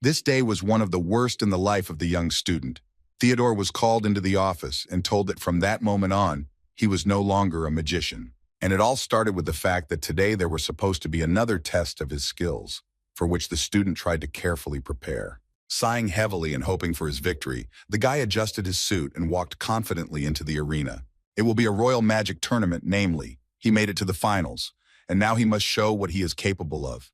This day was one of the worst in the life of the young student. Theodore was called into the office and told that from that moment on, he was no longer a magician. And it all started with the fact that today there was supposed to be another test of his skills, for which the student tried to carefully prepare. Sighing heavily and hoping for his victory, the guy adjusted his suit and walked confidently into the arena. It will be a royal magic tournament, namely. He made it to the finals, and now he must show what he is capable of.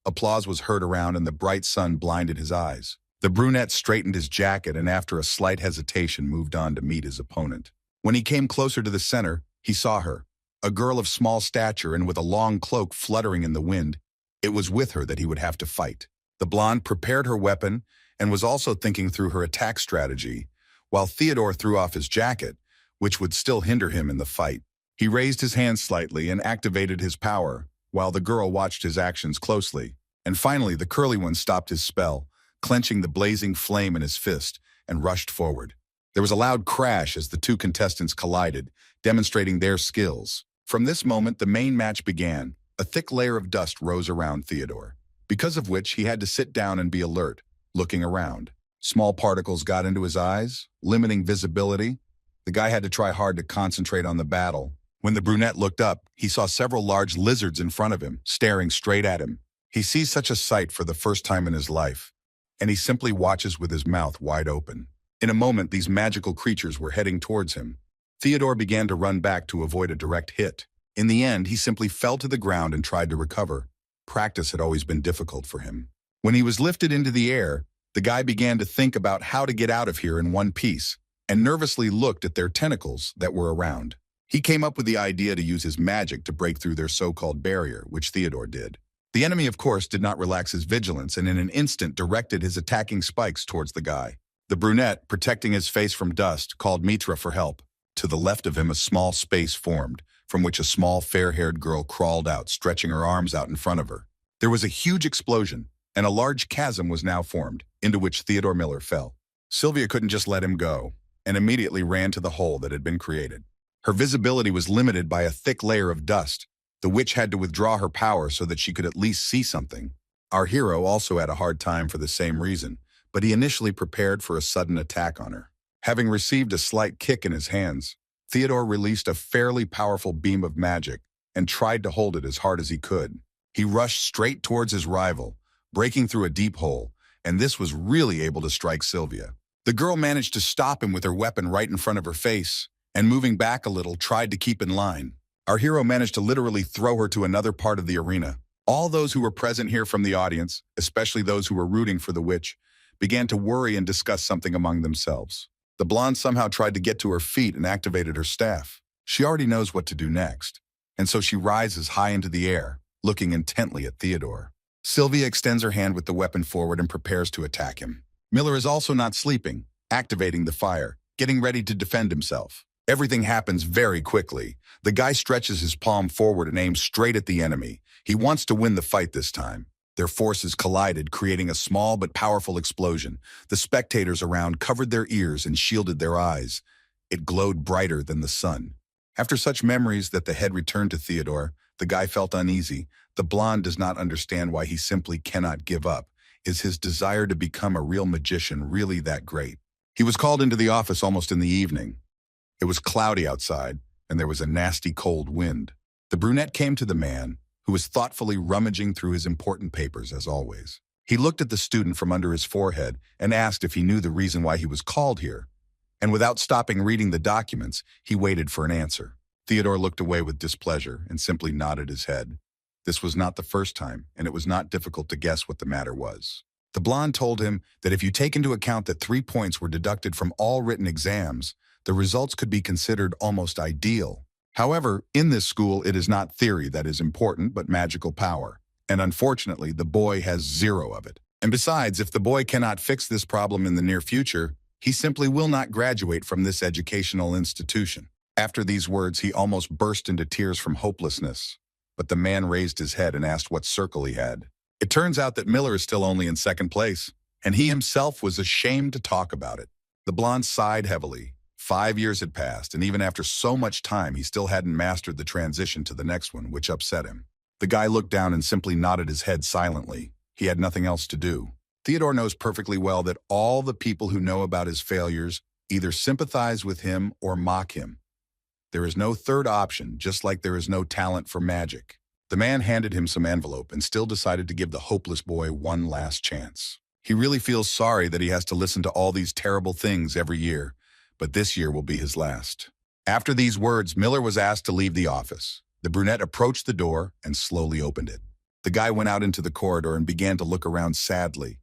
Applause was heard around and the bright sun blinded his eyes. The brunette straightened his jacket and after a slight hesitation moved on to meet his opponent. When he came closer to the center, he saw her, a girl of small stature and with a long cloak fluttering in the wind. It was with her that he would have to fight. The blonde prepared her weapon and was also thinking through her attack strategy, while Theodore threw off his jacket, which would still hinder him in the fight. He raised his hand slightly and activated his power, while the girl watched his actions closely. And finally, the curly one stopped his spell, clenching the blazing flame in his fist, and rushed forward. There was a loud crash as the two contestants collided, demonstrating their skills. From this moment, the main match began. A thick layer of dust rose around Theodore, because of which he had to sit down and be alert, looking around. Small particles got into his eyes, limiting visibility. The guy had to try hard to concentrate on the battle. When the brunette looked up, he saw several large lizards in front of him, staring straight at him. He sees such a sight for the first time in his life, and he simply watches with his mouth wide open. In a moment, these magical creatures were heading towards him. Theodore began to run back to avoid a direct hit. In the end, he simply fell to the ground and tried to recover. Practice had always been difficult for him. When he was lifted into the air, the guy began to think about how to get out of here in one piece, and nervously looked at their tentacles that were around. He came up with the idea to use his magic to break through their so-called barrier, which Theodore did. The enemy, of course, did not relax his vigilance and in an instant directed his attacking spikes towards the guy. The brunette, protecting his face from dust, called Mitra for help. To the left of him, a small space formed, from which a small fair-haired girl crawled out, stretching her arms out in front of her. There was a huge explosion, and a large chasm was now formed, into which Theodore Miller fell. Sylvia couldn't just let him go, and immediately ran to the hole that had been created. Her visibility was limited by a thick layer of dust. The witch had to withdraw her power so that she could at least see something. Our hero also had a hard time for the same reason, but he initially prepared for a sudden attack on her. Having received a slight kick in his hands, Theodore released a fairly powerful beam of magic and tried to hold it as hard as he could. He rushed straight towards his rival, breaking through a deep hole, and this was really able to strike Sylvia. The girl managed to stop him with her weapon right in front of her face, and moving back a little, tried to keep in line. Our hero managed to literally throw her to another part of the arena. All those who were present here from the audience, especially those who were rooting for the witch, began to worry and discuss something among themselves. The blonde somehow tried to get to her feet and activated her staff. She already knows what to do next, and so she rises high into the air, looking intently at Theodore. Sylvia extends her hand with the weapon forward and prepares to attack him. Miller is also not sleeping, activating the fire, getting ready to defend himself. Everything happens very quickly. The guy stretches his palm forward and aims straight at the enemy. He wants to win the fight this time. Their forces collided, creating a small but powerful explosion. The spectators around covered their ears and shielded their eyes. It glowed brighter than the sun. After such memories that the head returned to Theodore, the guy felt uneasy. The blonde does not understand why he simply cannot give up. Is his desire to become a real magician really that great? He was called into the office almost in the evening. It was cloudy outside, and there was a nasty cold wind. The brunette came to the man, who was thoughtfully rummaging through his important papers as always. He looked at the student from under his forehead and asked if he knew the reason why he was called here. And without stopping reading the documents, he waited for an answer. Theodore looked away with displeasure and simply nodded his head. This was not the first time, and it was not difficult to guess what the matter was. The blonde told him that if you take into account that 3 points were deducted from all written exams, the results could be considered almost ideal. However, in this school, it is not theory that is important, but magical power. And unfortunately, the boy has 0 of it. And besides, if the boy cannot fix this problem in the near future, he simply will not graduate from this educational institution. After these words, he almost burst into tears from hopelessness. But the man raised his head and asked what circle he had. It turns out that Miller is still only in 2nd place, and he himself was ashamed to talk about it. The blonde sighed heavily. 5 years had passed, and even after so much time, he still hadn't mastered the transition to the next one, which upset him. The guy looked down and simply nodded his head silently. He had nothing else to do. Theodore knows perfectly well that all the people who know about his failures either sympathize with him or mock him. There is no third option, just like there is no talent for magic. The man handed him some envelope and still decided to give the hopeless boy one last chance. He really feels sorry that he has to listen to all these terrible things every year, but this year will be his last. After these words, Miller was asked to leave the office. The brunette approached the door and slowly opened it. The guy went out into the corridor and began to look around sadly.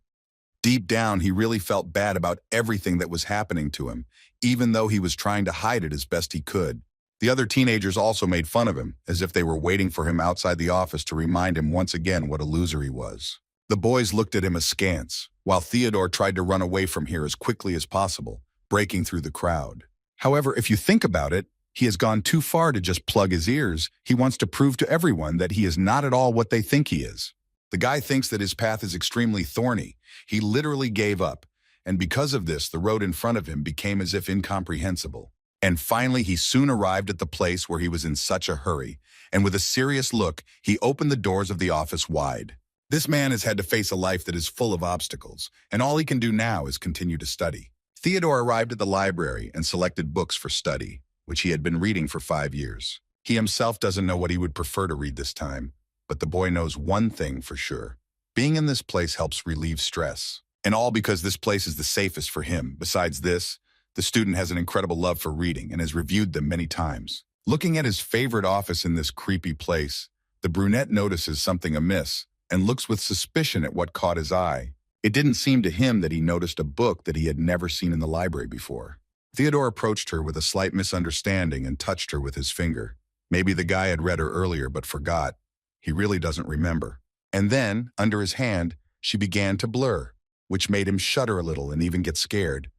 Deep down, he really felt bad about everything that was happening to him, even though he was trying to hide it as best he could. The other teenagers also made fun of him, as if they were waiting for him outside the office to remind him once again what a loser he was. The boys looked at him askance, while Theodore tried to run away from here as quickly as possible, breaking through the crowd. However, if you think about it, he has gone too far to just plug his ears. He wants to prove to everyone that he is not at all what they think he is. The guy thinks that his path is extremely thorny. He literally gave up, and because of this, the road in front of him became as if incomprehensible. And finally, he soon arrived at the place where he was in such a hurry, and with a serious look, he opened the doors of the office wide. This man has had to face a life that is full of obstacles, and all he can do now is continue to study. Theodore arrived at the library and selected books for study, which he had been reading for 5 years. He himself doesn't know what he would prefer to read this time, but the boy knows one thing for sure. Being in this place helps relieve stress, and all because this place is the safest for him. Besides this, the student has an incredible love for reading and has reviewed them many times. Looking at his favorite office in this creepy place, the brunette notices something amiss and looks with suspicion at what caught his eye. It didn't seem to him that he noticed a book that he had never seen in the library before. Theodore approached her with a slight misunderstanding and touched her with his finger. Maybe the guy had read her earlier but forgot. He really doesn't remember. And then, under his hand, she began to blur, which made him shudder a little and even get scared.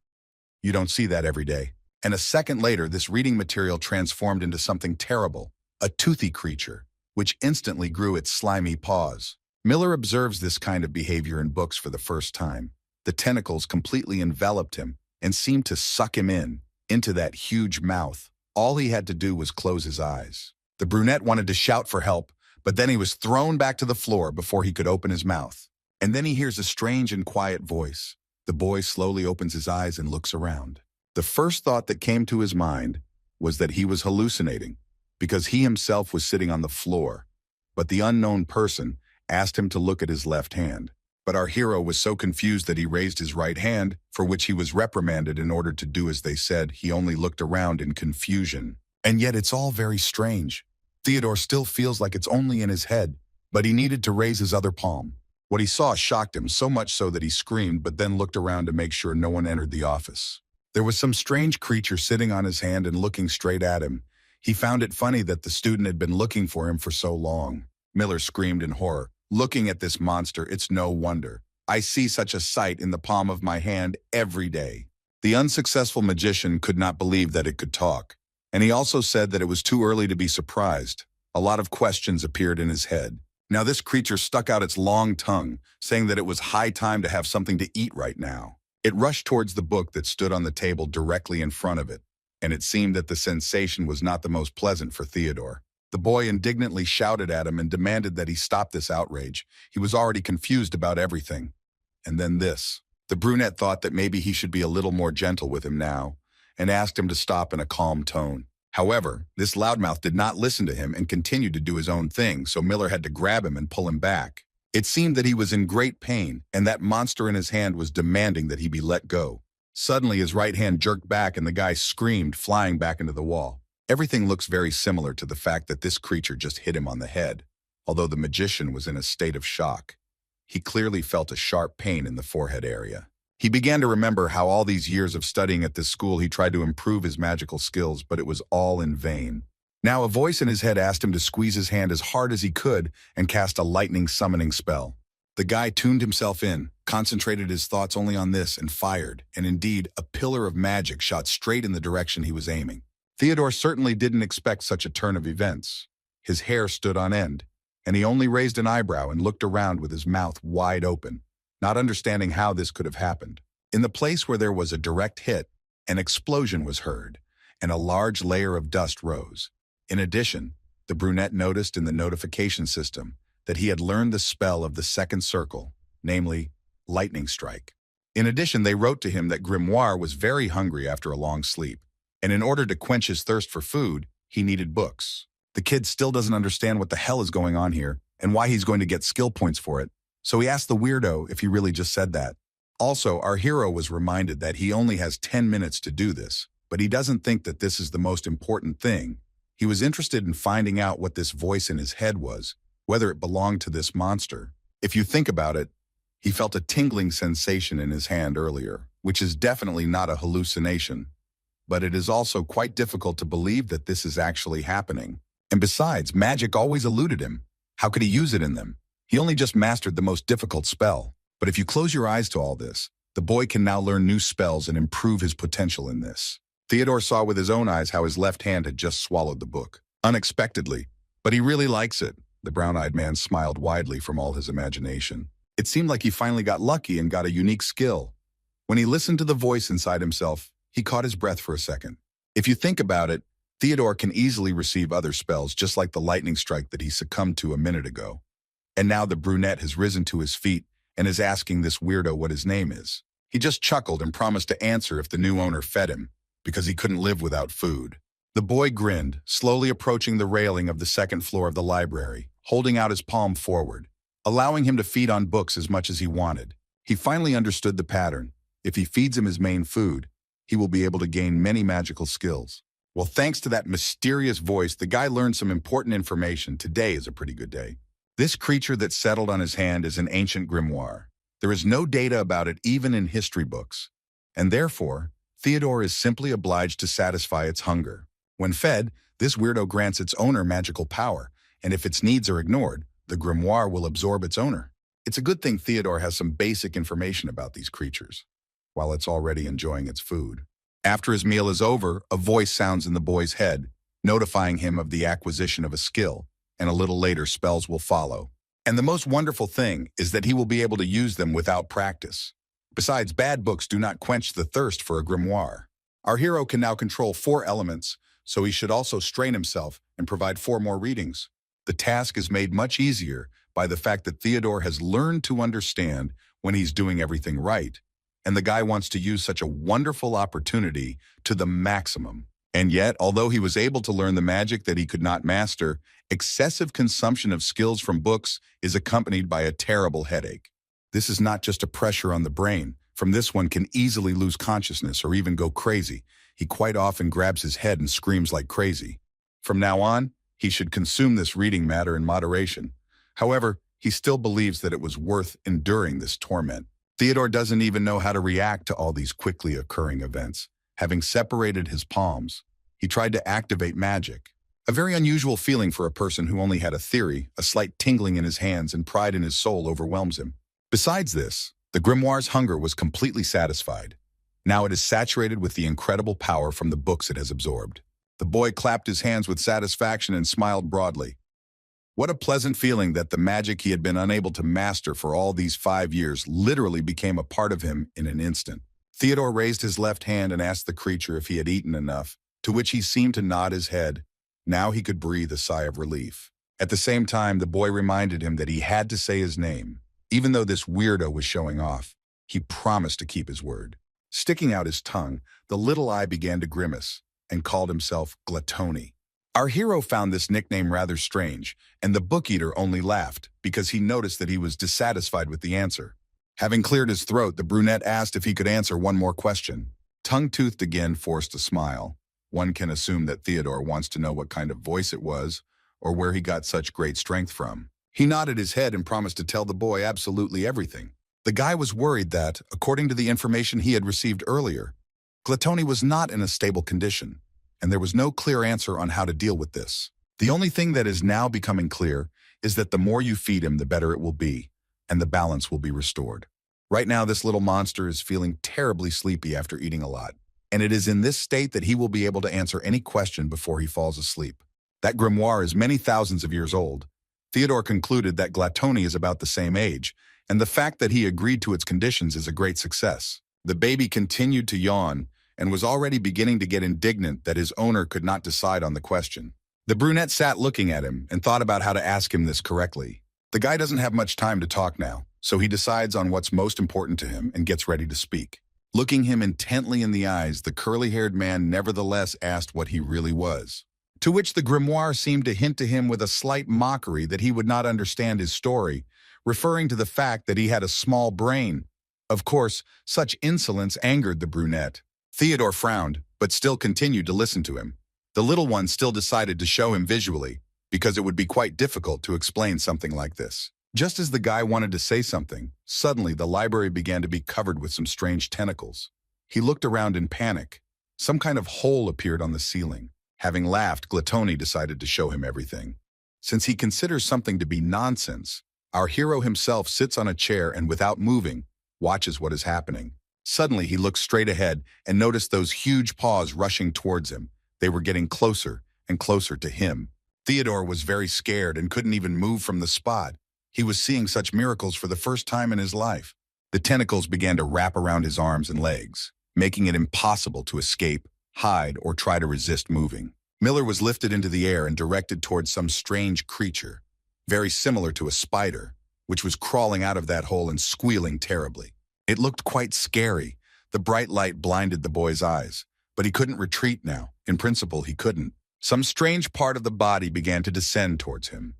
You don't see that every day. And a second later, this reading material transformed into something terrible, a toothy creature, which instantly grew its slimy paws. Miller observes this kind of behavior in books for the first time. The tentacles completely enveloped him and seemed to suck him into that huge mouth. All he had to do was close his eyes. The brunette wanted to shout for help, but then he was thrown back to the floor before he could open his mouth. And then he hears a strange and quiet voice. The boy slowly opens his eyes and looks around. The first thought that came to his mind was that he was hallucinating, because he himself was sitting on the floor. But the unknown person asked him to look at his left hand. But our hero was so confused that he raised his right hand, for which he was reprimanded in order to do as they said. He only looked around in confusion. And yet it's all very strange. Theodore still feels like it's only in his head, but he needed to raise his other palm. What he saw shocked him, so much so that he screamed, but then looked around to make sure no one entered the office. There was some strange creature sitting on his hand and looking straight at him. He found it funny that the student had been looking for him for so long. Miller screamed in horror. Looking at this monster, it's no wonder. I see such a sight in the palm of my hand every day. The unsuccessful magician could not believe that it could talk, and he also said that it was too early to be surprised. A lot of questions appeared in his head. Now this creature stuck out its long tongue, saying that it was high time to have something to eat right now. It rushed towards the book that stood on the table directly in front of it, and it seemed that the sensation was not the most pleasant for Theodore. The boy indignantly shouted at him and demanded that he stop this outrage. He was already confused about everything. And then this. The brunette thought that maybe he should be a little more gentle with him now, and asked him to stop in a calm tone. However, this loudmouth did not listen to him and continued to do his own thing, so Miller had to grab him and pull him back. It seemed that he was in great pain, and that monster in his hand was demanding that he be let go. Suddenly, his right hand jerked back and the guy screamed, flying back into the wall. Everything looks very similar to the fact that this creature just hit him on the head, although the magician was in a state of shock. He clearly felt a sharp pain in the forehead area. He began to remember how all these years of studying at this school he tried to improve his magical skills, but it was all in vain. Now a voice in his head asked him to squeeze his hand as hard as he could and cast a lightning summoning spell. The guy tuned himself in, concentrated his thoughts only on this, and fired, and indeed, a pillar of magic shot straight in the direction he was aiming. Theodore certainly didn't expect such a turn of events. His hair stood on end, and he only raised an eyebrow and looked around with his mouth wide open, not understanding how this could have happened. In the place where there was a direct hit, an explosion was heard, and a large layer of dust rose. In addition, the brunette noticed in the notification system that he had learned the spell of the second circle, namely, lightning strike. In addition, they wrote to him that Grimoire was very hungry after a long sleep, and in order to quench his thirst for food, he needed books. The kid still doesn't understand what the hell is going on here and why he's going to get skill points for it, so he asked the weirdo if he really just said that. Also, our hero was reminded that he only has 10 minutes to do this, but he doesn't think that this is the most important thing. He was interested in finding out what this voice in his head was, whether it belonged to this monster. If you think about it, he felt a tingling sensation in his hand earlier, which is definitely not a hallucination. But it is also quite difficult to believe that this is actually happening. And besides, magic always eluded him. How could he use it in them? He only just mastered the most difficult spell. But if you close your eyes to all this, the boy can now learn new spells and improve his potential in this. Theodore saw with his own eyes how his left hand had just swallowed the book. Unexpectedly. But he really likes it. The brown-eyed man smiled widely from all his imagination. It seemed like he finally got lucky and got a unique skill. When he listened to the voice inside himself, he caught his breath for a second. If you think about it, Theodore can easily receive other spells just like the lightning strike that he succumbed to a minute ago. And now the brunette has risen to his feet and is asking this weirdo what his name is. He just chuckled and promised to answer if the new owner fed him, because he couldn't live without food. The boy grinned, slowly approaching the railing of the second floor of the library, holding out his palm forward, allowing him to feed on books as much as he wanted. He finally understood the pattern. If he feeds him his main food, he will be able to gain many magical skills. Well, thanks to that mysterious voice, the guy learned some important information. Today is a pretty good day. This creature that settled on his hand is an ancient grimoire. There is no data about it even in history books. And therefore, Theodore is simply obliged to satisfy its hunger. When fed, this weirdo grants its owner magical power, and if its needs are ignored, the grimoire will absorb its owner. It's a good thing Theodore has some basic information about these creatures, while it's already enjoying its food. After his meal is over, a voice sounds in the boy's head, notifying him of the acquisition of a skill, and a little later spells will follow. And the most wonderful thing is that he will be able to use them without practice. Besides, bad books do not quench the thirst for a grimoire. Our hero can now control 4 elements, so he should also strain himself and provide 4 more readings. The task is made much easier by the fact that Theodore has learned to understand when he's doing everything right, and the guy wants to use such a wonderful opportunity to the maximum. And yet, although he was able to learn the magic that he could not master, excessive consumption of skills from books is accompanied by a terrible headache. This is not just a pressure on the brain. From this, one can easily lose consciousness or even go crazy. He quite often grabs his head and screams like crazy. From now on, he should consume this reading matter in moderation. However, he still believes that it was worth enduring this torment. Theodore doesn't even know how to react to all these quickly occurring events. Having separated his palms, he tried to activate magic. A very unusual feeling for a person who only had a theory. A slight tingling in his hands and pride in his soul overwhelms him. Besides this, the grimoire's hunger was completely satisfied. Now it is saturated with the incredible power from the books it has absorbed. The boy clapped his hands with satisfaction and smiled broadly. What a pleasant feeling that the magic he had been unable to master for all these 5 years literally became a part of him in an instant. Theodore raised his left hand and asked the creature if he had eaten enough, to which he seemed to nod his head. Now he could breathe a sigh of relief. At the same time, the boy reminded him that he had to say his name. Even though this weirdo was showing off, he promised to keep his word. Sticking out his tongue, the little eye began to grimace and called himself Gluttony. Our hero found this nickname rather strange, and the book-eater only laughed because he noticed that he was dissatisfied with the answer. Having cleared his throat, the brunette asked if he could answer one more question. Tongue-toothed again, forced a smile. One can assume that Theodore wants to know what kind of voice it was, or where he got such great strength from. He nodded his head and promised to tell the boy absolutely everything. The guy was worried that, according to the information he had received earlier, Gluttony was not in a stable condition, and there was no clear answer on how to deal with this. The only thing that is now becoming clear is that the more you feed him, the better it will be, and the balance will be restored. Right now, this little monster is feeling terribly sleepy after eating a lot, and it is in this state that he will be able to answer any question before he falls asleep. That grimoire is many thousands of years old. Theodore concluded that Gluttony is about the same age, and the fact that he agreed to its conditions is a great success. The baby continued to yawn and was already beginning to get indignant that his owner could not decide on the question. The brunette sat looking at him and thought about how to ask him this correctly. The guy doesn't have much time to talk now. So he decides on what's most important to him and gets ready to speak. Looking him intently in the eyes, the curly-haired man nevertheless asked what he really was. To which the grimoire seemed to hint to him with a slight mockery that he would not understand his story, referring to the fact that he had a small brain. Of course, such insolence angered the brunette. Theodore frowned, but still continued to listen to him. The little one still decided to show him visually, because it would be quite difficult to explain something like this. Just as the guy wanted to say something, suddenly the library began to be covered with some strange tentacles. He looked around in panic. Some kind of hole appeared on the ceiling. Having laughed, Gluttony decided to show him everything. Since he considers something to be nonsense, our hero himself sits on a chair and without moving, watches what is happening. Suddenly he looks straight ahead and noticed those huge paws rushing towards him. They were getting closer and closer to him. Theodore was very scared and couldn't even move from the spot. He was seeing such miracles for the first time in his life. The tentacles began to wrap around his arms and legs, making it impossible to escape, hide, or try to resist moving. Miller was lifted into the air and directed towards some strange creature, very similar to a spider, which was crawling out of that hole and squealing terribly. It looked quite scary. The bright light blinded the boy's eyes, but he couldn't retreat now. In principle, he couldn't. Some strange part of the body began to descend towards him.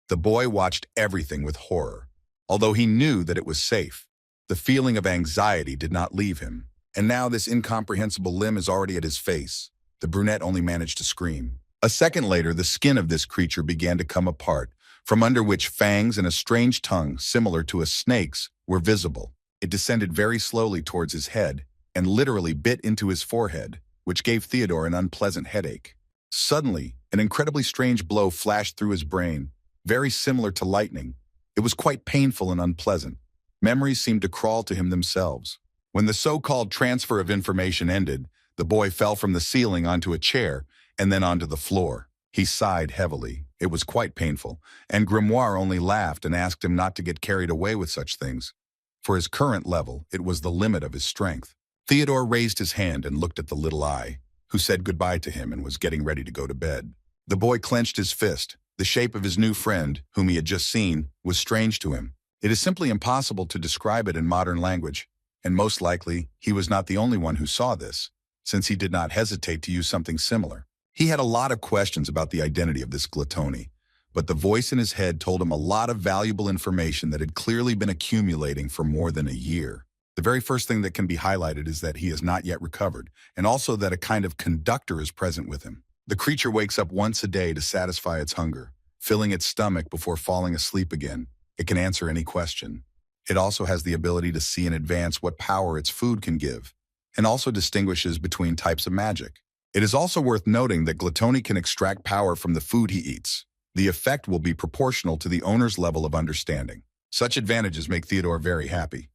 The boy watched everything with horror. Although he knew that it was safe, the feeling of anxiety did not leave him. And now this incomprehensible limb is already at his face. The brunette only managed to scream. A second later, the skin of this creature began to come apart, from under which fangs and a strange tongue, similar to a snake's, were visible. It descended very slowly towards his head and literally bit into his forehead, which gave Theodore an unpleasant headache. Suddenly, an incredibly strange blow flashed through his brain, very similar to lightning. It was quite painful and unpleasant. Memories seemed to crawl to him themselves. When the so-called transfer of information ended, the boy fell from the ceiling onto a chair and then onto the floor. He sighed heavily. It was quite painful, and Grimoire only laughed and asked him not to get carried away with such things. For his current level, it was the limit of his strength. Theodore raised his hand and looked at the little eye, who said goodbye to him and was getting ready to go to bed. The boy clenched his fist. The shape of his new friend, whom he had just seen, was strange to him. It is simply impossible to describe it in modern language, and most likely, he was not the only one who saw this, since he did not hesitate to use something similar. He had a lot of questions about the identity of this Gluttony, but the voice in his head told him a lot of valuable information that had clearly been accumulating for more than a year. The very first thing that can be highlighted is that he has not yet recovered, and also that a kind of conductor is present with him. The creature wakes up once a day to satisfy its hunger, filling its stomach before falling asleep again. It can answer any question. It also has the ability to see in advance what power its food can give, and also distinguishes between types of magic. It is also worth noting that Gluttony can extract power from the food he eats. The effect will be proportional to the owner's level of understanding. Such advantages make Theodore very happy.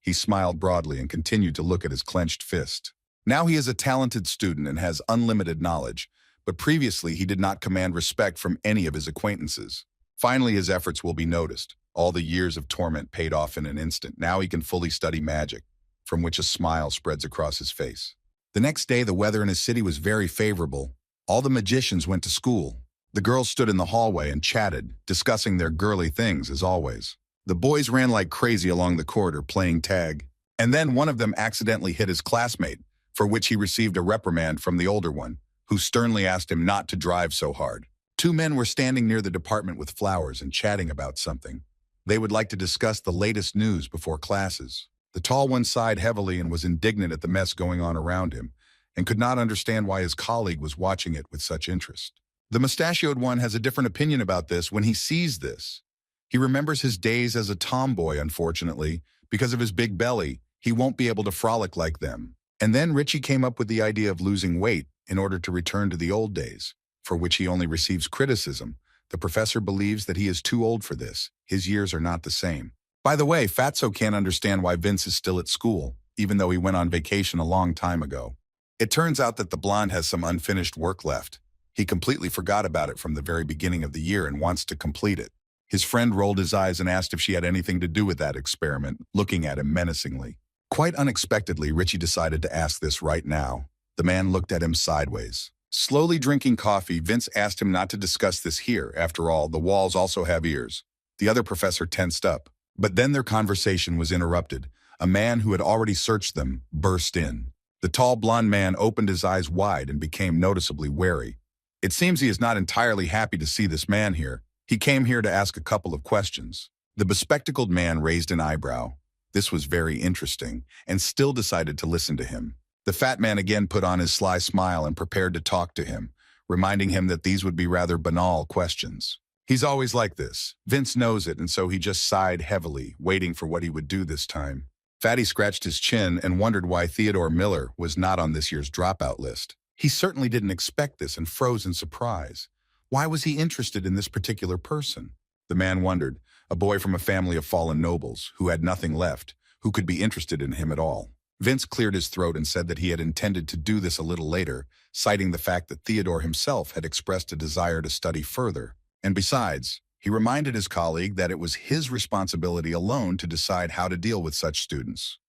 He smiled broadly and continued to look at his clenched fist. Now he is a talented student and has unlimited knowledge, but previously he did not command respect from any of his acquaintances. Finally, his efforts will be noticed. All the years of torment paid off in an instant. Now he can fully study magic, from which a smile spreads across his face. The next day, the weather in his city was very favorable. All the magicians went to school. The girls stood in the hallway and chatted, discussing their girly things as always. The boys ran like crazy along the corridor playing tag. And then one of them accidentally hit his classmate, for which he received a reprimand from the older one, who sternly asked him not to drive so hard. Two men were standing near the department with flowers and chatting about something. They would like to discuss the latest news before classes. The tall one sighed heavily and was indignant at the mess going on around him, and could not understand why his colleague was watching it with such interest. The mustachioed one has a different opinion about this when he sees this. He remembers his days as a tomboy, unfortunately. Because of his big belly, he won't be able to frolic like them. And then Richie came up with the idea of losing weight in order to return to the old days, for which he only receives criticism. The professor believes that he is too old for this. His years are not the same. By the way, Fatso can't understand why Vince is still at school, even though he went on vacation a long time ago. It turns out that the blonde has some unfinished work left. He completely forgot about it from the very beginning of the year and wants to complete it. His friend rolled his eyes and asked if she had anything to do with that experiment, looking at him menacingly. Quite unexpectedly, Richie decided to ask this right now. The man looked at him sideways. Slowly drinking coffee, Vince asked him not to discuss this here. After all, the walls also have ears. The other professor tensed up. But then their conversation was interrupted. A man who had already searched them burst in. The tall blond man opened his eyes wide and became noticeably wary. It seems he is not entirely happy to see this man here. He came here to ask a couple of questions. The bespectacled man raised an eyebrow. This was very interesting, and still decided to listen to him. The fat man again put on his sly smile and prepared to talk to him, reminding him that these would be rather banal questions. He's always like this. Vince knows it, and so he just sighed heavily, waiting for what he would do this time. Fatty scratched his chin and wondered why Theodore Miller was not on this year's dropout list. He certainly didn't expect this and froze in surprise. Why was he interested in this particular person? The man wondered, a boy from a family of fallen nobles, who had nothing left, who could be interested in him at all. Vince cleared his throat and said that he had intended to do this a little later, citing the fact that Theodore himself had expressed a desire to study further. And besides, he reminded his colleague that it was his responsibility alone to decide how to deal with such students.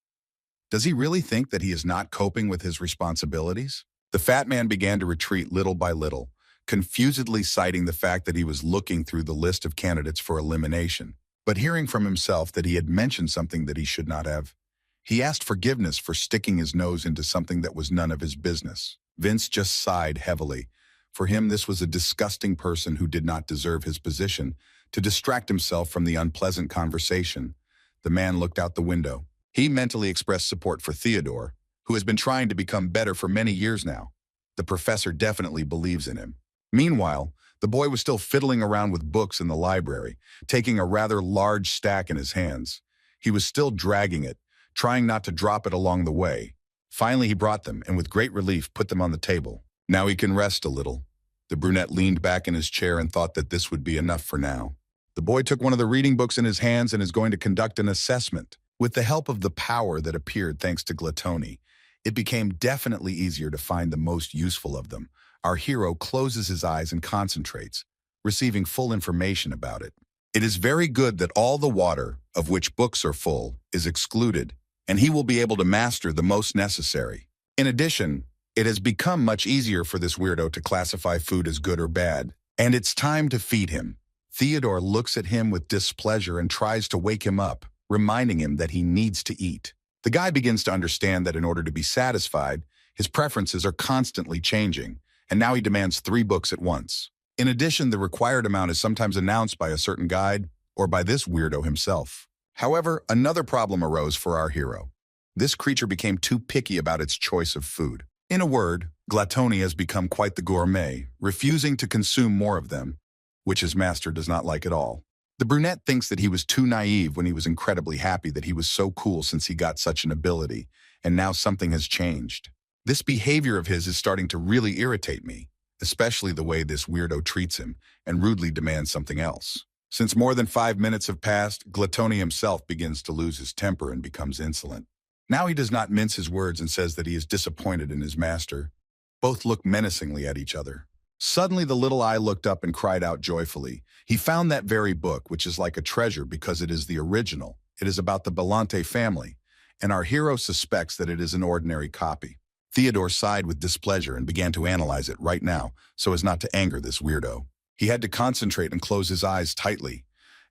Does he really think that he is not coping with his responsibilities? The fat man began to retreat little by little, confusedly citing the fact that he was looking through the list of candidates for elimination. But hearing from himself that he had mentioned something that he should not have, he asked forgiveness for sticking his nose into something that was none of his business. Vince just sighed heavily. For him, this was a disgusting person who did not deserve his position, to distract himself from the unpleasant conversation. The man looked out the window. He mentally expressed support for Theodore, who has been trying to become better for many years now. The professor definitely believes in him. Meanwhile, the boy was still fiddling around with books in the library, taking a rather large stack in his hands. He was still dragging it, trying not to drop it along the way. Finally, he brought them, and with great relief put them on the table. Now he can rest a little. The brunette leaned back in his chair and thought that this would be enough for now. The boy took one of the reading books in his hands and is going to conduct an assessment. With the help of the power that appeared thanks to Gluttony, it became definitely easier to find the most useful of them. Our hero closes his eyes and concentrates, receiving full information about it. It is very good that all the water, of which books are full, is excluded, and he will be able to master the most necessary. In addition, it has become much easier for this weirdo to classify food as good or bad, and it's time to feed him. Theodore looks at him with displeasure and tries to wake him up, reminding him that he needs to eat. The guy begins to understand that in order to be satisfied, his preferences are constantly changing, and now he demands 3 books at once. In addition, the required amount is sometimes announced by a certain guide or by this weirdo himself. However, another problem arose for our hero. This creature became too picky about its choice of food. In a word, Gluttony has become quite the gourmet, refusing to consume more of them, which his master does not like at all. The brunette thinks that he was too naive when he was incredibly happy that he was so cool since he got such an ability, and now something has changed. This behavior of his is starting to really irritate me, especially the way this weirdo treats him and rudely demands something else. Since more than 5 minutes have passed, Gluttony himself begins to lose his temper and becomes insolent. Now he does not mince his words and says that he is disappointed in his master. Both look menacingly at each other. Suddenly the little eye looked up and cried out joyfully. He found that very book, which is like a treasure because it is the original. It is about the Bullied family, and our hero suspects that it is an ordinary copy. Theodore sighed with displeasure and began to analyze it right now so as not to anger this weirdo. He had to concentrate and close his eyes tightly.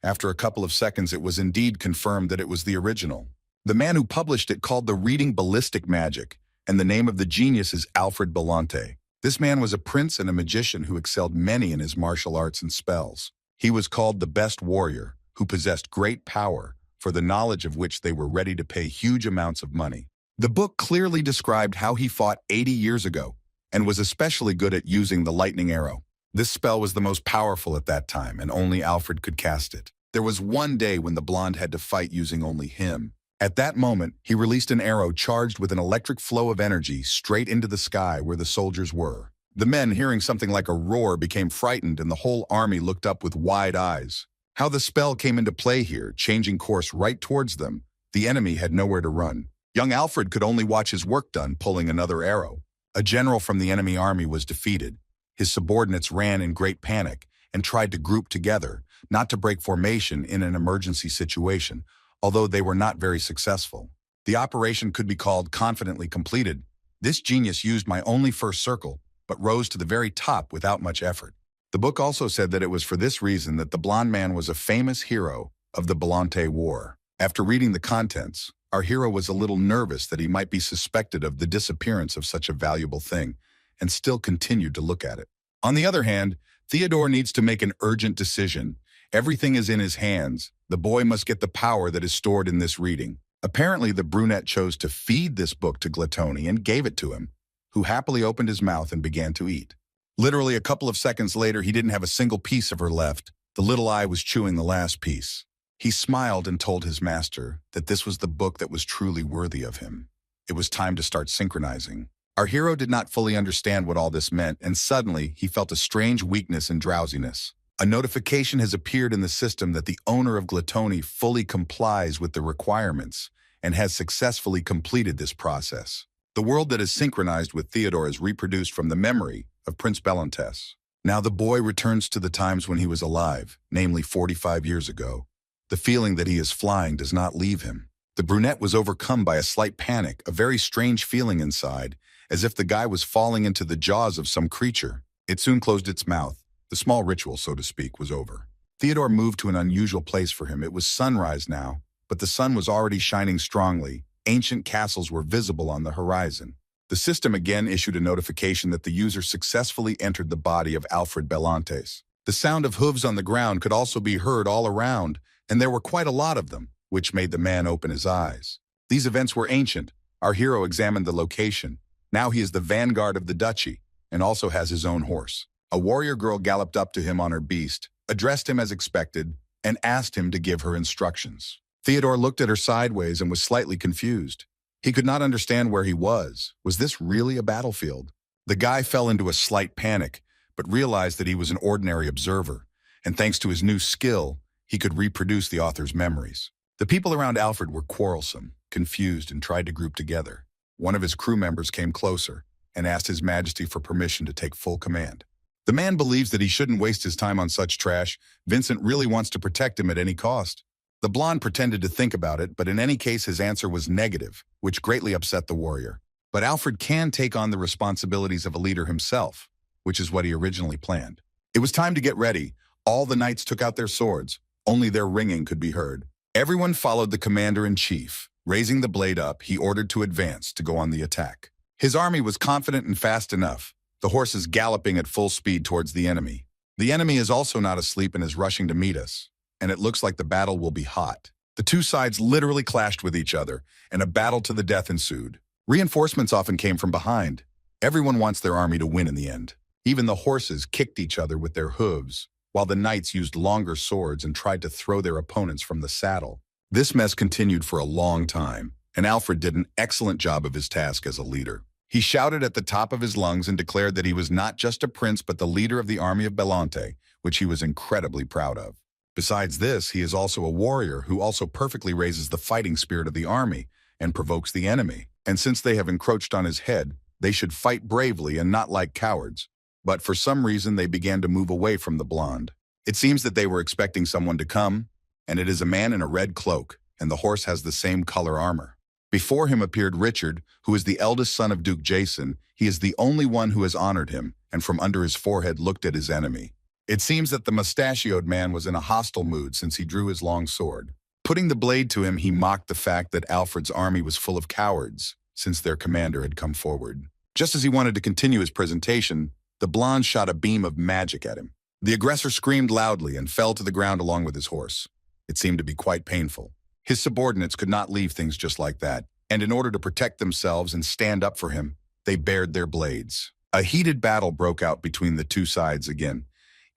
After a couple of seconds, it was indeed confirmed that it was the original. The man who published it called the reading ballistic magic, and the name of the genius is Alfred Bellante. This man was a prince and a magician who excelled many in his martial arts and spells. He was called the best warrior, who possessed great power, for the knowledge of which they were ready to pay huge amounts of money. The book clearly described how he fought 80 years ago, and was especially good at using the lightning arrow. This spell was the most powerful at that time, and only Alfred could cast it. There was one day when the blonde had to fight using only him. At that moment, he released an arrow charged with an electric flow of energy straight into the sky where the soldiers were. The men, hearing something like a roar, became frightened, and the whole army looked up with wide eyes. How the spell came into play here, changing course right towards them, the enemy had nowhere to run. Young Alfred could only watch his work done, pulling another arrow. A general from the enemy army was defeated. His subordinates ran in great panic and tried to group together, not to break formation in an emergency situation, although they were not very successful. The operation could be called confidently completed. This genius used my only first circle, but rose to the very top without much effort. The book also said that it was for this reason that the blonde man was a famous hero of the Bullied War. After reading the contents, our hero was a little nervous that he might be suspected of the disappearance of such a valuable thing, and still continued to look at it. On the other hand, Theodore needs to make an urgent decision. Everything is in his hands. The boy must get the power that is stored in this reading. Apparently, the brunette chose to feed this book to Gluttony and gave it to him, who happily opened his mouth and began to eat. Literally a couple of seconds later, he didn't have a single piece of her left. The little eye was chewing the last piece. He smiled and told his master that this was the book that was truly worthy of him. It was time to start synchronizing. Our hero did not fully understand what all this meant, and suddenly he felt a strange weakness and drowsiness. A notification has appeared in the system that the owner of Gluttony fully complies with the requirements and has successfully completed this process. The world that is synchronized with Theodore is reproduced from the memory of Prince Bellantes. Now the boy returns to the times when he was alive, namely 45 years ago. The feeling that he is flying does not leave him. The brunette was overcome by a slight panic, a very strange feeling inside, as if the guy was falling into the jaws of some creature. It soon closed its mouth. The small ritual, so to speak, was over. Theodore moved to an unusual place for him. It was sunrise now, but the sun was already shining strongly. Ancient castles were visible on the horizon. The system again issued a notification that the user successfully entered the body of Alfred Bellantes. The sound of hooves on the ground could also be heard all around, and there were quite a lot of them, which made the man open his eyes. These events were ancient. Our hero examined the location. Now he is the vanguard of the duchy, and also has his own horse. A warrior girl galloped up to him on her beast, addressed him as expected, and asked him to give her instructions. Theodore looked at her sideways and was slightly confused. He could not understand where he was. Was this really a battlefield? The guy fell into a slight panic, but realized that he was an ordinary observer, and thanks to his new skill, he could reproduce the author's memories. The people around Alfred were quarrelsome, confused, and tried to group together. One of his crew members came closer and asked His Majesty for permission to take full command. The man believes that he shouldn't waste his time on such trash. Vincent really wants to protect him at any cost. The blonde pretended to think about it, but in any case his answer was negative, which greatly upset the warrior. But Alfred can take on the responsibilities of a leader himself, which is what he originally planned. It was time to get ready. All the knights took out their swords. Only their ringing could be heard. Everyone followed the commander-in-chief. Raising the blade up, he ordered to advance to go on the attack. His army was confident and fast enough, the horses galloping at full speed towards the enemy. The enemy is also not asleep and is rushing to meet us, and it looks like the battle will be hot. The two sides literally clashed with each other, and a battle to the death ensued. Reinforcements often came from behind. Everyone wants their army to win in the end. Even the horses kicked each other with their hooves, while the knights used longer swords and tried to throw their opponents from the saddle. This mess continued for a long time, and Alfred did an excellent job of his task as a leader. He shouted at the top of his lungs and declared that he was not just a prince but the leader of the army of Bellantes, which he was incredibly proud of. Besides this, he is also a warrior who also perfectly raises the fighting spirit of the army and provokes the enemy. And since they have encroached on his head, they should fight bravely and not like cowards. But for some reason, they began to move away from the blonde. It seems that they were expecting someone to come, and it is a man in a red cloak, and the horse has the same color armor. Before him appeared Richard, who is the eldest son of Duke Jason. He is the only one who has honored him, and from under his forehead looked at his enemy. It seems that the mustachioed man was in a hostile mood since he drew his long sword. Putting the blade to him, he mocked the fact that Alfred's army was full of cowards, since their commander had come forward. Just as he wanted to continue his presentation, the blonde shot a beam of magic at him. The aggressor screamed loudly and fell to the ground along with his horse. It seemed to be quite painful. His subordinates could not leave things just like that, and in order to protect themselves and stand up for him, they bared their blades. A heated battle broke out between the two sides again,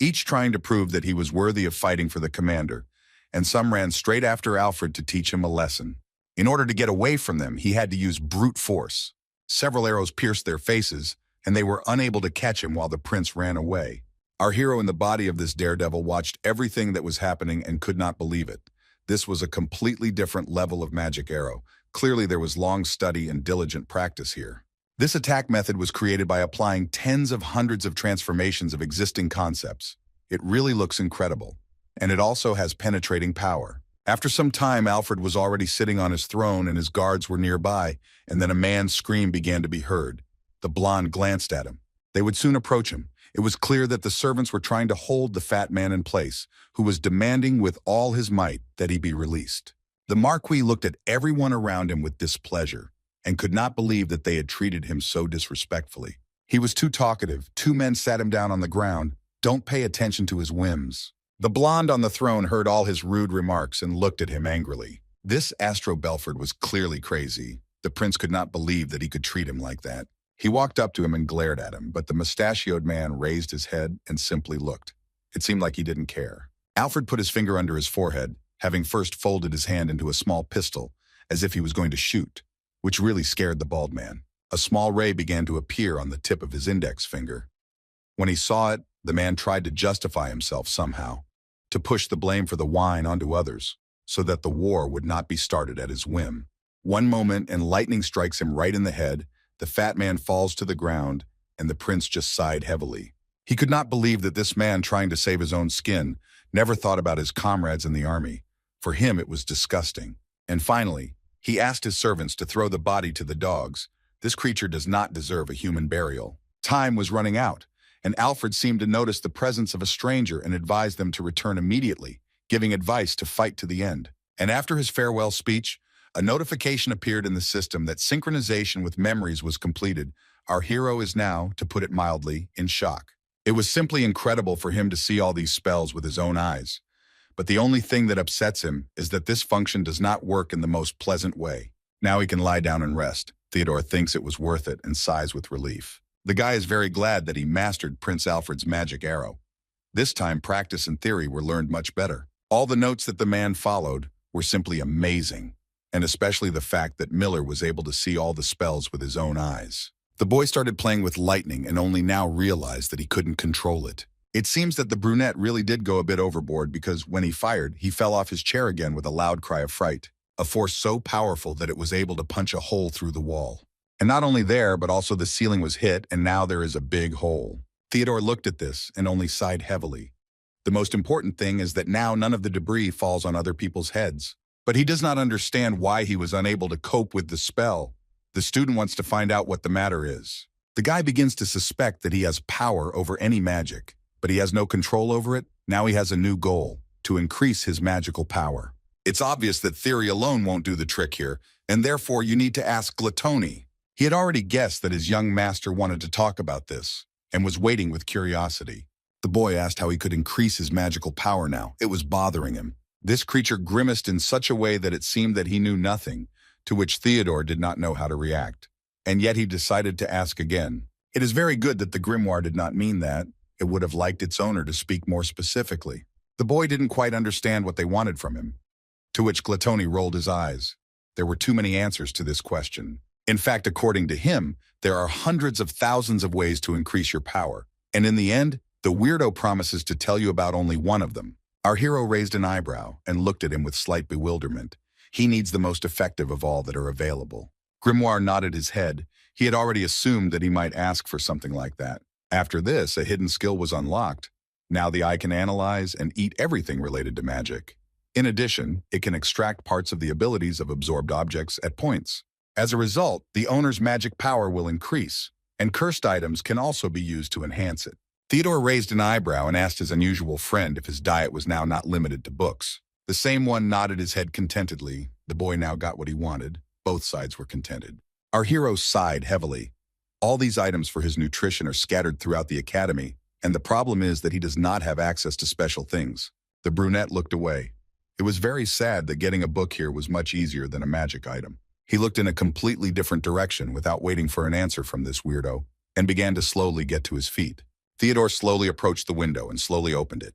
each trying to prove that he was worthy of fighting for the commander, and some ran straight after Alfred to teach him a lesson. In order to get away from them, he had to use brute force. Several arrows pierced their faces, and they were unable to catch him while the prince ran away. Our hero in the body of this daredevil watched everything that was happening and could not believe it. This was a completely different level of magic arrow. Clearly there was long study and diligent practice here. This attack method was created by applying tens of hundreds of transformations of existing concepts. It really looks incredible, and it also has penetrating power. After some time, Alfred was already sitting on his throne and his guards were nearby, and then a man's scream began to be heard. The blonde glanced at him. They would soon approach him. It was clear that the servants were trying to hold the fat man in place, who was demanding with all his might that he be released. The Marquis looked at everyone around him with displeasure and could not believe that they had treated him so disrespectfully. He was too talkative. Two men sat him down on the ground. Don't pay attention to his whims. The blonde on the throne heard all his rude remarks and looked at him angrily. This Astro Belford was clearly crazy. The prince could not believe that he could treat him like that. He walked up to him and glared at him, but the mustachioed man raised his head and simply looked. It seemed like he didn't care. Alfred put his finger under his forehead, having first folded his hand into a small pistol, as if he was going to shoot, which really scared the bald man. A small ray began to appear on the tip of his index finger. When he saw it, the man tried to justify himself somehow, to push the blame for the wine onto others, so that the war would not be started at his whim. One moment, and lightning strikes him right in the head. The fat man falls to the ground, and the prince just sighed heavily. He could not believe that this man, trying to save his own skin, never thought about his comrades in the army. For him, it was disgusting. And finally, he asked his servants to throw the body to the dogs. This creature does not deserve a human burial. Time was running out, and Alfred seemed to notice the presence of a stranger and advised them to return immediately, giving advice to fight to the end. And after his farewell speech, a notification appeared in the system that synchronization with memories was completed. Our hero is now, to put it mildly, in shock. It was simply incredible for him to see all these spells with his own eyes. But the only thing that upsets him is that this function does not work in the most pleasant way. Now he can lie down and rest. Theodore thinks it was worth it and sighs with relief. The guy is very glad that he mastered Prince Alfred's magic arrow. This time, practice and theory were learned much better. All the notes that the man followed were simply amazing, and especially the fact that Miller was able to see all the spells with his own eyes. The boy started playing with lightning and only now realized that he couldn't control it. It seems that the brunette really did go a bit overboard, because when he fired, he fell off his chair again with a loud cry of fright, a force so powerful that it was able to punch a hole through the wall. And not only there, but also the ceiling was hit, and now there is a big hole. Theodore looked at this and only sighed heavily. The most important thing is that now none of the debris falls on other people's heads. But he does not understand why he was unable to cope with the spell. The student wants to find out what the matter is. The guy begins to suspect that he has power over any magic, but he has no control over it. Now he has a new goal, to increase his magical power. It's obvious that theory alone won't do the trick here, and therefore you need to ask Glatoni. He had already guessed that his young master wanted to talk about this, and was waiting with curiosity. The boy asked how he could increase his magical power now. It was bothering him. This creature grimaced in such a way that it seemed that he knew nothing, to which Theodore did not know how to react. And yet he decided to ask again. It is very good that the grimoire did not mean that. It would have liked its owner to speak more specifically. The boy didn't quite understand what they wanted from him, to which Glatoni rolled his eyes. There were too many answers to this question. In fact, according to him, there are hundreds of thousands of ways to increase your power. And in the end, the weirdo promises to tell you about only one of them. Our hero raised an eyebrow and looked at him with slight bewilderment. He needs the most effective of all that are available. Grimoire nodded his head. He had already assumed that he might ask for something like that. After this, a hidden skill was unlocked. Now the eye can analyze and eat everything related to magic. In addition, it can extract parts of the abilities of absorbed objects at points. As a result, the owner's magic power will increase, and cursed items can also be used to enhance it. Theodore raised an eyebrow and asked his unusual friend if his diet was now not limited to books. The same one nodded his head contentedly. The boy now got what he wanted. Both sides were contented. Our hero sighed heavily. All these items for his nutrition are scattered throughout the academy, and the problem is that he does not have access to special things. The brunette looked away. It was very sad that getting a book here was much easier than a magic item. He looked in a completely different direction without waiting for an answer from this weirdo, and began to slowly get to his feet. Theodore slowly approached the window and slowly opened it.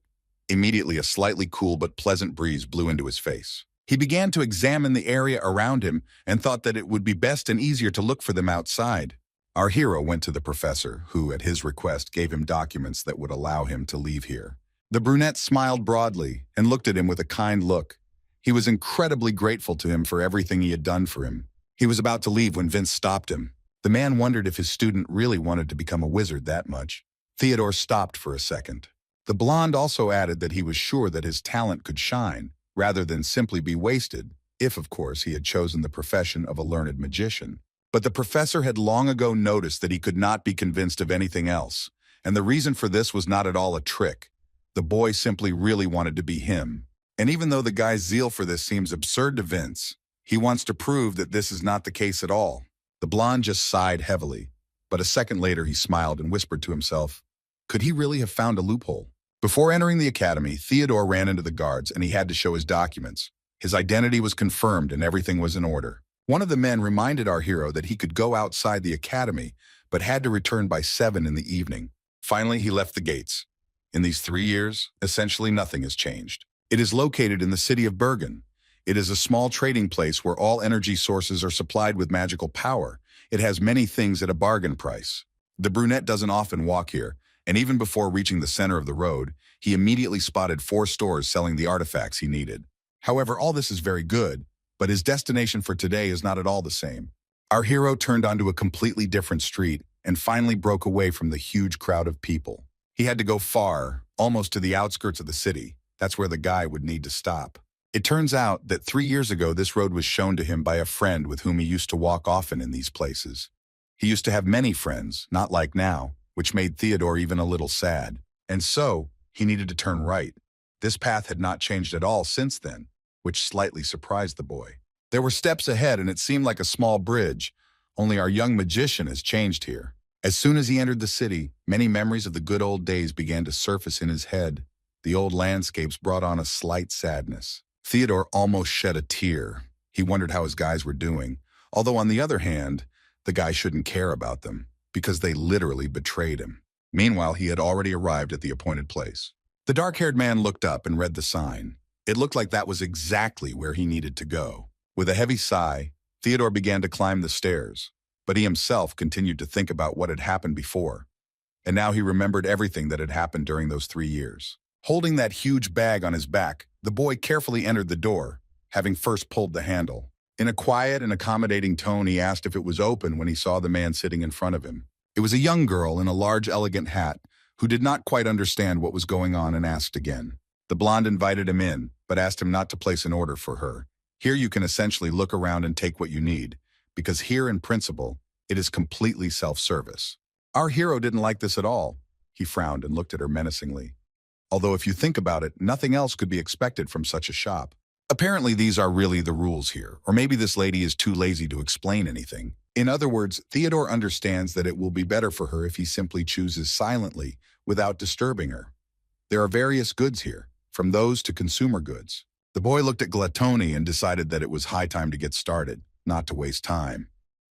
Immediately, a slightly cool but pleasant breeze blew into his face. He began to examine the area around him and thought that it would be best and easier to look for them outside. Our hero went to the professor, who, at his request, gave him documents that would allow him to leave here. The brunette smiled broadly and looked at him with a kind look. He was incredibly grateful to him for everything he had done for him. He was about to leave when Vince stopped him. The man wondered if his student really wanted to become a wizard that much. Theodore stopped for a second. The blonde also added that he was sure that his talent could shine, rather than simply be wasted, if, of course, he had chosen the profession of a learned magician. But the professor had long ago noticed that he could not be convinced of anything else, And the reason for this was not at all a trick. The boy simply really wanted to be him. And even though the guy's zeal for this seems absurd to Vince, he wants to prove that this is not the case at all. The blonde just sighed heavily, but a second later he smiled and whispered to himself, could he really have found a loophole? Before entering the academy, Theodore ran into the guards and he had to show his documents. His identity was confirmed and everything was in order. One of the men reminded our hero that he could go outside the academy, but had to return by 7 in the evening. Finally, he left the gates. In these 3 years, essentially nothing has changed. It is located in the city of Bergen. It is a small trading place where all energy sources are supplied with magical power. It has many things at a bargain price. The brunette doesn't often walk here, and even before reaching the center of the road, he immediately spotted 4 stores selling the artifacts he needed. However, all this is very good, but his destination for today is not at all the same. Our hero turned onto a completely different street and finally broke away from the huge crowd of people. He had to go far, almost to the outskirts of the city. That's where the guy would need to stop. It turns out that 3 years ago, this road was shown to him by a friend with whom he used to walk often in these places. He used to have many friends, not like now, which made Theodore even a little sad. And so, he needed to turn right. This path had not changed at all since then, which slightly surprised the boy. There were steps ahead and it seemed like a small bridge, only our young magician has changed here. As soon as he entered the city, many memories of the good old days began to surface in his head. The old landscapes brought on a slight sadness. Theodore almost shed a tear. He wondered how his guys were doing, although on the other hand, the guy shouldn't care about them, because they literally betrayed him. Meanwhile, he had already arrived at the appointed place. The dark-haired man looked up and read the sign. It looked like that was exactly where he needed to go. With a heavy sigh, Theodore began to climb the stairs, but he himself continued to think about what had happened before. And now he remembered everything that had happened during those 3 years. Holding that huge bag on his back, the boy carefully entered the door, having first pulled the handle. In a quiet and accommodating tone, he asked if it was open when he saw the man sitting in front of him. It was a young girl in a large, elegant hat who did not quite understand what was going on and asked again. The blonde invited him in, but asked him not to place an order for her. Here you can essentially look around and take what you need, because here in principle, it is completely self-service. Our hero didn't like this at all. He frowned and looked at her menacingly. Although if you think about it, nothing else could be expected from such a shop. Apparently these are really the rules here, or maybe this lady is too lazy to explain anything. In other words, Theodore understands that it will be better for her if he simply chooses silently without disturbing her. There are various goods here, from those to consumer goods. The boy looked at Gluttony and decided that it was high time to get started, not to waste time.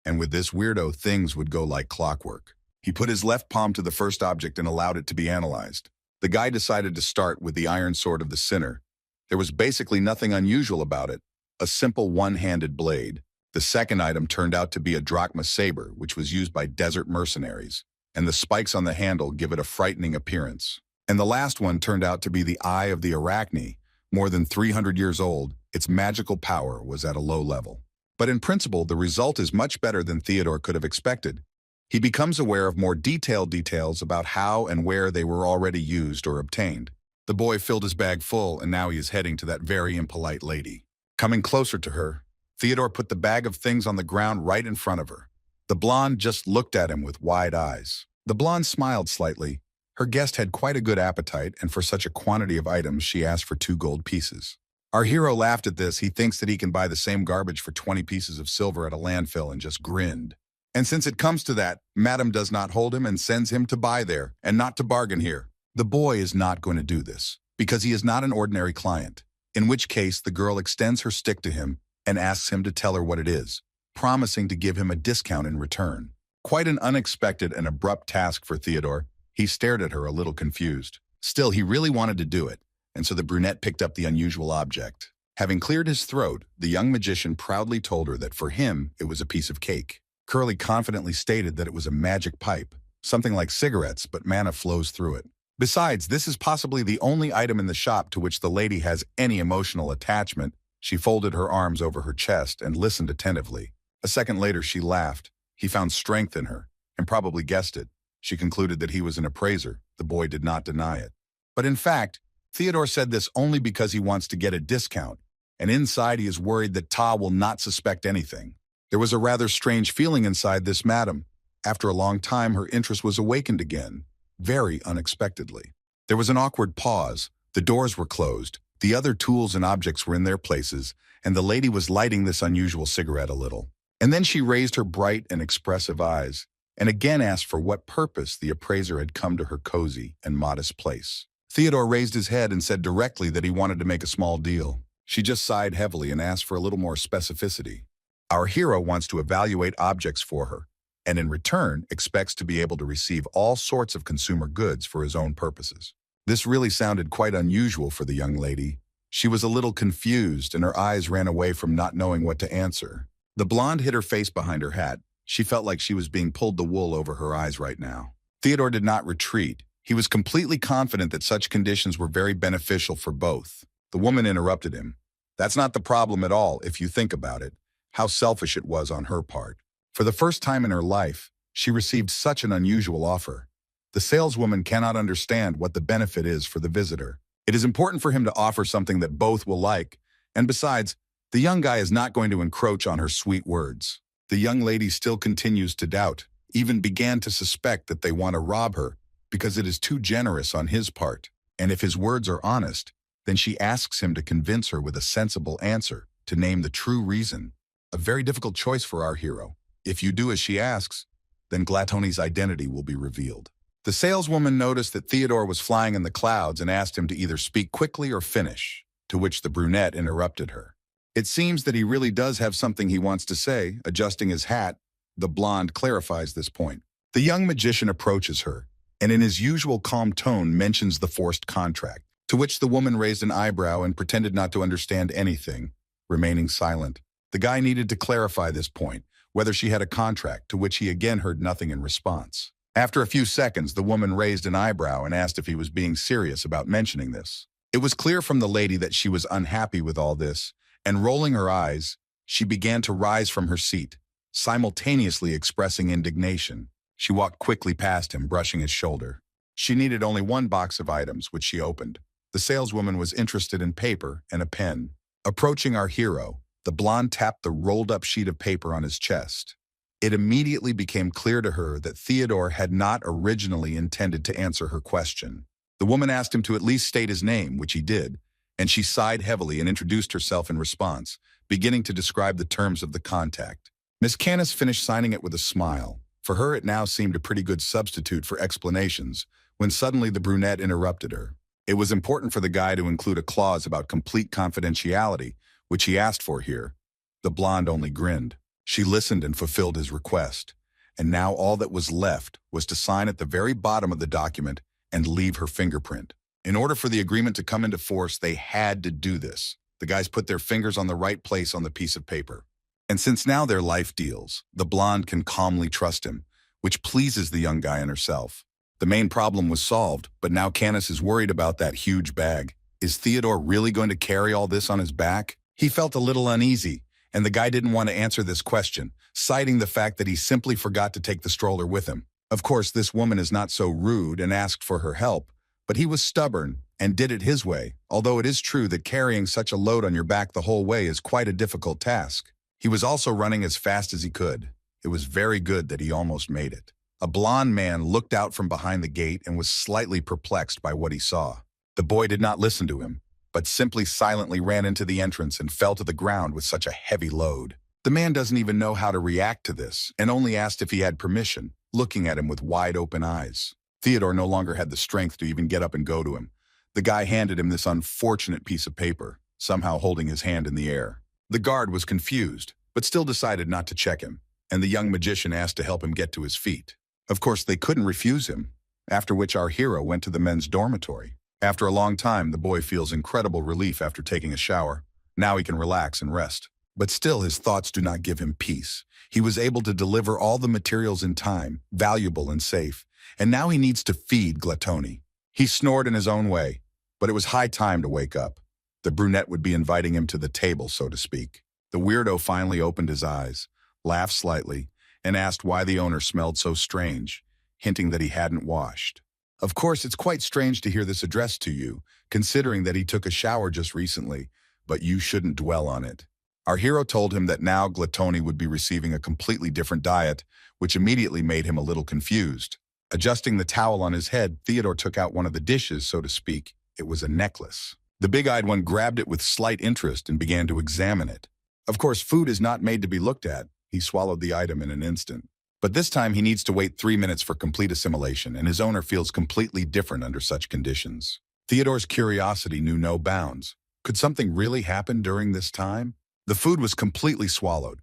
And with this weirdo, things would go like clockwork. He put his left palm to the first object and allowed it to be analyzed. The guy decided to start with the iron sword of the sinner. There was basically nothing unusual about it, a simple one-handed blade. The second item turned out to be a drachma saber, which was used by desert mercenaries, and the spikes on the handle give it a frightening appearance. And the last one turned out to be the Eye of the Arachne. More than 300 years old, its magical power was at a low level. But in principle, the result is much better than Theodore could have expected. He becomes aware of more detailed details about how and where they were already used or obtained. The boy filled his bag full, and now he is heading to that very impolite lady. Coming closer to her, Theodore put the bag of things on the ground right in front of her. The blonde just looked at him with wide eyes. The blonde smiled slightly. Her guest had quite a good appetite, and for such a quantity of items, she asked for 2 gold pieces. Our hero laughed at this. He thinks that he can buy the same garbage for 20 pieces of silver at a landfill and just grinned. And since it comes to that, Madam does not hold him and sends him to buy there and not to bargain here. The boy is not going to do this, because he is not an ordinary client, in which case the girl extends her stick to him and asks him to tell her what it is, promising to give him a discount in return. Quite an unexpected and abrupt task for Theodore. He stared at her a little confused. Still, he really wanted to do it, and so the brunette picked up the unusual object. Having cleared his throat, the young magician proudly told her that for him, it was a piece of cake. Curly confidently stated that it was a magic pipe, something like cigarettes, but mana flows through it. Besides, this is possibly the only item in the shop to which the lady has any emotional attachment. She folded her arms over her chest and listened attentively. A second later, she laughed. He found strength in her, and probably guessed it. She concluded that he was an appraiser. The boy did not deny it. But in fact, Theodore said this only because he wants to get a discount, and inside he is worried that Ta will not suspect anything. There was a rather strange feeling inside this madam. After a long time, her interest was awakened again. very unexpectedly. There was an awkward pause, the doors were closed, the other tools and objects were in their places, and the lady was lighting this unusual cigarette a little. And then she raised her bright and expressive eyes, and again asked for what purpose the appraiser had come to her cozy and modest place. Theodore raised his head and said directly that he wanted to make a small deal. She just sighed heavily and asked for a little more specificity. Our hero wants to evaluate objects for her, and in return expects to be able to receive all sorts of consumer goods for his own purposes. This really sounded quite unusual for the young lady. She was a little confused, and her eyes ran away from not knowing what to answer. The blonde hid her face behind her hat. She felt like she was being pulled the wool over her eyes right now. Theodore did not retreat. He was completely confident that such conditions were very beneficial for both. The woman interrupted him. That's not the problem at all, if you think about it. How selfish it was on her part. For the first time in her life, she received such an unusual offer. The saleswoman cannot understand what the benefit is for the visitor. It is important for him to offer something that both will like, and besides, the young guy is not going to encroach on her sweet words. The young lady still continues to doubt, even began to suspect that they want to rob her because it is too generous on his part. And if his words are honest, then she asks him to convince her with a sensible answer, to name the true reason. A very difficult choice for our hero. If you do as she asks, then Glatoni's identity will be revealed. The saleswoman noticed that Theodore was flying in the clouds and asked him to either speak quickly or finish, to which the brunette interrupted her. It seems that he really does have something he wants to say. Adjusting his hat, the blonde clarifies this point. The young magician approaches her, and in his usual calm tone mentions the forced contract, to which the woman raised an eyebrow and pretended not to understand anything, remaining silent. The guy needed to clarify this point, whether she had a contract, to which he again heard nothing in response. After a few seconds, the woman raised an eyebrow and asked if he was being serious about mentioning this. It was clear from the lady that she was unhappy with all this, and rolling her eyes, she began to rise from her seat, simultaneously expressing indignation. She walked quickly past him, brushing his shoulder. She needed only one box of items, which she opened. The saleswoman was interested in paper and a pen. Approaching our hero, the blonde tapped the rolled-up sheet of paper on his chest. It immediately became clear to her that Theodore had not originally intended to answer her question. The woman asked him to at least state his name, which he did, and she sighed heavily and introduced herself in response, beginning to describe the terms of the contact. Miss Canis finished signing it with a smile. For her, it now seemed a pretty good substitute for explanations, when suddenly the brunette interrupted her. It was important for the guy to include a clause about complete confidentiality, which he asked for here. The blonde only grinned. She listened and fulfilled his request, and now all that was left was to sign at the very bottom of the document and leave her fingerprint. In order for the agreement to come into force, they had to do this. The guys put their fingers on the right place on the piece of paper. And since now they're life deals, the blonde can calmly trust him, which pleases the young guy and herself. The main problem was solved, but now Canis is worried about that huge bag. Is Theodore really going to carry all this on his back? He felt a little uneasy, and the guy didn't want to answer this question, citing the fact that he simply forgot to take the stroller with him. Of course, this woman is not so rude and asked for her help, but he was stubborn and did it his way, although it is true that carrying such a load on your back the whole way is quite a difficult task. He was also running as fast as he could. It was very good that he almost made it. A blond man looked out from behind the gate and was slightly perplexed by what he saw. The boy did not listen to him, but simply silently ran into the entrance and fell to the ground with such a heavy load. The man doesn't even know how to react to this and only asked if he had permission, looking at him with wide-open eyes. Theodore no longer had the strength to even get up and go to him. The guy handed him this unfortunate piece of paper, somehow holding his hand in the air. The guard was confused, but still decided not to check him, and the young magician asked to help him get to his feet. Of course, they couldn't refuse him, after which our hero went to the men's dormitory. After a long time, the boy feels incredible relief after taking a shower. Now he can relax and rest. But still, his thoughts do not give him peace. He was able to deliver all the materials in time, valuable and safe, and now he needs to feed Glatoni. He snored in his own way, but it was high time to wake up. The brunette would be inviting him to the table, so to speak. The weirdo finally opened his eyes, laughed slightly, and asked why the owner smelled so strange, hinting that he hadn't washed. Of course, it's quite strange to hear this addressed to you, considering that he took a shower just recently, but you shouldn't dwell on it. Our hero told him that now Glatoni would be receiving a completely different diet, which immediately made him a little confused. Adjusting the towel on his head, Theodore took out one of the dishes, so to speak. It was a necklace. The big-eyed one grabbed it with slight interest and began to examine it. Of course, food is not made to be looked at. He swallowed the item in an instant. But this time he needs to wait 3 minutes for complete assimilation, and his owner feels completely different under such conditions. Theodore's curiosity knew no bounds. Could something really happen during this time? The food was completely swallowed.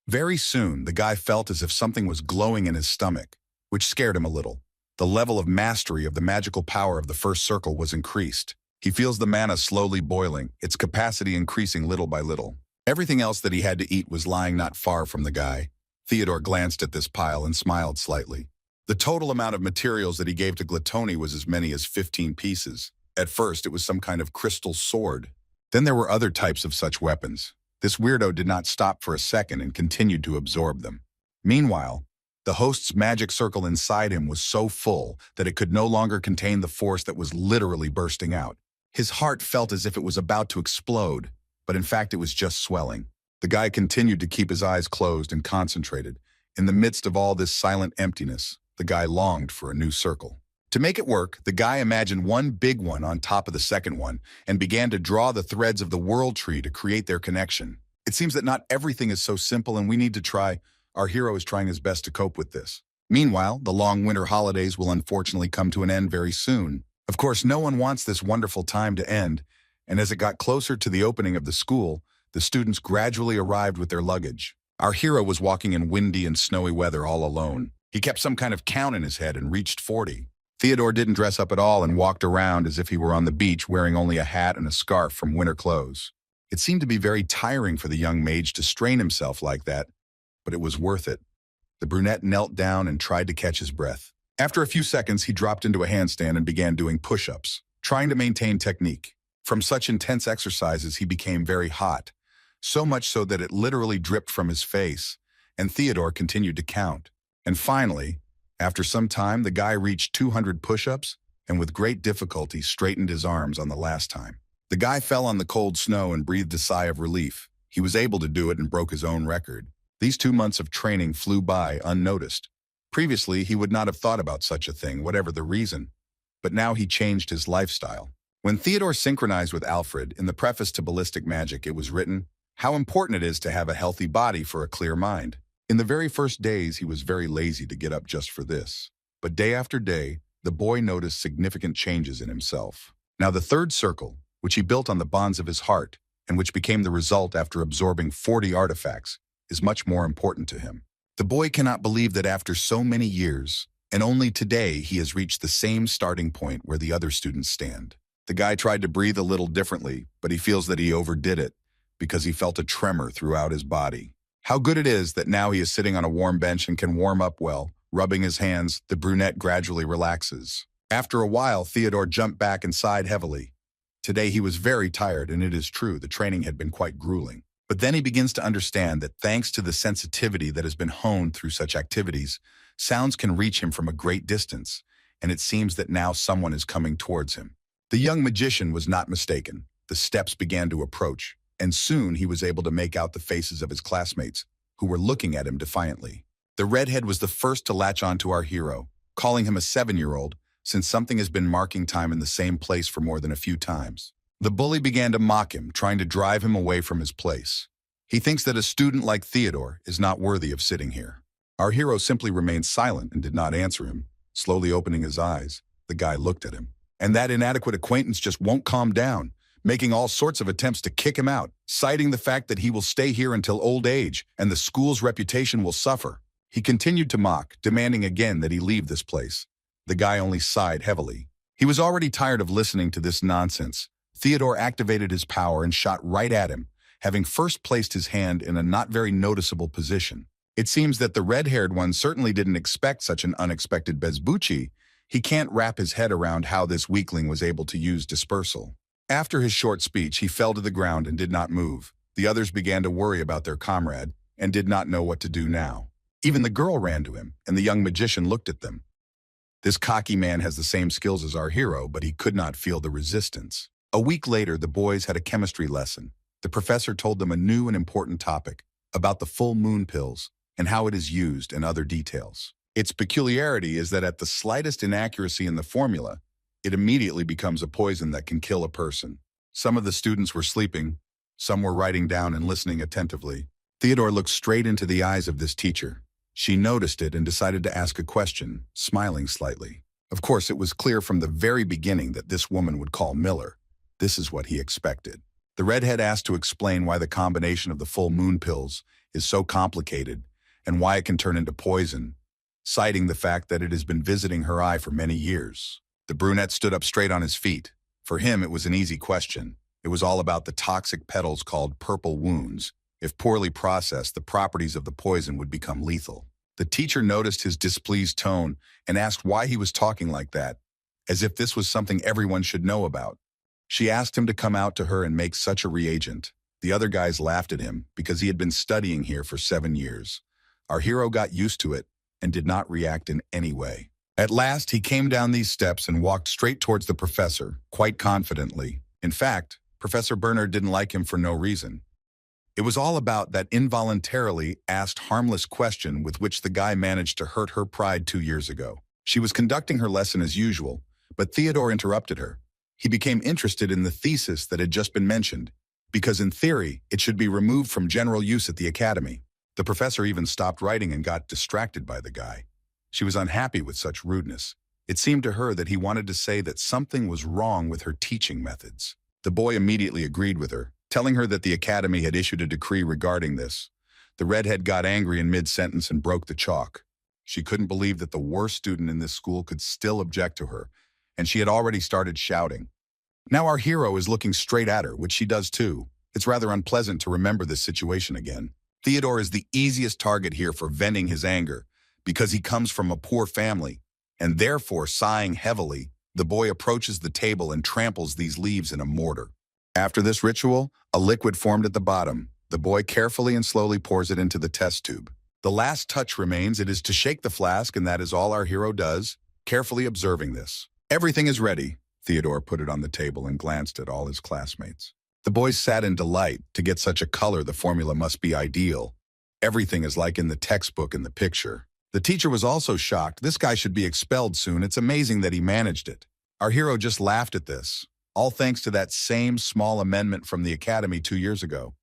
Very soon, the guy felt as if something was glowing in his stomach, which scared him a little. The level of mastery of the magical power of the first circle was increased. He feels the mana slowly boiling, its capacity increasing little by little. Everything else that he had to eat was lying not far from the guy. Theodore glanced at this pile and smiled slightly. The total amount of materials that he gave to Gluttony was as many as 15 pieces. At first, it was some kind of crystal sword. Then there were other types of such weapons. This weirdo did not stop for a second and continued to absorb them. Meanwhile, the host's magic circle inside him was so full that it could no longer contain the force that was literally bursting out. His heart felt as if it was about to explode, but in fact it was just swelling. The guy continued to keep his eyes closed and concentrated. In the midst of all this silent emptiness, the guy longed for a new circle. To make it work, the guy imagined one big one on top of the second one and began to draw the threads of the world tree to create their connection. It seems that not everything is so simple and we need to try. Our hero is trying his best to cope with this. Meanwhile, the long winter holidays will unfortunately come to an end very soon. Of course, no one wants this wonderful time to end, and as it got closer to the opening of the school, the students gradually arrived with their luggage. Our hero was walking in windy and snowy weather all alone. He kept some kind of count in his head and reached 40. Theodore didn't dress up at all and walked around as if he were on the beach wearing only a hat and a scarf from winter clothes. It seemed to be very tiring for the young mage to strain himself like that, but it was worth it. The brunette knelt down and tried to catch his breath. After a few seconds, he dropped into a handstand and began doing push-ups, trying to maintain technique. From such intense exercises, he became very hot, so much so that it literally dripped from his face, and Theodore continued to count. And finally, after some time, the guy reached 200 push-ups and with great difficulty straightened his arms on the last time. The guy fell on the cold snow and breathed a sigh of relief. He was able to do it and broke his own record. These 2 months of training flew by unnoticed. Previously, he would not have thought about such a thing, whatever the reason, but now he changed his lifestyle. When Theodore synchronized with Alfred, in the preface to Ballistic Magic, it was written, "How important it is to have a healthy body for a clear mind." In the very first days, he was very lazy to get up just for this. But day after day, the boy noticed significant changes in himself. Now the third circle, which he built on the bonds of his heart, and which became the result after absorbing 40 artifacts, is much more important to him. The boy cannot believe that after so many years, and only today, he has reached the same starting point where the other students stand. The guy tried to breathe a little differently, but he feels that he overdid it because he felt a tremor throughout his body. How good it is that now he is sitting on a warm bench and can warm up well. Rubbing his hands, the brunette gradually relaxes. After a while, Theodore jumped back and sighed heavily. Today he was very tired, and it is true, the training had been quite grueling. But then he begins to understand that thanks to the sensitivity that has been honed through such activities, sounds can reach him from a great distance, and it seems that now someone is coming towards him. The young magician was not mistaken. The steps began to approach, and soon he was able to make out the faces of his classmates, who were looking at him defiantly. The redhead was the first to latch on to our hero, calling him a 7-year-old, since something has been marking time in the same place for more than a few times. The bully began to mock him, trying to drive him away from his place. He thinks that a student like Theodore is not worthy of sitting here. Our hero simply remained silent and did not answer him. Slowly opening his eyes, the guy looked at him. And that inadequate acquaintance just won't calm down, making all sorts of attempts to kick him out, citing the fact that he will stay here until old age and the school's reputation will suffer. He continued to mock, demanding again that he leave this place. The guy only sighed heavily. He was already tired of listening to this nonsense. Theodore activated his power and shot right at him, having first placed his hand in a not very noticeable position. It seems that the red-haired one certainly didn't expect such an unexpected bezbuchi. He can't wrap his head around how this weakling was able to use dispersal. After his short speech, he fell to the ground and did not move. The others began to worry about their comrade and did not know what to do now. Even the girl ran to him, and the young magician looked at them. This cocky man has the same skills as our hero, but he could not feel the resistance. A week later, the boys had a chemistry lesson. The professor told them a new and important topic about the full moon pills and how it is used and other details. Its peculiarity is that at the slightest inaccuracy in the formula, it immediately becomes a poison that can kill a person. Some of the students were sleeping, some were writing down and listening attentively. Theodore looked straight into the eyes of this teacher. She noticed it and decided to ask a question, smiling slightly. Of course, it was clear from the very beginning that this woman would call Miller. This is what he expected. The redhead asked to explain why the combination of the full moon pills is so complicated and why it can turn into poison, citing the fact that it has been visiting her eye for many years. The brunette stood up straight on his feet. For him, it was an easy question. It was all about the toxic petals called purple wounds. If poorly processed, the properties of the poison would become lethal. The teacher noticed his displeased tone and asked why he was talking like that, as if this was something everyone should know about. She asked him to come out to her and make such a reagent. The other guys laughed at him because he had been studying here for 7 years. Our hero got used to it and did not react in any way. At last, he came down these steps and walked straight towards the professor, quite confidently. In fact, Professor Bernard didn't like him for no reason. It was all about that involuntarily asked harmless question with which the guy managed to hurt her pride 2 years ago. She was conducting her lesson as usual, but Theodore interrupted her. He became interested in the thesis that had just been mentioned, because in theory, it should be removed from general use at the academy. The professor even stopped writing and got distracted by the guy. She was unhappy with such rudeness. It seemed to her that he wanted to say that something was wrong with her teaching methods. The boy immediately agreed with her, telling her that the academy had issued a decree regarding this. The redhead got angry in mid-sentence and broke the chalk. She couldn't believe that the worst student in this school could still object to her, and she had already started shouting. Now our hero is looking straight at her, which she does too. It's rather unpleasant to remember this situation again. Theodore is the easiest target here for venting his anger, because he comes from a poor family, and therefore, sighing heavily, the boy approaches the table and tramples these leaves in a mortar. After this ritual, a liquid formed at the bottom. The boy carefully and slowly pours it into the test tube. The last touch remains. It is to shake the flask, and that is all our hero does, carefully observing this. Everything is ready. Theodore put it on the table and glanced at all his classmates. The boys sat in delight. To get such a color, the formula must be ideal. Everything is like in the textbook in the picture. The teacher was also shocked. This guy should be expelled soon. It's amazing that he managed it. Our hero just laughed at this, all thanks to that same small amendment from the academy 2 years ago.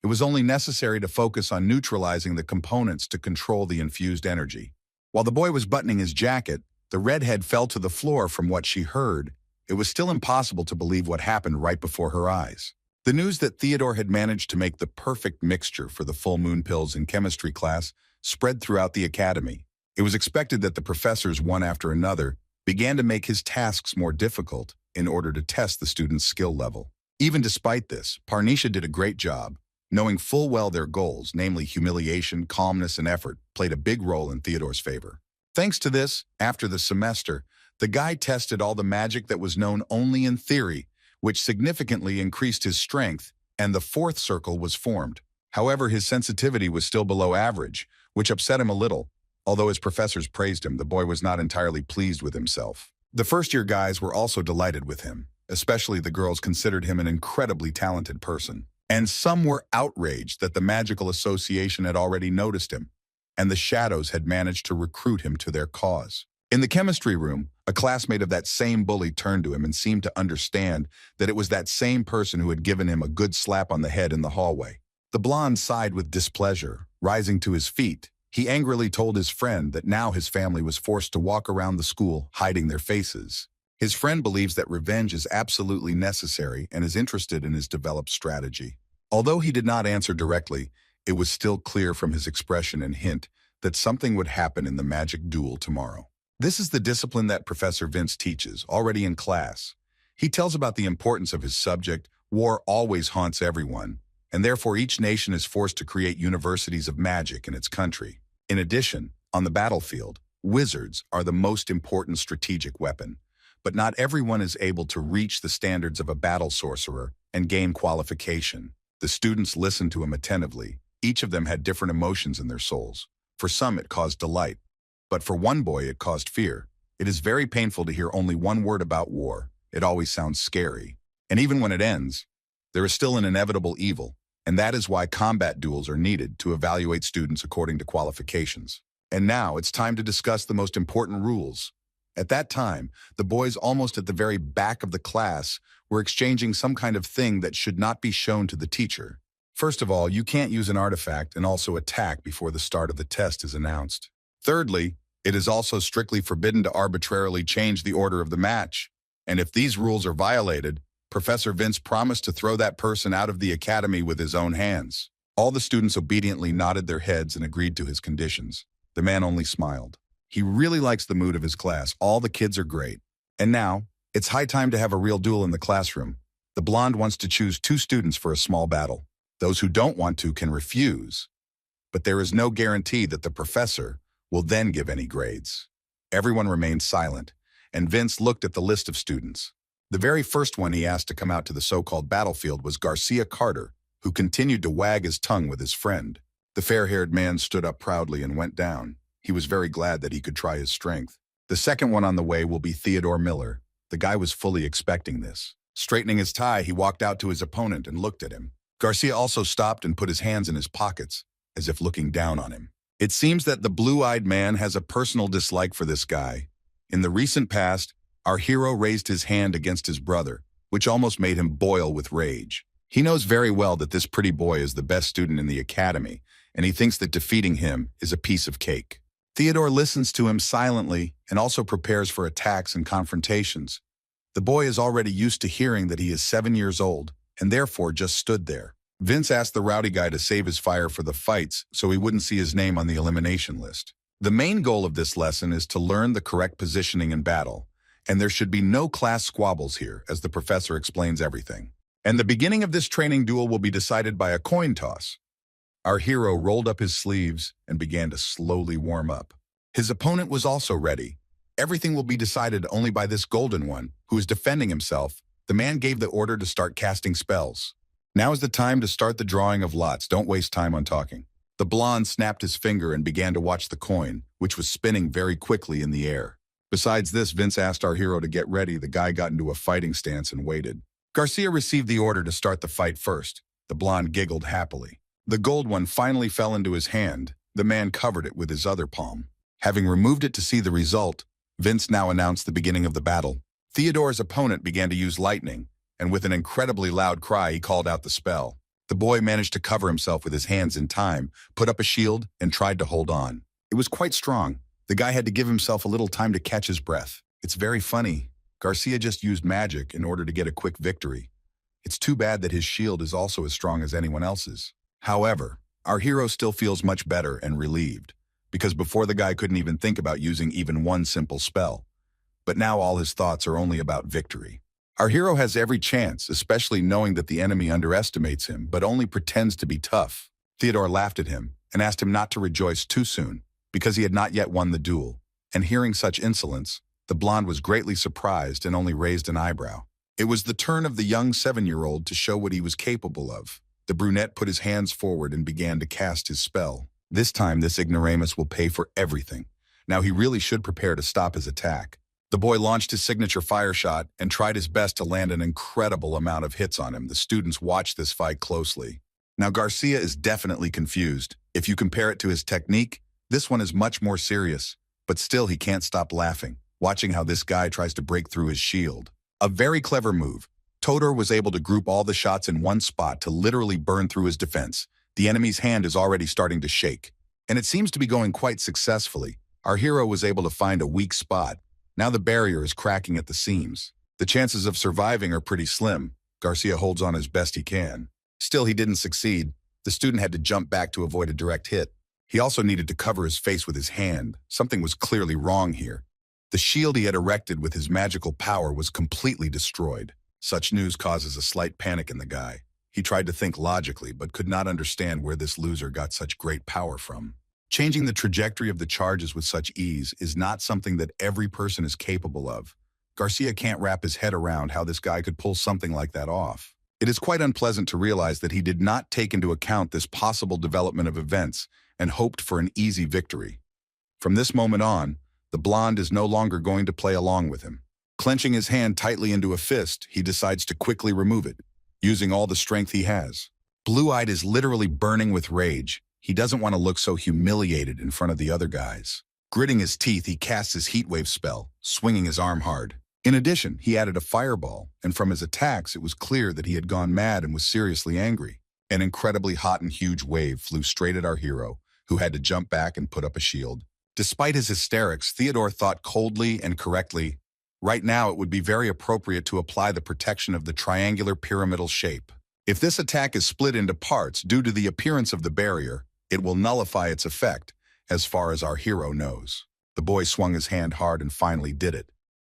It was only necessary to focus on neutralizing the components to control the infused energy. While the boy was buttoning his jacket, the redhead fell to the floor from what she heard. It was still impossible to believe what happened right before her eyes. The news that Theodore had managed to make the perfect mixture for the full moon pills in chemistry class spread throughout the academy. It was expected that the professors, one after another, began to make his tasks more difficult in order to test the students' skill level. Even despite this, Parnisha did a great job, knowing full well their goals, namely humiliation, calmness, and effort, played a big role in Theodore's favor. Thanks to this, after the semester, the guy tested all the magic that was known only in theory, which significantly increased his strength, and the fourth circle was formed. However, his sensitivity was still below average, which upset him a little. Although his professors praised him, the boy was not entirely pleased with himself. The first-year guys were also delighted with him. Especially the girls considered him an incredibly talented person. And some were outraged that the magical association had already noticed him, and the shadows had managed to recruit him to their cause. In the chemistry room, a classmate of that same bully turned to him and seemed to understand that it was that same person who had given him a good slap on the head in the hallway. The blonde sighed with displeasure. Rising to his feet, he angrily told his friend that now his family was forced to walk around the school, hiding their faces. His friend believes that revenge is absolutely necessary and is interested in his developed strategy. Although he did not answer directly, it was still clear from his expression and hint that something would happen in the magic duel tomorrow. This is the discipline that Professor Vince teaches, already in class. He tells about the importance of his subject. War always haunts everyone, and therefore each nation is forced to create universities of magic in its country. In addition, on the battlefield, wizards are the most important strategic weapon, but not everyone is able to reach the standards of a battle sorcerer and gain qualification. The students listened to him attentively. Each of them had different emotions in their souls. For some, it caused delight, but for one boy, it caused fear. It is very painful to hear only one word about war. It always sounds scary. And even when it ends, there is still an inevitable evil. And that is why combat duels are needed to evaluate students according to qualifications. And now it's time to discuss the most important rules. At that time, the boys almost at the very back of the class were exchanging some kind of thing that should not be shown to the teacher. First of all, you can't use an artifact and also attack before the start of the test is announced. Thirdly, it is also strictly forbidden to arbitrarily change the order of the match. And if these rules are violated, Professor Vince promised to throw that person out of the academy with his own hands. All the students obediently nodded their heads and agreed to his conditions. The man only smiled. He really likes the mood of his class. All the kids are great. And now, it's high time to have a real duel in the classroom. The blonde wants to choose 2 students for a small battle. Those who don't want to can refuse. But there is no guarantee that the professor will then give any grades. Everyone remained silent, and Vince looked at the list of students. The very first one he asked to come out to the so-called battlefield was Garcia Carter, who continued to wag his tongue with his friend. The fair-haired man stood up proudly and went down. He was very glad that he could try his strength. The second one on the way will be Theodore Miller. The guy was fully expecting this. Straightening his tie, he walked out to his opponent and looked at him. Garcia also stopped and put his hands in his pockets, as if looking down on him. It seems that the blue-eyed man has a personal dislike for this guy. In the recent past, our hero raised his hand against his brother, which almost made him boil with rage. He knows very well that this pretty boy is the best student in the academy, and he thinks that defeating him is a piece of cake. Theodore listens to him silently and also prepares for attacks and confrontations. The boy is already used to hearing that he is 7 years old, and therefore just stood there. Vince asked the rowdy guy to save his fire for the fights so he wouldn't see his name on the elimination list. The main goal of this lesson is to learn the correct positioning in battle, and there should be no class squabbles here, as the professor explains everything. And the beginning of this training duel will be decided by a coin toss. Our hero rolled up his sleeves and began to slowly warm up. His opponent was also ready. Everything will be decided only by this golden one, who is defending himself. The man gave the order to start casting spells. Now is the time to start the drawing of lots. Don't waste time on talking. The blonde snapped his finger and began to watch the coin, which was spinning very quickly in the air. Besides this, Vince asked our hero to get ready. The guy got into a fighting stance and waited. Garcia received the order to start the fight first. The blonde giggled happily. The gold one finally fell into his hand. The man covered it with his other palm. Having removed it to see the result, Vince now announced the beginning of the battle. Theodore's opponent began to use lightning, and with an incredibly loud cry, he called out the spell. The boy managed to cover himself with his hands in time, put up a shield, and tried to hold on. It was quite strong. The guy had to give himself a little time to catch his breath. It's very funny. Garcia just used magic in order to get a quick victory. It's too bad that his shield is also as strong as anyone else's. However, our hero still feels much better and relieved, because before the guy couldn't even think about using even one simple spell. But now all his thoughts are only about victory. Our hero has every chance, especially knowing that the enemy underestimates him, but only pretends to be tough. Theodore laughed at him and asked him not to rejoice too soon, because he had not yet won the duel. And hearing such insolence, the blonde was greatly surprised and only raised an eyebrow. It was the turn of the young 7-year-old to show what he was capable of. The brunette put his hands forward and began to cast his spell. This time, this ignoramus will pay for everything. Now he really should prepare to stop his attack. The boy launched his signature fire shot and tried his best to land an incredible amount of hits on him. The students watched this fight closely. Now Garcia is definitely confused. If you compare it to his technique, this one is much more serious, but still he can't stop laughing, watching how this guy tries to break through his shield. A very clever move. Todor was able to group all the shots in one spot to literally burn through his defense. The enemy's hand is already starting to shake, and it seems to be going quite successfully. Our hero was able to find a weak spot. Now the barrier is cracking at the seams. The chances of surviving are pretty slim. Garcia holds on as best he can. Still, he didn't succeed. The student had to jump back to avoid a direct hit. He also needed to cover his face with his hand. Something was clearly wrong here. The shield he had erected with his magical power was completely destroyed. Such news causes a slight panic in the guy. He tried to think logically, but could not understand where this loser got such great power from. Changing the trajectory of the charges with such ease is not something that every person is capable of. Garcia can't wrap his head around how this guy could pull something like that off. It is quite unpleasant to realize that he did not take into account this possible development of events and hoped for an easy victory. From this moment on, the blonde is no longer going to play along with him. Clenching his hand tightly into a fist, he decides to quickly remove it, using all the strength he has. Blue-eyed is literally burning with rage. He doesn't want to look so humiliated in front of the other guys. Gritting his teeth, he casts his heatwave spell, swinging his arm hard. In addition, he added a fireball, and from his attacks, it was clear that he had gone mad and was seriously angry. An incredibly hot and huge wave flew straight at our hero, who had to jump back and put up a shield. Despite his hysterics, Theodore thought coldly and correctly, right now it would be very appropriate to apply the protection of the triangular pyramidal shape. If this attack is split into parts due to the appearance of the barrier, it will nullify its effect, as far as our hero knows. The boy swung his hand hard and finally did it.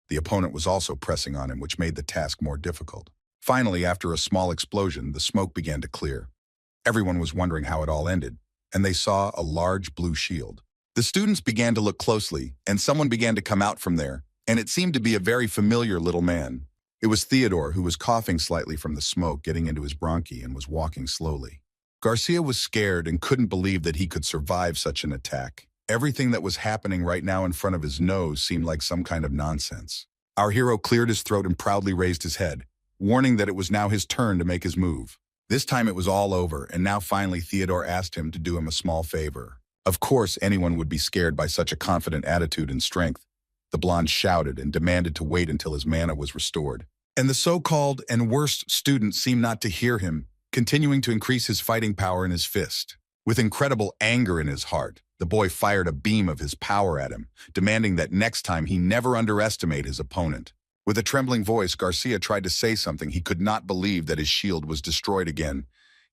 The opponent was also pressing on him, which made the task more difficult. Finally, after a small explosion, the smoke began to clear. Everyone was wondering how it all ended, and they saw a large blue shield. The students began to look closely, and someone began to come out from there, and it seemed to be a very familiar little man. It was Theodore, who was coughing slightly from the smoke getting into his bronchi and was walking slowly. Garcia was scared and couldn't believe that he could survive such an attack. Everything that was happening right now in front of his nose seemed like some kind of nonsense. Our hero cleared his throat and proudly raised his head, warning that it was now his turn to make his move. This time it was all over, and now finally Theodore asked him to do him a small favor. Of course, anyone would be scared by such a confident attitude and strength. The blonde shouted and demanded to wait until his mana was restored. And the so-called and worst student seemed not to hear him, continuing to increase his fighting power in his fist. With incredible anger in his heart, the boy fired a beam of his power at him, demanding that next time he never underestimate his opponent. With a trembling voice, Garcia tried to say something. He could not believe that his shield was destroyed again,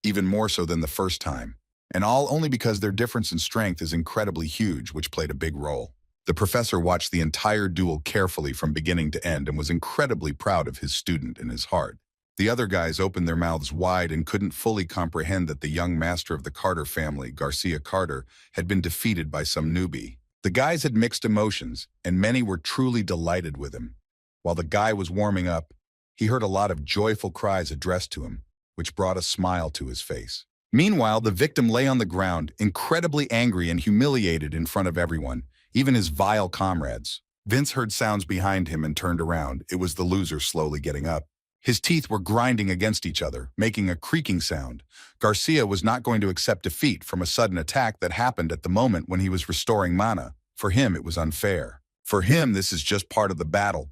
even more so than the first time. And all only because their difference in strength is incredibly huge, which played a big role. The professor watched the entire duel carefully from beginning to end and was incredibly proud of his student in his heart. The other guys opened their mouths wide and couldn't fully comprehend that the young master of the Carter family, Garcia Carter, had been defeated by some newbie. The guys had mixed emotions, and many were truly delighted with him. While the guy was warming up, he heard a lot of joyful cries addressed to him, which brought a smile to his face. Meanwhile, the victim lay on the ground, incredibly angry and humiliated in front of everyone, even his vile comrades. Vince heard sounds behind him and turned around. It was the loser slowly getting up. His teeth were grinding against each other, making a creaking sound. Garcia was not going to accept defeat from a sudden attack that happened at the moment when he was restoring mana. For him, it was unfair. For him, this is just part of the battle.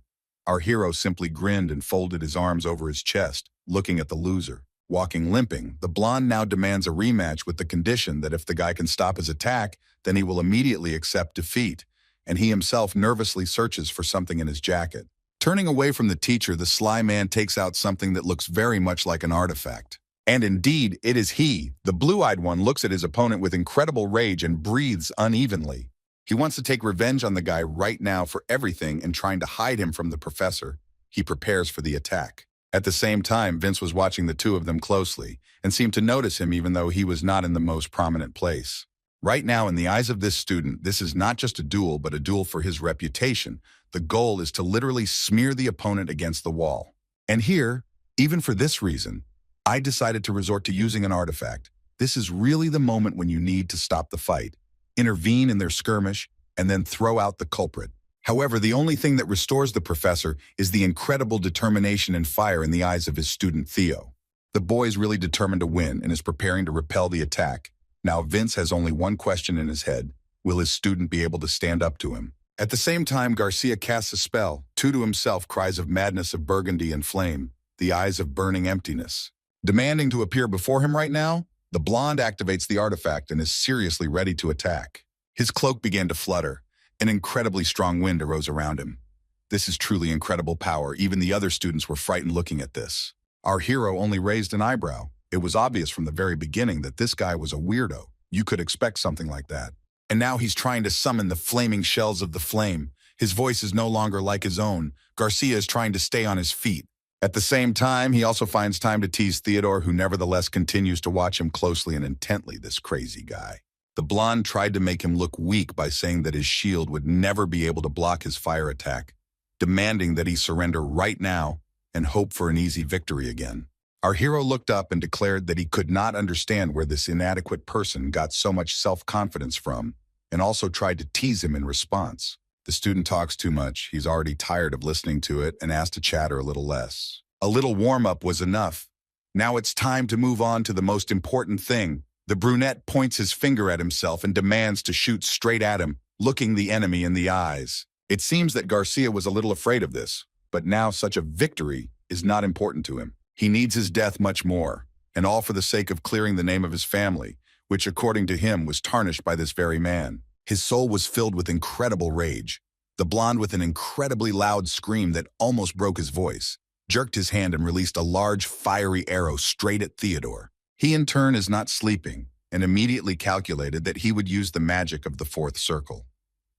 Our hero simply grinned and folded his arms over his chest, looking at the loser. Walking limping, the blonde now demands a rematch with the condition that if the guy can stop his attack, then he will immediately accept defeat, and he himself nervously searches for something in his jacket. Turning away from the teacher, the sly man takes out something that looks very much like an artifact. And indeed, it is he. The blue-eyed one looks at his opponent with incredible rage and breathes unevenly. He wants to take revenge on the guy right now for everything and trying to hide him from the professor. He prepares for the attack. At the same time, Vince was watching the two of them closely and seemed to notice him even though he was not in the most prominent place. Right now, in the eyes of this student, this is not just a duel, but a duel for his reputation. The goal is to literally smear the opponent against the wall. And here, even for this reason, I decided to resort to using an artifact. This is really the moment when you need to stop the fight, intervene in their skirmish, and then throw out the culprit. However, the only thing that restores the professor is the incredible determination and fire in the eyes of his student Theo. The boy is really determined to win and is preparing to repel the attack. Now, Vince has only one question in his head. Will his student be able to stand up to him? At the same time, Garcia casts a spell. To himself, cries of madness of burgundy and flame, the eyes of burning emptiness. Demanding to appear before him right now, the blonde activates the artifact and is seriously ready to attack. His cloak began to flutter. An incredibly strong wind arose around him. This is truly incredible power. Even the other students were frightened looking at this. Our hero only raised an eyebrow. It was obvious from the very beginning that this guy was a weirdo. You could expect something like that. And now he's trying to summon the flaming shells of the flame. His voice is no longer like his own. Garcia is trying to stay on his feet. At the same time, he also finds time to tease Theodore, who nevertheless continues to watch him closely and intently, this crazy guy. The blonde tried to make him look weak by saying that his shield would never be able to block his fire attack, demanding that he surrender right now and hope for an easy victory again. Our hero looked up and declared that he could not understand where this inadequate person got so much self-confidence from, and also tried to tease him in response. The student talks too much. He's already tired of listening to it and asked to chatter a little less. A little warm-up was enough. Now it's time to move on to the most important thing, The brunette points his finger at himself and demands to shoot straight at him, looking the enemy in the eyes. It seems that Garcia was a little afraid of this, but now such a victory is not important to him. He needs his death much more, and all for the sake of clearing the name of his family, which according to him was tarnished by this very man. His soul was filled with incredible rage. The blonde, with an incredibly loud scream that almost broke his voice, jerked his hand and released a large fiery arrow straight at Theodore. He in turn is not sleeping and immediately calculated that he would use the magic of the fourth circle.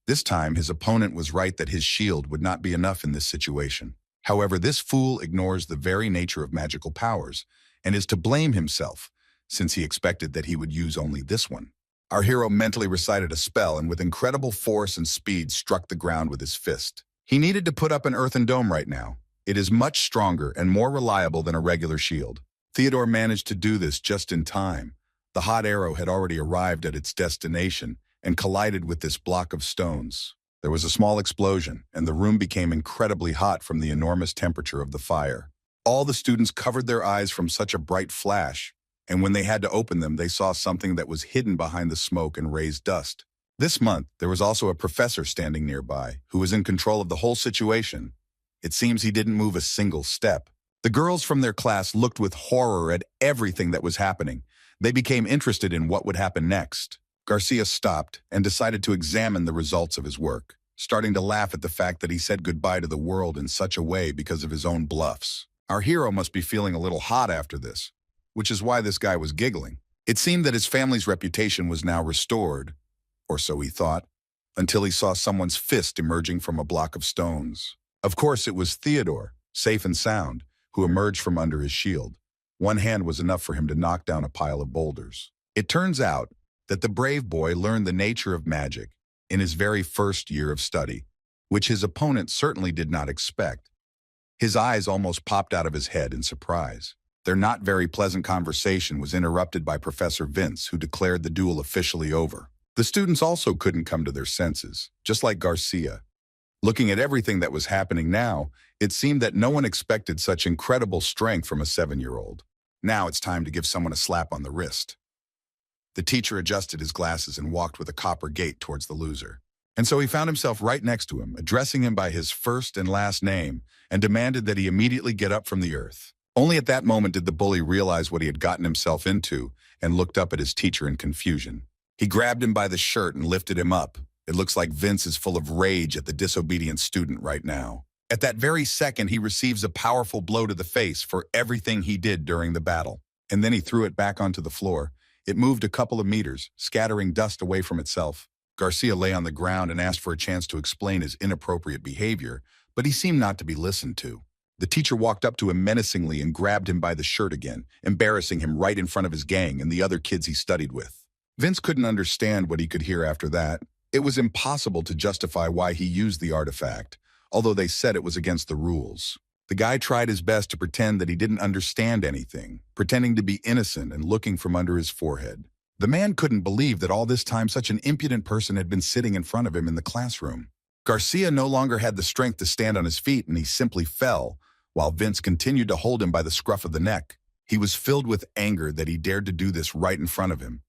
This time his opponent was right that his shield would not be enough in this situation. However, this fool ignores the very nature of magical powers and is to blame himself, since he expected that he would use only this one. Our hero mentally recited a spell and with incredible force and speed struck the ground with his fist. He needed to put up an earthen dome right now. It is much stronger and more reliable than a regular shield. Theodore managed to do this just in time. The hot arrow had already arrived at its destination and collided with this block of stones. There was a small explosion, and the room became incredibly hot from the enormous temperature of the fire. All the students covered their eyes from such a bright flash, and when they had to open them, they saw something that was hidden behind the smoke and raised dust. This month, there was also a professor standing nearby, who was in control of the whole situation. It seems he didn't move a single step. The girls from their class looked with horror at everything that was happening. They became interested in what would happen next. Garcia stopped and decided to examine the results of his work, starting to laugh at the fact that he said goodbye to the world in such a way because of his own bluffs. Our hero must be feeling a little hot after this, which is why this guy was giggling. It seemed that his family's reputation was now restored, or so he thought, until he saw someone's fist emerging from a block of stones. Of course, it was Theodore, safe and sound, who emerged from under his shield. One hand was enough for him to knock down a pile of boulders. It turns out that the brave boy learned the nature of magic in his very first year of study, which his opponent certainly did not expect. His eyes almost popped out of his head in surprise. Their not very pleasant conversation was interrupted by Professor Vince, who declared the duel officially over. The students also couldn't come to their senses, just like Garcia. Looking at everything that was happening now, it seemed that no one expected such incredible strength from a 7-year-old. Now it's time to give someone a slap on the wrist. The teacher adjusted his glasses and walked with a copper gait towards the loser. And so he found himself right next to him, addressing him by his first and last name, and demanded that he immediately get up from the earth. Only at that moment did the bully realize what he had gotten himself into and looked up at his teacher in confusion. He grabbed him by the shirt and lifted him up. It looks like Vince is full of rage at the disobedient student right now. At that very second, he receives a powerful blow to the face for everything he did during the battle. And then he threw it back onto the floor. It moved a couple of meters, scattering dust away from itself. Garcia lay on the ground and asked for a chance to explain his inappropriate behavior, but he seemed not to be listened to. The teacher walked up to him menacingly and grabbed him by the shirt again, embarrassing him right in front of his gang and the other kids he studied with. Vince couldn't understand what he could hear after that. It was impossible to justify why he used the artifact, although they said it was against the rules. The guy tried his best to pretend that he didn't understand anything, pretending to be innocent and looking from under his forehead. The man couldn't believe that all this time such an impudent person had been sitting in front of him in the classroom. Garcia no longer had the strength to stand on his feet, and he simply fell, while Vince continued to hold him by the scruff of the neck. He was filled with anger that he dared to do this right in front of him,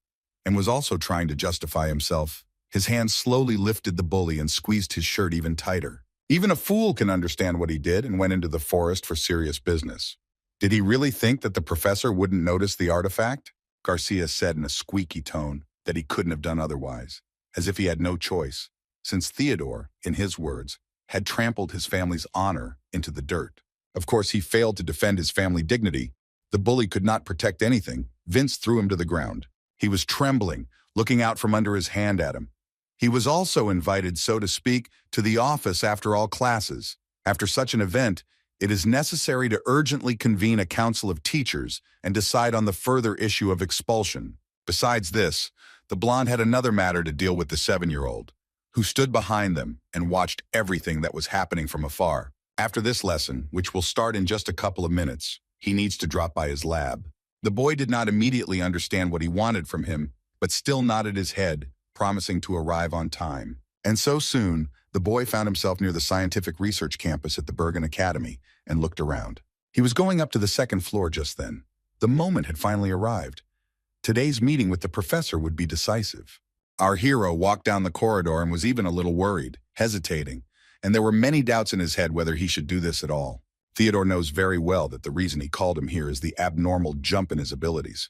and was also trying to justify himself. His hand slowly lifted the bully and squeezed his shirt even tighter. Even a fool can understand what he did and went into the forest for serious business. Did he really think that the professor wouldn't notice the artifact? Garcia said in a squeaky tone that he couldn't have done otherwise, as if he had no choice, since Theodore, in his words, had trampled his family's honor into the dirt. Of course, he failed to defend his family dignity. The bully could not protect anything. Vince threw him to the ground. He was trembling, looking out from under his hand at him. He was also invited, so to speak, to the office after all classes. After such an event, it is necessary to urgently convene a council of teachers and decide on the further issue of expulsion. Besides this, the blonde had another matter to deal with the 7-year-old, who stood behind them and watched everything that was happening from afar. After this lesson, which will start in just a couple of minutes, he needs to drop by his lab. The boy did not immediately understand what he wanted from him, but still nodded his head, promising to arrive on time. And so soon, the boy found himself near the scientific research campus at the Bergen Academy and looked around. He was going up to the second floor just then. The moment had finally arrived. Today's meeting with the professor would be decisive. Our hero walked down the corridor and was even a little worried, hesitating, and there were many doubts in his head whether he should do this at all. Theodore knows very well that the reason he called him here is the abnormal jump in his abilities.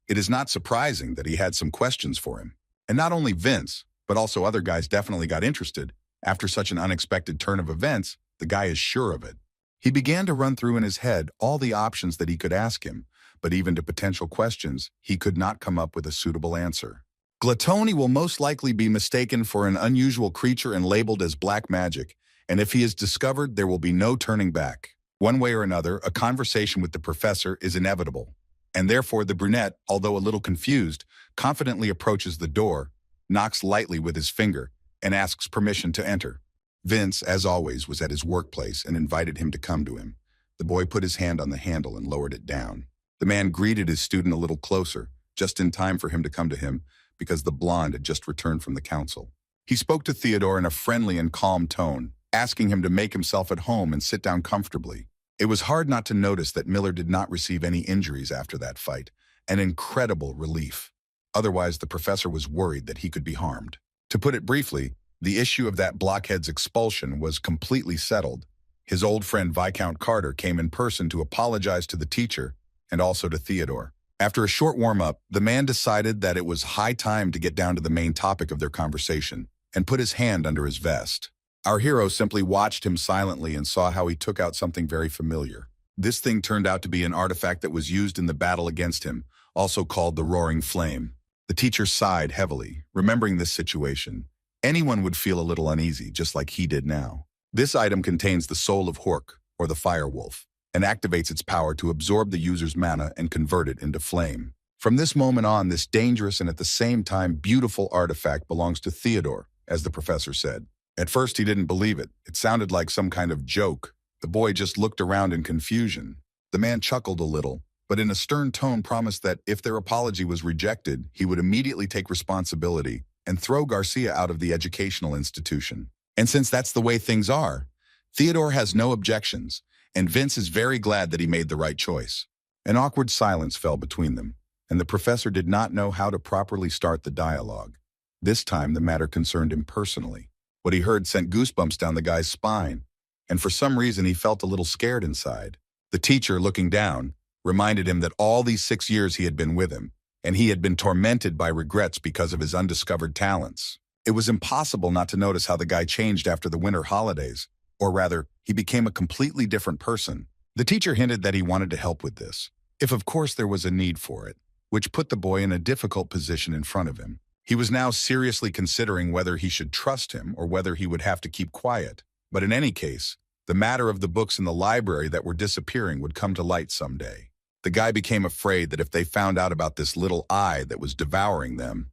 It is not surprising that he had some questions for him. And not only Vince, but also other guys definitely got interested. After such an unexpected turn of events, the guy is sure of it. He began to run through in his head all the options that he could ask him, but even to potential questions, he could not come up with a suitable answer. Gluttony will most likely be mistaken for an unusual creature and labeled as black magic, and if he is discovered, there will be no turning back. One way or another, a conversation with the professor is inevitable, and therefore the brunette, although a little confused, confidently approaches the door, knocks lightly with his finger, and asks permission to enter. Vince, as always, was at his workplace and invited him to come to him. The boy put his hand on the handle and lowered it down. The man greeted his student a little closer, just in time for him to come to him, because the blonde had just returned from the council. He spoke to Theodore in a friendly and calm tone, asking him to make himself at home and sit down comfortably. It was hard not to notice that Miller did not receive any injuries after that fight, an incredible relief. Otherwise, the professor was worried that he could be harmed. To put it briefly, the issue of that blockhead's expulsion was completely settled. His old friend Viscount Carter came in person to apologize to the teacher and also to Theodore. After a short warm-up, the man decided that it was high time to get down to the main topic of their conversation and put his hand under his vest. Our hero simply watched him silently and saw how he took out something very familiar. This thing turned out to be an artifact that was used in the battle against him, also called the Roaring Flame. The teacher sighed heavily, remembering this situation. Anyone would feel a little uneasy, just like he did now. This item contains the soul of Hork, or the Fire Wolf, and activates its power to absorb the user's mana and convert it into flame. From this moment on, this dangerous and at the same time beautiful artifact belongs to Theodore, as the professor said. At first, he didn't believe it. It sounded like some kind of joke. The boy just looked around in confusion. The man chuckled a little, but in a stern tone promised that if their apology was rejected, he would immediately take responsibility and throw Garcia out of the educational institution. And since that's the way things are, Theodore has no objections, and Vince is very glad that he made the right choice. An awkward silence fell between them, and the professor did not know how to properly start the dialogue. This time, the matter concerned him personally. What he heard sent goosebumps down the guy's spine, and for some reason he felt a little scared inside. The teacher, looking down, reminded him that all these 6 years he had been with him, and he had been tormented by regrets because of his undiscovered talents. It was impossible not to notice how the guy changed after the winter holidays, or rather, he became a completely different person. The teacher hinted that he wanted to help with this, if of course there was a need for it, which put the boy in a difficult position in front of him. He was now seriously considering whether he should trust him or whether he would have to keep quiet. But in any case, the matter of the books in the library that were disappearing would come to light someday. The guy became afraid that if they found out about this little eye that was devouring them,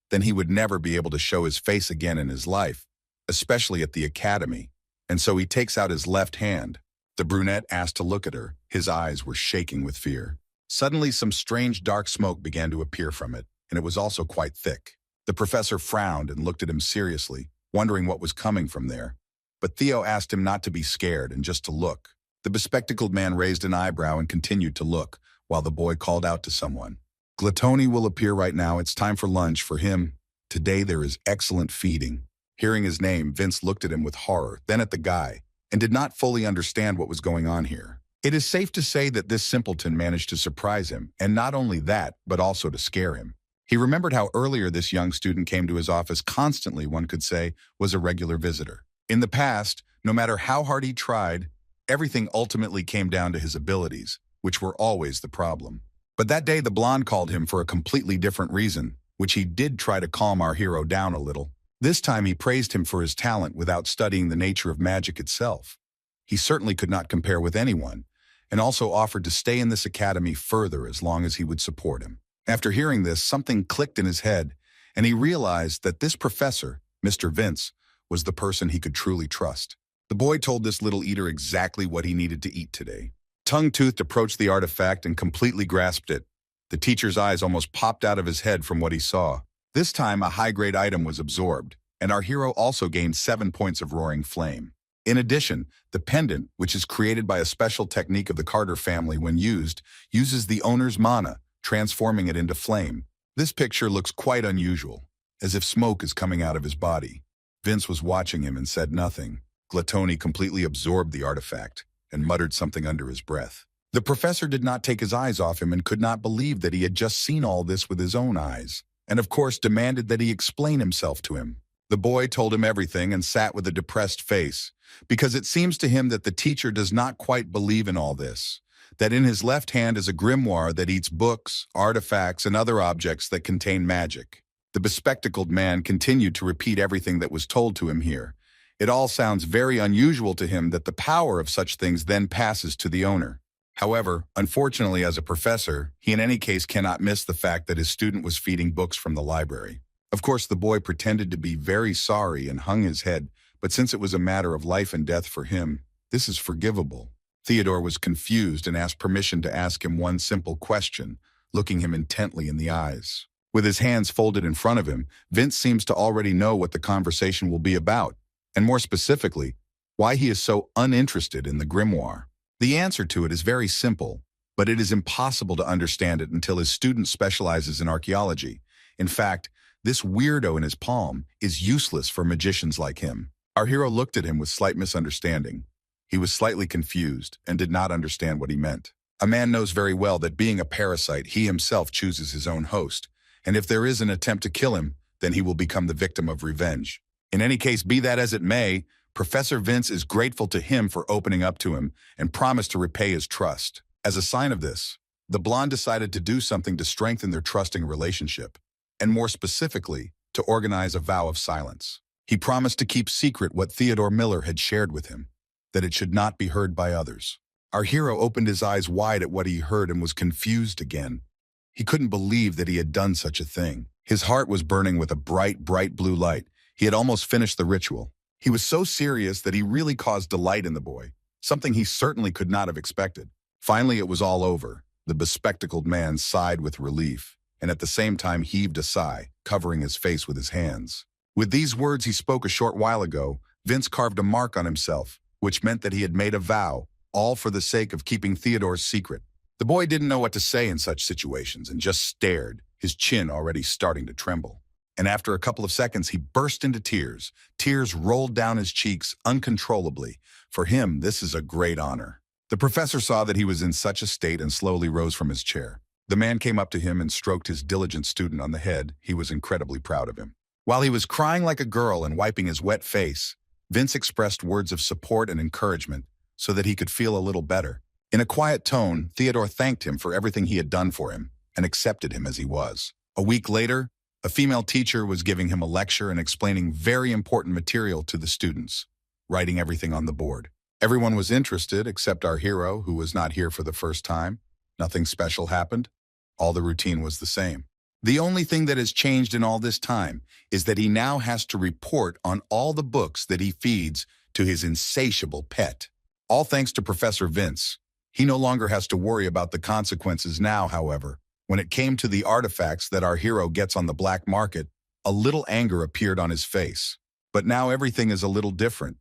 then he would never be able to show his face again in his life, especially at the academy. And so he takes out his left hand. The brunette asked to look at her. His eyes were shaking with fear. Suddenly, some strange dark smoke began to appear from it, and it was also quite thick. The professor frowned and looked at him seriously, wondering what was coming from there. But Theo asked him not to be scared and just to look. The bespectacled man raised an eyebrow and continued to look, while the boy called out to someone. Gluttony will appear right now. It's time for lunch for him. Today there is excellent feeding. Hearing his name, Vince looked at him with horror, then at the guy, and did not fully understand what was going on here. It is safe to say that this simpleton managed to surprise him, and not only that, but also to scare him. He remembered how earlier this young student came to his office constantly, one could say, was a regular visitor. In the past, no matter how hard he tried, everything ultimately came down to his abilities, which were always the problem. But that day the blonde called him for a completely different reason, which he did try to calm our hero down a little. This time he praised him for his talent without studying the nature of magic itself. He certainly could not compare with anyone, and also offered to stay in this academy further as long as he would support him. After hearing this, something clicked in his head, and he realized that this professor, Mr. Vince, was the person he could truly trust. The boy told this little eater exactly what he needed to eat today. Tongue-toothed approached the artifact and completely grasped it. The teacher's eyes almost popped out of his head from what he saw. This time, a high-grade item was absorbed, and our hero also gained 7 points of Roaring Flame. In addition, the pendant, which is created by a special technique of the Carter family when used, uses the owner's mana, transforming it into flame. This picture looks quite unusual, as if smoke is coming out of his body. Vince was watching him and said nothing. Gluttony completely absorbed the artifact and muttered something under his breath. The professor did not take his eyes off him and could not believe that he had just seen all this with his own eyes, and of course demanded that he explain himself to him. The boy told him everything and sat with a depressed face, because it seems to him that the teacher does not quite believe in all this, that in his left hand is a grimoire that eats books, artifacts, and other objects that contain magic. The bespectacled man continued to repeat everything that was told to him here. It all sounds very unusual to him that the power of such things then passes to the owner. However, unfortunately as a professor, he in any case cannot miss the fact that his student was feeding books from the library. Of course, the boy pretended to be very sorry and hung his head, but since it was a matter of life and death for him, this is forgivable. Theodore was confused and asked permission to ask him one simple question, looking him intently in the eyes. With his hands folded in front of him, Vince seems to already know what the conversation will be about, and more specifically, why he is so uninterested in the grimoire. The answer to it is very simple, but it is impossible to understand it until his student specializes in archaeology. In fact, this weirdo in his palm is useless for magicians like him. Our hero looked at him with slight misunderstanding. He was slightly confused and did not understand what he meant. A man knows very well that being a parasite, he himself chooses his own host, and if there is an attempt to kill him, then he will become the victim of revenge. In any case, be that as it may, Professor Vince is grateful to him for opening up to him and promised to repay his trust. As a sign of this, the blonde decided to do something to strengthen their trusting relationship, and more specifically, to organize a vow of silence. He promised to keep secret what Theodore Miller had shared with him, that it should not be heard by others. Our hero opened his eyes wide at what he heard and was confused again. He couldn't believe that he had done such a thing. His heart was burning with a bright, bright blue light. He had almost finished the ritual. He was so serious that he really caused delight in the boy, something he certainly could not have expected. Finally, it was all over. The bespectacled man sighed with relief, and at the same time heaved a sigh, covering his face with his hands. With these words he spoke a short while ago, Vince carved a mark on himself, which meant that he had made a vow, all for the sake of keeping Theodore's secret. The boy didn't know what to say in such situations and just stared, his chin already starting to tremble. And after a couple of seconds, he burst into tears. Tears rolled down his cheeks uncontrollably. For him, this is a great honor. The professor saw that he was in such a state and slowly rose from his chair. The man came up to him and stroked his diligent student on the head. He was incredibly proud of him. While he was crying like a girl and wiping his wet face, Vince expressed words of support and encouragement so that he could feel a little better. In a quiet tone, Theodore thanked him for everything he had done for him and accepted him as he was. A week later, a female teacher was giving him a lecture and explaining very important material to the students, writing everything on the board. Everyone was interested except our hero, who was not here for the first time. Nothing special happened. All the routine was the same. The only thing that has changed in all this time is that he now has to report on all the books that he feeds to his insatiable pet. All thanks to Professor Vince. He no longer has to worry about the consequences now, however. When it came to the artifacts that our hero gets on the black market, a little anger appeared on his face. But now everything is a little different.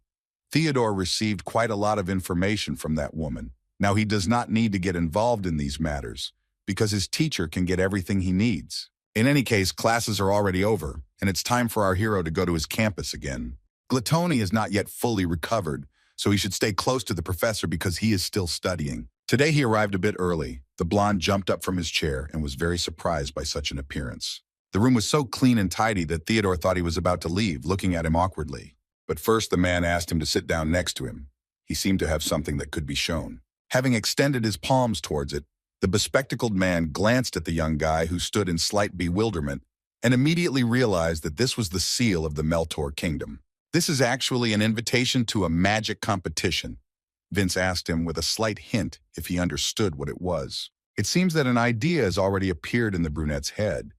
Theodore received quite a lot of information from that woman. Now he does not need to get involved in these matters, because his teacher can get everything he needs. In any case, classes are already over, and it's time for our hero to go to his campus again. Gluttony is not yet fully recovered, so he should stay close to the professor because he is still studying. Today he arrived a bit early. The blonde jumped up from his chair and was very surprised by such an appearance. The room was so clean and tidy that Theodore thought he was about to leave, looking at him awkwardly. But first the man asked him to sit down next to him. He seemed to have something that could be shown. Having extended his palms towards it, the bespectacled man glanced at the young guy who stood in slight bewilderment and immediately realized that this was the seal of the Meltor Kingdom. This is actually an invitation to a magic competition. Vince asked him with a slight hint if he understood what it was. It seems that an idea has already appeared in the brunette's head,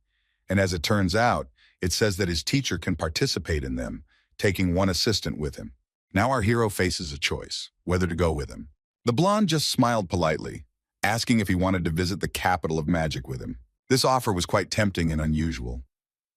and as it turns out, it says that his teacher can participate in them, taking one assistant with him. Now our hero faces a choice, whether to go with him. The blonde just smiled politely, asking if he wanted to visit the capital of magic with him. This offer was quite tempting and unusual.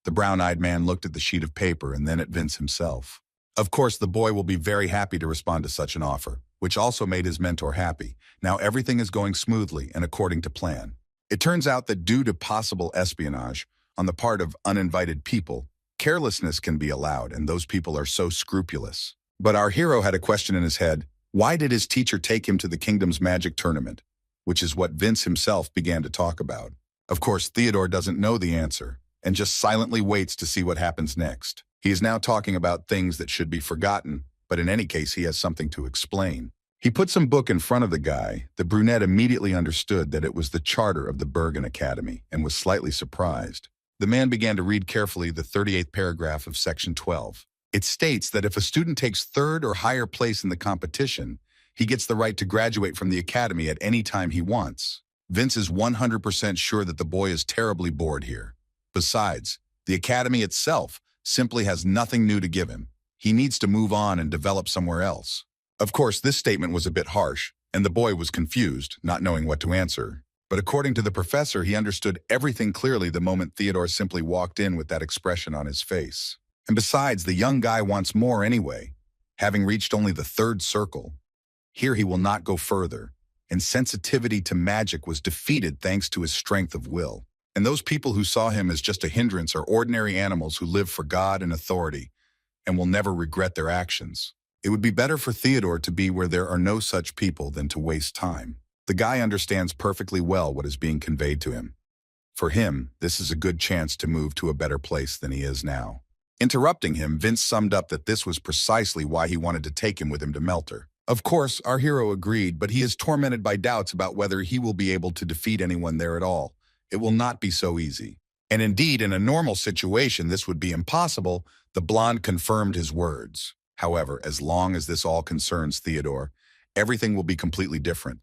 The brown-eyed man looked at the sheet of paper and then at Vince himself. Of course, the boy will be very happy to respond to such an offer, which also made his mentor happy. Now everything is going smoothly and according to plan. It turns out that due to possible espionage on the part of uninvited people, carelessness can be allowed, and those people are so scrupulous. But our hero had a question in his head. Why did his teacher take him to the kingdom's magic tournament? Which is what Vince himself began to talk about. Of course, Theodore doesn't know the answer and just silently waits to see what happens next. He is now talking about things that should be forgotten, but in any case, he has something to explain. He put some book in front of the guy. The brunette immediately understood that it was the charter of the Bergen Academy and was slightly surprised. The man began to read carefully the 38th paragraph of Section 12. It states that if a student takes third or higher place in the competition, he gets the right to graduate from the academy at any time he wants. Vince is 100% sure that the boy is terribly bored here. Besides, the academy itself simply has nothing new to give him. He needs to move on and develop somewhere else. Of course, this statement was a bit harsh, and the boy was confused, not knowing what to answer. But according to the professor, he understood everything clearly the moment Theodore simply walked in with that expression on his face. And besides, the young guy wants more anyway, having reached only the third circle. Here he will not go further, and sensitivity to magic was defeated thanks to his strength of will. And those people who saw him as just a hindrance are ordinary animals who live for God and authority, and will never regret their actions. It would be better for Theodore to be where there are no such people than to waste time. The guy understands perfectly well what is being conveyed to him. For him, this is a good chance to move to a better place than he is now. Interrupting him, Vince summed up that this was precisely why he wanted to take him with him to Melter. Of course, our hero agreed, but he is tormented by doubts about whether he will be able to defeat anyone there at all. It will not be so easy. And indeed, in a normal situation, this would be impossible. The blonde confirmed his words. However, as long as this all concerns Theodore, everything will be completely different.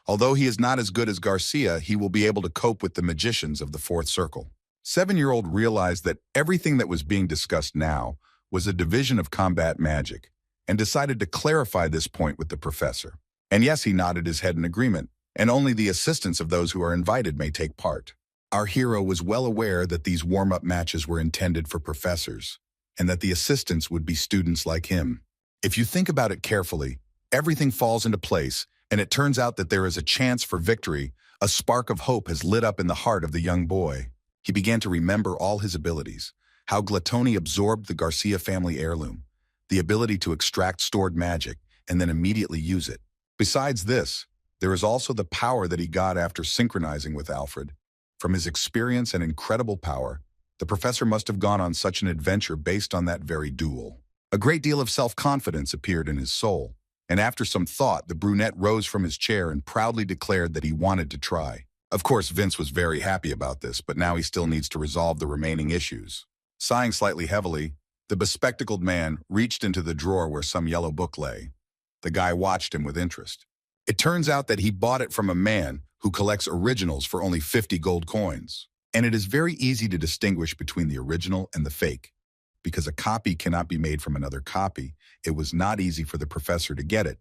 Although he is not as good as Garcia, he will be able to cope with the magicians of the fourth circle. 7-year-old realized that everything that was being discussed now was a division of combat magic, and decided to clarify this point with the professor. And yes, he nodded his head in agreement, and only the assistants of those who are invited may take part. Our hero was well aware that these warm-up matches were intended for professors, and that the assistants would be students like him. If you think about it carefully, everything falls into place, and it turns out that there is a chance for victory. A spark of hope has lit up in the heart of the young boy. He began to remember all his abilities, how Gluttony absorbed the Garcia family heirloom, the ability to extract stored magic and then immediately use it. Besides this, there is also the power that he got after synchronizing with Alfred. From his experience and incredible power, the professor must have gone on such an adventure based on that very duel. A great deal of self-confidence appeared in his soul, and after some thought, the brunette rose from his chair and proudly declared that he wanted to try. Of course, Vince was very happy about this, but now he still needs to resolve the remaining issues. Sighing slightly heavily, the bespectacled man reached into the drawer where some yellow book lay. The guy watched him with interest. It turns out that he bought it from a man who collects originals for only 50 gold coins. And it is very easy to distinguish between the original and the fake. Because a copy cannot be made from another copy, it was not easy for the professor to get it,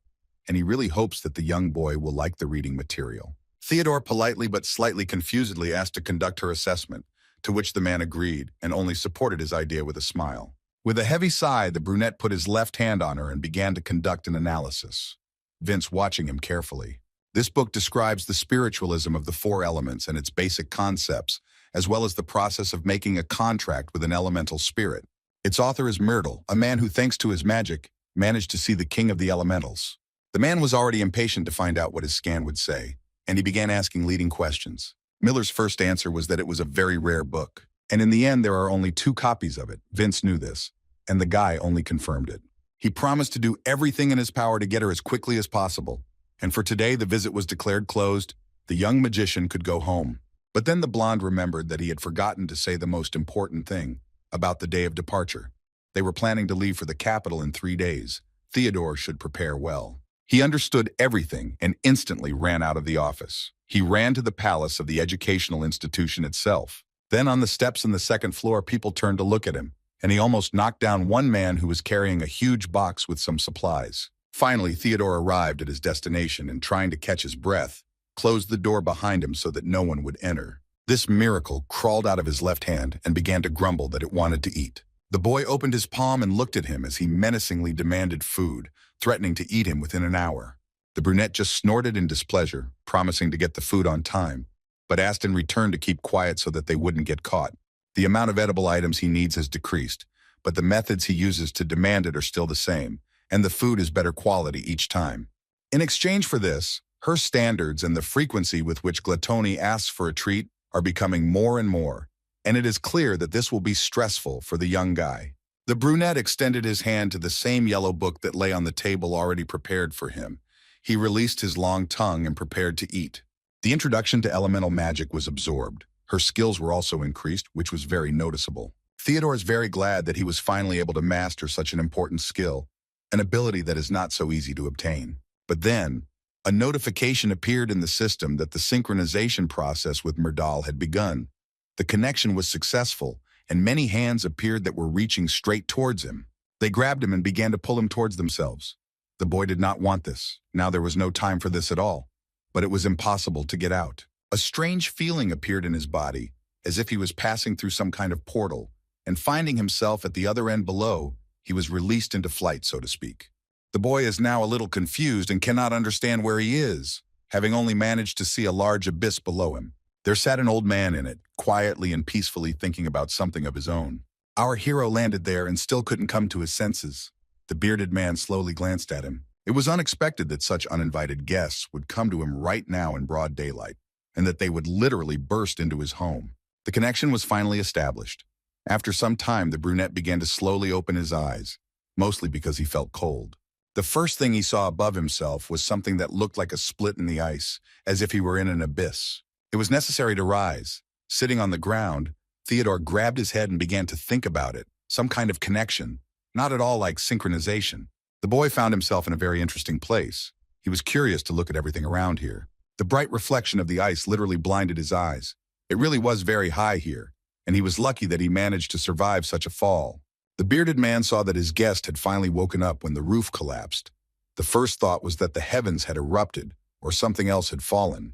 and he really hopes that the young boy will like the reading material. Theodore politely but slightly confusedly asked to conduct her assessment, to which the man agreed and only supported his idea with a smile. With a heavy sigh, the brunette put his left hand on her and began to conduct an analysis. Vince watching him carefully. This book describes the spiritualism of the four elements and its basic concepts, as well as the process of making a contract with an elemental spirit. Its author is Myrtle, a man who, thanks to his magic, managed to see the king of the elementals. The man was already impatient to find out what his scan would say, and he began asking leading questions. Miller's first answer was that it was a very rare book, and in the end there are only 2 copies of it. Vince knew this, and the guy only confirmed it. He promised to do everything in his power to get her as quickly as possible, and for today the visit was declared closed. The young magician could go home. But then the blonde remembered that he had forgotten to say the most important thing about the day of departure. They were planning to leave for the capital in 3 days. Theodore should prepare well. He understood everything and instantly ran out of the office. He ran to the palace of the educational institution itself. Then on the steps in the 2nd floor, people turned to look at him, and he almost knocked down one man who was carrying a huge box with some supplies. Finally, Theodore arrived at his destination and, trying to catch his breath, closed the door behind him so that no one would enter. This miracle crawled out of his left hand and began to grumble that it wanted to eat. The boy opened his palm and looked at him as he menacingly demanded food, threatening to eat him within an hour. The brunette just snorted in displeasure, promising to get the food on time, but asked in return to keep quiet so that they wouldn't get caught. The amount of edible items he needs has decreased, but the methods he uses to demand it are still the same, and the food is better quality each time. In exchange for this, her standards and the frequency with which Gluttony asks for a treat are becoming more and more, and it is clear that this will be stressful for the young guy. The brunette extended his hand to the same yellow book that lay on the table already prepared for him. He released his long tongue and prepared to eat. The introduction to elemental magic was absorbed. Her skills were also increased, which was very noticeable. Theodore is very glad that he was finally able to master such an important skill, an ability that is not so easy to obtain. But then, a notification appeared in the system that the synchronization process with Myrdal had begun. The connection was successful, and many hands appeared that were reaching straight towards him. They grabbed him and began to pull him towards themselves. The boy did not want this. Now there was no time for this at all. But it was impossible to get out. A strange feeling appeared in his body, as if he was passing through some kind of portal, and finding himself at the other end below, he was released into flight, so to speak. The boy is now a little confused and cannot understand where he is, having only managed to see a large abyss below him. There sat an old man in it, quietly and peacefully thinking about something of his own. Our hero landed there and still couldn't come to his senses. The bearded man slowly glanced at him. It was unexpected that such uninvited guests would come to him right now in broad daylight, and that they would literally burst into his home. The connection was finally established. After some time, the brunette began to slowly open his eyes, mostly because he felt cold. The first thing he saw above himself was something that looked like a split in the ice, as if he were in an abyss. It was necessary to rise. Sitting on the ground, Theodore grabbed his head and began to think about it, some kind of connection, not at all like synchronization. The boy found himself in a very interesting place. He was curious to look at everything around here. The bright reflection of the ice literally blinded his eyes. It really was very high here, and he was lucky that he managed to survive such a fall. The bearded man saw that his guest had finally woken up when the roof collapsed. The first thought was that the heavens had erupted or something else had fallen,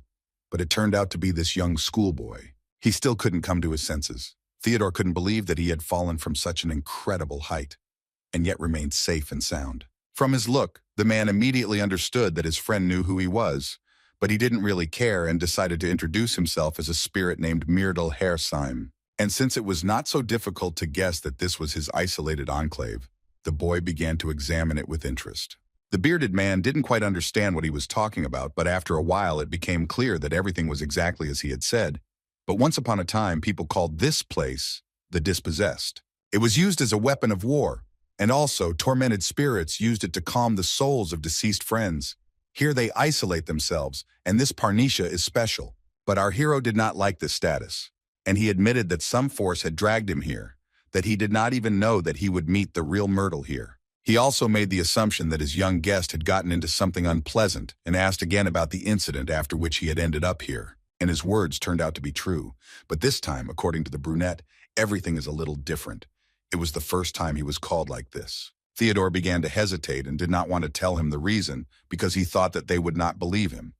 but it turned out to be this young schoolboy. He still couldn't come to his senses. Theodore couldn't believe that he had fallen from such an incredible height, and yet remained safe and sound. From his look, the man immediately understood that his friend knew who he was, but he didn't really care and decided to introduce himself as a spirit named Myrdal Hersheim. And since it was not so difficult to guess that this was his isolated enclave, the boy began to examine it with interest. The bearded man didn't quite understand what he was talking about, but after a while it became clear that everything was exactly as he had said. But once upon a time, people called this place the Dispossessed. It was used as a weapon of war, and also tormented spirits used it to calm the souls of deceased friends. Here they isolate themselves, and this Parnisha is special. But our hero did not like this status, and he admitted that some force had dragged him here, that he did not even know that he would meet the real Myrdal here. He also made the assumption that his young guest had gotten into something unpleasant and asked again about the incident after which he had ended up here. And his words turned out to be true. But this time, according to the brunette, everything is a little different. It was the first time he was called like this. Theodore began to hesitate and did not want to tell him the reason because he thought that they would not believe him.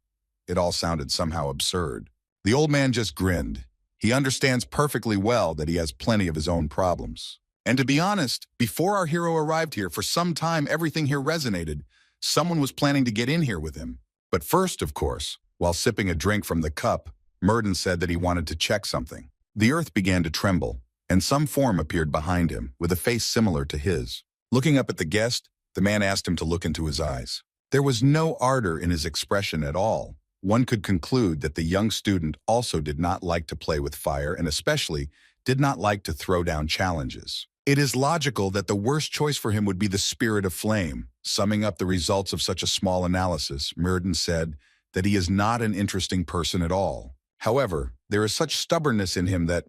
It all sounded somehow absurd. The old man just grinned. He understands perfectly well that he has plenty of his own problems. And to be honest, before our hero arrived here, for some time everything here resonated. Someone was planning to get in here with him. But first, of course, while sipping a drink from the cup, Myrdal said that he wanted to check something. The earth began to tremble, and some form appeared behind him, with a face similar to his. Looking up at the guest, the man asked him to look into his eyes. There was no ardor in his expression at all. One could conclude that the young student also did not like to play with fire and especially did not like to throw down challenges. It is logical that the worst choice for him would be the spirit of flame. Summing up the results of such a small analysis, Myrdal said that he is not an interesting person at all. However, there is such stubbornness in him that,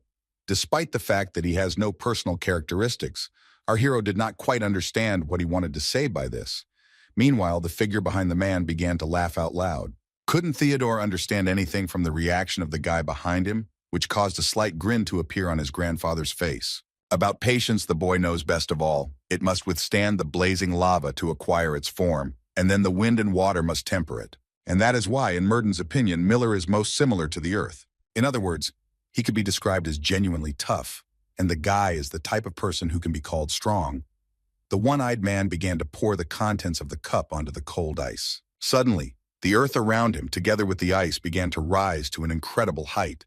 despite the fact that he has no personal characteristics, our hero did not quite understand what he wanted to say by this. Meanwhile, the figure behind the man began to laugh out loud. Couldn't Theodore understand anything from the reaction of the guy behind him, which caused a slight grin to appear on his grandfather's face? About patience, the boy knows best of all. It must withstand the blazing lava to acquire its form, and then the wind and water must temper it. And that is why, in Myrdal's opinion, Miller is most similar to the earth. In other words, he could be described as genuinely tough, and the guy is the type of person who can be called strong. The one-eyed man began to pour the contents of the cup onto the cold ice. Suddenly, The earth around him, together with the ice, began to rise to an incredible height.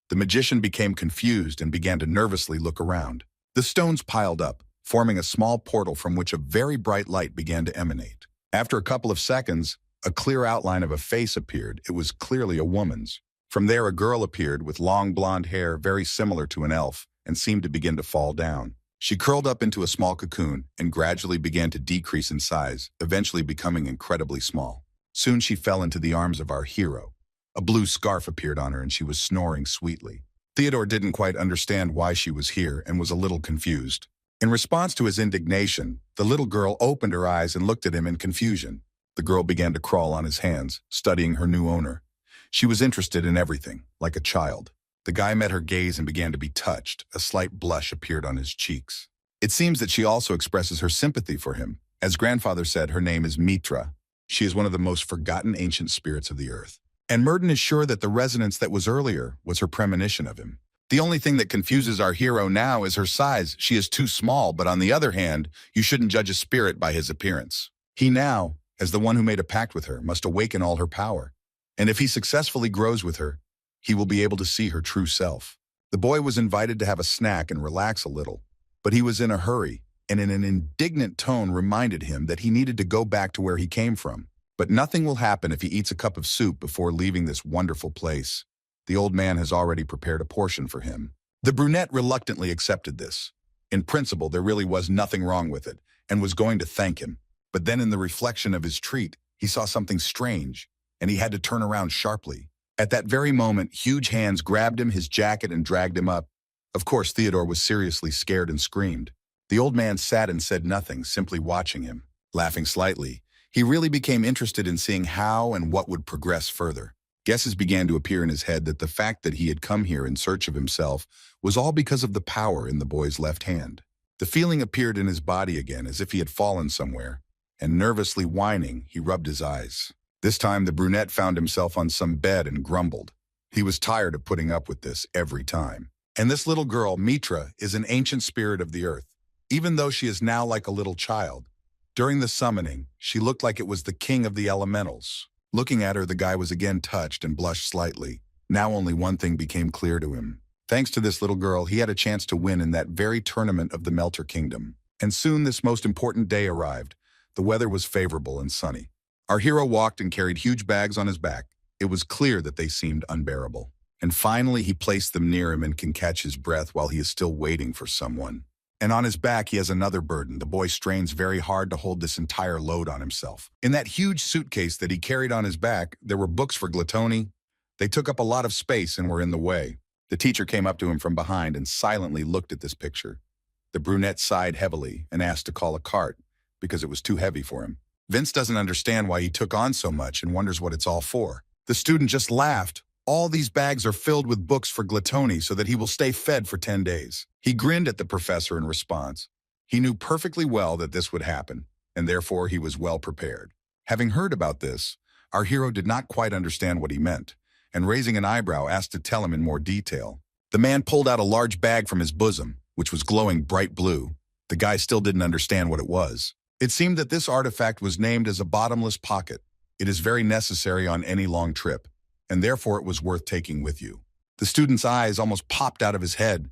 The magician became confused and began to nervously look around. The stones piled up, forming a small portal from which a very bright light began to emanate. After a couple of seconds, a clear outline of a face appeared. It was clearly a woman's. From there, a girl appeared with long blonde hair very similar to an elf and seemed to begin to fall down. She curled up into a small cocoon and gradually began to decrease in size, eventually becoming incredibly small. Soon she fell into the arms of our hero. A blue scarf appeared on her and she was snoring sweetly. Theodore didn't quite understand why she was here and was a little confused. In response to his indignation, the little girl opened her eyes and looked at him in confusion. The girl began to crawl on his hands, studying her new owner. She was interested in everything, like a child. The guy met her gaze and began to be touched. A slight blush appeared on his cheeks. It seems that she also expresses her sympathy for him. As grandfather said, her name is Mitra. She is one of the most forgotten ancient spirits of the earth. And Murden is sure that the resonance that was earlier was her premonition of him. The only thing that confuses our hero now is her size. She is too small, but on the other hand, you shouldn't judge a spirit by his appearance. He now, as the one who made a pact with her, must awaken all her power. And if he successfully grows with her, he will be able to see her true self. The boy was invited to have a snack and relax a little, but he was in a hurry, and in an indignant tone reminded him that he needed to go back to where he came from. But nothing will happen if he eats a cup of soup before leaving this wonderful place. The old man has already prepared a portion for him. The brunette reluctantly accepted this. In principle, there really was nothing wrong with it, and was going to thank him. But then in the reflection of his treat, he saw something strange, and he had to turn around sharply. At that very moment, huge hands grabbed him, his jacket, and dragged him up. Of course, Theodore was seriously scared and screamed. The old man sat and said nothing, simply watching him. Laughing slightly, he really became interested in seeing how and what would progress further. Guesses began to appear in his head that the fact that he had come here in search of himself was all because of the power in the boy's left hand. The feeling appeared in his body again, as if he had fallen somewhere, and nervously whining, he rubbed his eyes. This time the brunette found himself on some bed and grumbled. He was tired of putting up with this every time. And this little girl, Mitra, is an ancient spirit of the earth. Even though she is now like a little child, during the summoning, she looked like it was the king of the elementals. Looking at her, the guy was again touched and blushed slightly. Now only one thing became clear to him. Thanks to this little girl, he had a chance to win in that very tournament of the Melter Kingdom. And soon this most important day arrived. The weather was favorable and sunny. Our hero walked and carried huge bags on his back. It was clear that they seemed unbearable. And finally, he placed them near him and can catch his breath while he is still waiting for someone. And on his back, he has another burden. The boy strains very hard to hold this entire load on himself. In that huge suitcase that he carried on his back, there were books for Gluttony. They took up a lot of space and were in the way. The teacher came up to him from behind and silently looked at this picture. The brunette sighed heavily and asked to call a cart because it was too heavy for him. Vince doesn't understand why he took on so much and wonders what it's all for. The student just laughed. All these bags are filled with books for Gluttony so that he will stay fed for 10 days. He grinned at the professor in response. He knew perfectly well that this would happen, and therefore he was well prepared. Having heard about this, our hero did not quite understand what he meant, and raising an eyebrow asked to tell him in more detail. The man pulled out a large bag from his bosom, which was glowing bright blue. The guy still didn't understand what it was. It seemed that this artifact was named as a bottomless pocket. It is very necessary on any long trip, and therefore it was worth taking with you. The student's eyes almost popped out of his head.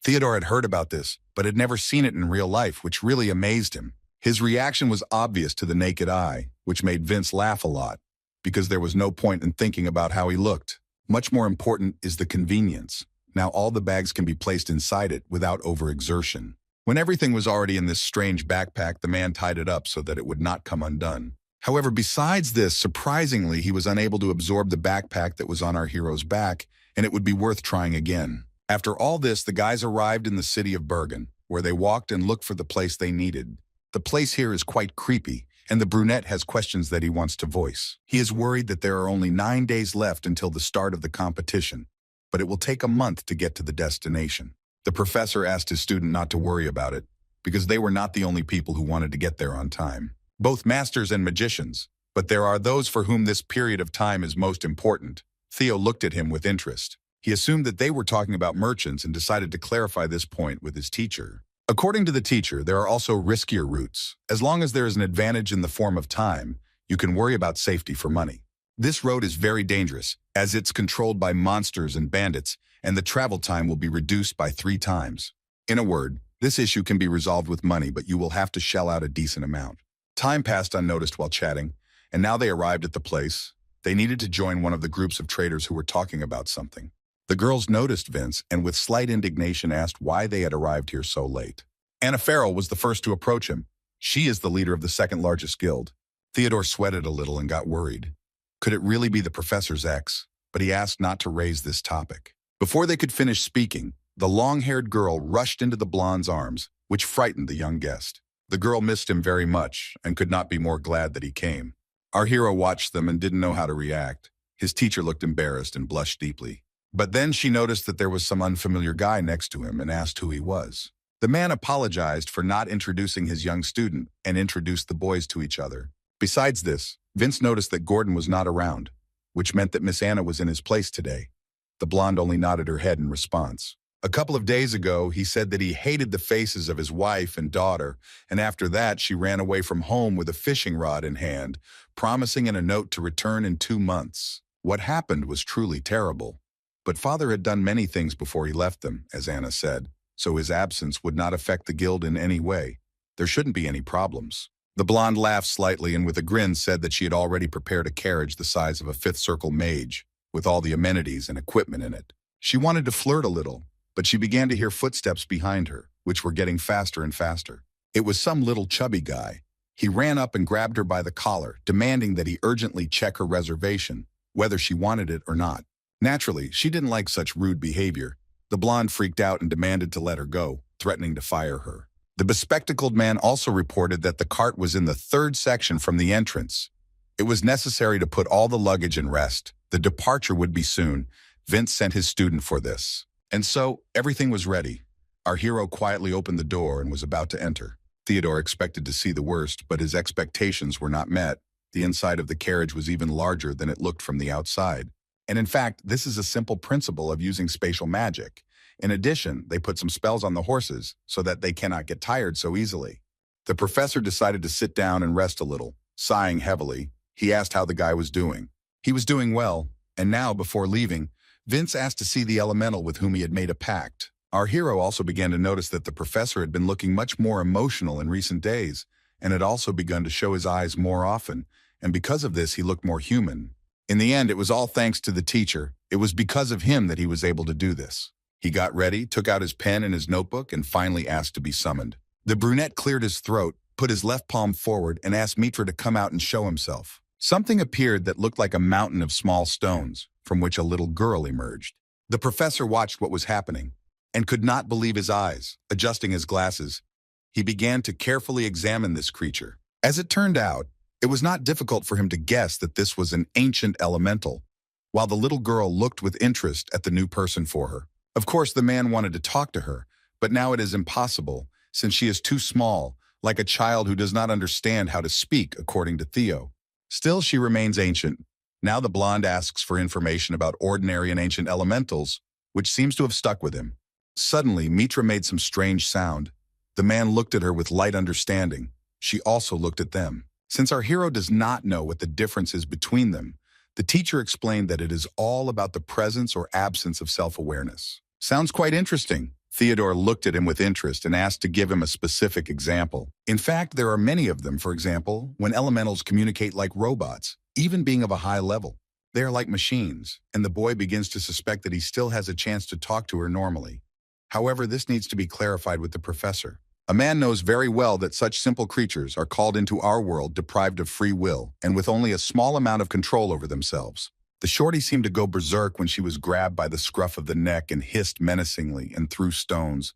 Theodore had heard about this, but had never seen it in real life, which really amazed him. His reaction was obvious to the naked eye, which made Vince laugh a lot, because there was no point in thinking about how he looked. Much more important is the convenience. Now all the bags can be placed inside it without overexertion. When everything was already in this strange backpack, the man tied it up so that it would not come undone. However, besides this, surprisingly, he was unable to absorb the backpack that was on our hero's back, and it would be worth trying again. After all this, the guys arrived in the city of Bergen, where they walked and looked for the place they needed. The place here is quite creepy, and the brunette has questions that he wants to voice. He is worried that there are only 9 days left until the start of the competition, but it will take a month to get to the destination. The professor asked his student not to worry about it, because they were not the only people who wanted to get there on time. Both masters and magicians, but there are those for whom this period of time is most important. Theo looked at him with interest. He assumed that they were talking about merchants and decided to clarify this point with his teacher. According to the teacher, there are also riskier routes. As long as there is an advantage in the form of time, you can worry about safety for money. This road is very dangerous, as it's controlled by monsters and bandits, and the travel time will be reduced by 3 times. In a word, this issue can be resolved with money, but you will have to shell out a decent amount. Time passed unnoticed while chatting, and now they arrived at the place. They needed to join one of the groups of traders who were talking about something. The girls noticed Vince and with slight indignation asked why they had arrived here so late. Anna Farrell was the first to approach him. She is the leader of the second largest guild. Theodore sweated a little and got worried. Could it really be the professor's ex? But he asked not to raise this topic. Before they could finish speaking, the long-haired girl rushed into the blonde's arms, which frightened the young guest. The girl missed him very much and could not be more glad that he came. Our hero watched them and didn't know how to react. His teacher looked embarrassed and blushed deeply. But then she noticed that there was some unfamiliar guy next to him and asked who he was. The man apologized for not introducing his young student and introduced the boys to each other. Besides this, Vince noticed that Gordon was not around, which meant that Miss Anna was in his place today. The blonde only nodded her head in response. A couple of days ago, he said that he hated the faces of his wife and daughter, and after that, she ran away from home with a fishing rod in hand, promising in a note to return in 2 months. What happened was truly terrible. But father had done many things before he left them, as Anna said, so his absence would not affect the guild in any way. There shouldn't be any problems. The blonde laughed slightly and with a grin said that she had already prepared a carriage the size of a fifth circle mage, with all the amenities and equipment in it. She wanted to flirt a little, but she began to hear footsteps behind her, which were getting faster and faster. It was some little chubby guy. He ran up and grabbed her by the collar, demanding that he urgently check her reservation, whether she wanted it or not. Naturally, she didn't like such rude behavior. The blonde freaked out and demanded to let her go, threatening to fire her. The bespectacled man also reported that the cart was in the 3rd section from the entrance. It was necessary to put all the luggage and rest. The departure would be soon. Vince sent his student for this. And so, everything was ready. Our hero quietly opened the door and was about to enter. Theodore expected to see the worst, but his expectations were not met. The inside of the carriage was even larger than it looked from the outside. And in fact, this is a simple principle of using spatial magic. In addition, they put some spells on the horses so that they cannot get tired so easily. The professor decided to sit down and rest a little. Sighing heavily, he asked how the guy was doing. He was doing well, and now, before leaving, Vince asked to see the elemental with whom he had made a pact. Our hero also began to notice that the professor had been looking much more emotional in recent days, and had also begun to show his eyes more often, and because of this he looked more human. In the end, it was all thanks to the teacher. It was because of him that he was able to do this. He got ready, took out his pen and his notebook, and finally asked to be summoned. The brunette cleared his throat, put his left palm forward, and asked Mitra to come out and show himself. Something appeared that looked like a mountain of small stones, from which a little girl emerged. The professor watched what was happening, and could not believe his eyes. Adjusting his glasses, he began to carefully examine this creature. As it turned out, it was not difficult for him to guess that this was an ancient elemental, while the little girl looked with interest at the new person for her. Of course, the man wanted to talk to her, but now it is impossible, since she is too small, like a child who does not understand how to speak, according to Theo. Still, she remains ancient. Now the blonde asks for information about ordinary and ancient elementals, which seems to have stuck with him. Suddenly, Mitra made some strange sound. The man looked at her with light understanding. She also looked at them. Since our hero does not know what the difference is between them, the teacher explained that it is all about the presence or absence of self-awareness. Sounds quite interesting. Theodore looked at him with interest and asked to give him a specific example. In fact, there are many of them. For example, when elementals communicate like robots, even being of a high level. They are like machines, and the boy begins to suspect that he still has a chance to talk to her normally. However, this needs to be clarified with the professor. A man knows very well that such simple creatures are called into our world deprived of free will and with only a small amount of control over themselves. The shorty seemed to go berserk when she was grabbed by the scruff of the neck and hissed menacingly and threw stones.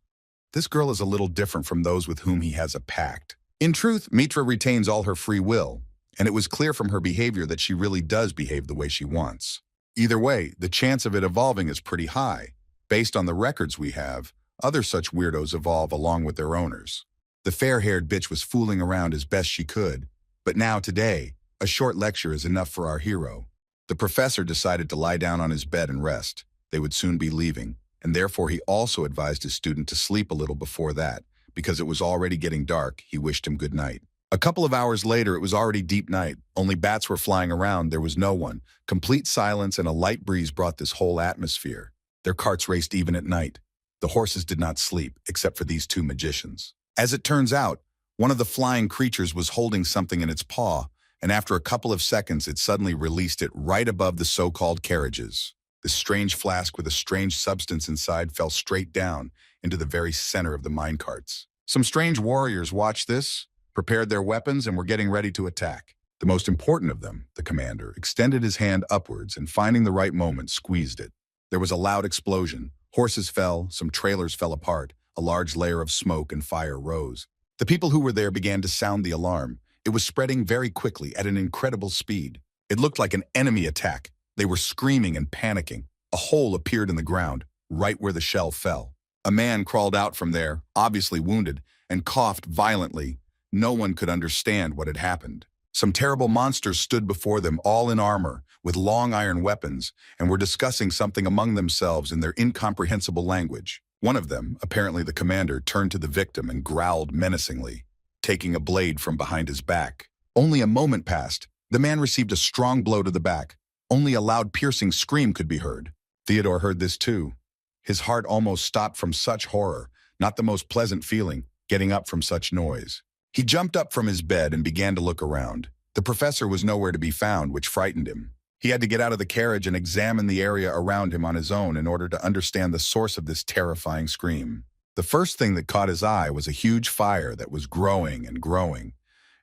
This girl is a little different from those with whom he has a pact. In truth, Mitra retains all her free will, and it was clear from her behavior that she really does behave the way she wants. Either way, the chance of it evolving is pretty high. Based on the records we have, other such weirdos evolve along with their owners. The fair-haired bitch was fooling around as best she could, but now today, a short lecture is enough for our hero. The professor decided to lie down on his bed and rest. They would soon be leaving, and therefore he also advised his student to sleep a little before that. Because it was already getting dark, he wished him good night. A couple of hours later, it was already deep night. Only bats were flying around. There was no one. Complete silence and a light breeze brought this whole atmosphere. Their carts raced even at night. The horses did not sleep, except for these two magicians. As it turns out, one of the flying creatures was holding something in its paw, and after a couple of seconds, it suddenly released it right above the so-called carriages. This strange flask with a strange substance inside fell straight down into the very center of the minecarts. Some strange warriors watched this, prepared their weapons, and were getting ready to attack. The most important of them, the commander, extended his hand upwards and, finding the right moment, squeezed it. There was a loud explosion. Horses fell, some trailers fell apart, a large layer of smoke and fire rose. The people who were there began to sound the alarm. It was spreading very quickly at an incredible speed. It looked like an enemy attack. They were screaming and panicking. A hole appeared in the ground, right where the shell fell. A man crawled out from there, obviously wounded, and coughed violently. No one could understand what had happened. Some terrible monsters stood before them, all in armor, with long iron weapons, and were discussing something among themselves in their incomprehensible language. One of them, apparently the commander, turned to the victim and growled menacingly, taking a blade from behind his back. Only a moment passed. The man received a strong blow to the back. Only a loud piercing scream could be heard. Theodore heard this too. His heart almost stopped from such horror, not the most pleasant feeling, getting up from such noise. He jumped up from his bed and began to look around. The professor was nowhere to be found, which frightened him. He had to get out of the carriage and examine the area around him on his own in order to understand the source of this terrifying scream. The first thing that caught his eye was a huge fire that was growing and growing.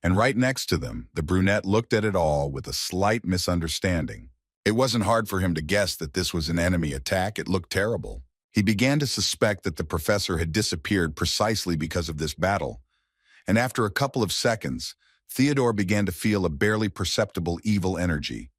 And right next to them, the brunette looked at it all with a slight misunderstanding. It wasn't hard for him to guess that this was an enemy attack. It looked terrible. He began to suspect that the professor had disappeared precisely because of this battle. And after a couple of seconds, Theodore began to feel a barely perceptible evil energy.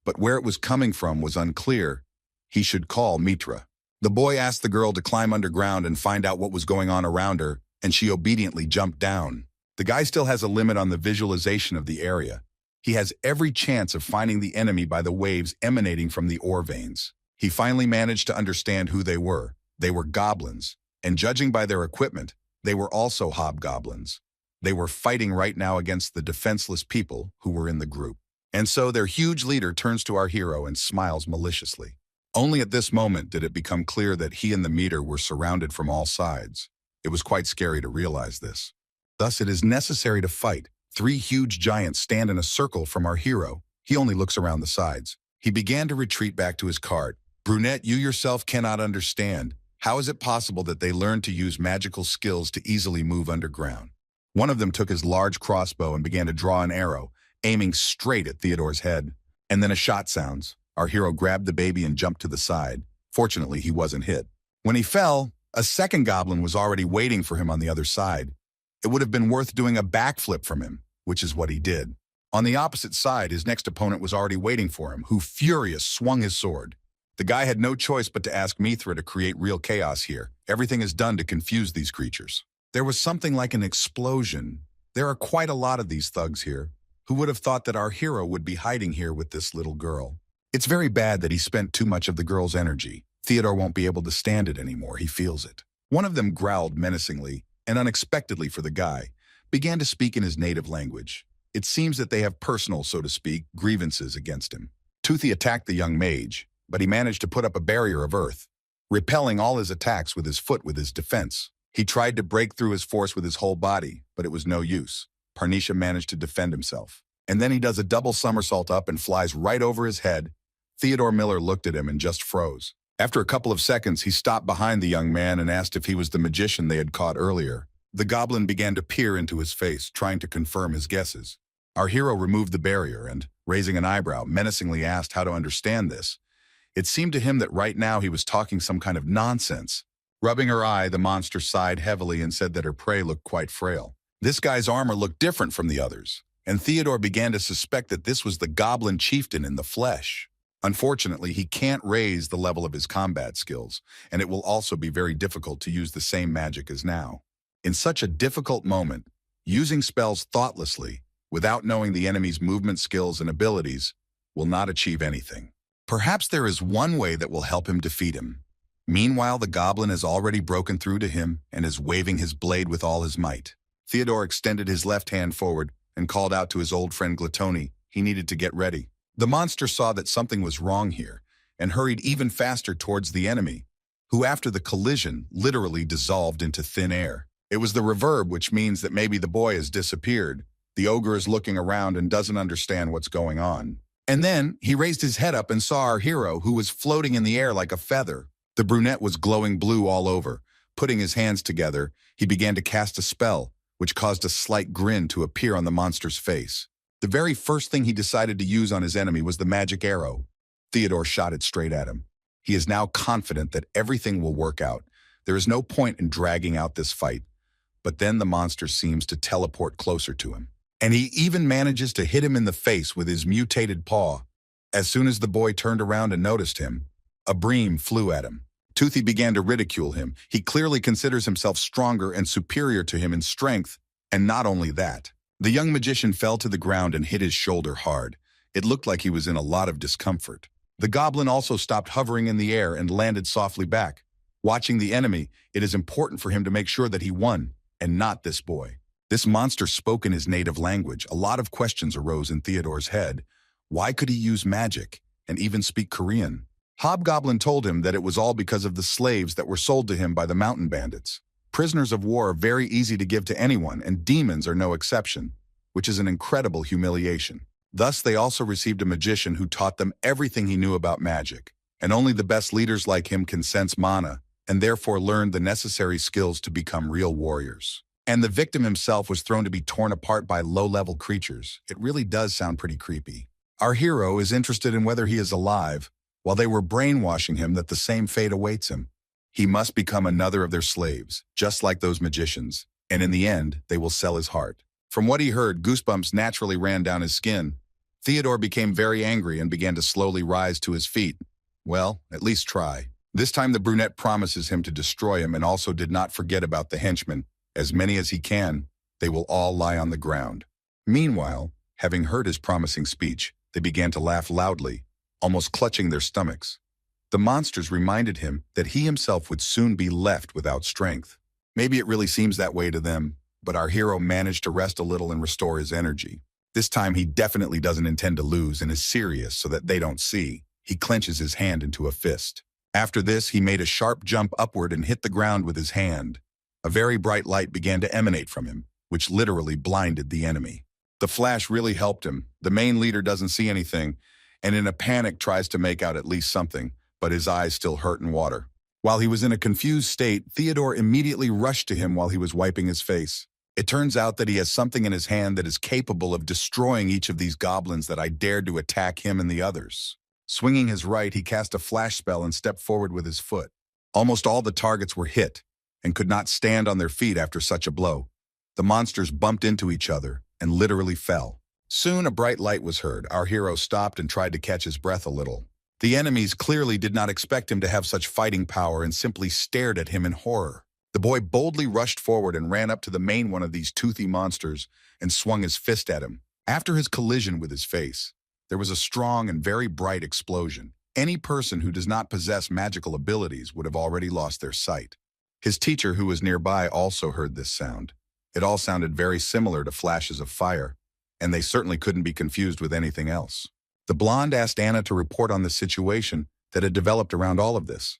But where it was coming from was unclear. He should call Mitra. The boy asked the girl to climb underground and find out what was going on around her, and she obediently jumped down. The guy still has a limit on the visualization of the area. He has every chance of finding the enemy by the waves emanating from the ore veins. He finally managed to understand who they were. They were goblins, and judging by their equipment, they were also hobgoblins. They were fighting right now against the defenseless people who were in the group. And so their huge leader turns to our hero and smiles maliciously. Only at this moment did it become clear that he and the meter were surrounded from all sides. It was quite scary to realize this. Thus, it is necessary to fight. 3 huge giants stand in a circle from our hero. He only looks around the sides. He began to retreat back to his cart. Brunette, you yourself cannot understand. How is it possible that they learned to use magical skills to easily move underground? One of them took his large crossbow and began to draw an arrow, aiming straight at Theodore's head. And then a shot sounds. Our hero grabbed the baby and jumped to the side. Fortunately, he wasn't hit. When he fell, a second goblin was already waiting for him on the other side. It would have been worth doing a backflip from him, which is what he did. On the opposite side, his next opponent was already waiting for him, who, furious, swung his sword. The guy had no choice but to ask Mithra to create real chaos here. Everything is done to confuse these creatures. There was something like an explosion. There are quite a lot of these thugs here. Who would have thought that our hero would be hiding here with this little girl? It's very bad that he spent too much of the girl's energy. Theodore won't be able to stand it anymore. He feels it. One of them growled menacingly, and unexpectedly for the guy, began to speak in his native language. It seems that they have personal, so to speak, grievances against him. Toothy attacked the young mage, but he managed to put up a barrier of earth, repelling all his attacks with his foot with his defense. He tried to break through his force with his whole body, but it was no use. Parnisha managed to defend himself. And then he does a double somersault up and flies right over his head. Theodore Miller looked at him and just froze. After a couple of seconds, he stopped behind the young man and asked if he was the magician they had caught earlier. The goblin began to peer into his face, trying to confirm his guesses. Our hero removed the barrier and, raising an eyebrow, menacingly asked how to understand this. It seemed to him that right now he was talking some kind of nonsense. Rubbing her eye, the monster sighed heavily and said that her prey looked quite frail. This guy's armor looked different from the others, and Theodore began to suspect that this was the goblin chieftain in the flesh. Unfortunately, he can't raise the level of his combat skills, and it will also be very difficult to use the same magic as now. In such a difficult moment, using spells thoughtlessly, without knowing the enemy's movement skills and abilities, will not achieve anything. Perhaps there is one way that will help him defeat him. Meanwhile, the goblin has already broken through to him and is waving his blade with all his might. Theodore extended his left hand forward and called out to his old friend Gluttony. He needed to get ready. The monster saw that something was wrong here and hurried even faster towards the enemy, who after the collision literally dissolved into thin air. It was the reverb, which means that maybe the boy has disappeared. The ogre is looking around and doesn't understand what's going on. And then he raised his head up and saw our hero, who was floating in the air like a feather. The brunette was glowing blue all over. Putting his hands together, he began to cast a spell, which caused a slight grin to appear on the monster's face. The very first thing he decided to use on his enemy was the magic arrow. Theodore shot it straight at him. He is now confident that everything will work out. There is no point in dragging out this fight. But then the monster seems to teleport closer to him. And he even manages to hit him in the face with his mutated paw. As soon as the boy turned around and noticed him, a bream flew at him. Toothy began to ridicule him. He clearly considers himself stronger and superior to him in strength, and not only that. The young magician fell to the ground and hit his shoulder hard. It looked like he was in a lot of discomfort. The goblin also stopped hovering in the air and landed softly back. Watching the enemy, it is important for him to make sure that he won, and not this boy. This monster spoke in his native language. A lot of questions arose in Theodore's head. Why could he use magic and even speak Korean? Hobgoblin told him that it was all because of the slaves that were sold to him by the mountain bandits. Prisoners of war are very easy to give to anyone, and demons are no exception, which is an incredible humiliation. Thus, they also received a magician who taught them everything he knew about magic, and only the best leaders like him can sense mana, and therefore learned the necessary skills to become real warriors. And the victim himself was thrown to be torn apart by low-level creatures. It really does sound pretty creepy. Our hero is interested in whether he is alive, while they were brainwashing him that the same fate awaits him. He must become another of their slaves, just like those magicians, and in the end, they will sell his heart. From what he heard, goosebumps naturally ran down his skin. Theodore became very angry and began to slowly rise to his feet. Well, at least try. This time the brunette promises him to destroy him and also did not forget about the henchmen. As many as he can, they will all lie on the ground. Meanwhile, having heard his promising speech, they began to laugh loudly, almost clutching their stomachs. The monsters reminded him that he himself would soon be left without strength. Maybe it really seems that way to them, but our hero managed to rest a little and restore his energy. This time he definitely doesn't intend to lose and is serious so that they don't see. He clenches his hand into a fist. After this, he made a sharp jump upward and hit the ground with his hand. A very bright light began to emanate from him, which literally blinded the enemy. The flash really helped him. The main leader doesn't see anything, and in a panic tries to make out at least something, but his eyes still hurt and water. While he was in a confused state, Theodore immediately rushed to him while he was wiping his face. It turns out that he has something in his hand that is capable of destroying each of these goblins that I dared to attack him and the others. Swinging his right, he cast a flash spell and stepped forward with his foot. Almost all the targets were hit and could not stand on their feet after such a blow. The monsters bumped into each other and literally fell. Soon a bright light was heard. Our hero stopped and tried to catch his breath a little. The enemies clearly did not expect him to have such fighting power and simply stared at him in horror. The boy boldly rushed forward and ran up to the main one of these toothy monsters and swung his fist at him. After his collision with his face, there was a strong and very bright explosion. Any person who does not possess magical abilities would have already lost their sight. His teacher, who was nearby, also heard this sound. It all sounded very similar to flashes of fire, and they certainly couldn't be confused with anything else. The blonde asked Anna to report on the situation that had developed around all of this.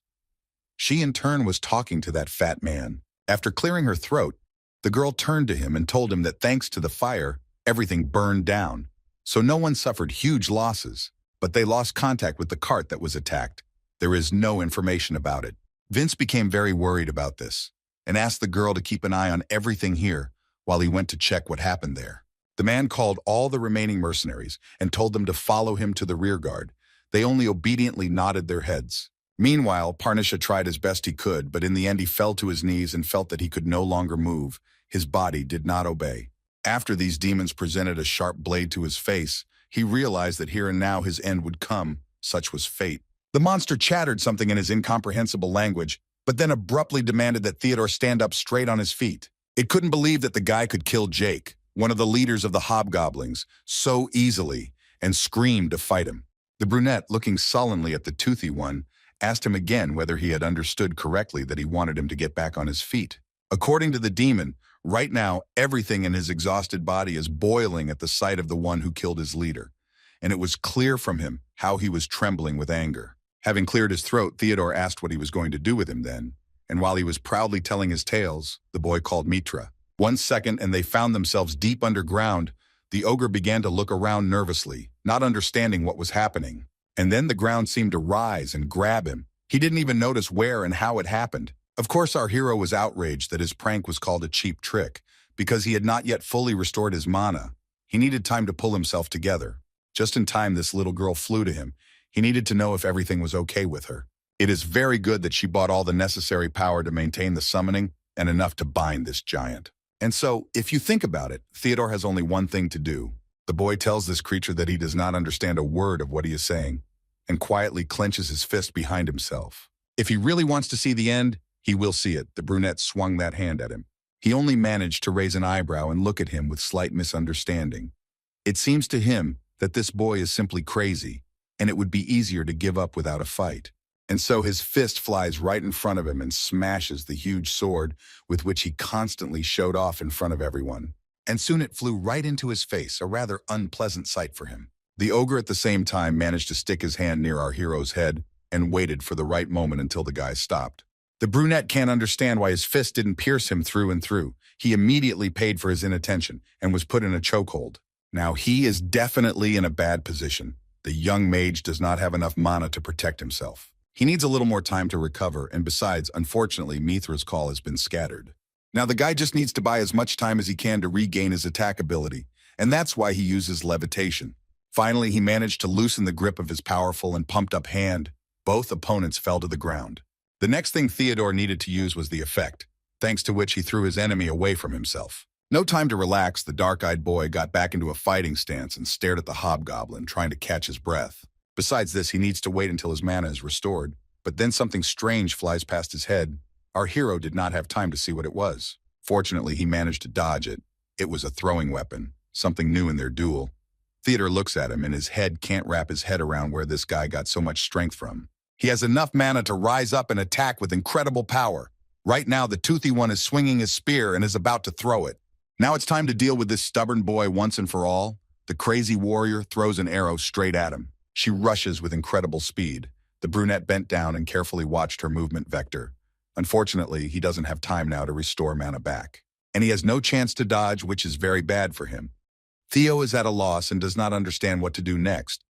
She in turn was talking to that fat man. After clearing her throat, the girl turned to him and told him that thanks to the fire, everything burned down. So no one suffered huge losses, but they lost contact with the cart that was attacked. There is no information about it. Vince became very worried about this and asked the girl to keep an eye on everything here while he went to check what happened there. The man called all the remaining mercenaries and told them to follow him to the rearguard. They only obediently nodded their heads. Meanwhile, Parnisha tried as best he could, but in the end he fell to his knees and felt that he could no longer move. His body did not obey. After these demons presented a sharp blade to his face, he realized that here and now his end would come. Such was fate. The monster chattered something in his incomprehensible language, but then abruptly demanded that Theodore stand up straight on his feet. It couldn't believe that the guy could kill Jake, one of the leaders of the hobgoblins, so easily, and screamed to fight him. The brunette, looking sullenly at the toothy one, asked him again whether he had understood correctly that he wanted him to get back on his feet. According to the demon, Right now, everything in his exhausted body is boiling at the sight of the one who killed his leader, and it was clear from him how he was trembling with anger. Having cleared his throat, Theodore asked what he was going to do with him then, and while he was proudly telling his tales, the boy called Mitra. 1 second and they found themselves deep underground. The ogre began to look around nervously, not understanding what was happening. And then the ground seemed to rise and grab him. He didn't even notice where and how it happened. Of course, our hero was outraged that his prank was called a cheap trick, because he had not yet fully restored his mana. He needed time to pull himself together. Just in time, this little girl flew to him. He needed to know if everything was okay with her. It is very good that she bought all the necessary power to maintain the summoning and enough to bind this giant. And so, if you think about it, Theodore has only one thing to do. The boy tells this creature that he does not understand a word of what he is saying, and quietly clenches his fist behind himself. If he really wants to see the end, he will see it. The brunette swung that hand at him. He only managed to raise an eyebrow and look at him with slight misunderstanding. It seems to him that this boy is simply crazy, and it would be easier to give up without a fight. And so his fist flies right in front of him and smashes the huge sword with which he constantly showed off in front of everyone. And soon it flew right into his face, a rather unpleasant sight for him. The ogre at the same time managed to stick his hand near our hero's head and waited for the right moment until the guy stopped. The brunette can't understand why his fist didn't pierce him through and through. He immediately paid for his inattention and was put in a chokehold. Now he is definitely in a bad position. The young mage does not have enough mana to protect himself. He needs a little more time to recover, and besides, unfortunately, Mithra's call has been scattered. Now the guy just needs to buy as much time as he can to regain his attack ability, and that's why he uses levitation. Finally, he managed to loosen the grip of his powerful and pumped-up hand. Both opponents fell to the ground. The next thing Theodore needed to use was the effect, thanks to which he threw his enemy away from himself. No time to relax, the dark-eyed boy got back into a fighting stance and stared at the hobgoblin, trying to catch his breath. Besides this, he needs to wait until his mana is restored. But then something strange flies past his head. Our hero did not have time to see what it was. Fortunately, he managed to dodge it. It was a throwing weapon, something new in their duel. Theodore looks at him, and his head can't wrap his head around where this guy got so much strength from. He has enough mana to rise up and attack with incredible power. Right now, the toothy one is swinging his spear and is about to throw it. Now it's time to deal with this stubborn boy once and for all. The crazy warrior throws an arrow straight at him. She rushes with incredible speed. The brunette bent down and carefully watched her movement vector. Unfortunately, he doesn't have time now to restore mana back. And he has no chance to dodge, which is very bad for him. Theo is at a loss and does not understand what to do next.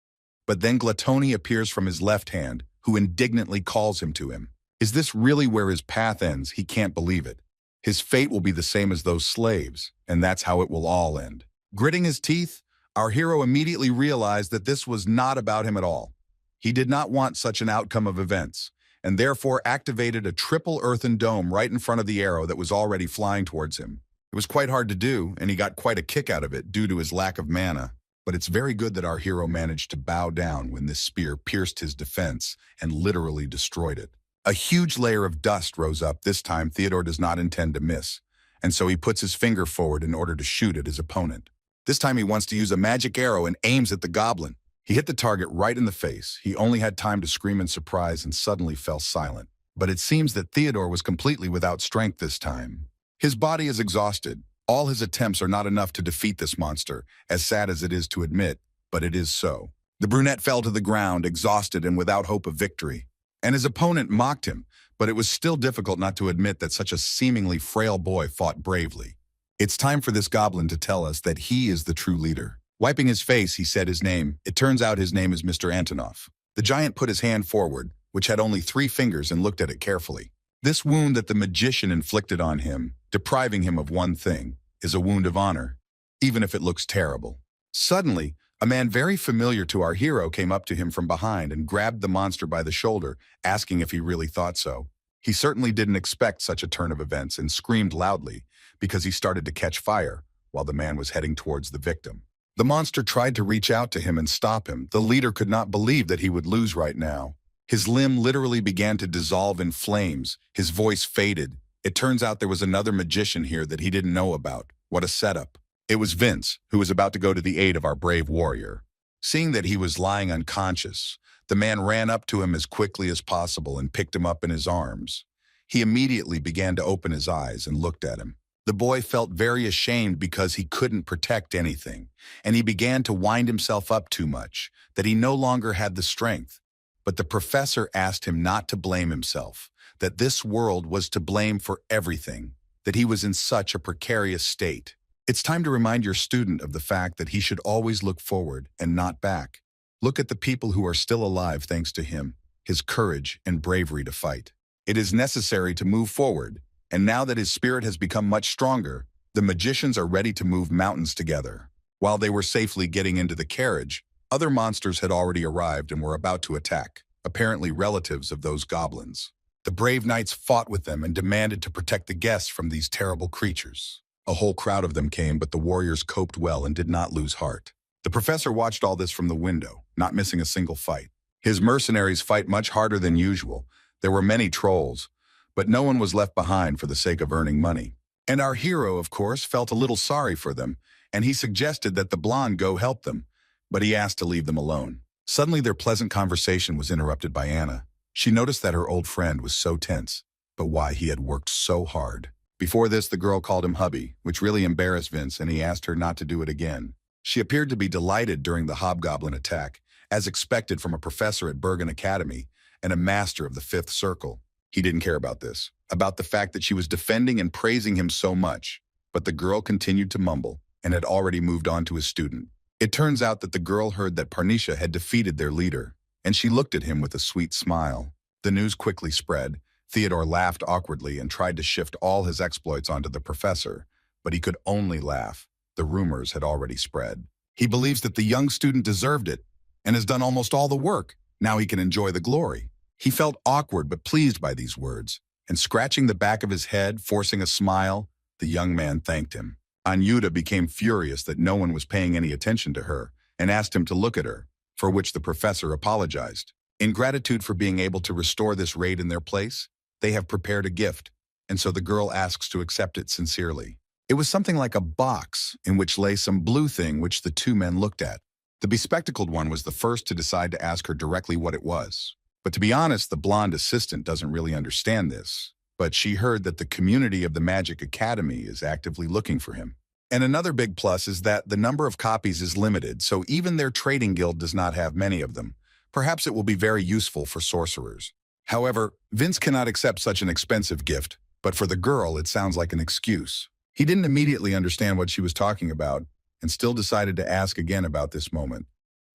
But then Gluttony appears from his left hand, who indignantly calls him to him. Is this really where his path ends? He can't believe it. His fate will be the same as those slaves, and that's how it will all end. Gritting his teeth, our hero immediately realized that this was not about him at all. He did not want such an outcome of events, and therefore activated a triple earthen dome right in front of the arrow that was already flying towards him. It was quite hard to do, and he got quite a kick out of it due to his lack of mana. But it's very good that our hero managed to bow down when this spear pierced his defense and literally destroyed it. A huge layer of dust rose up. This time, Theodore does not intend to miss, and so he puts his finger forward in order to shoot at his opponent. This time he wants to use a magic arrow and aims at the goblin. He hit the target right in the face. He only had time to scream in surprise and suddenly fell silent. But it seems that Theodore was completely without strength this time. His body is exhausted. All his attempts are not enough to defeat this monster, as sad as it is to admit, but it is so. The brunette fell to the ground, exhausted and without hope of victory. And his opponent mocked him, but it was still difficult not to admit that such a seemingly frail boy fought bravely. It's time for this goblin to tell us that he is the true leader. Wiping his face, he said his name. It turns out his name is Mr. Antonov. The giant put his hand forward, which had only 3 fingers, and looked at it carefully. This wound that the magician inflicted on him, depriving him of one thing, is a wound of honor, even if it looks terrible. Suddenly, a man very familiar to our hero came up to him from behind and grabbed the monster by the shoulder, asking if he really thought so. He certainly didn't expect such a turn of events and screamed loudly because he started to catch fire while the man was heading towards the victim. The monster tried to reach out to him and stop him. The leader could not believe that he would lose right now. His limb literally began to dissolve in flames. His voice faded. It turns out there was another magician here that he didn't know about. What a setup. It was Vince, who was about to go to the aid of our brave warrior. Seeing that he was lying unconscious, the man ran up to him as quickly as possible and picked him up in his arms. He immediately began to open his eyes and looked at him. The boy felt very ashamed because he couldn't protect anything, and he began to wind himself up too much, that he no longer had the strength. But the professor asked him not to blame himself, that this world was to blame for everything, that he was in such a precarious state. It's time to remind your student of the fact that he should always look forward and not back. Look at the people who are still alive thanks to him, his courage and bravery to fight. It is necessary to move forward, and now that his spirit has become much stronger, the magicians are ready to move mountains together. While they were safely getting into the carriage, other monsters had already arrived and were about to attack, apparently relatives of those goblins. The brave knights fought with them and demanded to protect the guests from these terrible creatures. A whole crowd of them came, but the warriors coped well and did not lose heart. The professor watched all this from the window, not missing a single fight. His mercenaries fight much harder than usual. There were many trolls, but no one was left behind for the sake of earning money. And our hero, of course, felt a little sorry for them, and he suggested that the blonde go help them, but he asked to leave them alone. Suddenly their pleasant conversation was interrupted by Anna. She noticed that her old friend was so tense, but why he had worked so hard. Before this, the girl called him hubby, which really embarrassed Vince, and he asked her not to do it again. She appeared to be delighted during the hobgoblin attack, as expected from a professor at Bergen Academy and a master of the Fifth Circle. He didn't care about this, about the fact that she was defending and praising him so much, but the girl continued to mumble and had already moved on to his student. It turns out that the girl heard that Parnisha had defeated their leader, and she looked at him with a sweet smile. The news quickly spread. Theodore laughed awkwardly and tried to shift all his exploits onto the professor, but he could only laugh. The rumors had already spread. He believes that the young student deserved it and has done almost all the work. Now he can enjoy the glory. He felt awkward but pleased by these words, and scratching the back of his head, forcing a smile, the young man thanked him. Anyuta became furious that no one was paying any attention to her and asked him to look at her, for which the professor apologized. In gratitude for being able to restore this raid in their place, they have prepared a gift, and so the girl asks to accept it sincerely. It was something like a box in which lay some blue thing which the two men looked at. The bespectacled one was the first to decide to ask her directly what it was. But to be honest, the blonde assistant doesn't really understand this. But she heard that the community of the Magic Academy is actively looking for him. And another big plus is that the number of copies is limited, so even their trading guild does not have many of them. Perhaps it will be very useful for sorcerers. However, Vince cannot accept such an expensive gift, but for the girl, it sounds like an excuse. He didn't immediately understand what she was talking about, and still decided to ask again about this moment,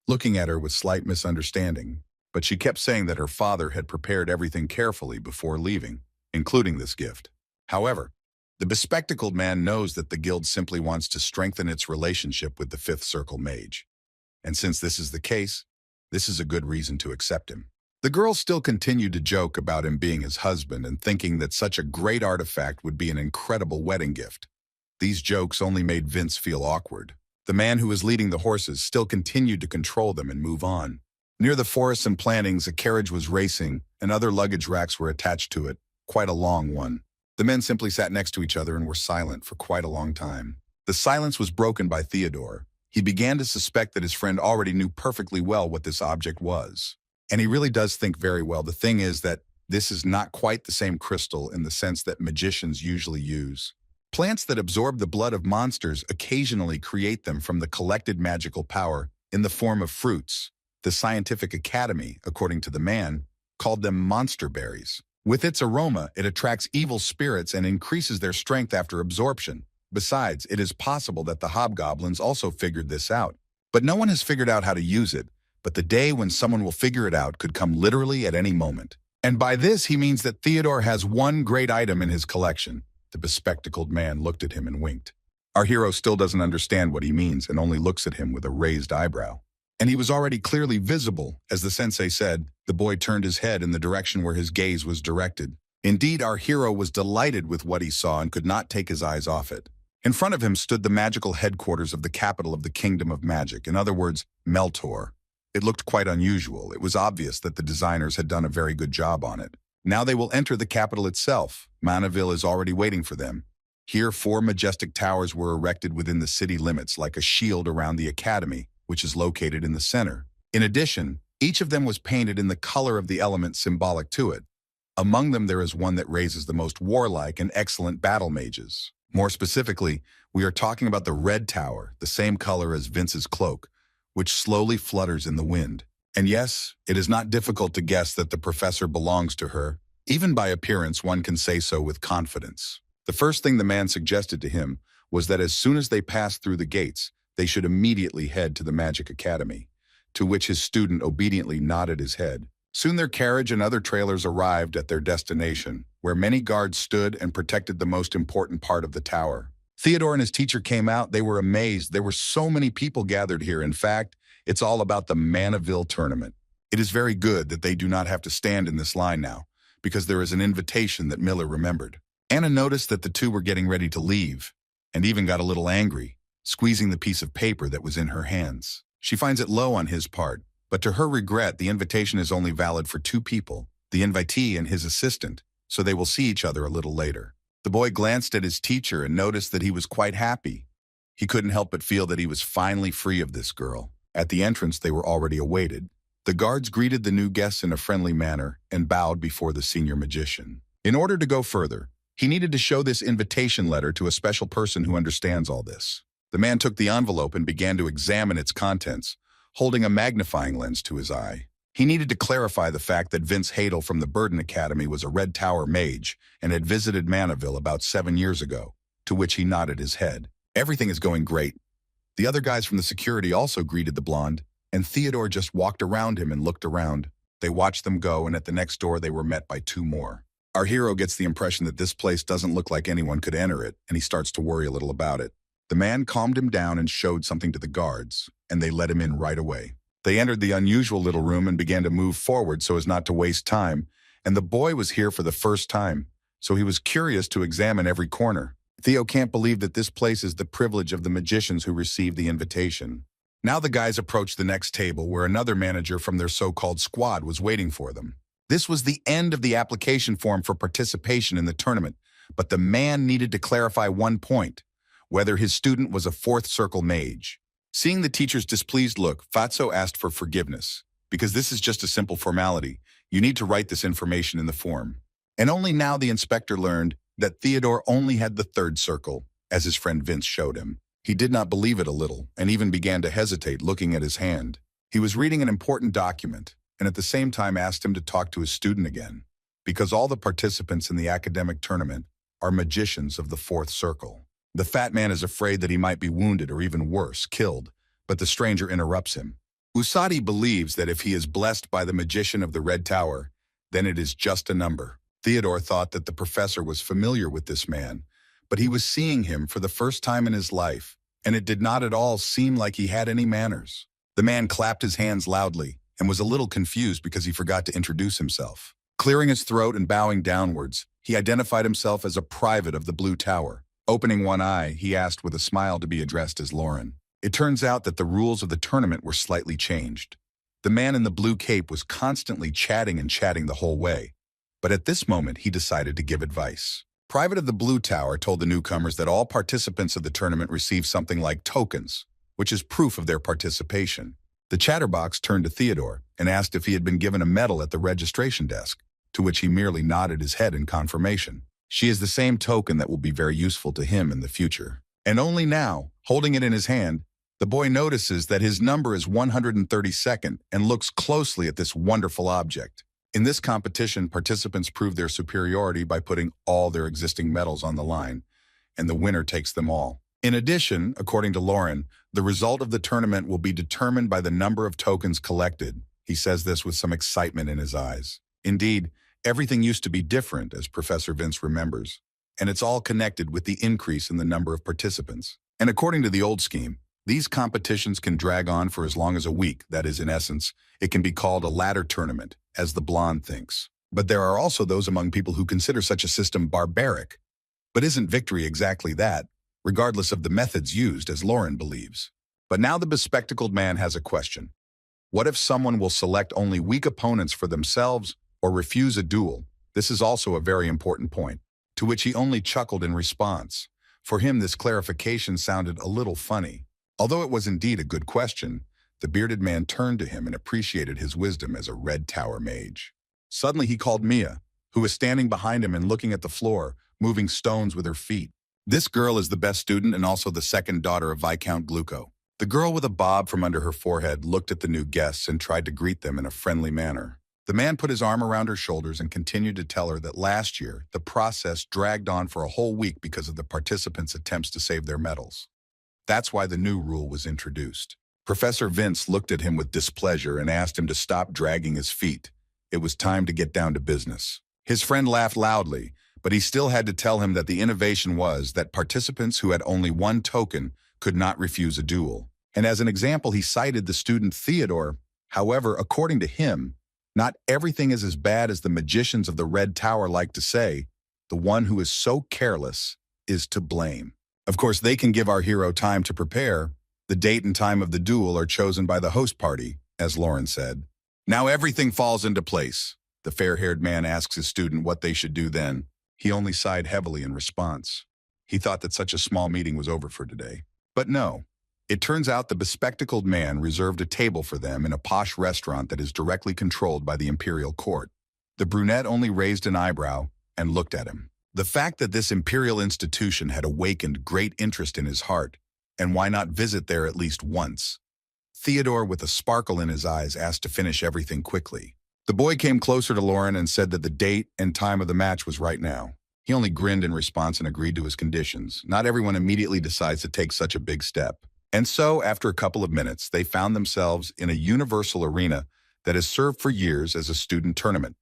looking at her with slight misunderstanding. But she kept saying that her father had prepared everything carefully before leaving, including this gift. However, the bespectacled man knows that the guild simply wants to strengthen its relationship with the Fifth Circle mage. And since this is the case, this is a good reason to accept him. The girl still continued to joke about him being his husband and thinking that such a great artifact would be an incredible wedding gift. These jokes only made Vince feel awkward. The man who was leading the horses still continued to control them and move on. Near the forests and plantings, a carriage was racing, and other luggage racks were attached to it, quite a long one. The men simply sat next to each other and were silent for quite a long time. The silence was broken by Theodore. He began to suspect that his friend already knew perfectly well what this object was. And he really does think very well. The thing is that this is not quite the same crystal in the sense that magicians usually use. Plants that absorb the blood of monsters occasionally create them from the collected magical power in the form of fruits. The Scientific Academy, according to the man, called them monster berries. With its aroma, it attracts evil spirits and increases their strength after absorption. Besides, it is possible that the hobgoblins also figured this out. But no one has figured out how to use it, but the day when someone will figure it out could come literally at any moment. And by this, he means that Theodore has one great item in his collection. The bespectacled man looked at him and winked. Our hero still doesn't understand what he means and only looks at him with a raised eyebrow. And he was already clearly visible. As the sensei said, the boy turned his head in the direction where his gaze was directed. Indeed, our hero was delighted with what he saw and could not take his eyes off it. In front of him stood the magical headquarters of the capital of the Kingdom of Magic, in other words, Meltor. It looked quite unusual. It was obvious that the designers had done a very good job on it. Now they will enter the capital itself. Manaville is already waiting for them. Here, 4 majestic towers were erected within the city limits like a shield around the academy, which is located in the center. In addition, each of them was painted in the color of the element symbolic to it. Among them there is one that raises the most warlike and excellent battle mages. More specifically, we are talking about the red tower, the same color as Vince's cloak, which slowly flutters in the wind. And yes, it is not difficult to guess that the professor belongs to her. Even by appearance, one can say so with confidence. The first thing the man suggested to him was that as soon as they passed through the gates, they should immediately head to the Magic Academy, to which his student obediently nodded his head. Soon their carriage and other trailers arrived at their destination, where many guards stood and protected the most important part of the tower. Theodore and his teacher came out. They were amazed. There were so many people gathered here. In fact, it's all about the Manaville tournament. It is very good that they do not have to stand in this line now, because there is an invitation that Miller remembered. Anna noticed that the two were getting ready to leave, and even got a little angry, squeezing the piece of paper that was in her hands. She finds it low on his part, but to her regret, the invitation is only valid for two people, the invitee and his assistant, so they will see each other a little later. The boy glanced at his teacher and noticed that he was quite happy. He couldn't help but feel that he was finally free of this girl. At the entrance, they were already awaited. The guards greeted the new guests in a friendly manner and bowed before the senior magician. In order to go further, he needed to show this invitation letter to a special person who understands all this. The man took the envelope and began to examine its contents, holding a magnifying lens to his eye. He needed to clarify the fact that Vince Hadel from the Burden Academy was a Red Tower mage and had visited Manaville about 7 years ago, to which he nodded his head. Everything is going great. The other guys from the security also greeted the blonde, and Theodore just walked around him and looked around. They watched them go, and at the next door they were met by two more. Our hero gets the impression that this place doesn't look like anyone could enter it, and he starts to worry a little about it. The man calmed him down and showed something to the guards, and they let him in right away. They entered the unusual little room and began to move forward so as not to waste time, and the boy was here for the first time, so he was curious to examine every corner. Theo can't believe that this place is the privilege of the magicians who received the invitation. Now the guys approached the next table where another manager from their so-called squad was waiting for them. This was the end of the application form for participation in the tournament, but the man needed to clarify one point: whether his student was a fourth circle mage. Seeing the teacher's displeased look, Fatso asked for forgiveness. Because this is just a simple formality, you need to write this information in the form. And only now the inspector learned that Theodore only had the third circle, as his friend Vince showed him. He did not believe it a little, and even began to hesitate looking at his hand. He was reading an important document, and at the same time asked him to talk to his student again, because all the participants in the academic tournament are magicians of the fourth circle. The fat man is afraid that he might be wounded or even worse, killed, but the stranger interrupts him. Usagi believes that if he is blessed by the magician of the Red Tower, then it is just a number. Theodore thought that the professor was familiar with this man, but he was seeing him for the first time in his life, and it did not at all seem like he had any manners. The man clapped his hands loudly and was a little confused because he forgot to introduce himself. Clearing his throat and bowing downwards, he identified himself as a private of the Blue Tower. Opening one eye, he asked with a smile to be addressed as Lauren. It turns out that the rules of the tournament were slightly changed. The man in the blue cape was constantly chatting the whole way, but at this moment he decided to give advice. Private of the Blue Tower told the newcomers that all participants of the tournament received something like tokens, which is proof of their participation. The chatterbox turned to Theodore and asked if he had been given a medal at the registration desk, to which he merely nodded his head in confirmation. She is the same token that will be very useful to him in the future. And only now, holding it in his hand, the boy notices that his number is 132nd and looks closely at this wonderful object. In this competition, participants prove their superiority by putting all their existing medals on the line, and the winner takes them all. In addition, according to Lauren, the result of the tournament will be determined by the number of tokens collected. He says this with some excitement in his eyes. Indeed, everything used to be different, as Professor Vince remembers, and it's all connected with the increase in the number of participants. And according to the old scheme, these competitions can drag on for as long as a week. That is, in essence, it can be called a ladder tournament, as the blonde thinks. But there are also those among people who consider such a system barbaric. But isn't victory exactly that, regardless of the methods used, as Lauren believes? But now the bespectacled man has a question. What if someone will select only weak opponents for themselves or refuse a duel? This is also a very important point, to which he only chuckled in response. For him, this clarification sounded a little funny. Although it was indeed a good question, the bearded man turned to him and appreciated his wisdom as a Red Tower mage. Suddenly he called Mia, who was standing behind him and looking at the floor, moving stones with her feet. This girl is the best student and also the second daughter of Viscount Gluco. The girl with a bob from under her forehead looked at the new guests and tried to greet them in a friendly manner. The man put his arm around her shoulders and continued to tell her that last year, the process dragged on for a whole week because of the participants' attempts to save their medals. That's why the new rule was introduced. Professor Vince looked at him with displeasure and asked him to stop dragging his feet. It was time to get down to business. His friend laughed loudly, but he still had to tell him that the innovation was that participants who had only one token could not refuse a duel. And as an example, he cited the student Theodore. However, according to him, not everything is as bad as the magicians of the Red Tower like to say. The one who is so careless is to blame. Of course, they can give our hero time to prepare. The date and time of the duel are chosen by the host party, as Lauren said. Now everything falls into place. The fair-haired man asks his student what they should do then. He only sighed heavily in response. He thought that such a small meeting was over for today. But no. It turns out the bespectacled man reserved a table for them in a posh restaurant that is directly controlled by the imperial court. The brunette only raised an eyebrow and looked at him. The fact that this imperial institution had awakened great interest in his heart, and why not visit there at least once? Theodore, with a sparkle in his eyes, asked to finish everything quickly. The boy came closer to Lauren and said that the date and time of the match was right now. He only grinned in response and agreed to his conditions. Not everyone immediately decides to take such a big step. And so, after a couple of minutes, they found themselves in a universal arena that has served for years as a student tournament.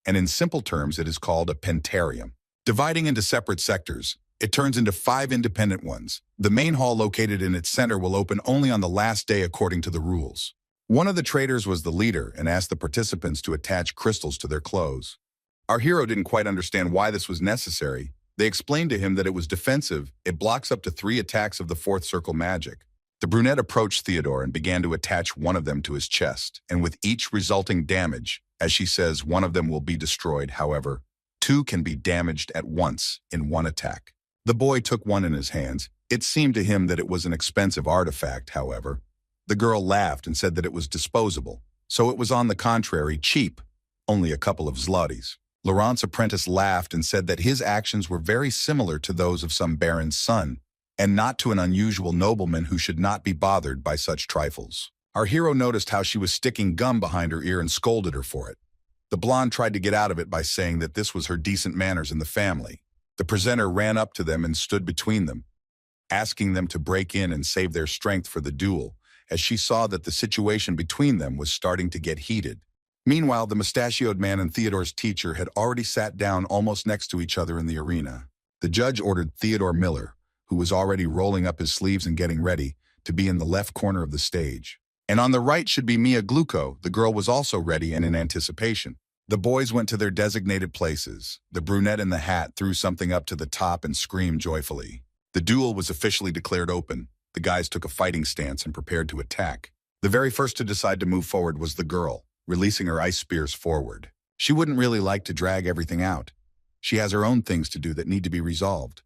And in simple terms, it is called a pentarium. Dividing into separate sectors, it turns into 5 independent ones. The main hall located in its center will open only on the last day according to the rules. One of the traders was the leader and asked the participants to attach crystals to their clothes. Our hero didn't quite understand why this was necessary. They explained to him that it was defensive. It blocks up to 3 attacks of the 4th circle magic. The brunette approached Theodore and began to attach one of them to his chest, and with each resulting damage, as she says, one of them will be destroyed. However, 2 can be damaged at once in one attack. The boy took one in his hands. It seemed to him that it was an expensive artifact, however. The girl laughed and said that it was disposable, so it was on the contrary cheap, only a couple of zlotys. Laurent's apprentice laughed and said that his actions were very similar to those of some baron's son, and not to an unusual nobleman who should not be bothered by such trifles. Our hero noticed how she was sticking gum behind her ear and scolded her for it. The blonde tried to get out of it by saying that this was her decent manners in the family. The presenter ran up to them and stood between them, asking them to break in and save their strength for the duel, as she saw that the situation between them was starting to get heated. Meanwhile, the mustachioed man and Theodore's teacher had already sat down almost next to each other in the arena. The judge ordered Theodore Miller, who was already rolling up his sleeves and getting ready, to be in the left corner of the stage. And on the right should be Mia Gluco. The girl was also ready and in anticipation. The boys went to their designated places. The brunette in the hat threw something up to the top and screamed joyfully. The duel was officially declared open. The guys took a fighting stance and prepared to attack. The very first to decide to move forward was the girl, releasing her ice spears forward. She wouldn't really like to drag everything out. She has her own things to do that need to be resolved.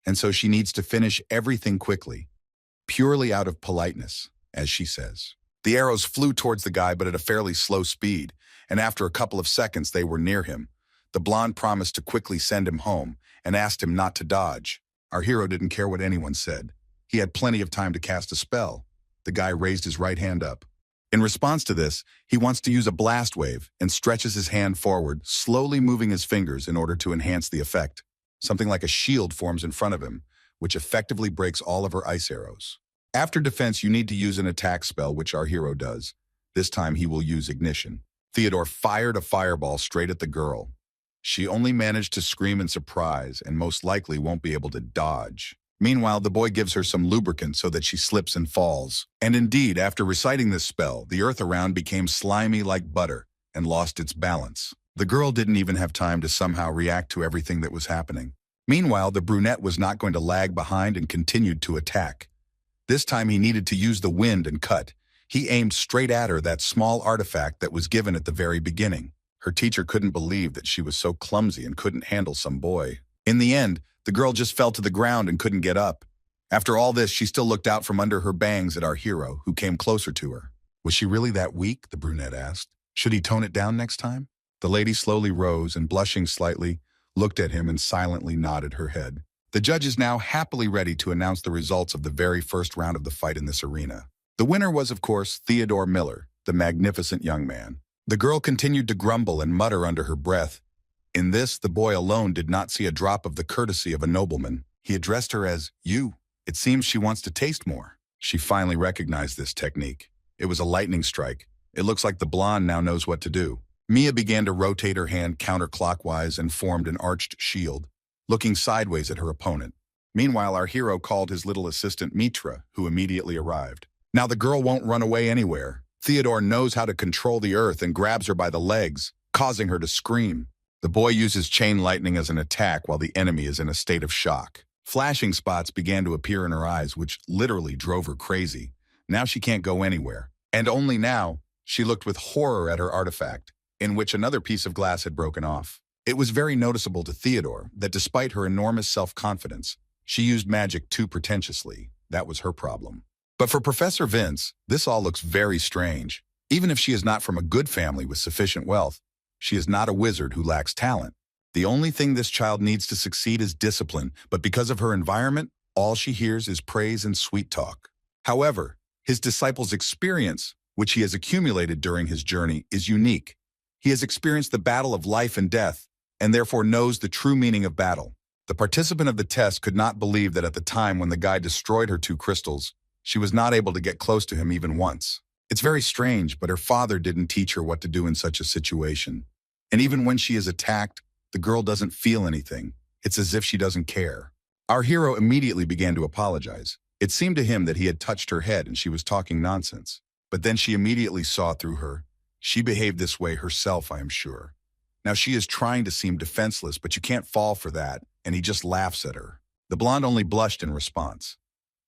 And so she needs to finish everything quickly, purely out of politeness, as she says. The arrows flew towards the guy, but at a fairly slow speed, and after a couple of seconds they were near him. The blonde promised to quickly send him home and asked him not to dodge. Our hero didn't care what anyone said. He had plenty of time to cast a spell. The guy raised his right hand up. In response to this, he wants to use a blast wave and stretches his hand forward, slowly moving his fingers in order to enhance the effect. Something like a shield forms in front of him, which effectively breaks all of her ice arrows. After defense, you need to use an attack spell, which our hero does. This time he will use ignition. Theodore fired a fireball straight at the girl. She only managed to scream in surprise and most likely won't be able to dodge. Meanwhile, the boy gives her some lubricant so that she slips and falls. And indeed, after reciting this spell, the earth around became slimy like butter and lost its balance. The girl didn't even have time to somehow react to everything that was happening. Meanwhile, the brunette was not going to lag behind and continued to attack. This time he needed to use the wind and cut. He aimed straight at her, that small artifact that was given at the very beginning. Her teacher couldn't believe that she was so clumsy and couldn't handle some boy. In the end, the girl just fell to the ground and couldn't get up. After all this, she still looked out from under her bangs at our hero, who came closer to her. Was she really that weak? The brunette asked. Should he tone it down next time? The lady slowly rose and, blushing slightly, looked at him and silently nodded her head. The judge is now happily ready to announce the results of the very first round of the fight in this arena. The winner was, of course, Theodore Miller, the magnificent young man. The girl continued to grumble and mutter under her breath. In this, the boy alone did not see a drop of the courtesy of a nobleman. He addressed her as, "You." It seems she wants to taste more. She finally recognized this technique. It was a lightning strike. It looks like the blonde now knows what to do. Mia began to rotate her hand counterclockwise and formed an arched shield, looking sideways at her opponent. Meanwhile, our hero called his little assistant Mitra, who immediately arrived. Now the girl won't run away anywhere. Theodore knows how to control the earth and grabs her by the legs, causing her to scream. The boy uses chain lightning as an attack while the enemy is in a state of shock. Flashing spots began to appear in her eyes, which literally drove her crazy. Now she can't go anywhere. And only now, she looked with horror at her artifact, in which another piece of glass had broken off. It was very noticeable to Theodore that despite her enormous self-confidence, she used magic too pretentiously. That was her problem. But for Professor Vince, this all looks very strange. Even if she is not from a good family with sufficient wealth, she is not a wizard who lacks talent. The only thing this child needs to succeed is discipline, but because of her environment, all she hears is praise and sweet talk. However, his disciple's experience, which he has accumulated during his journey, is unique. He has experienced the battle of life and death, and therefore knows the true meaning of battle. The participant of the test could not believe that at the time when the guy destroyed her 2 crystals, she was not able to get close to him even once. It's very strange, but her father didn't teach her what to do in such a situation. And even when she is attacked, the girl doesn't feel anything. It's as if she doesn't care. Our hero immediately began to apologize. It seemed to him that he had touched her head and she was talking nonsense. But then she immediately saw through her. She behaved this way herself, I am sure. Now she is trying to seem defenseless, but you can't fall for that, and he just laughs at her. The blonde only blushed in response.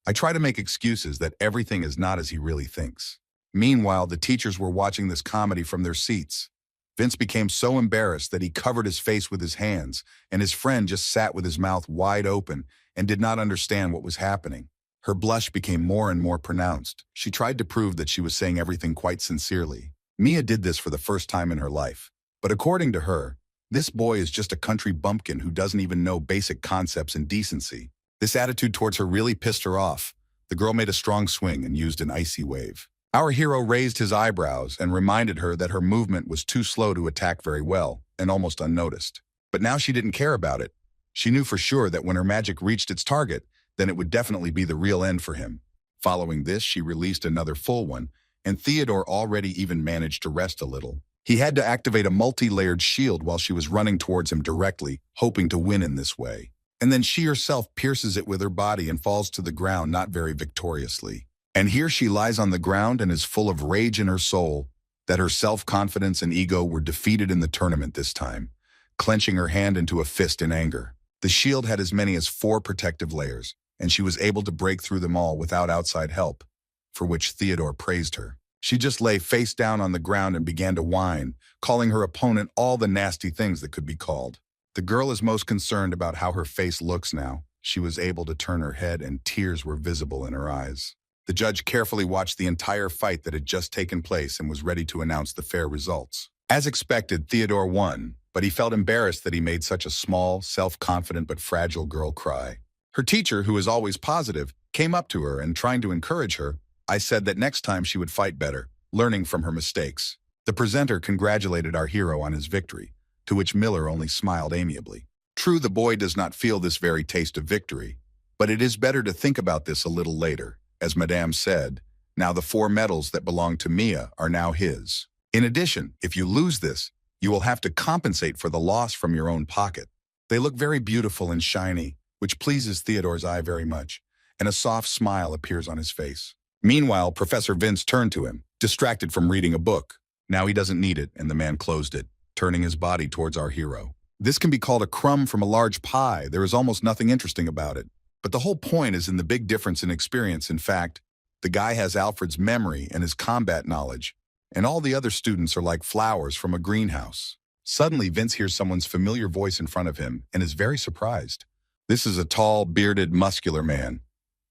I try to make excuses that everything is not as he really thinks. Meanwhile, the teachers were watching this comedy from their seats. Vince became so embarrassed that he covered his face with his hands, and his friend just sat with his mouth wide open and did not understand what was happening. Her blush became more and more pronounced. She tried to prove that she was saying everything quite sincerely. Mia did this for the first time in her life. But according to her, this boy is just a country bumpkin who doesn't even know basic concepts in decency. This attitude towards her really pissed her off. The girl made a strong swing and used an icy wave. Our hero raised his eyebrows and reminded her that her movement was too slow to attack very well and almost unnoticed. But now she didn't care about it. She knew for sure that when her magic reached its target, then it would definitely be the real end for him. Following this, she released another full one, and Theodore already even managed to rest a little. He had to activate a multi-layered shield while she was running towards him directly, hoping to win in this way. And then she herself pierces it with her body and falls to the ground not very victoriously. And here she lies on the ground and is full of rage in her soul that her self-confidence and ego were defeated in the tournament this time, clenching her hand into a fist in anger. The shield had as many as 4 protective layers, and she was able to break through them all without outside help, for which Theodore praised her. She just lay face down on the ground and began to whine, calling her opponent all the nasty things that could be called. The girl is most concerned about how her face looks now. She was able to turn her head and tears were visible in her eyes. The judge carefully watched the entire fight that had just taken place and was ready to announce the fair results. As expected, Theodore won, but he felt embarrassed that he made such a small, self-confident but fragile girl cry. Her teacher, who is always positive, came up to her and trying to encourage her, I said that next time she would fight better, learning from her mistakes. The presenter congratulated our hero on his victory, to which Miller only smiled amiably. True, the boy does not feel this very taste of victory, but it is better to think about this a little later. As Madame said, now the 4 medals that belong to Mia are now his. In addition, if you lose this, you will have to compensate for the loss from your own pocket. They look very beautiful and shiny, which pleases Theodore's eye very much, and a soft smile appears on his face. Meanwhile, Professor Vince turned to him, distracted from reading a book. Now he doesn't need it, and the man closed it, turning his body towards our hero. This can be called a crumb from a large pie. There is almost nothing interesting about it. But the whole point is in the big difference in experience. In fact, the guy has Alfred's memory and his combat knowledge, and all the other students are like flowers from a greenhouse. Suddenly, Vince hears someone's familiar voice in front of him and is very surprised. This is a tall, bearded, muscular man.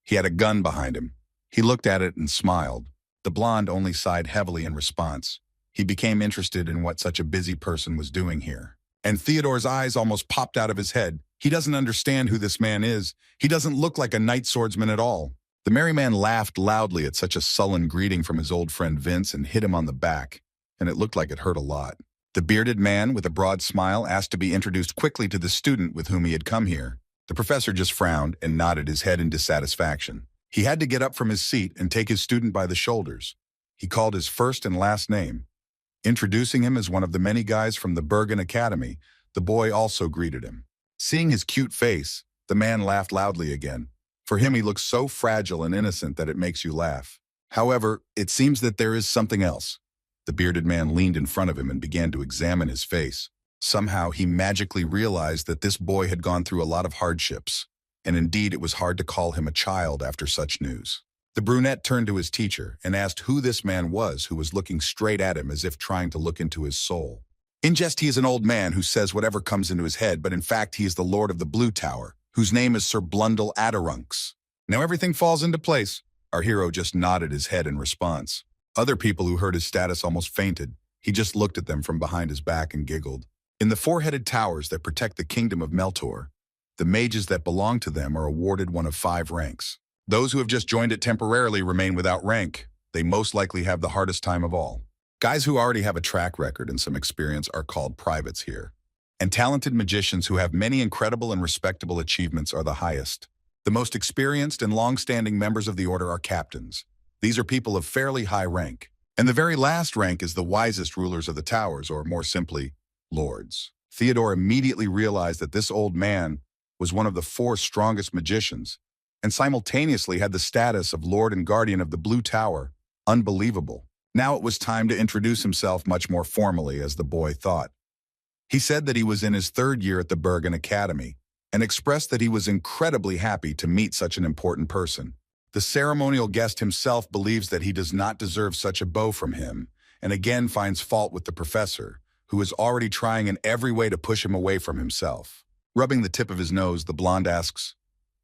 He had a gun behind him. He looked at it and smiled. The blonde only sighed heavily in response. He became interested in what such a busy person was doing here. And Theodore's eyes almost popped out of his head. He doesn't understand who this man is. He doesn't look like a knight swordsman at all. The merry man laughed loudly at such a sullen greeting from his old friend Vince and hit him on the back, and it looked like it hurt a lot. The bearded man, with a broad smile, asked to be introduced quickly to the student with whom he had come here. The professor just frowned and nodded his head in dissatisfaction. He had to get up from his seat and take his student by the shoulders. He called his first and last name. Introducing him as one of the many guys from the Bergen Academy, the boy also greeted him. Seeing his cute face, the man laughed loudly again. For him, he looks so fragile and innocent that it makes you laugh. However, it seems that there is something else. The bearded man leaned in front of him and began to examine his face. Somehow, he magically realized that this boy had gone through a lot of hardships, and indeed it was hard to call him a child after such news. The brunette turned to his teacher and asked who this man was who was looking straight at him as if trying to look into his soul. In jest, he is an old man who says whatever comes into his head, but in fact he is the Lord of the Blue Tower, whose name is Sir Blundell Adderunks. Now everything falls into place. Our hero just nodded his head in response. Other people who heard his status almost fainted. He just looked at them from behind his back and giggled. In the four-headed towers that protect the kingdom of Meltor, the mages that belong to them are awarded one of 5 ranks. Those who have just joined it temporarily remain without rank. They most likely have the hardest time of all. Guys who already have a track record and some experience are called privates here. And talented magicians who have many incredible and respectable achievements are the highest. The most experienced and long-standing members of the order are captains. These are people of fairly high rank. And the very last rank is the wisest rulers of the towers, or more simply, lords. Theodore immediately realized that this old man was one of the 4 strongest magicians, and simultaneously had the status of Lord and Guardian of the Blue Tower. Unbelievable. Now it was time to introduce himself much more formally, as the boy thought. He said that he was in his 3rd year at the Bergen Academy, and expressed that he was incredibly happy to meet such an important person. The ceremonial guest himself believes that he does not deserve such a bow from him, and again finds fault with the professor, who is already trying in every way to push him away from himself. Rubbing the tip of his nose, the blonde asks,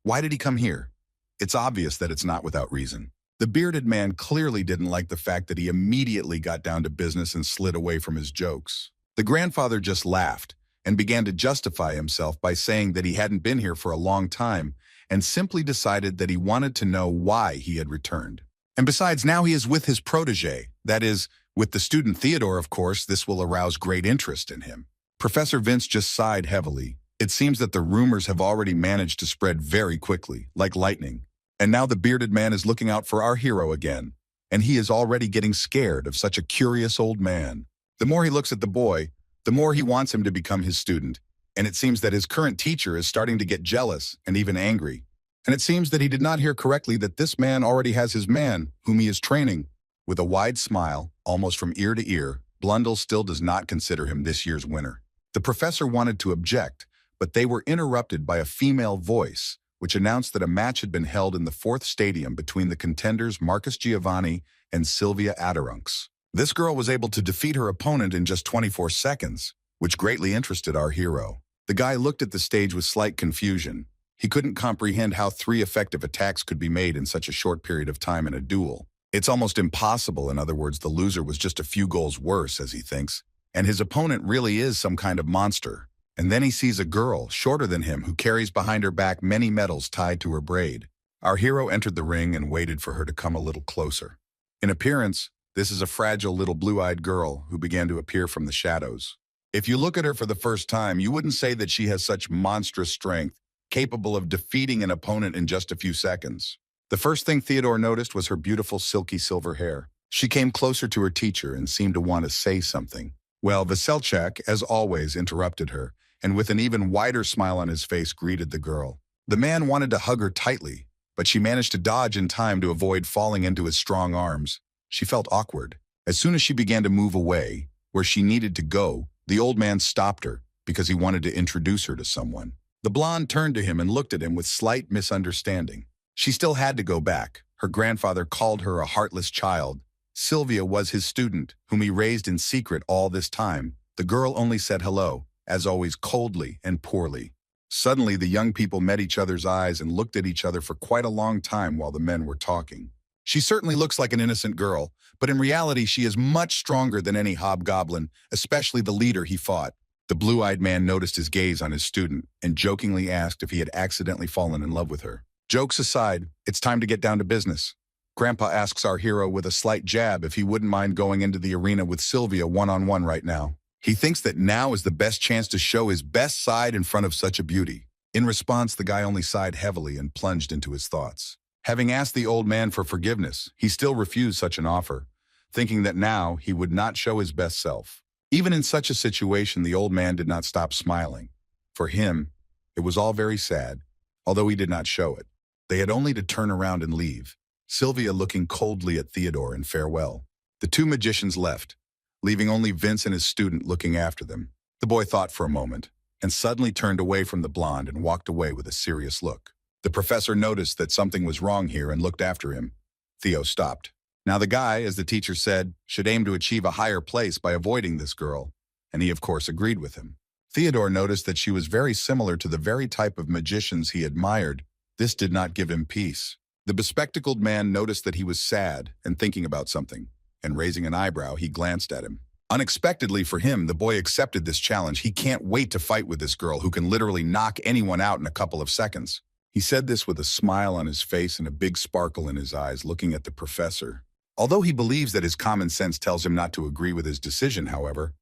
"Why did he come here?" It's obvious that it's not without reason. The bearded man clearly didn't like the fact that he immediately got down to business and slid away from his jokes. The grandfather just laughed and began to justify himself by saying that he hadn't been here for a long time and simply decided that he wanted to know why he had returned. And besides, now he is with his protege, that is, with the student Theodore. Of course, this will arouse great interest in him. Professor Vince just sighed heavily. It seems that the rumors have already managed to spread very quickly, like lightning. And now the bearded man is looking out for our hero again, and he is already getting scared of such a curious old man. The more he looks at the boy, the more he wants him to become his student, and it seems that his current teacher is starting to get jealous and even angry. And it seems that he did not hear correctly that this man already has his man, whom he is training. With a wide smile, almost from ear to ear, Blundell still does not consider him this year's winner. The professor wanted to object, but they were interrupted by a female voice, which announced that a match had been held in the 4th stadium between the contenders Marcus Giovanni and Sylvia Adderunks. This girl was able to defeat her opponent in just 24 seconds, which greatly interested our hero. The guy looked at the stage with slight confusion. He couldn't comprehend how 3 effective attacks could be made in such a short period of time in a duel. It's almost impossible. In other words, the loser was just a few goals worse, as he thinks, and his opponent really is some kind of monster. And then he sees a girl, shorter than him, who carries behind her back many medals tied to her braid. Our hero entered the ring and waited for her to come a little closer. In appearance, this is a fragile little blue-eyed girl who began to appear from the shadows. If you look at her for the first time, you wouldn't say that she has such monstrous strength, capable of defeating an opponent in just a few seconds. The first thing Theodore noticed was her beautiful silky silver hair. She came closer to her teacher and seemed to want to say something. Well, Veselchak, as always, interrupted her, and with an even wider smile on his face greeted the girl. The man wanted to hug her tightly, but she managed to dodge in time to avoid falling into his strong arms. She felt awkward. As soon as she began to move away, where she needed to go, the old man stopped her because he wanted to introduce her to someone. The blonde turned to him and looked at him with slight misunderstanding. She still had to go back. Her grandfather called her a heartless child. Sylvia was his student, whom he raised in secret all this time. The girl only said hello, as always coldly and poorly. Suddenly, the young people met each other's eyes and looked at each other for quite a long time while the men were talking. She certainly looks like an innocent girl, but in reality she is much stronger than any hobgoblin, especially the leader he fought. The blue-eyed man noticed his gaze on his student and jokingly asked if he had accidentally fallen in love with her. Jokes aside, it's time to get down to business. Grandpa asks our hero with a slight jab if he wouldn't mind going into the arena with Sylvia one-on-one right now. He thinks that now is the best chance to show his best side in front of such a beauty. In response, the guy only sighed heavily and plunged into his thoughts. Having asked the old man for forgiveness, he still refused such an offer, thinking that now he would not show his best self. Even in such a situation, the old man did not stop smiling. For him, it was all very sad, although he did not show it. They had only to turn around and leave, Sylvia looking coldly at Theodore in farewell. The two magicians left, leaving only Vince and his student looking after them. The boy thought for a moment, and suddenly turned away from the blonde and walked away with a serious look. The professor noticed that something was wrong here and looked after him. Theo stopped. Now the guy, as the teacher said, should aim to achieve a higher place by avoiding this girl, and he of course agreed with him. Theodore noticed that she was very similar to the very type of magicians he admired. This did not give him peace. The bespectacled man noticed that he was sad and thinking about something, and raising an eyebrow, he glanced at him. Unexpectedly for him, the boy accepted this challenge. He can't wait to fight with this girl who can literally knock anyone out in a couple of seconds. He said this with a smile on his face and a big sparkle in his eyes, looking at the professor. Although he believes that his common sense tells him not to agree with his decision, however,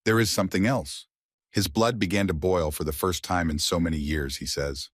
there is something else. His blood began to boil for the first time in so many years, he says.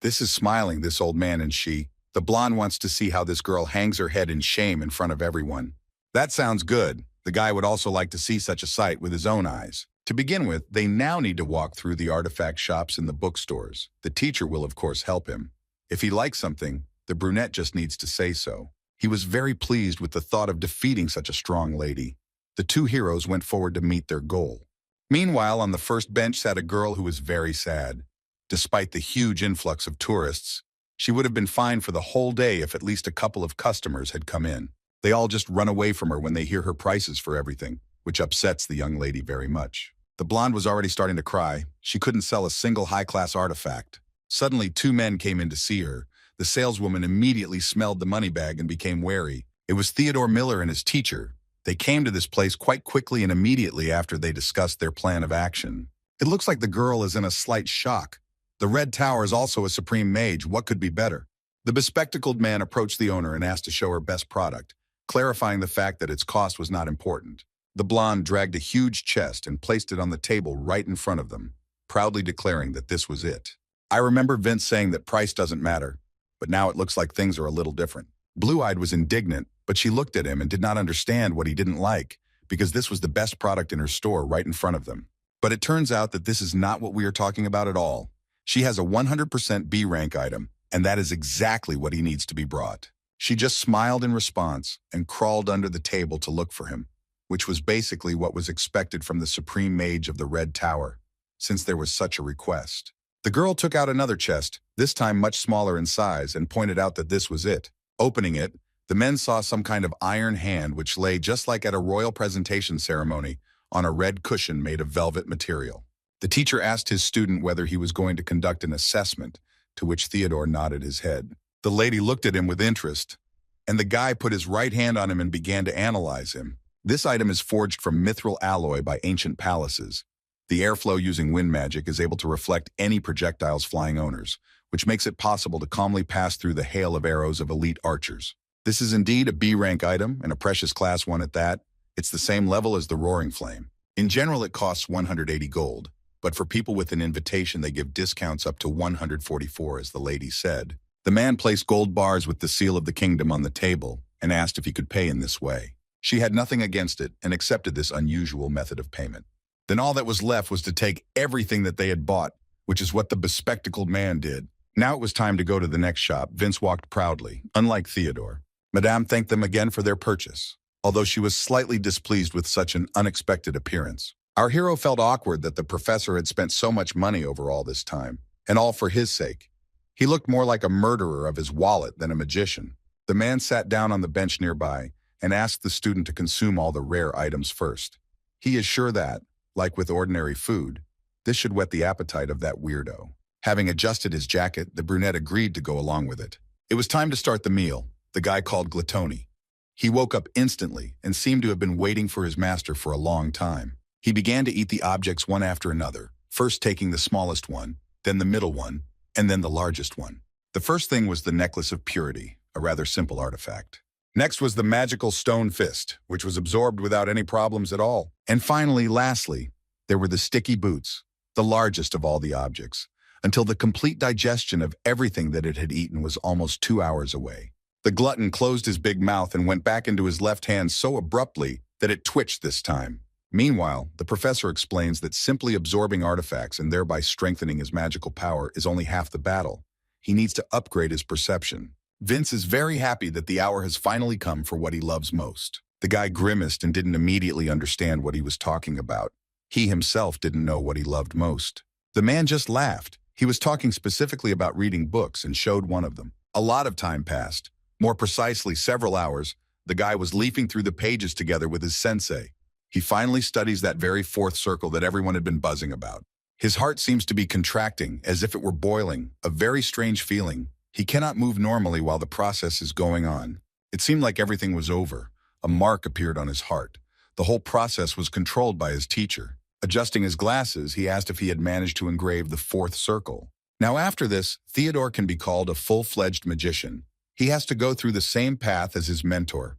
This is smiling, this old man, and she. The blonde wants to see how this girl hangs her head in shame in front of everyone. That sounds good. The guy would also like to see such a sight with his own eyes. To begin with, they now need to walk through the artifact shops and the bookstores. The teacher will, of course, help him. If he likes something, the brunette just needs to say so. He was very pleased with the thought of defeating such a strong lady. The two heroes went forward to meet their goal. Meanwhile, on the first bench sat a girl who was very sad. Despite the huge influx of tourists, she would have been fine for the whole day if at least a couple of customers had come in. They all just run away from her when they hear her prices for everything, which upsets the young lady very much. The blonde was already starting to cry. She couldn't sell a single high-class artifact. Suddenly, two men came in to see her. The saleswoman immediately smelled the money bag and became wary. It was Theodore Miller and his teacher. They came to this place quite quickly and immediately after they discussed their plan of action. It looks like the girl is in a slight shock. The Red Tower is also a supreme mage. What could be better? The bespectacled man approached the owner and asked to show her best product, clarifying the fact that its cost was not important. The blonde dragged a huge chest and placed it on the table right in front of them, proudly declaring that this was it. I remember Vince saying that price doesn't matter, but now it looks like things are a little different. Blue-eyed was indignant, but she looked at him and did not understand what he didn't like, because this was the best product in her store right in front of them. But it turns out that this is not what we are talking about at all. She has a 100% B-rank item, and that is exactly what he needs to be brought. She just smiled in response and crawled under the table to look for him, which was basically what was expected from the supreme mage of the Red Tower, since there was such a request. The girl took out another chest, this time much smaller in size, and pointed out that this was it. Opening it, the men saw some kind of iron hand which lay just like at a royal presentation ceremony on a red cushion made of velvet material. The teacher asked his student whether he was going to conduct an assessment, to which Theodore nodded his head. The lady looked at him with interest, and the guy put his right hand on him and began to analyze him. This item is forged from mithril alloy by ancient palaces. The airflow using wind magic is able to reflect any projectiles flying owners, which makes it possible to calmly pass through the hail of arrows of elite archers. This is indeed a B-rank item, and a precious class one at that. It's the same level as the Roaring Flame. In general, it costs 180 gold, but for people with an invitation, they give discounts up to 144, as the lady said. The man placed gold bars with the seal of the kingdom on the table and asked if he could pay in this way. She had nothing against it and accepted this unusual method of payment. Then all that was left was to take everything that they had bought, which is what the bespectacled man did. Now it was time to go to the next shop. Vince walked proudly, unlike Theodore. Madame thanked them again for their purchase, although she was slightly displeased with such an unexpected appearance. Our hero felt awkward that the professor had spent so much money over all this time, and all for his sake. He looked more like a murderer of his wallet than a magician. The man sat down on the bench nearby and asked the student to consume all the rare items first. He is sure that, like with ordinary food, this should whet the appetite of that weirdo. Having adjusted his jacket, the brunette agreed to go along with it. It was time to start the meal, the guy called Gluttony. He woke up instantly and seemed to have been waiting for his master for a long time. He began to eat the objects one after another, first taking the smallest one, then the middle one, and then the largest one. The first thing was the Necklace of Purity, a rather simple artifact. Next was the magical stone fist, which was absorbed without any problems at all. And finally, lastly, there were the sticky boots, the largest of all the objects, until the complete digestion of everything that it had eaten was almost 2 hours away. The glutton closed his big mouth and went back into his left hand so abruptly that it twitched this time. Meanwhile, the professor explains that simply absorbing artifacts and thereby strengthening his magical power is only half the battle. He needs to upgrade his perception. Vince is very happy that the hour has finally come for what he loves most. The guy grimaced and didn't immediately understand what he was talking about. He himself didn't know what he loved most. The man just laughed. He was talking specifically about reading books and showed one of them. A lot of time passed. More precisely, several hours. The guy was leafing through the pages together with his sensei. He finally studies that very fourth circle that everyone had been buzzing about. His heart seems to be contracting, as if it were boiling, a very strange feeling. He cannot move normally while the process is going on. It seemed like everything was over. A mark appeared on his heart. The whole process was controlled by his teacher. Adjusting his glasses, he asked if he had managed to engrave the fourth circle. Now after this, Theodore can be called a full-fledged magician. He has to go through the same path as his mentor.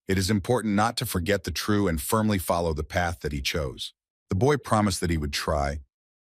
It is important not to forget the true and firmly follow the path that he chose. The boy promised that he would try.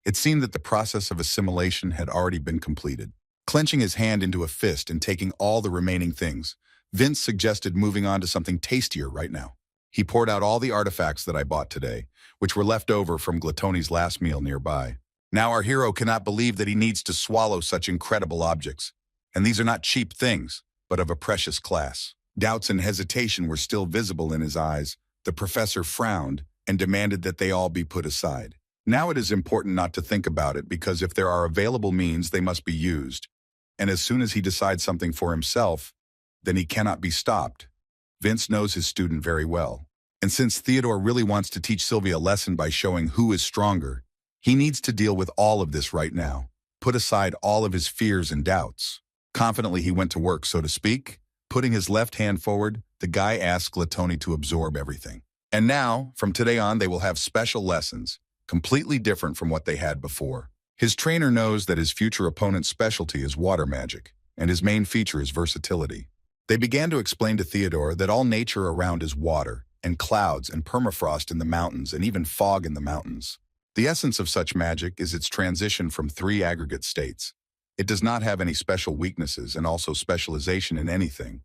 It seemed that the process of assimilation had already been completed. Clenching his hand into a fist and taking all the remaining things, Vince suggested moving on to something tastier right now. He poured out all the artifacts that I bought today, which were left over from Gluttony's last meal nearby. Now our hero cannot believe that he needs to swallow such incredible objects. And these are not cheap things, but of a precious class. Doubts and hesitation were still visible in his eyes. The professor frowned and demanded that they all be put aside. Now it is important not to think about it, because if there are available means, they must be used. And as soon as he decides something for himself, then he cannot be stopped. Vince knows his student very well. And since Theodore really wants to teach Sylvia a lesson by showing who is stronger, he needs to deal with all of this right now. Put aside all of his fears and doubts. Confidently he went to work, so to speak. Putting his left hand forward, the guy asked Gluttony to absorb everything. And now, from today on, they will have special lessons, completely different from what they had before. His trainer knows that his future opponent's specialty is water magic, and his main feature is versatility. They began to explain to Theodore that all nature around is water, and clouds and permafrost in the mountains, and even fog in the mountains. The essence of such magic is its transition from 3 aggregate states. It does not have any special weaknesses and also specialization in anything.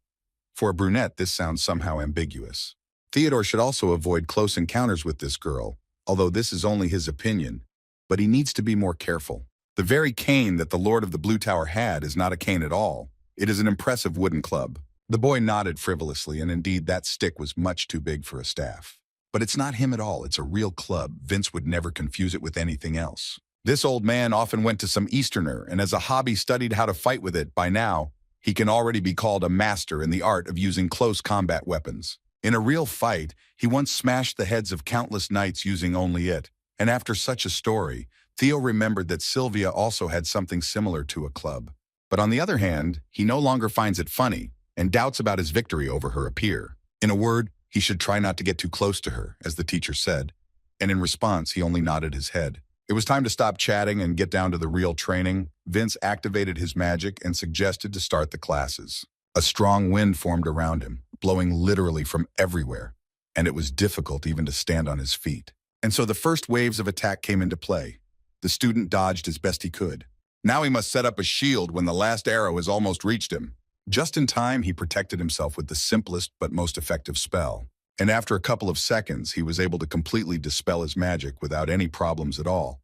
For a brunette, this sounds somehow ambiguous. Theodore should also avoid close encounters with this girl, although this is only his opinion, but he needs to be more careful. The very cane that the Lord of the Blue Tower had is not a cane at all. It is an impressive wooden club. The boy nodded frivolously, and indeed that stick was much too big for a staff. But it's not him at all, it's a real club. Vince would never confuse it with anything else. This old man often went to some Easterner, and as a hobby studied how to fight with it. By now, he can already be called a master in the art of using close combat weapons. In a real fight, he once smashed the heads of countless knights using only it. And after such a story, Theo remembered that Sylvia also had something similar to a club. But on the other hand, he no longer finds it funny, and doubts about his victory over her appear. In a word, he should try not to get too close to her, as the teacher said. And in response, he only nodded his head. It was time to stop chatting and get down to the real training. Vince activated his magic and suggested to start the classes. A strong wind formed around him, blowing literally from everywhere, and it was difficult even to stand on his feet. And so the first waves of attack came into play. The student dodged as best he could. Now he must set up a shield when the last arrow has almost reached him. Just in time, he protected himself with the simplest but most effective spell. And after a couple of seconds, he was able to completely dispel his magic without any problems at all.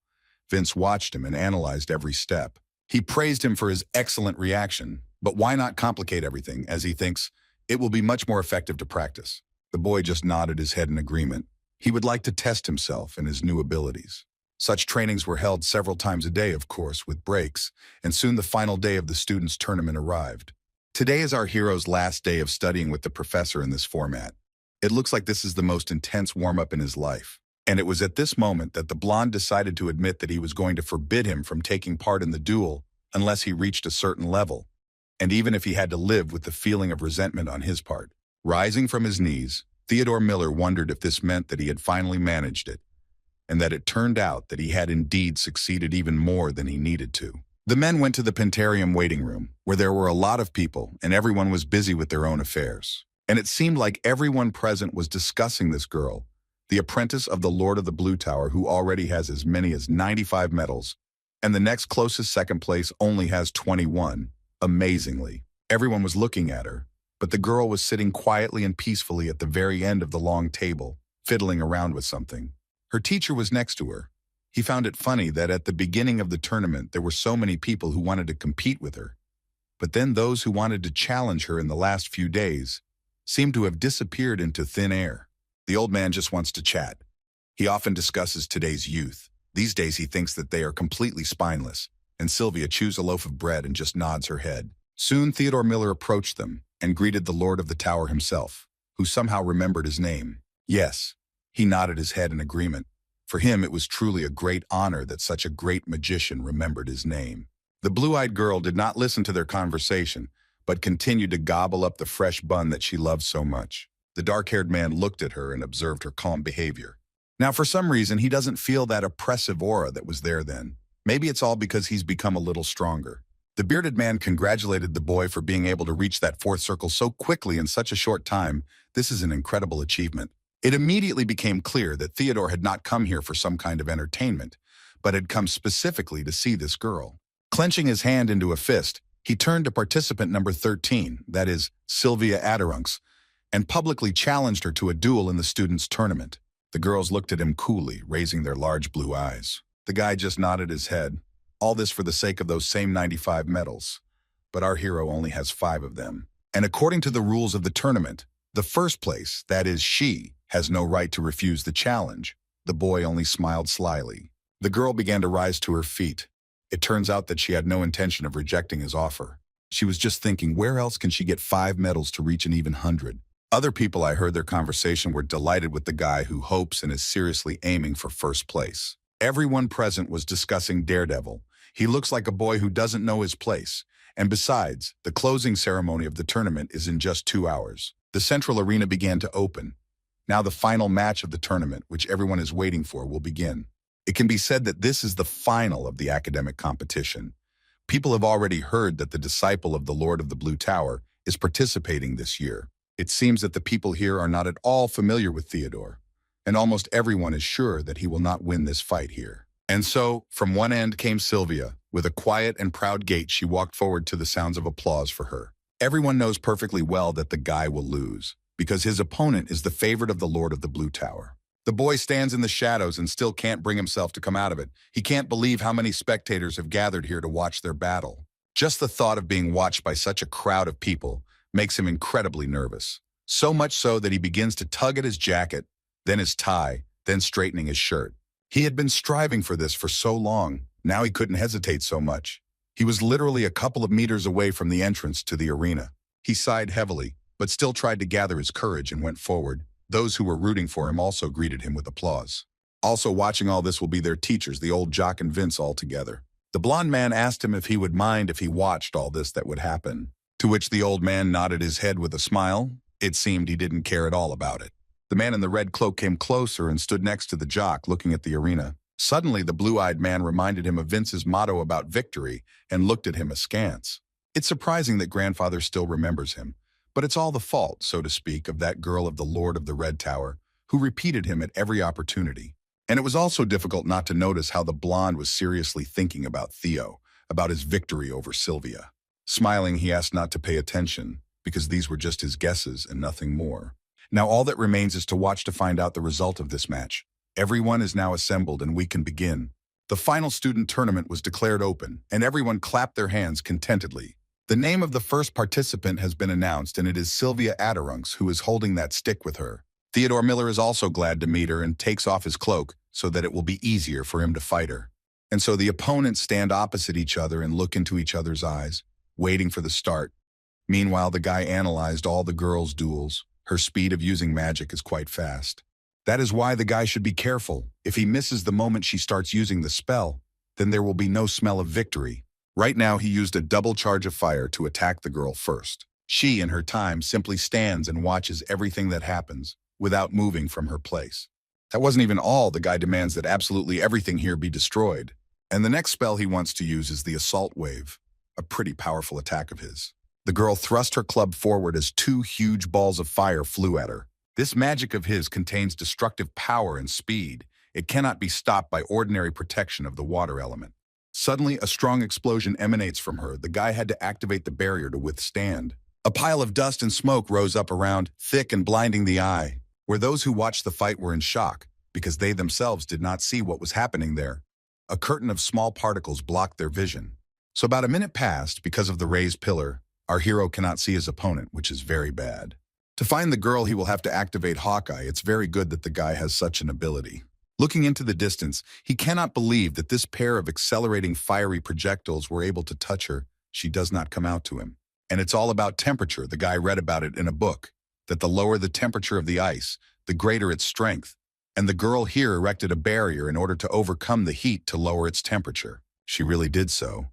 Vince watched him and analyzed every step. He praised him for his excellent reaction, but why not complicate everything, as he thinks it will be much more effective to practice. The boy just nodded his head in agreement. He would like to test himself and his new abilities. Such trainings were held several times a day, of course, with breaks, and soon the final day of the students' tournament arrived. Today is our hero's last day of studying with the professor in this format. It looks like this is the most intense warm-up in his life. And it was at this moment that the blonde decided to admit that he was going to forbid him from taking part in the duel unless he reached a certain level, and even if he had to live with the feeling of resentment on his part. Rising from his knees, Theodore Miller wondered if this meant that he had finally managed it. and that it turned out that he had indeed succeeded even more than he needed to. The men went to the Pentarium waiting room, where there were a lot of people and everyone was busy with their own affairs. And it seemed like everyone present was discussing this girl, the apprentice of the Lord of the Blue Tower, who already has as many as 95 medals, and the next closest second place only has 21, amazingly. Everyone was looking at her, but the girl was sitting quietly and peacefully at the very end of the long table, fiddling around with something. Her teacher was next to her. He found it funny that at the beginning of the tournament there were so many people who wanted to compete with her. But then those who wanted to challenge her in the last few days seemed to have disappeared into thin air. The old man just wants to chat. He often discusses today's youth. These days he thinks that they are completely spineless, and Sylvia chews a loaf of bread and just nods her head. Soon Theodore Miller approached them and greeted the Lord of the Tower himself, who somehow remembered his name. Yes, he nodded his head in agreement. For him, it was truly a great honor that such a great magician remembered his name. The blue-eyed girl did not listen to their conversation, but continued to gobble up the fresh bun that she loved so much. The dark-haired man looked at her and observed her calm behavior. Now, for some reason, he doesn't feel that oppressive aura that was there then. Maybe it's all because he's become a little stronger. The bearded man congratulated the boy for being able to reach that fourth circle so quickly in such a short time. This is an incredible achievement. It immediately became clear that Theodore had not come here for some kind of entertainment, but had come specifically to see this girl. Clenching his hand into a fist, he turned to participant number 13, that is, Sylvia Adirunks, and publicly challenged her to a duel in the students' tournament. The girls looked at him coolly, raising their large blue eyes. The guy just nodded his head. All this for the sake of those same 95 medals. But our hero only has 5 of them. And according to the rules of the tournament, the first place, that is she, has no right to refuse the challenge. The boy only smiled slyly. The girl began to rise to her feet. It turns out that she had no intention of rejecting his offer. She was just thinking, where else can she get 5 medals to reach an even 100? Other people I heard their conversation were delighted with the guy who hopes and is seriously aiming for first place. Everyone present was discussing Daredevil. He looks like a boy who doesn't know his place. And besides, the closing ceremony of the tournament is in just 2 hours. The central arena began to open. Now the final match of the tournament, which everyone is waiting for, will begin. It can be said that this is the final of the academic competition. People have already heard that the disciple of the Lord of the Blue Tower is participating this year. It seems that the people here are not at all familiar with Theodore, and almost everyone is sure that he will not win this fight here. And so, from one end came Sylvia. With a quiet and proud gait, she walked forward to the sounds of applause for her. Everyone knows perfectly well that the guy will lose, because his opponent is the favorite of the Lord of the Blue Tower. The boy stands in the shadows and still can't bring himself to come out of it. He can't believe how many spectators have gathered here to watch their battle. Just the thought of being watched by such a crowd of people makes him incredibly nervous. So much so that he begins to tug at his jacket, then his tie, then straightening his shirt. He had been striving for this for so long, now he couldn't hesitate so much. He was literally a couple of meters away from the entrance to the arena. He sighed heavily, but still tried to gather his courage and went forward. Those who were rooting for him also greeted him with applause. Also watching all this will be their teachers, the old Jock and Vince, all together. The blond man asked him if he would mind if he watched all this that would happen, to which the old man nodded his head with a smile. It seemed he didn't care at all about it. The man in the red cloak came closer and stood next to the Jock, looking at the arena. Suddenly, the blue-eyed man reminded him of Vince's motto about victory and looked at him askance. It's surprising that grandfather still remembers him, but it's all the fault, so to speak, of that girl of the Lord of the Red Tower, who repeated him at every opportunity. And it was also difficult not to notice how the blonde was seriously thinking about Theo, about his victory over Sylvia. Smiling, he asked not to pay attention, because these were just his guesses and nothing more. Now all that remains is to watch to find out the result of this match. Everyone is now assembled and we can begin. The final student tournament was declared open, and everyone clapped their hands contentedly. The name of the first participant has been announced, and it is Sylvia Adirunks, who is holding that stick with her. Theodore Miller is also glad to meet her and takes off his cloak so that it will be easier for him to fight her. And so the opponents stand opposite each other and look into each other's eyes, waiting for the start. Meanwhile, the guy analyzed all the girls' duels. Her speed of using magic is quite fast. That is why the guy should be careful. If he misses the moment she starts using the spell, then there will be no smell of victory. Right now, he used a double charge of fire to attack the girl first. She, in her time, simply stands and watches everything that happens without moving from her place. That wasn't even all. The guy demands that absolutely everything here be destroyed. And the next spell he wants to use is the Assault Wave, a pretty powerful attack of his. The girl thrust her club forward as two huge balls of fire flew at her. This magic of his contains destructive power and speed. It cannot be stopped by ordinary protection of the water element. Suddenly, a strong explosion emanates from her. The guy had to activate the barrier to withstand. A pile of dust and smoke rose up around, thick and blinding the eye, where those who watched the fight were in shock, because they themselves did not see what was happening there. A curtain of small particles blocked their vision. So about a minute passed. Because of the raised pillar, our hero cannot see his opponent, which is very bad. To find the girl, he will have to activate Hawkeye. It's very good that the guy has such an ability. Looking into the distance, he cannot believe that this pair of accelerating fiery projectiles were able to touch her. She does not come out to him. And it's all about temperature. The guy read about it in a book, that the lower the temperature of the ice, the greater its strength. And the girl here erected a barrier in order to overcome the heat to lower its temperature. She really did so.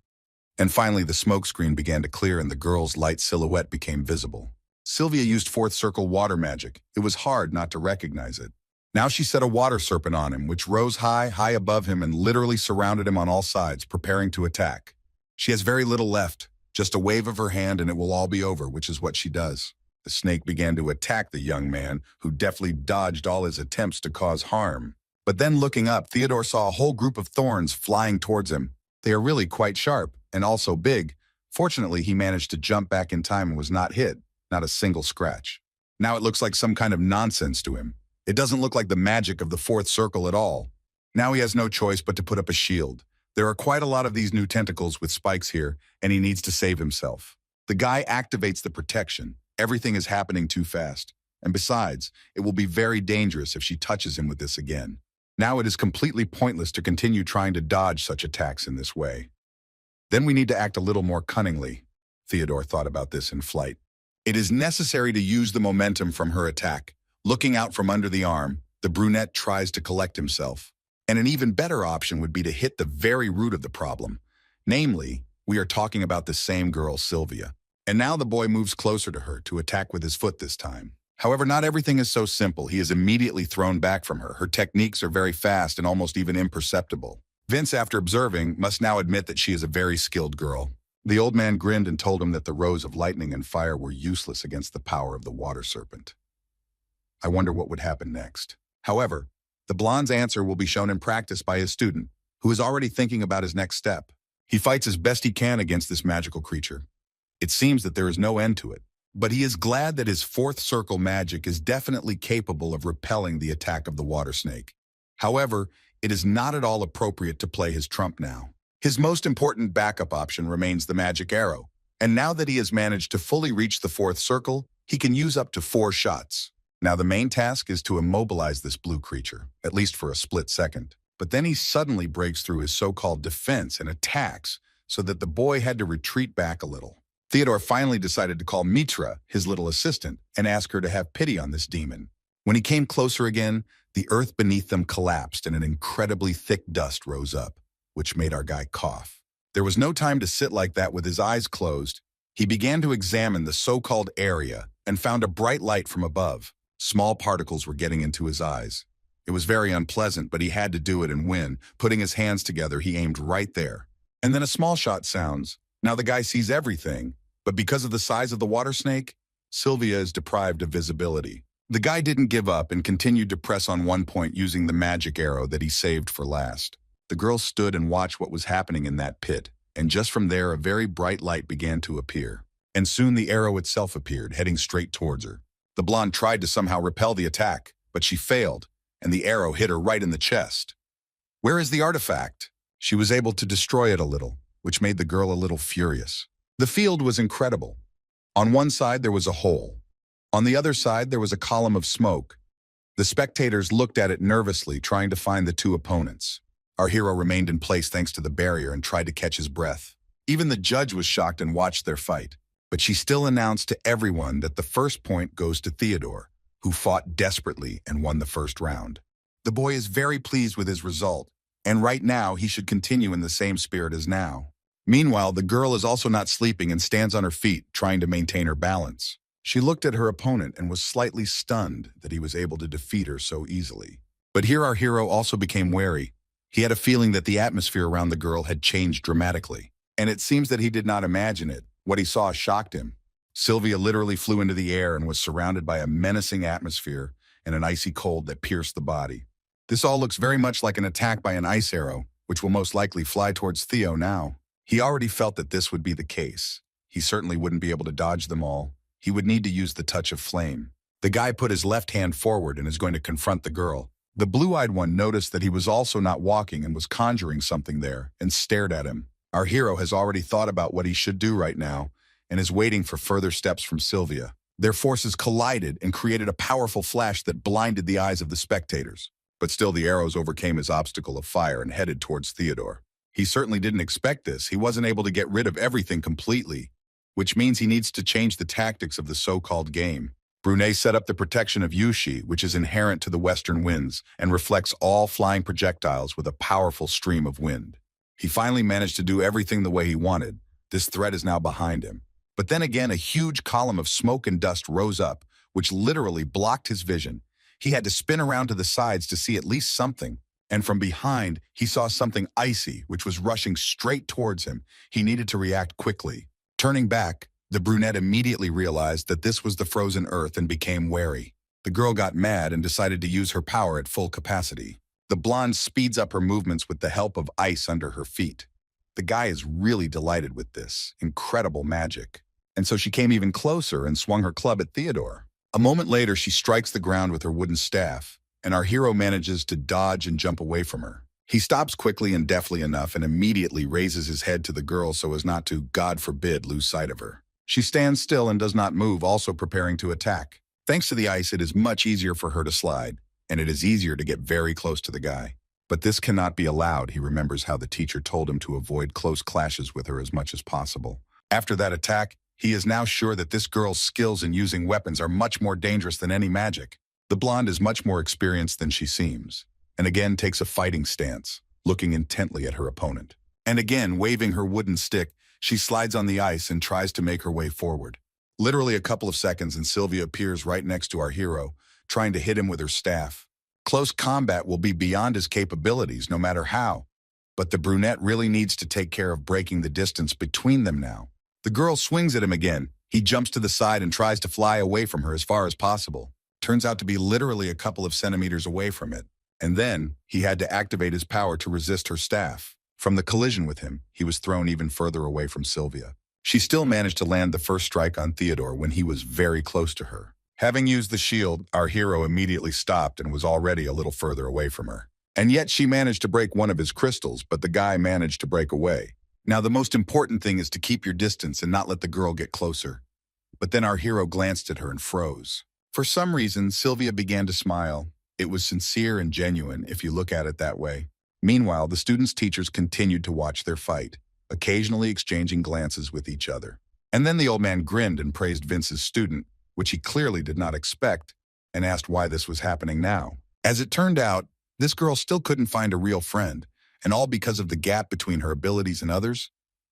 And finally, the smoke screen began to clear and the girl's light silhouette became visible. Sylvia used fourth circle water magic. It was hard not to recognize it. Now she set a water serpent on him, which rose high above him and literally surrounded him on all sides, preparing to attack. She has very little left, just a wave of her hand and it will all be over, which is what she does. The snake began to attack the young man, who deftly dodged all his attempts to cause harm. But then looking up, Theodore saw a whole group of thorns flying towards him. They are really quite sharp, and also big. Fortunately, he managed to jump back in time and was not hit, not a single scratch. Now it looks like some kind of nonsense to him. It doesn't look like the magic of the fourth circle at all. Now he has no choice but to put up a shield. There are quite a lot of these new tentacles with spikes here, and he needs to save himself. The guy activates the protection. Everything is happening too fast. And besides, it will be very dangerous if she touches him with this again. Now it is completely pointless to continue trying to dodge such attacks in this way. Then we need to act a little more cunningly. Theodore thought about this in flight. It is necessary to use the momentum from her attack. Looking out from under the arm, the brunette tries to collect himself. And an even better option would be to hit the very root of the problem. Namely, we are talking about the same girl, Sylvia. And now the boy moves closer to her to attack with his foot this time. However, not everything is so simple. He is immediately thrown back from her. Her techniques are very fast and almost even imperceptible. Vince, after observing, must now admit that she is a very skilled girl. The old man grinned and told him that the rows of lightning and fire were useless against the power of the water serpent. I wonder what would happen next. However, the blonde's answer will be shown in practice by his student, who is already thinking about his next step. He fights as best he can against this magical creature. It seems that there is no end to it, but he is glad that his fourth circle magic is definitely capable of repelling the attack of the water snake. However, it is not at all appropriate to play his trump now. His most important backup option remains the magic arrow, and now that he has managed to fully reach the fourth circle, he can use up to 4 shots. Now the main task is to immobilize this blue creature, at least for a split second. But then he suddenly breaks through his so-called defense and attacks, so that the boy had to retreat back a little. Theodore finally decided to call Mitra, his little assistant, and ask her to have pity on this demon. When he came closer again, the earth beneath them collapsed and an incredibly thick dust rose up, which made our guy cough. There was no time to sit like that with his eyes closed. He began to examine the so-called area and found a bright light from above. Small particles were getting into his eyes. It was very unpleasant, but he had to do it and win. Putting his hands together, he aimed right there. And then a small shot sounds. Now the guy sees everything, but because of the size of the water snake, Sylvia is deprived of visibility. The guy didn't give up and continued to press on one point using the magic arrow that he saved for last. The girl stood and watched what was happening in that pit, and just from there a very bright light began to appear. And soon the arrow itself appeared, heading straight towards her. The blonde tried to somehow repel the attack, but she failed, and the arrow hit her right in the chest. Where is the artifact? She was able to destroy it a little, which made the girl a little furious. The field was incredible. On one side there was a hole. On the other side there was a column of smoke. The spectators looked at it nervously, trying to find the 2 opponents. Our hero remained in place thanks to the barrier and tried to catch his breath. Even the judge was shocked and watched their fight. But she still announced to everyone that the first point goes to Theodore, who fought desperately and won the first round. The boy is very pleased with his result, and right now he should continue in the same spirit as now. Meanwhile, the girl is also not sleeping and stands on her feet, trying to maintain her balance. She looked at her opponent and was slightly stunned that he was able to defeat her so easily. But here our hero also became wary. He had a feeling that the atmosphere around the girl had changed dramatically. And it seems that he did not imagine it. What he saw shocked him. Sylvia literally flew into the air and was surrounded by a menacing atmosphere and an icy cold that pierced the body. This all looks very much like an attack by an ice arrow, which will most likely fly towards Theo now. He already felt that this would be the case. He certainly wouldn't be able to dodge them all. He would need to use the touch of flame. The guy put his left hand forward and is going to confront the girl. The blue-eyed one noticed that he was also not walking and was conjuring something there and stared at him. Our hero has already thought about what he should do right now and is waiting for further steps from Sylvia. Their forces collided and created a powerful flash that blinded the eyes of the spectators. But still the arrows overcame his obstacle of fire and headed towards Theodore. He certainly didn't expect this. He wasn't able to get rid of everything completely, which means he needs to change the tactics of the so-called game. Brunet set up the protection of Yushi, which is inherent to the western winds and reflects all flying projectiles with a powerful stream of wind. He finally managed to do everything the way he wanted. This threat is now behind him. But then again, a huge column of smoke and dust rose up, which literally blocked his vision. He had to spin around to the sides to see at least something. And from behind, he saw something icy, which was rushing straight towards him. He needed to react quickly. Turning back, the brunette immediately realized that this was the frozen earth and became wary. The girl got mad and decided to use her power at full capacity. The blonde speeds up her movements with the help of ice under her feet. The guy is really delighted with this. Incredible magic. And so she came even closer and swung her club at Theodore. A moment later, she strikes the ground with her wooden staff, and our hero manages to dodge and jump away from her. He stops quickly and deftly enough and immediately raises his head to the girl so as not to, God forbid, lose sight of her. She stands still and does not move, also preparing to attack. Thanks to the ice, it is much easier for her to slide, and it is easier to get very close to the guy. But this cannot be allowed. He remembers how the teacher told him to avoid close clashes with her as much as possible. After that attack, he is now sure that this girl's skills in using weapons are much more dangerous than any magic. The blonde is much more experienced than she seems, and again takes a fighting stance, looking intently at her opponent. And again, waving her wooden stick, she slides on the ice and tries to make her way forward. Literally a couple of seconds and Sylvia appears right next to our hero, trying to hit him with her staff. Close combat will be beyond his capabilities, no matter how. But the brunette really needs to take care of breaking the distance between them now. The girl swings at him again. He jumps to the side and tries to fly away from her as far as possible. Turns out to be literally a couple of centimeters away from it. And then he had to activate his power to resist her staff. From the collision with him, he was thrown even further away from Sylvia. She still managed to land the first strike on Theodore when he was very close to her. Having used the shield, our hero immediately stopped and was already a little further away from her. And yet she managed to break one of his crystals, but the guy managed to break away. Now the most important thing is to keep your distance and not let the girl get closer. But then our hero glanced at her and froze. For some reason, Sylvia began to smile. It was sincere and genuine, if you look at it that way. Meanwhile, the students' teachers continued to watch their fight, occasionally exchanging glances with each other. And then the old man grinned and praised Vince's student, which he clearly did not expect, and asked why this was happening now. As it turned out, this girl still couldn't find a real friend, and all because of the gap between her abilities and others.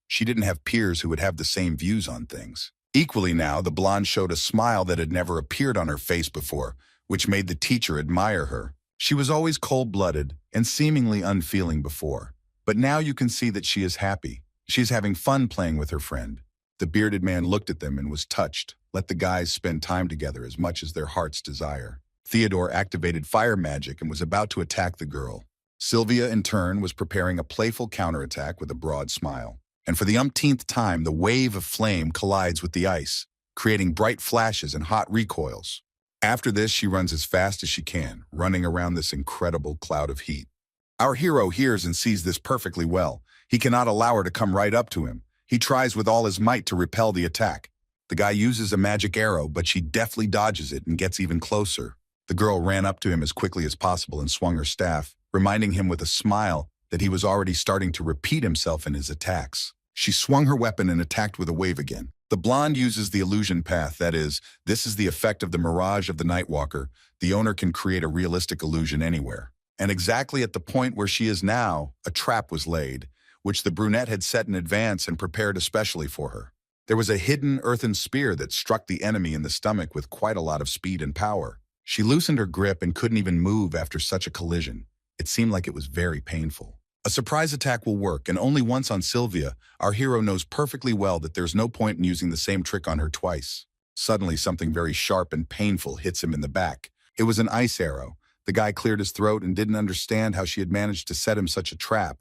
She didn't have peers who would have the same views on things. Equally now, the blonde showed a smile that had never appeared on her face before, which made the teacher admire her. She was always cold-blooded and seemingly unfeeling before, but now you can see that she is happy. She is having fun playing with her friend. The bearded man looked at them and was touched. Let the guys spend time together as much as their hearts desire. Theodore activated fire magic and was about to attack the girl. Sylvia, in turn, was preparing a playful counterattack with a broad smile. And for the umpteenth time, the wave of flame collides with the ice, creating bright flashes and hot recoils. After this, she runs as fast as she can, running around this incredible cloud of heat. Our hero hears and sees this perfectly well. He cannot allow her to come right up to him. He tries with all his might to repel the attack. The guy uses a magic arrow, but she deftly dodges it and gets even closer. The girl ran up to him as quickly as possible and swung her staff, reminding him with a smile that he was already starting to repeat himself in his attacks. She swung her weapon and attacked with a wave again. The blonde uses the illusion path, that is, this is the effect of the mirage of the Nightwalker. The owner can create a realistic illusion anywhere. And exactly at the point where she is now, a trap was laid, which the brunette had set in advance and prepared especially for her. There was a hidden earthen spear that struck the enemy in the stomach with quite a lot of speed and power. She loosened her grip and couldn't even move after such a collision. It seemed like it was very painful. A surprise attack will work, and only once on Sylvia. Our hero knows perfectly well that there's no point in using the same trick on her twice. Suddenly, something very sharp and painful hits him in the back. It was an ice arrow. The guy cleared his throat and didn't understand how she had managed to set him such a trap.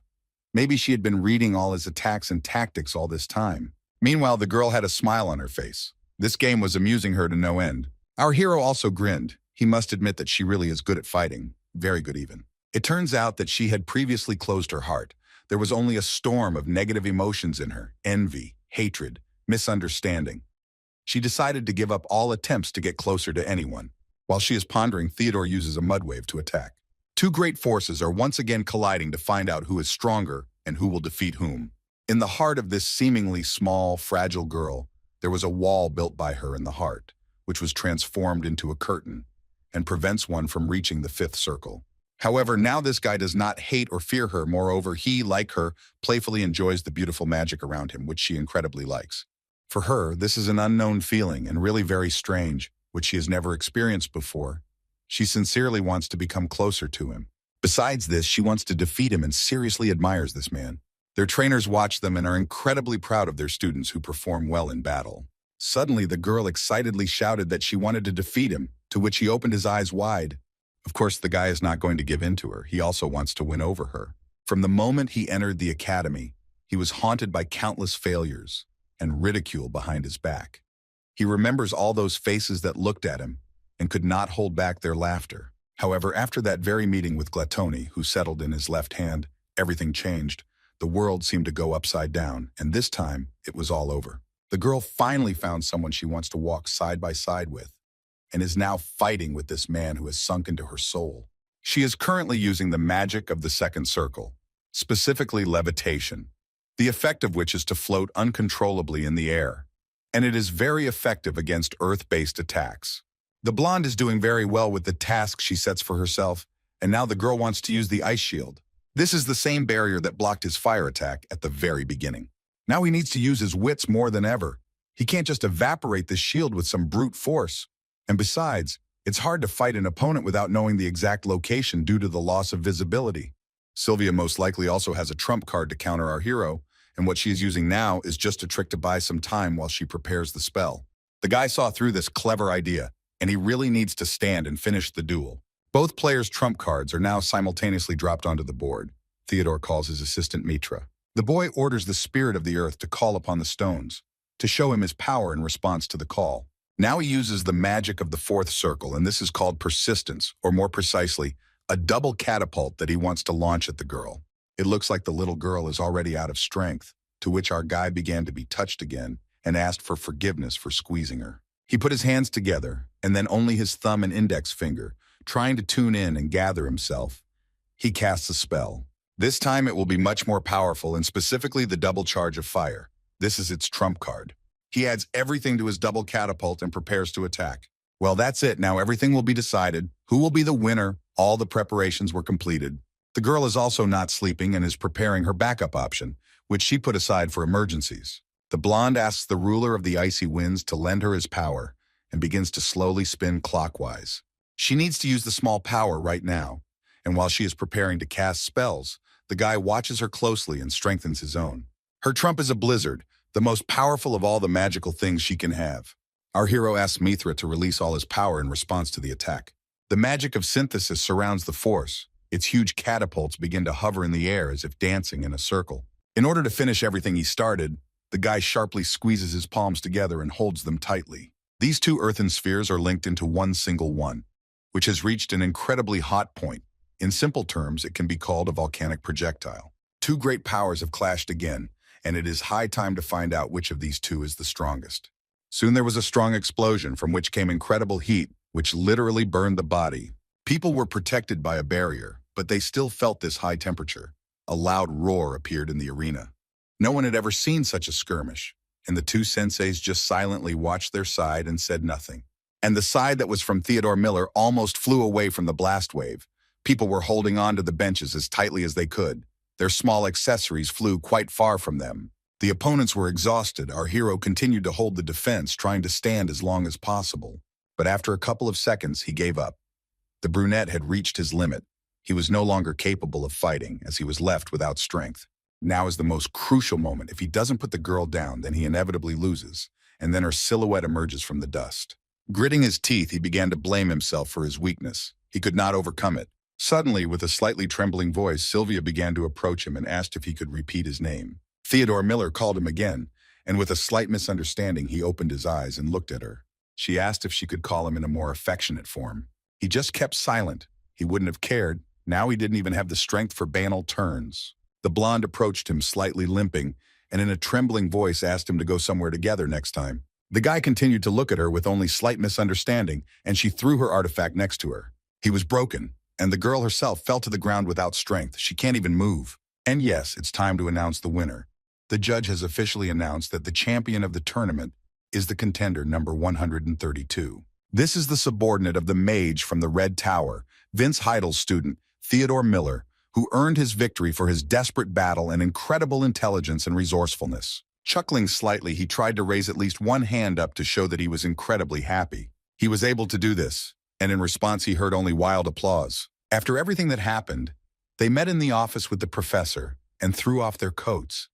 Maybe she had been reading all his attacks and tactics all this time. Meanwhile, the girl had a smile on her face. This game was amusing her to no end. Our hero also grinned. He must admit that she really is good at fighting. Very good even. It turns out that she had previously closed her heart. There was only a storm of negative emotions in her: envy, hatred, misunderstanding. She decided to give up all attempts to get closer to anyone. While she is pondering, Theodore uses a mudwave to attack. Two great forces are once again colliding to find out who is stronger and who will defeat whom. In the heart of this seemingly small, fragile girl, there was a wall built by her in the heart, which was transformed into a curtain and prevents one from reaching the fifth circle. However, now this guy does not hate or fear her. Moreover, he, like her, playfully enjoys the beautiful magic around him, which she incredibly likes. For her, this is an unknown feeling and really very strange, which she has never experienced before. She sincerely wants to become closer to him. Besides this, she wants to defeat him and seriously admires this man. Their trainers watch them and are incredibly proud of their students who perform well in battle. Suddenly, the girl excitedly shouted that she wanted to defeat him, to which he opened his eyes wide. Of course, the guy is not going to give in to her. He also wants to win over her. From the moment he entered the academy, he was haunted by countless failures and ridicule behind his back. He remembers all those faces that looked at him and could not hold back their laughter. However, after that very meeting with Glatoni, who settled in his left hand, everything changed. The world seemed to go upside down, and this time, it was all over. The girl finally found someone she wants to walk side by side with, and is now fighting with this man who has sunk into her soul. She is currently using the magic of the second circle, specifically levitation, the effect of which is to float uncontrollably in the air, and it is very effective against earth-based attacks. The blonde is doing very well with the task she sets for herself, and now the girl wants to use the ice shield. This is the same barrier that blocked his fire attack at the very beginning. Now he needs to use his wits more than ever. He can't just evaporate this shield with some brute force. And besides, it's hard to fight an opponent without knowing the exact location due to the loss of visibility. Sylvia most likely also has a trump card to counter our hero, and what she is using now is just a trick to buy some time while she prepares the spell. The guy saw through this clever idea, and he really needs to stand and finish the duel. Both players' trump cards are now simultaneously dropped onto the board. Theodore calls his assistant Mitra. The boy orders the spirit of the earth to call upon the stones, to show him his power in response to the call. Now he uses the magic of the fourth circle, and this is called persistence, or more precisely, a double catapult that he wants to launch at the girl. It looks like the little girl is already out of strength, to which our guy began to be touched again and asked for forgiveness for squeezing her. He put his hands together, and then only his thumb and index finger, trying to tune in and gather himself. He casts a spell. This time it will be much more powerful, and specifically the double charge of fire. This is its trump card. He adds everything to his double catapult and prepares to attack. Well, that's it. Now everything will be decided. Who will be the winner? All the preparations were completed. The girl is also not sleeping and is preparing her backup option, which she put aside for emergencies. The blonde asks the ruler of the icy winds to lend her his power and begins to slowly spin clockwise. She needs to use the small power right now, and while she is preparing to cast spells, the guy watches her closely and strengthens his own. Her trump is a blizzard, the most powerful of all the magical things she can have. Our hero asks Mithra to release all his power in response to the attack. The magic of synthesis surrounds the force. Its huge catapults begin to hover in the air as if dancing in a circle. In order to finish everything he started, the guy sharply squeezes his palms together and holds them tightly. These two earthen spheres are linked into one single one, which has reached an incredibly hot point. In simple terms, it can be called a volcanic projectile. Two great powers have clashed again, and it is high time to find out which of these two is the strongest. Soon there was a strong explosion from which came incredible heat, which literally burned the body. People were protected by a barrier, but they still felt this high temperature. A loud roar appeared in the arena. No one had ever seen such a skirmish, and the two senseis just silently watched their side and said nothing. And the side that was from Theodore Miller almost flew away from the blast wave. People were holding on to the benches as tightly as they could. Their small accessories flew quite far from them. The opponents were exhausted. Our hero continued to hold the defense, trying to stand as long as possible. But after a couple of seconds, he gave up. The brunette had reached his limit. He was no longer capable of fighting, as he was left without strength. Now is the most crucial moment. If he doesn't put the girl down, then he inevitably loses, and then her silhouette emerges from the dust. Gritting his teeth, he began to blame himself for his weakness. He could not overcome it. Suddenly, with a slightly trembling voice, Sylvia began to approach him and asked if he could repeat his name. Theodore Miller called him again, and with a slight misunderstanding, he opened his eyes and looked at her. She asked if she could call him in a more affectionate form. He just kept silent. He wouldn't have cared. Now he didn't even have the strength for banal turns. The blonde approached him, slightly limping, and in a trembling voice asked him to go somewhere together next time. The guy continued to look at her with only slight misunderstanding, and she threw her artifact next to her. He was broken, and the girl herself fell to the ground without strength. She can't even move. And yes, it's time to announce the winner. The judge has officially announced that the champion of the tournament is the contender number 132. This is the subordinate of the mage from the Red Tower, Vince Heidel's student, Theodore Miller, who earned his victory for his desperate battle and incredible intelligence and resourcefulness. Chuckling slightly, he tried to raise at least one hand up to show that he was incredibly happy. He was able to do this, and in response he heard only wild applause. After everything that happened, they met in the office with the professor and threw off their coats,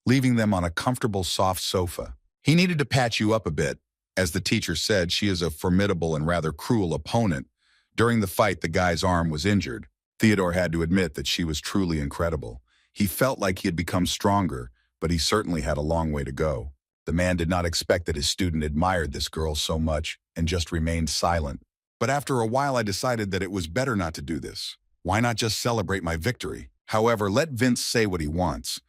leaving them on a comfortable, soft sofa. He needed to patch you up a bit. As the teacher said, she is a formidable and rather cruel opponent. During the fight, the guy's arm was injured. Theodore had to admit that she was truly incredible. He felt like he had become stronger, but he certainly had a long way to go. The man did not expect that his student admired this girl so much and just remained silent. But after a while, I decided that it was better not to do this. Why not just celebrate my victory? However, let Vince say what he wants.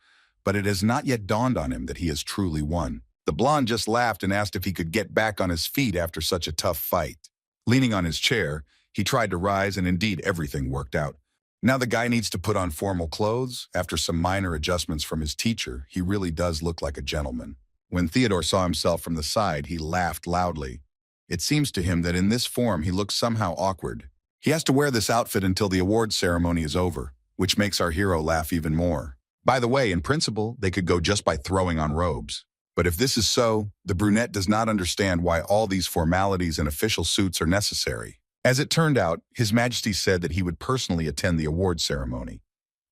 But it has not yet dawned on him that he has truly won. The blonde just laughed and asked if he could get back on his feet after such a tough fight. Leaning on his chair, he tried to rise, and indeed everything worked out. Now the guy needs to put on formal clothes. After some minor adjustments from his teacher, he really does look like a gentleman. When Theodore saw himself from the side, he laughed loudly. It seems to him that in this form he looks somehow awkward. He has to wear this outfit until the awards ceremony is over, which makes our hero laugh even more. By the way, in principle, they could go just by throwing on robes. But if this is so, the brunette does not understand why all these formalities and official suits are necessary. As it turned out, His Majesty said that he would personally attend the award ceremony,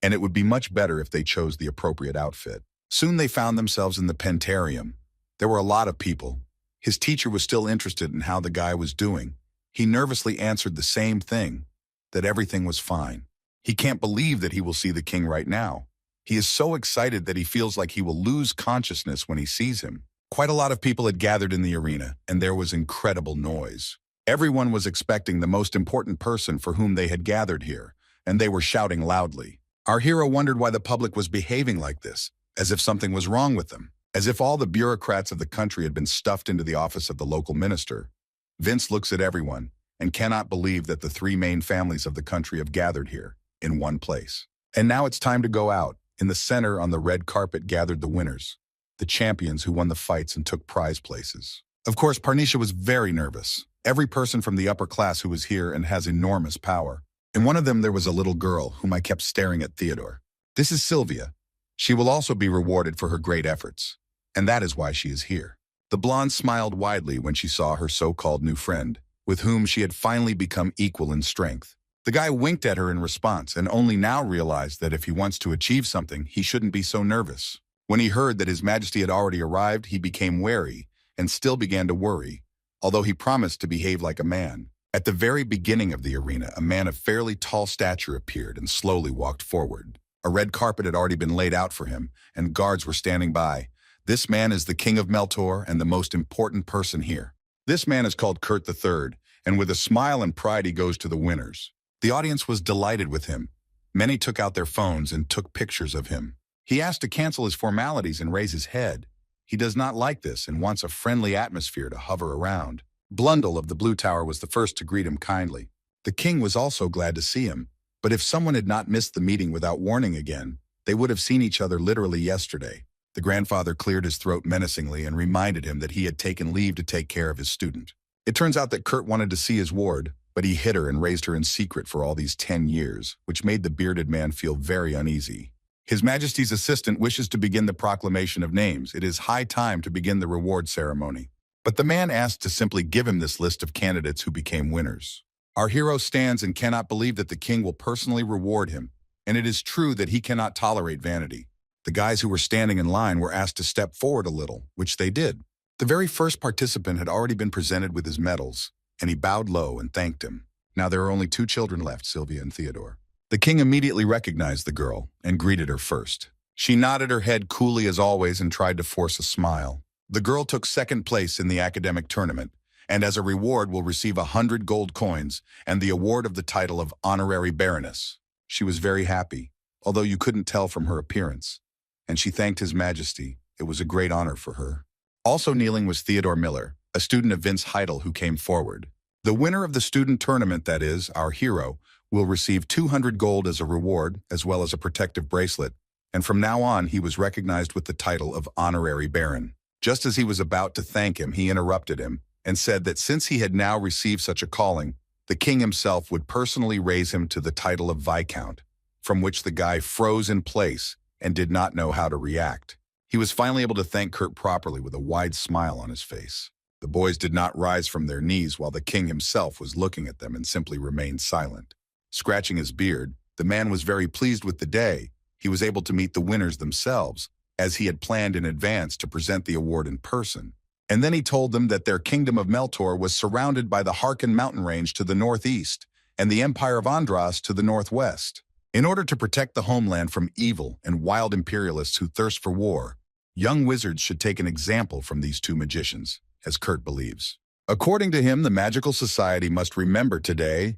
and it would be much better if they chose the appropriate outfit. Soon they found themselves in the Pentarium. There were a lot of people. His teacher was still interested in how the guy was doing. He nervously answered the same thing, that everything was fine. He can't believe that he will see the king right now. He is so excited that he feels like he will lose consciousness when he sees him. Quite a lot of people had gathered in the arena, and there was incredible noise. Everyone was expecting the most important person for whom they had gathered here, and they were shouting loudly. Our hero wondered why the public was behaving like this, as if something was wrong with them, as if all the bureaucrats of the country had been stuffed into the office of the local minister. Vince looks at everyone and cannot believe that the three main families of the country have gathered here, in one place. And now it's time to go out. In the center, on the red carpet, gathered the winners, the champions who won the fights and took prize places. Of course, Parnisha was very nervous. Every person from the upper class who was here and has enormous power. In one of them, there was a little girl whom I kept staring at Theodore. This is Sylvia. She will also be rewarded for her great efforts, and that is why she is here. The blonde smiled widely when she saw her so-called new friend, with whom she had finally become equal in strength. The guy winked at her in response and only now realized that if he wants to achieve something, he shouldn't be so nervous. When he heard that His Majesty had already arrived, he became wary and still began to worry, although he promised to behave like a man. At the very beginning of the arena, a man of fairly tall stature appeared and slowly walked forward. A red carpet had already been laid out for him, and guards were standing by. This man is the King of Meltor and the most important person here. This man is called Kurt III, and with a smile and pride he goes to the winners. The audience was delighted with him. Many took out their phones and took pictures of him. He asked to cancel his formalities and raise his head. He does not like this and wants a friendly atmosphere to hover around. Blundell of the Blue Tower was the first to greet him kindly. The king was also glad to see him, but if someone had not missed the meeting without warning again, they would have seen each other literally yesterday. The grandfather cleared his throat menacingly and reminded him that he had taken leave to take care of his student. It turns out that Kurt wanted to see his ward, but he hid her and raised her in secret for all these 10 years, which made the bearded man feel very uneasy. His Majesty's assistant wishes to begin the proclamation of names. It is high time to begin the reward ceremony. But the man asked to simply give him this list of candidates who became winners. Our hero stands and cannot believe that the king will personally reward him, and it is true that he cannot tolerate vanity. The guys who were standing in line were asked to step forward a little, which they did. The very first participant had already been presented with his medals, and he bowed low and thanked him. Now there are only two children left, Sylvia and Theodore. The king immediately recognized the girl and greeted her first. She nodded her head coolly as always and tried to force a smile. The girl took second place in the academic tournament, and as a reward will receive 100 gold coins and the award of the title of honorary baroness. She was very happy, although you couldn't tell from her appearance, and she thanked His Majesty. It was a great honor for her. Also kneeling was Theodore Miller, a student of Vince Heidel who came forward. The winner of the student tournament, that is, our hero, will receive 200 gold as a reward, as well as a protective bracelet, and from now on he was recognized with the title of honorary baron. Just as he was about to thank him, he interrupted him and said that since he had now received such a calling, the king himself would personally raise him to the title of Viscount, from which the guy froze in place and did not know how to react. He was finally able to thank Kurt properly with a wide smile on his face. The boys did not rise from their knees while the king himself was looking at them and simply remained silent. Scratching his beard, the man was very pleased with the day. He was able to meet the winners themselves, as he had planned in advance to present the award in person. And then he told them that their kingdom of Meltor was surrounded by the Harkon mountain range to the northeast and the empire of Andros to the northwest. In order to protect the homeland from evil and wild imperialists who thirst for war, young wizards should take an example from these two magicians, as Kurt believes. According to him, the magical society must remember today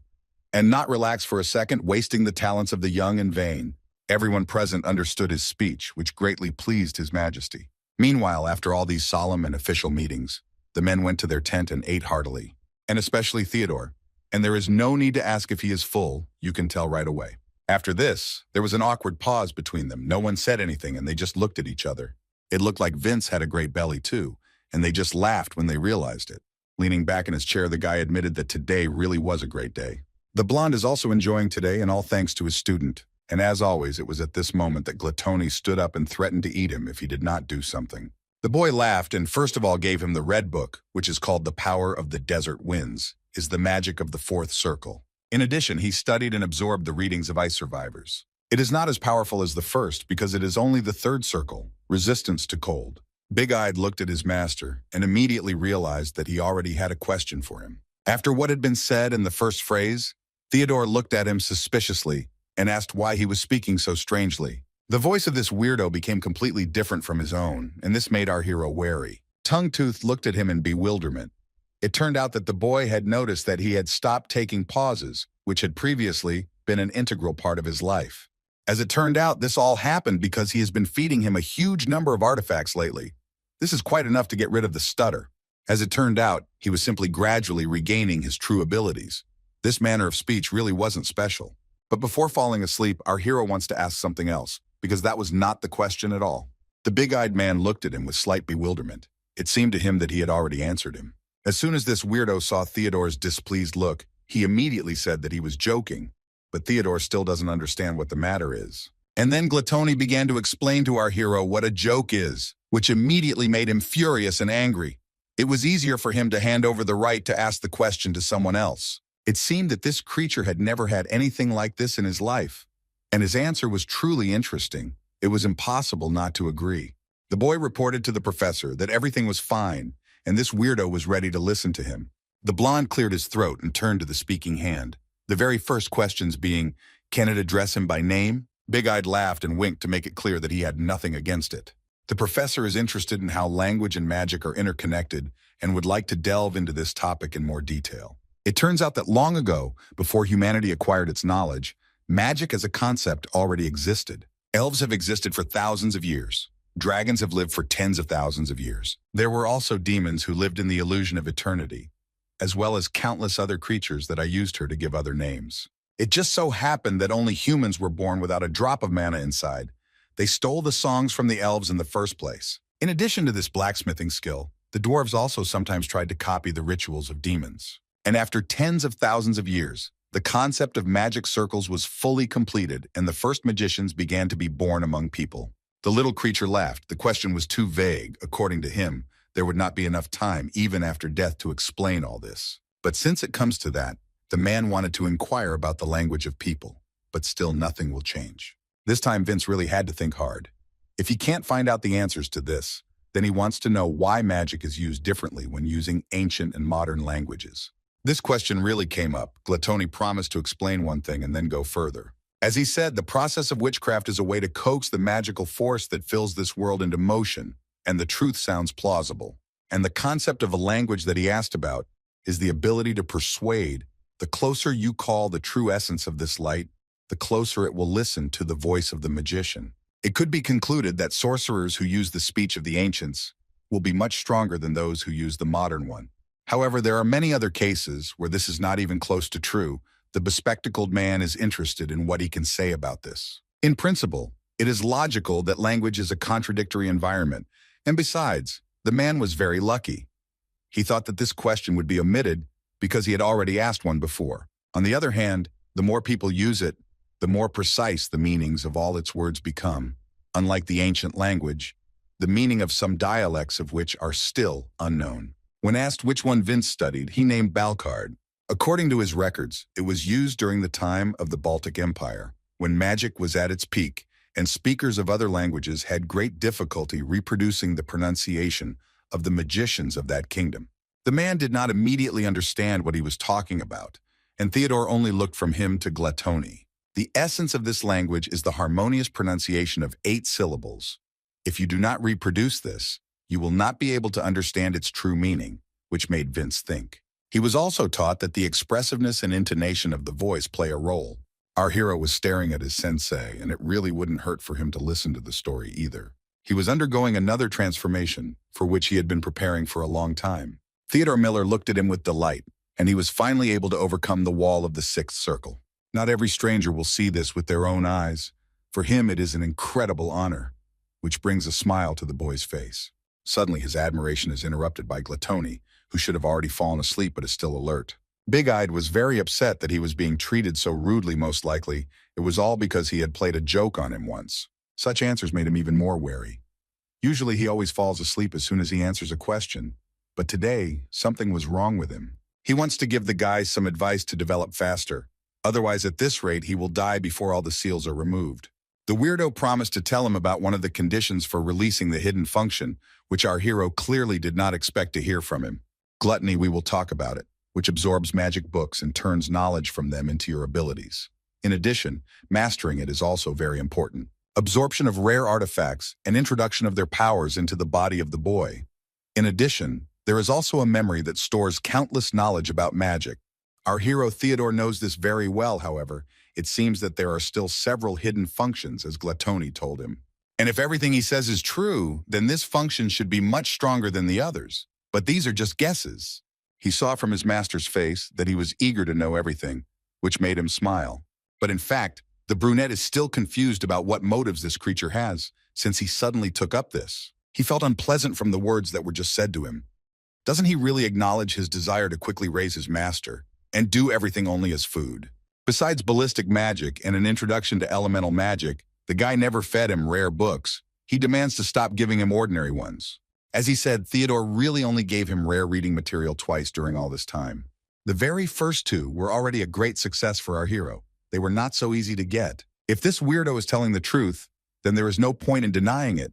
and not relax for a second, wasting the talents of the young in vain. Everyone present understood his speech, which greatly pleased His Majesty. Meanwhile, after all these solemn and official meetings, the men went to their tent and ate heartily, and especially Theodore. And there is no need to ask if he is full, you can tell right away. After this, there was an awkward pause between them. No one said anything, and they just looked at each other. It looked like Vince had a great belly too, and they just laughed when they realized it. Leaning back in his chair, the guy admitted that today really was a great day. The blonde is also enjoying today, and all thanks to his student. And as always, it was at this moment that Gluttony stood up and threatened to eat him if he did not do something. The boy laughed and first of all gave him the red book, which is called The Power of the Desert Winds, is the magic of the fourth circle. In addition, he studied and absorbed the readings of ice survivors. It is not as powerful as the first because it is only the third circle, resistance to cold. Big-Eyed looked at his master and immediately realized that he already had a question for him. After what had been said in the first phrase, Theodore looked at him suspiciously and asked why he was speaking so strangely. The voice of this weirdo became completely different from his own, and this made our hero wary. Tongue-Tooth looked at him in bewilderment. It turned out that the boy had noticed that he had stopped taking pauses, which had previously been an integral part of his life. As it turned out, this all happened because he has been feeding him a huge number of artifacts lately. This is quite enough to get rid of the stutter. As it turned out, he was simply gradually regaining his true abilities. This manner of speech really wasn't special. But before falling asleep, our hero wants to ask something else, because that was not the question at all. The big-eyed man looked at him with slight bewilderment. It seemed to him that he had already answered him. As soon as this weirdo saw Theodore's displeased look, he immediately said that he was joking, but Theodore still doesn't understand what the matter is. And then Gluttony began to explain to our hero what a joke is, which immediately made him furious and angry. It was easier for him to hand over the right to ask the question to someone else. It seemed that this creature had never had anything like this in his life, and his answer was truly interesting. It was impossible not to agree. The boy reported to the professor that everything was fine, and this weirdo was ready to listen to him. The blonde cleared his throat and turned to the speaking hand, the very first questions being, can it address him by name? Big-Eyed laughed and winked to make it clear that he had nothing against it. The professor is interested in how language and magic are interconnected and would like to delve into this topic in more detail. It turns out that long ago, before humanity acquired its knowledge, magic as a concept already existed. Elves have existed for thousands of years. Dragons have lived for tens of thousands of years. There were also demons who lived in the illusion of eternity, as well as countless other creatures that I used her to give other names. It just so happened that only humans were born without a drop of mana inside. They stole the songs from the elves in the first place. In addition to this blacksmithing skill, the dwarves also sometimes tried to copy the rituals of demons. And after tens of thousands of years, the concept of magic circles was fully completed, and the first magicians began to be born among people. The little creature laughed. The question was too vague, according to him. there would not be enough time, even after death, to explain all this. But since it comes to that, the man wanted to inquire about the language of people, but still nothing will change. This time Vince really had to think hard. If he can't find out the answers to this, then he wants to know why magic is used differently when using ancient and modern languages. This question really came up. Gluttony promised to explain one thing and then go further. As he said, the process of witchcraft is a way to coax the magical force that fills this world into motion, and the truth sounds plausible. And the concept of a language that he asked about is the ability to persuade. The closer you call the true essence of this light, the closer it will listen to the voice of the magician. It could be concluded that sorcerers who use the speech of the ancients will be much stronger than those who use the modern one. However, there are many other cases where this is not even close to true. The bespectacled man is interested in what he can say about this. In principle, it is logical that language is a contradictory environment, and besides, the man was very lucky. He thought that this question would be omitted because he had already asked one before. On the other hand, the more people use it, the more precise the meanings of all its words become. Unlike the ancient language, the meaning of some dialects of which are still unknown. When asked which one Vince studied, he named Balkard. According to his records, it was used during the time of the Baltic Empire, when magic was at its peak, and speakers of other languages had great difficulty reproducing the pronunciation of the magicians of that kingdom. The man did not immediately understand what he was talking about, and Theodore only looked from him to Gluttony. The essence of this language is the harmonious pronunciation of 8 syllables. If you do not reproduce this, you will not be able to understand its true meaning, which made Vince think. He was also taught that the expressiveness and intonation of the voice play a role. Our hero was staring at his sensei, and it really wouldn't hurt for him to listen to the story either. He was undergoing another transformation, for which he had been preparing for a long time. Theodore Miller looked at him with delight, and he was finally able to overcome the wall of the 6th circle. Not every stranger will see this with their own eyes. For him, it is an incredible honor, which brings a smile to the boy's face. Suddenly, his admiration is interrupted by Gluttony, who should have already fallen asleep but is still alert. Big-Eyed was very upset that he was being treated so rudely. Most likely, it was all because he had played a joke on him once. Such answers made him even more wary. Usually, he always falls asleep as soon as he answers a question, but today, something was wrong with him. He wants to give the guys some advice to develop faster. Otherwise, at this rate, he will die before all the seals are removed. The weirdo promised to tell him about one of the conditions for releasing the hidden function, which our hero clearly did not expect to hear from him. Gluttony, we will talk about it, which absorbs magic books and turns knowledge from them into your abilities. In addition, mastering it is also very important. Absorption of rare artifacts and introduction of their powers into the body of the boy. In addition, there is also a memory that stores countless knowledge about magic. Our hero Theodore knows this very well, however. It seems that there are still several hidden functions, as Gluttony told him. And if everything he says is true, then this function should be much stronger than the others. But these are just guesses. He saw from his master's face that he was eager to know everything, which made him smile. But in fact, the brunette is still confused about what motives this creature has, since he suddenly took up this. He felt unpleasant from the words that were just said to him. Doesn't he really acknowledge his desire to quickly raise his master, and do everything only as food? Besides ballistic magic and an introduction to elemental magic, the guy never fed him rare books. He demands to stop giving him ordinary ones. As he said, Theodore really only gave him rare reading material twice during all this time. The very first 2 were already a great success for our hero. They were not so easy to get. If this weirdo is telling the truth, then there is no point in denying it.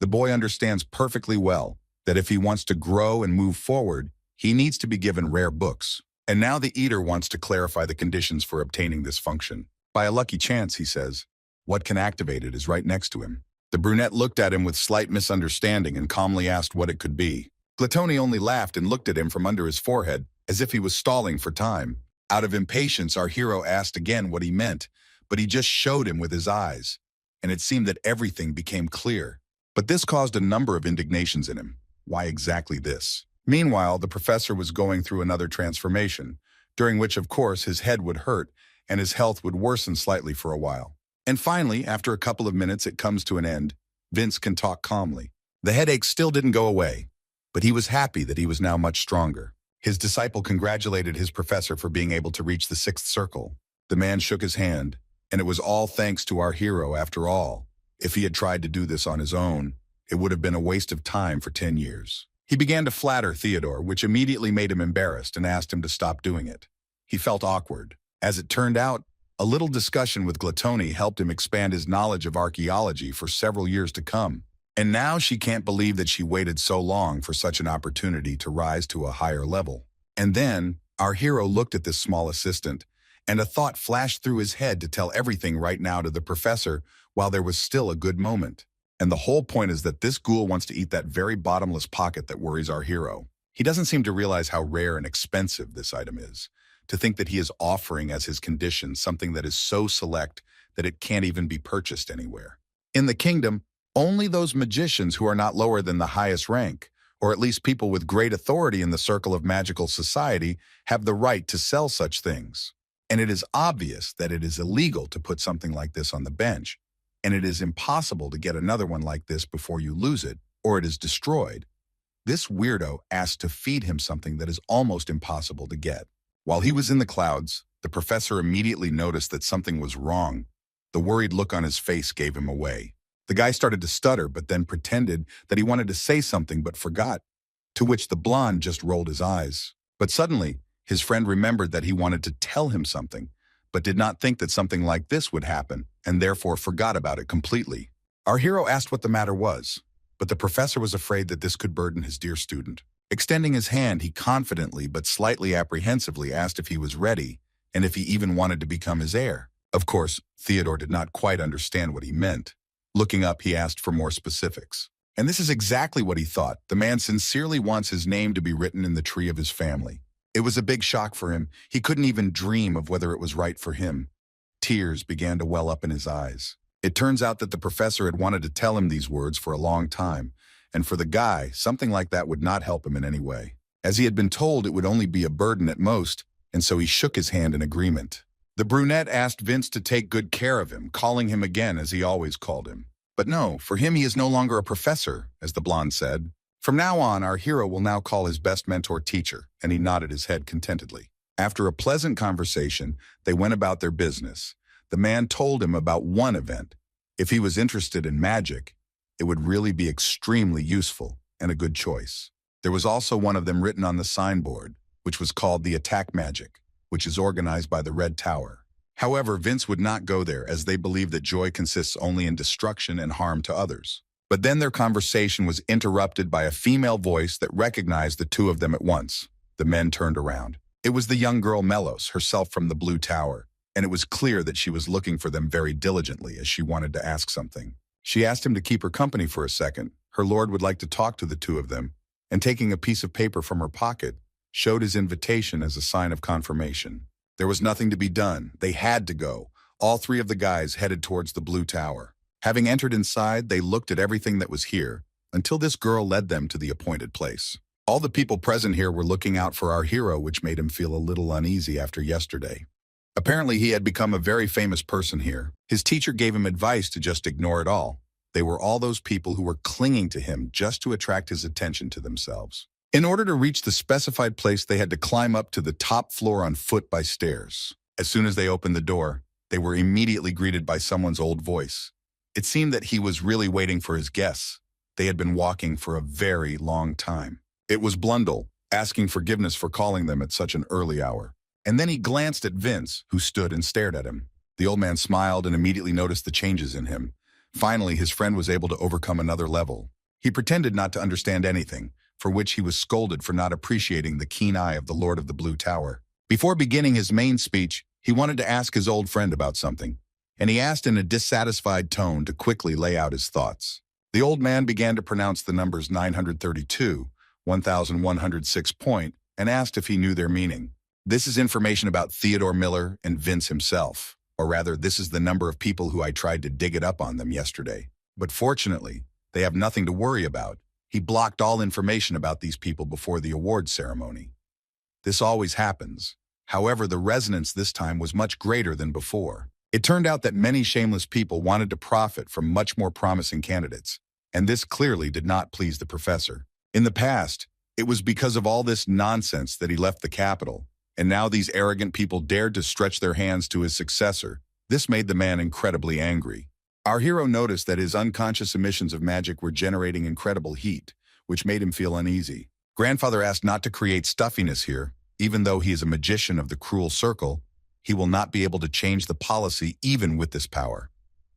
The boy understands perfectly well that if he wants to grow and move forward, he needs to be given rare books. And now the eater wants to clarify the conditions for obtaining this function. By a lucky chance, he says, what can activate it is right next to him. The brunette looked at him with slight misunderstanding and calmly asked what it could be. Gluttony only laughed and looked at him from under his forehead, as if he was stalling for time. Out of impatience, our hero asked again what he meant, but he just showed him with his eyes, and it seemed that everything became clear. But this caused a number of indignations in him. Why exactly this? Meanwhile, the professor was going through another transformation, during which, of course, his head would hurt and his health would worsen slightly for a while. And finally, after a couple of minutes, it comes to an end. Vince can talk calmly. The headache still didn't go away, but he was happy that he was now much stronger. His disciple congratulated his professor for being able to reach the 6th circle. The man shook his hand, and it was all thanks to our hero after all. If he had tried to do this on his own, it would have been a waste of time for 10 years. He began to flatter Theodore, which immediately made him embarrassed and asked him to stop doing it. He felt awkward. As it turned out, a little discussion with Glatoni helped him expand his knowledge of archaeology for several years to come. And now she can't believe that she waited so long for such an opportunity to rise to a higher level. And then, our hero looked at this small assistant, and a thought flashed through his head to tell everything right now to the professor while there was still a good moment. And the whole point is that this ghoul wants to eat that very bottomless pocket that worries our hero. He doesn't seem to realize how rare and expensive this item is. To think that he is offering as his condition something that is so select that it can't even be purchased anywhere. In the kingdom, only those magicians who are not lower than the highest rank, or at least people with great authority in the circle of magical society, have the right to sell such things. And it is obvious that it is illegal to put something like this on the bench, and it is impossible to get another one like this before you lose it, or it is destroyed. This weirdo asked to feed him something that is almost impossible to get. While he was in the clouds, the professor immediately noticed that something was wrong. The worried look on his face gave him away. The guy started to stutter, but then pretended that he wanted to say something but forgot, to which the blonde just rolled his eyes. But suddenly, his friend remembered that he wanted to tell him something, but did not think that something like this would happen, and therefore forgot about it completely. Our hero asked what the matter was, but the professor was afraid that this could burden his dear student. Extending his hand, he confidently but slightly apprehensively asked if he was ready, and if he even wanted to become his heir. Of course, Theodore did not quite understand what he meant. Looking up, he asked for more specifics. And this is exactly what he thought. The man sincerely wants his name to be written in the tree of his family. It was a big shock for him. He couldn't even dream of whether it was right for him. Tears began to well up in his eyes. It turns out that the professor had wanted to tell him these words for a long time, and for the guy, something like that would not help him in any way. As he had been told, it would only be a burden at most, and so he shook his hand in agreement. The brunette asked Vince to take good care of him, calling him again as he always called him. But no, for him he is no longer a professor, as the blonde said. From now on, our hero will now call his best mentor teacher, and he nodded his head contentedly. After a pleasant conversation, they went about their business. The man told him about one event. If he was interested in magic, it would really be extremely useful and a good choice. There was also one of them written on the signboard, which was called the Attack Magic, which is organized by the Red Tower. However, Vince would not go there as they believe that joy consists only in destruction and harm to others. But then their conversation was interrupted by a female voice that recognized the two of them at once. The men turned around. It was the young girl Melos, herself from the Blue Tower, and it was clear that she was looking for them very diligently as she wanted to ask something. She asked him to keep her company for a second. Her lord would like to talk to the two of them, and taking a piece of paper from her pocket, showed his invitation as a sign of confirmation. There was nothing to be done. They had to go. All three of the guys headed towards the Blue Tower. Having entered inside, they looked at everything that was here, until this girl led them to the appointed place. All the people present here were looking out for our hero, which made him feel a little uneasy after yesterday. Apparently, he had become a very famous person here. His teacher gave him advice to just ignore it all. They were all those people who were clinging to him just to attract his attention to themselves. In order to reach the specified place, they had to climb up to the top floor on foot by stairs. As soon as they opened the door, they were immediately greeted by someone's old voice. It seemed that he was really waiting for his guests. They had been walking for a very long time. It was Blundell, asking forgiveness for calling them at such an early hour. And then he glanced at Vince, who stood and stared at him. The old man smiled and immediately noticed the changes in him. Finally, his friend was able to overcome another level. He pretended not to understand anything, for which he was scolded for not appreciating the keen eye of the Lord of the Blue Tower. Before beginning his main speech, he wanted to ask his old friend about something, and he asked in a dissatisfied tone to quickly lay out his thoughts. The old man began to pronounce the numbers 932, 1106 point, and asked if he knew their meaning. This is information about Theodore Miller and Vince himself, or rather, this is the number of people who I tried to dig it up on them yesterday. But fortunately, they have nothing to worry about. He blocked all information about these people before the awards ceremony. This always happens. However, the resonance this time was much greater than before. It turned out that many shameless people wanted to profit from much more promising candidates, and this clearly did not please the professor. In the past, it was because of all this nonsense that he left the capital, and now these arrogant people dared to stretch their hands to his successor. This made the man incredibly angry. Our hero noticed that his unconscious emissions of magic were generating incredible heat, which made him feel uneasy. Grandfather asked not to create stuffiness here. Even though he is a magician of the cruel circle, he will not be able to change the policy even with this power.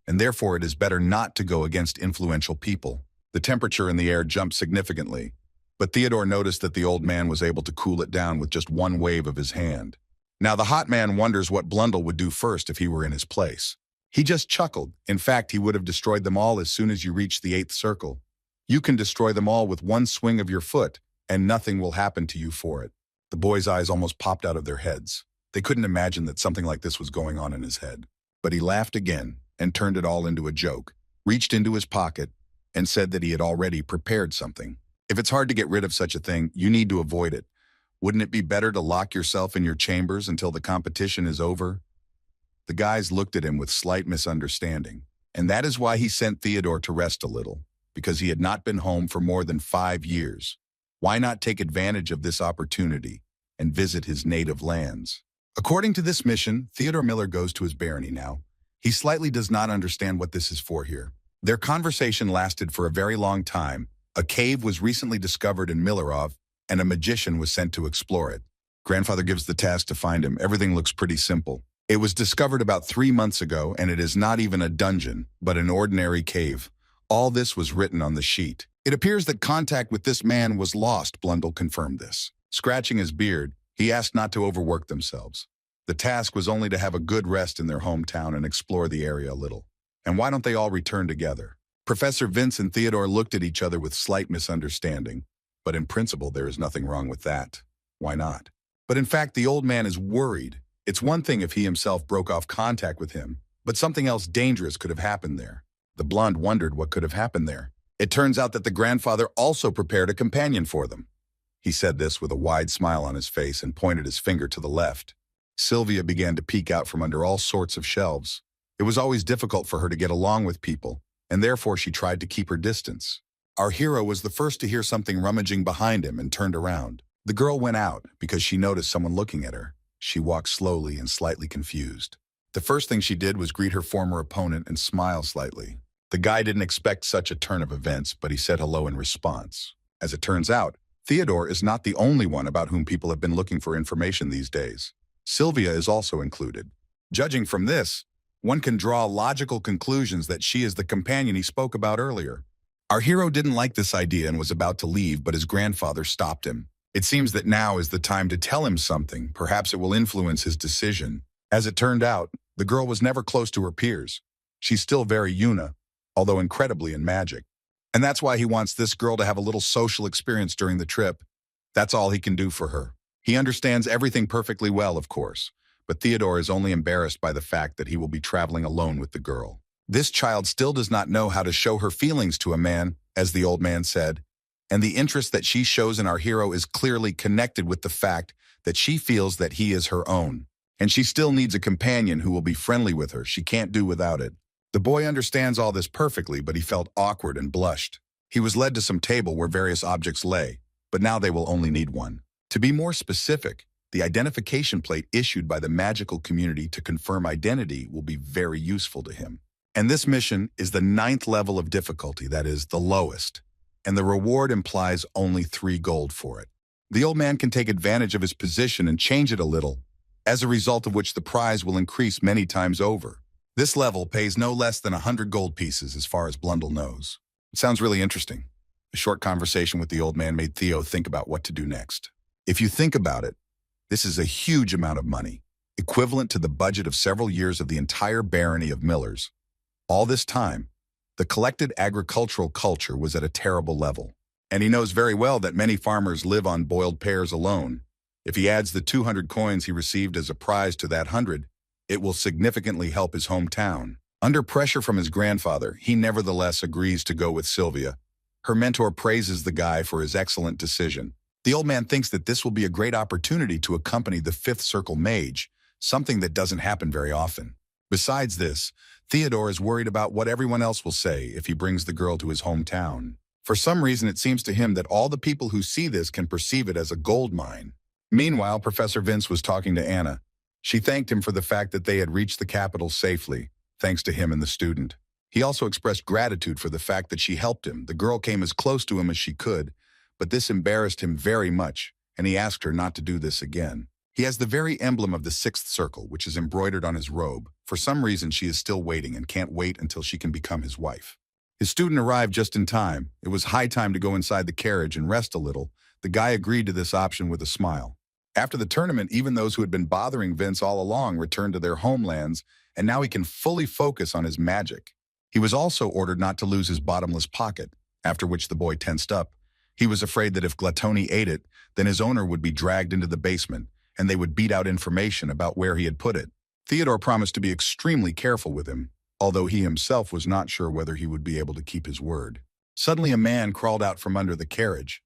And therefore it is better not to go against influential people. The temperature in the air jumped significantly, but Theodore noticed that the old man was able to cool it down with just one wave of his hand. Now the hot man wonders what Blundell would do first if he were in his place. He just chuckled. In fact, he would have destroyed them all as soon as you reach the 8th circle. You can destroy them all with one swing of your foot, and nothing will happen to you for it. The boys' eyes almost popped out of their heads. They couldn't imagine that something like this was going on in his head. But he laughed again and turned it all into a joke, reached into his pocket, and said that he had already prepared something. If it's hard to get rid of such a thing, you need to avoid it. Wouldn't it be better to lock yourself in your chambers until the competition is over? The guys looked at him with slight misunderstanding, and that is why he sent Theodore to rest a little, because he had not been home for more than 5 years. Why not take advantage of this opportunity and visit his native lands? According to this mission, Theodore Miller goes to his barony now. He slightly does not understand what this is for here. Their conversation lasted for a very long time. A cave was recently discovered in Millerov, and a magician was sent to explore it. Grandfather gives the task to find him. Everything looks pretty simple. It was discovered about 3 months ago, and it is not even a dungeon, but an ordinary cave. All this was written on the sheet. It appears that contact with this man was lost, Blundell confirmed this. Scratching his beard, he asked not to overwork themselves. The task was only to have a good rest in their hometown and explore the area a little. And why don't they all return together? Professor Vince and Theodore looked at each other with slight misunderstanding, but in principle there is nothing wrong with that. Why not? But in fact, the old man is worried. It's one thing if he himself broke off contact with him, but something else dangerous could have happened there. The blonde wondered what could have happened there. It turns out that the grandfather also prepared a companion for them. He said this with a wide smile on his face and pointed his finger to the left. Sylvia began to peek out from under all sorts of shelves. It was always difficult for her to get along with people, and therefore she tried to keep her distance. Our hero was the first to hear something rummaging behind him and turned around. The girl went out because she noticed someone looking at her. She walked slowly and slightly confused. The first thing she did was greet her former opponent and smile slightly. The guy didn't expect such a turn of events, but he said hello in response. As it turns out, Theodore is not the only one about whom people have been looking for information these days. Sylvia is also included. Judging from this, one can draw logical conclusions that she is the companion he spoke about earlier. Our hero didn't like this idea and was about to leave, but his grandfather stopped him. It seems that now is the time to tell him something. Perhaps it will influence his decision. As it turned out, the girl was never close to her peers. She's still very Yuna, although incredibly in magic. And that's why he wants this girl to have a little social experience during the trip. That's all he can do for her. He understands everything perfectly well, of course, but Theodore is only embarrassed by the fact that he will be traveling alone with the girl. This child still does not know how to show her feelings to a man, as the old man said, and the interest that she shows in our hero is clearly connected with the fact that she feels that he is her own. And she still needs a companion who will be friendly with her. She can't do without it. The boy understands all this perfectly, but he felt awkward and blushed. He was led to some table where various objects lay, but now they will only need one. To be more specific, the identification plate issued by the magical community to confirm identity will be very useful to him. And this mission is the 9th level of difficulty, that is, the lowest. And the reward implies only 3 gold for it. The old man can take advantage of his position and change it a little, as a result of which the prize will increase many times over. This level pays no less than 100 gold pieces as far as Blundell knows. It sounds really interesting. A short conversation with the old man made Theo think about what to do next. If you think about it, this is a huge amount of money, equivalent to the budget of several years of the entire barony of Millers. All this time, the collected agricultural culture was at a terrible level. And he knows very well that many farmers live on boiled pears alone. If he adds the 200 coins he received as a prize to that 100, it will significantly help his hometown. Under pressure from his grandfather, he nevertheless agrees to go with Sylvia. Her mentor praises the guy for his excellent decision. The old man thinks that this will be a great opportunity to accompany the 5th circle mage, something that doesn't happen very often. Besides this, Theodore is worried about what everyone else will say if he brings the girl to his hometown. For some reason, it seems to him that all the people who see this can perceive it as a gold mine. Meanwhile, Professor Vince was talking to Anna. She thanked him for the fact that they had reached the capital safely, thanks to him and the student. He also expressed gratitude for the fact that she helped him. The girl came as close to him as she could, but this embarrassed him very much, and he asked her not to do this again. He has the very emblem of the sixth circle, which is embroidered on his robe. For some reason, she is still waiting and can't wait until she can become his wife. His student arrived just in time. It was high time to go inside the carriage and rest a little. The guy agreed to this option with a smile. After the tournament, even those who had been bothering Vince all along returned to their homelands, and now he can fully focus on his magic. He was also ordered not to lose his bottomless pocket, after which the boy tensed up. He was afraid that if Gluttony ate it, then his owner would be dragged into the basement, and they would beat out information about where he had put it. Theodore promised to be extremely careful with him, although he himself was not sure whether he would be able to keep his word. Suddenly a man crawled out from under the carriage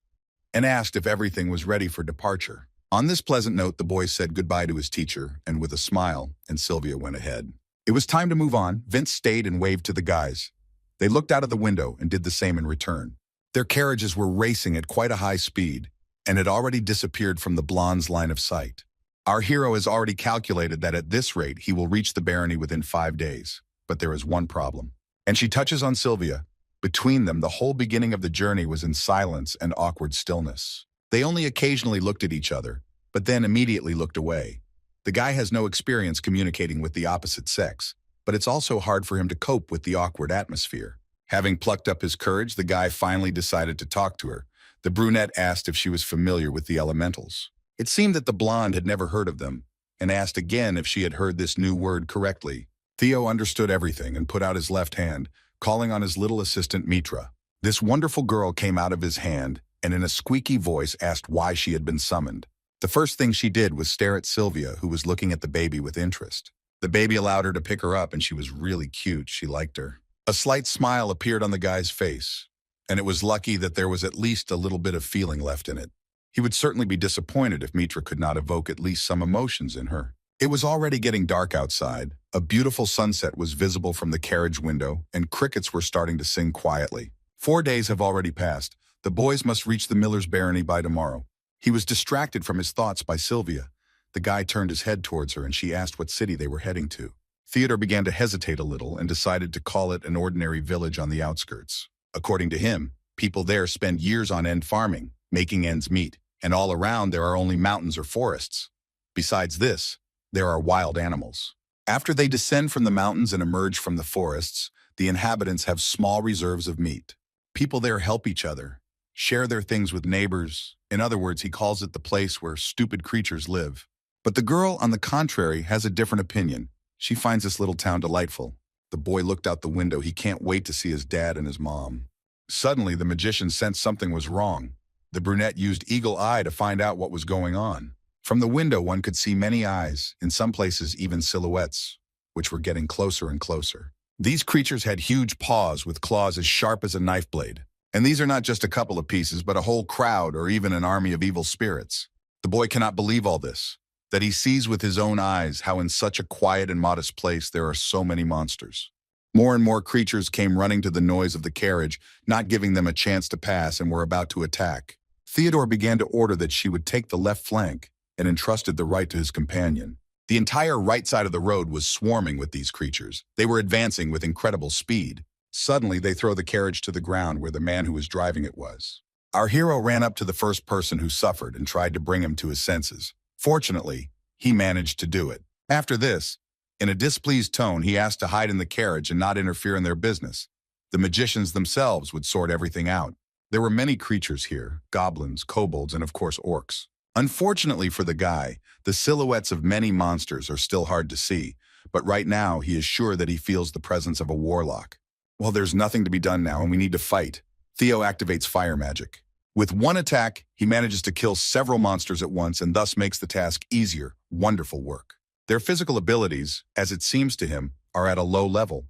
and asked if everything was ready for departure. On this pleasant note, the boy said goodbye to his teacher, and with a smile, and Sylvia went ahead. It was time to move on. Vince stayed and waved to the guys. They looked out of the window and did the same in return. Their carriages were racing at quite a high speed, and had already disappeared from the blonde's line of sight. Our hero has already calculated that at this rate he will reach the barony within 5 days. But there is one problem. And she touches on Sylvia. Between them, the whole beginning of the journey was in silence and awkward stillness. They only occasionally looked at each other, but then immediately looked away. The guy has no experience communicating with the opposite sex, but it's also hard for him to cope with the awkward atmosphere. Having plucked up his courage, the guy finally decided to talk to her. The brunette asked if she was familiar with the elementals. It seemed that the blonde had never heard of them, and asked again if she had heard this new word correctly. Theo understood everything and put out his left hand, calling on his little assistant Mitra. This wonderful girl came out of his hand and in a squeaky voice asked why she had been summoned. The first thing she did was stare at Sylvia, who was looking at the baby with interest. The baby allowed her to pick her up, and she was really cute. She liked her. A slight smile appeared on the guy's face, and it was lucky that there was at least a little bit of feeling left in it. He would certainly be disappointed if Mitra could not evoke at least some emotions in her. It was already getting dark outside. A beautiful sunset was visible from the carriage window, and crickets were starting to sing quietly. 4 days have already passed. The boys must reach the miller's barony by tomorrow. He was distracted from his thoughts by Sylvia. The guy turned his head towards her, and she asked what city they were heading to. Theodore began to hesitate a little and decided to call it an ordinary village on the outskirts. According to him, people there spend years on end farming, making ends meet, and all around there are only mountains or forests. Besides this, there are wild animals. After they descend from the mountains and emerge from the forests, the inhabitants have small reserves of meat. People there help each other, share their things with neighbors. In other words, he calls it the place where stupid creatures live. But the girl, on the contrary, has a different opinion. She finds this little town delightful. The boy looked out the window. He can't wait to see his dad and his mom. Suddenly, the magician sensed something was wrong. The brunette used eagle eye to find out what was going on. From the window, one could see many eyes, in some places even silhouettes, which were getting closer and closer. These creatures had huge paws with claws as sharp as a knife blade. And these are not just a couple of pieces, but a whole crowd or even an army of evil spirits. The boy cannot believe all this, that he sees with his own eyes how in such a quiet and modest place there are so many monsters. More and more creatures came running to the noise of the carriage, not giving them a chance to pass, and were about to attack. Theodore began to order that she would take the left flank and entrusted the right to his companion. The entire right side of the road was swarming with these creatures. They were advancing with incredible speed. Suddenly, they throw the carriage to the ground where the man who was driving it was. Our hero ran up to the first person who suffered and tried to bring him to his senses. Fortunately, he managed to do it. After this, in a displeased tone, he asked to hide in the carriage and not interfere in their business. The magicians themselves would sort everything out. There were many creatures here, goblins, kobolds, and of course orcs. Unfortunately for the guy, the silhouettes of many monsters are still hard to see, but right now he is sure that he feels the presence of a warlock. Well, there's nothing to be done now, and we need to fight. Theo activates fire magic. With one attack, he manages to kill several monsters at once and thus makes the task easier. Wonderful work. Their physical abilities, as it seems to him, are at a low level.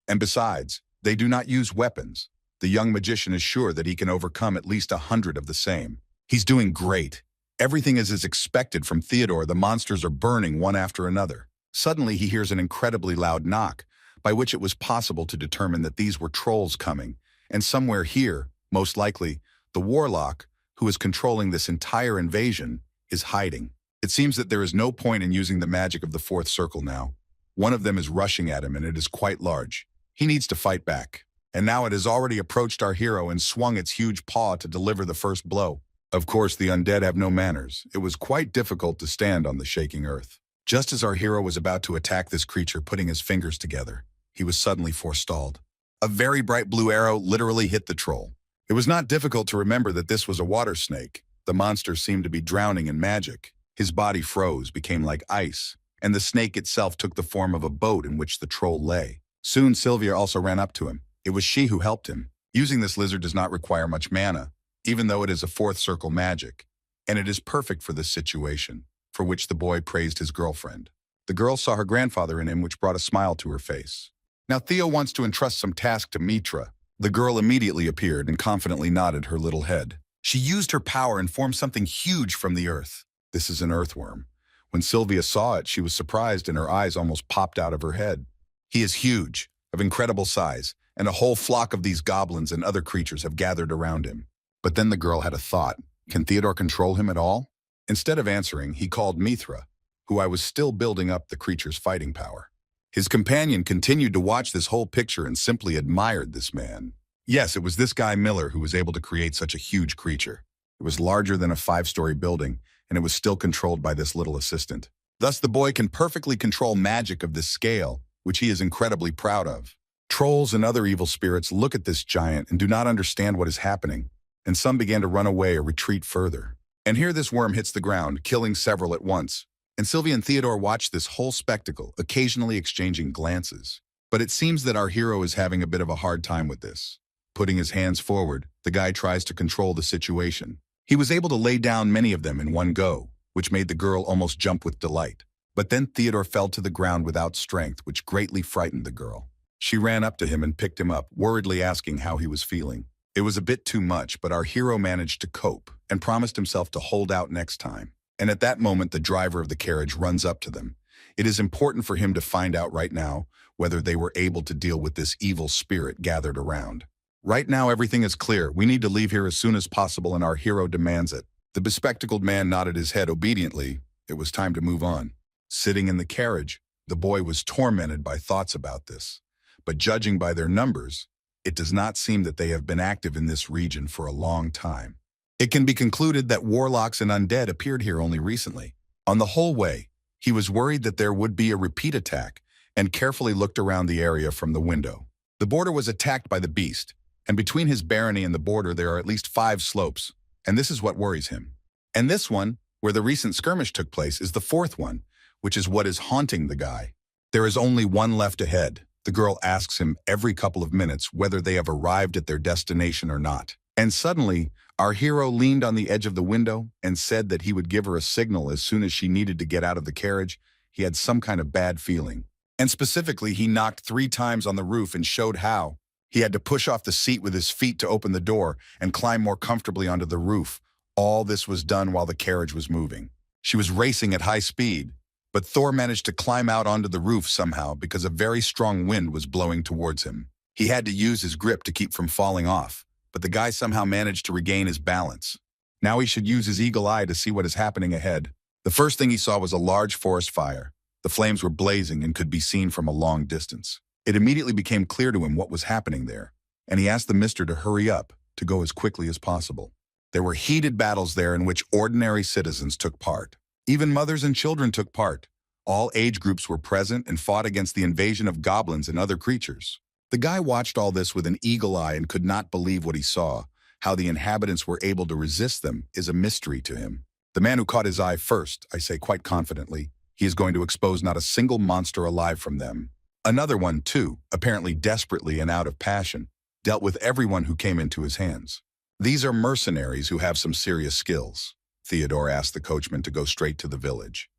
And besides, they do not use weapons. The young magician is sure that he can overcome at least 100 of the same. He's doing great. Everything is as expected from Theodore. The monsters are burning one after another. Suddenly, he hears an incredibly loud knock, by which it was possible to determine that these were trolls coming, and somewhere here, most likely, the warlock, who is controlling this entire invasion, is hiding. It seems that there is no point in using the magic of the fourth circle now. One of them is rushing at him, and it is quite large. He needs to fight back. and now it has already approached our hero and swung its huge paw to deliver the first blow. Of course, the undead have no manners. It was quite difficult to stand on the shaking earth. Just as our hero was about to attack this creature, putting his fingers together, he was suddenly forestalled. A very bright blue arrow literally hit the troll. It was not difficult to remember that this was a water snake. The monster seemed to be drowning in magic. His body froze, became like ice, and the snake itself took the form of a boat in which the troll lay. Soon Sylvia also ran up to him. It was she who helped him. Using this lizard does not require much mana, even though it is a fourth circle magic, and it is perfect for this situation, for which the boy praised his girlfriend. The girl saw her grandfather in him, which brought a smile to her face. Now Theo wants to entrust some task to Mitra. The girl immediately appeared and confidently nodded her little head. She used her power and formed something huge from the earth. This is an earthworm. When Sylvia saw it, she was surprised and her eyes almost popped out of her head. He is huge, of incredible size, and a whole flock of these goblins and other creatures have gathered around him. But then the girl had a thought. Can Theodore control him at all? Instead of answering, he called Mithra, who I was still building up the creature's fighting power. His companion continued to watch this whole picture and simply admired this man. Yes, it was this guy Miller who was able to create such a huge creature. It was larger than a 5-story building, and it was still controlled by this little assistant. Thus, the boy can perfectly control magic of this scale, which he is incredibly proud of. Trolls and other evil spirits look at this giant and do not understand what is happening, and some began to run away or retreat further. And here this worm hits the ground, killing several at once. And Sylvia and Theodore watch this whole spectacle, occasionally exchanging glances. But it seems that our hero is having a bit of a hard time with this. Putting his hands forward, the guy tries to control the situation. He was able to lay down many of them in one go, which made the girl almost jump with delight. But then Theodore fell to the ground without strength, which greatly frightened the girl. She ran up to him and picked him up, worriedly asking how he was feeling. It was a bit too much, but our hero managed to cope and promised himself to hold out next time. And at that moment, the driver of the carriage runs up to them. It is important for him to find out right now whether they were able to deal with this evil spirit gathered around. Right now, everything is clear. We need to leave here as soon as possible, and our hero demands it. The bespectacled man nodded his head obediently. It was time to move on. Sitting in the carriage, the boy was tormented by thoughts about this. But judging by their numbers, it does not seem that they have been active in this region for a long time. It can be concluded that warlocks and undead appeared here only recently. On the whole way, he was worried that there would be a repeat attack and carefully looked around the area from the window. The border was attacked by the beast, and between his barony and the border there are at least 5 slopes, and this is what worries him. And this one, where the recent skirmish took place, is the 4th one, which is what is haunting the guy. There is only one left ahead. The girl asks him every couple of minutes whether they have arrived at their destination or not. And suddenly, our hero leaned on the edge of the window and said that he would give her a signal as soon as she needed to get out of the carriage. He had some kind of bad feeling. And specifically, he knocked 3 times on the roof and showed how. He had to push off the seat with his feet to open the door and climb more comfortably onto the roof. All this was done while the carriage was moving. She was racing at high speed, but Thor managed to climb out onto the roof somehow because a very strong wind was blowing towards him. He had to use his grip to keep from falling off, but the guy somehow managed to regain his balance. Now he should use his eagle eye to see what is happening ahead. The first thing he saw was a large forest fire. The flames were blazing and could be seen from a long distance. It immediately became clear to him what was happening there, and he asked the mister to hurry up, to go as quickly as possible. There were heated battles there in which ordinary citizens took part. Even mothers and children took part. All age groups were present and fought against the invasion of goblins and other creatures. The guy watched all this with an eagle eye and could not believe what he saw. How the inhabitants were able to resist them is a mystery to him. The man who caught his eye first, I say quite confidently, he is going to expose not a single monster alive from them. Another one, too, apparently desperately and out of passion, dealt with everyone who came into his hands. These are mercenaries who have some serious skills. Theodore asked the coachman to go straight to the village.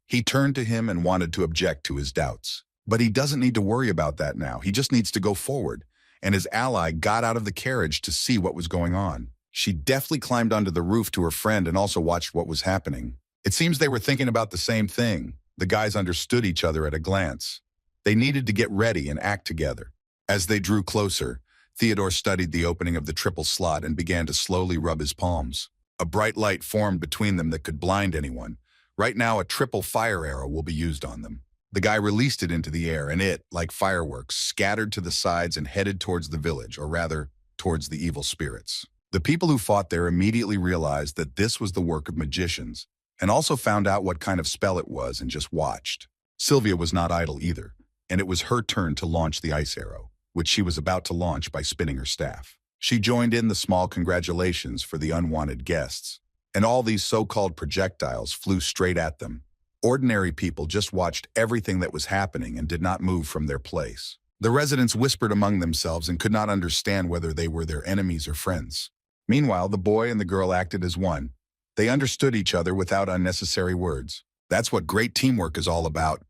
He turned to him and wanted to object to his doubts. But he doesn't need to worry about that now. He just needs to go forward. And his ally got out of the carriage to see what was going on. She deftly climbed onto the roof to her friend and also watched what was happening. It seems they were thinking about the same thing. The guys understood each other at a glance. They needed to get ready and act together. As they drew closer, Theodore studied the opening of the triple slot and began to slowly rub his palms. A bright light formed between them that could blind anyone. Right now, a triple fire arrow will be used on them. The guy released it into the air, and it, like fireworks, scattered to the sides and headed towards the village, or rather, towards the evil spirits. The people who fought there immediately realized that this was the work of magicians, and also found out what kind of spell it was and just watched. Sylvia was not idle either, and it was her turn to launch the ice arrow, which she was about to launch by spinning her staff. She joined in the small congratulations for the unwanted guests, and all these so-called projectiles flew straight at them. Ordinary people just watched everything that was happening and did not move from their place. The residents whispered among themselves and could not understand whether they were their enemies or friends. Meanwhile, the boy and the girl acted as one. They understood each other without unnecessary words. That's what great teamwork is all about.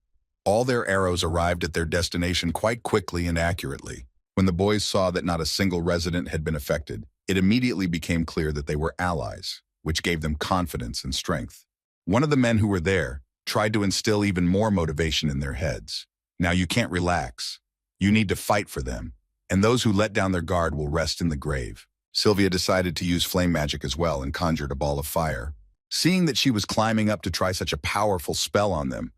All their arrows arrived at their destination quite quickly and accurately. When the boys saw that not a single resident had been affected, it immediately became clear that they were allies, which gave them confidence and strength. One of the men who were there tried to instill even more motivation in their heads. Now you can't relax. You need to fight for them, and those who let down their guard will rest in the grave. Sylvia decided to use flame magic as well and conjured a ball of fire. Seeing that she was climbing up to try such a powerful spell on them,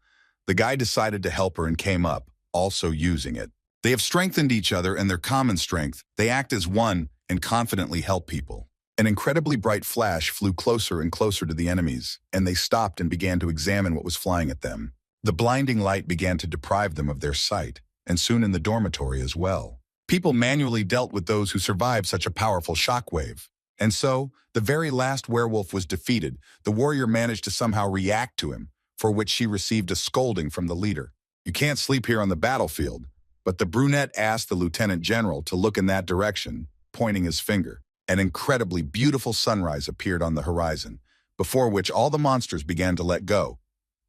the guy decided to help her and came up, also using it. They have strengthened each other, and their common strength, they act as one and confidently help people. An incredibly bright flash flew closer and closer to the enemies, and they stopped and began to examine what was flying at them. The blinding light began to deprive them of their sight, and soon in the dormitory as well. People manually dealt with those who survived such a powerful shockwave. And so, the very last werewolf was defeated. The warrior managed to somehow react to him, for which she received a scolding from the leader. "You can't sleep here on the battlefield." But the brunette asked the lieutenant general to look in that direction, pointing his finger. An incredibly beautiful sunrise appeared on the horizon, before which all the monsters began to let go.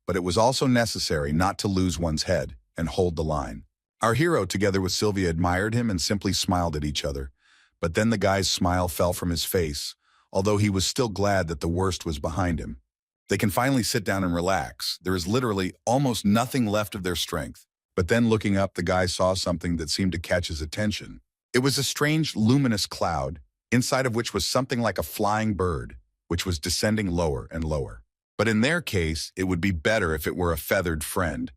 But it was also necessary not to lose one's head and hold the line. Our hero, together with Sylvia, admired him and simply smiled at each other. But then the guy's smile fell from his face, although he was still glad that the worst was behind him. They can finally sit down and relax. There is literally almost nothing left of their strength. But then looking up, the guy saw something that seemed to catch his attention. It was a strange, luminous cloud, inside of which was something like a flying bird, which was descending lower and lower. But in their case, it would be better if it were a feathered friend.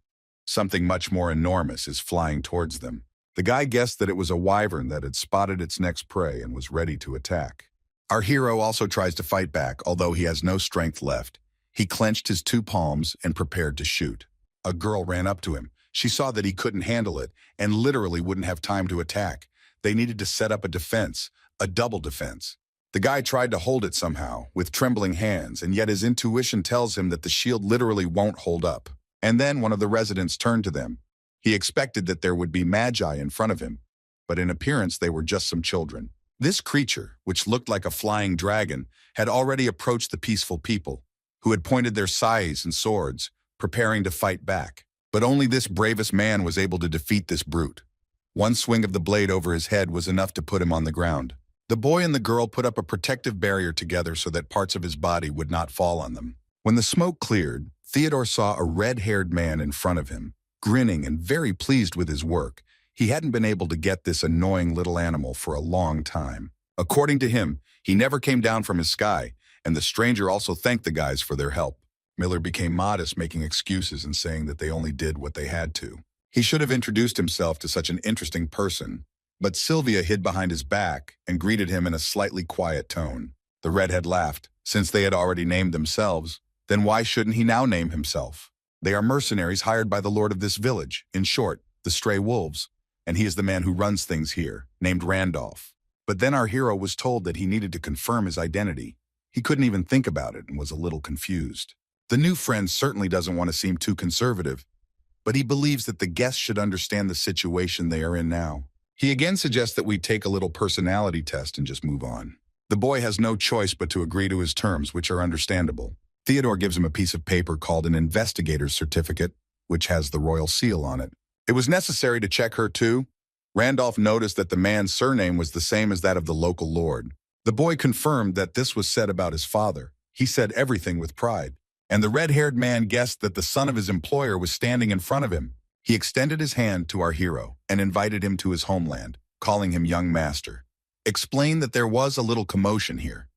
Something much more enormous is flying towards them. The guy guessed that it was a wyvern that had spotted its next prey and was ready to attack. Our hero also tries to fight back, although he has no strength left. He clenched his two palms and prepared to shoot. A girl ran up to him. She saw that he couldn't handle it and literally wouldn't have time to attack. They needed to set up a defense, a double defense. The guy tried to hold it somehow, with trembling hands, and yet his intuition tells him that the shield literally won't hold up. And then one of the residents turned to them. He expected that there would be magi in front of him, but in appearance they were just some children. This creature, which looked like a flying dragon, had already approached the peaceful people, who had pointed their scythes and swords, preparing to fight back. But only this bravest man was able to defeat this brute. One swing of the blade over his head was enough to put him on the ground. The boy and the girl put up a protective barrier together so that parts of his body would not fall on them. When the smoke cleared, Theodore saw a red-haired man in front of him, grinning and very pleased with his work. He hadn't been able to get this annoying little animal for a long time. According to him, he never came down from his sky, and the stranger also thanked the guys for their help. Miller became modest, making excuses and saying that they only did what they had to. He should have introduced himself to such an interesting person, but Sylvia hid behind his back and greeted him in a slightly quiet tone. The redhead laughed. Since they had already named themselves, then why shouldn't he now name himself? They are mercenaries hired by the lord of this village, in short, the Stray Wolves, and he is the man who runs things here, named Randolph. But then our hero was told that he needed to confirm his identity. He couldn't even think about it and was a little confused. The new friend certainly doesn't want to seem too conservative, but he believes that the guests should understand the situation they are in now. He again suggests that we take a little personality test and just move on. The boy has no choice but to agree to his terms, which are understandable. Theodore gives him a piece of paper called an investigator's certificate, which has the royal seal on it. It was necessary to check her too. Randolph noticed that the man's surname was the same as that of the local lord. The boy confirmed that this was said about his father. He said everything with pride. And the red-haired man guessed that the son of his employer was standing in front of him. He extended his hand to our hero and invited him to his homeland, calling him young master. Explained that there was a little commotion here,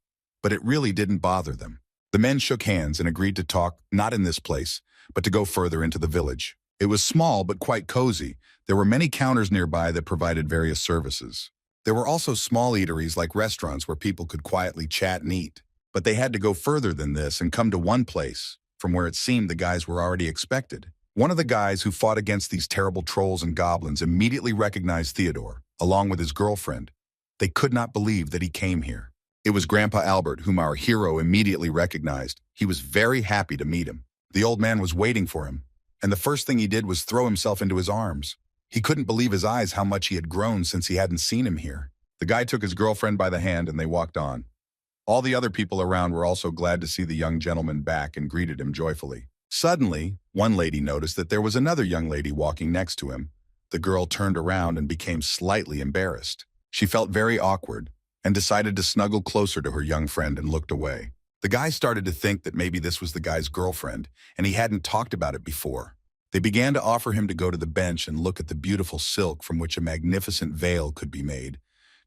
but it really didn't bother them. The men shook hands and agreed to talk, not in this place, but to go further into the village. It was small but quite cozy. There were many counters nearby that provided various services. There were also small eateries like restaurants where people could quietly chat and eat. But they had to go further than this and come to one place, from where it seemed the guys were already expected. One of the guys who fought against these terrible trolls and goblins immediately recognized Theodore, along with his girlfriend. They could not believe that he came here. It was Grandpa Albert, whom our hero immediately recognized. He was very happy to meet him. The old man was waiting for him, and the first thing he did was throw himself into his arms. He couldn't believe his eyes how much he had grown since he hadn't seen him here. The guy took his girlfriend by the hand and they walked on. All the other people around were also glad to see the young gentleman back and greeted him joyfully. Suddenly, one lady noticed that there was another young lady walking next to him. The girl turned around and became slightly embarrassed. She felt very awkward and decided to snuggle closer to her young friend and looked away. The guy started to think that maybe this was the guy's girlfriend, and he hadn't talked about it before. They began to offer him to go to the bench and look at the beautiful silk from which a magnificent veil could be made,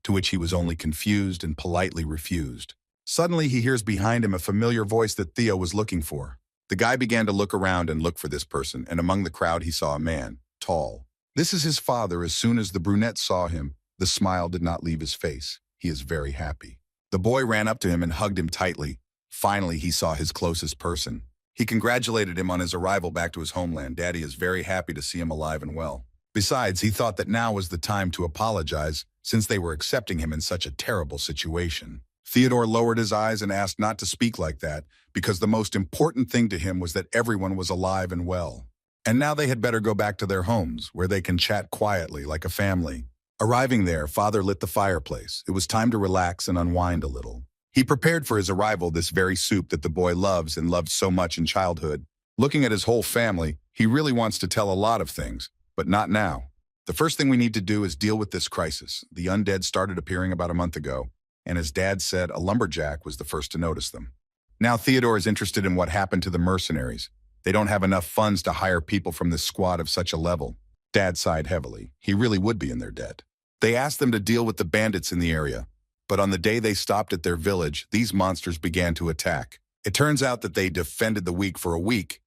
to which he was only confused and politely refused. Suddenly, he hears behind him a familiar voice that Theo was looking for. The guy began to look around and look for this person, and among the crowd he saw a man, tall. This is his father. As soon as the brunette saw him, the smile did not leave his face. He is very happy. The boy ran up to him and hugged him tightly. Finally, he saw his closest person. He congratulated him on his arrival back to his homeland. Daddy is very happy to see him alive and well. Besides, he thought that now was the time to apologize, since they were accepting him in such a terrible situation. Theodore lowered his eyes and asked not to speak like that, because the most important thing to him was that everyone was alive and well. And now they had better go back to their homes, where they can chat quietly like a family. Arriving there, Father lit the fireplace. It was time to relax and unwind a little. He prepared for his arrival this very soup that the boy loves and loved so much in childhood. Looking at his whole family, he really wants to tell a lot of things, but not now. The first thing we need to do is deal with this crisis. The undead started appearing about a month ago, and as Dad said, a lumberjack was the first to notice them. Now Theodore is interested in what happened to the mercenaries. They don't have enough funds to hire people from this squad of such a level. Dad sighed heavily. He really would be in their debt. They asked them to deal with the bandits in the area. But on the day they stopped at their village, these monsters began to attack. It turns out that they defended the weak for a week.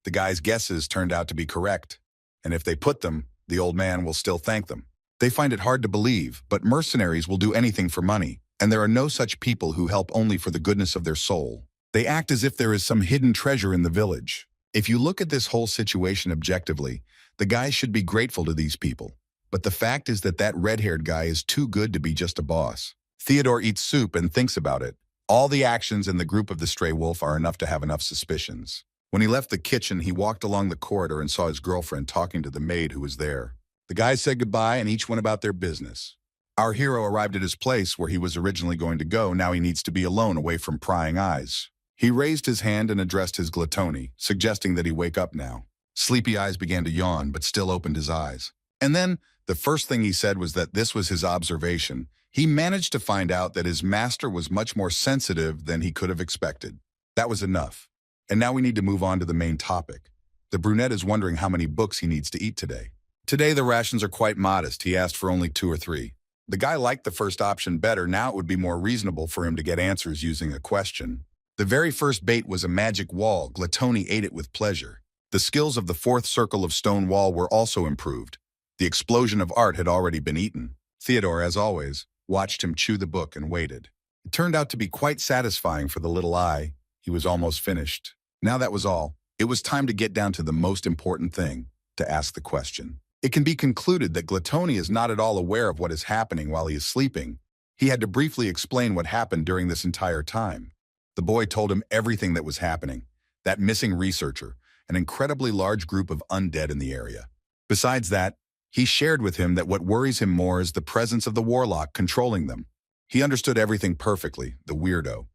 The guy's guesses turned out to be correct. And if they put them, the old man will still thank them. They find it hard to believe, but mercenaries will do anything for money, and there are no such people who help only for the goodness of their soul. They act as if there is some hidden treasure in the village. If you look at this whole situation objectively, the guys should be grateful to these people. But the fact is that red-haired guy is too good to be just a boss. Theodore eats soup and thinks about it. All the actions in the group of the stray wolf are enough to have enough suspicions. When he left the kitchen, he walked along the corridor and saw his girlfriend talking to the maid who was there. The guys said goodbye and each went about their business. Our hero arrived at his place where he was originally going to go. Now he needs to be alone, away from prying eyes. He raised his hand and addressed his gluttony, suggesting that he wake up now. Sleepy eyes began to yawn, but still opened his eyes. And then, the first thing he said was that this was his observation. He managed to find out that his master was much more sensitive than he could have expected. That was enough. And now we need to move on to the main topic. The brunette is wondering how many books he needs to eat today. Today the rations are quite modest. He asked for only 2 or 3. The guy liked the first option better. Now it would be more reasonable for him to get answers using a question. The very first bait was a magic wall. Gluttony ate it with pleasure. The skills of the 4th circle of stone wall were also improved. The explosion of art had already been eaten. Theodore, as always, watched him chew the book and waited. It turned out to be quite satisfying for the little eye. He was almost finished. Now that was all. It was time to get down to the most important thing, to ask the question. It can be concluded that Gluttony is not at all aware of what is happening while he is sleeping. He had to briefly explain what happened during this entire time. The boy told him everything that was happening, that missing researcher, an incredibly large group of undead in the area. Besides that, he shared with him that what worries him more is the presence of the warlock controlling them. He understood everything perfectly, the weirdo.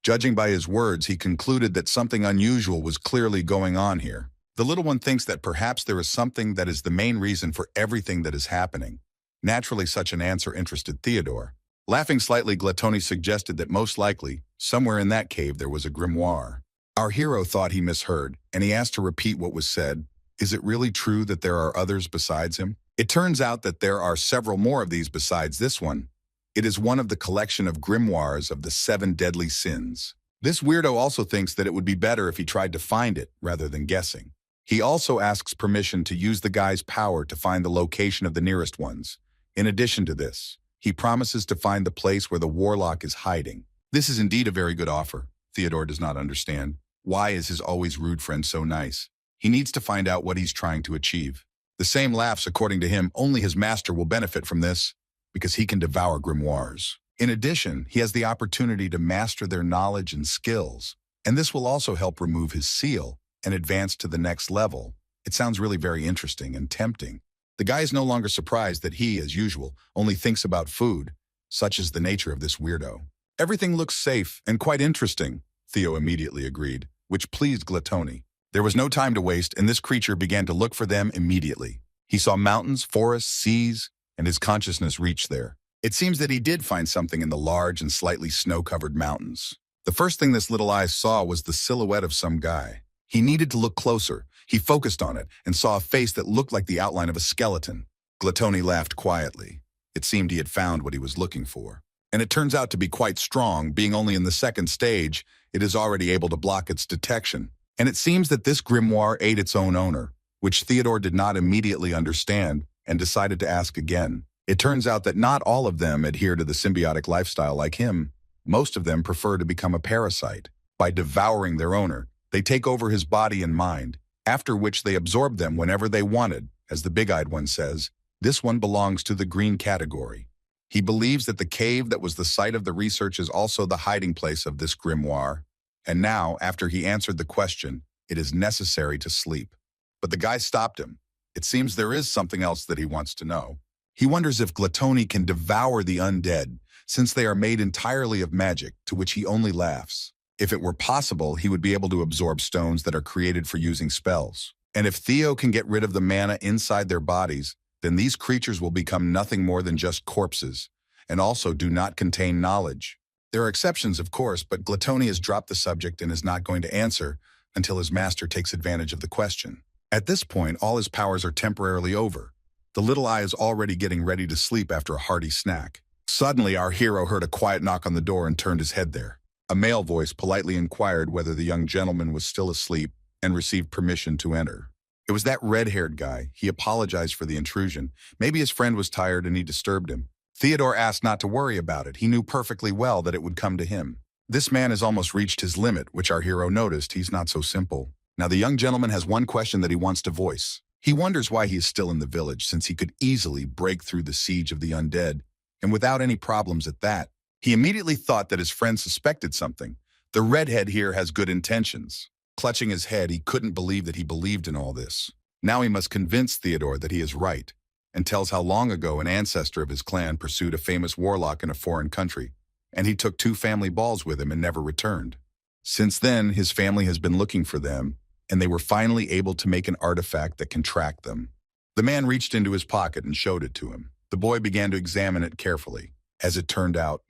Judging by his words, he concluded that something unusual was clearly going on here. The little one thinks that perhaps there is something that is the main reason for everything that is happening. Naturally, such an answer interested Theodore. Laughing slightly, Gluttony suggested that most likely, somewhere in that cave there was a grimoire. Our hero thought he misheard, and he asked to repeat what was said. Is it really true that there are others besides him? It turns out that there are several more of these besides this one. It is one of the collection of grimoires of the 7 deadly sins. This weirdo also thinks that it would be better if he tried to find it rather than guessing. He also asks permission to use the guy's power to find the location of the nearest ones. In addition to this, he promises to find the place where the warlock is hiding. This is indeed a very good offer. Theodore does not understand. Why is his always rude friend so nice? He needs to find out what he's trying to achieve. The same laughs, according to him, only his master will benefit from this, because he can devour grimoires. In addition, he has the opportunity to master their knowledge and skills, and this will also help remove his seal and advance to the next level. It sounds really very interesting and tempting. The guy is no longer surprised that he, as usual, only thinks about food. Such is the nature of this weirdo. Everything looks safe and quite interesting, Theo immediately agreed, which pleased Gluttony. There was no time to waste, and this creature began to look for them immediately. He saw mountains, forests, seas, and his consciousness reached there. It seems that he did find something in the large and slightly snow-covered mountains. The first thing this little eye saw was the silhouette of some guy. He needed to look closer. He focused on it and saw a face that looked like the outline of a skeleton. Gluttony laughed quietly. It seemed he had found what he was looking for. And it turns out to be quite strong. Being only in the second stage, it is already able to block its detection. And it seems that this grimoire ate its own owner, which Theodore did not immediately understand and decided to ask again. It turns out that not all of them adhere to the symbiotic lifestyle like him. Most of them prefer to become a parasite. By devouring their owner, they take over his body and mind, after which they absorb them whenever they wanted. As the big-eyed one says, this one belongs to the green category. He believes that the cave that was the site of the research is also the hiding place of this grimoire. And now, after he answered the question, it is necessary to sleep. But the guy stopped him. It seems there is something else that he wants to know. He wonders if Gluttony can devour the undead, since they are made entirely of magic, to which he only laughs. If it were possible, he would be able to absorb stones that are created for using spells. And if Theo can get rid of the mana inside their bodies, then these creatures will become nothing more than just corpses, and also do not contain knowledge. There are exceptions, of course, but Gluttony has dropped the subject and is not going to answer until his master takes advantage of the question. At this point, all his powers are temporarily over. The little eye is already getting ready to sleep after a hearty snack. Suddenly, our hero heard a quiet knock on the door and turned his head there. A male voice politely inquired whether the young gentleman was still asleep and received permission to enter. It was that red-haired guy. He apologized for the intrusion. Maybe his friend was tired and he disturbed him. Theodore asked not to worry about it. He knew perfectly well that it would come to him. This man has almost reached his limit, which our hero noticed. He's not so simple. Now the young gentleman has one question that he wants to voice. He wonders why he is still in the village, since he could easily break through the siege of the undead, and without any problems at that. He immediately thought that his friend suspected something. The redhead here has good intentions. Clutching his head, he couldn't believe that he believed in all this. Now he must convince Theodore that he is right, and tells how long ago an ancestor of his clan pursued a famous warlock in a foreign country, and he took 2 family balls with him and never returned. Since then, his family has been looking for them, and they were finally able to make an artifact that can track them. The man reached into his pocket and showed it to him. The boy began to examine it carefully. As it turned out,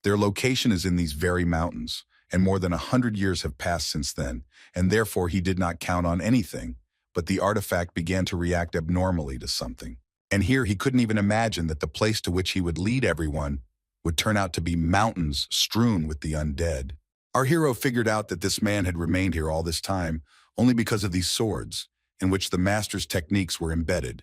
their location is in these very mountains, and more than 100 years have passed since then, and therefore he did not count on anything, but the artifact began to react abnormally to something. And here he couldn't even imagine that the place to which he would lead everyone would turn out to be mountains strewn with the undead. Our hero figured out that this man had remained here all this time only because of these swords, in which the master's techniques were embedded.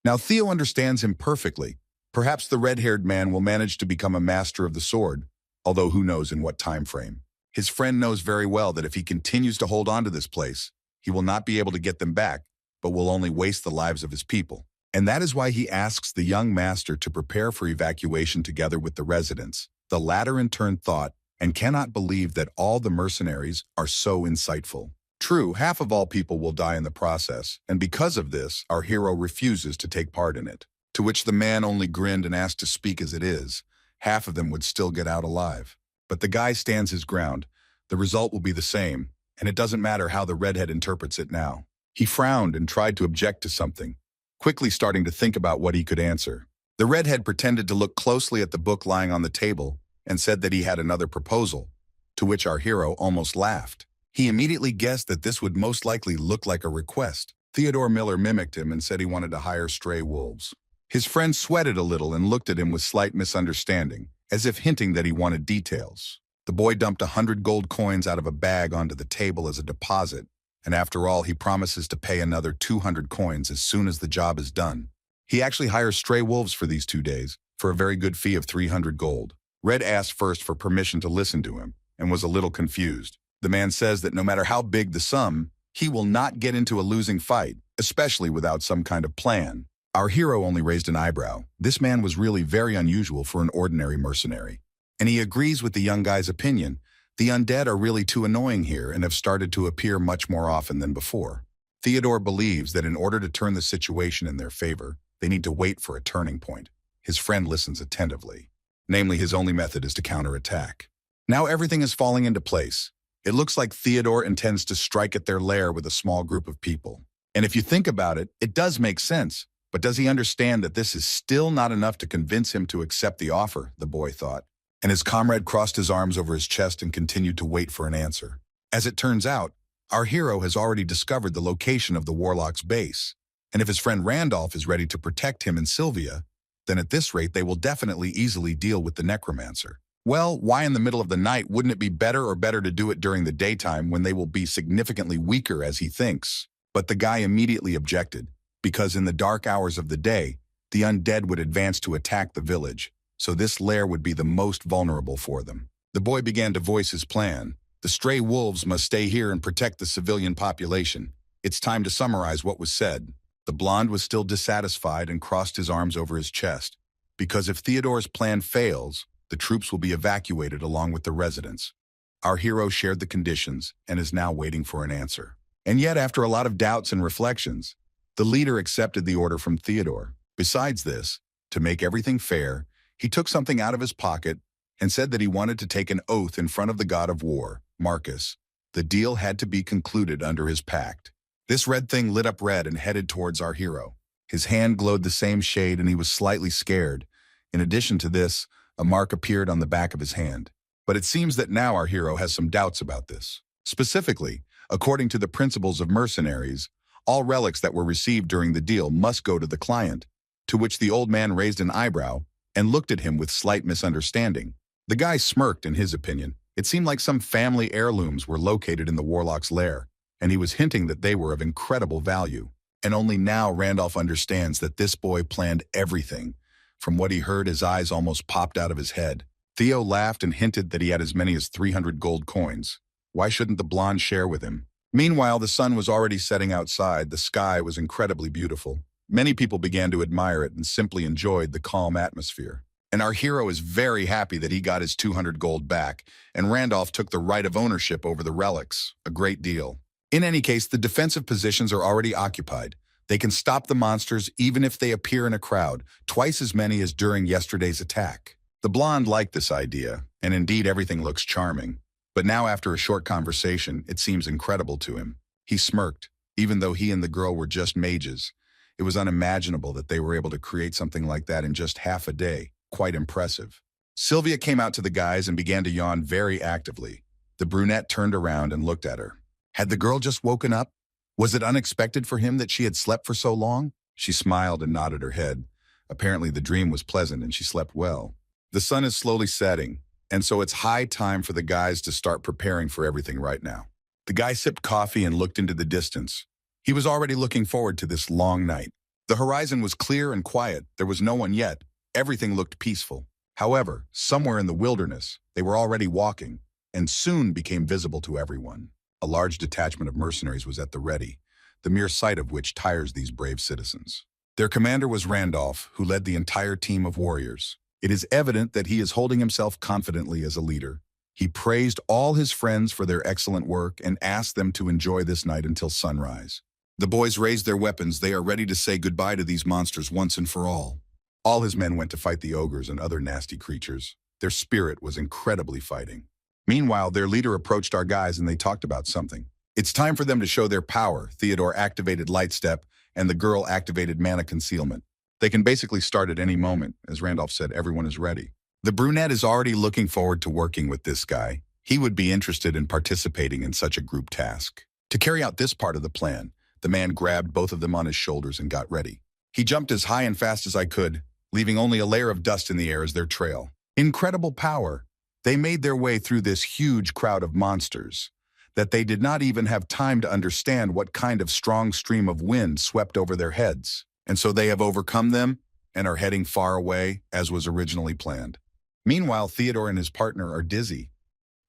Now Theo understands him perfectly. Perhaps the red-haired man will manage to become a master of the sword, although who knows in what time frame. His friend knows very well that if he continues to hold on to this place, he will not be able to get them back, but will only waste the lives of his people. And that is why he asks the young master to prepare for evacuation together with the residents. The latter in turn thought and cannot believe that all the mercenaries are so insightful. True, half of all people will die in the process, and because of this, our hero refuses to take part in it. To which the man only grinned and asked to speak as it is. Half of them would still get out alive. But the guy stands his ground. The result will be the same, and it doesn't matter how the redhead interprets it now. He frowned and tried to object to something, quickly starting to think about what he could answer. The redhead pretended to look closely at the book lying on the table and said that he had another proposal, to which our hero almost laughed. He immediately guessed that this would most likely look like a request. Theodore Miller mimicked him and said he wanted to hire stray wolves. His friend sweated a little and looked at him with slight misunderstanding, as if hinting that he wanted details. The boy dumped 100 gold coins out of a bag onto the table as a deposit, And after all, he promises to pay another 200 coins as soon as the job is done. He actually hires stray wolves for these 2 days, for a very good fee of 300 gold. Red asked first for permission to listen to him, and was a little confused. The man says that no matter how big the sum, he will not get into a losing fight, especially without some kind of plan. Our hero only raised an eyebrow. This man was really very unusual for an ordinary mercenary. And he agrees with the young guy's opinion. The undead are really too annoying here and have started to appear much more often than before. Theodore believes that in order to turn the situation in their favor, they need to wait for a turning point. His friend listens attentively. Namely, his only method is to counterattack. Now everything is falling into place. It looks like Theodore intends to strike at their lair with a small group of people. And if you think about it, it does make sense. But does he understand that this is still not enough to convince him to accept the offer, the boy thought. And his comrade crossed his arms over his chest and continued to wait for an answer. As it turns out, our hero has already discovered the location of the warlock's base. And if his friend Randolph is ready to protect him and Sylvia, then at this rate they will definitely easily deal with the necromancer. Well, why in the middle of the night wouldn't it be better to do it during the daytime when they will be significantly weaker as he thinks? But the guy immediately objected, because in the dark hours of the day, the undead would advance to attack the village, so this lair would be the most vulnerable for them. The boy began to voice his plan. The stray wolves must stay here and protect the civilian population. It's time to summarize what was said. The blonde was still dissatisfied and crossed his arms over his chest, because if Theodore's plan fails, the troops will be evacuated along with the residents. Our hero shared the conditions and is now waiting for an answer. And yet, after a lot of doubts and reflections, the leader accepted the order from Theodore. Besides this, to make everything fair, he took something out of his pocket and said that he wanted to take an oath in front of the god of war, Marcus. The deal had to be concluded under his pact. This red thing lit up red and headed towards our hero. His hand glowed the same shade and he was slightly scared. In addition to this, a mark appeared on the back of his hand. But it seems that now our hero has some doubts about this. Specifically, according to the principles of mercenaries, all relics that were received during the deal must go to the client, to which the old man raised an eyebrow and looked at him with slight misunderstanding. The guy smirked in his opinion. It seemed like some family heirlooms were located in the warlock's lair, and he was hinting that they were of incredible value. And only now Randolph understands that this boy planned everything. From what he heard, his eyes almost popped out of his head. Theo laughed and hinted that he had as many as 300 gold coins. Why shouldn't the blonde share with him? Meanwhile, the sun was already setting outside. The sky was incredibly beautiful. Many people began to admire it and simply enjoyed the calm atmosphere. And our hero is very happy that he got his 200 gold back, and Randolph took the right of ownership over the relics. A great deal. In any case, the defensive positions are already occupied. They can stop the monsters even if they appear in a crowd, twice as many as during yesterday's attack. The blonde liked this idea, and indeed everything looks charming. But now after a short conversation, it seems incredible to him. He smirked, even though he and the girl were just mages. It was unimaginable that they were able to create something like that in just half a day. Quite impressive. Sylvia came out to the guys and began to yawn very actively. The brunette turned around and looked at her. Had the girl just woken up? Was it unexpected for him that she had slept for so long? She smiled and nodded her head. Apparently the dream was pleasant and she slept well. The sun is slowly setting, and so it's high time for the guys to start preparing for everything right now. The guy sipped coffee and looked into the distance. He was already looking forward to this long night. The horizon was clear and quiet. There was no one yet. Everything looked peaceful. However, somewhere in the wilderness, they were already walking, and soon became visible to everyone. A large detachment of mercenaries was at the ready, the mere sight of which tires these brave citizens. Their commander was Randolph, who led the entire team of warriors. It is evident that he is holding himself confidently as a leader. He praised all his friends for their excellent work and asked them to enjoy this night until sunrise. The boys raised their weapons. They are ready to say goodbye to these monsters once and for all. All his men went to fight the ogres and other nasty creatures. Their spirit was incredibly fighting. Meanwhile, their leader approached our guys and they talked about something. It's time for them to show their power. Theodore activated Light Step and the girl activated Mana Concealment. They can basically start at any moment. As Randolph said, everyone is ready. The brunette is already looking forward to working with this guy. He would be interested in participating in such a group task. To carry out this part of the plan, the man grabbed both of them on his shoulders and got ready. He jumped as high and fast as I could, leaving only a layer of dust in the air as their trail. Incredible power. They made their way through this huge crowd of monsters. that they did not even have time to understand what kind of strong stream of wind swept over their heads. And so they have overcome them and are heading far away, as was originally planned. Meanwhile, Theodore and his partner are dizzy.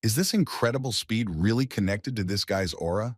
Is this incredible speed really connected to this guy's aura?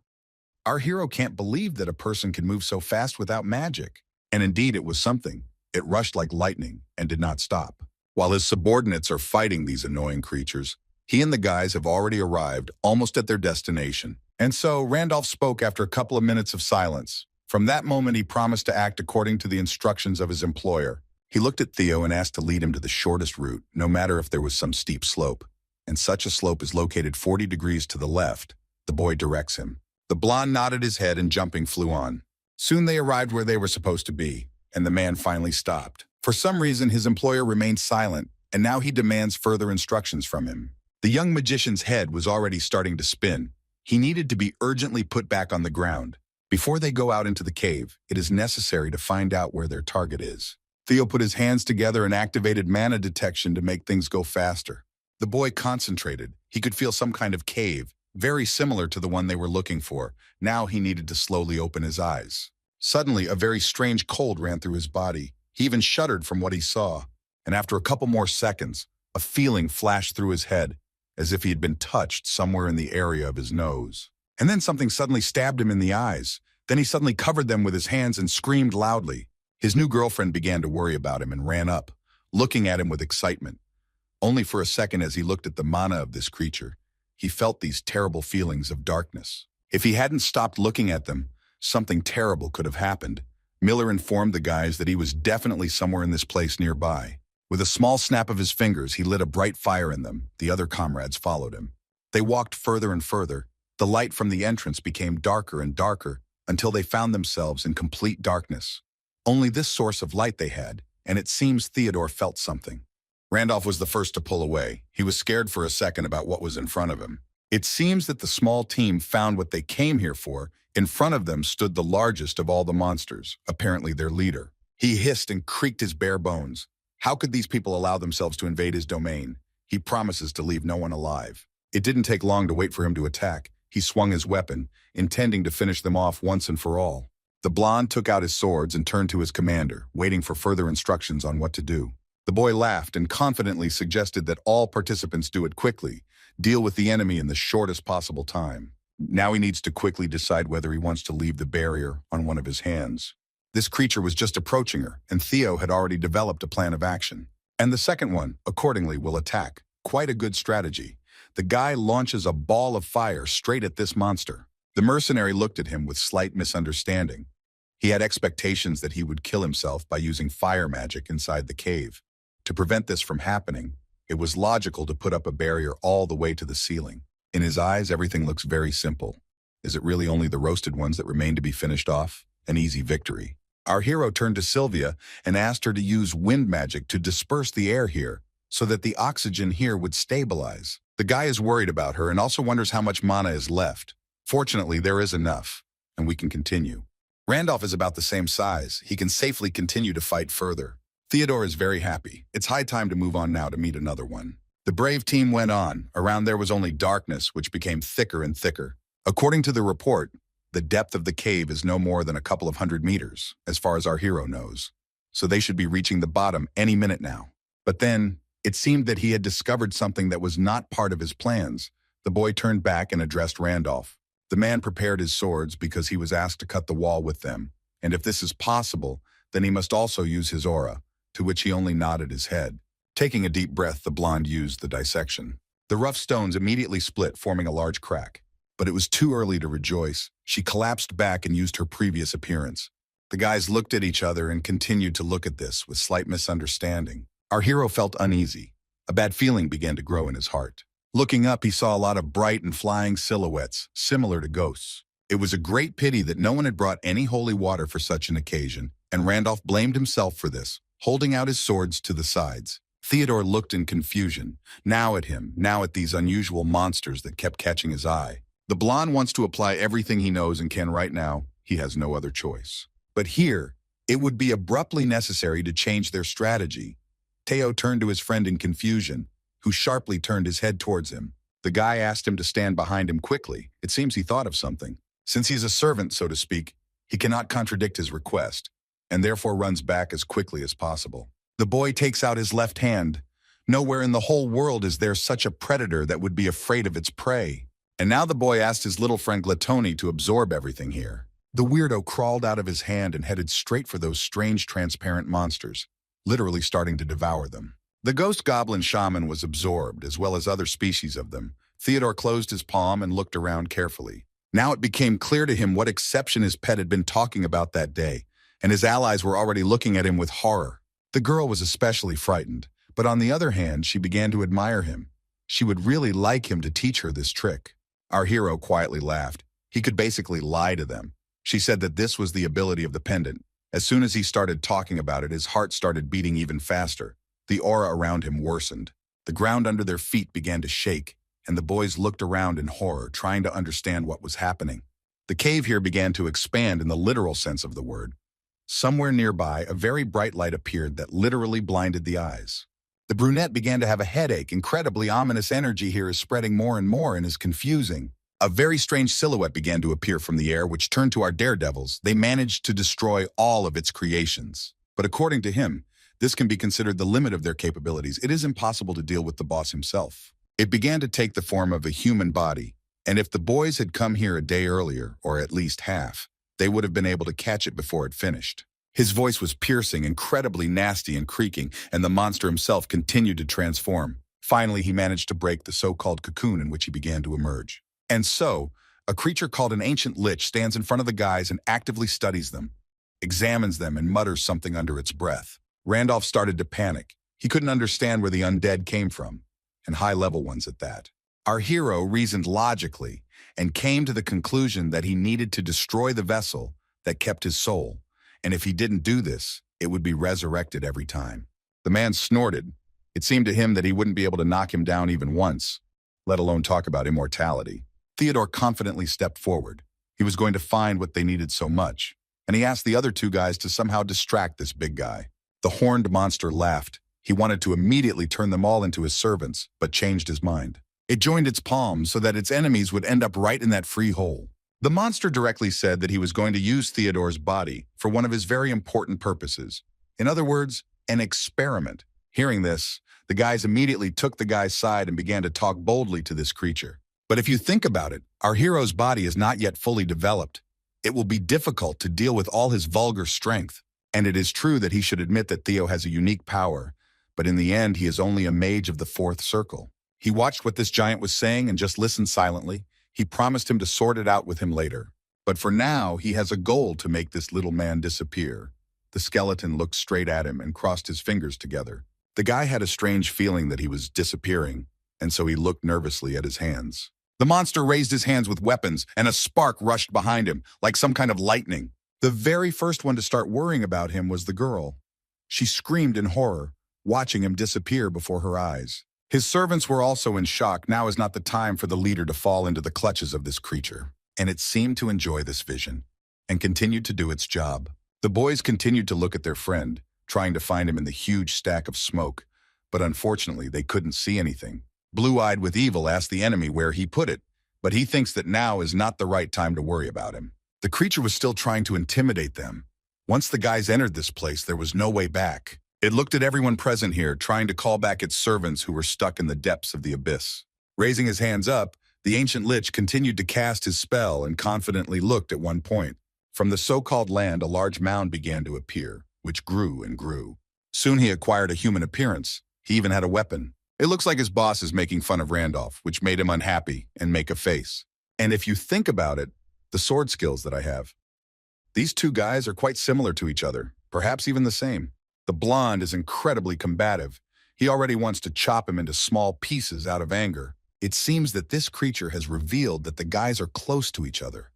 Our hero can't believe that a person can move so fast without magic. And indeed, it was something. It rushed like lightning and did not stop. While his subordinates are fighting these annoying creatures, he and the guys have already arrived, almost at their destination. And so Randolph spoke after a couple of minutes of silence. From that moment, he promised to act according to the instructions of his employer. He looked at Theo and asked to lead him to the shortest route, no matter if there was some steep slope. And such a slope is located 40 degrees to the left. The boy directs him. The blonde nodded his head and jumping flew on. Soon they arrived where they were supposed to be, and the man finally stopped. For some reason, his employer remained silent, and now he demands further instructions from him. The young magician's head was already starting to spin. He needed to be urgently put back on the ground. Before they go out into the cave, it is necessary to find out where their target is. Theo put his hands together and activated mana detection to make things go faster. The boy concentrated. He could feel some kind of cave, very similar to the one they were looking for. Now he needed to slowly open his eyes. Suddenly, a very strange cold ran through his body. He even shuddered from what he saw. And after a couple more seconds, a feeling flashed through his head, as if he had been touched somewhere in the area of his nose. And then something suddenly stabbed him in the eyes. Then he suddenly covered them with his hands and screamed loudly. His new girlfriend began to worry about him and ran up, looking at him with excitement. Only for a second as he looked at the mana of this creature, he felt these terrible feelings of darkness. If he hadn't stopped looking at them, something terrible could have happened. Miller informed the guys that he was definitely somewhere in this place nearby. With a small snap of his fingers, he lit a bright fire in them. The other comrades followed him. They walked further and further. The light from the entrance became darker and darker until they found themselves in complete darkness. Only this source of light they had, and it seems Theodore felt something. Randolph was the first to pull away. He was scared for a second about what was in front of him. It seems that the small team found what they came here for. In front of them stood the largest of all the monsters, apparently their leader. He hissed and creaked his bare bones. How could these people allow themselves to invade his domain? He promises to leave no one alive. It didn't take long to wait for him to attack. He swung his weapon, intending to finish them off once and for all. The blonde took out his swords and turned to his commander, waiting for further instructions on what to do. The boy laughed and confidently suggested that all participants do it quickly, deal with the enemy in the shortest possible time. Now he needs to quickly decide whether he wants to leave the barrier on one of his hands. This creature was just approaching her, and Theo had already developed a plan of action. And the second one, accordingly, will attack. Quite a good strategy. The guy launches a ball of fire straight at this monster. The mercenary looked at him with slight misunderstanding. He had expectations that he would kill himself by using fire magic inside the cave. To prevent this from happening, it was logical to put up a barrier all the way to the ceiling. In his eyes, everything looks very simple. Is it really only the roasted ones that remain to be finished off? An easy victory. Our hero turned to Sylvia and asked her to use wind magic to disperse the air here so that the oxygen here would stabilize. The guy is worried about her and also wonders how much mana is left. Fortunately, there is enough, and we can continue. Randolph is about the same size. He can safely continue to fight further. Theodore is very happy. It's high time to move on now to meet another one. The brave team went on. Around there was only darkness, which became thicker and thicker. According to the report, the depth of the cave is no more than a couple of 100 meters, as far as our hero knows. So they should be reaching the bottom any minute now. But then, it seemed that he had discovered something that was not part of his plans. The boy turned back and addressed Randolph. The man prepared his swords because he was asked to cut the wall with them. And if this is possible, then he must also use his aura, to which he only nodded his head. Taking a deep breath, the blonde used the dissection. The rough stones immediately split, forming a large crack. But it was too early to rejoice. She collapsed back and used her previous appearance. The guys looked at each other and continued to look at this with slight misunderstanding. Our hero felt uneasy. A bad feeling began to grow in his heart. Looking up, he saw a lot of bright and flying silhouettes, similar to ghosts. It was a great pity that no one had brought any holy water for such an occasion, and Randolph blamed himself for this, holding out his swords to the sides. Theodore looked in confusion, now at him, now at these unusual monsters that kept catching his eye. The blonde wants to apply everything he knows and can right now. He has no other choice. But here, it would be abruptly necessary to change their strategy. Theo turned to his friend in confusion, who sharply turned his head towards him. The guy asked him to stand behind him quickly. It seems he thought of something. Since he's a servant, so to speak, he cannot contradict his request, and therefore runs back as quickly as possible. The boy takes out his left hand. Nowhere in the whole world is there such a predator that would be afraid of its prey. And now the boy asked his little friend Glatoni to absorb everything here. The weirdo crawled out of his hand and headed straight for those strange transparent monsters, literally starting to devour them. The ghost goblin shaman was absorbed, as well as other species of them. Theodore closed his palm and looked around carefully. Now it became clear to him what exception his pet had been talking about that day, and his allies were already looking at him with horror. The girl was especially frightened, but on the other hand, she began to admire him. She would really like him to teach her this trick. Our hero quietly laughed. He could basically lie to them. She said that this was the ability of the pendant. As soon as he started talking about it, his heart started beating even faster. The aura around him worsened. The ground under their feet began to shake, and the boys looked around in horror, trying to understand what was happening. The cave here began to expand in the literal sense of the word. Somewhere nearby, a very bright light appeared that literally blinded the eyes. The brunette began to have a headache. Incredibly ominous energy here is spreading more and more and is confusing. A very strange silhouette began to appear from the air, which turned to our daredevils. They managed to destroy all of its creations. But according to him, this can be considered the limit of their capabilities. It is impossible to deal with the boss himself. It began to take the form of a human body, and if the boys had come here a day earlier, or at least half, they would have been able to catch it before it finished. His voice was piercing, incredibly nasty and creaking, and the monster himself continued to transform. Finally, he managed to break the so-called cocoon in which he began to emerge. And so, a creature called an ancient lich stands in front of the guys and actively studies them, examines them, and mutters something under its breath. Randolph started to panic. He couldn't understand where the undead came from, and high-level ones at that. Our hero reasoned logically and came to the conclusion that he needed to destroy the vessel that kept his soul, and if he didn't do this, it would be resurrected every time. The man snorted. It seemed to him that he wouldn't be able to knock him down even once, let alone talk about immortality. Theodore confidently stepped forward. He was going to find what they needed so much, and he asked the other two guys to somehow distract this big guy. The horned monster laughed. He wanted to immediately turn them all into his servants, but changed his mind. It joined its palms so that its enemies would end up right in that free hole. The monster directly said that he was going to use Theodore's body for one of his very important purposes. In other words, an experiment. Hearing this, the guys immediately took the guy's side and began to talk boldly to this creature. But if you think about it, our hero's body is not yet fully developed. It will be difficult to deal with all his vulgar strength. And it is true that he should admit that Theo has a unique power, but in the end, he is only a mage of the fourth circle. He watched what this giant was saying and just listened silently. He promised him to sort it out with him later. But for now, he has a goal to make this little man disappear. The skeleton looked straight at him and crossed his fingers together. The guy had a strange feeling that he was disappearing, and so he looked nervously at his hands. The monster raised his hands with weapons, and a spark rushed behind him, like some kind of lightning. The very first one to start worrying about him was the girl. She screamed in horror, watching him disappear before her eyes. His servants were also in shock. Now is not the time for the leader to fall into the clutches of this creature. And it seemed to enjoy this vision, and continued to do its job. The boys continued to look at their friend, trying to find him in the huge stack of smoke, but unfortunately they couldn't see anything. Blue-eyed with evil asked the enemy where he put it, but he thinks that now is not the right time to worry about him. The creature was still trying to intimidate them. Once the guys entered this place, there was no way back. It looked at everyone present here, trying to call back its servants who were stuck in the depths of the abyss. Raising his hands up, the ancient lich continued to cast his spell and confidently looked at one point. From the so-called land, a large mound began to appear, which grew and grew. Soon he acquired a human appearance. He even had a weapon. It looks like his boss is making fun of Randolph, which made him unhappy and make a face. And if you think about it, the sword skills that I have. These two guys are quite similar to each other, perhaps even the same. The blonde is incredibly combative. He already wants to chop him into small pieces out of anger. It seems that this creature has revealed that the guys are close to each other,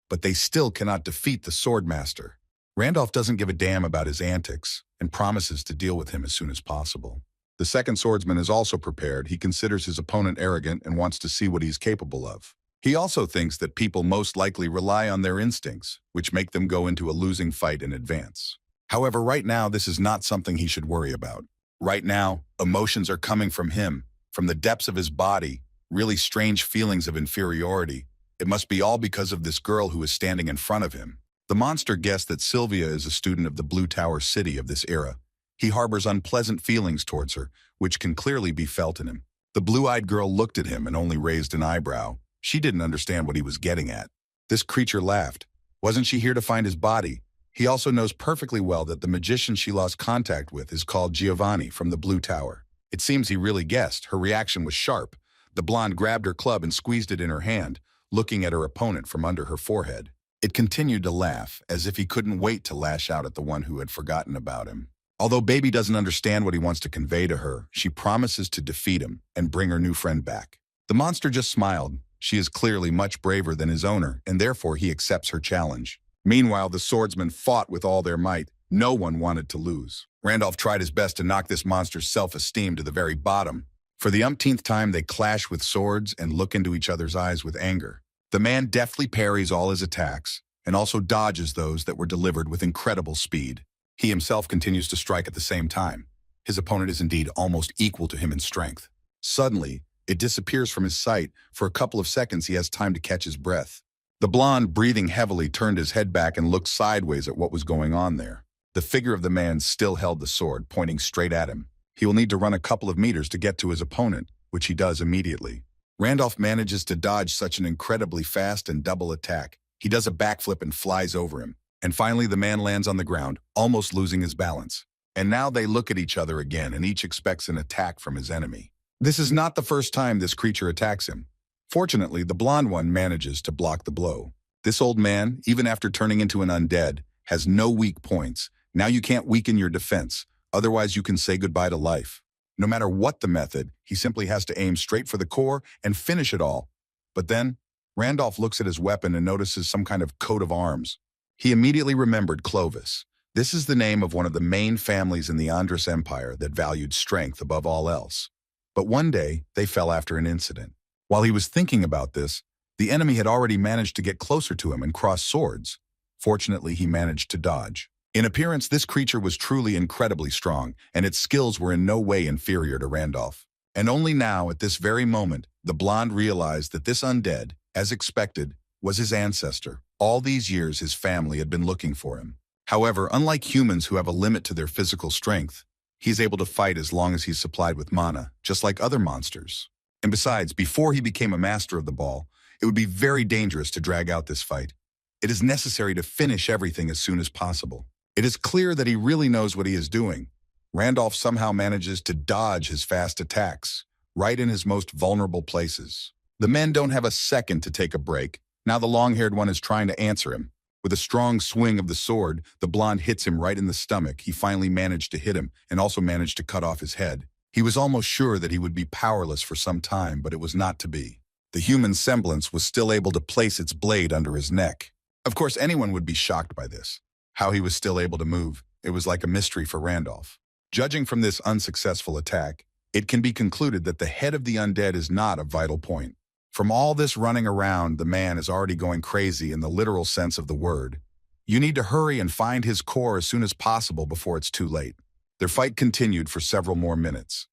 but they still cannot defeat the swordmaster. Randolph doesn't give a damn about his antics and promises to deal with him as soon as possible. The second swordsman is also prepared. He considers his opponent arrogant and wants to see what he's capable of. He also thinks that people most likely rely on their instincts, which make them go into a losing fight in advance. However, right now, this is not something he should worry about. Right now, emotions are coming from him, from the depths of his body. really strange feelings of inferiority. It must be all because of this girl who is standing in front of him. The monster guessed that Sylvia is a student of the Blue Tower City of this era. He harbors unpleasant feelings towards her, which can clearly be felt in him. The blue-eyed girl looked at him and only raised an eyebrow. She didn't understand what he was getting at. This creature laughed. Wasn't she here to find his body? He also knows perfectly well that the magician she lost contact with is called Giovanni from the Blue Tower. It seems he really guessed. Her reaction was sharp. The blonde grabbed her club and squeezed it in her hand, looking at her opponent from under her forehead. It continued to laugh, as if he couldn't wait to lash out at the one who had forgotten about him. Although Baby doesn't understand what he wants to convey to her, she promises to defeat him and bring her new friend back. The monster just smiled. She is clearly much braver than his owner, and therefore he accepts her challenge. Meanwhile, the swordsmen fought with all their might. No one wanted to lose. Randolph tried his best to knock this monster's self-esteem to the very bottom. For the umpteenth time, they clash with swords and look into each other's eyes with anger. The man deftly parries all his attacks and also dodges those that were delivered with incredible speed. He himself continues to strike at the same time. His opponent is indeed almost equal to him in strength. Suddenly, it disappears from his sight. For a couple of seconds, he has time to catch his breath. The blonde, breathing heavily, turned his head back and looked sideways at what was going on there. The figure of the man still held the sword, pointing straight at him. He will need to run a couple of meters to get to his opponent, which he does immediately. Randolph manages to dodge such an incredibly fast and double attack. He does a backflip and flies over him. And finally, the man lands on the ground, almost losing his balance. And now they look at each other again, and each expects an attack from his enemy. This is not the first time this creature attacks him. Fortunately, the blonde one manages to block the blow. This old man, even after turning into an undead, has no weak points. Now you can't weaken your defense, otherwise you can say goodbye to life. No matter what the method, he simply has to aim straight for the core and finish it all. But then, Randolph looks at his weapon and notices some kind of coat of arms. He immediately remembered Clovis. This is the name of one of the main families in the Andres Empire that valued strength above all else. But one day, they fell after an incident. While he was thinking about this, the enemy had already managed to get closer to him and cross swords. Fortunately, he managed to dodge. In appearance, this creature was truly incredibly strong, and its skills were in no way inferior to Randolph. And only now, at this very moment, the blonde realized that this undead, as expected, was his ancestor. All these years, his family had been looking for him. However, unlike humans who have a limit to their physical strength, he's able to fight as long as he's supplied with mana, just like other monsters. And besides, before he became a master of the ball, it would be very dangerous to drag out this fight. It is necessary to finish everything as soon as possible. It is clear that he really knows what he is doing. Randolph somehow manages to dodge his fast attacks, right in his most vulnerable places. The men don't have a second to take a break. Now the long-haired one is trying to answer him. With a strong swing of the sword, the blonde hits him right in the stomach. He finally managed to hit him and also managed to cut off his head. He was almost sure that he would be powerless for some time, but it was not to be. The human semblance was still able to place its blade under his neck. Of course, anyone would be shocked by this. How he was still able to move, it was like a mystery for Randolph. Judging from this unsuccessful attack, it can be concluded that the head of the undead is not a vital point. From all this running around, the man is already going crazy in the literal sense of the word. You need to hurry and find his core as soon as possible before it's too late. Their fight continued for several more minutes.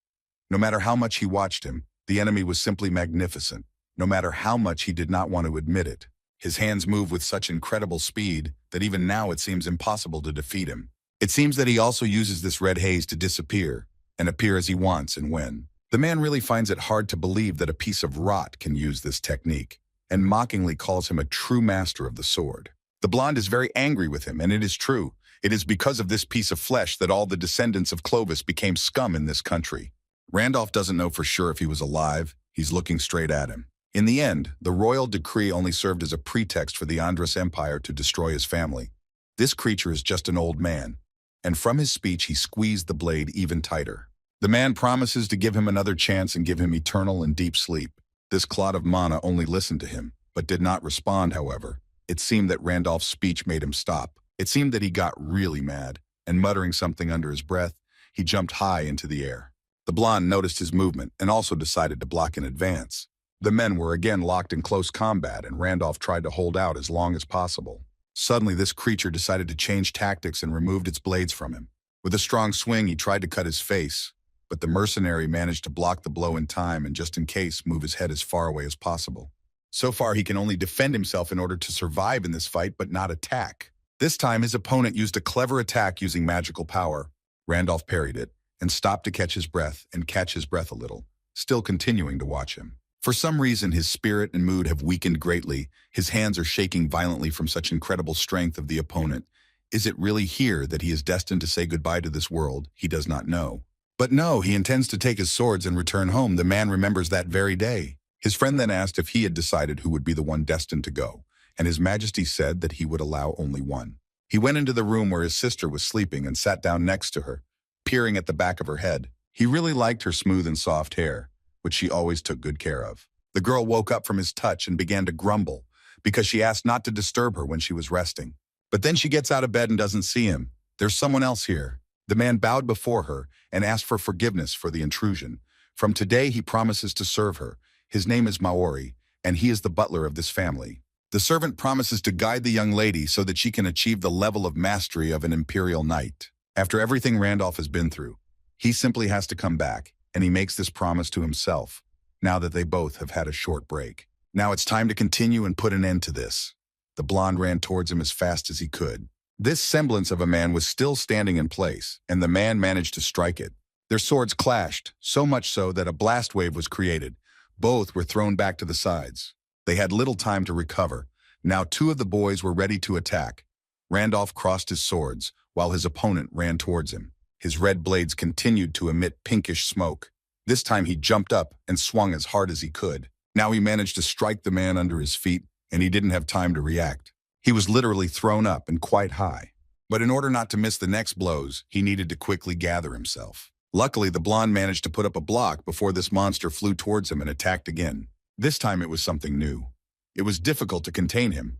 No matter how much he watched him, the enemy was simply magnificent, no matter how much he did not want to admit it. His hands move with such incredible speed that even now it seems impossible to defeat him. It seems that he also uses this red haze to disappear and appear as he wants and when. The man really finds it hard to believe that a piece of rot can use this technique, and mockingly calls him a true master of the sword. The blonde is very angry with him, and it is true. It is because of this piece of flesh that all the descendants of Clovis became scum in this country. Randolph doesn't know for sure if he was alive. He's looking straight at him. In the end, the royal decree only served as a pretext for the Andres Empire to destroy his family. This creature is just an old man, and from his speech he squeezed the blade even tighter. The man promises to give him another chance and give him eternal and deep sleep. This clod of mana only listened to him, but did not respond, however. It seemed that Randolph's speech made him stop. It seemed that he got really mad, and muttering something under his breath, he jumped high into the air. The blonde noticed his movement and also decided to block in advance. The men were again locked in close combat, and Randolph tried to hold out as long as possible. Suddenly, this creature decided to change tactics and removed its blades from him. With a strong swing, he tried to cut his face, but the mercenary managed to block the blow in time and just in case move his head as far away as possible. So far, he can only defend himself in order to survive in this fight, but not attack. This time, his opponent used a clever attack using magical power. Randolph parried it and stopped to catch his breath a little, still continuing to watch him. For some reason, his spirit and mood have weakened greatly. His hands are shaking violently from such incredible strength of the opponent. Is it really here that he is destined to say goodbye to this world? He does not know. But no, he intends to take his swords and return home. The man remembers that very day. His friend then asked if he had decided who would be the one destined to go, and His Majesty said that he would allow only one. He went into the room where his sister was sleeping and sat down next to her, peering at the back of her head. He really liked her smooth and soft hair, which she always took good care of. The girl woke up from his touch and began to grumble because she asked not to disturb her when she was resting. But then she gets out of bed and doesn't see him. There's someone else here. The man bowed before her and asked for forgiveness for the intrusion. From today, he promises to serve her. His name is Maori, and he is the butler of this family. The servant promises to guide the young lady so that she can achieve the level of mastery of an imperial knight. After everything Randolph has been through, he simply has to come back, and he makes this promise to himself, now that they both have had a short break. Now it's time to continue and put an end to this. The blonde ran towards him as fast as he could. This semblance of a man was still standing in place, and the man managed to strike it. Their swords clashed, so much so that a blast wave was created. Both were thrown back to the sides. They had little time to recover. Now two of the boys were ready to attack. Randolph crossed his swords, while his opponent ran towards him. His red blades continued to emit pinkish smoke. This time he jumped up and swung as hard as he could. Now he managed to strike the man under his feet, and he didn't have time to react. He was literally thrown up and quite high. But in order not to miss the next blows, he needed to quickly gather himself. Luckily, the blonde managed to put up a block before this monster flew towards him and attacked again. This time it was something new. It was difficult to contain him.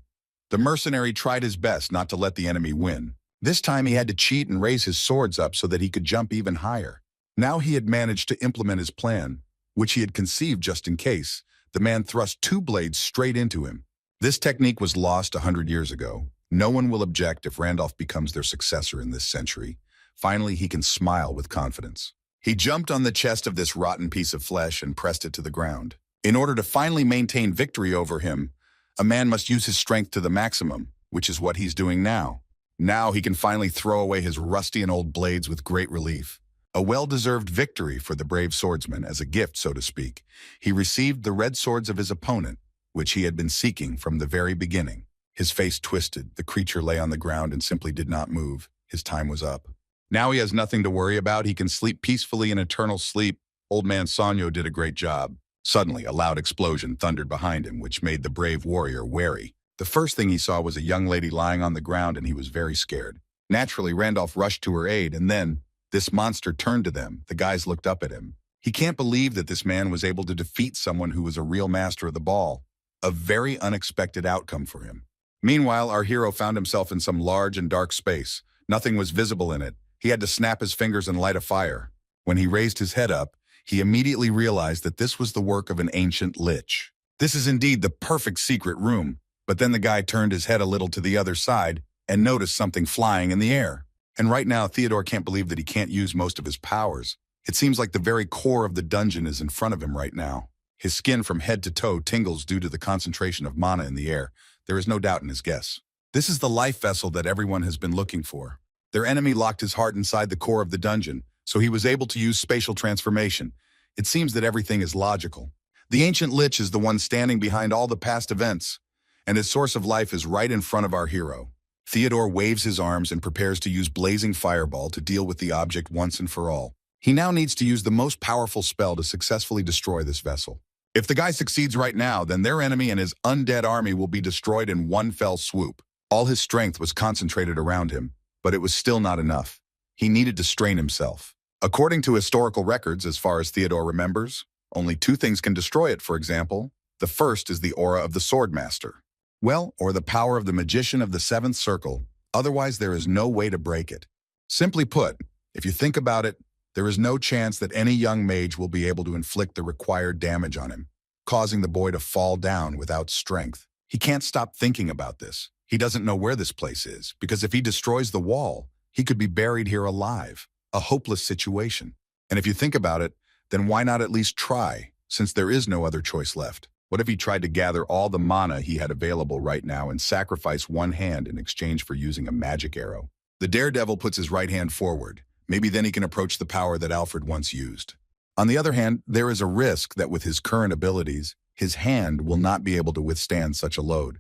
The mercenary tried his best not to let the enemy win. This time he had to cheat and raise his swords up so that he could jump even higher. Now he had managed to implement his plan, which he had conceived just in case. The man thrust two blades straight into him. This technique was lost 100 years ago. No one will object if Randolph becomes their successor in this century. Finally, he can smile with confidence. He jumped on the chest of this rotten piece of flesh and pressed it to the ground. In order to finally maintain victory over him, a man must use his strength to the maximum, which is what he's doing now. Now he can finally throw away his rusty and old blades with great relief. A well-deserved victory for the brave swordsman, as a gift, so to speak. He received the red swords of his opponent, which he had been seeking from the very beginning. His face twisted. The creature lay on the ground and simply did not move. His time was up. Now he has nothing to worry about. He can sleep peacefully in eternal sleep. Old man Sanyo did a great job. Suddenly, a loud explosion thundered behind him, which made the brave warrior wary. The first thing he saw was a young lady lying on the ground, and he was very scared. Naturally, Randolph rushed to her aid, and then this monster turned to them. The guys looked up at him. He can't believe that this man was able to defeat someone who was a real master of the ball. A very unexpected outcome for him. Meanwhile, our hero found himself in some large and dark space. Nothing was visible in it. He had to snap his fingers and light a fire. When he raised his head up, he immediately realized that this was the work of an ancient lich. This is indeed the perfect secret room. But then the guy turned his head a little to the other side and noticed something flying in the air. And right now, Theodore can't believe that he can't use most of his powers. It seems like the very core of the dungeon is in front of him right now. His skin from head to toe tingles due to the concentration of mana in the air. There is no doubt in his guess. This is the life vessel that everyone has been looking for. Their enemy locked his heart inside the core of the dungeon, so he was able to use spatial transformation. It seems that everything is logical. The ancient lich is the one standing behind all the past events, and his source of life is right in front of our hero. Theodore waves his arms and prepares to use Blazing Fireball to deal with the object once and for all. He now needs to use the most powerful spell to successfully destroy this vessel. If the guy succeeds right now, then their enemy and his undead army will be destroyed in one fell swoop. All his strength was concentrated around him, but it was still not enough. He needed to strain himself. According to historical records, as far as Theodore remembers, only two things can destroy it, for example. The first is the aura of the Swordmaster. Well, or the power of the magician of the seventh circle. Otherwise, there is no way to break it. Simply put, if you think about it, there is no chance that any young mage will be able to inflict the required damage on him, causing the boy to fall down without strength. He can't stop thinking about this. He doesn't know where this place is, because if he destroys the wall, he could be buried here alive. A hopeless situation. And if you think about it, then why not at least try, since there is no other choice left? What if he tried to gather all the mana he had available right now and sacrifice one hand in exchange for using a magic arrow? The daredevil puts his right hand forward. Maybe then he can approach the power that Alfred once used. On the other hand, there is a risk that with his current abilities, his hand will not be able to withstand such a load.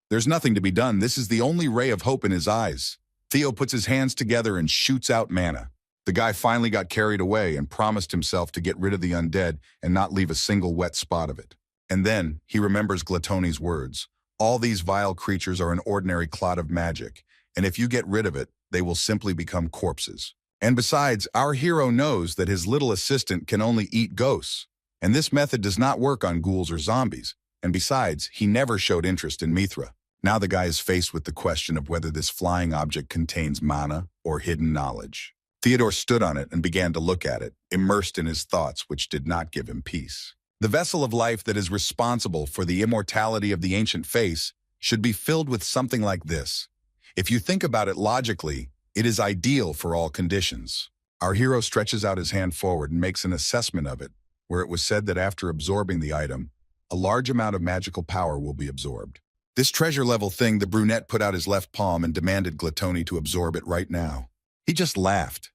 There's nothing to be done. This is the only ray of hope in his eyes. Theo puts his hands together and shoots out mana. The guy finally got carried away and promised himself to get rid of the undead and not leave a single wet spot of it. And then he remembers Glatoni's words. All these vile creatures are an ordinary clot of magic, and if you get rid of it, they will simply become corpses. And besides, our hero knows that his little assistant can only eat ghosts, and this method does not work on ghouls or zombies. And besides, he never showed interest in Mithra. Now the guy is faced with the question of whether this flying object contains mana or hidden knowledge. Theodore stood on it and began to look at it, immersed in his thoughts, which did not give him peace. The vessel of life that is responsible for the immortality of the ancient face should be filled with something like this. If you think about it logically, it is ideal for all conditions. Our hero stretches out his hand forward and makes an assessment of it, where it was said that after absorbing the item, a large amount of magical power will be absorbed. This treasure-level thing, the brunette put out his left palm and demanded Glatoni to absorb it right now. He just laughed.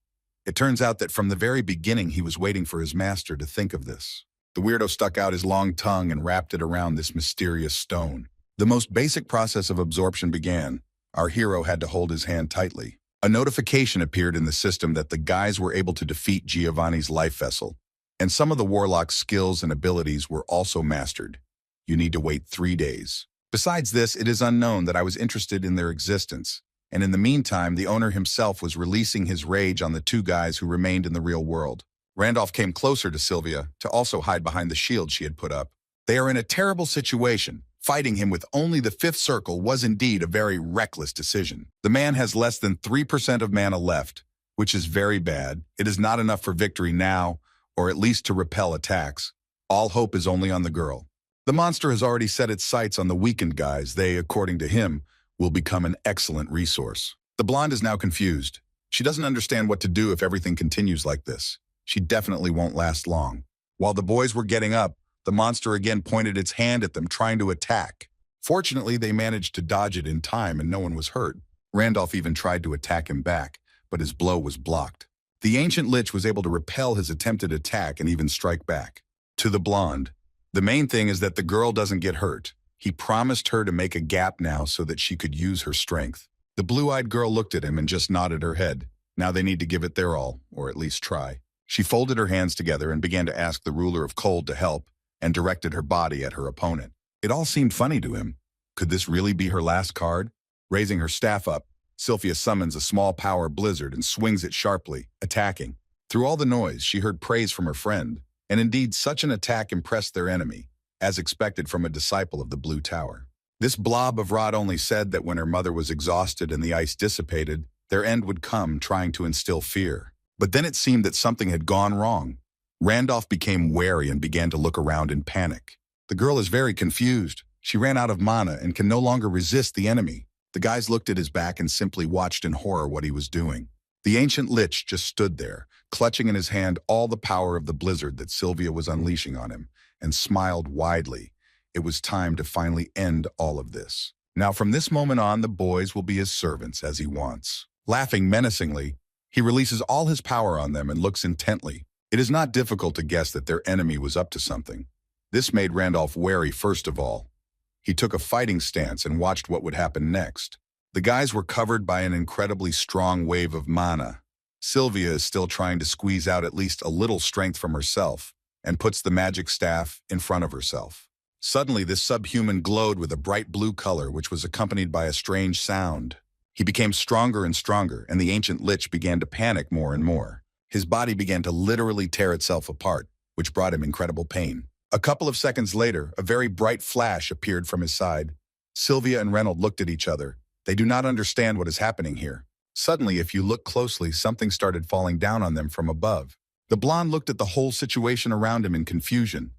It turns out that from the very beginning he was waiting for his master to think of this. The weirdo stuck out his long tongue and wrapped it around this mysterious stone. The most basic process of absorption began. Our hero had to hold his hand tightly. A notification appeared in the system that the guys were able to defeat Giovanni's life vessel, and some of the warlock's skills and abilities were also mastered. You need to wait 3 days. Besides this, it is unknown that I was interested in their existence, and in the meantime, the owner himself was releasing his rage on the 2 guys who remained in the real world. Randolph came closer to Sylvia to also hide behind the shield she had put up. They are in a terrible situation. Fighting him with only the 5th circle was indeed a very reckless decision. The man has less than 3% of mana left, which is very bad. It is not enough for victory now, or at least to repel attacks. All hope is only on the girl. The monster has already set its sights on the weakened guys. They, according to him, will become an excellent resource. The blonde is now confused. She doesn't understand what to do if everything continues like this. She definitely won't last long. While the boys were getting up, the monster again pointed its hand at them, trying to attack. Fortunately, they managed to dodge it in time and no one was hurt. Randolph even tried to attack him back, but his blow was blocked. The ancient lich was able to repel his attempted attack and even strike back. To the blonde, the main thing is that the girl doesn't get hurt. He promised her to make a gap now so that she could use her strength. The blue-eyed girl looked at him and just nodded her head. Now they need to give it their all, or at least try. She folded her hands together and began to ask the ruler of cold to help, and directed her body at her opponent. It all seemed funny to him. Could this really be her last card? Raising her staff up, Sylvia summons a small power blizzard and swings it sharply, attacking. Through all the noise, she heard praise from her friend, and indeed such an attack impressed their enemy, as expected from a disciple of the Blue Tower. This blob of rot only said that when her mother was exhausted and the ice dissipated, their end would come, trying to instill fear. But then it seemed that something had gone wrong. Randolph became wary and began to look around in panic. The girl is very confused. She ran out of mana and can no longer resist the enemy. The guys looked at his back and simply watched in horror what he was doing. The ancient lich just stood there, clutching in his hand all the power of the blizzard that Sylvia was unleashing on him, and smiled widely. It was time to finally end all of this. Now from this moment on, the boys will be his servants as he wants. Laughing menacingly, he releases all his power on them and looks intently. It is not difficult to guess that their enemy was up to something. This made Randolph wary first of all. He took a fighting stance and watched what would happen next. The guys were covered by an incredibly strong wave of mana. Sylvia is still trying to squeeze out at least a little strength from herself and puts the magic staff in front of herself. Suddenly, this subhuman glowed with a bright blue color, which was accompanied by a strange sound. He became stronger and stronger, and the ancient lich began to panic more and more. His body began to literally tear itself apart, which brought him incredible pain. A couple of seconds later, a very bright flash appeared from his side. Sylvia and Reynolds looked at each other. They do not understand what is happening here. Suddenly, if you look closely, something started falling down on them from above. The blonde looked at the whole situation around him in confusion.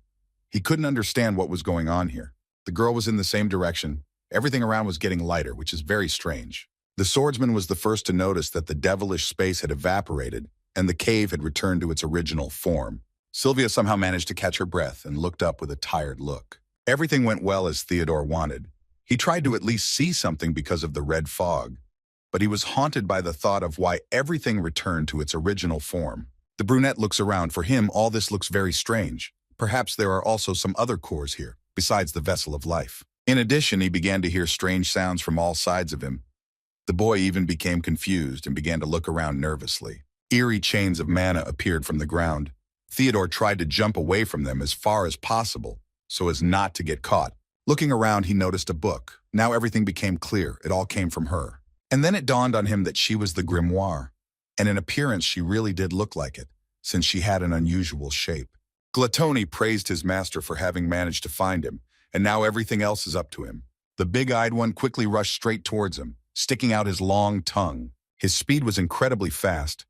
He couldn't understand what was going on here. The girl was in the same direction. Everything around was getting lighter, which is very strange. The swordsman was the first to notice that the devilish space had evaporated, and the cave had returned to its original form. Sylvia somehow managed to catch her breath and looked up with a tired look. Everything went well as Theodore wanted. He tried to at least see something because of the red fog, but he was haunted by the thought of why everything returned to its original form. The brunette looks around. For him, all this looks very strange. Perhaps there are also some other cores here, besides the vessel of life. In addition, he began to hear strange sounds from all sides of him. The boy even became confused and began to look around nervously. Eerie chains of mana appeared from the ground. Theodore tried to jump away from them as far as possible, so as not to get caught. Looking around, he noticed a book. Now everything became clear. It all came from her. And then it dawned on him that she was the grimoire. And in appearance, she really did look like it, since she had an unusual shape. Gluttony praised his master for having managed to find him, and now everything else is up to him. The big-eyed one quickly rushed straight towards him, sticking out his long tongue. His speed was incredibly fast.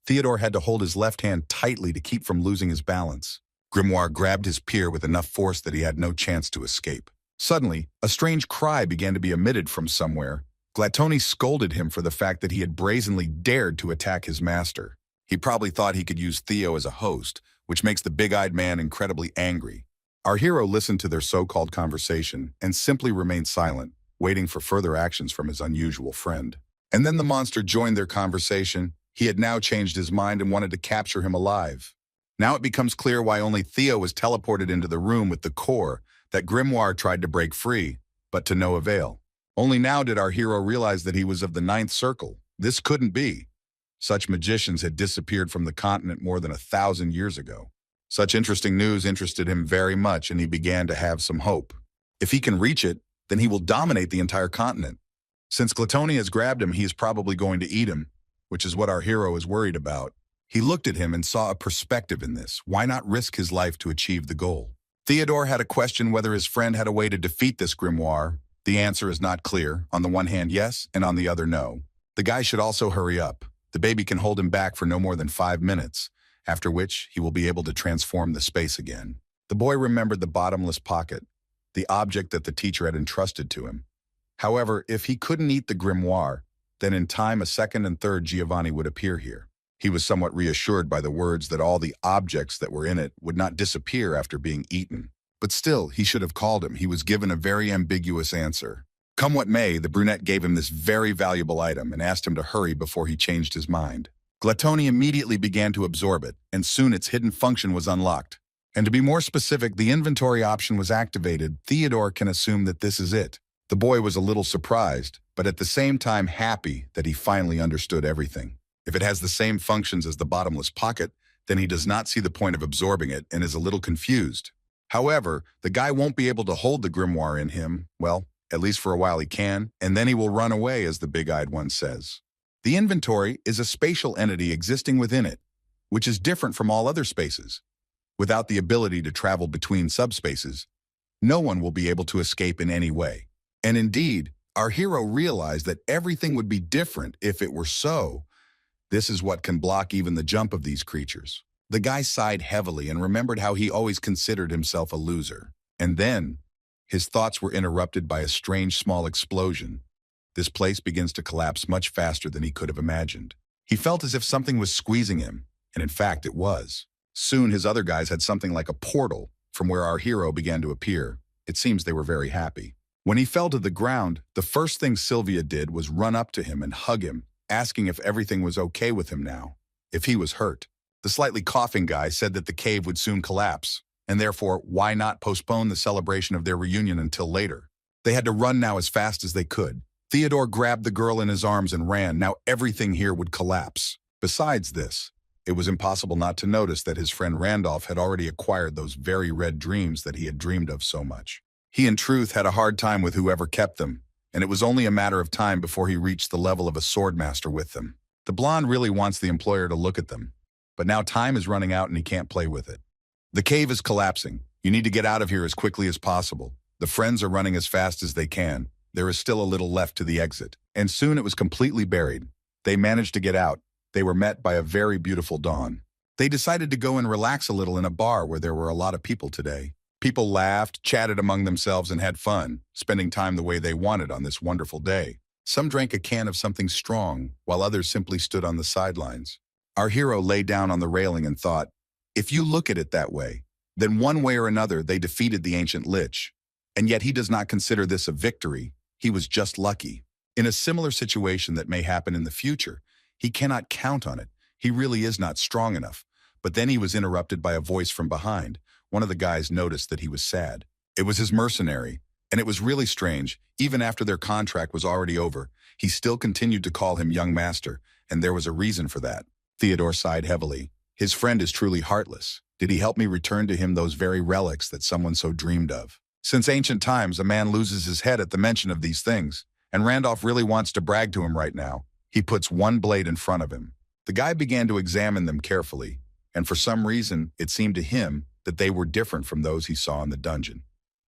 Theodore had to hold his left hand tightly to keep from losing his balance. Grimoire grabbed his peer with enough force that he had no chance to escape. Suddenly, a strange cry began to be emitted from somewhere. Gluttony scolded him for the fact that he had brazenly dared to attack his master. He probably thought he could use Theo as a host, which makes the big-eyed man incredibly angry. Our hero listened to their so-called conversation and simply remained silent, waiting for further actions from his unusual friend. And then the monster joined their conversation. He had now changed his mind and wanted to capture him alive. Now it becomes clear why only Theo was teleported into the room with the core, that Grimoire tried to break free, but to no avail. Only now did our hero realize that he was of the ninth circle. This couldn't be. Such magicians had disappeared from the continent more than 1,000 years ago. Such interesting news interested him very much, and he began to have some hope. If he can reach it, then he will dominate the entire continent. Since Gluttony has grabbed him, he is probably going to eat him, which is what our hero is worried about. He looked at him and saw a perspective in this. Why not risk his life to achieve the goal? Theodore had a question whether his friend had a way to defeat this grimoire. The answer is not clear. On the one hand, yes, and on the other, no. The guy should also hurry up. The baby can hold him back for no more than 5 minutes, after which he will be able to transform the space again. The boy remembered the bottomless pocket, the object that the teacher had entrusted to him. However, if he couldn't eat the grimoire, then in time a second and third Giovanni would appear here. He was somewhat reassured by the words that all the objects that were in it would not disappear after being eaten. But still, he should have called him. He was given a very ambiguous answer. Come what may, the brunette gave him this very valuable item and asked him to hurry before he changed his mind. Gluttony immediately began to absorb it, and soon its hidden function was unlocked. And to be more specific, the inventory option was activated. Theodore can assume that this is it. The boy was a little surprised, but at the same time happy that he finally understood everything. If it has the same functions as the bottomless pocket, then he does not see the point of absorbing it and is a little confused. However, the guy won't be able to hold the grimoire in him. Well, at least for a while he can, and then he will run away, as the big-eyed one says. The inventory is a spatial entity existing within it, which is different from all other spaces. Without the ability to travel between subspaces, no one will be able to escape in any way. And indeed, our hero realized that everything would be different if it were so. This is what can block even the jump of these creatures. The guy sighed heavily and remembered how he always considered himself a loser. And then, his thoughts were interrupted by a strange small explosion. This place begins to collapse much faster than he could have imagined. He felt as if something was squeezing him, and in fact it was. Soon his other guys had something like a portal from where our hero began to appear. It seems they were very happy. When he fell to the ground, the first thing Sylvia did was run up to him and hug him, asking if everything was okay with him now, if he was hurt. The slightly coughing guy said that the cave would soon collapse, and therefore why not postpone the celebration of their reunion until later? They had to run now as fast as they could. Theodore grabbed the girl in his arms and ran. Now everything here would collapse. Besides this, it was impossible not to notice that his friend Randolph had already acquired those very red dreams that he had dreamed of so much. He in truth had a hard time with whoever kept them, and it was only a matter of time before he reached the level of a swordmaster with them. The blonde really wants the employer to look at them, but now time is running out and he can't play with it. The cave is collapsing. You need to get out of here as quickly as possible. The friends are running as fast as they can. There is still a little left to the exit. And soon it was completely buried. They managed to get out. They were met by a very beautiful dawn. They decided to go and relax a little in a bar where there were a lot of people today. People laughed, chatted among themselves, and had fun, spending time the way they wanted on this wonderful day. Some drank a can of something strong, while others simply stood on the sidelines. Our hero lay down on the railing and thought, if you look at it that way, then one way or another they defeated the ancient lich. And yet he does not consider this a victory, he was just lucky. In a similar situation that may happen in the future, he cannot count on it, he really is not strong enough. But then he was interrupted by a voice from behind. One of the guys noticed that he was sad. It was his mercenary, and it was really strange. Even after their contract was already over, he still continued to call him young master, and there was a reason for that. Theodore sighed heavily. His friend is truly heartless. Did he help me return to him those very relics that someone so dreamed of? Since ancient times, a man loses his head at the mention of these things, and Randolph really wants to brag to him right now. He puts one blade in front of him. The guy began to examine them carefully, and for some reason, it seemed to him that they were different from those he saw in the dungeon.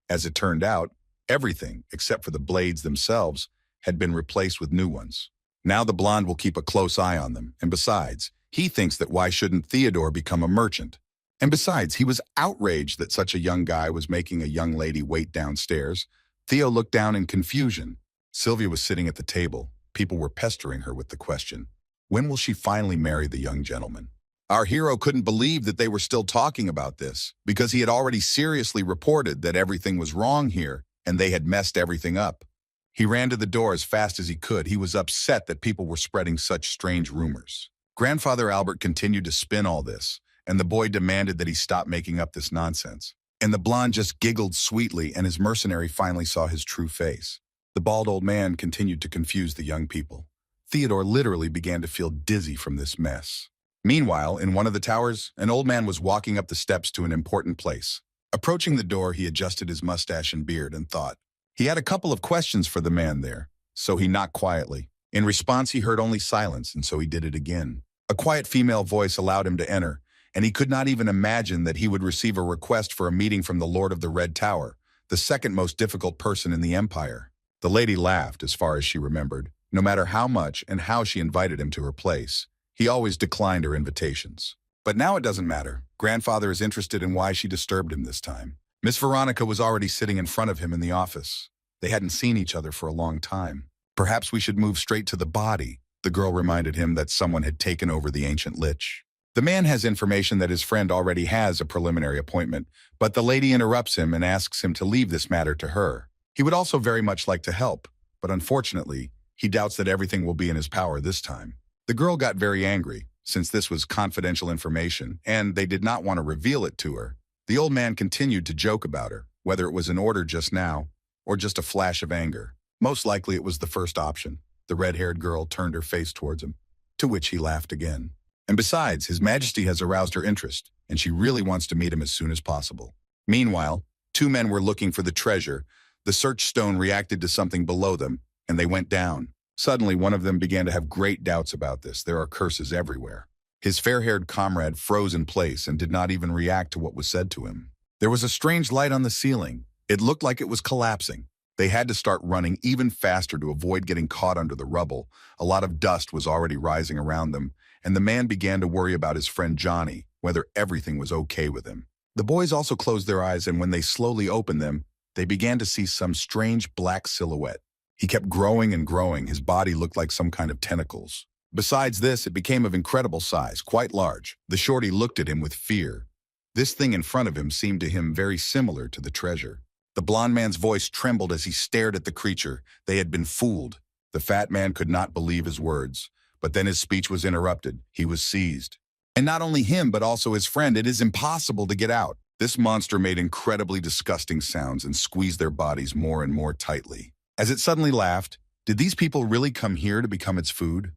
As it turned out, everything, except for the blades themselves, had been replaced with new ones. Now the blonde will keep a close eye on them, and besides, he thinks that why shouldn't Theodore become a merchant? And besides, he was outraged that such a young guy was making a young lady wait downstairs. Theo looked down in confusion. Sylvia was sitting at the table. People were pestering her with the question, when will she finally marry the young gentleman? Our hero couldn't believe that they were still talking about this, because he had already seriously reported that everything was wrong here, and they had messed everything up. He ran to the door as fast as he could. He was upset that people were spreading such strange rumors. Grandfather Albert continued to spin all this, and the boy demanded that he stop making up this nonsense. And the blonde just giggled sweetly, and his mercenary finally saw his true face. The bald old man continued to confuse the young people. Theodore literally began to feel dizzy from this mess. Meanwhile, in one of the towers, an old man was walking up the steps to an important place. Approaching the door, he adjusted his mustache and beard and thought. He had a couple of questions for the man there, so he knocked quietly. In response, he heard only silence, and so he did it again. A quiet female voice allowed him to enter, and he could not even imagine that he would receive a request for a meeting from the Lord of the Red Tower, the second most difficult person in the Empire. The lady laughed, as far as she remembered. No matter how much and how she invited him to her place, he always declined her invitations. But now it doesn't matter. Grandfather is interested in why she disturbed him this time. Miss Veronica was already sitting in front of him in the office. They hadn't seen each other for a long time. Perhaps we should move straight to the body. The girl reminded him that someone had taken over the ancient lich. The man has information that his friend already has a preliminary appointment, but the lady interrupts him and asks him to leave this matter to her. He would also very much like to help, but unfortunately, he doubts that everything will be in his power this time. The girl got very angry, since this was confidential information, and they did not want to reveal it to her. The old man continued to joke about her, whether it was an order just now, or just a flash of anger. Most likely it was the first option. The red-haired girl turned her face towards him, to which he laughed again. And besides, His Majesty has aroused her interest, and she really wants to meet him as soon as possible. Meanwhile, two men were looking for the treasure. The search stone reacted to something below them, and they went down. Suddenly, one of them began to have great doubts about this. There are curses everywhere. His fair-haired comrade froze in place and did not even react to what was said to him. There was a strange light on the ceiling. It looked like it was collapsing. They had to start running even faster to avoid getting caught under the rubble. A lot of dust was already rising around them, and the man began to worry about his friend Johnny, whether everything was okay with him. The boys also closed their eyes, and when they slowly opened them, they began to see some strange black silhouette. He kept growing and growing. His body looked like some kind of tentacles. Besides this, it became of incredible size, quite large. The shorty looked at him with fear. This thing in front of him seemed to him very similar to the treasure. The blond man's voice trembled as he stared at the creature. They had been fooled. The fat man could not believe his words. But then his speech was interrupted. He was seized. And not only him, but also his friend. It is impossible to get out. This monster made incredibly disgusting sounds and squeezed their bodies more and more tightly. As it suddenly laughed, did these people really come here to become its food?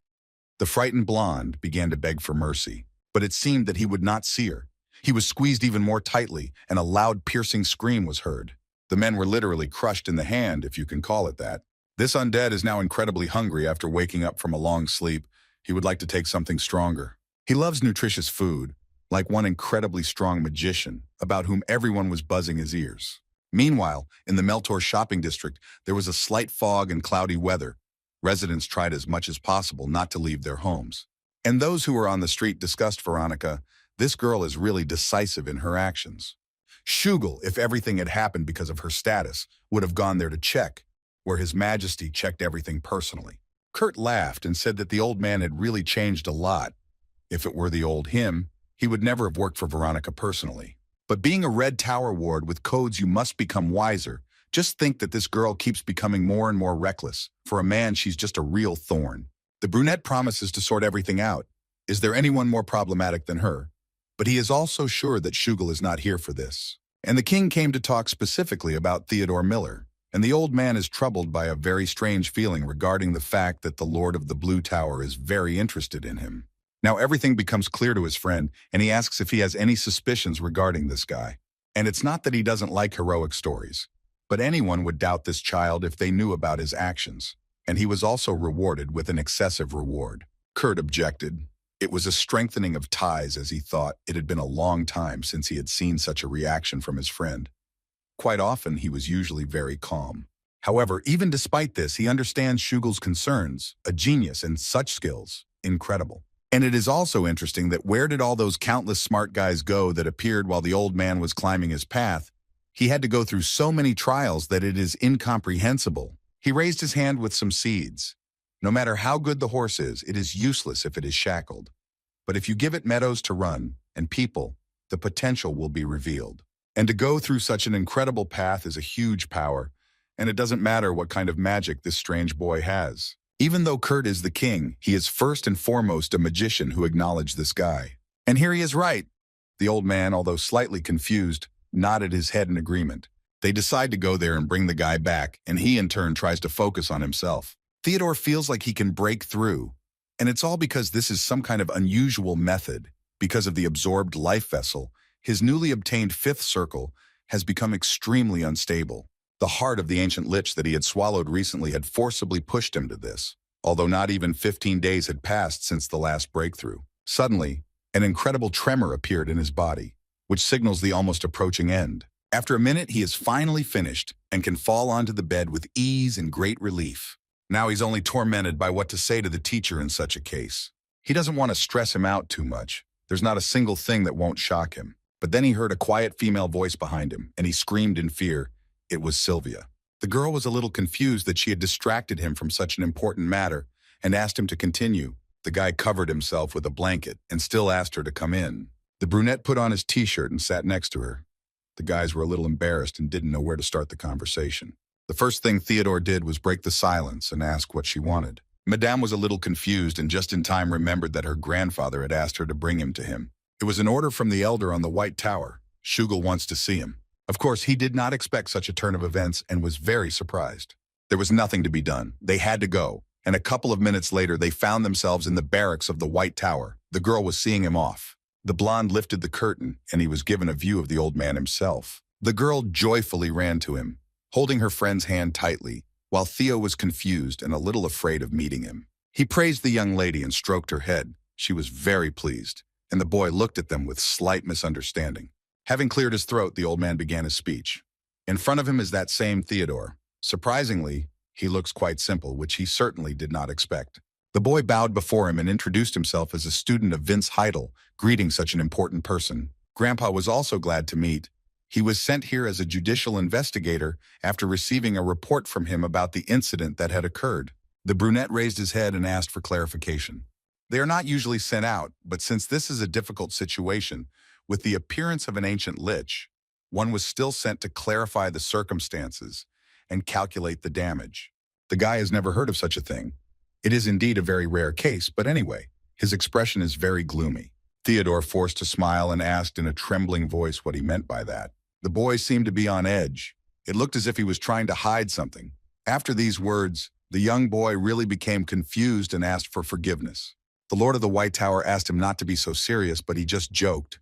The frightened blonde began to beg for mercy, but it seemed that he would not see her. He was squeezed even more tightly, and a loud piercing scream was heard. The men were literally crushed in the hand, if you can call it that. This undead is now incredibly hungry after waking up from a long sleep. He would like to take something stronger. He loves nutritious food, like one incredibly strong magician, about whom everyone was buzzing his ears. Meanwhile, in the Meltor shopping district, there was a slight fog and cloudy weather. Residents tried as much as possible not to leave their homes. And those who were on the street discussed Veronica. This girl is really decisive in her actions. Shugel, if everything had happened because of her status, would have gone there to check, where His Majesty checked everything personally. Kurt laughed and said that the old man had really changed a lot. If it were the old him, he would never have worked for Veronica personally. But being a Red Tower ward with codes you must become wiser, just think that this girl keeps becoming more and more reckless. For a man, she's just a real thorn. The brunette promises to sort everything out. Is there anyone more problematic than her? But he is also sure that Shugel is not here for this. And the king came to talk specifically about Theodore Miller. And the old man is troubled by a very strange feeling regarding the fact that the Lord of the Blue Tower is very interested in him. Now everything becomes clear to his friend, and he asks if he has any suspicions regarding this guy. And it's not that he doesn't like heroic stories, but anyone would doubt this child if they knew about his actions. And he was also rewarded with an excessive reward. Kurt objected. It was a strengthening of ties, as he thought it had been a long time since he had seen such a reaction from his friend. Quite often, he was usually very calm. However, even despite this, he understands Shugel's concerns, a genius and such skills, incredible. And it is also interesting that where did all those countless smart guys go that appeared while the old man was climbing his path? He had to go through so many trials that it is incomprehensible. He raised his hand with some seeds. No matter how good the horse is, it is useless if it is shackled. But if you give it meadows to run, and people, the potential will be revealed. And to go through such an incredible path is a huge power, and it doesn't matter what kind of magic this strange boy has. Even though Kurt is the king, he is first and foremost a magician who acknowledged this guy. And here he is right. The old man, although slightly confused, nodded his head in agreement. They decide to go there and bring the guy back, and he in turn tries to focus on himself. Theodore feels like he can break through, and it's all because this is some kind of unusual method. Because of the absorbed life vessel, his newly obtained fifth circle has become extremely unstable. The heart of the ancient lich that he had swallowed recently had forcibly pushed him to this, although not even 15 days had passed since the last breakthrough. Suddenly, an incredible tremor appeared in his body, which signals the almost approaching end. After a minute, he is finally finished and can fall onto the bed with ease and great relief. Now he's only tormented by what to say to the teacher in such a case. He doesn't want to stress him out too much. There's not a single thing that won't shock him. But then he heard a quiet female voice behind him, and he screamed in fear. It was Sylvia. The girl was a little confused that she had distracted him from such an important matter and asked him to continue. The guy covered himself with a blanket and still asked her to come in. The brunette put on his t-shirt and sat next to her. The guys were a little embarrassed and didn't know where to start the conversation. The first thing Theodore did was break the silence and ask what she wanted. Madame was a little confused and just in time remembered that her grandfather had asked her to bring him to him. It was an order from the elder on the White Tower. Shugel wants to see him. Of course, he did not expect such a turn of events and was very surprised. There was nothing to be done. They had to go. And a couple of minutes later, they found themselves in the barracks of the White Tower. The girl was seeing him off. The blonde lifted the curtain, and he was given a view of the old man himself. The girl joyfully ran to him, holding her friend's hand tightly, while Theo was confused and a little afraid of meeting him. He praised the young lady and stroked her head. She was very pleased, and the boy looked at them with slight misunderstanding. Having cleared his throat, the old man began his speech. In front of him is that same Theodore. Surprisingly, he looks quite simple, which he certainly did not expect. The boy bowed before him and introduced himself as a student of Vince Heidel, greeting such an important person. Grandpa was also glad to meet. He was sent here as a judicial investigator after receiving a report from him about the incident that had occurred. The brunette raised his head and asked for clarification. They are not usually sent out, but since this is a difficult situation, with the appearance of an ancient lich, one was still sent to clarify the circumstances and calculate the damage. The guy has never heard of such a thing. It is indeed a very rare case, but anyway, his expression is very gloomy. Theodore forced a smile and asked in a trembling voice what he meant by that. The boy seemed to be on edge. It looked as if he was trying to hide something. After these words, the young boy really became confused and asked for forgiveness. The Lord of the White Tower asked him not to be so serious, but he just joked.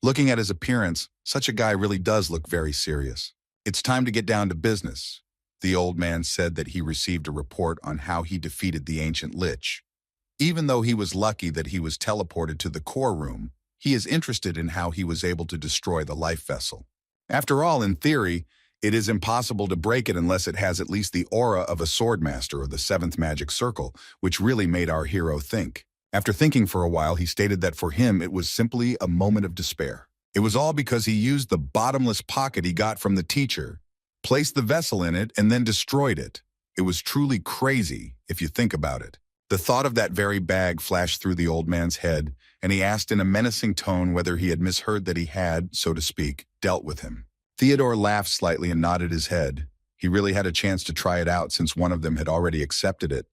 Looking at his appearance, such a guy really does look very serious. It's time to get down to business. The old man said that he received a report on how he defeated the ancient lich. Even though he was lucky that he was teleported to the core room, he is interested in how he was able to destroy the life vessel. After all, in theory, it is impossible to break it unless it has at least the aura of a swordmaster or the seventh magic circle, which really made our hero think. After thinking for a while, he stated that for him it was simply a moment of despair. It was all because he used the bottomless pocket he got from the teacher, placed the vessel in it, and then destroyed it. It was truly crazy, if you think about it. The thought of that very bag flashed through the old man's head, and he asked in a menacing tone whether he had misheard that he had, so to speak, dealt with him. Theodore laughed slightly and nodded his head. He really had a chance to try it out since one of them had already accepted it.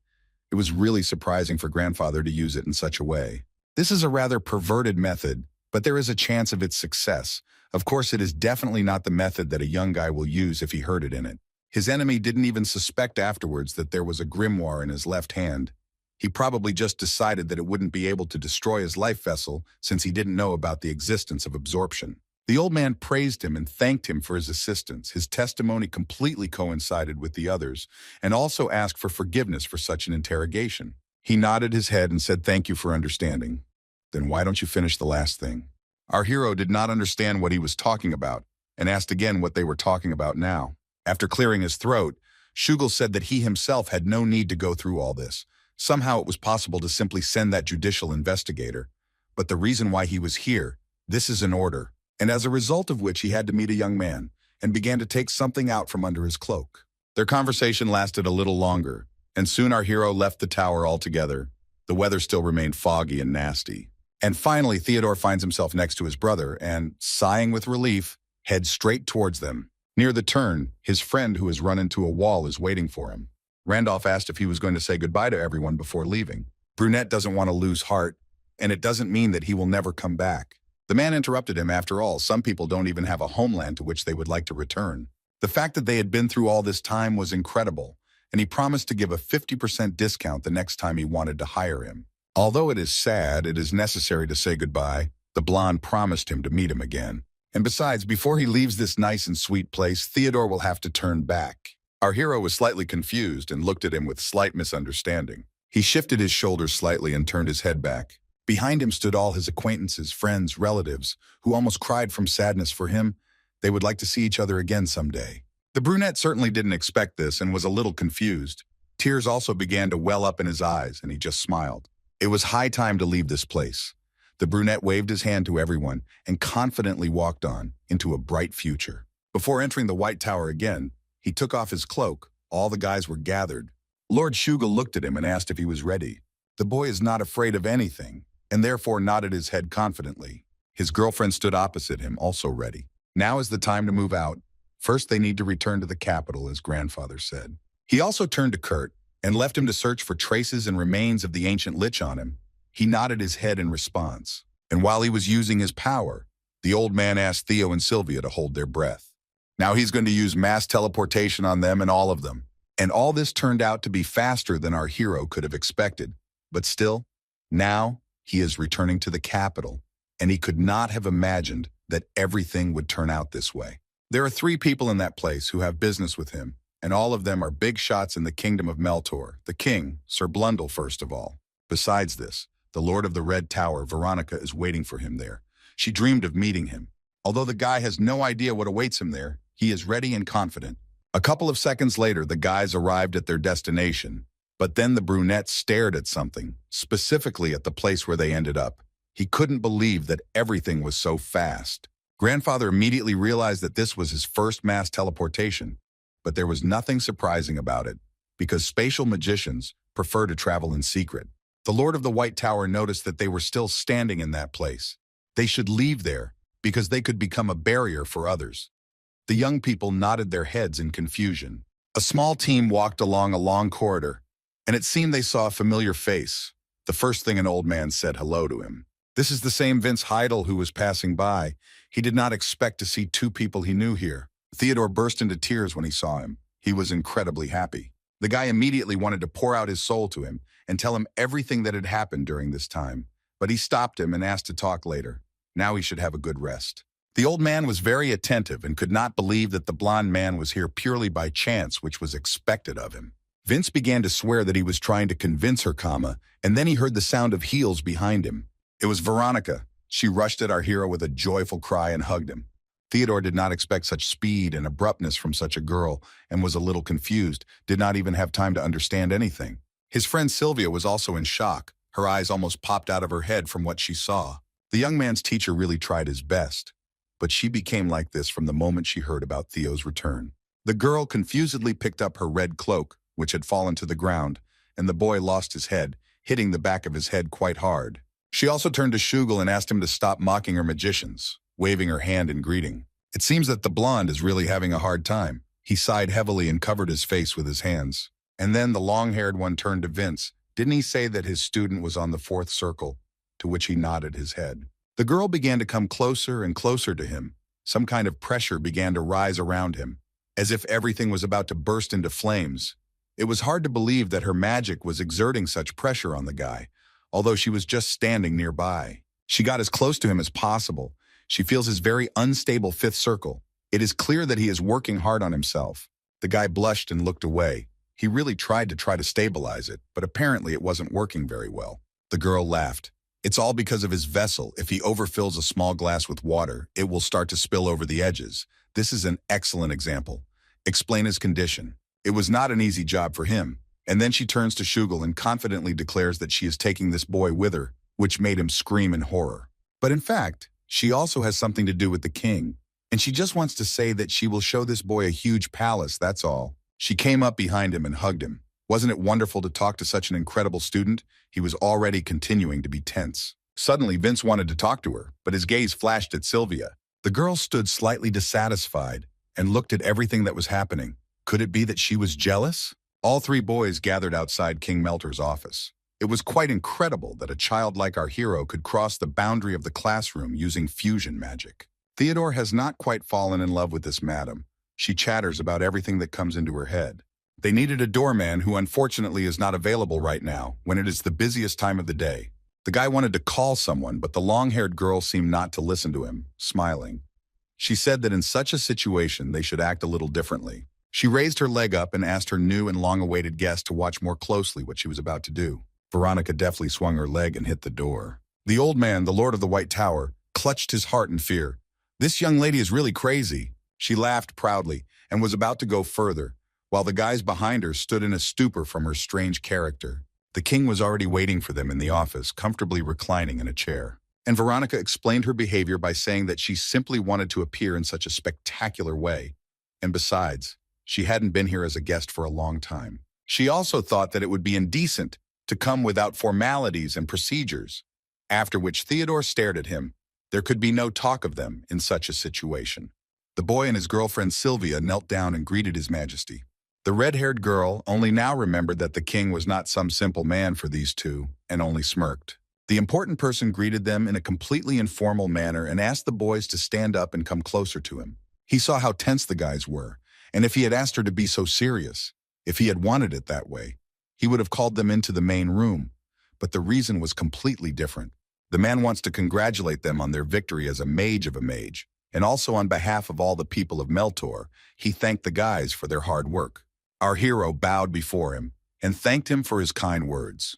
It was really surprising for grandfather to use it in such a way. This is a rather perverted method, but there is a chance of its success. Of course, it is definitely not the method that a young guy will use if he heard it in it. His enemy didn't even suspect afterwards that there was a grimoire in his left hand. He probably just decided that it wouldn't be able to destroy his life vessel since he didn't know about the existence of absorption. The old man praised him and thanked him for his assistance. His testimony completely coincided with the others, and also asked for forgiveness for such an interrogation. He nodded his head and said, "Thank you for understanding." "Then why don't you finish the last thing?" Our hero did not understand what he was talking about, and asked again what they were talking about now. After clearing his throat, Shugel said that he himself had no need to go through all this. Somehow it was possible to simply send that judicial investigator. But the reason why he was here, this is an order, and as a result of which he had to meet a young man, and began to take something out from under his cloak. Their conversation lasted a little longer, and soon our hero left the tower altogether. The weather still remained foggy and nasty. And finally, Theodore finds himself next to his brother and, sighing with relief, heads straight towards them. Near the turn, his friend who has run into a wall is waiting for him. Randolph asked if he was going to say goodbye to everyone before leaving. Brunette doesn't want to lose heart, and it doesn't mean that he will never come back. The man interrupted him. After all, some people don't even have a homeland to which they would like to return. The fact that they had been through all this time was incredible, and he promised to give a 50% discount the next time he wanted to hire him. Although it is sad, it is necessary to say goodbye. The blonde promised him to meet him again. And besides, before he leaves this nice and sweet place, Theodore will have to turn back. Our hero was slightly confused and looked at him with slight misunderstanding. He shifted his shoulders slightly and turned his head back. Behind him stood all his acquaintances, friends, relatives, who almost cried from sadness for him. They would like to see each other again someday. The brunette certainly didn't expect this and was a little confused. Tears also began to well up in his eyes, and he just smiled. It was high time to leave this place. The brunette waved his hand to everyone and confidently walked on into a bright future. Before entering the White Tower again, he took off his cloak. All the guys were gathered. Lord Shugel looked at him and asked if he was ready. The boy is not afraid of anything, and therefore nodded his head confidently. His girlfriend stood opposite him, also ready. Now is the time to move out. First, they need to return to the capital, as grandfather said. He also turned to Kurt and left him to search for traces and remains of the ancient lich on him. He nodded his head in response. And while he was using his power, the old man asked Theo and Sylvia to hold their breath. Now he's going to use mass teleportation on them and all of them. And all this turned out to be faster than our hero could have expected. But still, now he is returning to the capital, and he could not have imagined that everything would turn out this way. There are 3 people in that place who have business with him, and all of them are big shots in the kingdom of Meltor. The king, Sir Blundell, first of all. Besides this, the Lord of the Red Tower, Veronica, is waiting for him there. She dreamed of meeting him. Although the guy has no idea what awaits him there, he is ready and confident. A couple of seconds later, the guys arrived at their destination, but then the brunette stared at something, specifically at the place where they ended up. He couldn't believe that everything was so fast. Grandfather immediately realized that this was his first mass teleportation, but there was nothing surprising about it, because spatial magicians prefer to travel in secret. The Lord of the White Tower noticed that they were still standing in that place. They should leave there, because they could become a barrier for others. The young people nodded their heads in confusion. A small team walked along a long corridor, and it seemed they saw a familiar face. The first thing an old man said hello to him. This is the same Vince Heidel who was passing by. He did not expect to see 2 people he knew here. Theodore burst into tears when he saw him. He was incredibly happy. The guy immediately wanted to pour out his soul to him and tell him everything that had happened during this time. But he stopped him and asked to talk later. Now he should have a good rest. The old man was very attentive and could not believe that the blonde man was here purely by chance, which was expected of him. Vince began to swear that he was trying to convince her, and then he heard the sound of heels behind him. It was Veronica. She rushed at our hero with a joyful cry and hugged him. Theodore did not expect such speed and abruptness from such a girl and was a little confused, did not even have time to understand anything. His friend Sylvia was also in shock. Her eyes almost popped out of her head from what she saw. The young man's teacher really tried his best, but she became like this from the moment she heard about Theo's return. The girl confusedly picked up her red cloak, which had fallen to the ground, and the boy lost his head. hitting the back of his head quite hard. She also turned to Shugel and asked him to stop mocking her magicians, waving her hand in greeting. It seems that the blonde is really having a hard time. He sighed heavily and covered his face with his hands. And then the long-haired one turned to Vince. Didn't he say that his student was on the fourth circle? To which he nodded his head. The girl began to come closer and closer to him. Some kind of pressure began to rise around him, as if everything was about to burst into flames. It was hard to believe that her magic was exerting such pressure on the guy, although she was just standing nearby. She got as close to him as possible. She feels his very unstable fifth circle. It is clear that he is working hard on himself. The guy blushed and looked away. He really tried to stabilize it, but apparently it wasn't working very well. The girl laughed. It's all because of his vessel. If he overfills a small glass with water, it will start to spill over the edges. This is an excellent example. Explain his condition. It was not an easy job for him. And then she turns to Shugel and confidently declares that she is taking this boy with her, which made him scream in horror. But in fact, she also has something to do with the king. And she just wants to say that she will show this boy a huge palace, that's all. She came up behind him and hugged him. Wasn't it wonderful to talk to such an incredible student? He was already continuing to be tense. Suddenly, Vince wanted to talk to her, but his gaze flashed at Sylvia. The girl stood slightly dissatisfied and looked at everything that was happening. Could it be that she was jealous? All three boys gathered outside King Melter's office. It was quite incredible that a child like our hero could cross the boundary of the classroom using fusion magic. Theodore has not quite fallen in love with this madam. She chatters about everything that comes into her head. They needed a doorman who unfortunately is not available right now, when it is the busiest time of the day. The guy wanted to call someone, but the long-haired girl seemed not to listen to him, smiling. She said that in such a situation they should act a little differently. She raised her leg up and asked her new and long-awaited guest to watch more closely what she was about to do. Veronica deftly swung her leg and hit the door. The old man, the Lord of the White Tower, clutched his heart in fear. This young lady is really crazy. She laughed proudly and was about to go further, while the guys behind her stood in a stupor from her strange character. The king was already waiting for them in the office, comfortably reclining in a chair. And Veronica explained her behavior by saying that she simply wanted to appear in such a spectacular way. And besides, she hadn't been here as a guest for a long time. She also thought that it would be indecent to come without formalities and procedures, after which Theodore stared at him. There could be no talk of them in such a situation. The boy and his girlfriend Sylvia knelt down and greeted His Majesty. The red-haired girl only now remembered that the king was not some simple man for these two, and only smirked. The important person greeted them in a completely informal manner and asked the boys to stand up and come closer to him. He saw how tense the guys were, and if he had asked her to be so serious, if he had wanted it that way, he would have called them into the main room. But the reason was completely different. The man wants to congratulate them on their victory as a mage of a mage, and also on behalf of all the people of Meltor, he thanked the guys for their hard work. Our hero bowed before him and thanked him for his kind words.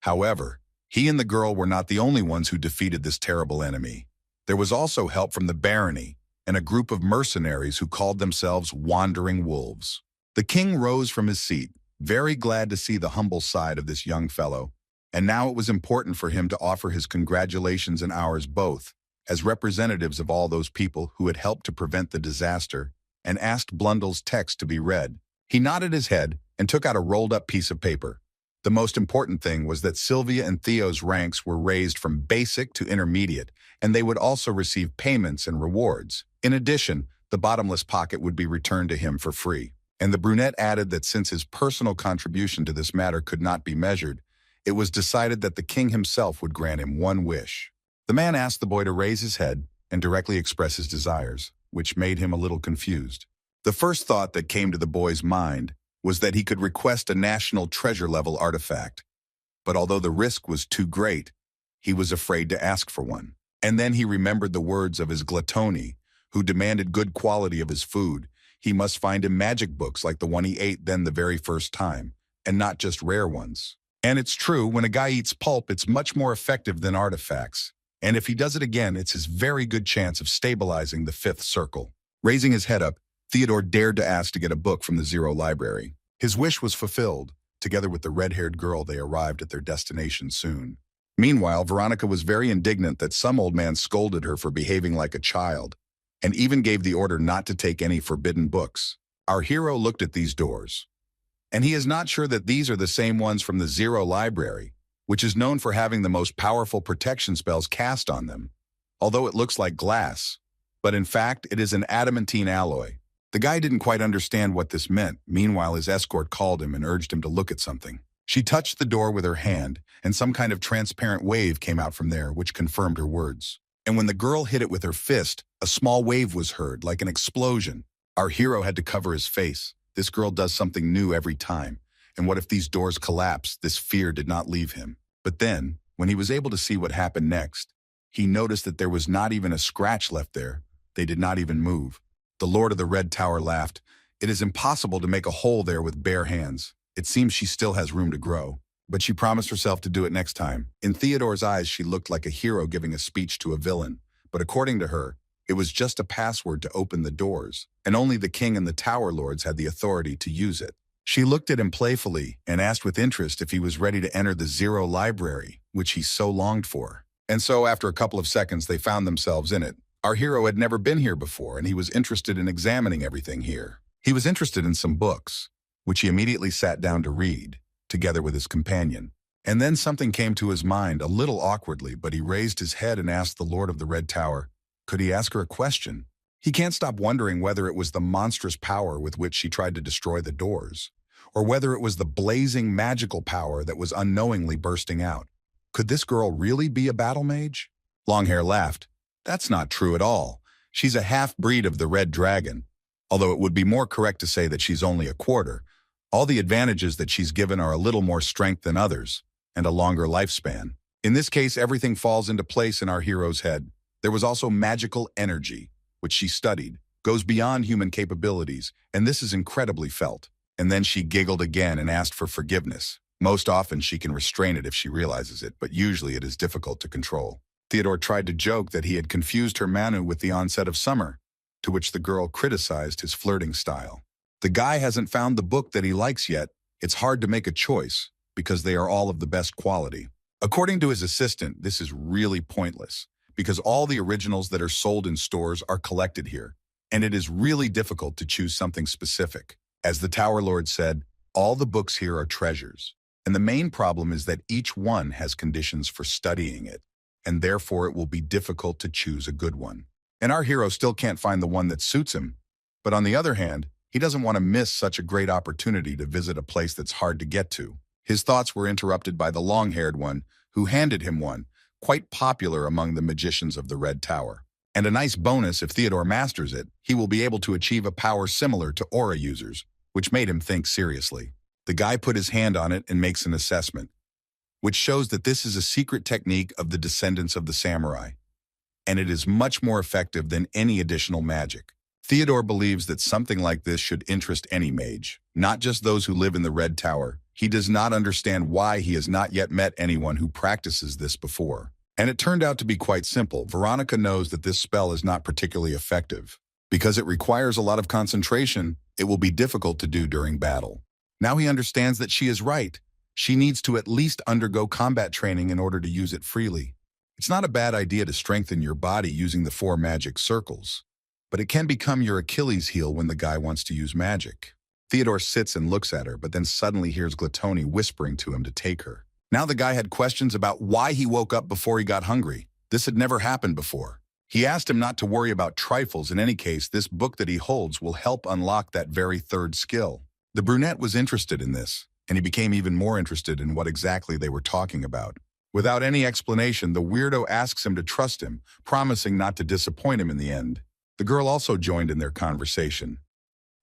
However, he and the girl were not the only ones who defeated this terrible enemy. There was also help from the barony and a group of mercenaries who called themselves Wandering Wolves. The king rose from his seat, very glad to see the humble side of this young fellow, and now it was important for him to offer his congratulations and ours both, as representatives of all those people who had helped to prevent the disaster, and asked Blundell's text to be read. He nodded his head and took out a rolled-up piece of paper. The most important thing was that Sylvia and Theo's ranks were raised from basic to intermediate, and they would also receive payments and rewards. In addition, the bottomless pocket would be returned to him for free. And the brunette added that since his personal contribution to this matter could not be measured, it was decided that the king himself would grant him one wish. The man asked the boy to raise his head and directly express his desires, which made him a little confused. The first thought that came to the boy's mind was that he could request a national treasure-level artifact. But although the risk was too great, he was afraid to ask for one. And then he remembered the words of his gluttony, who demanded good quality of his food. He must find him magic books like the one he ate then the very first time, and not just rare ones. And it's true, when a guy eats pulp, it's much more effective than artifacts. And if he does it again, it's his very good chance of stabilizing the fifth circle. Raising his head up, Theodore dared to ask to get a book from the Zero Library. His wish was fulfilled. Together with the red-haired girl, they arrived at their destination soon. Meanwhile, Veronica was very indignant that some old man scolded her for behaving like a child, and even gave the order not to take any forbidden books. Our hero looked at these doors, and he is not sure that these are the same ones from the Zero Library. which is known for having the most powerful protection spells cast on them, although it looks like glass. But in fact, it is an adamantine alloy. The guy didn't quite understand what this meant. Meanwhile, his escort called him and urged him to look at something. She touched the door with her hand, and some kind of transparent wave came out from there, which confirmed her words. And when the girl hit it with her fist, a small wave was heard, like an explosion. Our hero had to cover his face. This girl does something new every time. And what if these doors collapse? This fear did not leave him. But then, when he was able to see what happened next, he noticed that there was not even a scratch left there. They did not even move. The Lord of the Red Tower laughed. It is impossible to make a hole there with bare hands. It seems she still has room to grow. But she promised herself to do it next time. In Theodore's eyes, she looked like a hero giving a speech to a villain. But according to her, it was just a password to open the doors, and only the king and the tower lords had the authority to use it. She looked at him playfully and asked with interest if he was ready to enter the Zero Library, which he so longed for. And so, after a couple of seconds, they found themselves in it. Our hero had never been here before, and he was interested in examining everything here. He was interested in some books, which he immediately sat down to read, together with his companion. And then something came to his mind, a little awkwardly, but he raised his head and asked the Lord of the Red Tower, could he ask her a question? He can't stop wondering whether it was the monstrous power with which she tried to destroy the doors, or whether it was the blazing magical power that was unknowingly bursting out. Could this girl really be a battle mage? Longhair laughed. That's not true at all. She's a half-breed of the Red Dragon, although it would be more correct to say that she's only a quarter. All the advantages that she's given are a little more strength than others, and a longer lifespan. In this case, everything falls into place in our hero's head. There was also magical energy, which she studied, goes beyond human capabilities, and this is incredibly felt. And then she giggled again and asked for forgiveness. Most often she can restrain it if she realizes it, but usually it is difficult to control. Theodore tried to joke that he had confused her Manu with the onset of summer, to which the girl criticized his flirting style. The guy hasn't found the book that he likes yet. It's hard to make a choice, because they are all of the best quality. According to his assistant, this is really pointless, because all the originals that are sold in stores are collected here, and it is really difficult to choose something specific. As the Tower Lord said, all the books here are treasures, and the main problem is that each one has conditions for studying it, and therefore it will be difficult to choose a good one. And our hero still can't find the one that suits him, but on the other hand, he doesn't want to miss such a great opportunity to visit a place that's hard to get to. His thoughts were interrupted by the long-haired one, who handed him one, quite popular among the magicians of the Red Tower. And a nice bonus, if Theodore masters it, he will be able to achieve a power similar to aura users, which made him think seriously. The guy put his hand on it and makes an assessment, which shows that this is a secret technique of the descendants of the samurai, and it is much more effective than any additional magic. Theodore believes that something like this should interest any mage, not just those who live in the Red Tower. He does not understand why he has not yet met anyone who practices this before. And it turned out to be quite simple. Veronica knows that this spell is not particularly effective. Because it requires a lot of concentration, it will be difficult to do during battle. Now he understands that she is right. She needs to at least undergo combat training in order to use it freely. It's not a bad idea to strengthen your body using the 4 magic circles, but it can become your Achilles heel when the guy wants to use magic. Theodore sits and looks at her, but then suddenly hears Glatoni whispering to him to take her. Now the guy had questions about why he woke up before he got hungry. This had never happened before. He asked him not to worry about trifles. In any case, this book that he holds will help unlock that very third skill. The brunette was interested in this, and he became even more interested in what exactly they were talking about. Without any explanation, the weirdo asks him to trust him, promising not to disappoint him in the end. The girl also joined in their conversation.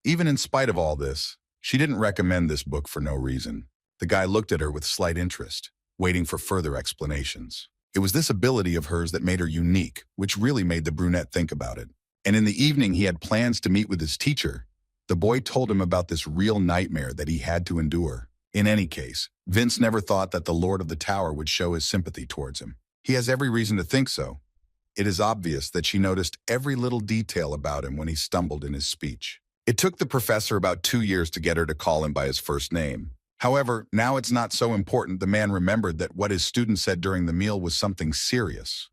Even in spite of all this, she didn't recommend this book for no reason. The guy looked at her with slight interest, waiting for further explanations. It was this ability of hers that made her unique, which really made the brunette think about it. And in the evening, he had plans to meet with his teacher. The boy told him about this real nightmare that he had to endure. In any case, Vince never thought that the Lord of the Tower would show his sympathy towards him. He has every reason to think so. It is obvious that she noticed every little detail about him when he stumbled in his speech. It took the professor about 2 years to get her to call him by his first name. However, now it's not so important. The man remembered that what his student said during the meal was something serious.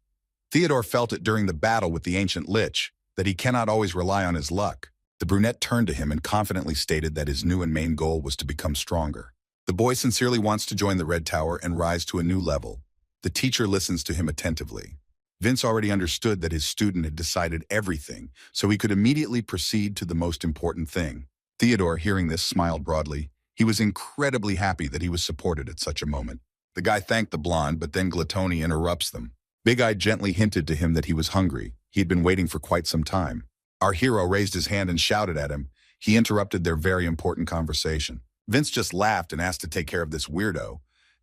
Theodore felt it during the battle with the ancient lich, that he cannot always rely on his luck. The brunette turned to him and confidently stated that his new and main goal was to become stronger. The The boy sincerely wants to join the Red Tower and rise to a new level. The teacher listens to him attentively. Vince already understood that his student had decided everything, so he could immediately proceed to the most important thing. Theodore, hearing this, smiled broadly. He was incredibly happy that he was supported at such a moment. The guy thanked the blonde, but then Gluttony interrupts them. Big Eye gently hinted to him that he was hungry. He had been waiting for quite some time. Our hero raised his hand and shouted at him. He interrupted their very important conversation. Vince just laughed and asked to take care of this weirdo.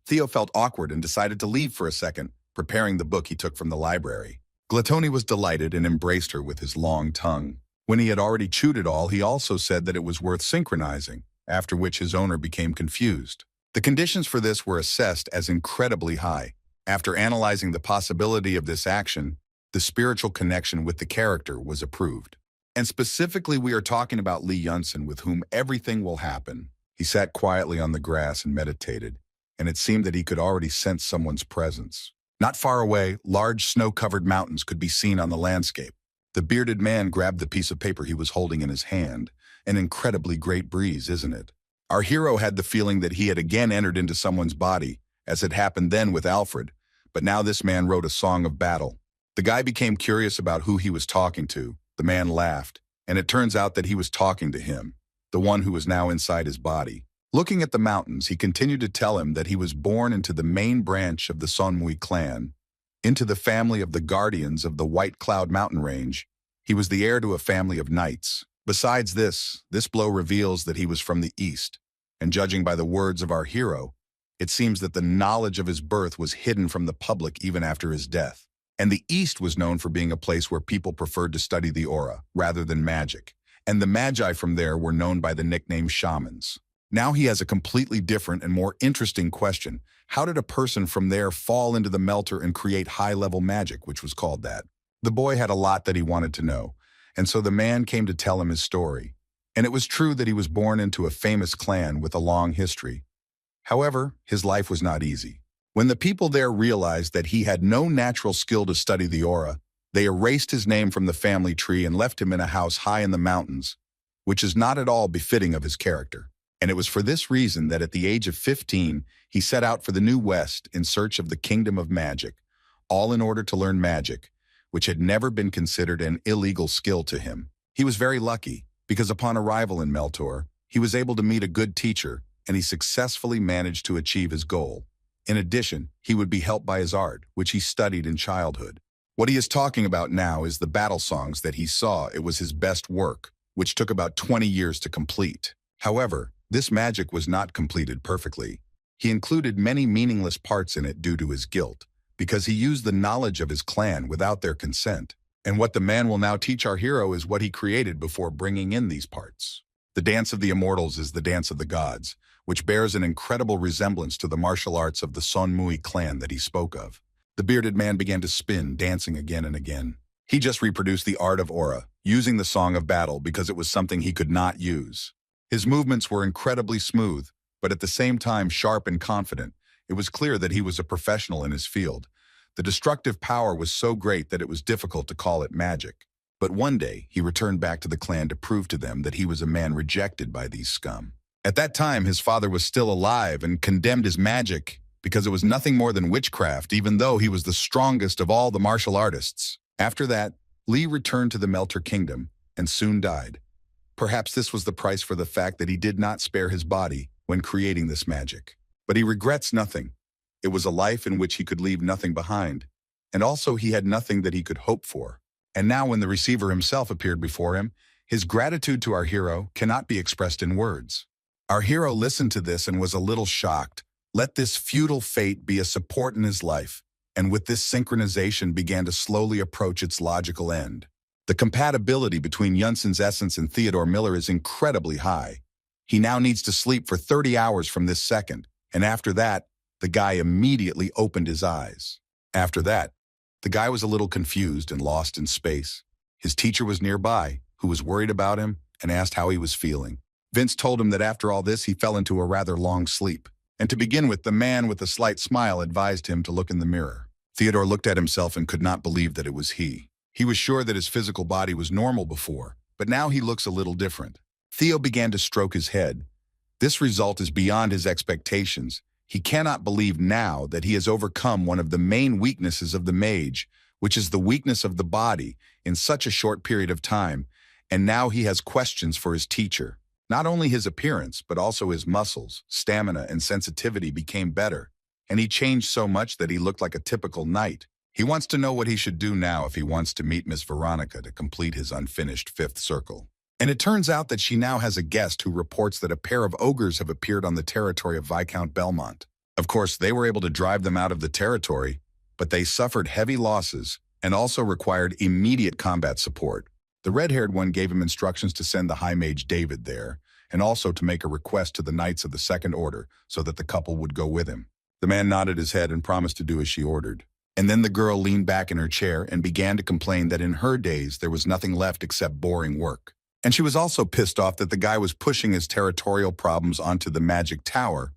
Theo felt awkward and decided to leave for a second, preparing the book he took from the library. Gluttony was delighted and embraced her with his long tongue. When he had already chewed it all, he also said that it was worth synchronizing, after which his owner became confused. The conditions for this were assessed as incredibly high. After analyzing the possibility of this action, the spiritual connection with the character was approved. And specifically, we are talking about Lee Yunsen, with whom everything will happen. He sat quietly on the grass and meditated, and it seemed that he could already sense someone's presence. Not far away, large snow-covered mountains could be seen on the landscape. The bearded man grabbed the piece of paper he was holding in his hand. An incredibly great breeze, isn't it? Our hero had the feeling that he had again entered into someone's body, as had happened then with Alfred, but now this man wrote a song of battle. The guy became curious about who he was talking to. The man laughed, and it turns out that he was talking to him, the one who was now inside his body. Looking at the mountains, he continued to tell him that he was born into the main branch of the Sonmui clan, into the family of the guardians of the White Cloud mountain range. He was the heir to a family of knights. Besides this blow reveals that he was from the East, and judging by the words of our hero, it seems that the knowledge of his birth was hidden from the public even after his death. And the East was known for being a place where people preferred to study the aura rather than magic, and the magi from there were known by the nickname shamans. Now he has a completely different and more interesting question. How did a person from there fall into the melter and create high-level magic, which was called that? The boy had a lot that he wanted to know, and so the man came to tell him his story. And it was true that he was born into a famous clan with a long history. However, his life was not easy. When the people there realized that he had no natural skill to study the aura, they erased his name from the family tree and left him in a house high in the mountains, which is not at all befitting of his character. And it was for this reason that at the age of 15, he set out for the New West in search of the kingdom of magic, all in order to learn magic, which had never been considered an illegal skill to him. He was very lucky, because upon arrival in Meltor, he was able to meet a good teacher, and he successfully managed to achieve his goal. In addition, he would be helped by his art, which he studied in childhood. What he is talking about now is the battle songs that he saw. It was his best work, which took about 20 years to complete. However, this magic was not completed perfectly. He included many meaningless parts in it due to his guilt, because he used the knowledge of his clan without their consent. And what the man will now teach our hero is what he created before bringing in these parts. The dance of the immortals is the dance of the gods, which bears an incredible resemblance to the martial arts of the Sonmui clan that he spoke of. The bearded man began to spin, dancing again and again. He just reproduced the art of aura, using the song of battle because it was something he could not use. His movements were incredibly smooth, but at the same time sharp and confident. It was clear that he was a professional in his field. The destructive power was so great that it was difficult to call it magic. But one day, he returned back to the clan to prove to them that he was a man rejected by these scum. At that time, his father was still alive and condemned his magic because it was nothing more than witchcraft, even though he was the strongest of all the martial artists. After that, Lee returned to the Melter Kingdom and soon died. Perhaps this was the price for the fact that he did not spare his body when creating this magic. But he regrets nothing. It was a life in which he could leave nothing behind, and also he had nothing that he could hope for. And now when the receiver himself appeared before him, his gratitude to our hero cannot be expressed in words. Our hero listened to this and was a little shocked. Let this futile fate be a support in his life, and with this synchronization began to slowly approach its logical end. The compatibility between Yunsen's essence and Theodore Miller is incredibly high. He now needs to sleep for 30 hours from this second, and after that, the guy immediately opened his eyes. After that, the guy was a little confused and lost in space. His teacher was nearby, who was worried about him and asked how he was feeling. Vince told him that after all this, he fell into a rather long sleep. And to begin with, the man with a slight smile advised him to look in the mirror. Theodore looked at himself and could not believe that it was he. He was sure that his physical body was normal before, but now he looks a little different. Theo began to stroke his head, This result is beyond his expectations. He cannot believe now that he has overcome one of the main weaknesses of the mage, which is the weakness of the body, in such a short period of time, and now he has questions for his teacher. Not only his appearance, but also his muscles, stamina, and sensitivity became better, and he changed so much that he looked like a typical knight. He wants to know what he should do now if he wants to meet Miss Veronica to complete his unfinished fifth circle. And it turns out that she now has a guest who reports that a pair of ogres have appeared on the territory of Viscount Belmont. Of course, they were able to drive them out of the territory, but they suffered heavy losses and also required immediate combat support. The red-haired one gave him instructions to send the High Mage David there, and also to make a request to the Knights of the Second Order so that the couple would go with him. The man nodded his head and promised to do as she ordered. And then the girl leaned back in her chair and began to complain that in her days there was nothing left except boring work. And she was also pissed off that the guy was pushing his territorial problems onto the magic tower.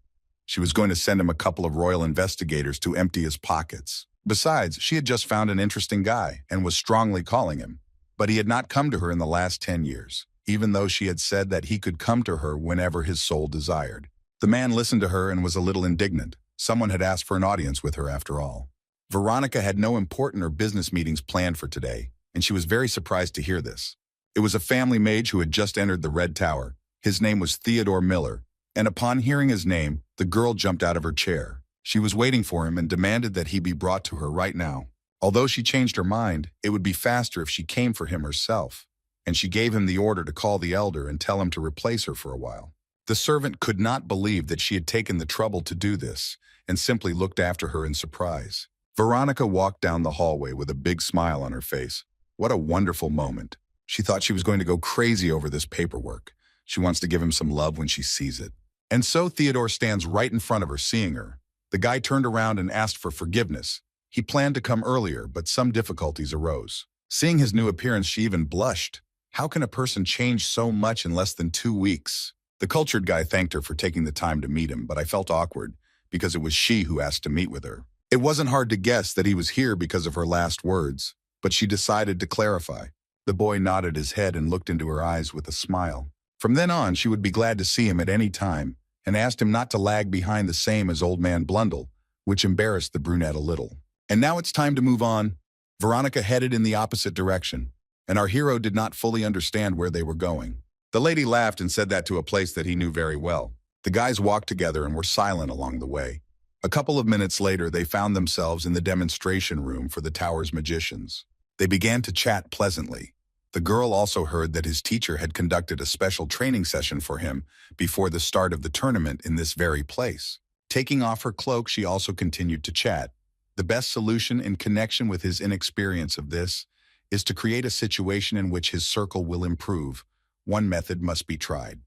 She was going to send him a couple of royal investigators to empty his pockets. Besides, she had just found an interesting guy and was strongly calling him. But he had not come to her in the last 10 years, even though she had said that he could come to her whenever his soul desired. The man listened to her and was a little indignant. Someone had asked for an audience with her after all. Veronica had no important or business meetings planned for today, and she was very surprised to hear this. It was a family mage who had just entered the Red Tower. His name was Theodore Miller, and upon hearing his name, the girl jumped out of her chair. She was waiting for him and demanded that he be brought to her right now. Although she changed her mind, it would be faster if she came for him herself, and she gave him the order to call the elder and tell him to replace her for a while. The servant could not believe that she had taken the trouble to do this, and simply looked after her in surprise. Veronica walked down the hallway with a big smile on her face. What a wonderful moment. She thought she was going to go crazy over this paperwork. She wants to give him some love when she sees it. And so Theodore stands right in front of her, seeing her. The guy turned around and asked for forgiveness. He planned to come earlier, but some difficulties arose. Seeing his new appearance, she even blushed. How can a person change so much in less than 2 weeks? The cultured guy thanked her for taking the time to meet him, but I felt awkward because it was she who asked to meet with her. It wasn't hard to guess that he was here because of her last words, but she decided to clarify. The boy nodded his head and looked into her eyes with a smile. From then on, she would be glad to see him at any time, and asked him not to lag behind the same as old man Blundell, which embarrassed the brunette a little. And now it's time to move on. Veronica headed in the opposite direction, and our hero did not fully understand where they were going. The lady laughed and said that to a place that he knew very well. The guys walked together and were silent along the way. A couple of minutes later, they found themselves in the demonstration room for the tower's magicians. They began to chat pleasantly. The girl also heard that his teacher had conducted a special training session for him before the start of the tournament in this very place. Taking off her cloak, she also continued to chat. The best solution in connection with his inexperience of this is to create a situation in which his circle will improve. One method must be tried.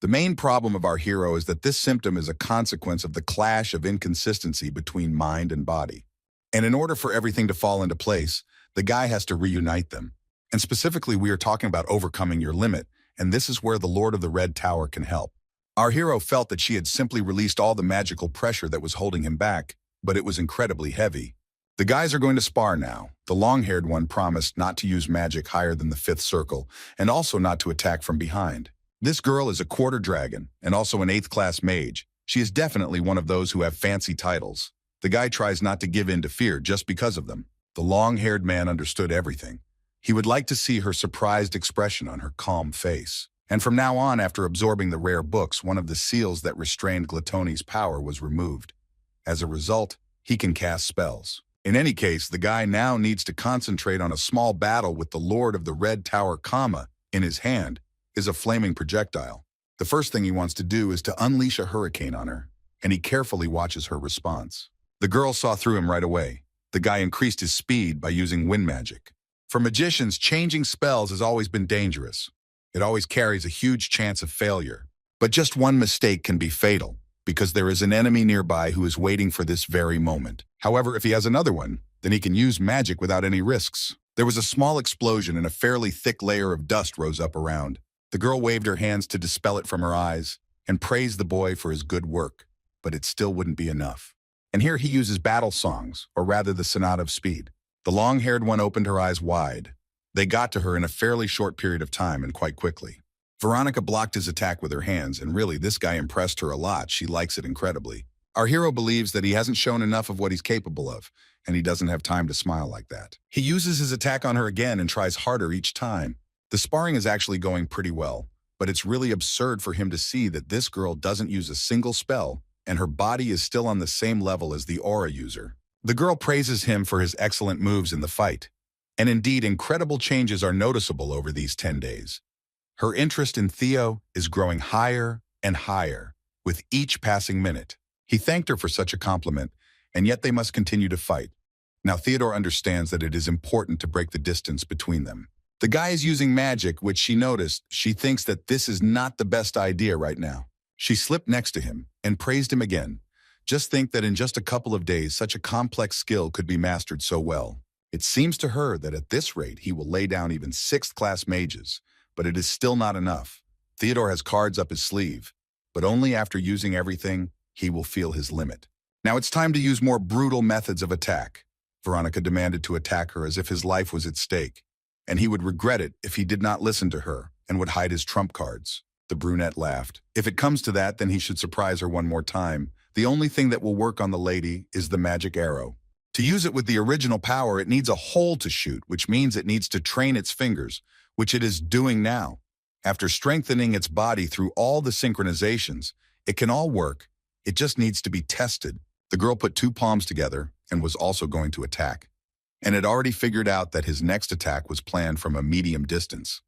The main problem of our hero is that this symptom is a consequence of the clash of inconsistency between mind and body. And in order for everything to fall into place, the guy has to reunite them. And specifically, we are talking about overcoming your limit, and this is where the Lord of the Red Tower can help. Our hero felt that she had simply released all the magical pressure that was holding him back, but it was incredibly heavy. The guys are going to spar now. The long-haired one promised not to use magic higher than the 5th circle, and also not to attack from behind. This girl is a quarter dragon, and also an 8th-class mage. She is definitely one of those who have fancy titles. The guy tries not to give in to fear just because of them. The long-haired man understood everything. He would like to see her surprised expression on her calm face. And from now on, after absorbing the rare books, one of the seals that restrained Glatoni's power was removed. As a result, he can cast spells. In any case, the guy now needs to concentrate on a small battle with the Lord of the Red Tower, in his hand is a flaming projectile. The first thing he wants to do is to unleash a hurricane on her, and he carefully watches her response. The girl saw through him right away. The guy increased his speed by using wind magic. For magicians, changing spells has always been dangerous. It always carries a huge chance of failure. But just one mistake can be fatal, because there is an enemy nearby who is waiting for this very moment. However, if he has another one, then he can use magic without any risks. There was a small explosion and a fairly thick layer of dust rose up around. The girl waved her hands to dispel it from her eyes and praised the boy for his good work, but it still wouldn't be enough. And here he uses battle songs, or rather the Sonata of Speed. The long-haired one opened her eyes wide. They got to her in a fairly short period of time and quite quickly. Veronica blocked his attack with her hands, and really, this guy impressed her a lot. She likes it incredibly. Our hero believes that he hasn't shown enough of what he's capable of, and he doesn't have time to smile like that. He uses his attack on her again and tries harder each time. The sparring is actually going pretty well, but it's really absurd for him to see that this girl doesn't use a single spell, and her body is still on the same level as the aura user. The girl praises him for his excellent moves in the fight, and indeed incredible changes are noticeable over these 10 days. Her interest in Theo is growing higher and higher with each passing minute. He thanked her for such a compliment, and yet they must continue to fight. Now Theodore understands that it is important to break the distance between them. The guy is using magic, which she noticed. She thinks that this is not the best idea right now. She slipped next to him and praised him again. Just think that in just a couple of days, such a complex skill could be mastered so well. It seems to her that at this rate, he will lay down even 6th-class mages, but it is still not enough. Theodore has cards up his sleeve, but only after using everything, he will feel his limit. Now it's time to use more brutal methods of attack. Veronica demanded to attack her as if his life was at stake, and he would regret it if he did not listen to her and would hide his trump cards. The brunette laughed. If it comes to that, then he should surprise her one more time. The only thing that will work on the lady is the magic arrow. To use it with the original power, it needs a hole to shoot, which means it needs to train its fingers, which it is doing now. After strengthening its body through all the synchronizations, it can all work. It just needs to be tested. The girl put 2 palms together and was also going to attack, and had already figured out that his next attack was planned from a medium distance.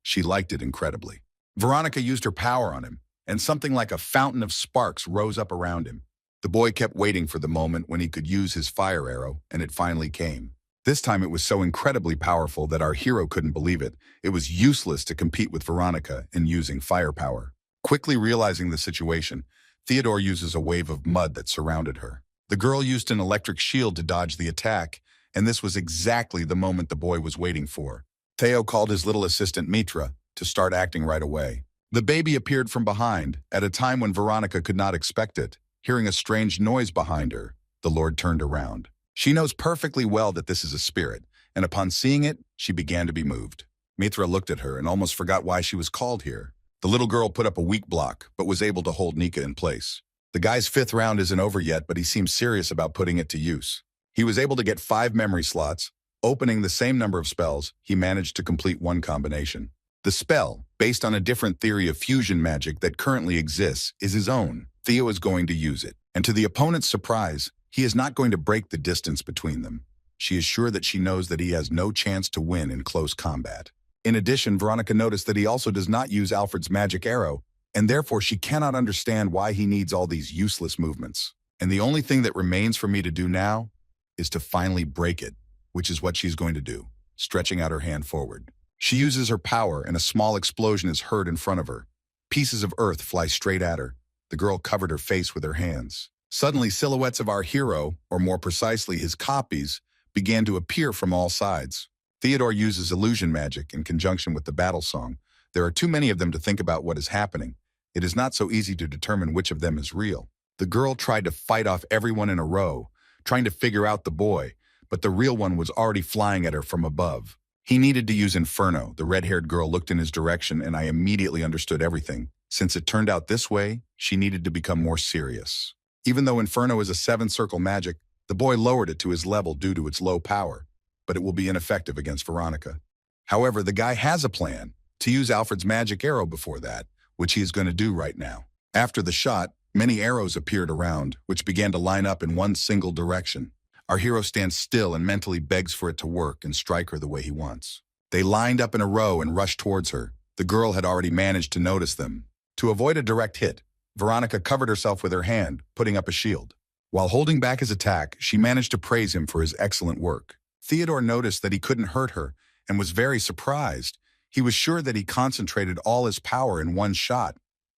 She liked it incredibly. Veronica used her power on him, and something like a fountain of sparks rose up around him. The boy kept waiting for the moment when he could use his fire arrow, and it finally came. This time it was so incredibly powerful that our hero couldn't believe it. It was useless to compete with Veronica in using firepower. Quickly realizing the situation, Theodore uses a wave of mud that surrounded her. The girl used an electric shield to dodge the attack, and this was exactly the moment the boy was waiting for. Theo called his little assistant Mitra to start acting right away. The baby appeared from behind, at a time when Veronica could not expect it. Hearing a strange noise behind her, the Lord turned around. She knows perfectly well that this is a spirit, and upon seeing it, she began to be moved. Mitra looked at her and almost forgot why she was called here. The little girl put up a weak block, but was able to hold Nika in place. The guy's 5th round isn't over yet, but he seems serious about putting it to use. He was able to get 5 memory slots. Opening the same number of spells, he managed to complete 1 combination. The spell, based on a different theory of fusion magic that currently exists, is his own. Theo is going to use it, and to the opponent's surprise, he is not going to break the distance between them. She is sure that she knows that he has no chance to win in close combat. In addition, Veronica noticed that he also does not use Alfred's magic arrow, and therefore she cannot understand why he needs all these useless movements. And the only thing that remains for me to do now is to finally break it, which is what she's going to do, stretching out her hand forward. She uses her power, and a small explosion is heard in front of her. Pieces of earth fly straight at her. The girl covered her face with her hands. Suddenly, silhouettes of our hero, or more precisely his copies, began to appear from all sides. Theodore uses illusion magic in conjunction with the battle song. There are too many of them to think about what is happening. It is not so easy to determine which of them is real. The girl tried to fight off everyone in a row, trying to figure out the boy, but the real one was already flying at her from above. He needed to use Inferno. The red-haired girl looked in his direction, and I immediately understood everything. Since it turned out this way, she needed to become more serious. Even though Inferno is a 7-circle magic, the boy lowered it to his level due to its low power, but it will be ineffective against Veronica. However, the guy has a plan to use Alfred's magic arrow before that, which he is going to do right now. After the shot, many arrows appeared around, which began to line up in one single direction. Our hero stands still and mentally begs for it to work and strike her the way he wants. They lined up in a row and rushed towards her. The girl had already managed to notice them. To avoid a direct hit, Veronica covered herself with her hand, putting up a shield. While holding back his attack, she managed to praise him for his excellent work. Theodore noticed that he couldn't hurt her and was very surprised. He was sure that he concentrated all his power in one shot,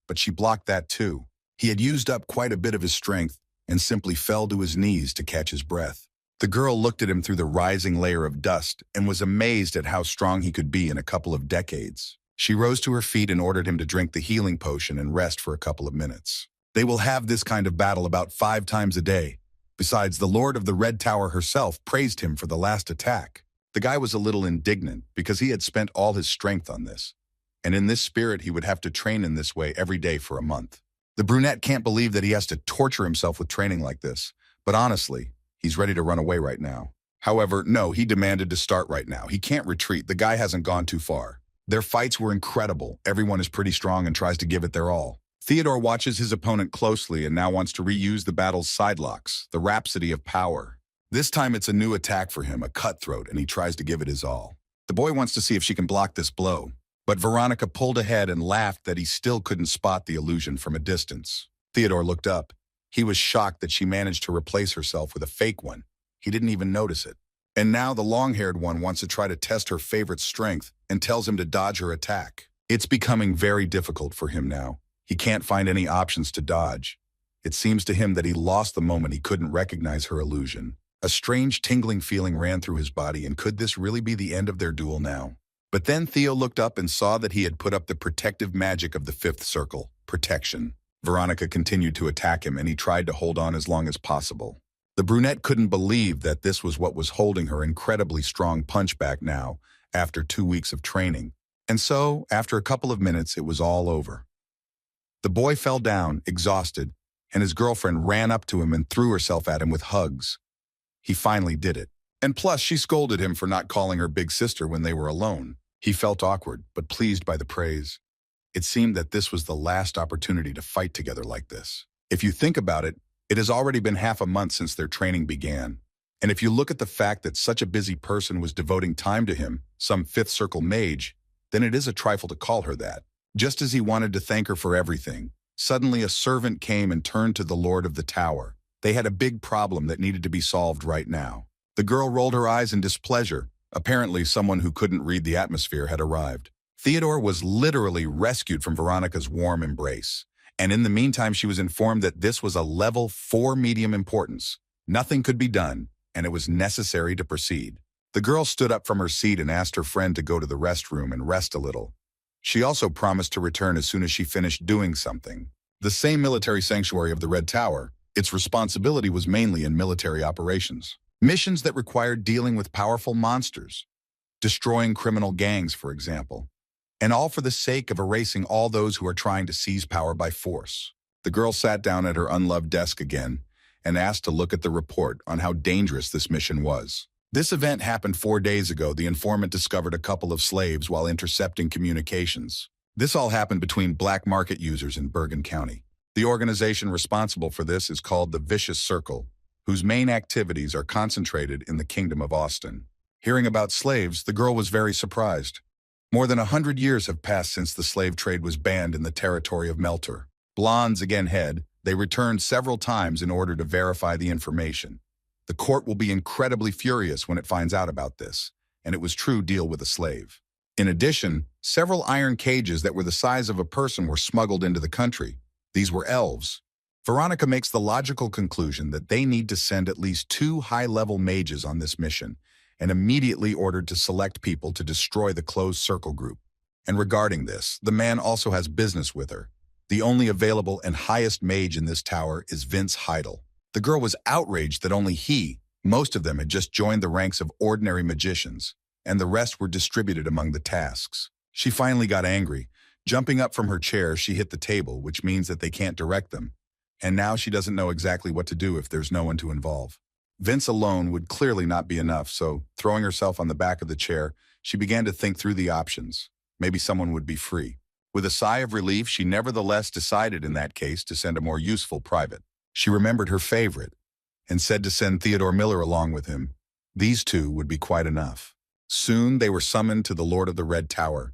but she blocked that too. He had used up quite a bit of his strength and simply fell to his knees to catch his breath. The girl looked at him through the rising layer of dust and was amazed at how strong he could be in a couple of decades. She rose to her feet and ordered him to drink the healing potion and rest for a couple of minutes. They will have this kind of battle about 5 times a day. Besides, the Lord of the Red Tower herself praised him for the last attack. The guy was a little indignant because he had spent all his strength on this, and in this spirit he would have to train in this way every day for a month. The brunette can't believe that he has to torture himself with training like this, but honestly, he's ready to run away right now. However, no, he demanded to start right now. He can't retreat. The guy hasn't gone too far. Their fights were incredible. Everyone is pretty strong and tries to give it their all. Theodore watches his opponent closely and now wants to reuse the battle's sidelocks, the rhapsody of power. This time it's a new attack for him, a cutthroat, and he tries to give it his all. The boy wants to see if she can block this blow, but Veronica pulled ahead and laughed that he still couldn't spot the illusion from a distance. Theodore looked up. He was shocked that she managed to replace herself with a fake one. He didn't even notice it. And now the long-haired one wants to try to test her favorite strength and tells him to dodge her attack. It's becoming very difficult for him now. He can't find any options to dodge. It seems to him that he lost the moment he couldn't recognize her illusion. A strange tingling feeling ran through his body, and could this really be the end of their duel now? But then Theo looked up and saw that he had put up the protective magic of the fifth circle, protection. Veronica continued to attack him, and he tried to hold on as long as possible. The brunette couldn't believe that this was what was holding her incredibly strong punch back now, after 2 weeks of training. And so, after a couple of minutes, it was all over. The boy fell down, exhausted, and his girlfriend ran up to him and threw herself at him with hugs. He finally did it. And plus, she scolded him for not calling her big sister when they were alone. He felt awkward, but pleased by the praise. It seemed that this was the last opportunity to fight together like this. If you think about it, it has already been half a month since their training began. And if you look at the fact that such a busy person was devoting time to him, some fifth circle mage, then it is a trifle to call her that. Just as he wanted to thank her for everything, suddenly a servant came and turned to the Lord of the Tower. They had a big problem that needed to be solved right now. The girl rolled her eyes in displeasure. Apparently, someone who couldn't read the atmosphere had arrived. Theodore was literally rescued from Veronica's warm embrace. And in the meantime, she was informed that this was a level 4 medium importance. Nothing could be done, and it was necessary to proceed. The girl stood up from her seat and asked her friend to go to the restroom and rest a little. She also promised to return as soon as she finished doing something. The same military sanctuary of the Red Tower, its responsibility was mainly in military operations. Missions that required dealing with powerful monsters, destroying criminal gangs, for example, and all for the sake of erasing all those who are trying to seize power by force. The girl sat down at her unloved desk again and asked to look at the report on how dangerous this mission was. This event happened 4 days ago. The informant discovered a couple of slaves while intercepting communications. This all happened between black market users in Bergen County. The organization responsible for this is called the Vicious Circle, whose main activities are concentrated in the Kingdom of Austin. Hearing about slaves, the girl was very surprised. More than 100 years have passed since the slave trade was banned in the territory of Melter. Blondes again head, they returned several times in order to verify the information. The court will be incredibly furious when it finds out about this, and it was true deal with a slave. In addition, several iron cages that were the size of a person were smuggled into the country. These were elves. Veronica makes the logical conclusion that they need to send at least 2 high-level mages on this mission, and immediately ordered to select people to destroy the closed circle group. And regarding this, the man also has business with her. The only available and highest mage in this tower is Vince Heidel. The girl was outraged that only he, most of them had just joined the ranks of ordinary magicians, and the rest were distributed among the tasks. She finally got angry. Jumping up from her chair, she hit the table, which means that they can't direct them. And now she doesn't know exactly what to do if there's no one to involve. Vince alone would clearly not be enough, so throwing herself on the back of the chair, she began to think through the options. Maybe someone would be free. With a sigh of relief, she nevertheless decided in that case to send a more useful private. She remembered her favorite and said to send Theodore Miller along with him. These 2 would be quite enough. Soon they were summoned to the Lord of the Red Tower.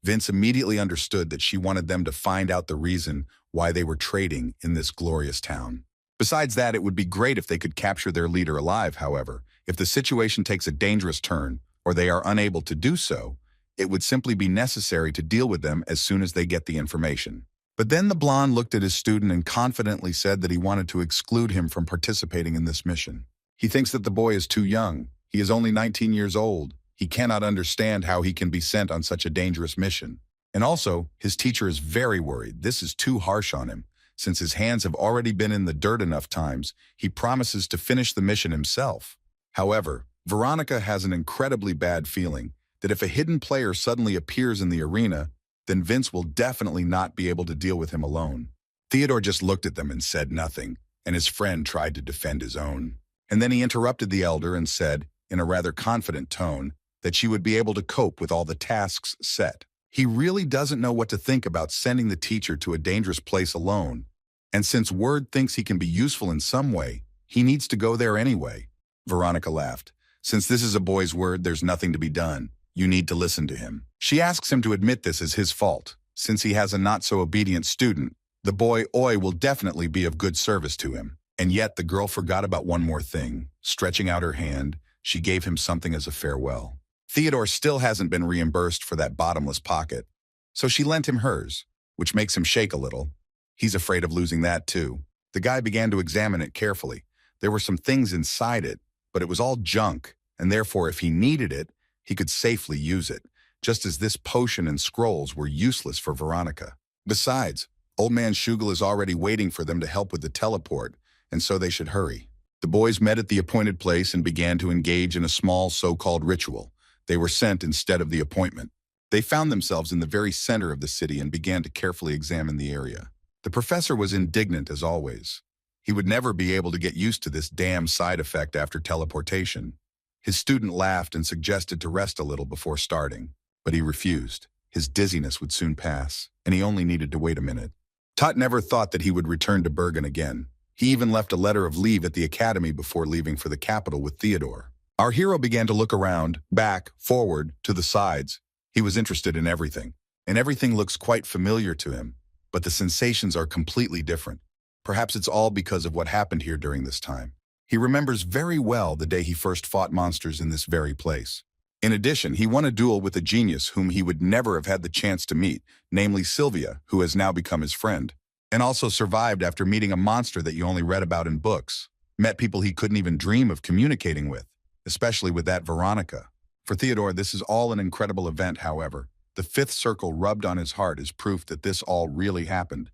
Vince immediately understood that she wanted them to find out the reason why they were trading in this glorious town. Besides that, it would be great if they could capture their leader alive, however. If the situation takes a dangerous turn, or they are unable to do so, it would simply be necessary to deal with them as soon as they get the information. But then the blonde looked at his student and confidently said that he wanted to exclude him from participating in this mission. He thinks that the boy is too young. He is only 19 years old. He cannot understand how he can be sent on such a dangerous mission. And also, his teacher is very worried. This is too harsh on him. Since his hands have already been in the dirt enough times, he promises to finish the mission himself. However, Veronica has an incredibly bad feeling that if a hidden player suddenly appears in the arena, then Vince will definitely not be able to deal with him alone. Theodore just looked at them and said nothing, and his friend tried to defend his own. And then he interrupted the elder and said, in a rather confident tone, that she would be able to cope with all the tasks set. He really doesn't know what to think about sending the teacher to a dangerous place alone, and since Word thinks he can be useful in some way, he needs to go there anyway. Veronica laughed. Since this is a boy's word, there's nothing to be done. You need to listen to him. She asks him to admit this is his fault. Since he has a not-so-obedient student, the boy Oi will definitely be of good service to him. And yet the girl forgot about one more thing. Stretching out her hand, she gave him something as a farewell. Theodore still hasn't been reimbursed for that bottomless pocket, so she lent him hers, which makes him shake a little. He's afraid of losing that too. The guy began to examine it carefully. There were some things inside it, but it was all junk, and therefore if he needed it, he could safely use it, just as this potion and scrolls were useless for Veronica. Besides, Old Man Shugal is already waiting for them to help with the teleport, and so they should hurry. The boys met at the appointed place and began to engage in a small so-called ritual. They were sent instead of the appointment. They found themselves in the very center of the city and began to carefully examine the area. The professor was indignant as always. He would never be able to get used to this damn side effect after teleportation. His student laughed and suggested to rest a little before starting, but he refused. His dizziness would soon pass, and he only needed to wait a minute. Tot never thought that he would return to Bergen again. He even left a letter of leave at the academy before leaving for the capital with Theodore. Our hero began to look around, back, forward, to the sides. He was interested in everything, and everything looks quite familiar to him, but the sensations are completely different. Perhaps it's all because of what happened here during this time. He remembers very well the day he first fought monsters in this very place. In addition, he won a duel with a genius whom he would never have had the chance to meet, namely Sylvia, who has now become his friend, and also survived after meeting a monster that you only read about in books, met people he couldn't even dream of communicating with, especially with that Veronica. For Theodore, this is all an incredible event, however. The fifth circle rubbed on his heart is proof that this all really happened,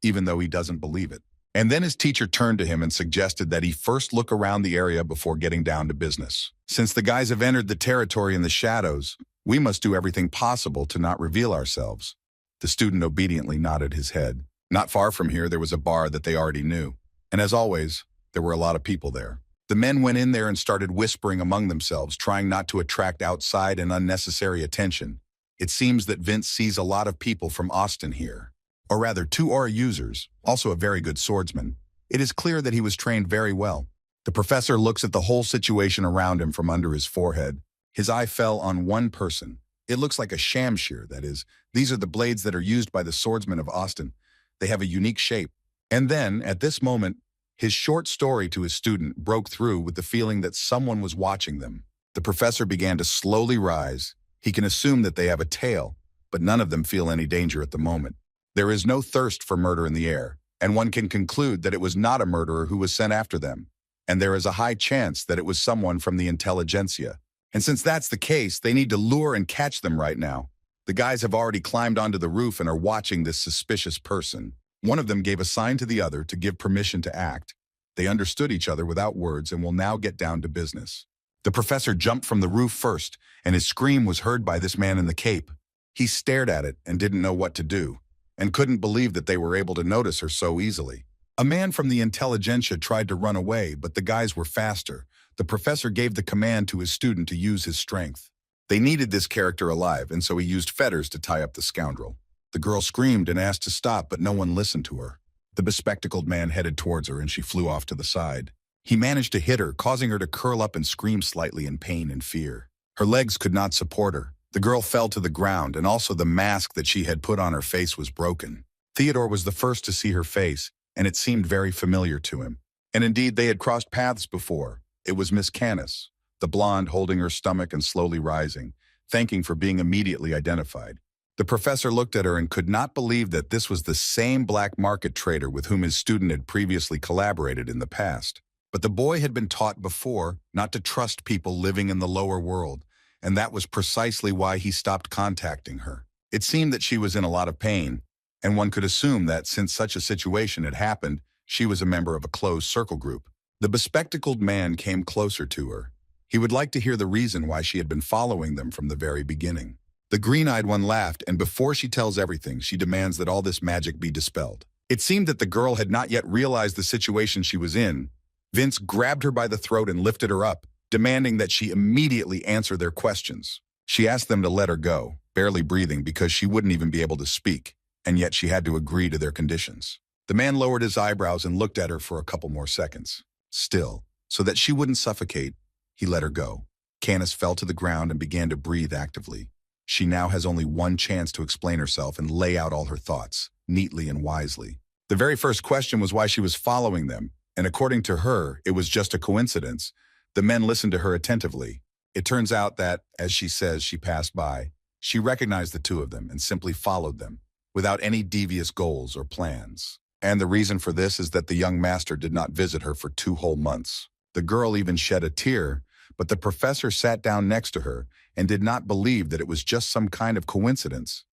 even though he doesn't believe it. And then his teacher turned to him and suggested that he first look around the area before getting down to business. Since the guys have entered the territory in the shadows, we must do everything possible to not reveal ourselves. The student obediently nodded his head. Not far from here, there was a bar that they already knew. And as always, there were a lot of people there. The men went in there and started whispering among themselves, trying not to attract outside and unnecessary attention. It seems that Vince sees a lot of people from Austin here. Or rather, 2 aura users, also a very good swordsman. It is clear that he was trained very well. The professor looks at the whole situation around him from under his forehead. His eye fell on one person. It looks like a shamshir, that is. These are the blades that are used by the swordsmen of Austin. They have a unique shape. And then, at this moment, his short story to his student broke through with the feeling that someone was watching them. The professor began to slowly rise. He can assume that they have a tail, but none of them feel any danger at the moment. There is no thirst for murder in the air, and one can conclude that it was not a murderer who was sent after them, and there is a high chance that it was someone from the intelligentsia. And since that's the case, they need to lure and catch them right now. The guys have already climbed onto the roof and are watching this suspicious person. One of them gave a sign to the other to give permission to act. They understood each other without words and will now get down to business. The professor jumped from the roof first, and his scream was heard by this man in the cape. He stared at it and didn't know what to do, and couldn't believe that they were able to notice her so easily. A man from the intelligentsia tried to run away, but the guys were faster. The professor gave the command to his student to use his strength. They needed this character alive, and so he used fetters to tie up the scoundrel. The girl screamed and asked to stop, but no one listened to her. The bespectacled man headed towards her, and she flew off to the side. He managed to hit her, causing her to curl up and scream slightly in pain and fear. Her legs could not support her. The girl fell to the ground, and also the mask that she had put on her face was broken. Theodore was the first to see her face, and it seemed very familiar to him. And indeed, they had crossed paths before. It was Miss Canis, the blonde holding her stomach and slowly rising, thanking for being immediately identified. The professor looked at her and could not believe that this was the same black market trader with whom his student had previously collaborated in the past. But the boy had been taught before not to trust people living in the lower world, and that was precisely why he stopped contacting her. It seemed that she was in a lot of pain, and one could assume that since such a situation had happened, she was a member of a closed circle group. The bespectacled man came closer to her. He would like to hear the reason why she had been following them from the very beginning. The green-eyed one laughed, and before she tells everything, she demands that all this magic be dispelled. It seemed that the girl had not yet realized the situation she was in. Vince grabbed her by the throat and lifted her up, demanding that she immediately answer their questions. She asked them to let her go, barely breathing because she wouldn't even be able to speak, and yet she had to agree to their conditions. The man lowered his eyebrows and looked at her for a couple more seconds. Still, so that she wouldn't suffocate, he let her go. Candace fell to the ground and began to breathe actively. She now has only one chance to explain herself and lay out all her thoughts, neatly and wisely. The very first question was why she was following them, and according to her, it was just a coincidence. The men listened to her attentively. It turns out that, as she says she passed by, she recognized the two of them and simply followed them, without any devious goals or plans. And the reason for this is that the young master did not visit her for 2 whole months. The girl even shed a tear, but the professor sat down next to her and did not believe that it was just some kind of coincidence.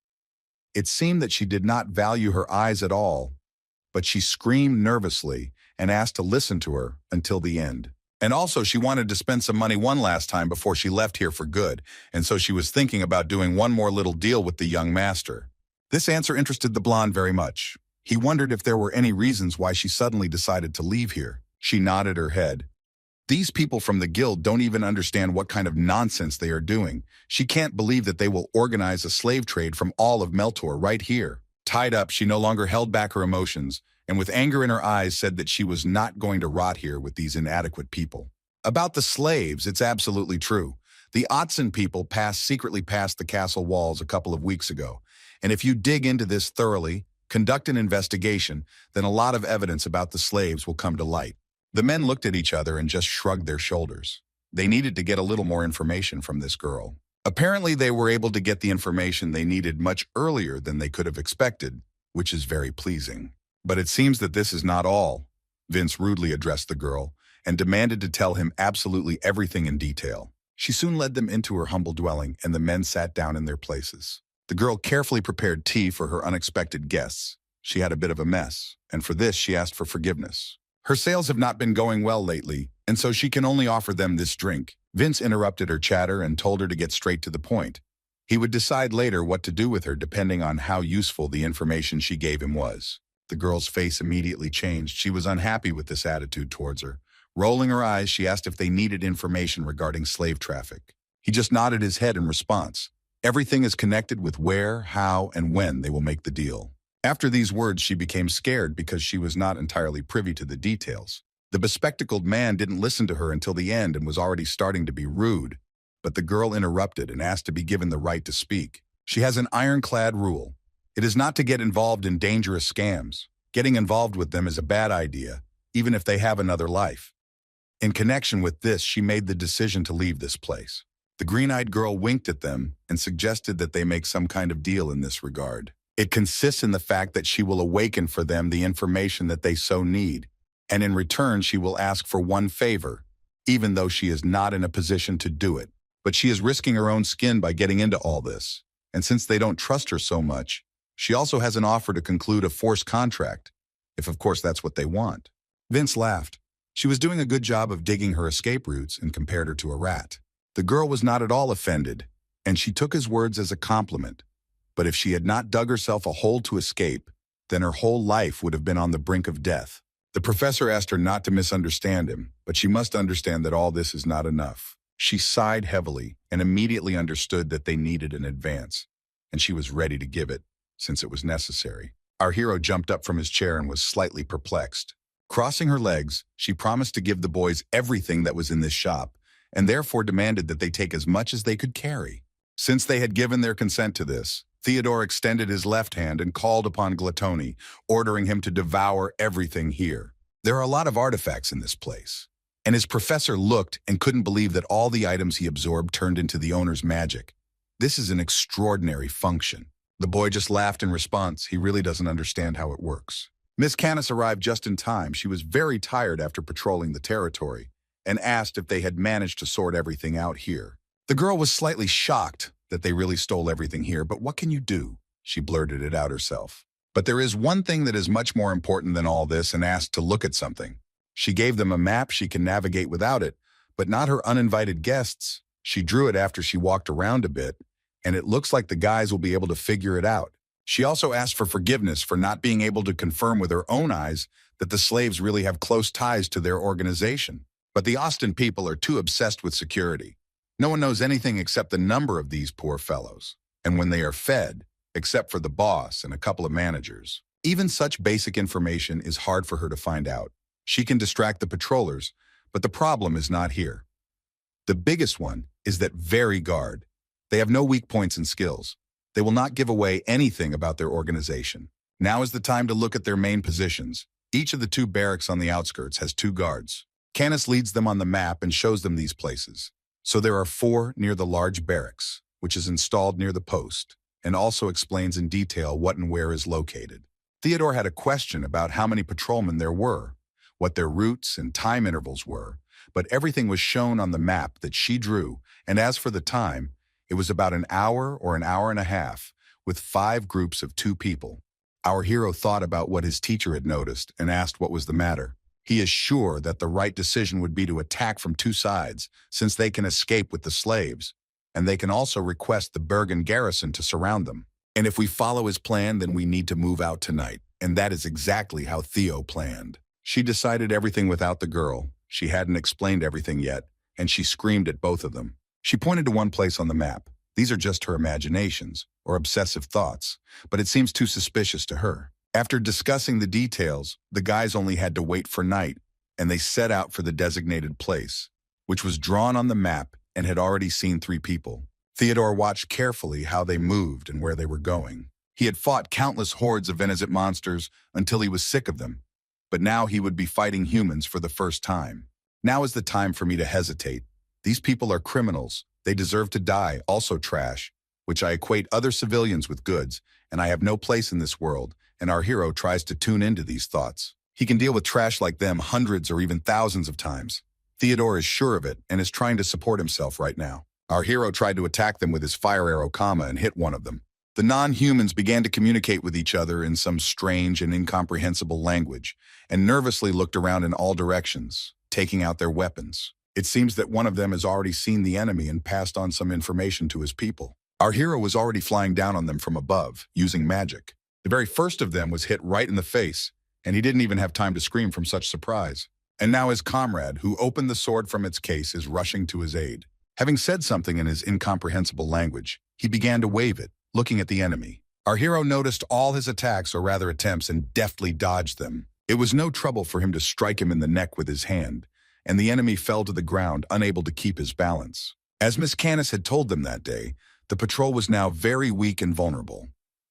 It seemed that she did not value her eyes at all, but she screamed nervously and asked to listen to her until the end. And also she wanted to spend some money one last time before she left here for good, and so she was thinking about doing one more little deal with the young master. This answer interested the blonde very much. He wondered if there were any reasons why she suddenly decided to leave here. She nodded her head. These people from the guild don't even understand what kind of nonsense they are doing. She can't believe that they will organize a slave trade from all of Meltor right here. Tied up, she no longer held back her emotions, and with anger in her eyes said that she was not going to rot here with these inadequate people. About the slaves, it's absolutely true. The Otson people secretly passed the castle walls a couple of weeks ago, and if you dig into this thoroughly, conduct an investigation, then a lot of evidence about the slaves will come to light. The men looked at each other and just shrugged their shoulders. They needed to get a little more information from this girl. Apparently, they were able to get the information they needed much earlier than they could have expected, which is very pleasing. But it seems that this is not all. Vince rudely addressed the girl and demanded to tell him absolutely everything in detail. She soon led them into her humble dwelling, and the men sat down in their places. The girl carefully prepared tea for her unexpected guests. She had a bit of a mess, and for this she asked for forgiveness. Her sales have not been going well lately, and so she can only offer them this drink. Vince interrupted her chatter and told her to get straight to the point. He would decide later what to do with her depending on how useful the information she gave him was. The girl's face immediately changed. She was unhappy with this attitude towards her. Rolling her eyes, she asked if they needed information regarding slave traffic. He just nodded his head in response. Everything is connected with where, how, and when they will make the deal. After these words, she became scared because she was not entirely privy to the details. The bespectacled man didn't listen to her until the end and was already starting to be rude. But the girl interrupted and asked to be given the right to speak. She has an ironclad rule. It is not to get involved in dangerous scams. Getting involved with them is a bad idea, even if they have another life. In connection with this, she made the decision to leave this place. The green-eyed girl winked at them and suggested that they make some kind of deal in this regard. It consists in the fact that she will awaken for them the information that they so need, and in return she will ask for one favor, even though she is not in a position to do it. But she is risking her own skin by getting into all this, and since they don't trust her so much, she also has an offer to conclude a forced contract, if of course that's what they want. Vince laughed. She was doing a good job of digging her escape routes and compared her to a rat. The girl was not at all offended, and she took his words as a compliment. But if she had not dug herself a hole to escape, then her whole life would have been on the brink of death. The professor asked her not to misunderstand him, but she must understand that all this is not enough. She sighed heavily and immediately understood that they needed an advance, and she was ready to give it, since it was necessary. Our hero jumped up from his chair and was slightly perplexed. Crossing her legs, she promised to give the boys everything that was in this shop, and therefore demanded that they take as much as they could carry. Since they had given their consent to this, Theodore extended his left hand and called upon Glatoni, ordering him to devour everything here. There are a lot of artifacts in this place, and his professor looked and couldn't believe that all the items he absorbed turned into the owner's magic. This is an extraordinary function. The boy just laughed in response. He really doesn't understand how it works. Miss Canis arrived just in time. She was very tired after patrolling the territory and asked if they had managed to sort everything out here. The girl was slightly shocked that they really stole everything here, but what can you do? She blurted it out herself. But there is one thing that is much more important than all this, and asked to look at something. She gave them a map. She can navigate without it, but not her uninvited guests. She drew it after she walked around a bit, and it looks like the guys will be able to figure it out. She also asked for forgiveness for not being able to confirm with her own eyes that the slaves really have close ties to their organization. But the Austin people are too obsessed with security. No one knows anything except the number of these poor fellows, and when they are fed, except for the boss and a couple of managers. Even such basic information is hard for her to find out. She can distract the patrollers, but the problem is not here. The biggest one is that very guard. They have no weak points and skills. They will not give away anything about their organization. Now is the time to look at their main positions. Each of the 2 barracks on the outskirts has 2 guards. Canis leads them on the map and shows them these places. So there are 4 near the large barracks, which is installed near the post, and also explains in detail what and where is located. Theodore had a question about how many patrolmen there were, what their routes and time intervals were, but everything was shown on the map that she drew, and as for the time, it was about an hour or an hour and a half, with 5 groups of 2 people. Our hero thought about what his teacher had noticed and asked what was the matter. He is sure that the right decision would be to attack from 2 sides, since they can escape with the slaves, and they can also request the Bergen garrison to surround them. And if we follow his plan, then we need to move out tonight, and that is exactly how Theo planned. She decided everything without the girl. She hadn't explained everything yet, and she screamed at both of them. She pointed to one place on the map. These are just her imaginations, or obsessive thoughts, but it seems too suspicious to her. After discussing the details, the guys only had to wait for night, and they set out for the designated place, which was drawn on the map and had already seen 3 people. Theodore watched carefully how they moved and where they were going. He had fought countless hordes of Venezit monsters until he was sick of them, but now he would be fighting humans for the first time. Now is the time for me to hesitate. These people are criminals. They deserve to die, also trash, which I equate other civilians with goods, and I have no place in this world, and our hero tries to tune into these thoughts. He can deal with trash like them hundreds or even thousands of times. Theodore is sure of it and is trying to support himself right now. Our hero tried to attack them with his fire arrow, and hit one of them. The non-humans began to communicate with each other in some strange and incomprehensible language, and nervously looked around in all directions, taking out their weapons. It seems that one of them has already seen the enemy and passed on some information to his people. Our hero was already flying down on them from above, using magic. The very first of them was hit right in the face, and he didn't even have time to scream from such surprise. And now his comrade, who opened the sword from its case, is rushing to his aid. Having said something in his incomprehensible language, he began to wave it, looking at the enemy. Our hero noticed all his attacks, or rather attempts, and deftly dodged them. It was no trouble for him to strike him in the neck with his hand, and the enemy fell to the ground, unable to keep his balance. As Miss Canis had told them that day, the patrol was now very weak and vulnerable,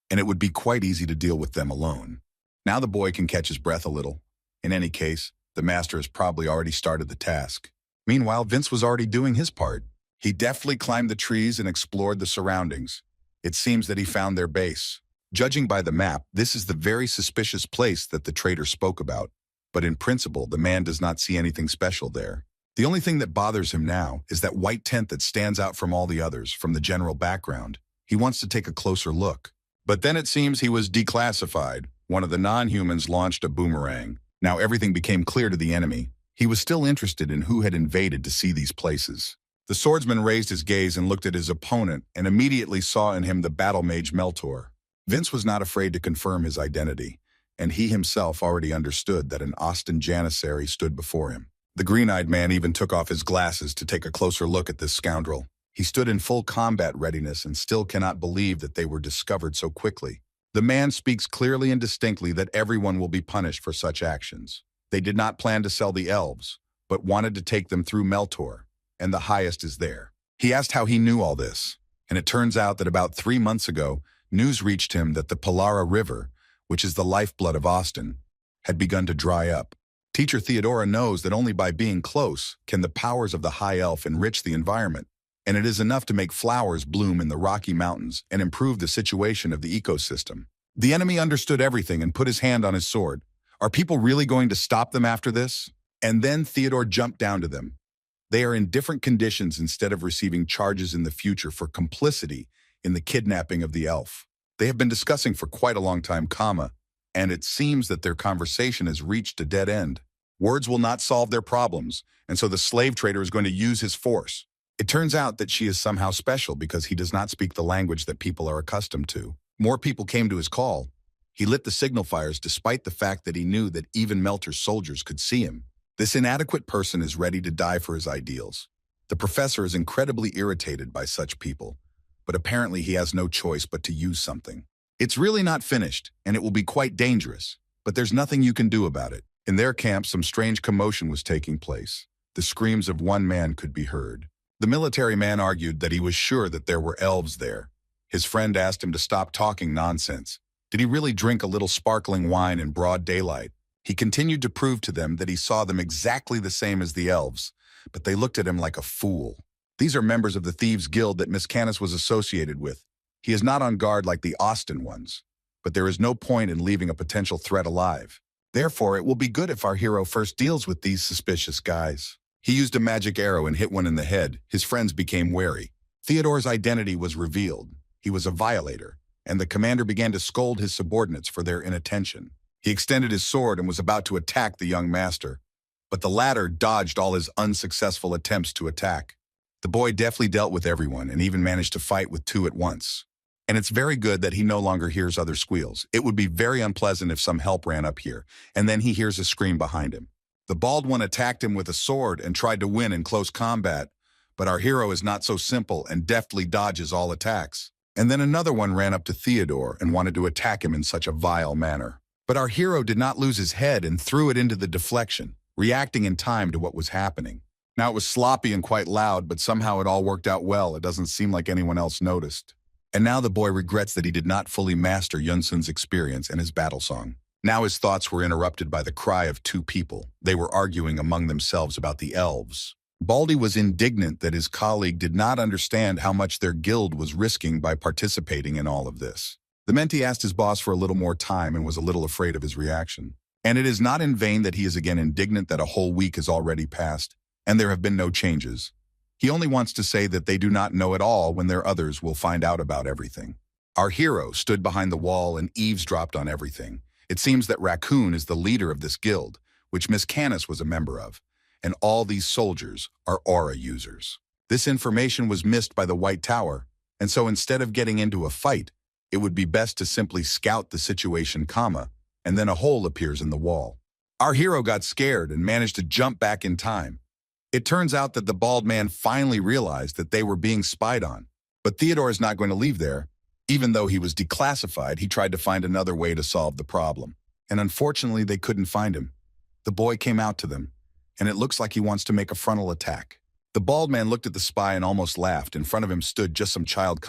and it would be quite easy to deal with them alone. Now the boy can catch his breath a little. In any case, the master has probably already started the task. Meanwhile, Vince was already doing his part. He deftly climbed the trees and explored the surroundings. It seems that he found their base. Judging by the map, this is the very suspicious place that the traitor spoke about. But in principle, the man does not see anything special there. The only thing that bothers him now is that white tent that stands out from all the others, from the general background. He wants to take a closer look. But then it seems he was declassified. One of the non-humans launched a boomerang. Now everything became clear to the enemy. He was still interested in who had invaded to see these places. The swordsman raised his gaze and looked at his opponent and immediately saw in him the battle mage Meltor. Vince was not afraid to confirm his identity, and he himself already understood that an Austin janissary stood before him. The green-eyed man even took off his glasses to take a closer look at this scoundrel. He stood in full combat readiness and still cannot believe that they were discovered so quickly. The man speaks clearly and distinctly that everyone will be punished for such actions. They did not plan to sell the elves, but wanted to take them through Meltor, and the highest is there. He asked how he knew all this, and it turns out that about 3 months ago, news reached him that the Polara River, which is the lifeblood of Austin, had begun to dry up. Teacher Theodora knows that only by being close can the powers of the high elf enrich the environment, and it is enough to make flowers bloom in the Rocky Mountains and improve the situation of the ecosystem. The enemy understood everything and put his hand on his sword. Are people really going to stop them after this? And then Theodore jumped down to them. They are in different conditions instead of receiving charges in the future for complicity in the kidnapping of the elf. They have been discussing for quite a long time, and it seems that their conversation has reached a dead end. Words will not solve their problems, and so the slave trader is going to use his force. It turns out that she is somehow special because he does not speak the language that people are accustomed to. More people came to his call. He lit the signal fires despite the fact that he knew that even Melter's soldiers could see him. This inadequate person is ready to die for his ideals. The professor is incredibly irritated by such people, but apparently he has no choice but to use something. It's really not finished, and it will be quite dangerous, but there's nothing you can do about it. In their camp, some strange commotion was taking place. The screams of one man could be heard. The military man argued that he was sure that there were elves there. His friend asked him to stop talking nonsense. Did he really drink a little sparkling wine in broad daylight? He continued to prove to them that he saw them exactly the same as the elves, but they looked at him like a fool. These are members of the Thieves' Guild that Miss Canis was associated with. He is not on guard like the Austin ones, but there is no point in leaving a potential threat alive. Therefore, it will be good if our hero first deals with these suspicious guys. He used a magic arrow and hit one in the head. His friends became wary. Theodore's identity was revealed. He was a violator, and the commander began to scold his subordinates for their inattention. He extended his sword and was about to attack the young master, but the latter dodged all his unsuccessful attempts to attack. The boy deftly dealt with everyone and even managed to fight with two at once. And it's very good that he no longer hears other squeals. It would be very unpleasant if some help ran up here, and then he hears a scream behind him. The bald one attacked him with a sword and tried to win in close combat, but our hero is not so simple and deftly dodges all attacks. And then another one ran up to Theodore and wanted to attack him in such a vile manner. But our hero did not lose his head and threw it into the deflection, reacting in time to what was happening. Now it was sloppy and quite loud, but somehow it all worked out well. It doesn't seem like anyone else noticed. And now the boy regrets that he did not fully master Yunsun's experience and his battle song. Now his thoughts were interrupted by the cry of two people. They were arguing among themselves about the elves. Baldy was indignant that his colleague did not understand how much their guild was risking by participating in all of this. The mentee asked his boss for a little more time and was a little afraid of his reaction. And it is not in vain that he is again indignant that a whole week has already passed, and there have been no changes. He only wants to say that they do not know at all when their others will find out about everything. Our hero stood behind the wall and eavesdropped on everything. It seems that Raccoon is the leader of this guild, which Miss Canis was a member of, and all these soldiers are aura users. This information was missed by the White Tower, and so instead of getting into a fight, it would be best to simply scout the situation, and then a hole appears in the wall. Our hero got scared and managed to jump back in time. It turns out that the bald man finally realized that they were being spied on. But Theodore is not going to leave there. Even though he was declassified, he tried to find another way to solve the problem. And unfortunately, they couldn't find him. The boy came out to them, and it looks like he wants to make a frontal attack. The bald man looked at the spy and almost laughed. In front of him stood just some child,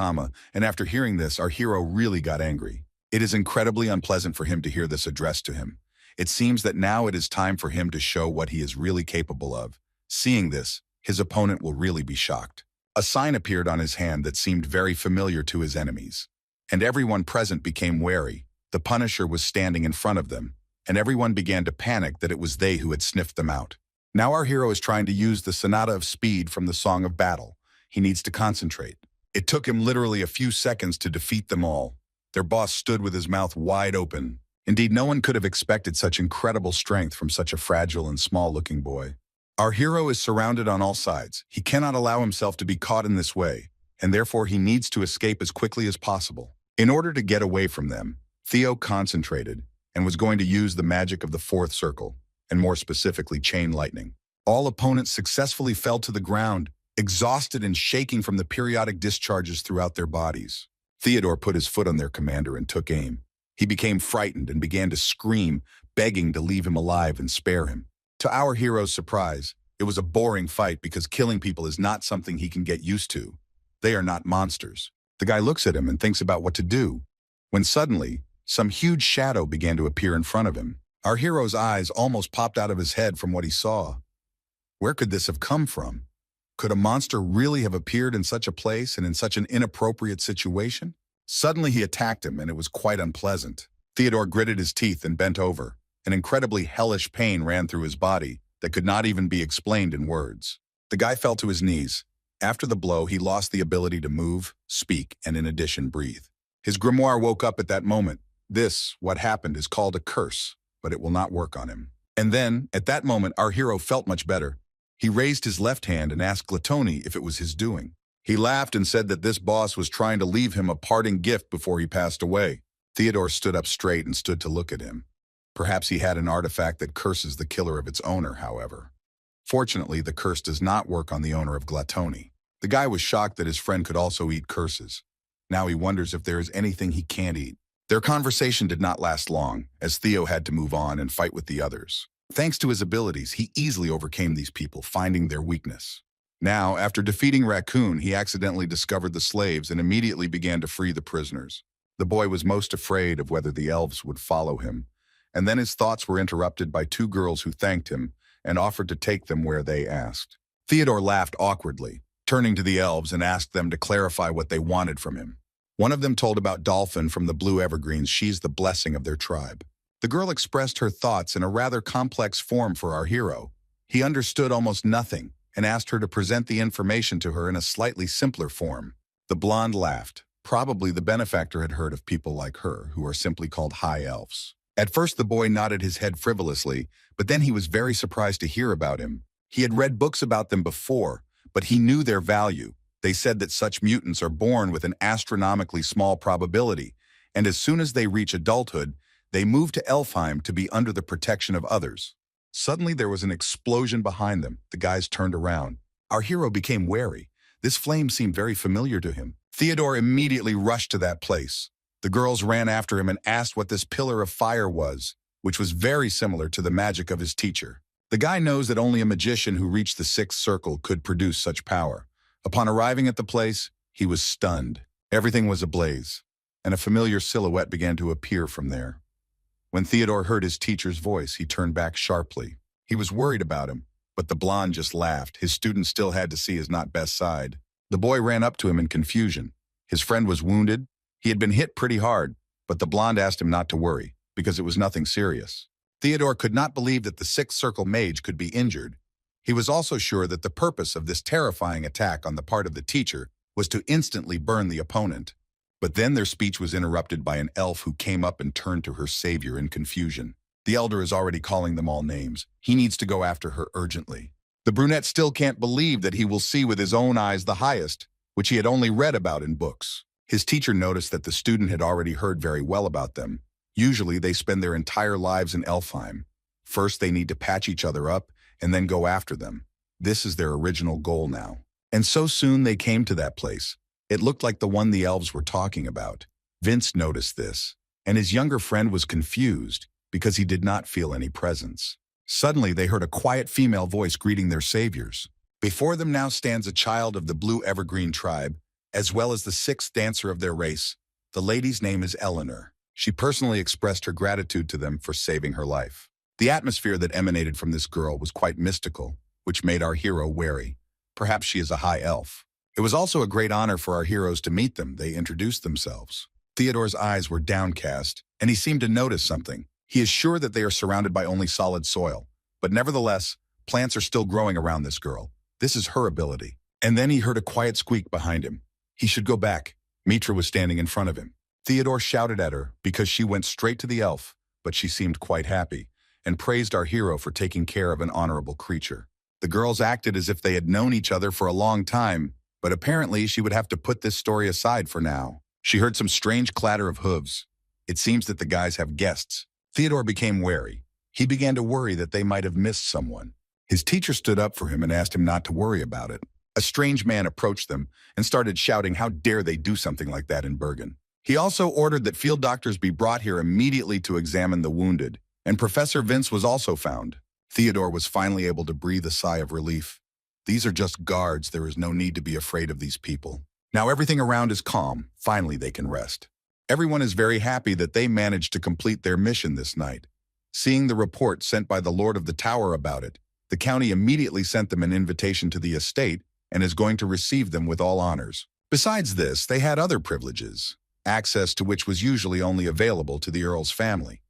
and after hearing this, our hero really got angry. It is incredibly unpleasant for him to hear this addressed to him. It seems that now it is time for him to show what he is really capable of. Seeing this, his opponent will really be shocked. A sign appeared on his hand that seemed very familiar to his enemies, and everyone present became wary. The Punisher was standing in front of them, and everyone began to panic that it was they who had sniffed them out. Now our hero is trying to use the Sonata of Speed from the Song of Battle. He needs to concentrate. It took him literally a few seconds to defeat them all. Their boss stood with his mouth wide open. Indeed, no one could have expected such incredible strength from such a fragile and small-looking boy. Our hero is surrounded on all sides. He cannot allow himself to be caught in this way, and therefore he needs to escape as quickly as possible. In order to get away from them, Theo concentrated and was going to use the magic of the fourth circle, and more specifically chain lightning. All opponents successfully fell to the ground, exhausted and shaking from the periodic discharges throughout their bodies. Theodore put his foot on their commander and took aim. He became frightened and began to scream, begging to leave him alive and spare him. To our hero's surprise, it was a boring fight because killing people is not something he can get used to. They are not monsters. The guy looks at him and thinks about what to do, when suddenly, some huge shadow began to appear in front of him. Our hero's eyes almost popped out of his head from what he saw. Where could this have come from? Could a monster really have appeared in such a place and in such an inappropriate situation? Suddenly he attacked him, and it was quite unpleasant. Theodore gritted his teeth and bent over. An incredibly hellish pain ran through his body that could not even be explained in words. The guy fell to his knees. After the blow, he lost the ability to move, speak, and in addition, breathe. His grimoire woke up at that moment. This, what happened, is called a curse, but it will not work on him. And then, at that moment, our hero felt much better. He raised his left hand and asked Glatoni if it was his doing. He laughed and said that this boss was trying to leave him a parting gift before he passed away. Theodore stood up straight and stood to look at him. Perhaps he had an artifact that curses the killer of its owner, however. Fortunately, the curse does not work on the owner of Glatoni. The guy was shocked that his friend could also eat curses. Now he wonders if there is anything he can't eat. Their conversation did not last long, as Theo had to move on and fight with the others. Thanks to his abilities, he easily overcame these people, finding their weakness. Now, after defeating Raccoon, he accidentally discovered the slaves and immediately began to free the prisoners. The boy was most afraid of whether the elves would follow him, and then his thoughts were interrupted by two girls who thanked him and offered to take them where they asked. Theodore laughed awkwardly, turning to the elves and asked them to clarify what they wanted from him. One of them told about Dolphin from the Blue Evergreens. She's the blessing of their tribe. The girl expressed her thoughts in a rather complex form for our hero. He understood almost nothing and asked her to present the information to her in a slightly simpler form. The blonde laughed. Probably the benefactor had heard of people like her, who are simply called high elves. At first the boy nodded his head frivolously, but then he was very surprised to hear about him. He had read books about them before, but he knew their value. They said that such mutants are born with an astronomically small probability, and as soon as they reach adulthood, they move to Elfheim to be under the protection of others. Suddenly there was an explosion behind them. The guys turned around. Our hero became wary. This flame seemed very familiar to him. Theodore immediately rushed to that place. The girls ran after him and asked what this pillar of fire was, which was very similar to the magic of his teacher. The guy knows that only a magician who reached the sixth circle could produce such power. Upon arriving at the place, he was stunned. Everything was ablaze, and a familiar silhouette began to appear from there. When Theodore heard his teacher's voice, he turned back sharply. He was worried about him, but the blonde just laughed. His student still had to see his not best side. The boy ran up to him in confusion. His friend was wounded. He had been hit pretty hard, but the blonde asked him not to worry, because it was nothing serious. Theodore could not believe that the sixth circle mage could be injured. He was also sure that the purpose of this terrifying attack on the part of the teacher was to instantly burn the opponent. But then their speech was interrupted by an elf who came up and turned to her savior in confusion. The elder is already calling them all names. He needs to go after her urgently. The brunette still can't believe that he will see with his own eyes the highest, which he had only read about in books. His teacher noticed that the student had already heard very well about them. Usually they spend their entire lives in Elfheim. First they need to patch each other up and then go after them. This is their original goal now. And so soon they came to that place. It looked like the one the elves were talking about. Vince noticed this, and his younger friend was confused because he did not feel any presence. Suddenly they heard a quiet female voice greeting their saviors. Before them now stands a child of the Blue Evergreen tribe, as well as the sixth dancer of their race. The lady's name is Eleanor. She personally expressed her gratitude to them for saving her life. The atmosphere that emanated from this girl was quite mystical, which made our hero wary. Perhaps she is a high elf. It was also a great honor for our heroes to meet them. They introduced themselves. Theodore's eyes were downcast, and he seemed to notice something. He is sure that they are surrounded by only solid soil, but nevertheless, plants are still growing around this girl. This is her ability. And then he heard a quiet squeak behind him. He should go back. Mitra was standing in front of him. Theodore shouted at her because she went straight to the elf, but she seemed quite happy, and praised our hero for taking care of an honorable creature. The girls acted as if they had known each other for a long time, but apparently she would have to put this story aside for now. She heard some strange clatter of hooves. It seems that the guys have guests. Theodore became wary. He began to worry that they might have missed someone. His teacher stood up for him and asked him not to worry about it. A strange man approached them and started shouting, "How dare they do something like that in Bergen?" He also ordered that field doctors be brought here immediately to examine the wounded, and Professor Vince was also found. Theodore was finally able to breathe a sigh of relief. These are just guards. There is no need to be afraid of these people. Now everything around is calm. Finally, they can rest. Everyone is very happy that they managed to complete their mission this night. Seeing the report sent by the Lord of the Tower about it, the county immediately sent them an invitation to the estate and is going to receive them with all honors. Besides this, they had other privileges, access to which was usually only available to the Earl's family.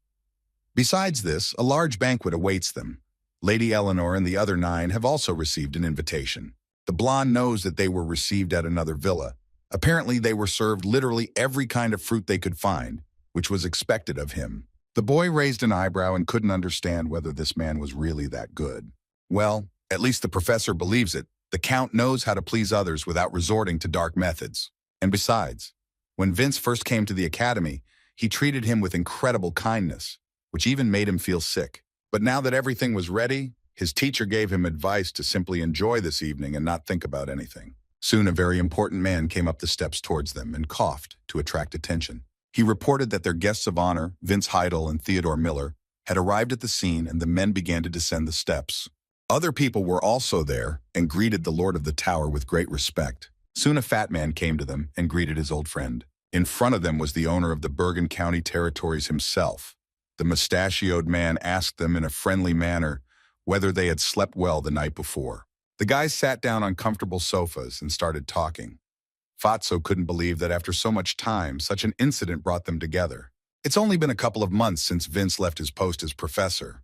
Besides this, a large banquet awaits them. Lady Eleanor and the other 9 have also received an invitation. The blonde knows that they were received at another villa. Apparently, they were served literally every kind of fruit they could find, which was expected of him. The boy raised an eyebrow and couldn't understand whether this man was really that good. Well, At least the professor believes it. The Count knows how to please others without resorting to dark methods. And besides, when Vince first came to the academy, he treated him with incredible kindness, which even made him feel sick. But now that everything was ready, his teacher gave him advice to simply enjoy this evening and not think about anything. Soon a very important man came up the steps towards them and coughed to attract attention. He reported that their guests of honor, Vince Heidel and Theodore Miller, had arrived at the scene, and the men began to descend the steps. Other people were also there and greeted the Lord of the Tower with great respect. Soon a fat man came to them and greeted his old friend. In front of them was the owner of the Bergen County territories himself. The mustachioed man asked them in a friendly manner whether they had slept well the night before. The guys sat down on comfortable sofas and started talking. Fatso couldn't believe that after so much time, such an incident brought them together. It's only been a couple of months since Vince left his post as professor.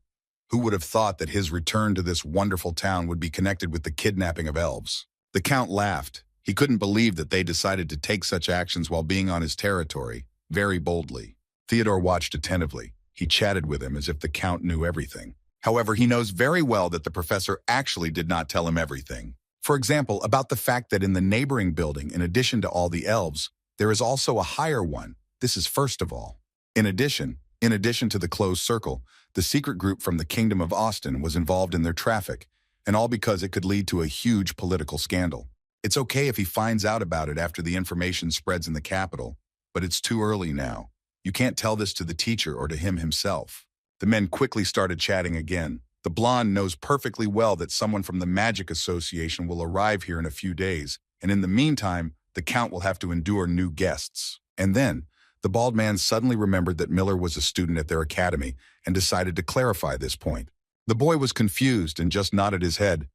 Who would have thought that his return to this wonderful town would be connected with the kidnapping of elves? The Count laughed. He couldn't believe that they decided to take such actions while being on his territory, very boldly. Theodore watched attentively. He chatted with him as if the Count knew everything. However, he knows very well that the professor actually did not tell him everything. For example, about the fact that in the neighboring building, in addition to all the elves, there is also a higher one. This is first of all. In addition to the closed circle, the secret group from the Kingdom of Austin was involved in their traffic, and all because it could lead to a huge political scandal. It's okay if he finds out about it after the information spreads in the capital, but it's too early now. You can't tell this to the teacher or to him himself. The men quickly started chatting again. The blonde knows perfectly well that someone from the Magic Association will arrive here in a few days, and in the meantime, the Count will have to endure new guests. And then, the bald man suddenly remembered that Miller was a student at their academy and decided to clarify this point. The boy was confused and just nodded his head.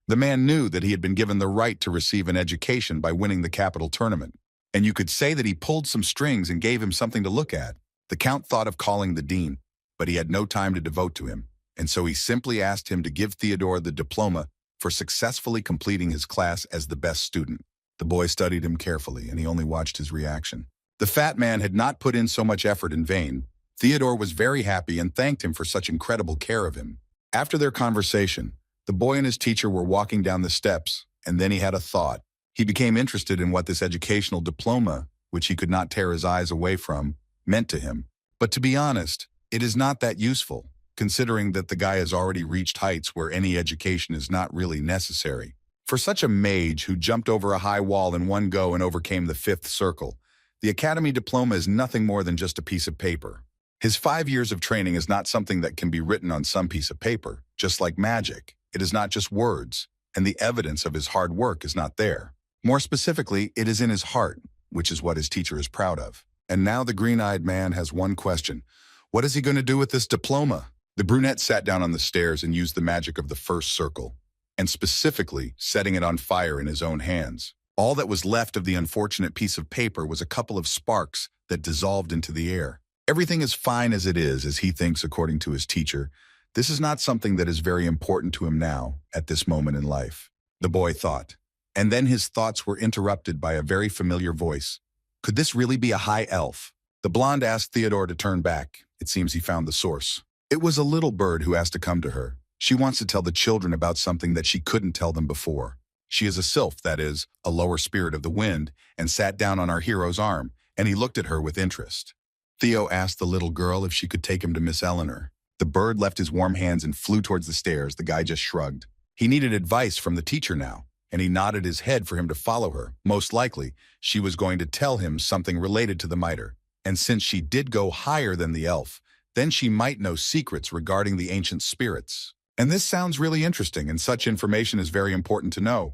The man knew that he had been given the right to receive an education by winning the capital tournament, and you could say that he pulled some strings and gave him something to look at. The Count thought of calling the dean, but he had no time to devote to him, and so he simply asked him to give Theodore the diploma for successfully completing his class as the best student. The boy studied him carefully, and he only watched his reaction. The fat man had not put in so much effort in vain. Theodore was very happy and thanked him for such incredible care of him. After their conversation, the boy and his teacher were walking down the steps, and then he had a thought. He became interested in what this educational diploma, which he could not tear his eyes away from, meant to him. But to be honest, it is not that useful, considering that the guy has already reached heights where any education is not really necessary. For such a mage who jumped over a high wall in one go and overcame the fifth circle, the academy diploma is nothing more than just a piece of paper. His 5 years of training is not something that can be written on some piece of paper, just like magic. It is not just words, and the evidence of his hard work is not there. More specifically, it is in his heart, which is what his teacher is proud of. And now the green-eyed man has one question. What is he going to do with this diploma? The brunette sat down on the stairs and used the magic of the first circle, and specifically setting it on fire in his own hands. All that was left of the unfortunate piece of paper was a couple of sparks that dissolved into the air. Everything is fine as it is, as he thinks according to his teacher. This is not something that is very important to him now, at this moment in life, the boy thought. And then his thoughts were interrupted by a very familiar voice. Could this really be a high elf? The blonde asked Theodore to turn back. It seems he found the source. It was a little bird who asked to come to her. She wants to tell the children about something that she couldn't tell them before. She is a sylph, that is, a lower spirit of the wind, and sat down on our hero's arm, and he looked at her with interest. Theo asked the little girl if she could take him to Miss Eleanor. The bird left his warm hands and flew towards the stairs. The guy just shrugged. He needed advice from the teacher now, and he nodded his head for him to follow her. Most likely, she was going to tell him something related to the mitre. And since she did go higher than the elf, then she might know secrets regarding the ancient spirits. And this sounds really interesting, and such information is very important to know.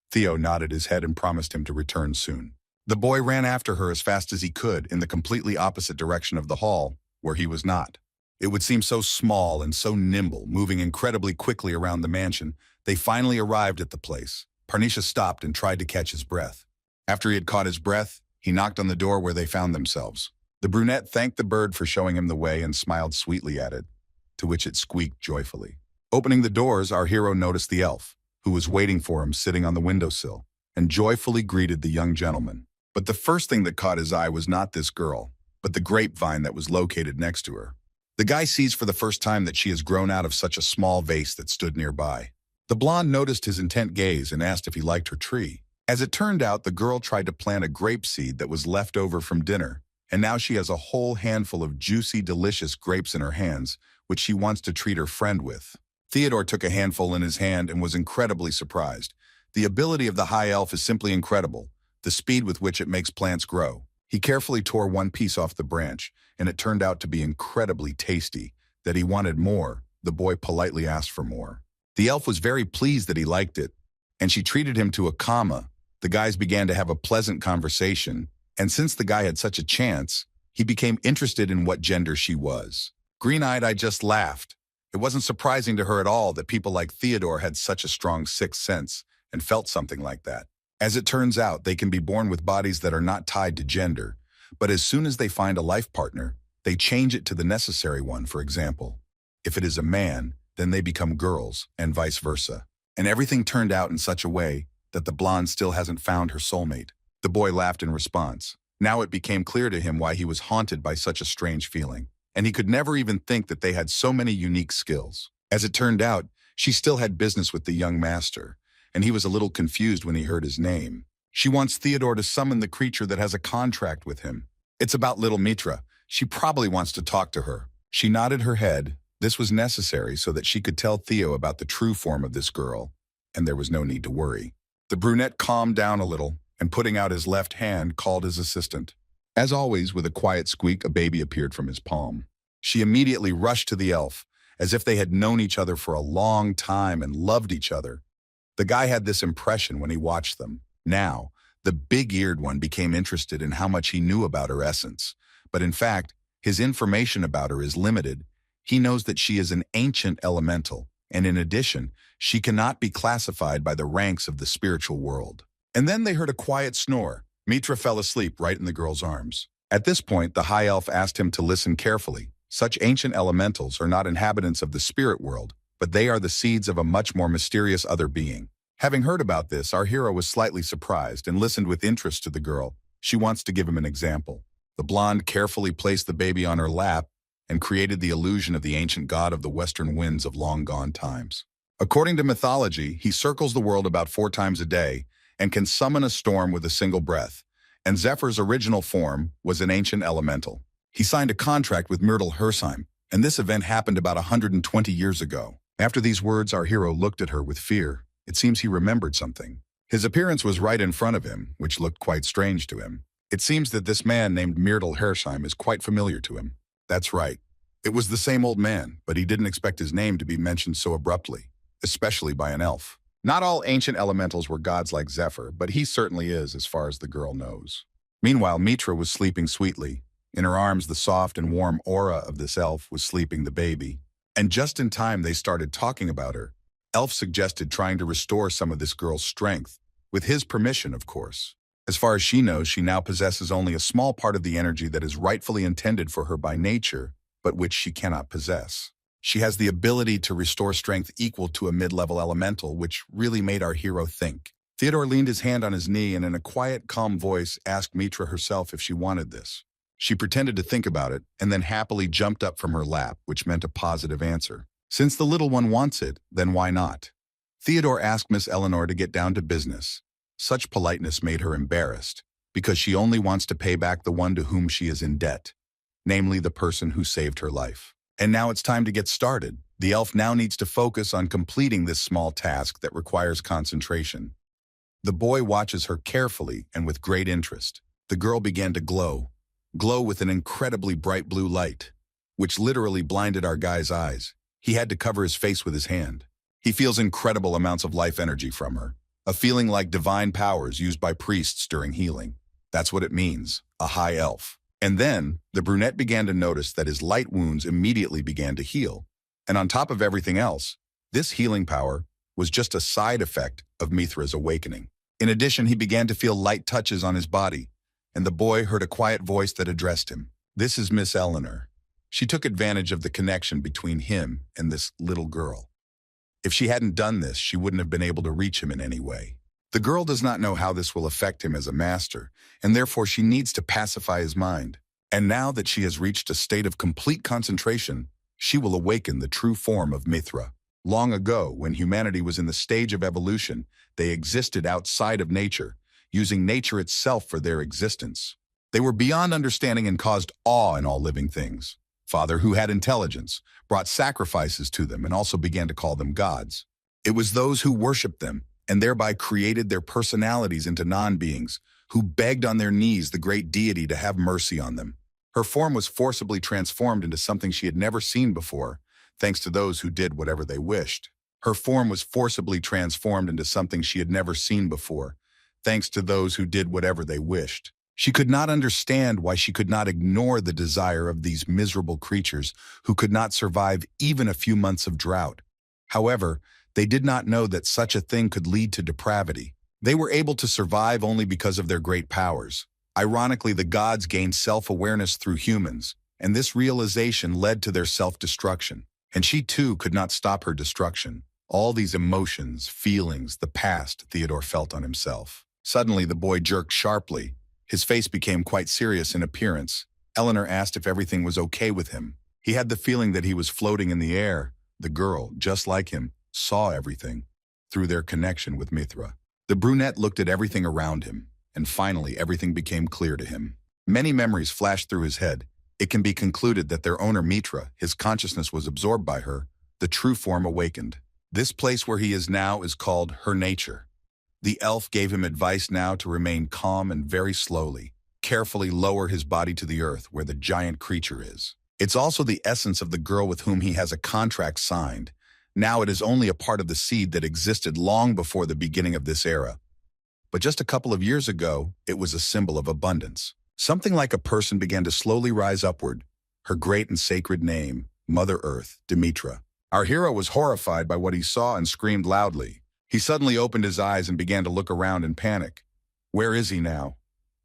Theo nodded his head and promised him to return soon. The boy ran after her as fast as he could in the completely opposite direction of the hall, where he was not. It would seem so small and so nimble, moving incredibly quickly around the mansion. They finally arrived at the place. Parnisha stopped and tried to catch his breath. After he had caught his breath, he knocked on the door where they found themselves. The brunette thanked the bird for showing him the way and smiled sweetly at it, to which it squeaked joyfully. Opening the doors, our hero noticed the elf, who was waiting for him sitting on the windowsill, and joyfully greeted the young gentleman. But the first thing that caught his eye was not this girl, but the grapevine that was located next to her. The guy sees for the first time that she has grown out of such a small vase that stood nearby. The blonde noticed his intent gaze and asked if he liked her tree. As it turned out, the girl tried to plant a grape seed that was left over from dinner, and now she has a whole handful of juicy, delicious grapes in her hands, which she wants to treat her friend with. Theodore took a handful in his hand and was incredibly surprised. The ability of the high elf is simply incredible, the speed with which it makes plants grow. He carefully tore one piece off the branch, and it turned out to be incredibly tasty. That he wanted more, the boy politely asked for more. The elf was very pleased that he liked it, and she treated him to a comma. The guys began to have a pleasant conversation, and since the guy had such a chance, he became interested in what gender she was. Green-eyed, I just laughed. It wasn't surprising to her at all that people like Theodore had such a strong sixth sense and felt something like that. As it turns out, they can be born with bodies that are not tied to gender, but as soon as they find a life partner, they change it to the necessary one. For example, if it is a man, then they become girls, and vice versa. And everything turned out in such a way that the blonde still hasn't found her soulmate. The boy laughed in response. Now it became clear to him why he was haunted by such a strange feeling, and he could never even think that they had so many unique skills. As it turned out, she still had business with the young master, and he was a little confused when he heard his name. She wants Theodore to summon the creature that has a contract with him. It's about little Mitra. She probably wants to talk to her. She nodded her head. This was necessary so that she could tell Theo about the true form of this girl, and there was no need to worry. The brunette calmed down a little, and putting out his left hand, called his assistant. As always, with a quiet squeak, a baby appeared from his palm. She immediately rushed to the elf, as if they had known each other for a long time and loved each other. The guy had this impression when he watched them. Now, the big-eared one became interested in how much he knew about her essence. But in fact, his information about her is limited. He knows that she is an ancient elemental, and in addition, she cannot be classified by the ranks of the spiritual world. And then they heard a quiet snore. Mitra fell asleep right in the girl's arms. At this point, the high elf asked him to listen carefully. Such ancient elementals are not inhabitants of the spirit world, but they are the seeds of a much more mysterious other being. Having heard about this, our hero was slightly surprised and listened with interest to the girl. She wants to give him an example. The blonde carefully placed the baby on her lap and created the illusion of the ancient god of the western winds of long-gone times. According to mythology, he circles the world about 4 times a day and can summon a storm with a single breath, and Zephyr's original form was an ancient elemental. He signed a contract with Myrtle Hersheim, and this event happened about 120 years ago. After these words, our hero looked at her with fear. It seems he remembered something. His appearance was right in front of him, which looked quite strange to him. It seems that this man named Myrtle Hersheim is quite familiar to him. That's right. It was the same old man, but he didn't expect his name to be mentioned so abruptly, especially by an elf. Not all ancient elementals were gods like Zephyr, but he certainly is as far as the girl knows. Meanwhile, Mitra was sleeping sweetly. In her arms, the soft and warm aura of this elf was sleeping the baby. And just in time, they started talking about her. Elf suggested trying to restore some of this girl's strength, with his permission, of course. As far as she knows, she now possesses only a small part of the energy that is rightfully intended for her by nature, but which she cannot possess. She has the ability to restore strength equal to a mid-level elemental, which really made our hero think. Theodore leaned his hand on his knee and in a quiet, calm voice asked Mitra herself if she wanted this. She pretended to think about it and then happily jumped up from her lap, which meant a positive answer. Since the little one wants it, then why not? Theodore asked Miss Eleanor to get down to business. Such politeness made her embarrassed, because she only wants to pay back the one to whom she is in debt, namely the person who saved her life. And now it's time to get started. The elf now needs to focus on completing this small task that requires concentration. The boy watches her carefully and with great interest. The girl began to glow with an incredibly bright blue light, which literally blinded our guy's eyes. He had to cover his face with his hand. He feels incredible amounts of life energy from her, a feeling like divine powers used by priests during healing. That's what it means, a high elf. And then, the brunette began to notice that his light wounds immediately began to heal. And on top of everything else, this healing power was just a side effect of Mithra's awakening. In addition, he began to feel light touches on his body, and the boy heard a quiet voice that addressed him. This is Miss Eleanor. She took advantage of the connection between him and this little girl. If she hadn't done this, she wouldn't have been able to reach him in any way. The girl does not know how this will affect him as a master, and therefore she needs to pacify his mind. And now that she has reached a state of complete concentration, she will awaken the true form of Mithra. Long ago, when humanity was in the stage of evolution, they existed outside of nature, using nature itself for their existence. They were beyond understanding and caused awe in all living things. Father, who had intelligence, brought sacrifices to them and also began to call them gods. It was those who worshipped them and thereby created their personalities into non-beings, who begged on their knees the great deity to have mercy on them. Her form was forcibly transformed into something she had never seen before, thanks to those who did whatever they wished. Her form was forcibly transformed into something she had never seen before, thanks to those who did whatever they wished. She could not understand why she could not ignore the desire of these miserable creatures who could not survive even a few months of drought. However, they did not know that such a thing could lead to depravity. They were able to survive only because of their great powers. Ironically, the gods gained self-awareness through humans, and this realization led to their self-destruction. And she too could not stop her destruction. All these emotions, feelings, the past, Theodore felt on himself. Suddenly, the boy jerked sharply. His face became quite serious in appearance. Eleanor asked if everything was okay with him. He had the feeling that he was floating in the air. The girl, just like him, saw everything through their connection with Mithra. The brunette looked at everything around him, and finally everything became clear to him. Many memories flashed through his head. It can be concluded that their owner Mithra, his consciousness was absorbed by her, the true form awakened. This place where he is now is called her nature. The elf gave him advice now to remain calm and very slowly, carefully lower his body to the earth where the giant creature is. It's also the essence of the girl with whom he has a contract signed. Now it is only a part of the seed that existed long before the beginning of this era. But just a couple of years ago, it was a symbol of abundance. Something like a person began to slowly rise upward, her great and sacred name, Mother Earth, Demetra. Our hero was horrified by what he saw and screamed loudly. He suddenly opened his eyes and began to look around in panic. Where is he now?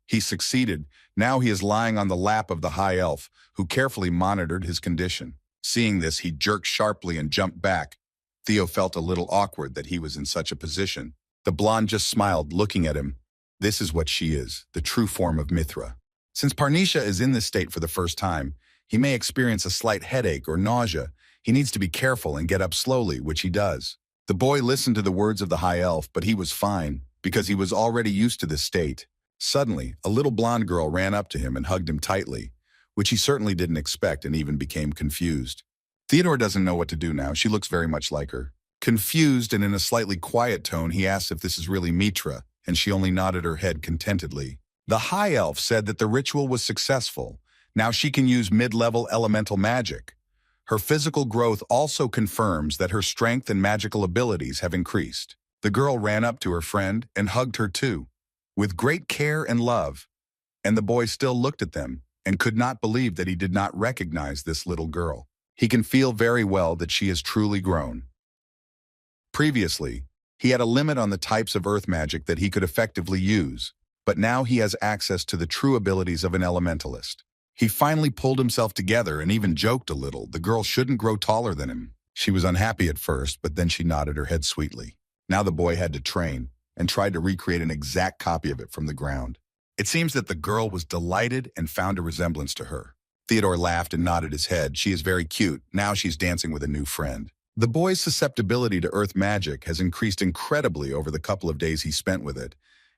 He succeeded. Now he is lying on the lap of the high elf, who carefully monitored his condition. Seeing this, he jerked sharply and jumped back. Theo felt a little awkward that he was in such a position. The blonde just smiled, looking at him. This is what she is, the true form of Mithra. Since Parnisha is in this state for the first time, he may experience a slight headache or nausea. He needs to be careful and get up slowly, which he does. The boy listened to the words of the high elf, but he was fine, because he was already used to this state. Suddenly, a little blonde girl ran up to him and hugged him tightly, which he certainly didn't expect and even became confused. Theodore doesn't know what to do now. She looks very much like her. Confused and in a slightly quiet tone, he asked if this is really Mithra, and she only nodded her head contentedly. The high elf said that the ritual was successful. Now she can use mid-level elemental magic. Her physical growth also confirms that her strength and magical abilities have increased. The girl ran up to her friend and hugged her too, with great care and love. And the boy still looked at them and could not believe that he did not recognize this little girl. He can feel very well that she has truly grown. Previously, he had a limit on the types of earth magic that he could effectively use, but now he has access to the true abilities of an elementalist. He finally pulled himself together and even joked a little. The girl shouldn't grow taller than him. She was unhappy at first, but then she nodded her head sweetly. Now the boy had to train and tried to recreate an exact copy of it from the ground. It seems that the girl was delighted and found a resemblance to her. Theodore laughed and nodded his head. She is very cute. Now she's dancing with a new friend. The boy's susceptibility to earth magic has increased incredibly over the couple of days he spent with it,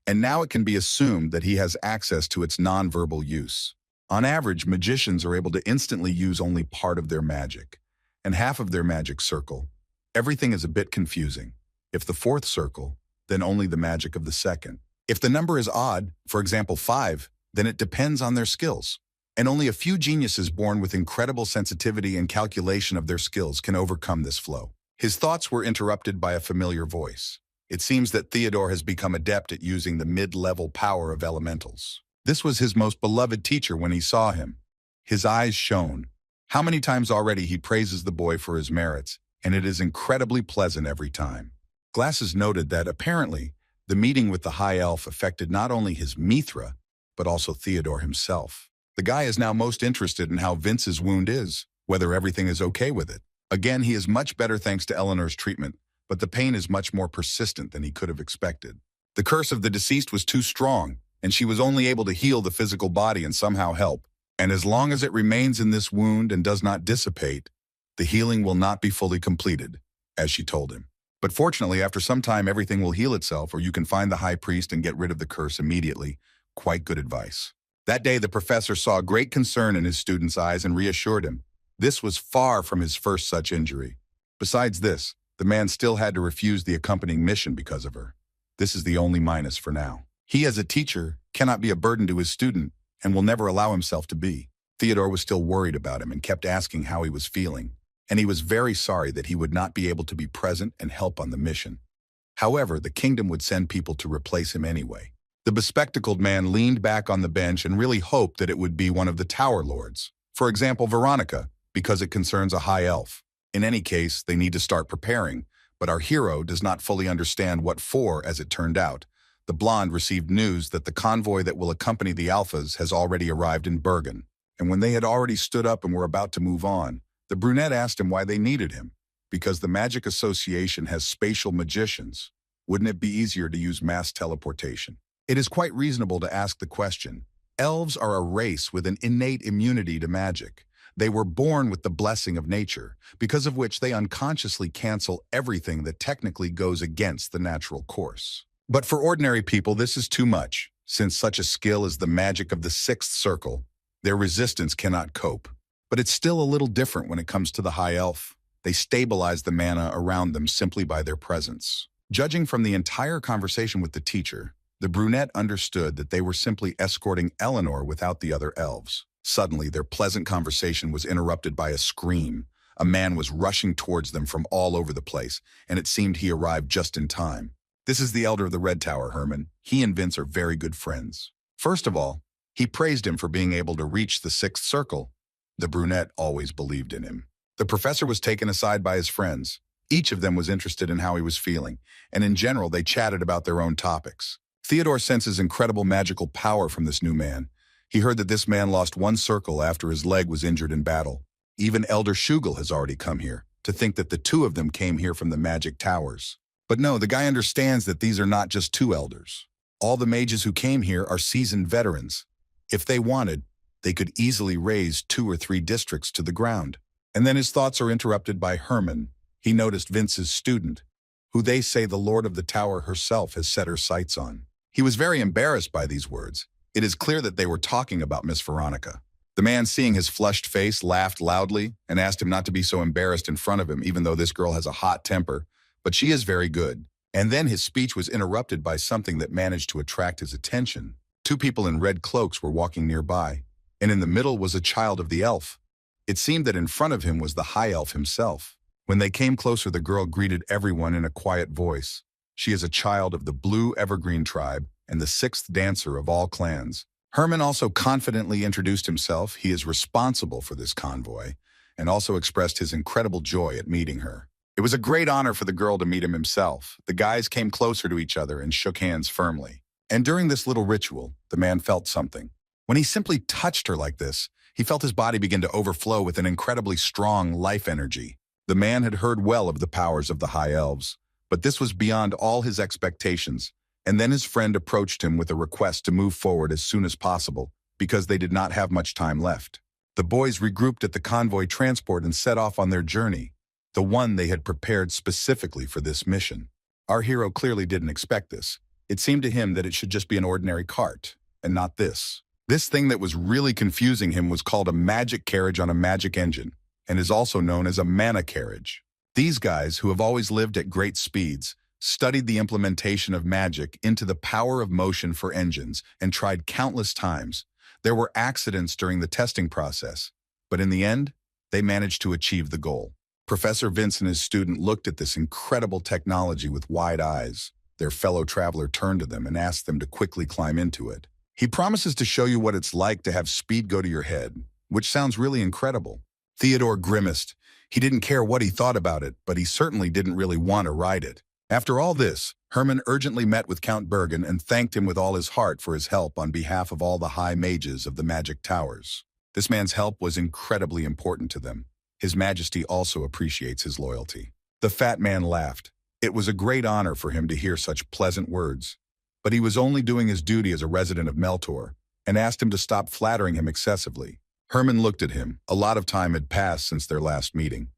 and now it can be assumed that he has access to its nonverbal use. On average, magicians are able to instantly use only part of their magic, and half of their magic circle. Everything is a bit confusing. If the fourth circle, then only the magic of the second. If the number is odd, for example 5, then it depends on their skills. And only a few geniuses born with incredible sensitivity and calculation of their skills can overcome this flow. His thoughts were interrupted by a familiar voice. It seems that Theodore has become adept at using the mid-level power of elementals. This was his most beloved teacher when he saw him. His eyes shone. How many times already he praises the boy for his merits, and it is incredibly pleasant every time. Glasses noted that, apparently, the meeting with the high elf affected not only his Mithra, but also Theodore himself. The guy is now most interested in how Vince's wound is, whether everything is okay with it. Again, he is much better thanks to Eleanor's treatment, but the pain is much more persistent than he could have expected. The curse of the deceased was too strong, and she was only able to heal the physical body and somehow help. And as long as it remains in this wound and does not dissipate, the healing will not be fully completed. as she told him. But fortunately, after some time, everything will heal itself, or you can find the high priest and get rid of the curse immediately. Quite good advice. That day, the professor saw great concern in his student's eyes and reassured him. This was far from his first such injury. Besides this, the man still had to refuse the accompanying mission because of her. This is the only minus for now. He, as a teacher, cannot be a burden to his student and will never allow himself to be. Theodore was still worried about him and kept asking how he was feeling, and he was very sorry that he would not be able to be present and help on the mission. However, the kingdom would send people to replace him anyway. The bespectacled man leaned back on the bench and really hoped that it would be one of the Tower Lords. For example, Veronica, because it concerns a high elf. In any case, they need to start preparing, but our hero does not fully understand what for, as it turned out. The blonde received news that the convoy that will accompany the Alphas has already arrived in Bergen, and when they had already stood up and were about to move on, the brunette asked him why they needed him. Because the Magic Association has spatial magicians. Wouldn't it be easier to use mass teleportation? It is quite reasonable to ask the question. Elves are a race with an innate immunity to magic. They were born with the blessing of nature, because of which they unconsciously cancel everything that technically goes against the natural course. But for ordinary people, this is too much. Since such a skill is the magic of the sixth circle, their resistance cannot cope. But it's still a little different when it comes to the high elf. They stabilize the mana around them simply by their presence. Judging from the entire conversation with the teacher, the brunette understood that they were simply escorting Eleanor without the other elves. Suddenly, their pleasant conversation was interrupted by a scream. A man was rushing towards them from all over the place, and it seemed he arrived just in time. This is the elder of the Red Tower, Herman. He and Vince are very good friends. First of all, he praised him for being able to reach the sixth circle. The brunette always believed in him. The professor was taken aside by his friends. Each of them was interested in how he was feeling, and in general, they chatted about their own topics. Theodore senses incredible magical power from this new man. He heard that this man lost one circle after his leg was injured in battle. Even Elder Shugel has already come here. To think that the two of them came here from the magic towers. But no, the guy understands that these are not just two elders. All the mages who came here are seasoned veterans. If they wanted, they could easily raise 2 or 3 districts to the ground. And then his thoughts are interrupted by Herman. He noticed Vince's student, who they say the Lord of the Tower herself has set her sights on. He was very embarrassed by these words. It is clear that they were talking about Miss Veronica. The man, seeing his flushed face, laughed loudly and asked him not to be so embarrassed in front of him, even though this girl has a hot temper. But she is very good. And then his speech was interrupted by something that managed to attract his attention. 2 people in red cloaks were walking nearby, and in the middle was a child of the elf. It seemed that in front of him was the high elf himself. When they came closer, the girl greeted everyone in a quiet voice. She is a child of the Blue Evergreen tribe and the 6th dancer of all clans. Herman also confidently introduced himself. He is responsible for this convoy, and also expressed his incredible joy at meeting her. It was a great honor for the girl to meet him himself. The guys came closer to each other and shook hands firmly. And during this little ritual, the man felt something. When he simply touched her like this, he felt his body begin to overflow with an incredibly strong life energy. The man had heard well of the powers of the high elves, but this was beyond all his expectations. And then his friend approached him with a request to move forward as soon as possible, because they did not have much time left. The boys regrouped at the convoy transport and set off on their journey, the one they had prepared specifically for this mission. Our hero clearly didn't expect this. It seemed to him that it should just be an ordinary cart, and not this. This thing that was really confusing him was called a magic carriage on a magic engine, and is also known as a mana carriage. These guys, who have always lived at great speeds, studied the implementation of magic into the power of motion for engines and tried countless times. There were accidents during the testing process, but in the end, they managed to achieve the goal. Professor Vince and his student looked at this incredible technology with wide eyes. Their fellow traveler turned to them and asked them to quickly climb into it. He promises to show you what it's like to have speed go to your head, which sounds really incredible. Theodore grimaced. He didn't care what he thought about it, but he certainly didn't really want to ride it. After all this, Herman urgently met with Count Bergen and thanked him with all his heart for his help on behalf of all the high mages of the magic towers. This man's help was incredibly important to them. His Majesty also appreciates his loyalty. The fat man laughed. It was a great honor for him to hear such pleasant words. But he was only doing his duty as a resident of Meltor, and asked him to stop flattering him excessively. Herman looked at him. A lot of time had passed since their last meeting.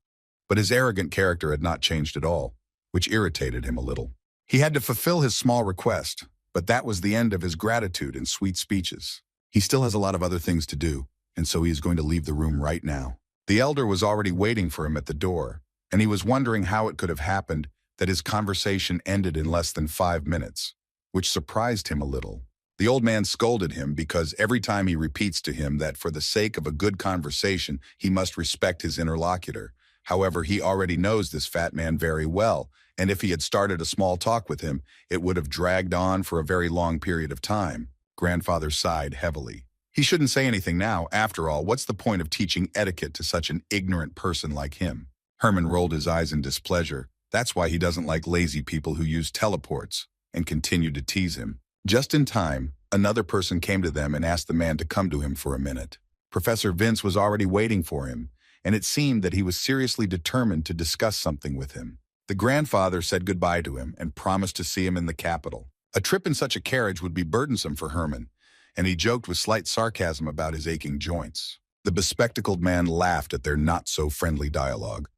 But his arrogant character had not changed at all, which irritated him a little. He had to fulfill his small request, but that was the end of his gratitude and sweet speeches. He still has a lot of other things to do, and so he is going to leave the room right now. The elder was already waiting for him at the door, and he was wondering how it could have happened that his conversation ended in less than 5 minutes, which surprised him a little. The old man scolded him because every time he repeats to him that for the sake of a good conversation, he must respect his interlocutor. However, he already knows this fat man very well, and if he had started a small talk with him, it would have dragged on for a very long period of time. Grandfather sighed heavily. He shouldn't say anything now. After all, what's the point of teaching etiquette to such an ignorant person like him? Herman rolled his eyes in displeasure. That's why he doesn't like lazy people who use teleports, and continued to tease him. Just in time, another person came to them and asked the man to come to him for a minute. Professor Vince was already waiting for him, and it seemed that he was seriously determined to discuss something with him. The grandfather said goodbye to him and promised to see him in the capital. A trip in such a carriage would be burdensome for Herman, and he joked with slight sarcasm about his aching joints. The bespectacled man laughed at their not-so-friendly dialogue.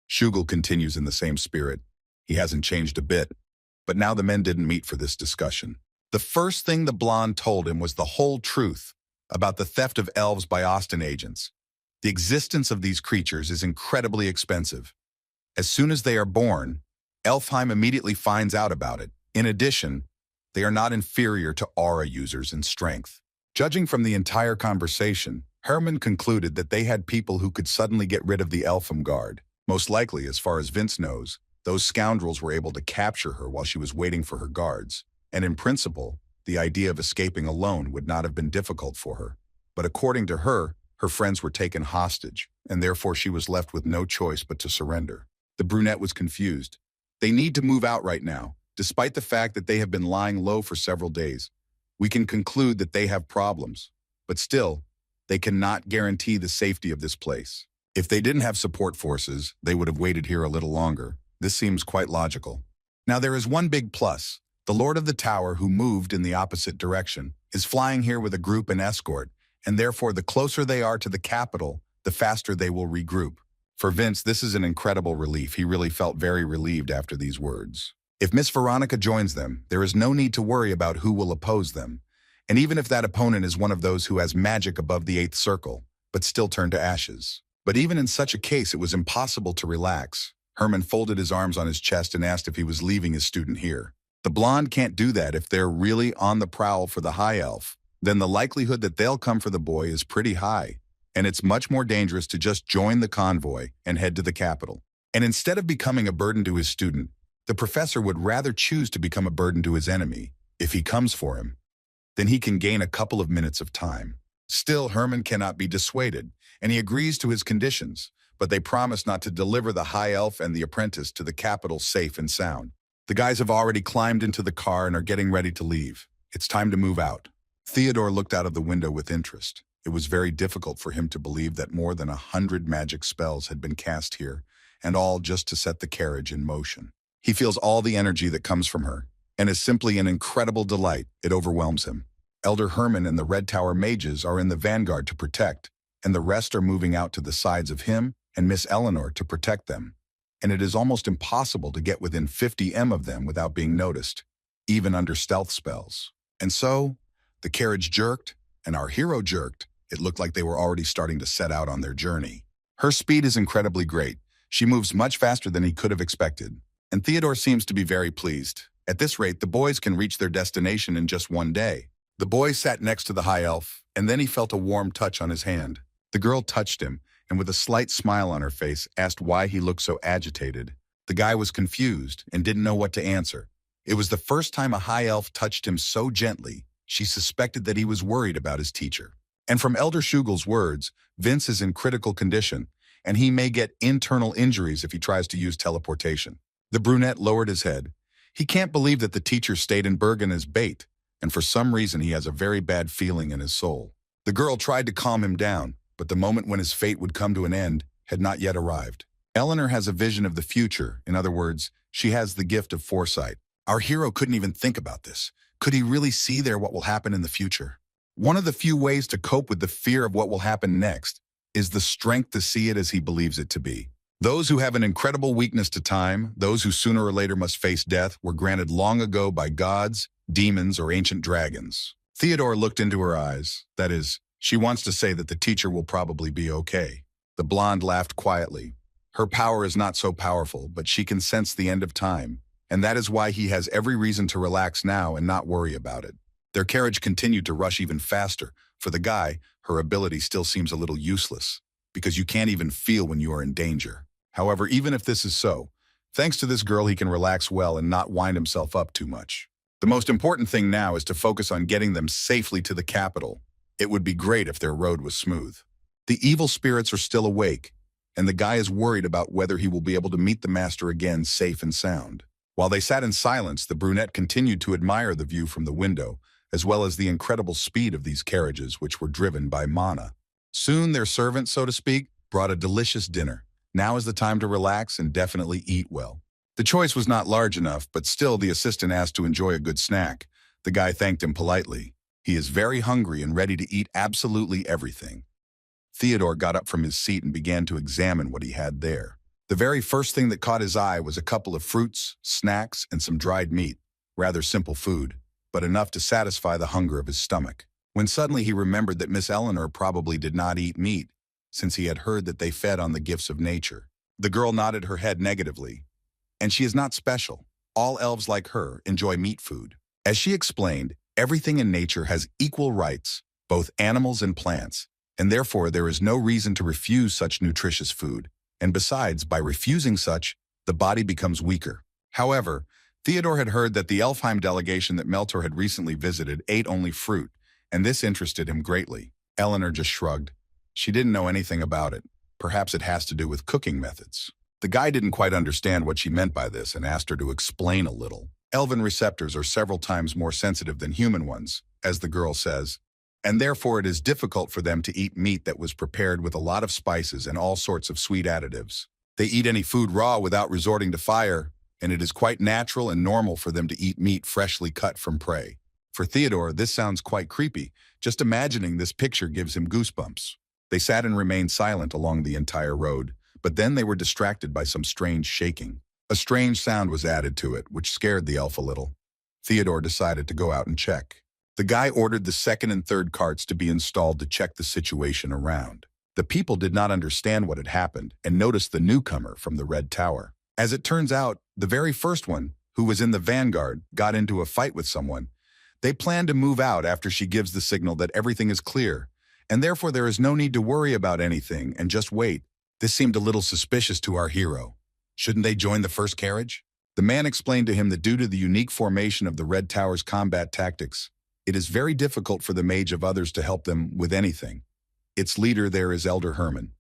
Schugel continues in the same spirit. He hasn't changed a bit. But now the men didn't meet for this discussion. The first thing the blonde told him was the whole truth about the theft of elves by Austin agents. The existence of these creatures is incredibly expensive. As soon as they are born, Elfheim immediately finds out about it. In addition, they are not inferior to aura users in strength. Judging from the entire conversation, Herman concluded that they had people who could suddenly get rid of the Elfheim guard. Most likely, as far as Vince knows, those scoundrels were able to capture her while she was waiting for her guards. And in principle, the idea of escaping alone would not have been difficult for her. But according to her, her friends were taken hostage, and therefore she was left with no choice but to surrender. The brunette was confused. They need to move out right now, despite the fact that they have been lying low for several days. We can conclude that they have problems, but still, they cannot guarantee the safety of this place. If they didn't have support forces, they would have waited here a little longer. This seems quite logical. Now there is one big plus. The Lord of the Tower, who moved in the opposite direction, is flying here with a group and escort, and therefore the closer they are to the capital, the faster they will regroup. For Vince, this is an incredible relief. He really felt very relieved after these words. If Miss Veronica joins them, there is no need to worry about who will oppose them. And even if that opponent is one of those who has magic above the 8th circle, but still turn to ashes. But even in such a case, it was impossible to relax. Herman folded his arms on his chest and asked if he was leaving his student here. The blonde can't do that. If they're really on the prowl for the high elf, then the likelihood that they'll come for the boy is pretty high. And it's much more dangerous to just join the convoy and head to the capital. And instead of becoming a burden to his student, the professor would rather choose to become a burden to his enemy. If he comes for him, then he can gain a couple of minutes of time. Still, Herman cannot be dissuaded, and he agrees to his conditions, but they promise not to deliver the high elf and the apprentice to the capital safe and sound. The guys have already climbed into the car and are getting ready to leave. It's time to move out. Theodore looked out of the window with interest. It was very difficult for him to believe that more than 100 magic spells had been cast here, and all just to set the carriage in motion. He feels all the energy that comes from her, and is simply an incredible delight. It overwhelms him. Elder Herman and the Red Tower mages are in the vanguard to protect, and the rest are moving out to the sides of him and Miss Eleanor to protect them. And it is almost impossible to get within 50 m of them without being noticed, even under stealth spells. And so, the carriage jerked, and our hero jerked. It looked like they were already starting to set out on their journey. Her speed is incredibly great. She moves much faster than he could have expected. And Theodore seems to be very pleased. At this rate, the boys can reach their destination in just one day. The boy sat next to the high elf, and then he felt a warm touch on his hand. The girl touched him, and with a slight smile on her face, asked why he looked so agitated. The guy was confused and didn't know what to answer. It was the first time a high elf touched him so gently, she suspected that he was worried about his teacher. And from Elder Schugel's words, Vince is in critical condition, and he may get internal injuries if he tries to use teleportation. The brunette lowered his head. He can't believe that the teacher stayed in Bergen as bait, and for some reason he has a very bad feeling in his soul. The girl tried to calm him down, but the moment when his fate would come to an end had not yet arrived. Eleanor has a vision of the future. In other words, she has the gift of foresight. Our hero couldn't even think about this. Could he really see there what will happen in the future? One of the few ways to cope with the fear of what will happen next is the strength to see it as he believes it to be. Those who have an incredible weakness to time, those who sooner or later must face death, were granted long ago by gods, demons, or ancient dragons. Theodore looked into her eyes. That is, she wants to say that the teacher will probably be okay. The blonde laughed quietly. Her power is not so powerful, but she can sense the end of time, and that is why he has every reason to relax now and not worry about it. Their carriage continued to rush even faster. For the guy, her ability still seems a little useless, because you can't even feel when you are in danger. However, even if this is so, thanks to this girl he can relax well and not wind himself up too much. The most important thing now is to focus on getting them safely to the capital. It would be great if their road was smooth. The evil spirits are still awake, and the guy is worried about whether he will be able to meet the master again safe and sound. While they sat in silence, the brunette continued to admire the view from the window, as well as the incredible speed of these carriages which were driven by Mana. Soon their servant, so to speak, brought a delicious dinner. Now is the time to relax and definitely eat well. The choice was not large enough, but still the assistant asked to enjoy a good snack. The guy thanked him politely. He is very hungry and ready to eat absolutely everything. Theodore got up from his seat and began to examine what he had there. The very first thing that caught his eye was a couple of fruits, snacks, and some dried meat. Rather simple food, but enough to satisfy the hunger of his stomach. When suddenly he remembered that Miss Eleanor probably did not eat meat, since he had heard that they fed on the gifts of nature. The girl nodded her head negatively. And she is not special. All elves like her enjoy meat food. As she explained, everything in nature has equal rights, both animals and plants, and therefore there is no reason to refuse such nutritious food. And besides, by refusing such, the body becomes weaker. However, Theodore had heard that the Elfheim delegation that Meltor had recently visited ate only fruit, and this interested him greatly. Eleanor just shrugged. She didn't know anything about it. Perhaps it has to do with cooking methods. The guy didn't quite understand what she meant by this and asked her to explain a little. Elven receptors are several times more sensitive than human ones, as the girl says, and therefore it is difficult for them to eat meat that was prepared with a lot of spices and all sorts of sweet additives. They eat any food raw without resorting to fire, and it is quite natural and normal for them to eat meat freshly cut from prey. For Theodore, this sounds quite creepy. Just imagining this picture gives him goosebumps. They sat and remained silent along the entire road, but then they were distracted by some strange shaking. A strange sound was added to it, which scared the elf a little. Theodore decided to go out and check. The guy ordered the second and third carts to be installed to check the situation around. The people did not understand what had happened and noticed the newcomer from the Red Tower. As it turns out, the very first one, who was in the vanguard, got into a fight with someone. They plan to move out after she gives the signal that everything is clear, and therefore there is no need to worry about anything and just wait. This seemed a little suspicious to our hero. Shouldn't they join the first carriage? The man explained to him that due to the unique formation of the Red Tower's combat tactics, it is very difficult for the mage of others to help them with anything. Its leader there is Elder Herman.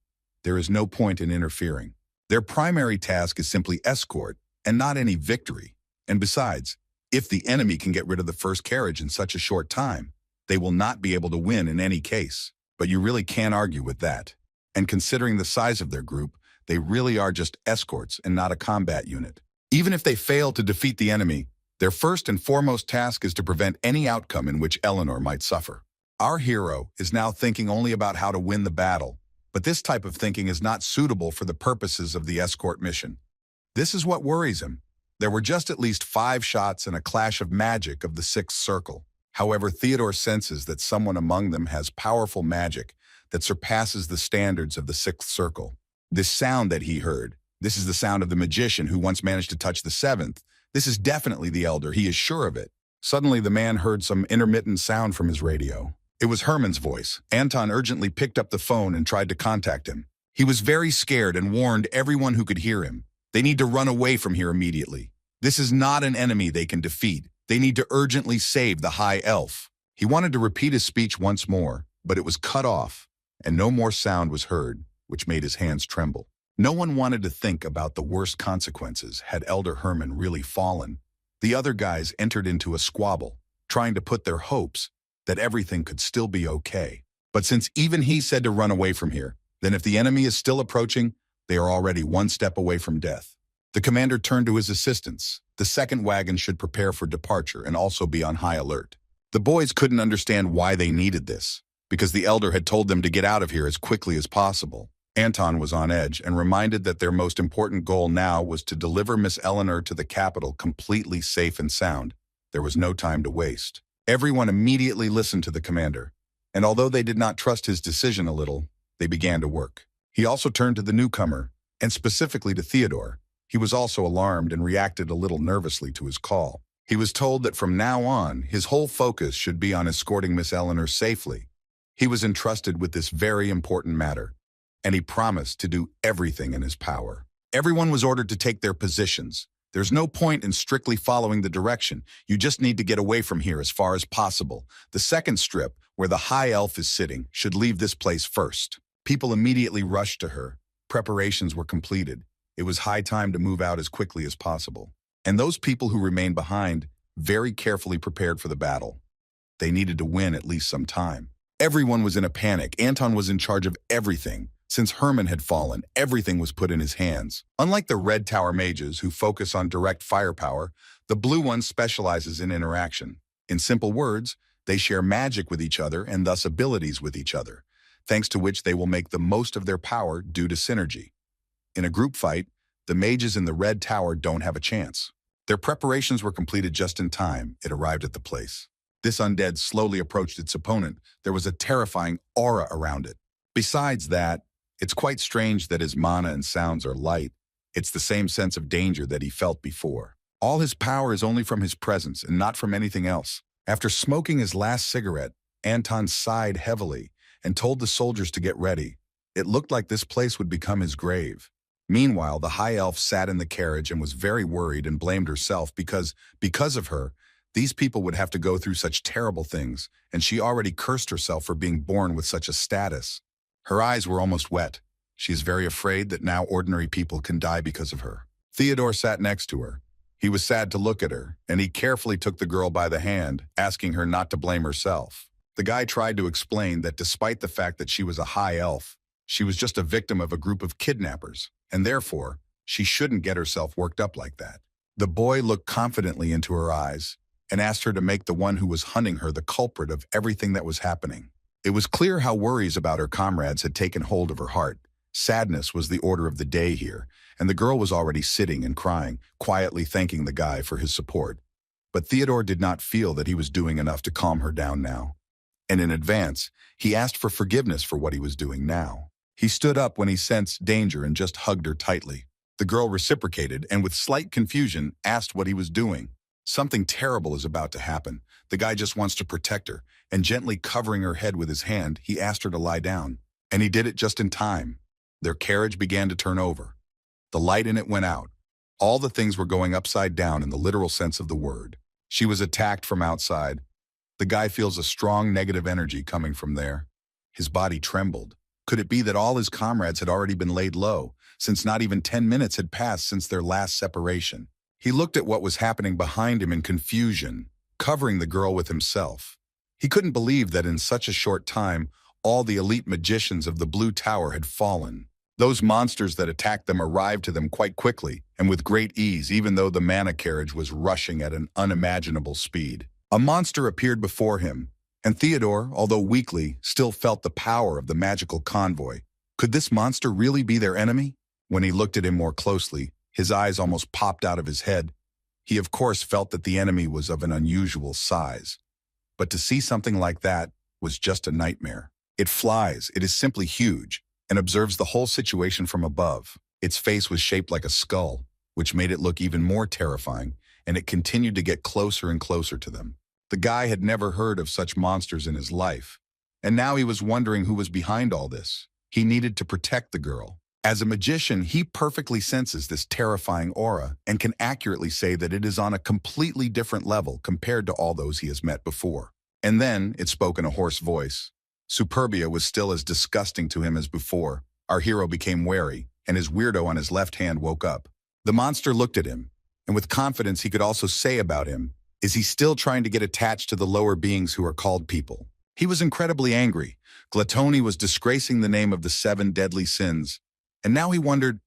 There is no point in interfering. Their primary task is simply escort and not any victory. And besides, if the enemy can get rid of the first carriage in such a short time, they will not be able to win in any case. But you really can't argue with that. And considering the size of their group, they really are just escorts and not a combat unit. Even if they fail to defeat the enemy, their first and foremost task is to prevent any outcome in which Eleanor might suffer. Our hero is now thinking only about how to win the battle, but this type of thinking is not suitable for the purposes of the escort mission. This is what worries him. There were just at least 5 shots and a clash of magic of the 6th circle. However, Theodore senses that someone among them has powerful magic that surpasses the standards of the 6th circle. This sound that he heard, this is the sound of the magician who once managed to touch the 7th. This is definitely the elder, he is sure of it. Suddenly the man heard some intermittent sound from his radio. It was Herman's voice. Anton urgently picked up the phone and tried to contact him. He was very scared and warned everyone who could hear him. They need to run away from here immediately. This is not an enemy they can defeat. They need to urgently save the High Elf. He wanted to repeat his speech once more, but it was cut off, and no more sound was heard, which made his hands tremble. No one wanted to think about the worst consequences had Elder Herman really fallen. The other guys entered into a squabble, trying to put their hopes that everything could still be okay. But since even he said to run away from here, then if the enemy is still approaching, they are already one step away from death. The commander turned to his assistants. The second wagon should prepare for departure and also be on high alert. The boys couldn't understand why they needed this, because the elder had told them to get out of here as quickly as possible. Anton was on edge and reminded that their most important goal now was to deliver Miss Eleanor to the capital completely safe and sound. There was no time to waste. Everyone immediately listened to the commander, and although they did not trust his decision a little, they began to work. He also turned to the newcomer, and specifically to Theodore. He was also alarmed and reacted a little nervously to his call. He was told that from now on, his whole focus should be on escorting Miss Eleanor safely. He was entrusted with this very important matter, and he promised to do everything in his power. Everyone was ordered to take their positions. There's no point in strictly following the direction. You just need to get away from here as far as possible. The second strip, where the high elf is sitting, should leave this place first. People immediately rushed to her. Preparations were completed. It was high time to move out as quickly as possible. And those people who remained behind very carefully prepared for the battle. They needed to win at least some time. Everyone was in a panic. Anton was in charge of everything. Since Herman had fallen, everything was put in his hands. Unlike the Red Tower mages who focus on direct firepower, the Blue one specializes in interaction. In simple words, they share magic with each other and thus abilities with each other, thanks to which they will make the most of their power due to synergy. In a group fight, the mages in the Red Tower don't have a chance. Their preparations were completed just in time. It arrived at the place. This undead slowly approached its opponent. There was a terrifying aura around it. Besides that, it's quite strange that his mana and sounds are light. It's the same sense of danger that he felt before. All his power is only from his presence and not from anything else. After smoking his last cigarette, Anton sighed heavily and told the soldiers to get ready. It looked like this place would become his grave. Meanwhile, the high elf sat in the carriage and was very worried and blamed herself because of her, these people would have to go through such terrible things, and she already cursed herself for being born with such a status. Her eyes were almost wet. She is very afraid that now ordinary people can die because of her. Theodore sat next to her. He was sad to look at her, and he carefully took the girl by the hand, asking her not to blame herself. The guy tried to explain that despite the fact that she was a high elf, she was just a victim of a group of kidnappers, and therefore, she shouldn't get herself worked up like that. The boy looked confidently into her eyes and asked her to make the one who was hunting her the culprit of everything that was happening. It was clear how worries about her comrades had taken hold of her heart. Sadness was the order of the day here, and the girl was already sitting and crying, quietly thanking the guy for his support. But Theodore did not feel that he was doing enough to calm her down now. And in advance, he asked for forgiveness for what he was doing now. He stood up when he sensed danger and just hugged her tightly. The girl reciprocated and with slight confusion asked what he was doing. Something terrible is about to happen. The guy just wants to protect her, and gently covering her head with his hand, he asked her to lie down. And he did it just in time. Their carriage began to turn over. The light in it went out. All the things were going upside down in the literal sense of the word. She was attacked from outside. The guy feels a strong negative energy coming from there. His body trembled. Could it be that all his comrades had already been laid low, since not even 10 minutes had passed since their last separation? He looked at what was happening behind him in confusion, covering the girl with himself. He couldn't believe that in such a short time, all the elite magicians of the Blue Tower had fallen. Those monsters that attacked them arrived to them quite quickly and with great ease, even though the mana carriage was rushing at an unimaginable speed. A monster appeared before him, and Theodore, although weakly, still felt the power of the magical convoy. Could this monster really be their enemy? When he looked at him more closely, his eyes almost popped out of his head. He of course felt that the enemy was of an unusual size. But to see something like that was just a nightmare. It flies, it is simply huge, and observes the whole situation from above. Its face was shaped like a skull, which made it look even more terrifying, and it continued to get closer and closer to them. The guy had never heard of such monsters in his life, and now he was wondering who was behind all this. He needed to protect the girl. As a magician, he perfectly senses this terrifying aura and can accurately say that it is on a completely different level compared to all those he has met before. And then it spoke in a hoarse voice. Superbia was still as disgusting to him as before. Our hero became wary, and his weirdo on his left hand woke up. The monster looked at him, and with confidence he could also say about him, is he still trying to get attached to the lower beings who are called people? He was incredibly angry. Gluttony was disgracing the name of the 7 deadly sins. And now he wondered,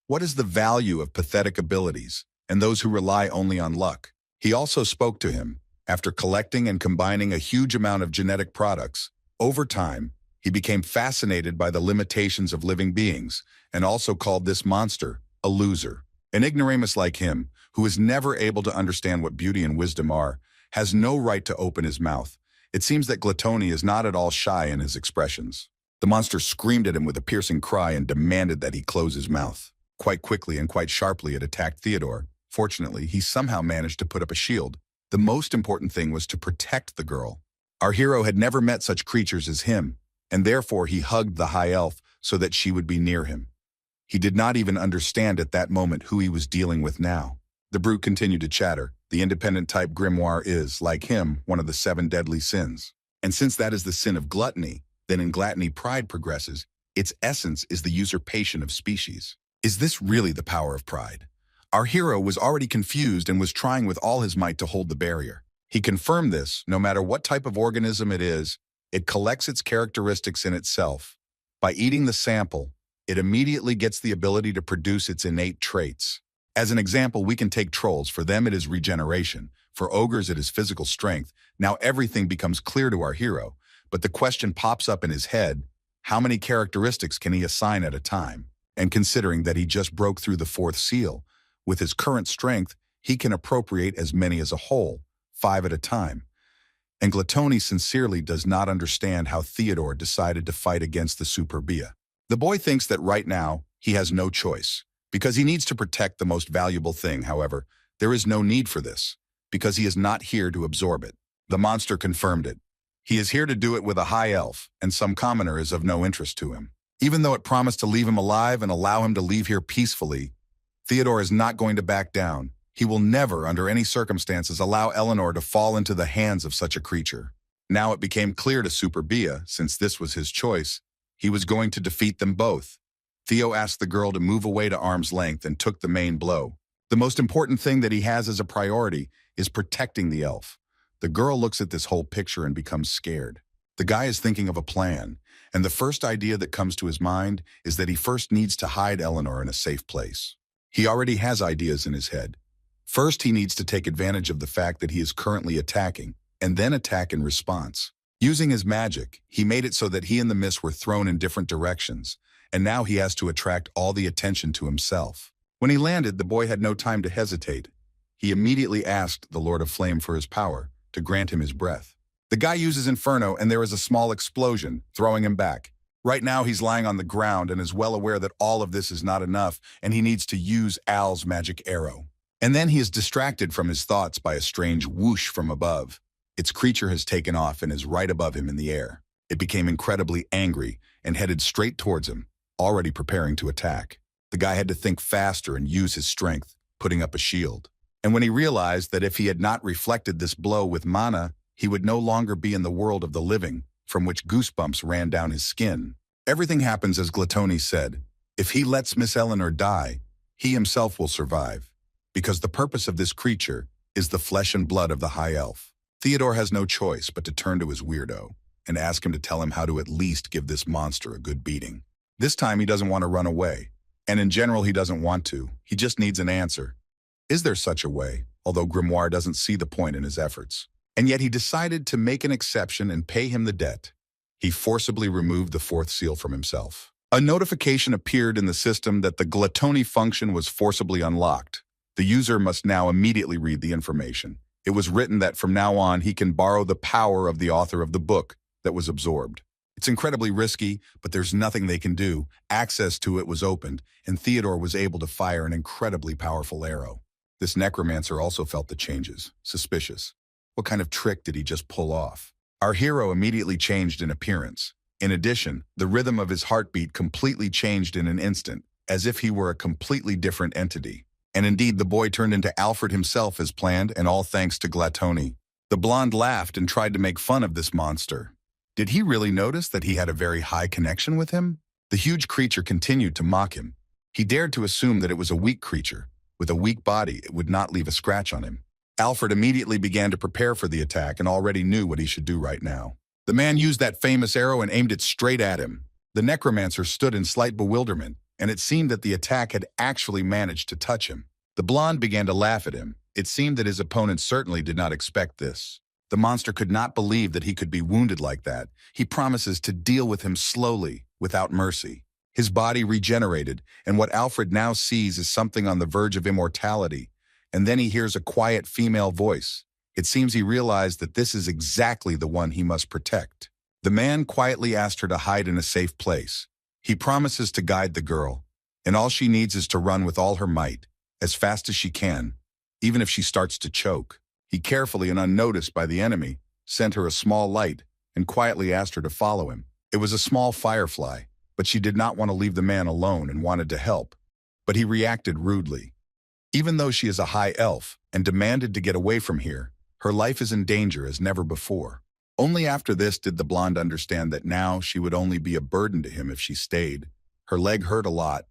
what is the value of pathetic abilities and those who rely only on luck? He also spoke to him. After collecting and combining a huge amount of genetic products, over time, He became fascinated by the limitations of living beings and also called this monster a loser. An ignoramus like him, who is never able to understand what beauty and wisdom are, has no right to open his mouth. It seems that Gluttony is not at all shy in his expressions. The monster screamed at him with a piercing cry and demanded that he close his mouth. Quite quickly and quite sharply it attacked Theodore. Fortunately, he somehow managed to put up a shield. The most important thing was to protect the girl. Our hero had never met such creatures as him, and therefore he hugged the high elf so that she would be near him. He did not even understand at that moment who he was dealing with now. The brute continued to chatter. The independent type grimoire is, like him, one of the 7 deadly sins. And since that is the sin of gluttony, then in gluttony pride progresses. Its essence is the usurpation of species. Is this really the power of pride? Our hero was already confused and was trying with all his might to hold the barrier. He confirmed this, no matter what type of organism it is, it collects its characteristics in itself. By eating the sample, it immediately gets the ability to produce its innate traits. As an example, we can take trolls. For them, it is regeneration. For ogres, it is physical strength. Now everything becomes clear to our hero, but the question pops up in his head, how many characteristics can he assign at a time? And considering that he just broke through the 4th seal, with his current strength, he can appropriate as many as a whole, 5 at a time. And Gluttony sincerely does not understand how Theodore decided to fight against the Superbia. The boy thinks that right now, he has no choice. Because he needs to protect the most valuable thing, however, there is no need for this, because he is not here to absorb it. The monster confirmed it. He is here to do it with a high elf, and some commoner is of no interest to him. Even though it promised to leave him alive and allow him to leave here peacefully, Theodore is not going to back down. He will never, under any circumstances, allow Eleanor to fall into the hands of such a creature. Now it became clear to Superbia, since this was his choice, he was going to defeat them both. Theo asked the girl to move away to arm's length and took the main blow. The most important thing that he has as a priority is protecting the elf. The girl looks at this whole picture and becomes scared. The guy is thinking of a plan, and the first idea that comes to his mind is that he first needs to hide Eleanor in a safe place. He already has ideas in his head. First, he needs to take advantage of the fact that he is currently attacking, and then attack in response. Using his magic, he made it so that he and the mist were thrown in different directions, and now he has to attract all the attention to himself. When he landed, the boy had no time to hesitate. He immediately asked the Lord of Flame for his power, to grant him his breath. The guy uses Inferno, and there is a small explosion, throwing him back. Right now, he's lying on the ground and is well aware that all of this is not enough, and he needs to use Al's magic arrow. And then he is distracted from his thoughts by a strange whoosh from above. Its creature has taken off and is right above him in the air. It became incredibly angry and headed straight towards him, already preparing to attack. The guy had to think faster and use his strength, putting up a shield. And when he realized that if he had not reflected this blow with mana, he would no longer be in the world of the living, from which goosebumps ran down his skin. Everything happens as Gluttony said. If he lets Miss Eleanor die, he himself will survive, because the purpose of this creature is the flesh and blood of the High Elf. Theodore has no choice but to turn to his weirdo and ask him to tell him how to at least give this monster a good beating. This time he doesn't want to run away, and in general he doesn't want to. He just needs an answer. Is there such a way? Although Grimoire doesn't see the point in his efforts. And yet he decided to make an exception and pay him the debt. He forcibly removed the 4th seal from himself. A notification appeared in the system that the Gluttony function was forcibly unlocked. The user must now immediately read the information. It was written that from now on he can borrow the power of the author of the book that was absorbed. It's incredibly risky, but there's nothing they can do. Access to it was opened, and Theodore was able to fire an incredibly powerful arrow. This necromancer also felt the changes, suspicious. What kind of trick did he just pull off? Our hero immediately changed in appearance. In addition, the rhythm of his heartbeat completely changed in an instant, as if he were a completely different entity. And indeed, the boy turned into Alfred himself as planned, and all thanks to Gluttony. The blonde laughed and tried to make fun of this monster. Did he really notice that he had a very high connection with him? The huge creature continued to mock him. He dared to assume that it was a weak creature. With a weak body, it would not leave a scratch on him. Alfred immediately began to prepare for the attack and already knew what he should do right now. The man used that famous arrow and aimed it straight at him. The necromancer stood in slight bewilderment, and it seemed that the attack had actually managed to touch him. The blonde began to laugh at him. It seemed that his opponent certainly did not expect this. The monster could not believe that he could be wounded like that. He promises to deal with him slowly, without mercy. His body regenerated, and what Alfred now sees is something on the verge of immortality. And then he hears a quiet female voice. It seems he realized that this is exactly the one he must protect. The man quietly asked her to hide in a safe place. He promises to guide the girl, and all she needs is to run with all her might, as fast as she can, even if she starts to choke. He carefully and unnoticed by the enemy, sent her a small light and quietly asked her to follow him. It was a small firefly, but she did not want to leave the man alone and wanted to help. But he reacted rudely. Even though she is a high elf and demanded to get away from here, her life is in danger as never before. Only after this did the blonde understand that now she would only be a burden to him if she stayed. Her leg hurt a lot,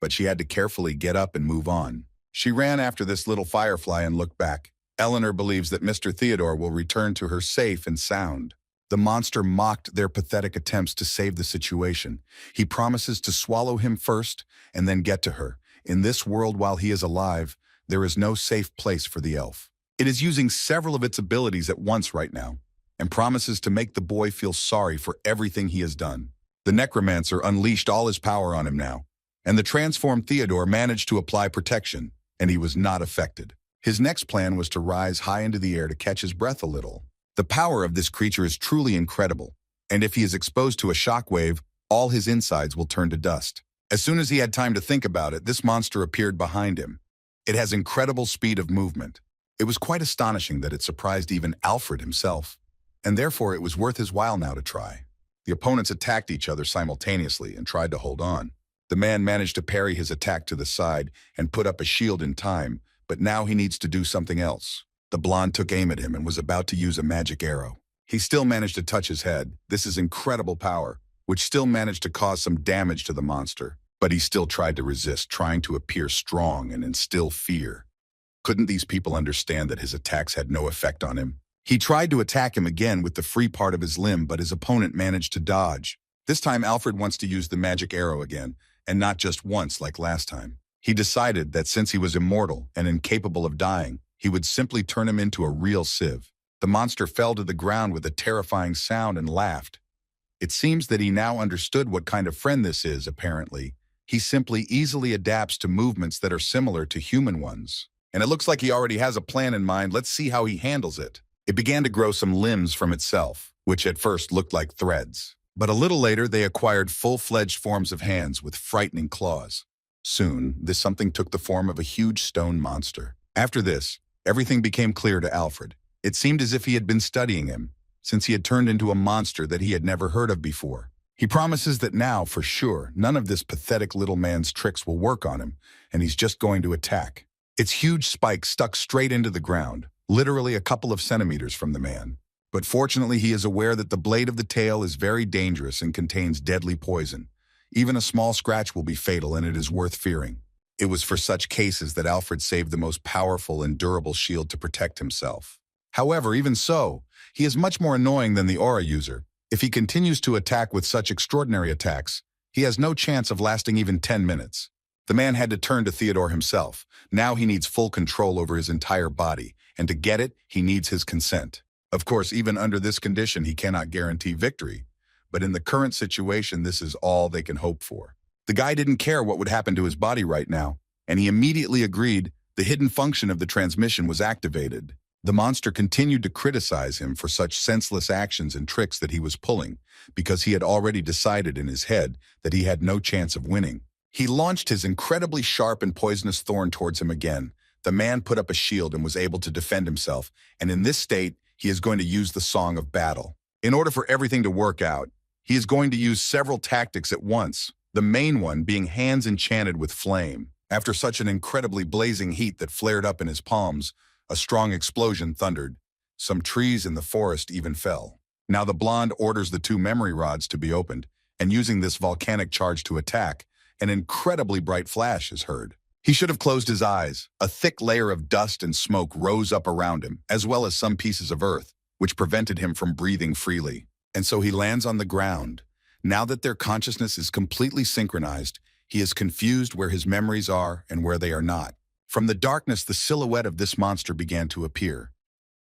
but she had to carefully get up and move on. She ran after this little firefly and looked back. Eleanor believes that Mr. Theodore will return to her safe and sound. The monster mocked their pathetic attempts to save the situation. He promises to swallow him first and then get to her. In this world, while he is alive, there is no safe place for the elf. It is using several of its abilities at once right now, and promises to make the boy feel sorry for everything he has done. The necromancer unleashed all his power on him now, and the transformed Theodore managed to apply protection, and he was not affected. His next plan was to rise high into the air to catch his breath a little. The power of this creature is truly incredible, and if he is exposed to a shockwave, all his insides will turn to dust. As soon as he had time to think about it, this monster appeared behind him. It has incredible speed of movement. It was quite astonishing that it surprised even Alfred himself, and therefore it was worth his while now to try. The opponents attacked each other simultaneously and tried to hold on. The man managed to parry his attack to the side and put up a shield in time, but now he needs to do something else. The blonde took aim at him and was about to use a magic arrow. He still managed to touch his head. This is incredible power, which still managed to cause some damage to the monster, but he still tried to resist, trying to appear strong and instill fear. Couldn't these people understand that his attacks had no effect on him? He tried to attack him again with the free part of his limb, but his opponent managed to dodge. This time Alfred wants to use the magic arrow again, and not just once like last time. He decided that since he was immortal and incapable of dying, he would simply turn him into a real sieve. The monster fell to the ground with a terrifying sound and laughed. It seems that he now understood what kind of friend this is, apparently. He simply easily adapts to movements that are similar to human ones. And it looks like he already has a plan in mind. Let's see how he handles it. It began to grow some limbs from itself, which at first looked like threads. But a little later, they acquired full-fledged forms of hands with frightening claws. Soon, this something took the form of a huge stone monster. After this, everything became clear to Alfred. It seemed as if he had been studying him, since he had turned into a monster that he had never heard of before. He promises that now, for sure, none of this pathetic little man's tricks will work on him, and he's just going to attack. Its huge spike stuck straight into the ground, literally a couple of centimeters from the man. But fortunately, he is aware that the blade of the tail is very dangerous and contains deadly poison. Even a small scratch will be fatal, and it is worth fearing. It was for such cases that Alfred saved the most powerful and durable shield to protect himself. However, even so, he is much more annoying than the aura user. If he continues to attack with such extraordinary attacks, he has no chance of lasting even 10 minutes. The man had to turn to Theodore himself. Now he needs full control over his entire body, and to get it, he needs his consent. Of course, even under this condition, he cannot guarantee victory. But in the current situation, this is all they can hope for. The guy didn't care what would happen to his body right now, and he immediately agreed the hidden function of the transmission was activated. The monster continued to criticize him for such senseless actions and tricks that he was pulling, because he had already decided in his head that he had no chance of winning. He launched his incredibly sharp and poisonous thorn towards him again. The man put up a shield and was able to defend himself, and in this state, he is going to use the Song of Battle. In order for everything to work out, he is going to use several tactics at once, the main one being hands enchanted with flame. After such an incredibly blazing heat that flared up in his palms, a strong explosion thundered. Some trees in the forest even fell. Now the blonde orders the two memory rods to be opened, and using this volcanic charge to attack, an incredibly bright flash is heard. He should have closed his eyes. A thick layer of dust and smoke rose up around him, as well as some pieces of earth, which prevented him from breathing freely. And so he lands on the ground. Now that their consciousness is completely synchronized, he is confused where his memories are and where they are not. From the darkness, the silhouette of this monster began to appear.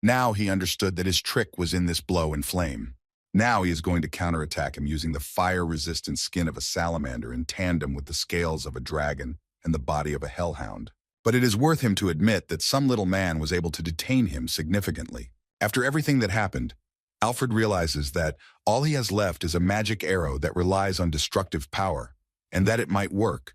Now he understood that his trick was in this blow and flame. Now he is going to counterattack him using the fire-resistant skin of a salamander in tandem with the scales of a dragon and the body of a hellhound. But it is worth him to admit that some little man was able to detain him significantly. After everything that happened, Alfred realizes that all he has left is a magic arrow that relies on destructive power, and that it might work.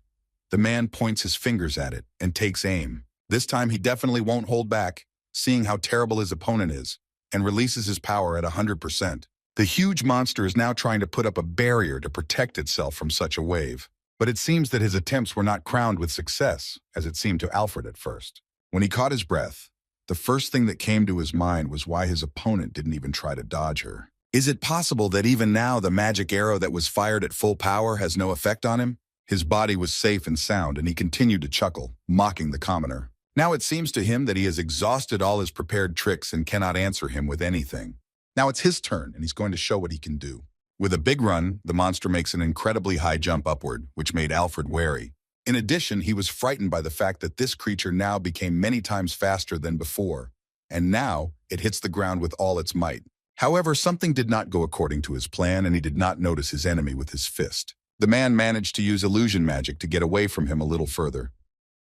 The man points his fingers at it and takes aim. This time he definitely won't hold back, seeing how terrible his opponent is, and releases his power at 100%. The huge monster is now trying to put up a barrier to protect itself from such a wave. But it seems that his attempts were not crowned with success, as it seemed to Alfred at first. When he caught his breath, the first thing that came to his mind was why his opponent didn't even try to dodge her. Is it possible that even now the magic arrow that was fired at full power has no effect on him? His body was safe and sound, and he continued to chuckle, mocking the commoner. Now it seems to him that he has exhausted all his prepared tricks and cannot answer him with anything. Now it's his turn, and he's going to show what he can do. With a big run, the monster makes an incredibly high jump upward, which made Alfred wary. In addition, he was frightened by the fact that this creature now became many times faster than before, and now it hits the ground with all its might. However, something did not go according to his plan, and he did not notice his enemy with his fist. The man managed to use illusion magic to get away from him a little further.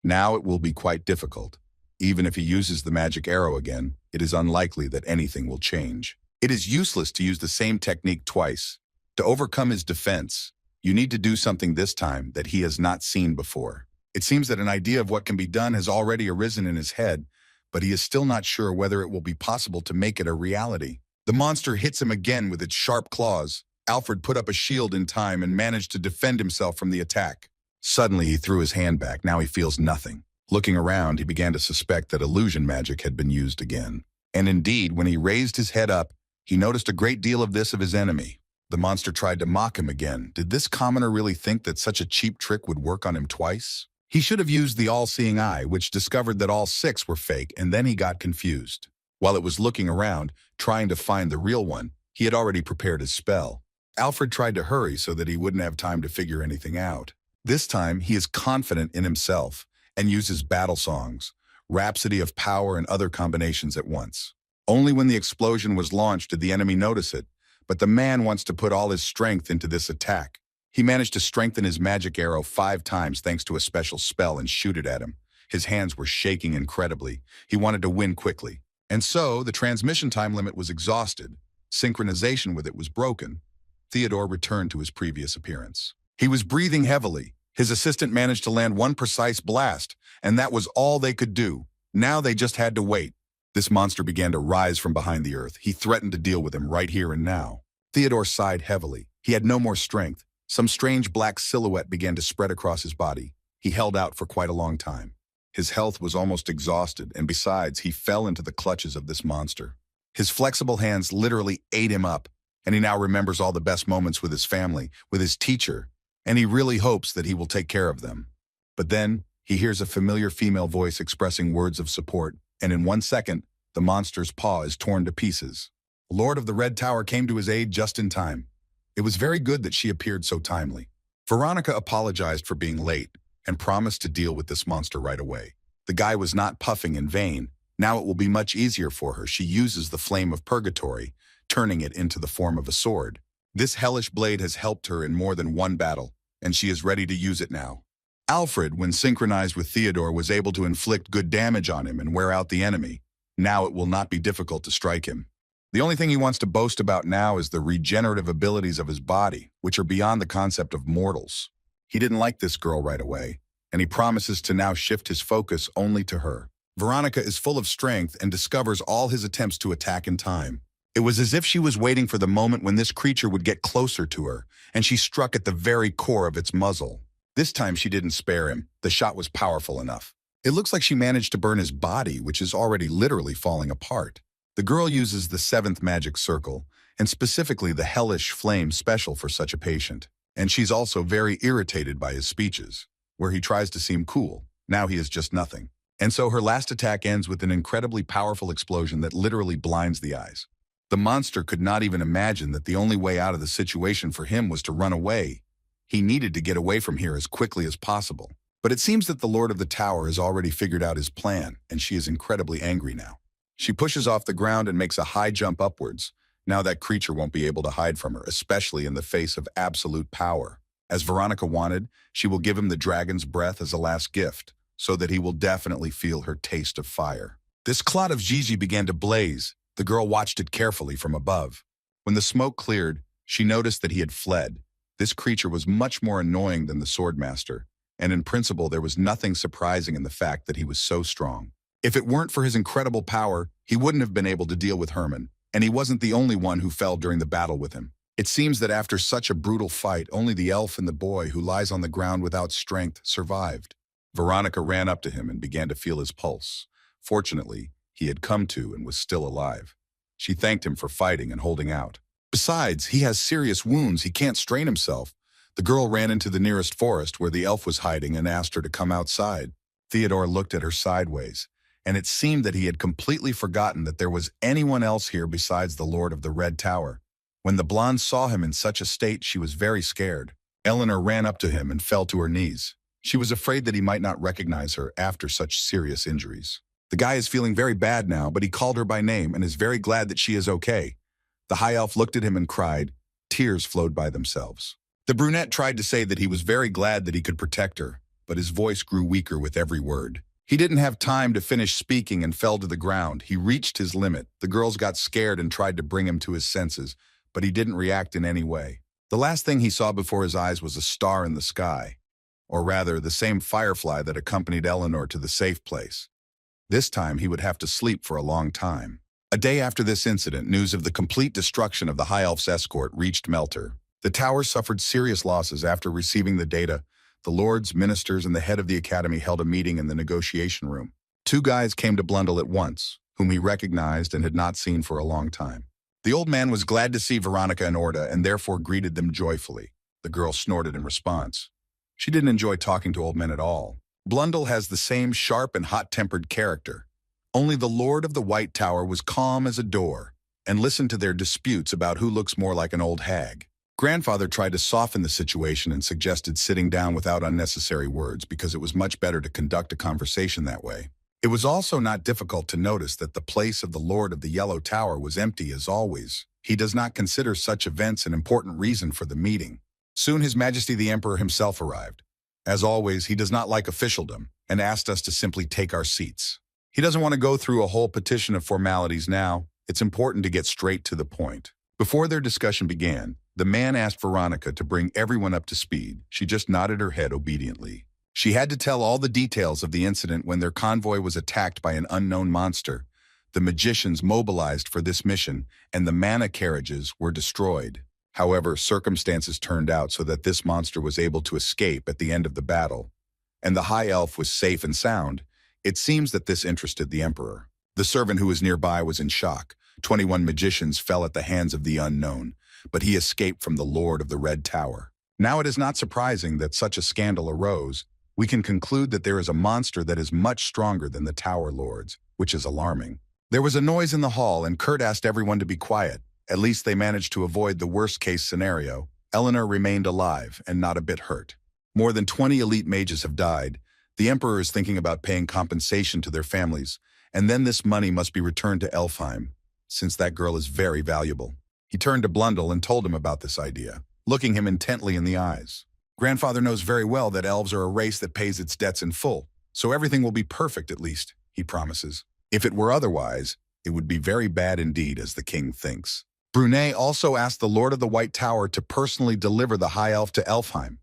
Now it will be quite difficult. Even if he uses the magic arrow again, it is unlikely that anything will change. It is useless to use the same technique twice. To overcome his defense, you need to do something this time that he has not seen before. It seems that an idea of what can be done has already arisen in his head, but he is still not sure whether it will be possible to make it a reality. The monster hits him again with its sharp claws. Alfred put up a shield in time and managed to defend himself from the attack. Suddenly, he threw his hand back. Now he feels nothing. Looking around, he began to suspect that illusion magic had been used again. And indeed, when he raised his head up, he noticed a great deal of this of his enemy. The monster tried to mock him again. Did this commoner really think that such a cheap trick would work on him twice? He should have used the all-seeing eye, which discovered that all 6 were fake, and then he got confused. While it was looking around, trying to find the real one, he had already prepared his spell. Alfred tried to hurry so that he wouldn't have time to figure anything out. This time, he is confident in himself and uses battle songs, Rhapsody of Power, and other combinations at once. Only when the explosion was launched did the enemy notice it, but the man wants to put all his strength into this attack. He managed to strengthen his magic arrow 5 times thanks to a special spell and shoot it at him. His hands were shaking incredibly. He wanted to win quickly. And so, the transmission time limit was exhausted. Synchronization with it was broken. Theodore returned to his previous appearance. He was breathing heavily. His assistant managed to land one precise blast, and that was all they could do. Now they just had to wait. This monster began to rise from behind the earth. He threatened to deal with him right here and now. Theodore sighed heavily. He had no more strength. Some strange black silhouette began to spread across his body. He held out for quite a long time. His health was almost exhausted, and besides, he fell into the clutches of this monster. His flexible hands literally ate him up, and he now remembers all the best moments with his family, with his teacher, and he really hopes that he will take care of them. But then, he hears a familiar female voice expressing words of support, and in 1 second, the monster's paw is torn to pieces. The Lord of the Red Tower came to his aid just in time. It was very good that she appeared so timely. Veronica apologized for being late and promised to deal with this monster right away. The guy was not puffing in vain. Now it will be much easier for her. She uses the flame of purgatory, turning it into the form of a sword. This hellish blade has helped her in more than one battle, and she is ready to use it now. Alfred, when synchronized with Theodore, was able to inflict good damage on him and wear out the enemy. Now it will not be difficult to strike him. The only thing he wants to boast about now is the regenerative abilities of his body, which are beyond the concept of mortals. He didn't like this girl right away, and he promises to now shift his focus only to her. Veronica is full of strength and discovers all his attempts to attack in time. It was as if she was waiting for the moment when this creature would get closer to her, and she struck at the very core of its muzzle. This time she didn't spare him. The shot was powerful enough. It looks like she managed to burn his body, which is already literally falling apart. The girl uses the 7th magic circle, and specifically the hellish flame special for such a patient. And she's also very irritated by his speeches, where he tries to seem cool. Now he is just nothing. And so her last attack ends with an incredibly powerful explosion that literally blinds the eyes. The monster could not even imagine that the only way out of the situation for him was to run away. He needed to get away from here as quickly as possible. But it seems that the Lord of the Tower has already figured out his plan, and she is incredibly angry now. She pushes off the ground and makes a high jump upwards. Now that creature won't be able to hide from her, especially in the face of absolute power. As Veronica wanted, she will give him the dragon's breath as a last gift, so that he will definitely feel her taste of fire. This clot of Gigi began to blaze. The girl watched it carefully from above. When the smoke cleared, she noticed that he had fled. This creature was much more annoying than the swordmaster, and in principle there was nothing surprising in the fact that he was so strong. If it weren't for his incredible power, he wouldn't have been able to deal with Herman, and he wasn't the only one who fell during the battle with him. It seems that after such a brutal fight, only the elf and the boy who lies on the ground without strength survived. Veronica ran up to him and began to feel his pulse. Fortunately, he had come to and was still alive. She thanked him for fighting and holding out. Besides, he has serious wounds, he can't strain himself. The girl ran into the nearest forest where the elf was hiding and asked her to come outside. Theodore looked at her sideways, and it seemed that he had completely forgotten that there was anyone else here besides the Lord of the Red Tower. When the blonde saw him in such a state, she was very scared. Eleanor ran up to him and fell to her knees. She was afraid that he might not recognize her after such serious injuries. The guy is feeling very bad now, but he called her by name and is very glad that she is okay. The high elf looked at him and cried. Tears flowed by themselves. The brunette tried to say that he was very glad that he could protect her, but his voice grew weaker with every word. He didn't have time to finish speaking and fell to the ground. He reached his limit. The girls got scared and tried to bring him to his senses, but he didn't react in any way. The last thing he saw before his eyes was a star in the sky, or rather, the same firefly that accompanied Eleanor to the safe place. This time, he would have to sleep for a long time. A day after this incident, news of the complete destruction of the High Elf's escort reached Melter. The tower suffered serious losses after receiving the data. The lords, ministers, and the head of the academy held a meeting in the negotiation room. Two guys came to Blundell at once, whom he recognized and had not seen for a long time. The old man was glad to see Veronica and Orda and therefore greeted them joyfully. The girl snorted in response. She didn't enjoy talking to old men at all. Blundell has the same sharp and hot-tempered character. Only the Lord of the White Tower was calm as a door and listened to their disputes about who looks more like an old hag. Grandfather tried to soften the situation and suggested sitting down without unnecessary words because it was much better to conduct a conversation that way. It was also not difficult to notice that the place of the Lord of the Yellow Tower was empty as always. He does not consider such events an important reason for the meeting. Soon His Majesty the Emperor himself arrived. As always, he does not like officialdom and asked us to simply take our seats. He doesn't want to go through a whole petition of formalities now. It's important to get straight to the point. Before their discussion began, the man asked Veronica to bring everyone up to speed. She just nodded her head obediently. She had to tell all the details of the incident when their convoy was attacked by an unknown monster. The magicians mobilized for this mission, and the mana carriages were destroyed. However, circumstances turned out so that this monster was able to escape at the end of the battle, and the High Elf was safe and sound. It seems that this interested the Emperor. The servant who was nearby was in shock. 21 magicians fell at the hands of the unknown, but he escaped from the Lord of the Red Tower. Now it is not surprising that such a scandal arose. We can conclude that there is a monster that is much stronger than the Tower Lords, which is alarming. There was a noise in the hall, and Kurt asked everyone to be quiet. At least they managed to avoid the worst-case scenario. Eleanor remained alive and not a bit hurt. More than 20 elite mages have died. The Emperor is thinking about paying compensation to their families, and then this money must be returned to Elfheim, since that girl is very valuable. He turned to Blundell and told him about this idea, looking him intently in the eyes. Grandfather knows very well that elves are a race that pays its debts in full, so everything will be perfect at least, he promises. If it were otherwise, it would be very bad indeed, as the king thinks. Brunet also asked the Lord of the White Tower to personally deliver the High Elf to Elfheim,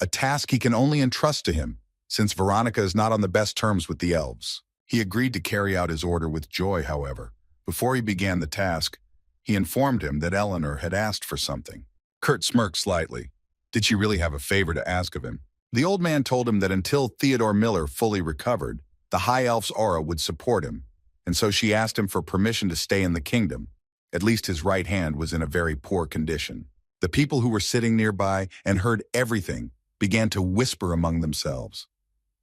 a task he can only entrust to him, since Veronica is not on the best terms with the elves. He agreed to carry out his order with joy, however. Before he began the task, he informed him that Eleanor had asked for something. Kurt smirked slightly. Did she really have a favor to ask of him? The old man told him that until Theodore Miller fully recovered, the High Elf's aura would support him, and so she asked him for permission to stay in the kingdom. At least his right hand was in a very poor condition. The people who were sitting nearby and heard everything began to whisper among themselves.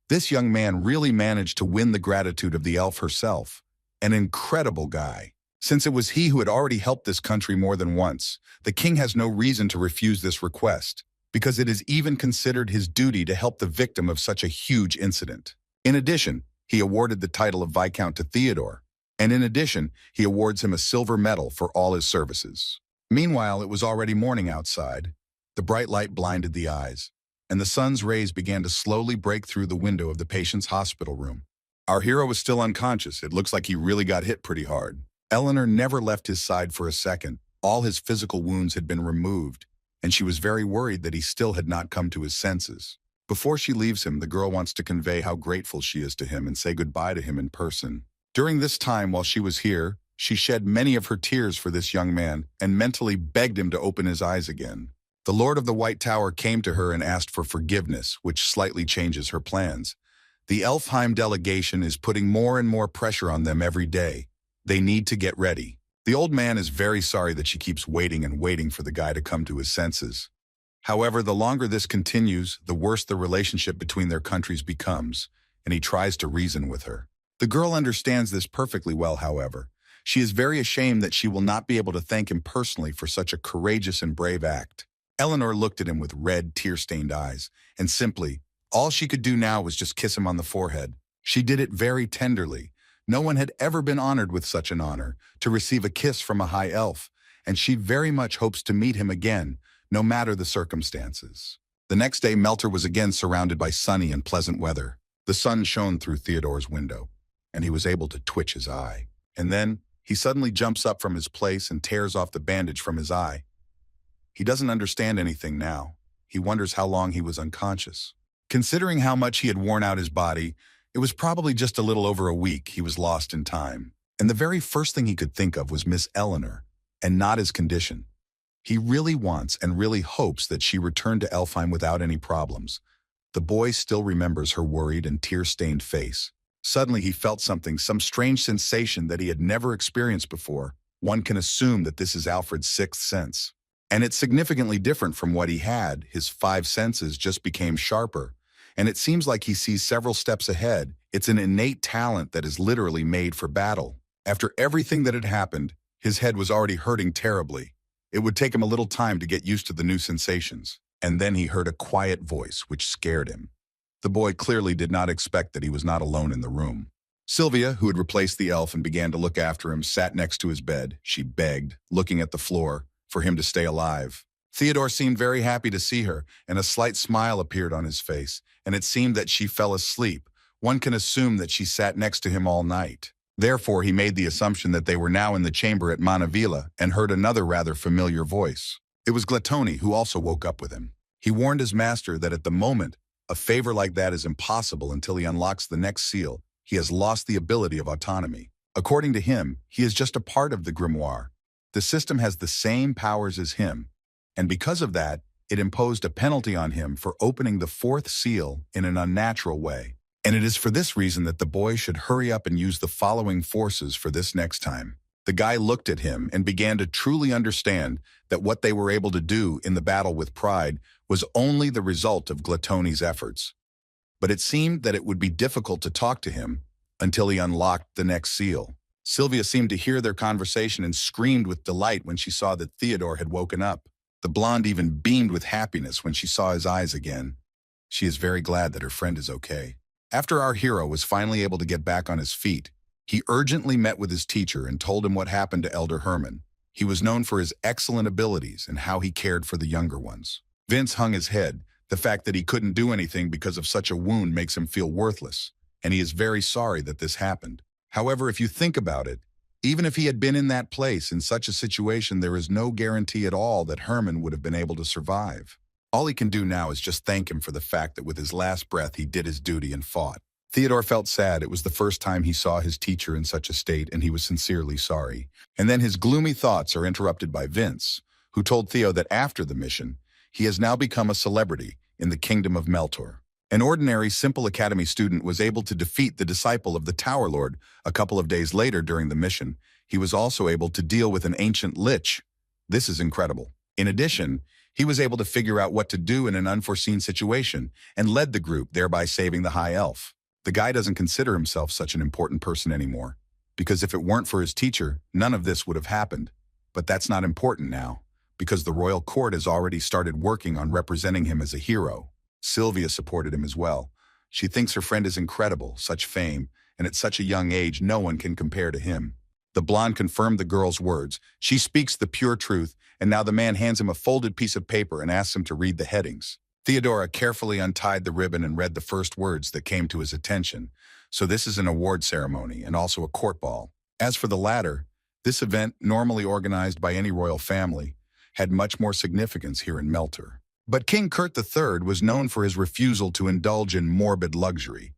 This young man really managed to win the gratitude of the elf herself. An incredible guy. Since it was he who had already helped this country more than once, the king has no reason to refuse this request, because it is even considered his duty to help the victim of such a huge incident. In addition, he awarded the title of Viscount to Theodore, And in addition, he awards him a silver medal for all his services. Meanwhile, it was already morning outside. The bright light blinded the eyes, and the sun's rays began to slowly break through the window of the patient's hospital room. Our hero was still unconscious. It looks like he really got hit pretty hard. Eleanor never left his side for a second. All his physical wounds had been removed, and she was very worried that he still had not come to his senses. Before she leaves him, the girl wants to convey how grateful she is to him and say goodbye to him in person. During this time while she was here, she shed many of her tears for this young man and mentally begged him to open his eyes again. The Lord of the White Tower came to her and asked for forgiveness, which slightly changes her plans. The Elfheim delegation is putting more and more pressure on them every day. They need to get ready. The old man is very sorry that she keeps waiting and waiting for the guy to come to his senses. However, the longer this continues, the worse the relationship between their countries becomes, and he tries to reason with her. The girl understands this perfectly well, however. She is very ashamed that she will not be able to thank him personally for such a courageous and brave act. Eleanor looked at him with red, tear-stained eyes, and simply, all she could do now was just kiss him on the forehead. She did it very tenderly. No one had ever been honored with such an honor, to receive a kiss from a high elf, and she very much hopes to meet him again, no matter the circumstances. The next day, Melter was again surrounded by sunny and pleasant weather. The sun shone through Theodore's window, and he was able to twitch his eye. And then, he suddenly jumps up from his place and tears off the bandage from his eye. He doesn't understand anything now. He wonders how long he was unconscious. Considering how much he had worn out his body, it was probably just a little over a week he was lost in time. And the very first thing he could think of was Miss Eleanor, and not his condition. He really wants and really hopes that she returned to Elfheim without any problems. The boy still remembers her worried and tear-stained face. Suddenly he felt something, some strange sensation that he had never experienced before. One can assume that this is Alfred's sixth sense. And it's significantly different from what he had. His five senses just became sharper. And it seems like he sees several steps ahead. It's an innate talent that is literally made for battle. After everything that had happened, his head was already hurting terribly. It would take him a little time to get used to the new sensations. And then he heard a quiet voice, which scared him. The boy clearly did not expect that he was not alone in the room. Sylvia, who had replaced the elf and began to look after him, sat next to his bed. She begged, looking at the floor, for him to stay alive. Theodore seemed very happy to see her, and a slight smile appeared on his face, and it seemed that she fell asleep. One can assume that she sat next to him all night. Therefore, he made the assumption that they were now in the chamber at Manavila and heard another rather familiar voice. It was Glatoni, who also woke up with him. He warned his master that at the moment, a favor like that is impossible until he unlocks the next seal. He has lost the ability of autonomy. According to him, he is just a part of the grimoire. The system has the same powers as him, and because of that, it imposed a penalty on him for opening the fourth seal in an unnatural way. And it is for this reason that the boy should hurry up and use the following forces for this next time. The guy looked at him and began to truly understand that what they were able to do in the battle with Pride was only the result of Glatoni's efforts. But it seemed that it would be difficult to talk to him until he unlocked the next seal. Sylvia seemed to hear their conversation and screamed with delight when she saw that Theodore had woken up. The blonde even beamed with happiness when she saw his eyes again. She is very glad that her friend is okay. After our hero was finally able to get back on his feet, he urgently met with his teacher and told him what happened to Elder Herman. He was known for his excellent abilities and how he cared for the younger ones. Vince hung his head. The fact that he couldn't do anything because of such a wound makes him feel worthless, and he is very sorry that this happened. However, if you think about it, even if he had been in that place in such a situation, there is no guarantee at all that Herman would have been able to survive. All he can do now is just thank him for the fact that with his last breath he did his duty and fought. Theodore felt sad. It was the first time he saw his teacher in such a state, and he was sincerely sorry. And then his gloomy thoughts are interrupted by Vince, who told Theo that after the mission, he has now become a celebrity in the kingdom of Meltor. An ordinary, simple academy student was able to defeat the disciple of the Tower Lord. A couple of days later during the mission, he was also able to deal with an ancient lich. This is incredible. In addition, he was able to figure out what to do in an unforeseen situation and led the group, thereby saving the High Elf. The guy doesn't consider himself such an important person anymore, because if it weren't for his teacher, none of this would have happened. But that's not important now, because the royal court has already started working on representing him as a hero. Sylvia supported him as well. She thinks her friend is incredible, such fame, and at such a young age no one can compare to him. The blonde confirmed the girl's words. She speaks the pure truth, and now the man hands him a folded piece of paper and asks him to read the headings. Theodora carefully untied the ribbon and read the first words that came to his attention. So this is an award ceremony and also a court ball. As for the latter, this event, normally organized by any royal family, had much more significance here in Melter. But King Kurt III was known for his refusal to indulge in morbid luxury,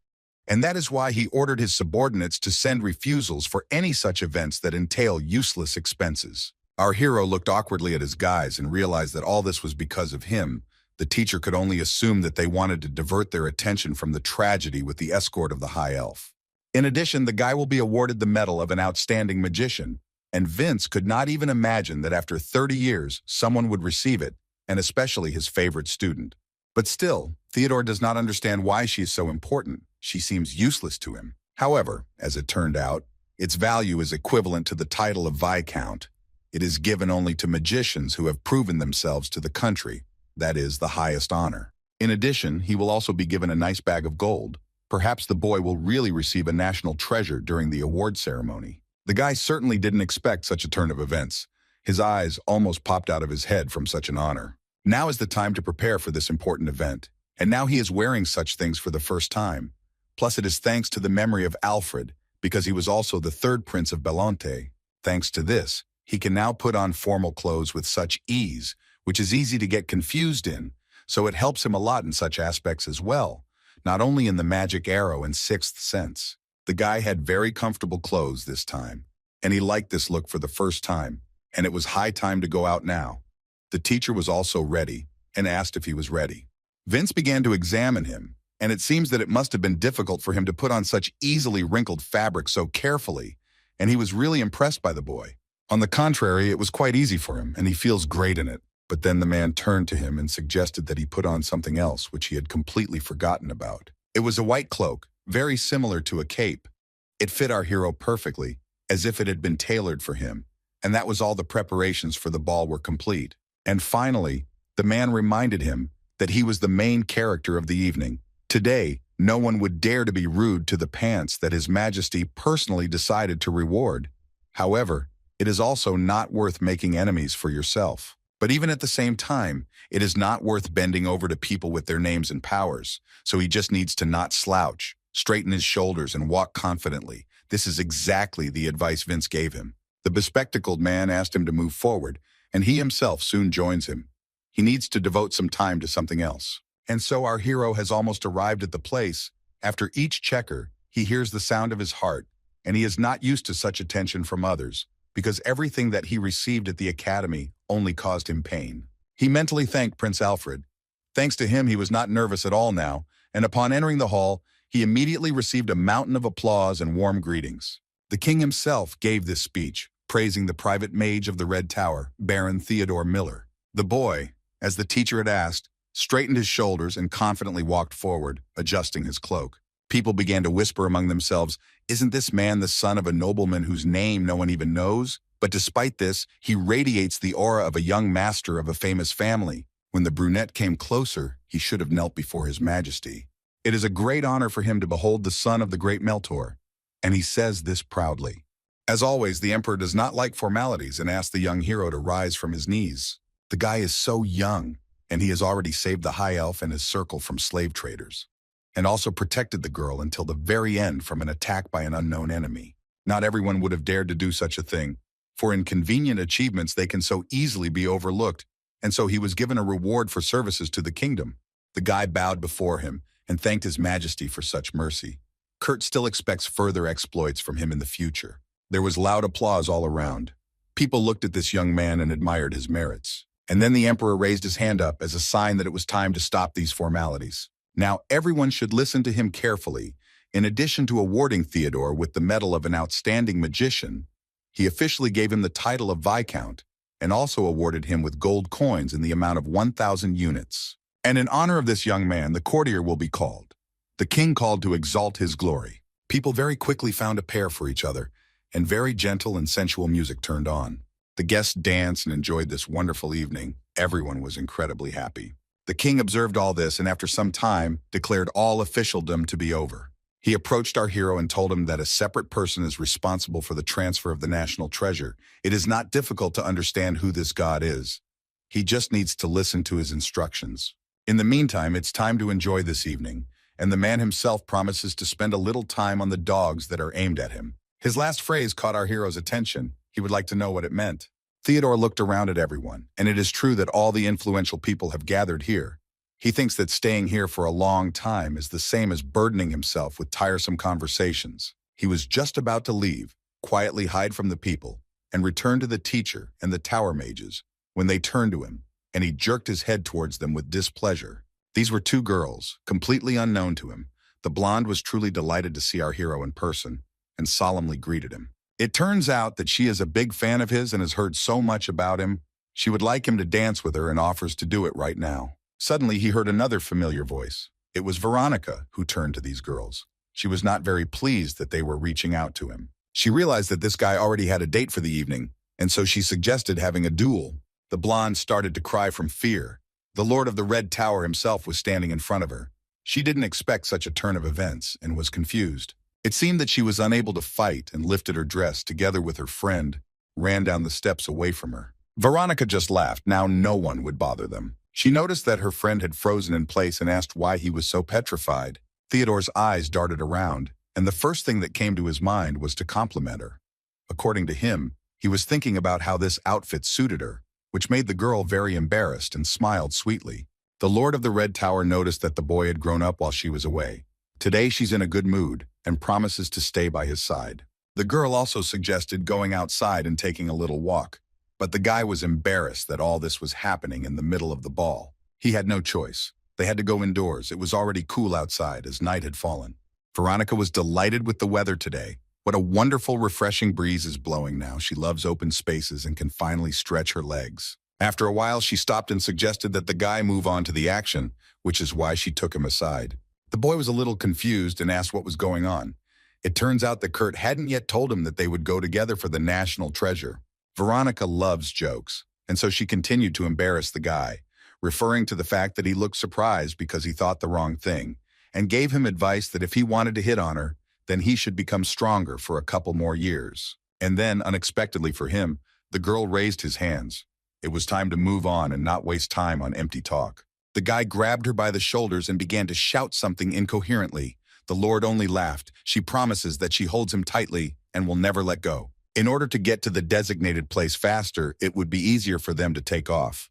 and that is why he ordered his subordinates to send refusals for any such events that entail useless expenses. Our hero looked awkwardly at his guys and realized that all this was because of him. The teacher could only assume that they wanted to divert their attention from the tragedy with the escort of the High Elf. In addition, the guy will be awarded the medal of an outstanding magician, and Vince could not even imagine that after 30 years, someone would receive it, and especially his favorite student. But still, Theodore does not understand why she is so important. She seems useless to him. However, as it turned out, its value is equivalent to the title of Viscount. It is given only to magicians who have proven themselves to the country, that is, the highest honor. In addition, he will also be given a nice bag of gold. Perhaps the boy will really receive a national treasure during the award ceremony. The guy certainly didn't expect such a turn of events. His eyes almost popped out of his head from such an honor. Now is the time to prepare for this important event, and now he is wearing such things for the first time. Plus, it is thanks to the memory of Alfred, because he was also the third prince of Belonte. Thanks to this, he can now put on formal clothes with such ease, which is easy to get confused in, so it helps him a lot in such aspects as well, not only in the magic arrow and sixth sense. The guy had very comfortable clothes this time, and he liked this look for the first time, and it was high time to go out now. The teacher was also ready and asked if he was ready. Vince began to examine him, and it seems that it must have been difficult for him to put on such easily wrinkled fabric so carefully, and he was really impressed by the boy. On the contrary, it was quite easy for him, and he feels great in it. But then the man turned to him and suggested that he put on something else which he had completely forgotten about. It was a white cloak, very similar to a cape. It fit our hero perfectly, as if it had been tailored for him, and that was all the preparations for the ball were complete. And finally, the man reminded him that he was the main character of the evening. Today, no one would dare to be rude to the pants that His Majesty personally decided to reward. However, it is also not worth making enemies for yourself. But even at the same time, it is not worth bending over to people with their names and powers, so he just needs to not slouch, straighten his shoulders, and walk confidently. This is exactly the advice Vince gave him. The bespectacled man asked him to move forward, and he himself soon joins him. He needs to devote some time to something else. And so our hero has almost arrived at the place. After each checker, he hears the sound of his heart, and he is not used to such attention from others, because everything that he received at the academy only caused him pain. He mentally thanked Prince Alfred. Thanks to him, he was not nervous at all now, and upon entering the hall, he immediately received a mountain of applause and warm greetings. The king himself gave this speech, praising the private mage of the Red Tower, Baron Theodore Miller. The boy, as the teacher had asked, straightened his shoulders and confidently walked forward, adjusting his cloak. People began to whisper among themselves, "Isn't this man the son of a nobleman whose name no one even knows?" But despite this, he radiates the aura of a young master of a famous family. When the brunette came closer, he should have knelt before His Majesty. It is a great honor for him to behold the son of the great Meltor, and he says this proudly. As always, the emperor does not like formalities and asks the young hero to rise from his knees. The guy is so young, and he has already saved the high elf and his circle from slave traders, and also protected the girl until the very end from an attack by an unknown enemy. Not everyone would have dared to do such a thing, for in convenient achievements they can so easily be overlooked, and so he was given a reward for services to the kingdom. The guy bowed before him and thanked His Majesty for such mercy. Kurt still expects further exploits from him in the future. There was loud applause all around. People looked at this young man and admired his merits. And then the emperor raised his hand up as a sign that it was time to stop these formalities. Now everyone should listen to him carefully. In addition to awarding Theodore with the medal of an outstanding magician, he officially gave him the title of Viscount and also awarded him with gold coins in the amount of 1,000 units. And in honor of this young man, the courtier will be called. The king called to exalt his glory. People very quickly found a pair for each other, and very gentle and sensual music turned on. The guests danced and enjoyed this wonderful evening. Everyone was incredibly happy. The king observed all this and after some time declared all officialdom to be over. He approached our hero and told him that a separate person is responsible for the transfer of the national treasure. It is not difficult to understand who this god is. He just needs to listen to his instructions. In the meantime, it's time to enjoy this evening, and the man himself promises to spend a little time on the dogs that are aimed at him. His last phrase caught our hero's attention. He would like to know what it meant. Theodore looked around at everyone, and it is true that all the influential people have gathered here. He thinks that staying here for a long time is the same as burdening himself with tiresome conversations. He was just about to leave, quietly hide from the people, and return to the teacher and the tower mages, when they turned to him, and he jerked his head towards them with displeasure. These were two girls, completely unknown to him. The blonde was truly delighted to see our hero in person, and solemnly greeted him. It turns out that she is a big fan of his and has heard so much about him, she would like him to dance with her and offers to do it right now. Suddenly, he heard another familiar voice. It was Veronica who turned to these girls. She was not very pleased that they were reaching out to him. She realized that this guy already had a date for the evening, and so she suggested having a duel. The blonde started to cry from fear. The Lord of the Red Tower himself was standing in front of her. She didn't expect such a turn of events and was confused. It seemed that she was unable to fight and lifted her dress together with her friend, ran down the steps away from her. Veronica just laughed. Now no one would bother them. She noticed that her friend had frozen in place and asked why he was so petrified. Theodore's eyes darted around, and the first thing that came to his mind was to compliment her. According to him, he was thinking about how this outfit suited her, which made the girl very embarrassed and smiled sweetly. The Lord of the Red Tower noticed that the boy had grown up while she was away. Today she's in a good mood and promises to stay by his side. The girl also suggested going outside and taking a little walk, but the guy was embarrassed that all this was happening in the middle of the ball. He had no choice. They had to go indoors. It was already cool outside as night had fallen. Veronica was delighted with the weather today. What a wonderful, refreshing breeze is blowing now. She loves open spaces and can finally stretch her legs. After a while, she stopped and suggested that the guy move on to the action, which is why she took him aside. The boy was a little confused and asked what was going on. It turns out that Kurt hadn't yet told him that they would go together for the national treasure. Veronica loves jokes, and so she continued to embarrass the guy, referring to the fact that he looked surprised because he thought the wrong thing, and gave him advice that if he wanted to hit on her, then he should become stronger for a couple more years. And then, unexpectedly for him, the girl raised his hands. It was time to move on and not waste time on empty talk. The guy grabbed her by the shoulders and began to shout something incoherently. The Lord only laughed. She promises that she holds him tightly and will never let go. In order to get to the designated place faster, it would be easier for them to take off.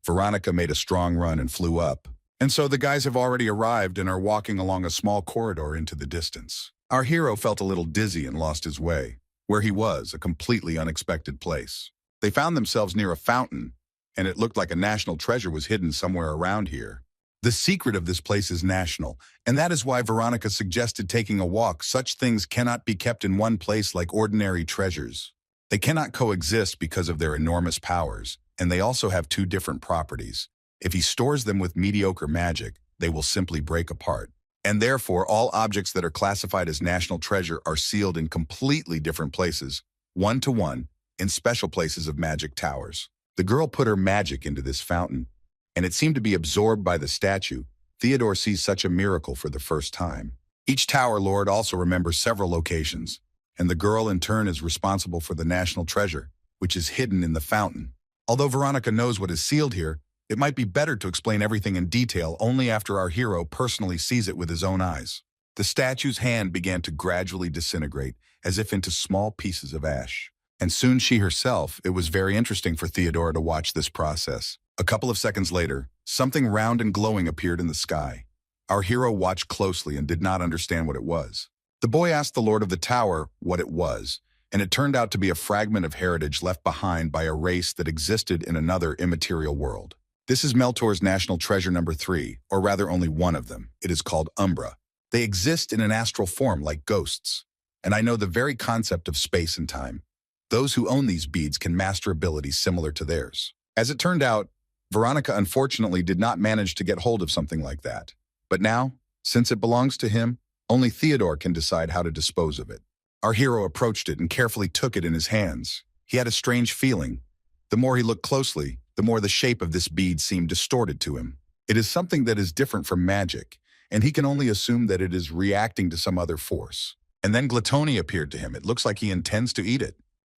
Veronica made a strong run and flew up. And so the guys have already arrived and are walking along a small corridor into the distance. Our hero felt a little dizzy and lost his way. Where he was, a completely unexpected place. They found themselves near a fountain, and it looked like a national treasure was hidden somewhere around here. The secret of this place is national, and that is why Veronica suggested taking a walk. Such things cannot be kept in one place like ordinary treasures. They cannot coexist because of their enormous powers, and they also have two different properties. If he stores them with mediocre magic, they will simply break apart. And therefore, all objects that are classified as national treasure are sealed in completely different places, one-to-one, in special places of magic towers. The girl put her magic into this fountain, and it seemed to be absorbed by the statue. Theodore sees such a miracle for the first time. Each tower lord also remembers several locations, and the girl in turn is responsible for the national treasure, which is hidden in the fountain. Although Veronica knows what is sealed here, it might be better to explain everything in detail only after our hero personally sees it with his own eyes. The statue's hand began to gradually disintegrate, as if into small pieces of ash. And soon she herself. It was very interesting for Theodore to watch this process. A couple of seconds later, something round and glowing appeared in the sky. Our hero watched closely and did not understand what it was. The boy asked the Lord of the Tower what it was, and it turned out to be a fragment of heritage left behind by a race that existed in another immaterial world. This is Meltor's national treasure number 3, or rather only one of them. It is called Umbra. They exist in an astral form like ghosts, and I know the very concept of space and time. Those who own these beads can master abilities similar to theirs. As it turned out, Veronica unfortunately did not manage to get hold of something like that. But now, since it belongs to him, only Theodore can decide how to dispose of it. Our hero approached it and carefully took it in his hands. He had a strange feeling. The more he looked closely, the more the shape of this bead seemed distorted to him. It is something that is different from magic, and he can only assume that it is reacting to some other force. And then gluttony appeared to him. It looks like he intends to eat it.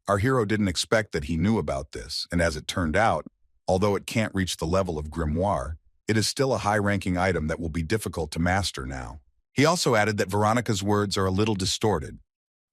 Our hero didn't expect that he knew about this, and as it turned out, although it can't reach the level of grimoire, it is still a high-ranking item that will be difficult to master now. He also added that Veronica's words are a little distorted.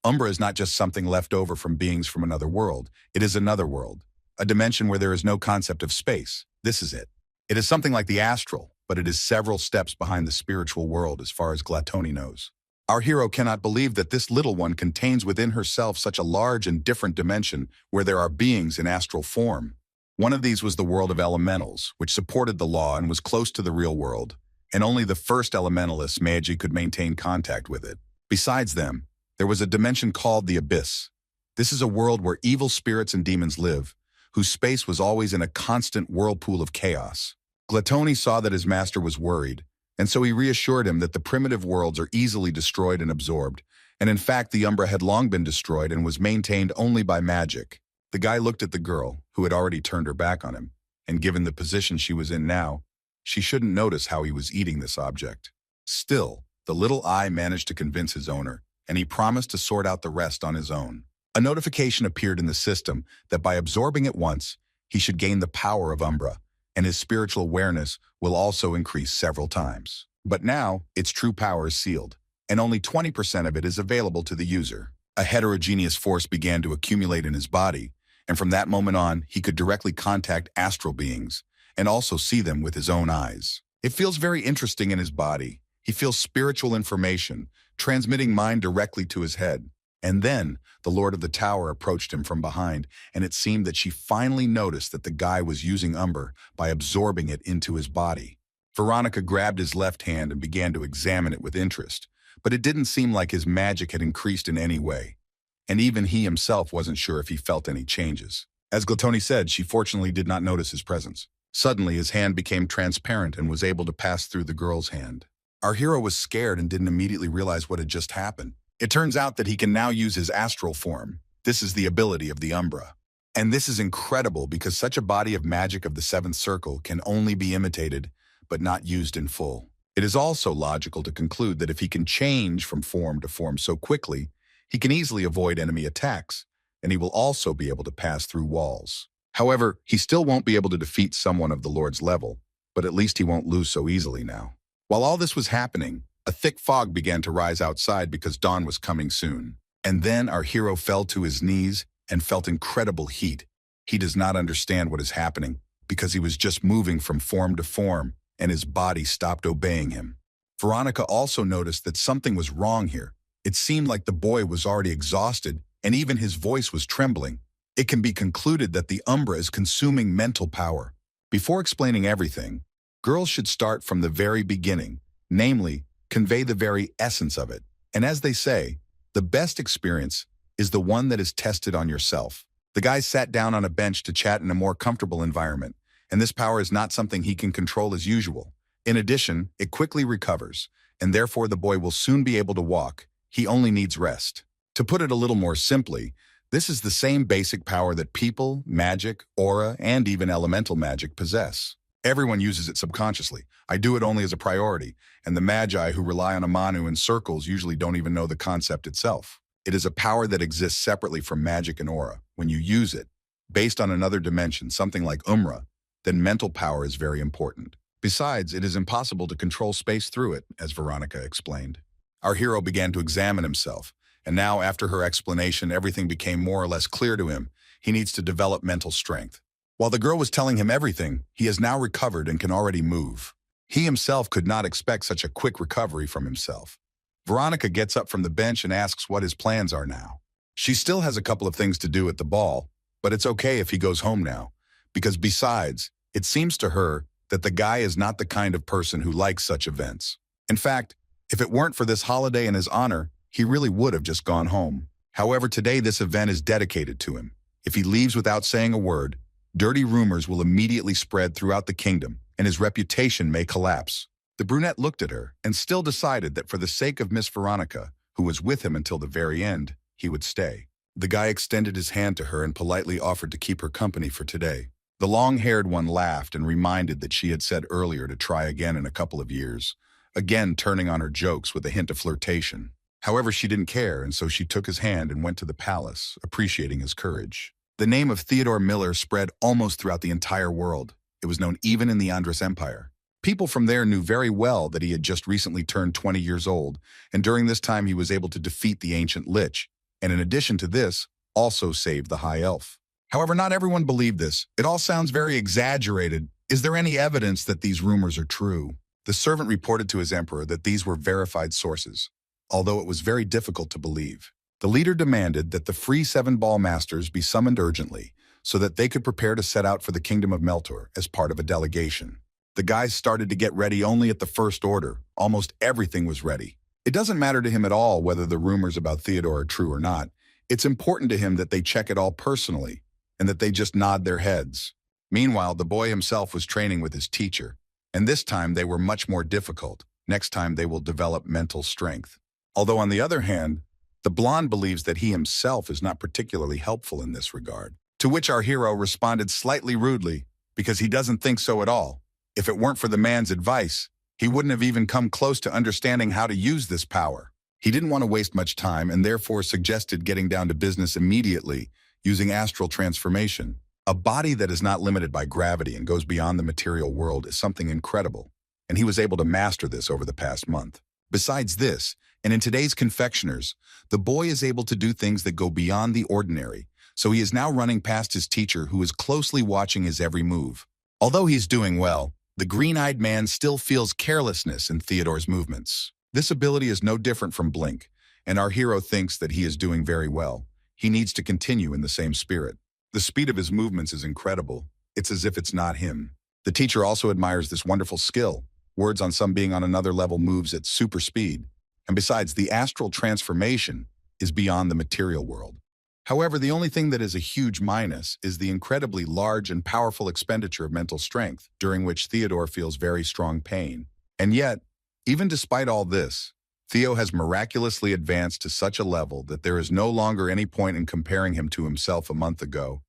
Umbra is not just something left over from beings from another world. It is another world, a dimension where there is no concept of space. This is it. It is something like the astral, but it is several steps behind the spiritual world as far as gluttony knows. Our hero cannot believe that this little one contains within herself such a large and different dimension where there are beings in astral form. One of these was the world of elementals, which supported the law and was close to the real world, and only the first elementalist Meiji could maintain contact with it. Besides them, there was a dimension called the Abyss. This is a world where evil spirits and demons live, whose space was always in a constant whirlpool of chaos. Gluttony saw that his master was worried, and so he reassured him that the primitive worlds are easily destroyed and absorbed, and in fact the Umbra had long been destroyed and was maintained only by magic. The guy looked at the girl, who had already turned her back on him, and given the position she was in now, she shouldn't notice how he was eating this object. Still, the little eye managed to convince his owner, and he promised to sort out the rest on his own. A notification appeared in the system that by absorbing it once, he should gain the power of Umbra, and his spiritual awareness will also increase several times. But now, its true power is sealed, and only 20% of it is available to the user. A heterogeneous force began to accumulate in his body, and from that moment on, he could directly contact astral beings, and also see them with his own eyes. It feels very interesting in his body. He feels spiritual information, transmitting mind directly to his head. And then, the Lord of the Tower approached him from behind, and it seemed that she finally noticed that the guy was using Umbra by absorbing it into his body. Veronica grabbed his left hand and began to examine it with interest, but it didn't seem like his magic had increased in any way. And even he himself wasn't sure if he felt any changes. As Gluttony said, she fortunately did not notice his presence. Suddenly, his hand became transparent and was able to pass through the girl's hand. Our hero was scared and didn't immediately realize what had just happened. It turns out that he can now use his astral form. This is the ability of the Umbra. And this is incredible because such a body of magic of the seventh circle can only be imitated, but not used in full. It is also logical to conclude that if he can change from form to form so quickly, he can easily avoid enemy attacks, and he will also be able to pass through walls. However, he still won't be able to defeat someone of the Lord's level, but at least he won't lose so easily now. While all this was happening, a thick fog began to rise outside because dawn was coming soon. And then our hero fell to his knees and felt incredible heat. He does not understand what is happening because he was just moving from form to form and his body stopped obeying him. Veronica also noticed that something was wrong here. It seemed like the boy was already exhausted and even his voice was trembling. It can be concluded that the Umbra is consuming mental power. Before explaining everything, girls should start from the very beginning, namely, convey the very essence of it. And as they say, the best experience is the one that is tested on yourself. The guy sat down on a bench to chat in a more comfortable environment, and this power is not something he can control as usual. In addition, it quickly recovers, and therefore the boy will soon be able to walk. He only needs rest. To put it a little more simply, this is the same basic power that people, magic, aura, and even elemental magic possess. Everyone uses it subconsciously. I do it only as a priority, and the magi who rely on a Manu in circles usually don't even know the concept itself. It is a power that exists separately from magic and aura. When you use it, based on another dimension, something like Umbra, then mental power is very important. Besides, it is impossible to control space through it, as Veronica explained. Our hero began to examine himself, and now after her explanation, everything became more or less clear to him. He needs to develop mental strength. While the girl was telling him everything, he has now recovered and can already move. He himself could not expect such a quick recovery from himself. Veronica gets up from the bench and asks what his plans are now. She still has a couple of things to do at the ball, but it's okay if he goes home now, because besides, it seems to her that the guy is not the kind of person who likes such events. In fact, if it weren't for this holiday in his honor, he really would have just gone home. However, today this event is dedicated to him. If he leaves without saying a word, dirty rumors will immediately spread throughout the kingdom, and his reputation may collapse. The brunette looked at her and still decided that for the sake of Miss Veronica, who was with him until the very end, he would stay. The guy extended his hand to her and politely offered to keep her company for today. The long-haired one laughed and reminded that she had said earlier to try again in a couple of years. again turning on her jokes with a hint of flirtation. However, she didn't care, and so she took his hand and went to the palace, appreciating his courage. The name of Theodore Miller spread almost throughout the entire world. It was known even in the Andres Empire. People from there knew very well that he had just recently turned 20 years old, and during this time he was able to defeat the ancient Lich, and in addition to this, also saved the High Elf. However, not everyone believed this. It all sounds very exaggerated. Is there any evidence that these rumors are true? The servant reported to his emperor that these were verified sources, although it was very difficult to believe. The leader demanded that the free 7 ball masters be summoned urgently so that they could prepare to set out for the kingdom of Meltor as part of a delegation. The guys started to get ready only at the first order. Almost everything was ready. It doesn't matter to him at all whether the rumors about Theodore are true or not. It's important to him that they check it all personally and that they just nod their heads. Meanwhile, the boy himself was training with his teacher, and this time they were much more difficult. Next time they will develop mental strength. Although on the other hand, the blonde believes that he himself is not particularly helpful in this regard. To which our hero responded slightly rudely, because he doesn't think so at all. If it weren't for the man's advice, he wouldn't have even come close to understanding how to use this power. He didn't want to waste much time and therefore suggested getting down to business immediately using astral transformation. A body that is not limited by gravity and goes beyond the material world is something incredible, and he was able to master this over the past month. Besides this, and in today's confectioners, the boy is able to do things that go beyond the ordinary, so he is now running past his teacher who is closely watching his every move. Although he's doing well, the green-eyed man still feels carelessness in Theodore's movements. This ability is no different from Blink, and our hero thinks that he is doing very well. He needs to continue in the same spirit. The speed of his movements is incredible. It's as if it's not him. The teacher also admires this wonderful skill. Words on some being on another level moves at super speed. And besides, the astral transformation is beyond the material world. However, the only thing that is a huge minus is the incredibly large and powerful expenditure of mental strength, during which Theodore feels very strong pain. And yet, even despite all this, Theo has miraculously advanced to such a level that there is no longer any point in comparing him to himself a month ago.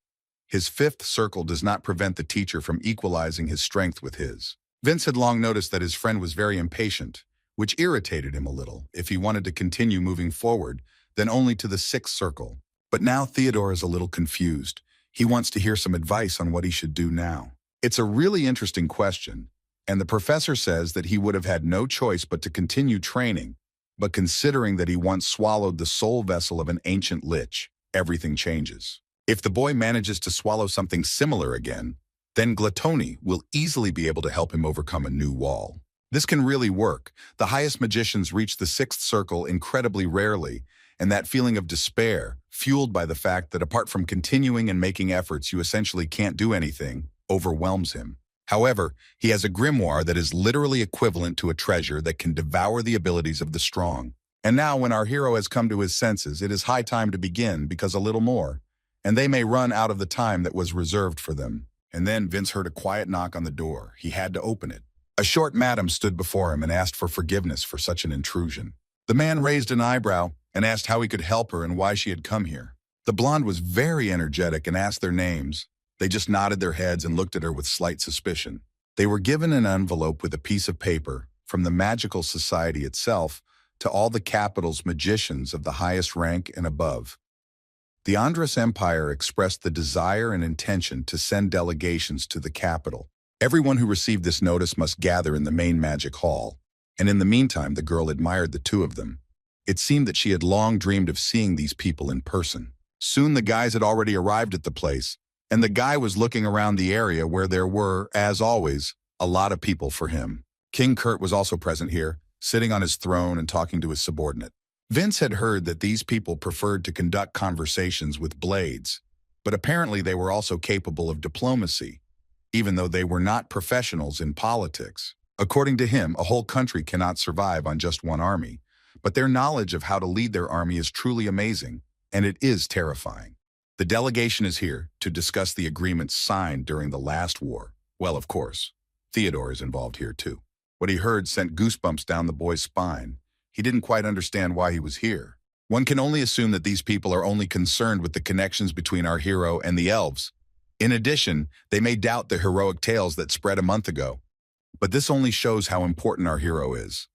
His 5th circle does not prevent the teacher from equalizing his strength with his. Vince had long noticed that his friend was very impatient, which irritated him a little. If he wanted to continue moving forward, then only to the 6th circle. But now Theodore is a little confused. He wants to hear some advice on what he should do now. It's a really interesting question, and the professor says that he would have had no choice but to continue training, but considering that he once swallowed the soul vessel of an ancient lich, everything changes. If the boy manages to swallow something similar again, then Gluttony will easily be able to help him overcome a new wall. This can really work. The highest magicians reach the 6th circle incredibly rarely, and that feeling of despair, fueled by the fact that apart from continuing and making efforts you essentially can't do anything, overwhelms him. However, he has a grimoire that is literally equivalent to a treasure that can devour the abilities of the strong. And now when our hero has come to his senses, it is high time to begin, because a little more, and they may run out of the time that was reserved for them. And then Vince heard a quiet knock on the door. He had to open it. A short madam stood before him and asked for forgiveness for such an intrusion. The man raised an eyebrow and asked how he could help her and why she had come here. The blonde was very energetic and asked their names. They just nodded their heads and looked at her with slight suspicion. They were given an envelope with a piece of paper from the magical society itself to all the capital's magicians of the highest rank and above. The Andres Empire expressed the desire and intention to send delegations to the capital. Everyone who received this notice must gather in the main magic hall, and in the meantime the girl admired the two of them. It seemed that she had long dreamed of seeing these people in person. Soon the guys had already arrived at the place, and the guy was looking around the area where there were, as always, a lot of people for him. King Kurt was also present here, sitting on his throne and talking to his subordinate. Vince had heard that these people preferred to conduct conversations with blades, but apparently they were also capable of diplomacy, even though they were not professionals in politics. According to him, a whole country cannot survive on just one army, but their knowledge of how to lead their army is truly amazing, and it is terrifying. The delegation is here to discuss the agreements signed during the last war. Well, of course, Theodore is involved here too. What he heard sent goosebumps down the boy's spine. He didn't quite understand why he was here. One can only assume that these people are only concerned with the connections between our hero and the elves. In addition, they may doubt the heroic tales that spread a month ago. But this only shows how important our hero is.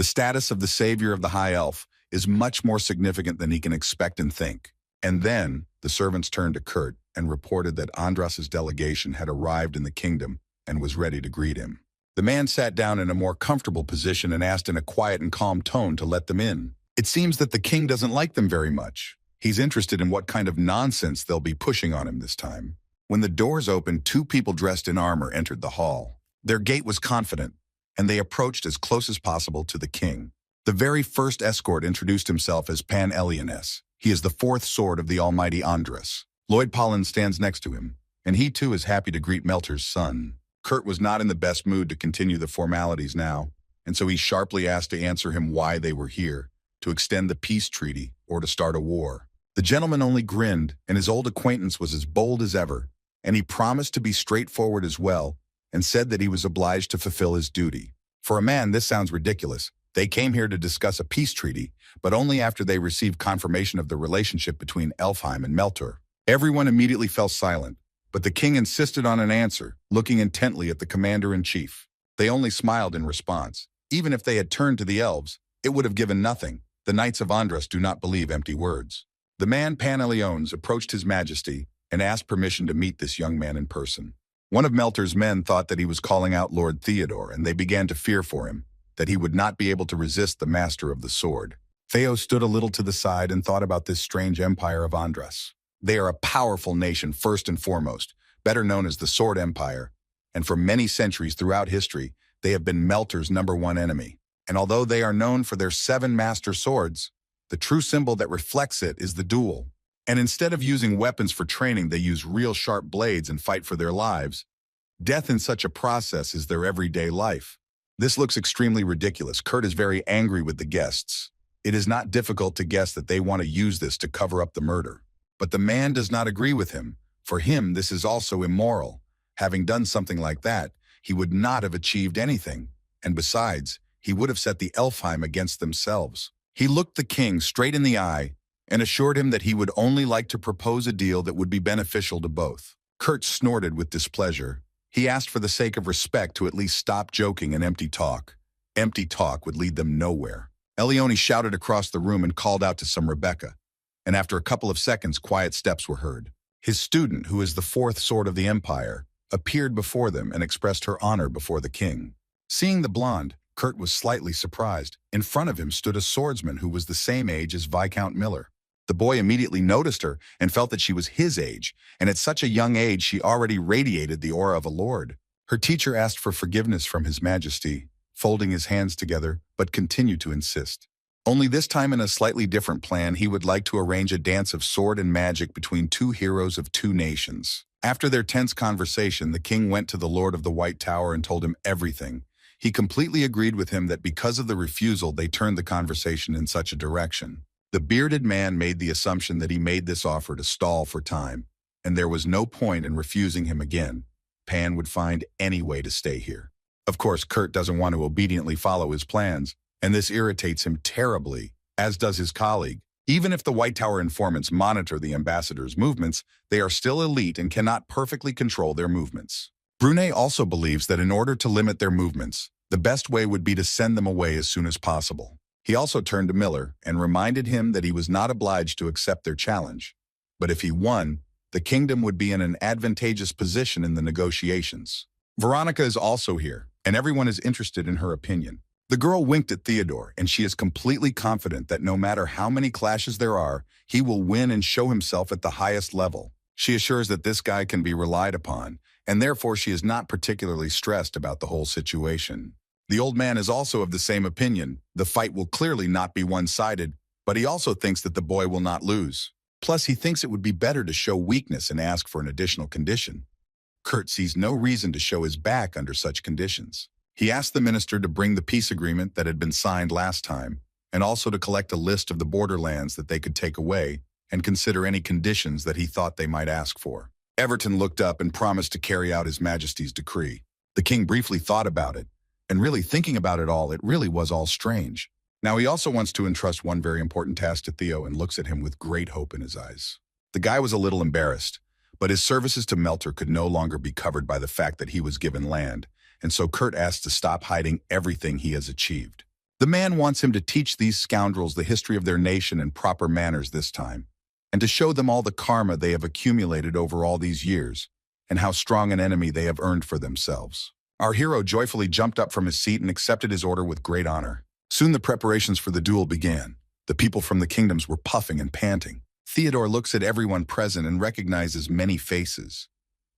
The status of the savior of the High Elf is much more significant than he can expect and think. And then, the servants turned to Kurt and reported that Andras's delegation had arrived in the kingdom and was ready to greet him. The man sat down in a more comfortable position and asked in a quiet and calm tone to let them in. It seems that the king doesn't like them very much. He's interested in what kind of nonsense they'll be pushing on him this time. When the doors opened, two people dressed in armor entered the hall. Their gait was confident, and they approached as close as possible to the king. The very first escort introduced himself as Pan Eliones. He is the fourth sword of the almighty Andras. Lloyd Pollen stands next to him, and he too is happy to greet Melter's son. Kurt was not in the best mood to continue the formalities now, and so he sharply asked to answer him why they were here, to extend the peace treaty or to start a war. The gentleman only grinned, and his old acquaintance was as bold as ever, and he promised to be straightforward as well, and said that he was obliged to fulfill his duty. For a man, this sounds ridiculous. They came here to discuss a peace treaty, but only after they received confirmation of the relationship between Elfheim and Melter. Everyone immediately fell silent, but the king insisted on an answer, looking intently at the commander-in-chief. They only smiled in response. Even if they had turned to the elves, it would have given nothing. The knights of Andras do not believe empty words. The man Pan Eliones approached his majesty and asked permission to meet this young man in person. One of Melter's men thought that he was calling out Lord Theodore, and they began to fear for him, that he would not be able to resist the master of the sword. Theo stood a little to the side and thought about this strange empire of Andras. They are a powerful nation first and foremost, better known as the Sword Empire, and for many centuries throughout history, they have been Melter's #1 enemy. And although they are known for their 7 master swords, the true symbol that reflects it is the duel. And instead of using weapons for training, they use real sharp blades and fight for their lives. Death in such a process is their everyday life. This looks extremely ridiculous. Kurt is very angry with the guests. It is not difficult to guess that they want to use this to cover up the murder. But the man does not agree with him. For him, this is also immoral. Having done something like that, he would not have achieved anything. And besides, he would have set the Elfheim against themselves. He looked the king straight in the eye and assured him that he would only like to propose a deal that would be beneficial to both. Kurt snorted with displeasure. He asked for the sake of respect to at least stop joking and empty talk. Empty talk would lead them nowhere. Elione shouted across the room and called out to some Rebecca, and after a couple of seconds, quiet steps were heard. His student, who is the 4th sword of the Empire, appeared before them and expressed her honor before the king. Seeing the blonde, Kurt was slightly surprised. In front of him stood a swordsman who was the same age as Viscount Miller. The boy immediately noticed her and felt that she was his age, and at such a young age she already radiated the aura of a lord. Her teacher asked for forgiveness from His Majesty, folding his hands together, but continued to insist. Only this time in a slightly different plan, he would like to arrange a dance of sword and magic between 2 heroes of 2 nations. After their tense conversation, the king went to the Lord of the White Tower and told him everything. He completely agreed with him that because of the refusal, they turned the conversation in such a direction. The bearded man made the assumption that he made this offer to stall for time, and there was no point in refusing him again. Pan would find any way to stay here. Of course, Kurt doesn't want to obediently follow his plans, and this irritates him terribly, as does his colleague. Even if the White Tower informants monitor the ambassador's movements, they are still elite and cannot perfectly control their movements. Brunet also believes that in order to limit their movements, the best way would be to send them away as soon as possible. He also turned to Miller and reminded him that he was not obliged to accept their challenge. But if he won, the kingdom would be in an advantageous position in the negotiations. Veronica is also here, and everyone is interested in her opinion. The girl winked at Theodore, and she is completely confident that no matter how many clashes there are, he will win and show himself at the highest level. She assures that this guy can be relied upon, and therefore she is not particularly stressed about the whole situation. The old man is also of the same opinion. The fight will clearly not be one-sided, but he also thinks that the boy will not lose. Plus, he thinks it would be better to show weakness and ask for an additional condition. Kurt sees no reason to show his back under such conditions. He asked the minister to bring the peace agreement that had been signed last time, and also to collect a list of the borderlands that they could take away and consider any conditions that he thought they might ask for. Everton looked up and promised to carry out His Majesty's decree. The king briefly thought about it, and really thinking about it all, it really was all strange. Now he also wants to entrust one very important task to Theo and looks at him with great hope in his eyes. The guy was a little embarrassed, but his services to Melter could no longer be covered by the fact that he was given land, and so Kurt asked to stop hiding everything he has achieved. The man wants him to teach these scoundrels the history of their nation and proper manners this time, and to show them all the karma they have accumulated over all these years, and how strong an enemy they have earned for themselves. Our hero joyfully jumped up from his seat and accepted his order with great honor. Soon the preparations for the duel began. The people from the kingdoms were puffing and panting. Theodore looks at everyone present and recognizes many faces.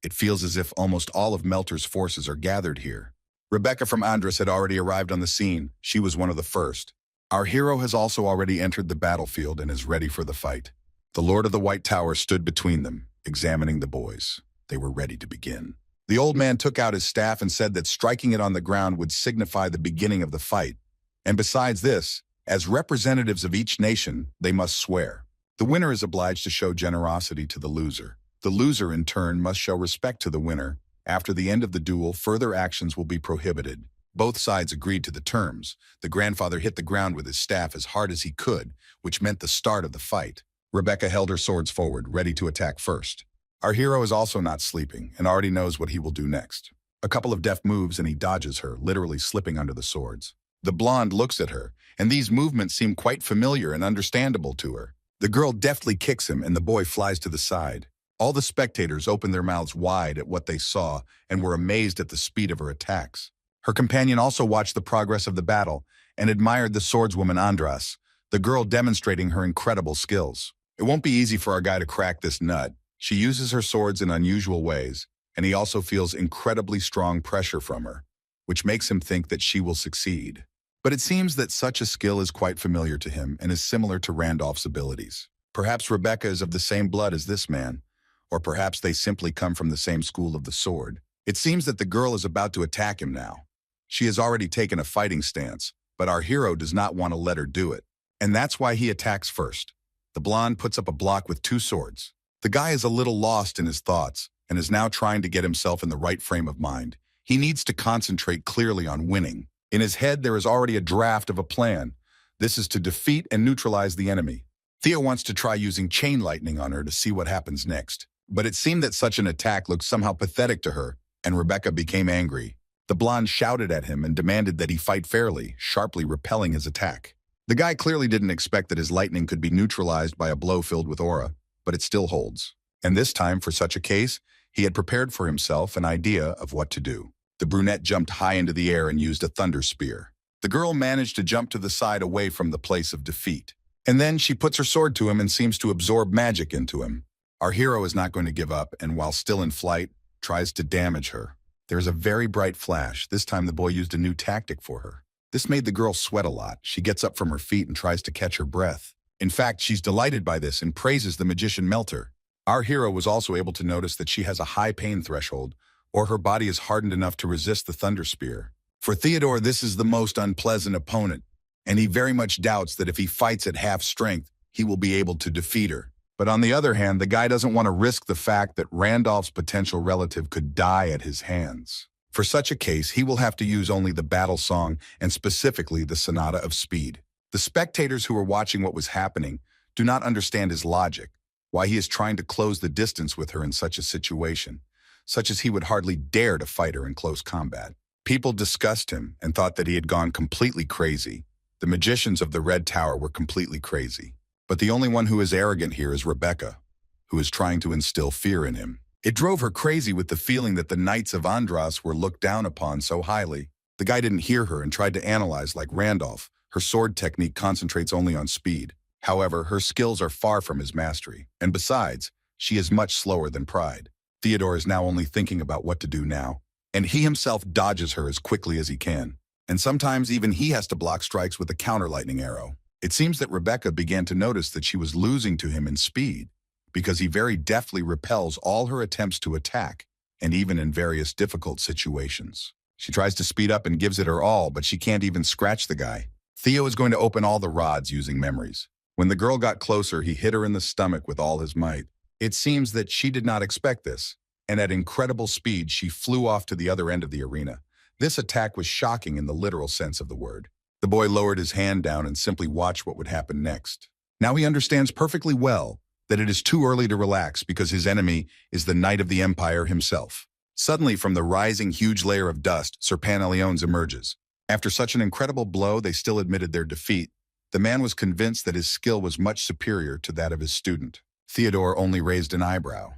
It feels as if almost all of Melter's forces are gathered here. Rebecca from Andras had already arrived on the scene. She was one of the first. Our hero has also already entered the battlefield and is ready for the fight. The Lord of the White Tower stood between them, examining the boys. They were ready to begin. The old man took out his staff and said that striking it on the ground would signify the beginning of the fight. And besides this, as representatives of each nation, they must swear. The winner is obliged to show generosity to the loser. The loser, in turn, must show respect to the winner. After the end of the duel, further actions will be prohibited. Both sides agreed to the terms. The grandfather hit the ground with his staff as hard as he could, which meant the start of the fight. Rebecca held her swords forward, ready to attack first. Our hero is also not sleeping and already knows what he will do next. A couple of deft moves and he dodges her, literally slipping under the swords. The blonde looks at her, and these movements seem quite familiar and understandable to her. The girl deftly kicks him and the boy flies to the side. All the spectators opened their mouths wide at what they saw and were amazed at the speed of her attacks. Her companion also watched the progress of the battle and admired the swordswoman Andras, the girl demonstrating her incredible skills. It won't be easy for our guy to crack this nut. She uses her swords in unusual ways, and he also feels incredibly strong pressure from her, which makes him think that she will succeed. But it seems that such a skill is quite familiar to him and is similar to Randolph's abilities. Perhaps Rebecca is of the same blood as this man, or perhaps they simply come from the same school of the sword. It seems that the girl is about to attack him now. She has already taken a fighting stance, but our hero does not want to let her do it. And that's why he attacks first. The blonde puts up a block with two swords. The guy is a little lost in his thoughts and is now trying to get himself in the right frame of mind. He needs to concentrate clearly on winning. In his head, there is already a draft of a plan. This is to defeat and neutralize the enemy. Theo wants to try using chain lightning on her to see what happens next. But it seemed that such an attack looked somehow pathetic to her, and Rebecca became angry. The blonde shouted at him and demanded that he fight fairly, sharply repelling his attack. The guy clearly didn't expect that his lightning could be neutralized by a blow filled with aura, but it still holds. And this time, for such a case, he had prepared for himself an idea of what to do. The brunette jumped high into the air and used a thunder spear. The girl managed to jump to the side away from the place of defeat. And then she puts her sword to him and seems to absorb magic into him. Our hero is not going to give up, and while still in flight, tries to damage her. There is a very bright flash. This time the boy used a new tactic for her. This made the girl sweat a lot. She gets up from her feet and tries to catch her breath. In fact, she's delighted by this and praises the magician Melter. Our hero was also able to notice that she has a high pain threshold, or her body is hardened enough to resist the thunder spear. For Theodore, this is the most unpleasant opponent, and he very much doubts that if he fights at half strength, he will be able to defeat her. But on the other hand, the guy doesn't want to risk the fact that Randolph's potential relative could die at his hands. For such a case, he will have to use only the battle song and specifically the Sonata of Speed. The spectators who are watching what was happening do not understand his logic, why he is trying to close the distance with her in such a situation, such as he would hardly dare to fight her in close combat. People discussed him and thought that he had gone completely crazy. The magicians of the Red Tower were completely crazy. But the only one who is arrogant here is Rebecca, who is trying to instill fear in him. It drove her crazy with the feeling that the Knights of Andras were looked down upon so highly. The guy didn't hear her and tried to analyze like Randolph. Her sword technique concentrates only on speed. However, her skills are far from his mastery. And besides, she is much slower than Pride. Theodore is now only thinking about what to do now. And he himself dodges her as quickly as he can. And sometimes even he has to block strikes with a counter lightning arrow. It seems that Rebecca began to notice that she was losing to him in speed, because he very deftly repels all her attempts to attack, and even in various difficult situations. She tries to speed up and gives it her all, but she can't even scratch the guy. Theo is going to open all the rods using memories. When the girl got closer, he hit her in the stomach with all his might. It seems that she did not expect this, and at incredible speed, she flew off to the other end of the arena. This attack was shocking in the literal sense of the word. The boy lowered his hand down and simply watched what would happen next. Now he understands perfectly well that it is too early to relax because his enemy is the Knight of the Empire himself. Suddenly, from the rising huge layer of dust, Sir Paneliones emerges. After such an incredible blow, they still admitted their defeat. The man was convinced that his skill was much superior to that of his student. Theodore only raised an eyebrow.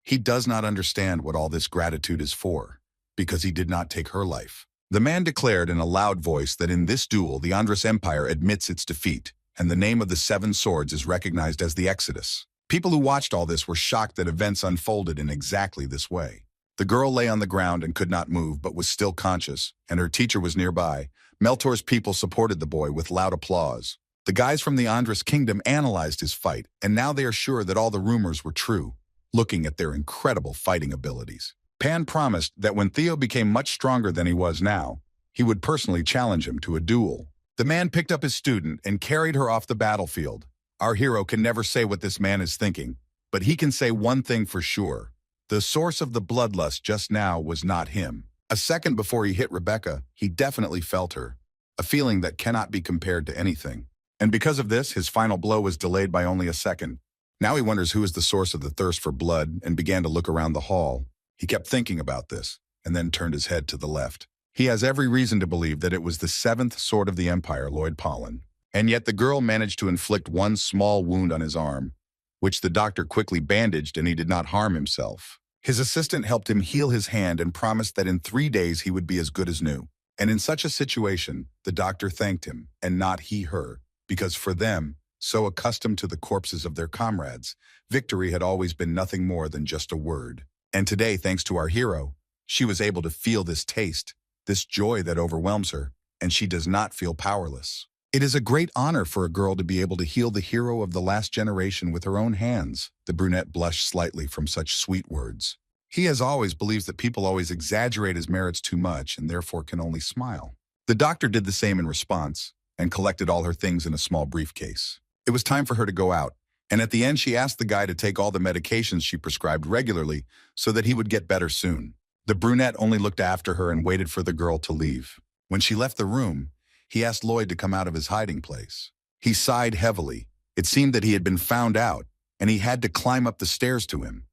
He does not understand what all this gratitude is for, because he did not take her life. The man declared in a loud voice that in this duel the Andres Empire admits its defeat, and the name of the Seven Swords is recognized as the Exodus. People who watched all this were shocked that events unfolded in exactly this way. The girl lay on the ground and could not move but was still conscious, and her teacher was nearby. Meltor's people supported the boy with loud applause. The guys from the Andres kingdom analyzed his fight, and now they are sure that all the rumors were true, looking at their incredible fighting abilities. Pan promised that when Theo became much stronger than he was now, he would personally challenge him to a duel. The man picked up his student and carried her off the battlefield. Our hero can never say what this man is thinking, but he can say one thing for sure. The source of the bloodlust just now was not him. A second before he hit Rebecca, he definitely felt her, a feeling that cannot be compared to anything. And because of this, his final blow was delayed by only a second. Now he wonders who is the source of the thirst for blood and began to look around the hall. He kept thinking about this, and then turned his head to the left. He has every reason to believe that it was the seventh sword of the Empire, Lloyd Pollen. And yet the girl managed to inflict one small wound on his arm, which the doctor quickly bandaged, and he did not harm himself. His assistant helped him heal his hand and promised that in 3 days he would be as good as new. And in such a situation, the doctor thanked him, and not he her, because for them, so accustomed to the corpses of their comrades, victory had always been nothing more than just a word. And today, thanks to our hero, she was able to feel this taste, this joy that overwhelms her, and she does not feel powerless. It is a great honor for a girl to be able to heal the hero of the last generation with her own hands. The brunette blushed slightly from such sweet words. He as always believes that people always exaggerate his merits too much and therefore can only smile. The doctor did the same in response and collected all her things in a small briefcase. It was time for her to go out, and at the end she asked the guy to take all the medications she prescribed regularly so that he would get better soon. The brunette only looked after her and waited for the girl to leave. When she left the room, he asked Lloyd to come out of his hiding place. He sighed heavily. It seemed that he had been found out, and he had to climb up the stairs to him.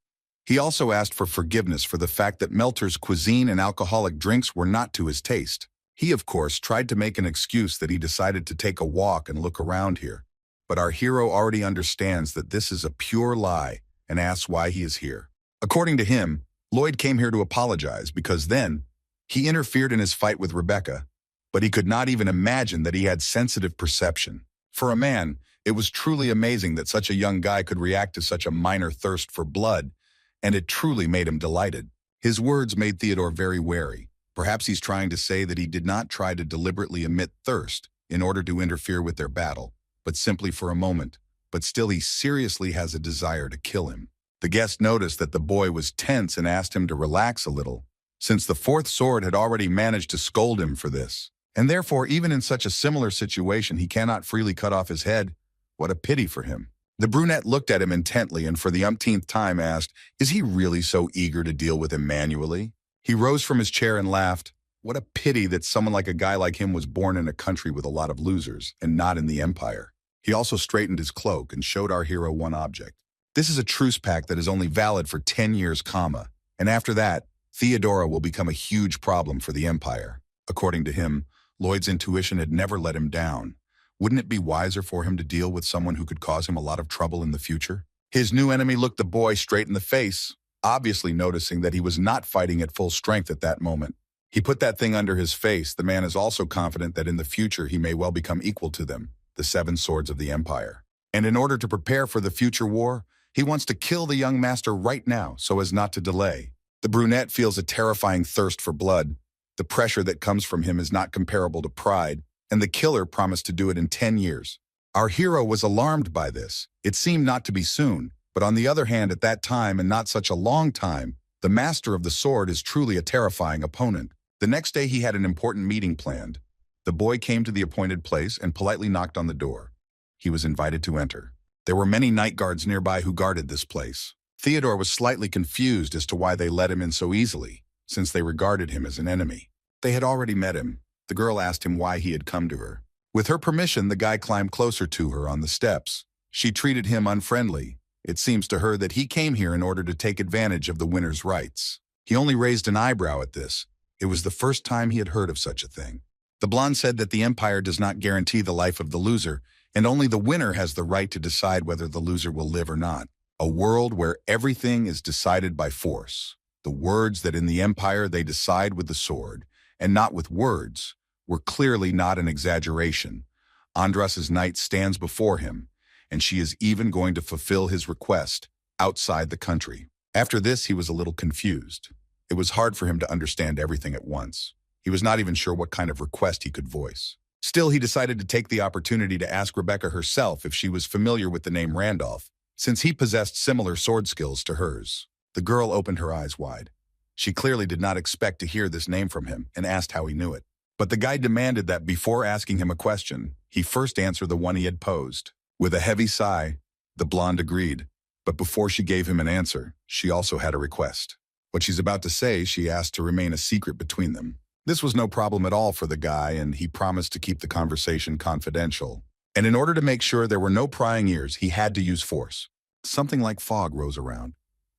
He also asked for forgiveness for the fact that Meltor's cuisine and alcoholic drinks were not to his taste. He, of course, tried to make an excuse that he decided to take a walk and look around here. But our hero already understands that this is a pure lie and asks why he is here. According to him, Lloyd came here to apologize because then he interfered in his fight with Rebecca, but he could not even imagine that he had sensitive perception. For a man, it was truly amazing that such a young guy could react to such a minor thirst for blood, and it truly made him delighted. His words made Theodore very wary. Perhaps he's trying to say that he did not try to deliberately emit thirst in order to interfere with their battle, but simply for a moment, but still he seriously has a desire to kill him. The guest noticed that the boy was tense and asked him to relax a little, since the fourth sword had already managed to scold him for this. And therefore, even in such a similar situation, he cannot freely cut off his head. What a pity for him. The brunette looked at him intently and for the umpteenth time asked, is he really so eager to deal with him manually? He rose from his chair and laughed. What a pity that someone like a guy like him was born in a country with a lot of losers and not in the Empire. He also straightened his cloak and showed our hero one object. This is a truce pact that is only valid for 10 years, and after that, Theodora will become a huge problem for the Empire. According to him, Lloyd's intuition had never let him down. Wouldn't it be wiser for him to deal with someone who could cause him a lot of trouble in the future? His new enemy looked the boy straight in the face, obviously noticing that he was not fighting at full strength at that moment. He put that thing under his face. The man is also confident that in the future he may well become equal to them, the seven swords of the Empire. And in order to prepare for the future war, he wants to kill the young master right now so as not to delay. The brunette feels a terrifying thirst for blood. The pressure that comes from him is not comparable to pride, and the killer promised to do it in 10 years. Our hero was alarmed by this. It seemed not to be soon, but on the other hand, at that time and not such a long time, the master of the sword is truly a terrifying opponent. The next day he had an important meeting planned. The boy came to the appointed place and politely knocked on the door. He was invited to enter. There were many night guards nearby who guarded this place. Theodore was slightly confused as to why they let him in so easily, since they regarded him as an enemy. They had already met him. The girl asked him why he had come to her. With her permission, the guy climbed closer to her on the steps. She treated him unfriendly. It seems to her that he came here in order to take advantage of the winner's rights. He only raised an eyebrow at this. It was the first time he had heard of such a thing. The blonde said that the empire does not guarantee the life of the loser, and only the winner has the right to decide whether the loser will live or not. A world where everything is decided by force. The words that in the empire they decide with the sword, and not with words, were clearly not an exaggeration. Andras's knight stands before him, and she is even going to fulfill his request outside the country. After this, he was a little confused. It was hard for him to understand everything at once. He was not even sure what kind of request he could voice. Still, he decided to take the opportunity to ask Rebecca herself if she was familiar with the name Randolph, since he possessed similar sword skills to hers. The girl opened her eyes wide. She clearly did not expect to hear this name from him and asked how he knew it. But the guy demanded that before asking him a question, he first answer the one he had posed. With a heavy sigh, the blonde agreed. But before she gave him an answer, she also had a request. What she's about to say, she asked to remain a secret between them. This was no problem at all for the guy, and he promised to keep the conversation confidential. And in order to make sure there were no prying ears, he had to use force. Something like fog rose around.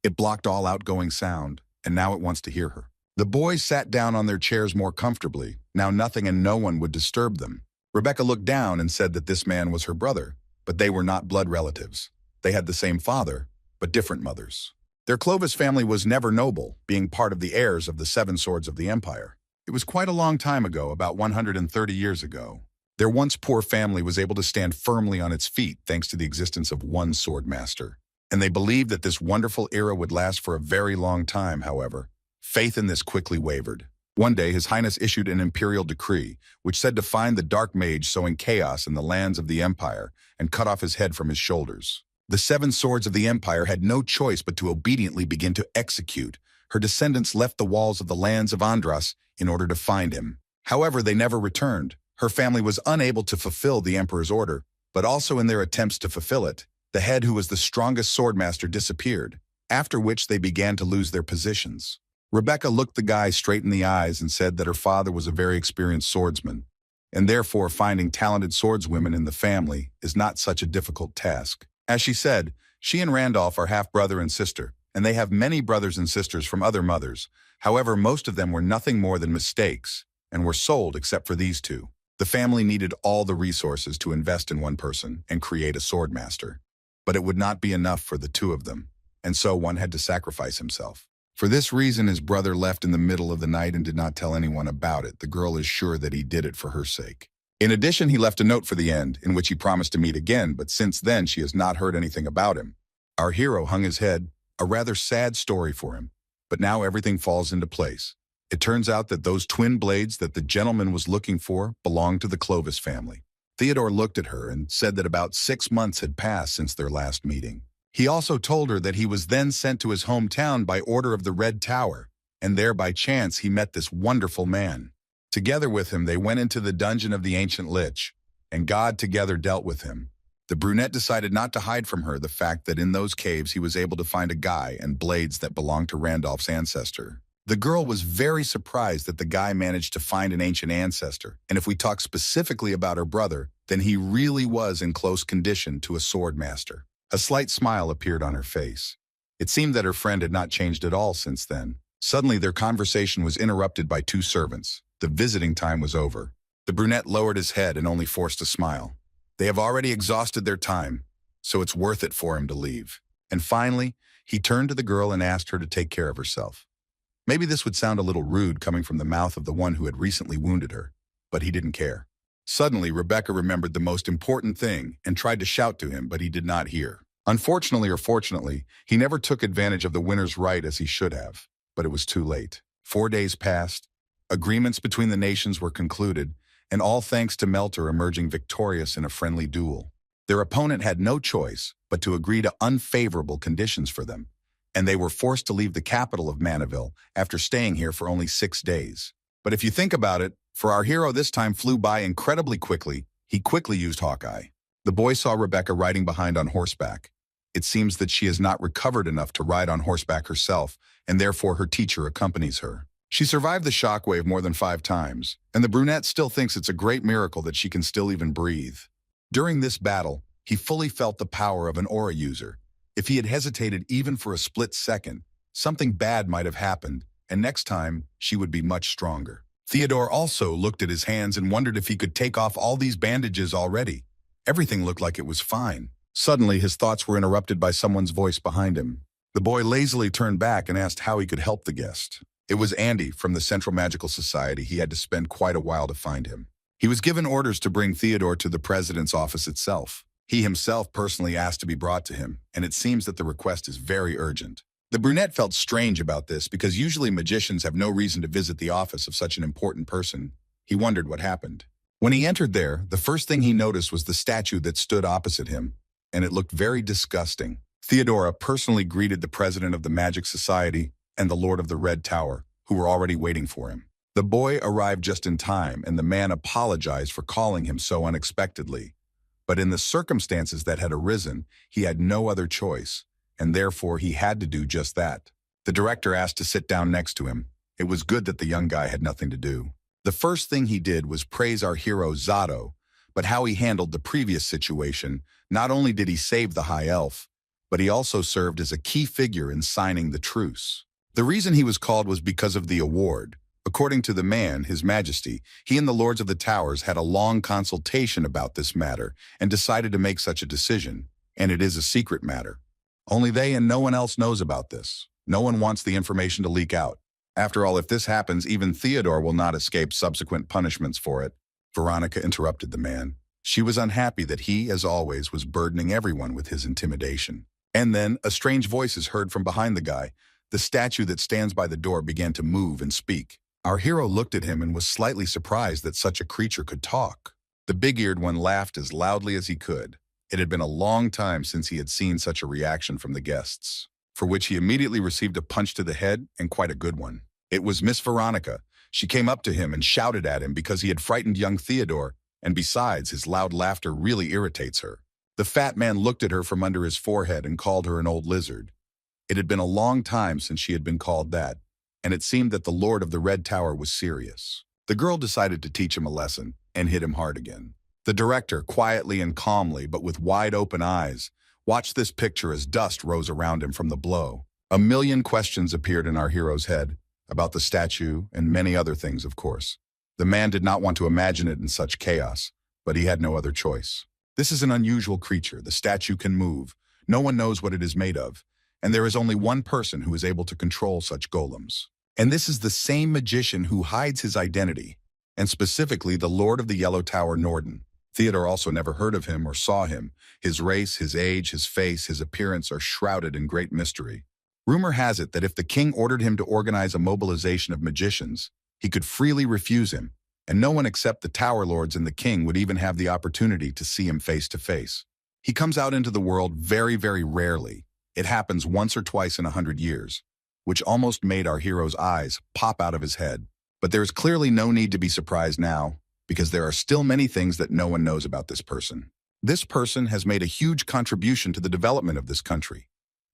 It blocked all outgoing sound, and now it wants to hear her. The boys sat down on their chairs more comfortably. Now nothing and no one would disturb them. Rebecca looked down and said that this man was her brother, but they were not blood relatives. They had the same father, but different mothers. Their Clovis family was never noble, being part of the heirs of the 7 swords of the empire. It was quite a long time ago, about 130 years ago. Their once poor family was able to stand firmly on its feet thanks to the existence of one sword master. And they believed that this wonderful era would last for a very long time, however. Faith in this quickly wavered. One day, His Highness issued an imperial decree, which said to find the dark mage sowing chaos in the lands of the empire and cut off his head from his shoulders. The 7 swords of the empire had no choice but to obediently begin to execute. Her descendants left the walls of the lands of Andras in order to find him. However, they never returned. Her family was unable to fulfill the emperor's order, but also in their attempts to fulfill it, the head who was the strongest swordmaster disappeared, after which they began to lose their positions. Rebecca looked the guy straight in the eyes and said that her father was a very experienced swordsman, and therefore finding talented swordswomen in the family is not such a difficult task. As she said, she and Randolph are half-brother and sister, and they have many brothers and sisters from other mothers. However, most of them were nothing more than mistakes, and were sold except for these 2. The family needed all the resources to invest in one person and create a swordmaster. But it would not be enough for the 2 of them, and so one had to sacrifice himself. For this reason, his brother left in the middle of the night and did not tell anyone about it. The girl is sure that he did it for her sake. In addition, he left a note for the end, in which he promised to meet again, but since then she has not heard anything about him. Our hero hung his head, a rather sad story for him, but now everything falls into place. It turns out that those twin blades that the gentleman was looking for belonged to the Clovis family. Theodore looked at her and said that about 6 months had passed since their last meeting. He also told her that he was then sent to his hometown by order of the Red Tower, and there by chance he met this wonderful man. Together with him, they went into the dungeon of the ancient Lich, and God together dealt with him. The brunette decided not to hide from her the fact that in those caves he was able to find a guy and blades that belonged to Randolph's ancestor. The girl was very surprised that the guy managed to find an ancient ancestor, and if we talk specifically about her brother, then he really was in close condition to a sword master. A slight smile appeared on her face. It seemed that her friend had not changed at all since then. Suddenly, their conversation was interrupted by 2 servants. The visiting time was over. The brunette lowered his head and only forced a smile. They have already exhausted their time, so it's worth it for him to leave. And finally, he turned to the girl and asked her to take care of herself. Maybe this would sound a little rude coming from the mouth of the one who had recently wounded her, but he didn't care. Suddenly, Rebecca remembered the most important thing and tried to shout to him, but he did not hear. Unfortunately or fortunately, he never took advantage of the winner's right as he should have, but it was too late. 4 days passed, agreements between the nations were concluded, and all thanks to Melter emerging victorious in a friendly duel. Their opponent had no choice but to agree to unfavorable conditions for them, and they were forced to leave the capital of Manaville after staying here for only 6 days. But if you think about it, for our hero this time flew by incredibly quickly. He quickly used Hawkeye. The boy saw Rebecca riding behind on horseback. It seems that she has not recovered enough to ride on horseback herself, and therefore her teacher accompanies her. She survived the shockwave more than 5 times, and the brunette still thinks it's a great miracle that she can still even breathe. During this battle, he fully felt the power of an aura user. If he had hesitated even for a split second, something bad might have happened, and next time, she would be much stronger. Theodore also looked at his hands and wondered if he could take off all these bandages already. Everything looked like it was fine. Suddenly, his thoughts were interrupted by someone's voice behind him. The boy lazily turned back and asked how he could help the guest. It was Andy from the Central Magical Society. He had to spend quite a while to find him. He was given orders to bring Theodore to the president's office itself. He himself personally asked to be brought to him, and it seems that the request is very urgent. The brunette felt strange about this because usually magicians have no reason to visit the office of such an important person. He wondered what happened. When he entered there, the first thing he noticed was the statue that stood opposite him, and it looked very disgusting. Theodora personally greeted the president of the Magic Society and the Lord of the Red Tower, who were already waiting for him. The boy arrived just in time, and the man apologized for calling him so unexpectedly. But in the circumstances that had arisen, he had no other choice, and therefore he had to do just that. The director asked to sit down next to him. It was good that the young guy had nothing to do. The first thing he did was praise our hero Zato, but how he handled the previous situation. Not only did he save the High Elf, but he also served as a key figure in signing the truce. The reason he was called was because of the award. According to the man, His Majesty, he and the Lords of the Towers had a long consultation about this matter and decided to make such a decision, and it is a secret matter. Only they and no one else knows about this. No one wants the information to leak out. After all, if this happens, even Theodore will not escape subsequent punishments for it. Veronica interrupted the man. She was unhappy that he, as always, was burdening everyone with his intimidation. And then, a strange voice is heard from behind the guy. The statue that stands by the door began to move and speak. Our hero looked at him and was slightly surprised that such a creature could talk. The big-eared one laughed as loudly as he could. It had been a long time since he had seen such a reaction from the guests, for which he immediately received a punch to the head, and quite a good one. It was Miss Veronica. She came up to him and shouted at him because he had frightened young Theodore, and besides, his loud laughter really irritates her. The fat man looked at her from under his forehead and called her an old lizard. It had been a long time since she had been called that, and it seemed that the Lord of the Red Tower was serious. The girl decided to teach him a lesson and hit him hard again. The director, quietly and calmly, but with wide open eyes, watched this picture as dust rose around him from the blow. A million questions appeared in our hero's head, about the statue and many other things, of course. The man did not want to imagine it in such chaos, but he had no other choice. This is an unusual creature. The statue can move. No one knows what it is made of, and there is only one person who is able to control such golems. And this is the same magician who hides his identity, and specifically the Lord of the Yellow Tower, Norden. Theodore also never heard of him or saw him. His race, his age, his face, his appearance are shrouded in great mystery. Rumor has it that if the king ordered him to organize a mobilization of magicians, he could freely refuse him, and no one except the Tower Lords and the king would even have the opportunity to see him face to face. He comes out into the world very, very rarely. It happens once or twice in 100 years, which almost made our hero's eyes pop out of his head. But there is clearly no need to be surprised now, because there are still many things that no one knows about this person. This person has made a huge contribution to the development of this country.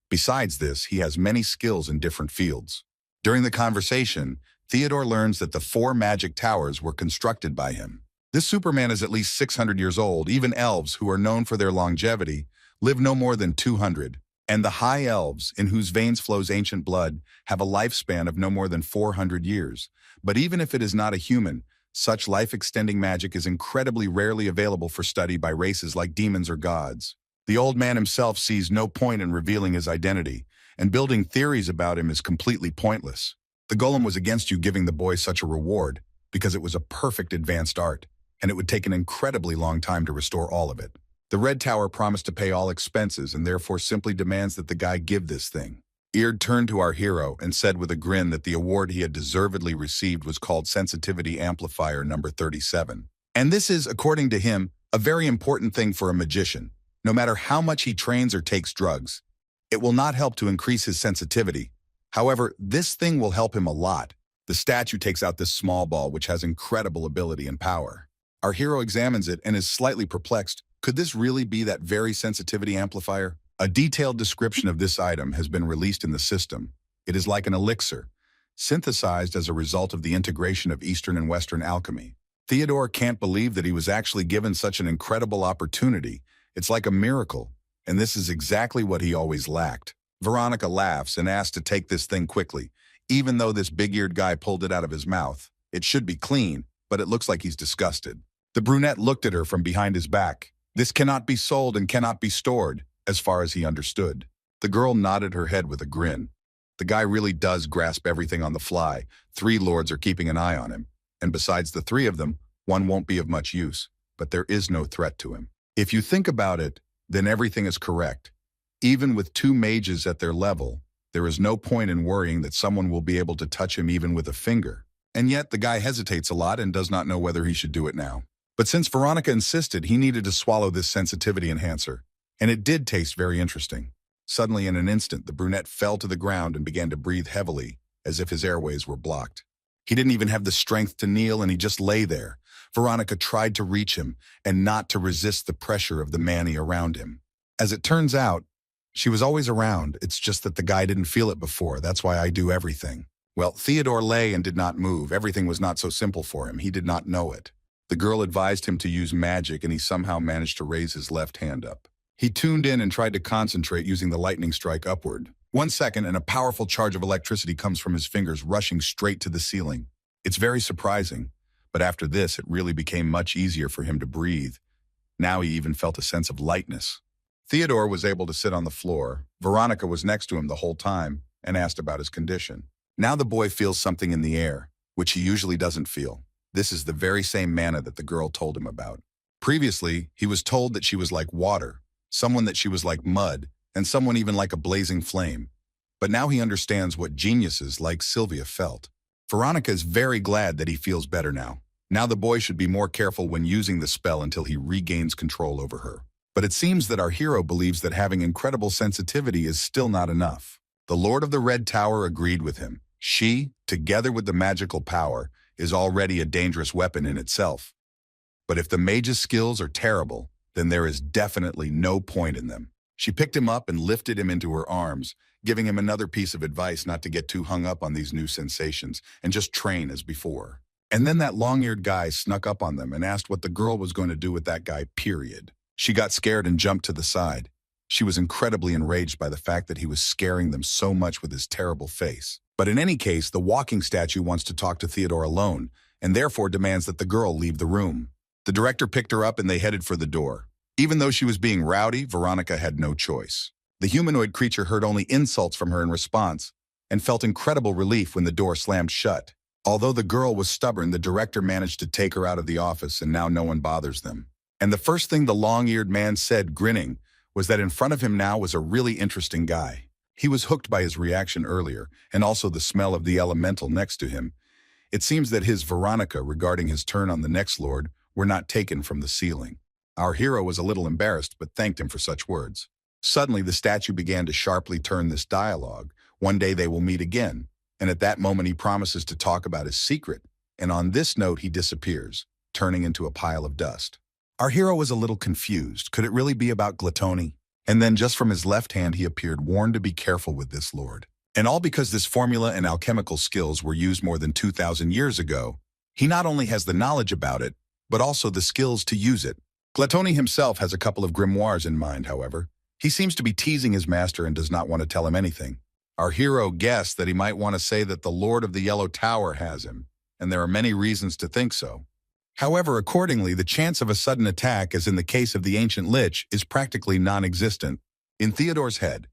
Besides this, he has many skills in different fields. During the conversation, Theodore learns that the 4 magic towers were constructed by him. This Superman is at least 600 years old. Even elves, who are known for their longevity, live no more than 200. And the high elves, in whose veins flows ancient blood, have a lifespan of no more than 400 years. But even if it is not a human, such life-extending magic is incredibly rarely available for study by races like demons or gods. The old man himself sees no point in revealing his identity, and building theories about him is completely pointless. The golem was against you giving the boy such a reward because it was a perfect advanced art, and it would take an incredibly long time to restore all of it. The Red Tower promised to pay all expenses and therefore simply demands that the guy give this thing. Eard turned to our hero and said with a grin that the award he had deservedly received was called Sensitivity Amplifier number 37. And this is, according to him, a very important thing for a magician. No matter how much he trains or takes drugs, it will not help to increase his sensitivity. However, this thing will help him a lot. The statue takes out this small ball which has incredible ability and power. Our hero examines it and is slightly perplexed. Could this really be that very sensitivity amplifier? A detailed description of this item has been released in the system. It is like an elixir, synthesized as a result of the integration of Eastern and Western alchemy. Theodore can't believe that he was actually given such an incredible opportunity. It's like a miracle, and this is exactly what he always lacked. Veronica laughs and asks to take this thing quickly, even though this big-eared guy pulled it out of his mouth. It should be clean, but it looks like he's disgusted. The brunette looked at her from behind his back. This cannot be sold and cannot be stored, as far as he understood. The girl nodded her head with a grin. The guy really does grasp everything on the fly. 3 lords are keeping an eye on him. And besides the 3 of them, one won't be of much use. But there is no threat to him. If you think about it, then everything is correct. Even with 2 mages at their level, there is no point in worrying that someone will be able to touch him even with a finger. And yet the guy hesitates a lot and does not know whether he should do it now. But since Veronica insisted, he needed to swallow this sensitivity enhancer. And it did taste very interesting. Suddenly, in an instant, the brunette fell to the ground and began to breathe heavily, as if his airways were blocked. He didn't even have the strength to kneel, and he just lay there. Veronica tried to reach him and not to resist the pressure of the manny around him. As it turns out, she was always around. It's just that the guy didn't feel it before. That's why I do everything. Well, Theodore lay and did not move. Everything was not so simple for him. He did not know it. The girl advised him to use magic, and he somehow managed to raise his left hand up. He tuned in and tried to concentrate using the lightning strike upward. 1 second, and a powerful charge of electricity comes from his fingers, rushing straight to the ceiling. It's very surprising, but after this, it really became much easier for him to breathe. Now he even felt a sense of lightness. Theodore was able to sit on the floor. Veronica was next to him the whole time and asked about his condition. Now the boy feels something in the air, which he usually doesn't feel. This is the very same manna that the girl told him about. Previously, he was told that she was like water, someone that she was like mud, and someone even like a blazing flame. But now he understands what geniuses like Sylvia felt. Veronica is very glad that he feels better now. Now the boy should be more careful when using the spell until he regains control over her. But it seems that our hero believes that having incredible sensitivity is still not enough. The Lord of the Red Tower agreed with him. She, together with the magical power, is already a dangerous weapon in itself. But if the mage's skills are terrible, then there is definitely no point in them. She picked him up and lifted him into her arms, giving him another piece of advice not to get too hung up on these new sensations and just train as before. And then that long-eared guy snuck up on them and asked what the girl was going to do with that guy, period. She got scared and jumped to the side. She was incredibly enraged by the fact that he was scaring them so much with his terrible face. But in any case, the walking statue wants to talk to Theodore alone, and therefore demands that the girl leave the room. The director picked her up and they headed for the door. Even though she was being rowdy, Veronica had no choice. The humanoid creature heard only insults from her in response, and felt incredible relief when the door slammed shut. Although the girl was stubborn, the director managed to take her out of the office, and now no one bothers them. And the first thing the long-eared man said, grinning, was that in front of him now was a really interesting guy. He was hooked by his reaction earlier, and also the smell of the elemental next to him. It seems that his Veronica regarding his turn on the next lord were not taken from the ceiling. Our hero was a little embarrassed, but thanked him for such words. Suddenly, the statue began to sharply turn this dialogue. One day they will meet again, and at that moment he promises to talk about his secret, and on this note he disappears, turning into a pile of dust. Our hero was a little confused. Could it really be about Gluttony? And then just from his left hand he appeared, warned to be careful with this lord. And all because this formula and alchemical skills were used more than 2,000 years ago. He not only has the knowledge about it, but also the skills to use it. Gluttony himself has a couple of grimoires in mind, however. He seems to be teasing his master and does not want to tell him anything. Our hero guessed that he might want to say that the Lord of the Yellow Tower has him, and there are many reasons to think so. However, accordingly, the chance of a sudden attack, as in the case of the ancient lich, is practically non-existent. In Theodore's head,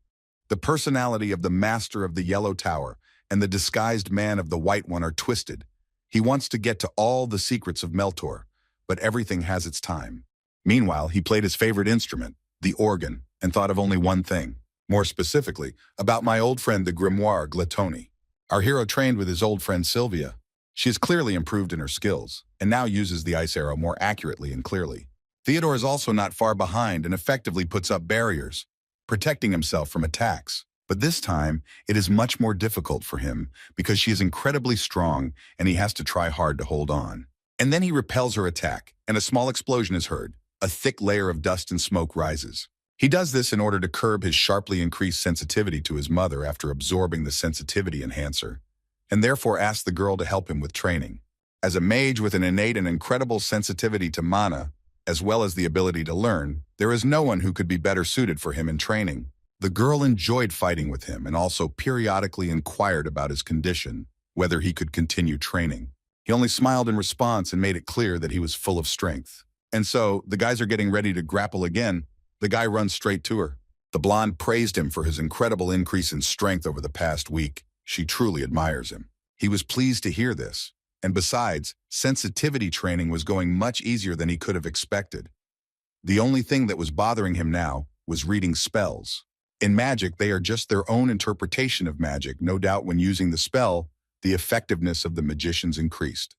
the personality of the master of the Yellow Tower and the disguised man of the White One are twisted. He wants to get to all the secrets of Meltor, but everything has its time. Meanwhile, he played his favorite instrument, the organ, and thought of only one thing. More specifically, about my old friend the grimoire Gluttony. Our hero trained with his old friend Sylvia. She has clearly improved in her skills, and now uses the ice arrow more accurately and clearly. Theodore is also not far behind and effectively puts up barriers, protecting himself from attacks. But this time, it is much more difficult for him because she is incredibly strong and he has to try hard to hold on. And then he repels her attack, and a small explosion is heard. A thick layer of dust and smoke rises. He does this in order to curb his sharply increased sensitivity to his mother after absorbing the sensitivity enhancer, and therefore asks the girl to help him with training. As a mage with an innate and incredible sensitivity to mana, as well as the ability to learn, there is no one who could be better suited for him in training. The girl enjoyed fighting with him and also periodically inquired about his condition, whether he could continue training. He only smiled in response and made it clear that he was full of strength. And so, the guys are getting ready to grapple again. The guy runs straight to her. The blonde praised him for his incredible increase in strength over the past week. She truly admires him. He was pleased to hear this. And besides, sensitivity training was going much easier than he could have expected. The only thing that was bothering him now was reading spells. In magic, they are just their own interpretation of magic. No doubt when using the spell, the effectiveness of the magicians increased.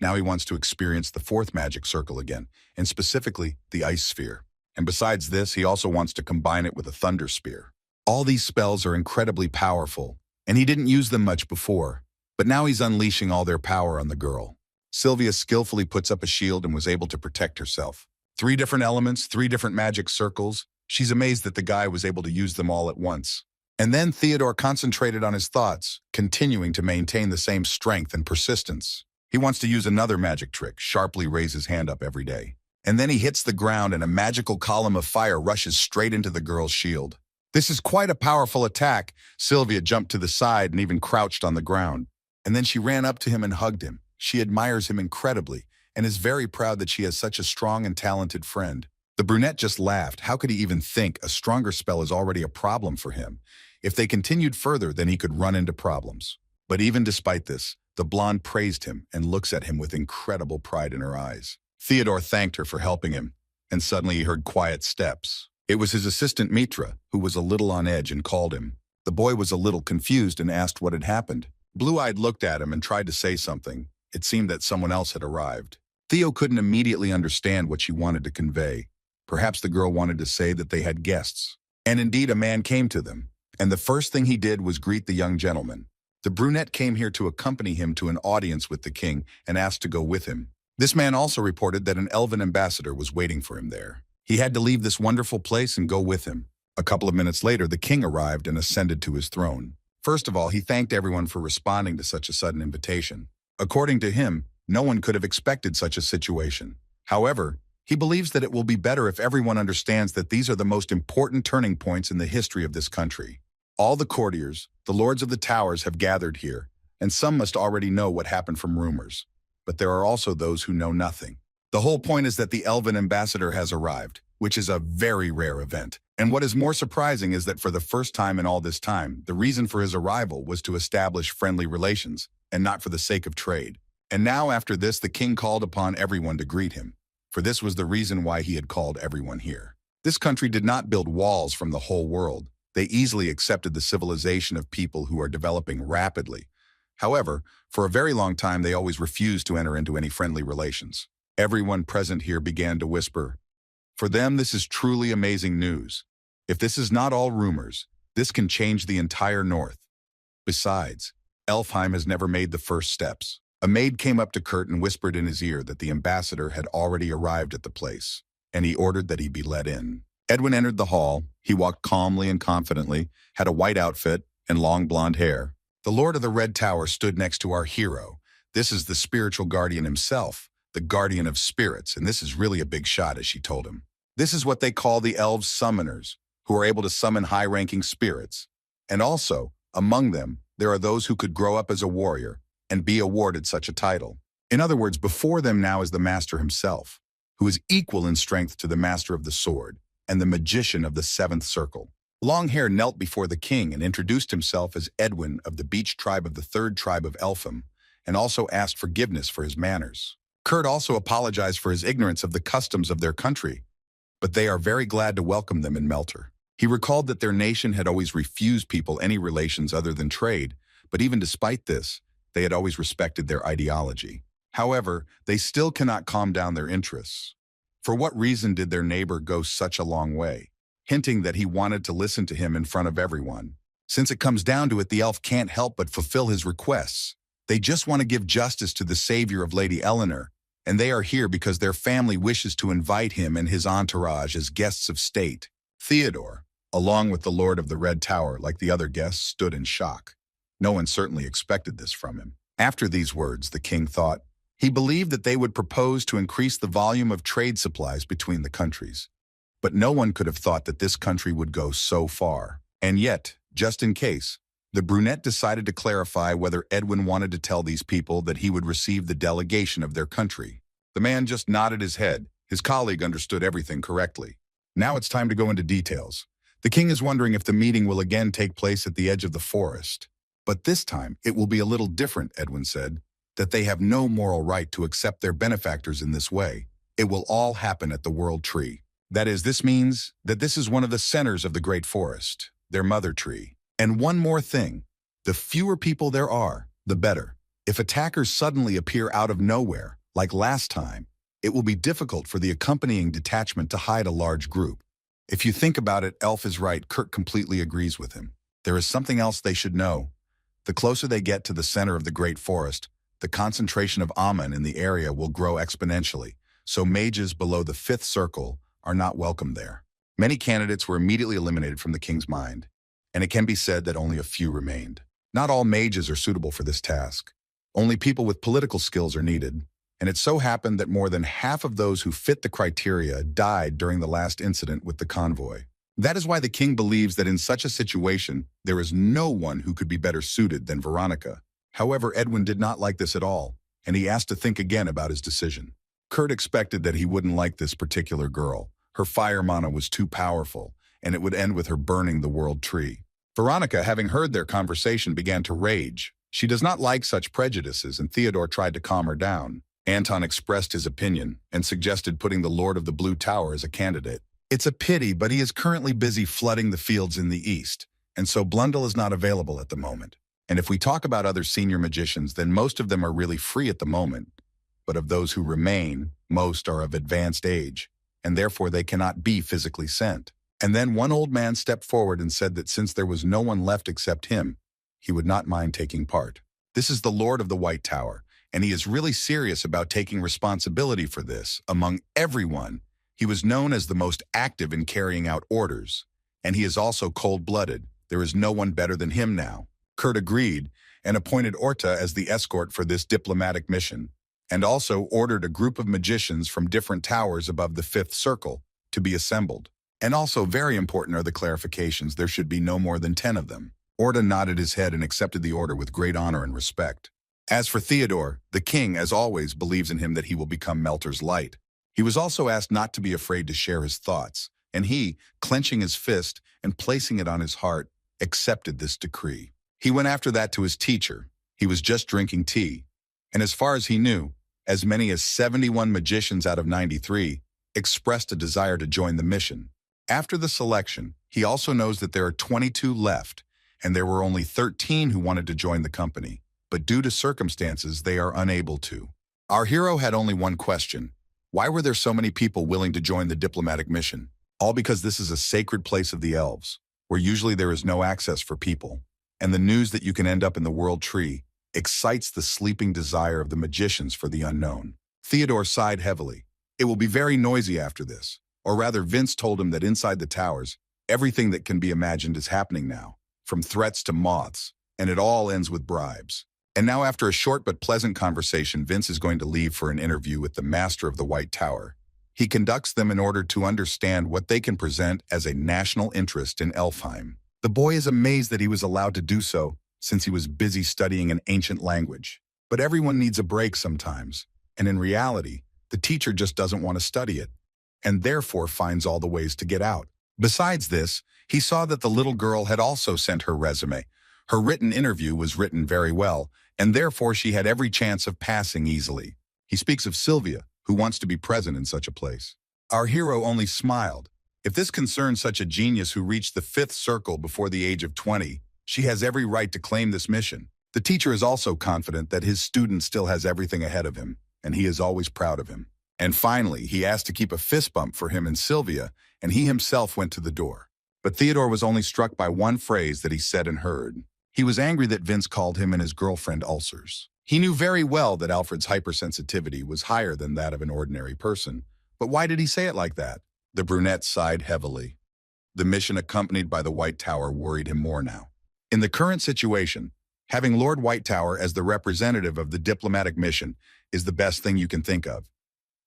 Now he wants to experience the fourth magic circle again, and specifically the ice sphere. And besides this, he also wants to combine it with a thunder spear. All these spells are incredibly powerful, and he didn't use them much before, but now he's unleashing all their power on the girl. Sylvia skillfully puts up a shield and was able to protect herself. 3 different elements, 3 different magic circles. She's amazed that the guy was able to use them all at once. And then Theodore concentrated on his thoughts, continuing to maintain the same strength and persistence. He wants to use another magic trick, sharply raise his hand up every day. And then he hits the ground and a magical column of fire rushes straight into the girl's shield. This is quite a powerful attack. Sylvia jumped to the side and even crouched on the ground. And then she ran up to him and hugged him. She admires him incredibly and is very proud that she has such a strong and talented friend. The brunette just laughed. How could he even think a stronger spell is already a problem for him? If they continued further, then he could run into problems. But even despite this, the blonde praised him and looks at him with incredible pride in her eyes. Theodore thanked her for helping him, and suddenly he heard quiet steps. It was his assistant Mitra, who was a little on edge and called him. The boy was a little confused and asked what had happened. Blue-Eyed looked at him and tried to say something. It seemed that someone else had arrived. Theo couldn't immediately understand what she wanted to convey. Perhaps the girl wanted to say that they had guests. And indeed, a man came to them, and the first thing he did was greet the young gentleman. The brunette came here to accompany him to an audience with the king and asked to go with him. This man also reported that an elven ambassador was waiting for him there. He had to leave this wonderful place and go with him. A couple of minutes later, the king arrived and ascended to his throne. First of all, he thanked everyone for responding to such a sudden invitation. According to him, no one could have expected such a situation. However, he believes that it will be better if everyone understands that these are the most important turning points in the history of this country. All the courtiers, the lords of the towers have gathered here, and some must already know what happened from rumors. But there are also those who know nothing. The whole point is that the elven ambassador has arrived, which is a very rare event. And what is more surprising is that for the first time in all this time, the reason for his arrival was to establish friendly relations, and not for the sake of trade. And now after this, the king called upon everyone to greet him, for this was the reason why he had called everyone here. This country did not build walls from the whole world. They easily accepted the civilization of people who are developing rapidly. However, for a very long time, they always refused to enter into any friendly relations. Everyone present here began to whisper. For them, this is truly amazing news. If this is not all rumors, this can change the entire north. Besides, Elfheim has never made the first steps. A maid came up to Kurt and whispered in his ear that the ambassador had already arrived at the place, and he ordered that he be let in. Edwin entered the hall. He walked calmly and confidently, had a white outfit and long blonde hair. The Lord of the Red Tower stood next to our hero. This is the spiritual guardian himself, the guardian of spirits, and this is really a big shot, as she told him. This is what they call the elves summoners, who are able to summon high-ranking spirits. And also, among them, there are those who could grow up as a warrior and be awarded such a title. In other words, before them now is the master himself, who is equal in strength to the master of the sword and the magician of the seventh circle. Longhair knelt before the king and introduced himself as Edwin of the beach tribe of the third tribe of Elfheim, and also asked forgiveness for his manners. Kurt also apologized for his ignorance of the customs of their country, but they are very glad to welcome them in Melter. He recalled that their nation had always refused people any relations other than trade, but even despite this, they had always respected their ideology. However, they still cannot calm down their interests. For what reason did their neighbor go such a long way, hinting that he wanted to listen to him in front of everyone? Since it comes down to it, the elf can't help but fulfill his requests. They just want to give justice to the savior of Lady Eleanor, and they are here because their family wishes to invite him and his entourage as guests of state. Theodore, along with the Lord of the Red Tower, like the other guests, stood in shock. No one certainly expected this from him. After these words, the king thought, he believed that they would propose to increase the volume of trade supplies between the countries. But no one could have thought that this country would go so far. And yet, just in case, The brunette decided to clarify whether Edwin wanted to tell these people that he would receive the delegation of their country. The man just nodded his head. His colleague understood everything correctly. Now it's time to go into details. The king is wondering if the meeting will again take place at the edge of the forest. But this time, it will be a little different, Edwin said, that they have no moral right to accept their benefactors in this way. It will all happen at the World Tree. That is, this means that this is one of the centers of the Great Forest, their mother tree. And one more thing, the fewer people there are, the better. If attackers suddenly appear out of nowhere, like last time, it will be difficult for the accompanying detachment to hide a large group. If you think about it, Elf is right. Kurt completely agrees with him. There is something else they should know. The closer they get to the center of the Great Forest, the concentration of Amun in the area will grow exponentially, so mages below the 5th circle are not welcome there. Many candidates were immediately eliminated from the king's mind, and it can be said that only a few remained. Not all mages are suitable for this task. Only people with political skills are needed, and it so happened that more than half of those who fit the criteria died during the last incident with the convoy. That is why the king believes that in such a situation, there is no one who could be better suited than Veronica. However, Edwin did not like this at all, and he asked to think again about his decision. Kurt expected that he wouldn't like this particular girl. Her fire mana was too powerful, and it would end with her burning the World Tree. Veronica, having heard their conversation, began to rage. She does not like such prejudices, and Theodore tried to calm her down. Anton expressed his opinion and suggested putting the Lord of the Blue Tower as a candidate. It's a pity, but he is currently busy flooding the fields in the east, and so Blundell is not available at the moment. And if we talk about other senior magicians, then most of them are really free at the moment. But of those who remain, most are of advanced age, and therefore they cannot be physically sent. And then one old man stepped forward and said that since there was no one left except him, he would not mind taking part. This is the Lord of the White Tower, and he is really serious about taking responsibility for this. Among everyone, he was known as the most active in carrying out orders, and he is also cold-blooded. There is no one better than him now. Kurt agreed and appointed Orta as the escort for this diplomatic mission, and also ordered a group of magicians from different towers above the 5th circle to be assembled. And also very important are the clarifications. There should be no more than 10 of them. Orta nodded his head and accepted the order with great honor and respect. As for Theodore, the king, as always, believes in him that he will become Melter's light. He was also asked not to be afraid to share his thoughts, and he, clenching his fist and placing it on his heart, accepted this decree. He went after that to his teacher. He was just drinking tea, and as far as he knew, as many as 71 magicians out of 93 expressed a desire to join the mission. After the selection, he also knows that there are 22 left, and there were only 13 who wanted to join the company, but due to circumstances, they are unable to. Our hero had only one question. Why were there so many people willing to join the diplomatic mission? All because this is a sacred place of the elves, where usually there is no access for people, and the news that you can end up in the World Tree excites the sleeping desire of the magicians for the unknown. Theodore sighed heavily. It will be very noisy after this. Or rather, Vince told him that inside the towers, everything that can be imagined is happening now, from threats to moths, and it all ends with bribes. And now, after a short but pleasant conversation, Vince is going to leave for an interview with the Master of the White Tower. He conducts them in order to understand what they can present as a national interest in Elfheim. The boy is amazed that he was allowed to do so, since he was busy studying an ancient language. But everyone needs a break sometimes, and in reality, the teacher just doesn't want to study it, and therefore finds all the ways to get out. Besides this, he saw that the little girl had also sent her resume. Her written interview was written very well, and therefore she had every chance of passing easily. He speaks of Sylvia, who wants to be present in such a place. Our hero only smiled. If this concerns such a genius who reached the 5th circle before the age of 20, she has every right to claim this mission. The teacher is also confident that his student still has everything ahead of him, and he is always proud of him. And finally, he asked to keep a fist bump for him and Sylvia, and he himself went to the door. But Theodore was only struck by one phrase that he said and heard. He was angry that Vince called him and his girlfriend ulcers. He knew very well that Alfred's hypersensitivity was higher than that of an ordinary person, but why did he say it like that? The brunette sighed heavily. The mission accompanied by the White Tower worried him more now. In the current situation, having Lord White Tower as the representative of the diplomatic mission is the best thing you can think of.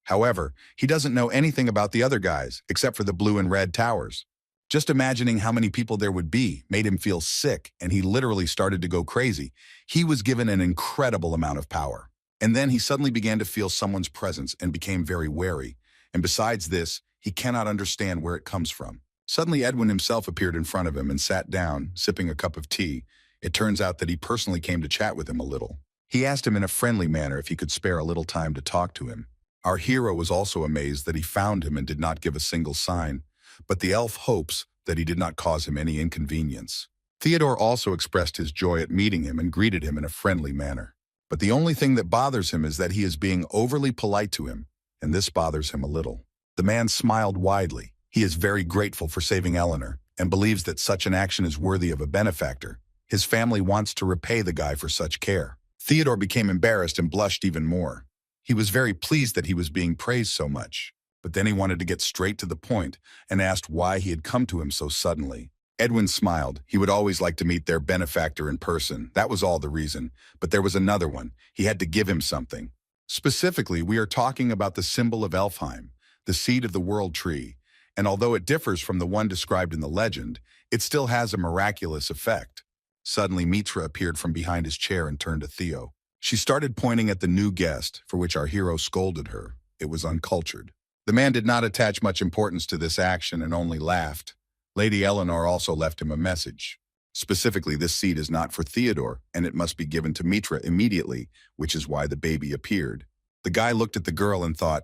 However, he doesn't know anything about the other guys, except for the blue and red towers. Just imagining how many people there would be made him feel sick, and he literally started to go crazy. He was given an incredible amount of power. And then he suddenly began to feel someone's presence and became very wary. And besides this, he cannot understand where it comes from. Suddenly, Edwin himself appeared in front of him and sat down, sipping a cup of tea. It turns out that he personally came to chat with him a little. He asked him in a friendly manner if he could spare a little time to talk to him. Our hero was also amazed that he found him and did not give a single sign, but the elf hopes that he did not cause him any inconvenience. Theodore also expressed his joy at meeting him and greeted him in a friendly manner. But the only thing that bothers him is that he is being overly polite to him, and this bothers him a little. The man smiled widely. He is very grateful for saving Eleanor and believes that such an action is worthy of a benefactor. His family wants to repay the guy for such care. Theodore became embarrassed and blushed even more. He was very pleased that he was being praised so much, but then he wanted to get straight to the point and asked why he had come to him so suddenly. Edwin smiled. He would always like to meet their benefactor in person. That was all the reason. But there was another one. He had to give him something. Specifically, we are talking about the symbol of Elfheim, the seed of the world tree, and although it differs from the one described in the legend, it still has a miraculous effect. Suddenly, Mitra appeared from behind his chair and turned to Theo. She started pointing at the new guest, for which our hero scolded her. It was uncultured. The man did not attach much importance to this action and only laughed. Lady Eleanor also left him a message. Specifically, this seed is not for Theodore, and it must be given to Mitra immediately, which is why the baby appeared. The guy looked at the girl and thought,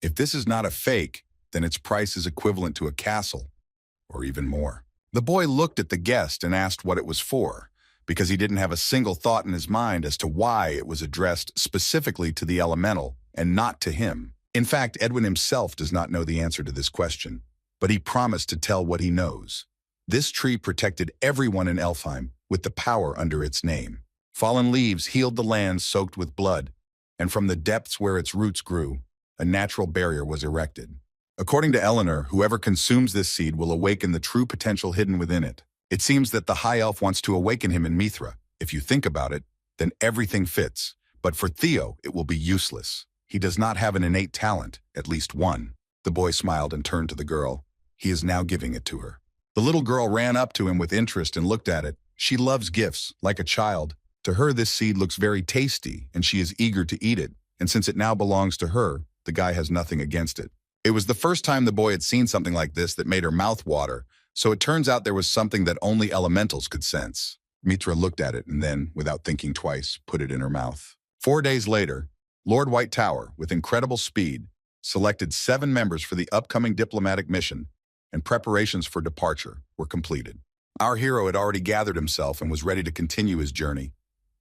if this is not a fake, then its price is equivalent to a castle, or even more. The boy looked at the guest and asked what it was for, because he didn't have a single thought in his mind as to why it was addressed specifically to the elemental and not to him. In fact, Edwin himself does not know the answer to this question, but he promised to tell what he knows. This tree protected everyone in Elfheim with the power under its name. Fallen leaves healed the land soaked with blood, and from the depths where its roots grew, a natural barrier was erected. According to Eleanor, whoever consumes this seed will awaken the true potential hidden within it. It seems that the High Elf wants to awaken him in Mithra. If you think about it, then everything fits. But for Theo, it will be useless. He does not have an innate talent, at least one. The boy smiled and turned to the girl. He is now giving it to her. The little girl ran up to him with interest and looked at it. She loves gifts, like a child. To her, this seed looks very tasty, and she is eager to eat it. And since it now belongs to her, the guy has nothing against it. It was the first time the boy had seen something like this that made her mouth water, so it turns out there was something that only elementals could sense. Mitra looked at it and then, without thinking twice, put it in her mouth. 4 days later, Lord White Tower, with incredible speed, selected 7 members for the upcoming diplomatic mission, and preparations for departure were completed. Our hero had already gathered himself and was ready to continue his journey.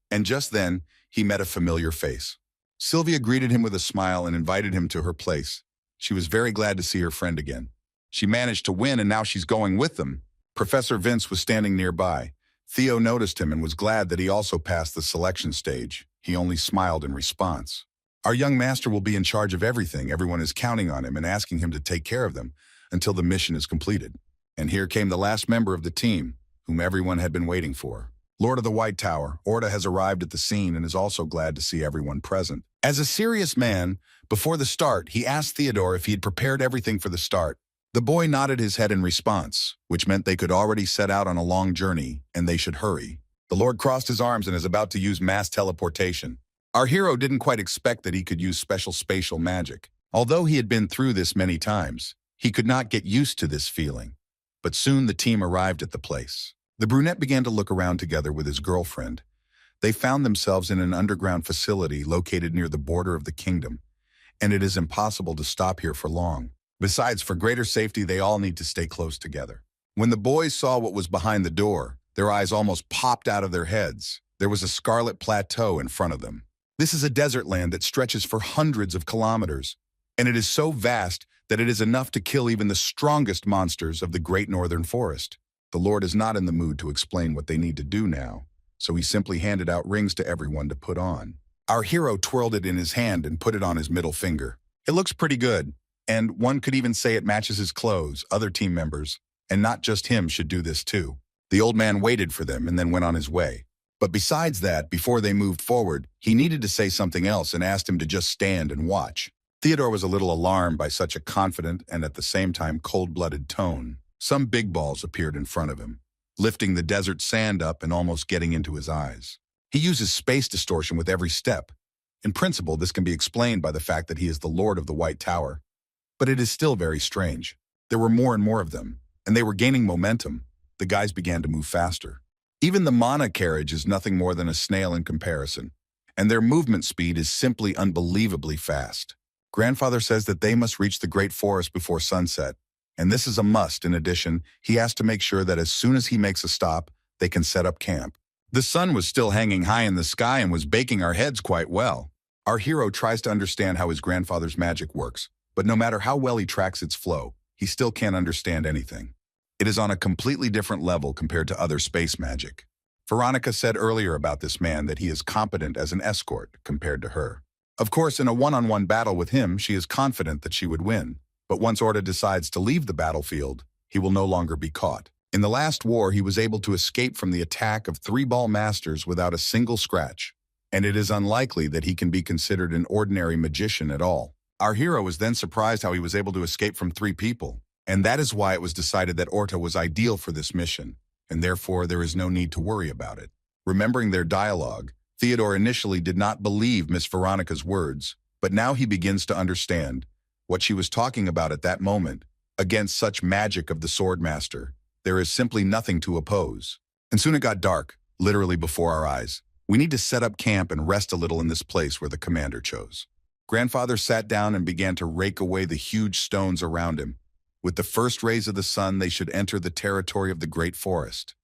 And just then, he met a familiar face. Sylvia greeted him with a smile and invited him to her place. She was very glad to see her friend again. She managed to win, and now she's going with them. Professor Vince was standing nearby. Theo noticed him and was glad that he also passed the selection stage. He only smiled in response. Our young master will be in charge of everything. Everyone is counting on him and asking him to take care of them until the mission is completed. And here came the last member of the team, whom everyone had been waiting for. Lord of the White Tower, Orta has arrived at the scene and is also glad to see everyone present. As a serious man, before the start, he asked Theodore if he had prepared everything for the start. The boy nodded his head in response, which meant they could already set out on a long journey, and they should hurry. The Lord crossed his arms and is about to use mass teleportation. Our hero didn't quite expect that he could use special spatial magic. Although he had been through this many times, he could not get used to this feeling. But soon the team arrived at the place. The brunette began to look around together with his girlfriend. They found themselves in an underground facility located near the border of the kingdom, and it is impossible to stop here for long. Besides, for greater safety, they all need to stay close together. When the boys saw what was behind the door, their eyes almost popped out of their heads. There was a scarlet plateau in front of them. This is a desert land that stretches for hundreds of kilometers, and it is so vast that it is enough to kill even the strongest monsters of the great northern forest. The Lord is not in the mood to explain what they need to do now, so he simply handed out rings to everyone to put on. Our hero twirled it in his hand and put it on his middle finger. It looks pretty good, and one could even say it matches his clothes. Other team members, and not just him, should do this too. The old man waited for them and then went on his way. But besides that, before they moved forward, he needed to say something else and asked him to just stand and watch. Theodore was a little alarmed by such a confident and at the same time cold-blooded tone. Some big balls appeared in front of him, lifting the desert sand up and almost getting into his eyes. He uses space distortion with every step. In principle, this can be explained by the fact that he is the Lord of the White Tower. But it is still very strange. There were more and more of them, and they were gaining momentum. The guys began to move faster. Even the Mana carriage is nothing more than a snail in comparison, and their movement speed is simply unbelievably fast. Grandfather says that they must reach the Great Forest before sunset, and this is a must. In addition, he has to make sure that as soon as he makes a stop, they can set up camp. The sun was still hanging high in the sky and was baking our heads quite well. Our hero tries to understand how his grandfather's magic works, but no matter how well he tracks its flow, he still can't understand anything. It is on a completely different level compared to other space magic. Veronica said earlier about this man that he is competent as an escort compared to her. Of course, in a one-on-one battle with him, she is confident that she would win. But once Orta decides to leave the battlefield, he will no longer be caught. In the last war, he was able to escape from the attack of 3-ball masters without a single scratch, and it is unlikely that he can be considered an ordinary magician at all. Our hero is then surprised how he was able to escape from 3 people, and that is why it was decided that Orta was ideal for this mission, and therefore there is no need to worry about it. Remembering their dialogue, Theodore initially did not believe Miss Veronica's words, but now he begins to understand what she was talking about at that moment. Against such magic of the Swordmaster, there is simply nothing to oppose. And soon it got dark, literally before our eyes. We need to set up camp and rest a little in this place where the commander chose. Grandfather sat down and began to rake away the huge stones around him. With the first rays of the sun, they should enter the territory of the Great Forest.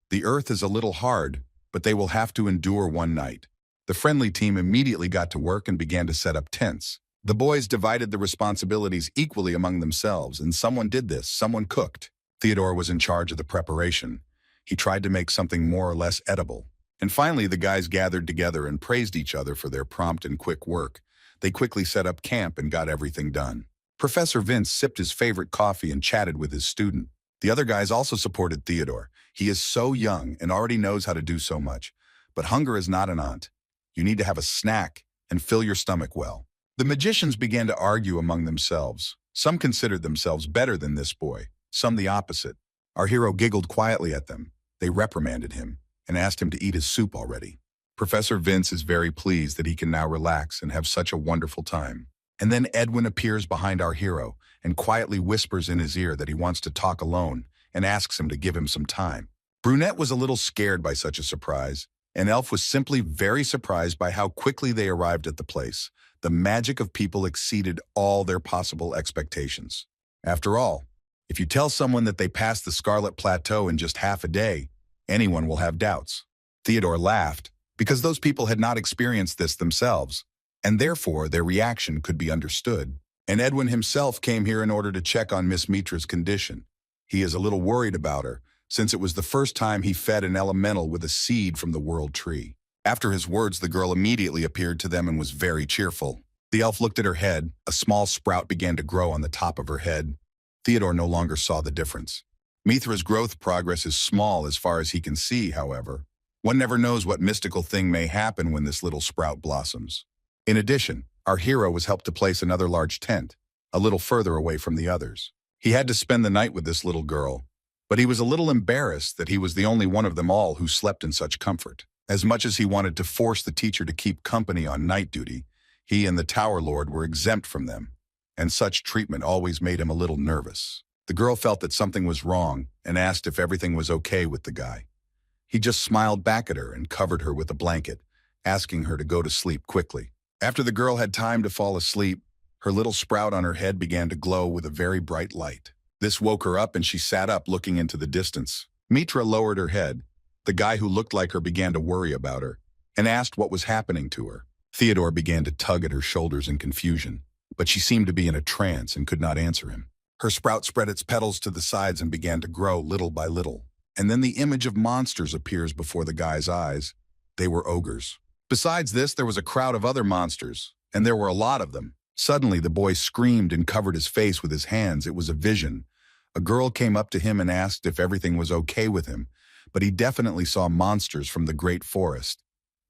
The earth is a little hard, but they will have to endure one night. The friendly team immediately got to work and began to set up tents. The boys divided the responsibilities equally among themselves, and someone did this, someone cooked. Theodore was in charge of the preparation. He tried to make something more or less edible. And finally, the guys gathered together and praised each other for their prompt and quick work. They quickly set up camp and got everything done. Professor Vince sipped his favorite coffee and chatted with his student. The other guys also supported Theodore. He is so young and already knows how to do so much. But hunger is not an aunt. You need to have a snack and fill your stomach well. The magicians began to argue among themselves. Some considered themselves better than this boy, some the opposite. Our hero giggled quietly at them. They reprimanded him and asked him to eat his soup already. Professor Vince is very pleased that he can now relax and have such a wonderful time. And then Edwin appears behind our hero and quietly whispers in his ear that he wants to talk alone and asks him to give him some time. Brunette was a little scared by such a surprise, and Elf was simply very surprised by how quickly they arrived at the place. The magic of people exceeded all their possible expectations. After all, if you tell someone that they passed the Scarlet Plateau in just half a day, anyone will have doubts. Theodore laughed because those people had not experienced this themselves, and therefore their reaction could be understood. And Edwin himself came here in order to check on Miss Mitra's condition. He is a little worried about her, since it was the first time he fed an elemental with a seed from the World Tree. After his words, the girl immediately appeared to them and was very cheerful. The elf looked at her head. A small sprout began to grow on the top of her head. Theodore no longer saw the difference. Mithra's growth progress is small as far as he can see, however. One never knows what mystical thing may happen when this little sprout blossoms. In addition, our hero was helped to place another large tent, a little further away from the others. He had to spend the night with this little girl, but he was a little embarrassed that he was the only one of them all who slept in such comfort. As much as he wanted to force the teacher to keep company on night duty, he and the Tower Lord were exempt from them, and such treatment always made him a little nervous. The girl felt that something was wrong and asked if everything was okay with the guy. He just smiled back at her and covered her with a blanket, asking her to go to sleep quickly. After the girl had time to fall asleep, her little sprout on her head began to glow with a very bright light. This woke her up and she sat up looking into the distance. Mitra lowered her head. The guy who looked like her began to worry about her and asked what was happening to her. Theodore began to tug at her shoulders in confusion, but she seemed to be in a trance and could not answer him. Her sprout spread its petals to the sides and began to grow little by little. And then the image of monsters appears before the guy's eyes. They were ogres. Besides this, there was a crowd of other monsters, and there were a lot of them. Suddenly, the boy screamed and covered his face with his hands. It was a vision. A girl came up to him and asked if everything was okay with him, but he definitely saw monsters from the Great Forest,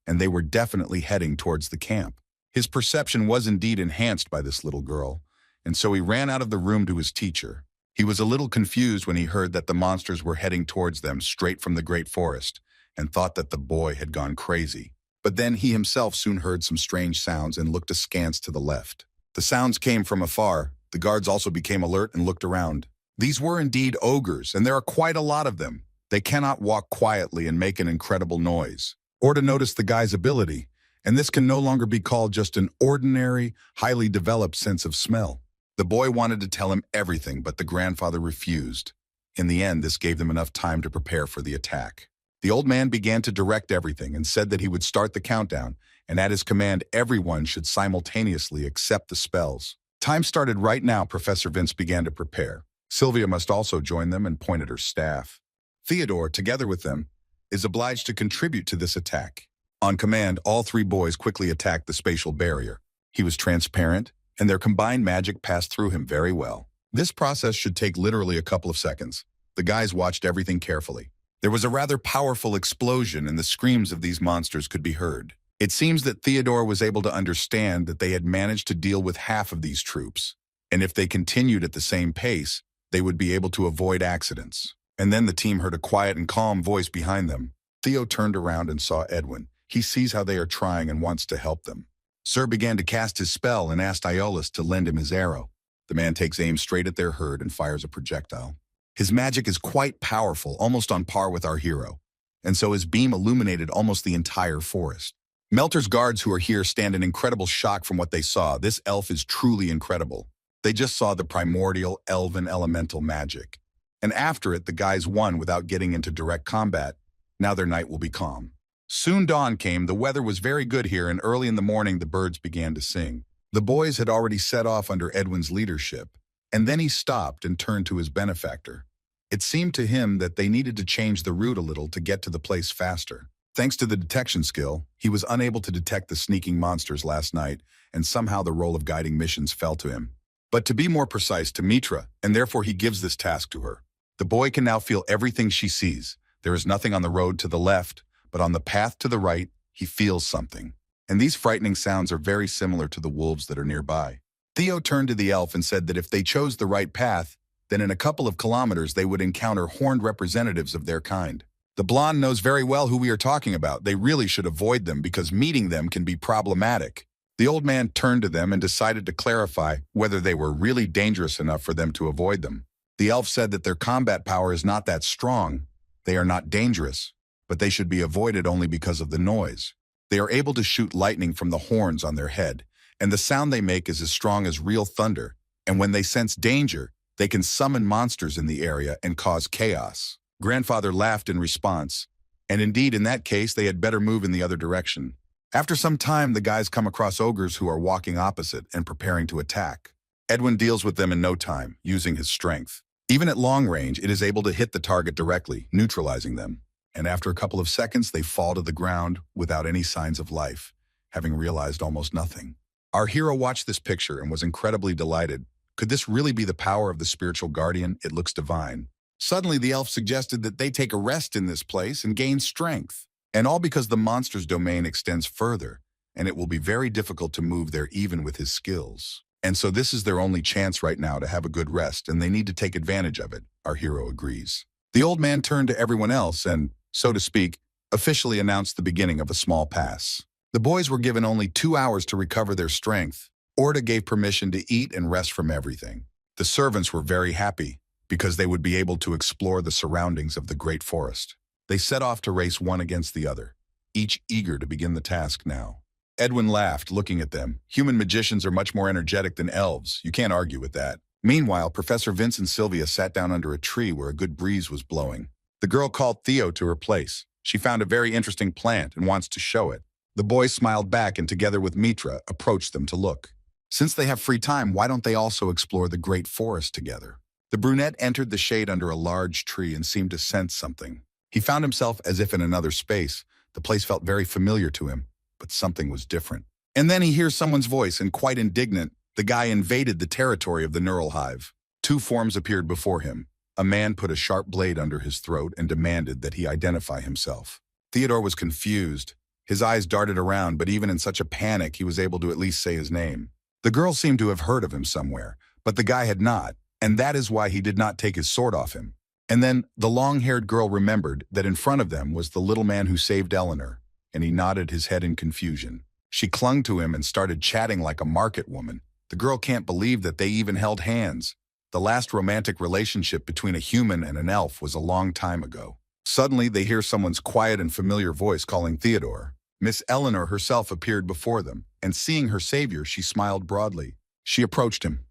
and they were definitely heading towards the camp. His perception was indeed enhanced by this little girl, and so he ran out of the room to his teacher. He was a little confused when he heard that the monsters were heading towards them straight from the great forest, and thought that the boy had gone crazy. But then he himself soon heard some strange sounds and looked askance to the left. The sounds came from afar. The guards also became alert and looked around. These were indeed ogres, and there are quite a lot of them. They cannot walk quietly and make an incredible noise, or to notice the guy's ability, and this can no longer be called just an ordinary, highly developed sense of smell. The boy wanted to tell him everything, but the grandfather refused. In the end, this gave them enough time to prepare for the attack. The old man began to direct everything and said that he would start the countdown, and at his command, everyone should simultaneously accept the spells. Time started right now. Professor Vince began to prepare. Sylvia must also join them and point at her staff. Theodore, together with them, is obliged to contribute to this attack. On command, all three boys quickly attacked the spatial barrier. He was transparent, and their combined magic passed through him very well. This process should take literally a couple of seconds. The guys watched everything carefully. There was a rather powerful explosion, and the screams of these monsters could be heard. It seems that Theodore was able to understand that they had managed to deal with half of these troops, and if they continued at the same pace, they would be able to avoid accidents. And then the team heard a quiet and calm voice behind them. Theo turned around and saw Edwin. He sees how they are trying and wants to help them. Sir began to cast his spell and asked Iolus to lend him his arrow. The man takes aim straight at their herd and fires a projectile. His magic is quite powerful, almost on par with our hero, and so his beam illuminated almost the entire forest. Melter's guards who are here stand in incredible shock from what they saw. This elf is truly incredible. They just saw the primordial elven elemental magic. And after it, the guys won without getting into direct combat. Now their night will be calm. Soon dawn came. The weather was very good here, and early in the morning the birds began to sing. The boys had already set off under Edwin's leadership, and then he stopped and turned to his benefactor. It seemed to him that they needed to change the route a little to get to the place faster. Thanks to the detection skill, he was unable to detect the sneaking monsters last night, and somehow the role of guiding missions fell to him. But to be more precise, to Mitra, and therefore he gives this task to her. The boy can now feel everything she sees. There is nothing on the road to the left, but on the path to the right, he feels something. And these frightening sounds are very similar to the wolves that are nearby. Theo turned to the elf and said that if they chose the right path, then in a couple of kilometers they would encounter horned representatives of their kind. The blonde knows very well who we are talking about. They really should avoid them because meeting them can be problematic. The old man turned to them and decided to clarify whether they were really dangerous enough for them to avoid them. The elf said that their combat power is not that strong. They are not dangerous, but they should be avoided only because of the noise. They are able to shoot lightning from the horns on their head, and the sound they make is as strong as real thunder, and when they sense danger, they can summon monsters in the area and cause chaos. Grandfather laughed in response, and indeed in that case they had better move in the other direction. After some time, the guys come across ogres who are walking opposite and preparing to attack. Edwin deals with them in no time, using his strength. Even at long range, it is able to hit the target directly, neutralizing them. And after a couple of seconds, they fall to the ground without any signs of life, having realized almost nothing. Our hero watched this picture and was incredibly delighted. Could this really be the power of the spiritual guardian? It looks divine. Suddenly, the elf suggested that they take a rest in this place and gain strength. And all because the monster's domain extends further, and it will be very difficult to move there even with his skills. And so this is their only chance right now to have a good rest, and they need to take advantage of it, our hero agrees. The old man turned to everyone else and, so to speak, officially announced the beginning of a small pass. The boys were given only 2 hours to recover their strength. Orta gave permission to eat and rest from everything. The servants were very happy because they would be able to explore the surroundings of the great forest. They set off to race one against the other, each eager to begin the task now. Edwin laughed, looking at them. Human magicians are much more energetic than elves. You can't argue with that. Meanwhile, Professor Vince and Sylvia sat down under a tree where a good breeze was blowing. The girl called Theo to her place. She found a very interesting plant and wants to show it. The boy smiled back and together with Mitra, approached them to look. Since they have free time, why don't they also explore the great forest together? The brunette entered the shade under a large tree and seemed to sense something. He found himself as if in another space. The place felt very familiar to him, but something was different. And then he hears someone's voice, and quite indignant, the guy invaded the territory of the neural hive. Two forms appeared before him. A man put a sharp blade under his throat and demanded that he identify himself. Theodore was confused. His eyes darted around, but even in such a panic, he was able to at least say his name. The girl seemed to have heard of him somewhere, but the guy had not. and that is why he did not take his sword off him. And then the long-haired girl remembered that in front of them was the little man who saved Eleanor, and he nodded his head in confusion. She clung to him and started chatting like a market woman. The girl can't believe that they even held hands. The last romantic relationship between a human and an elf was a long time ago. Suddenly, they hear someone's quiet and familiar voice calling Theodore. Miss Eleanor herself appeared before them, and seeing her savior, she smiled broadly. She approached him.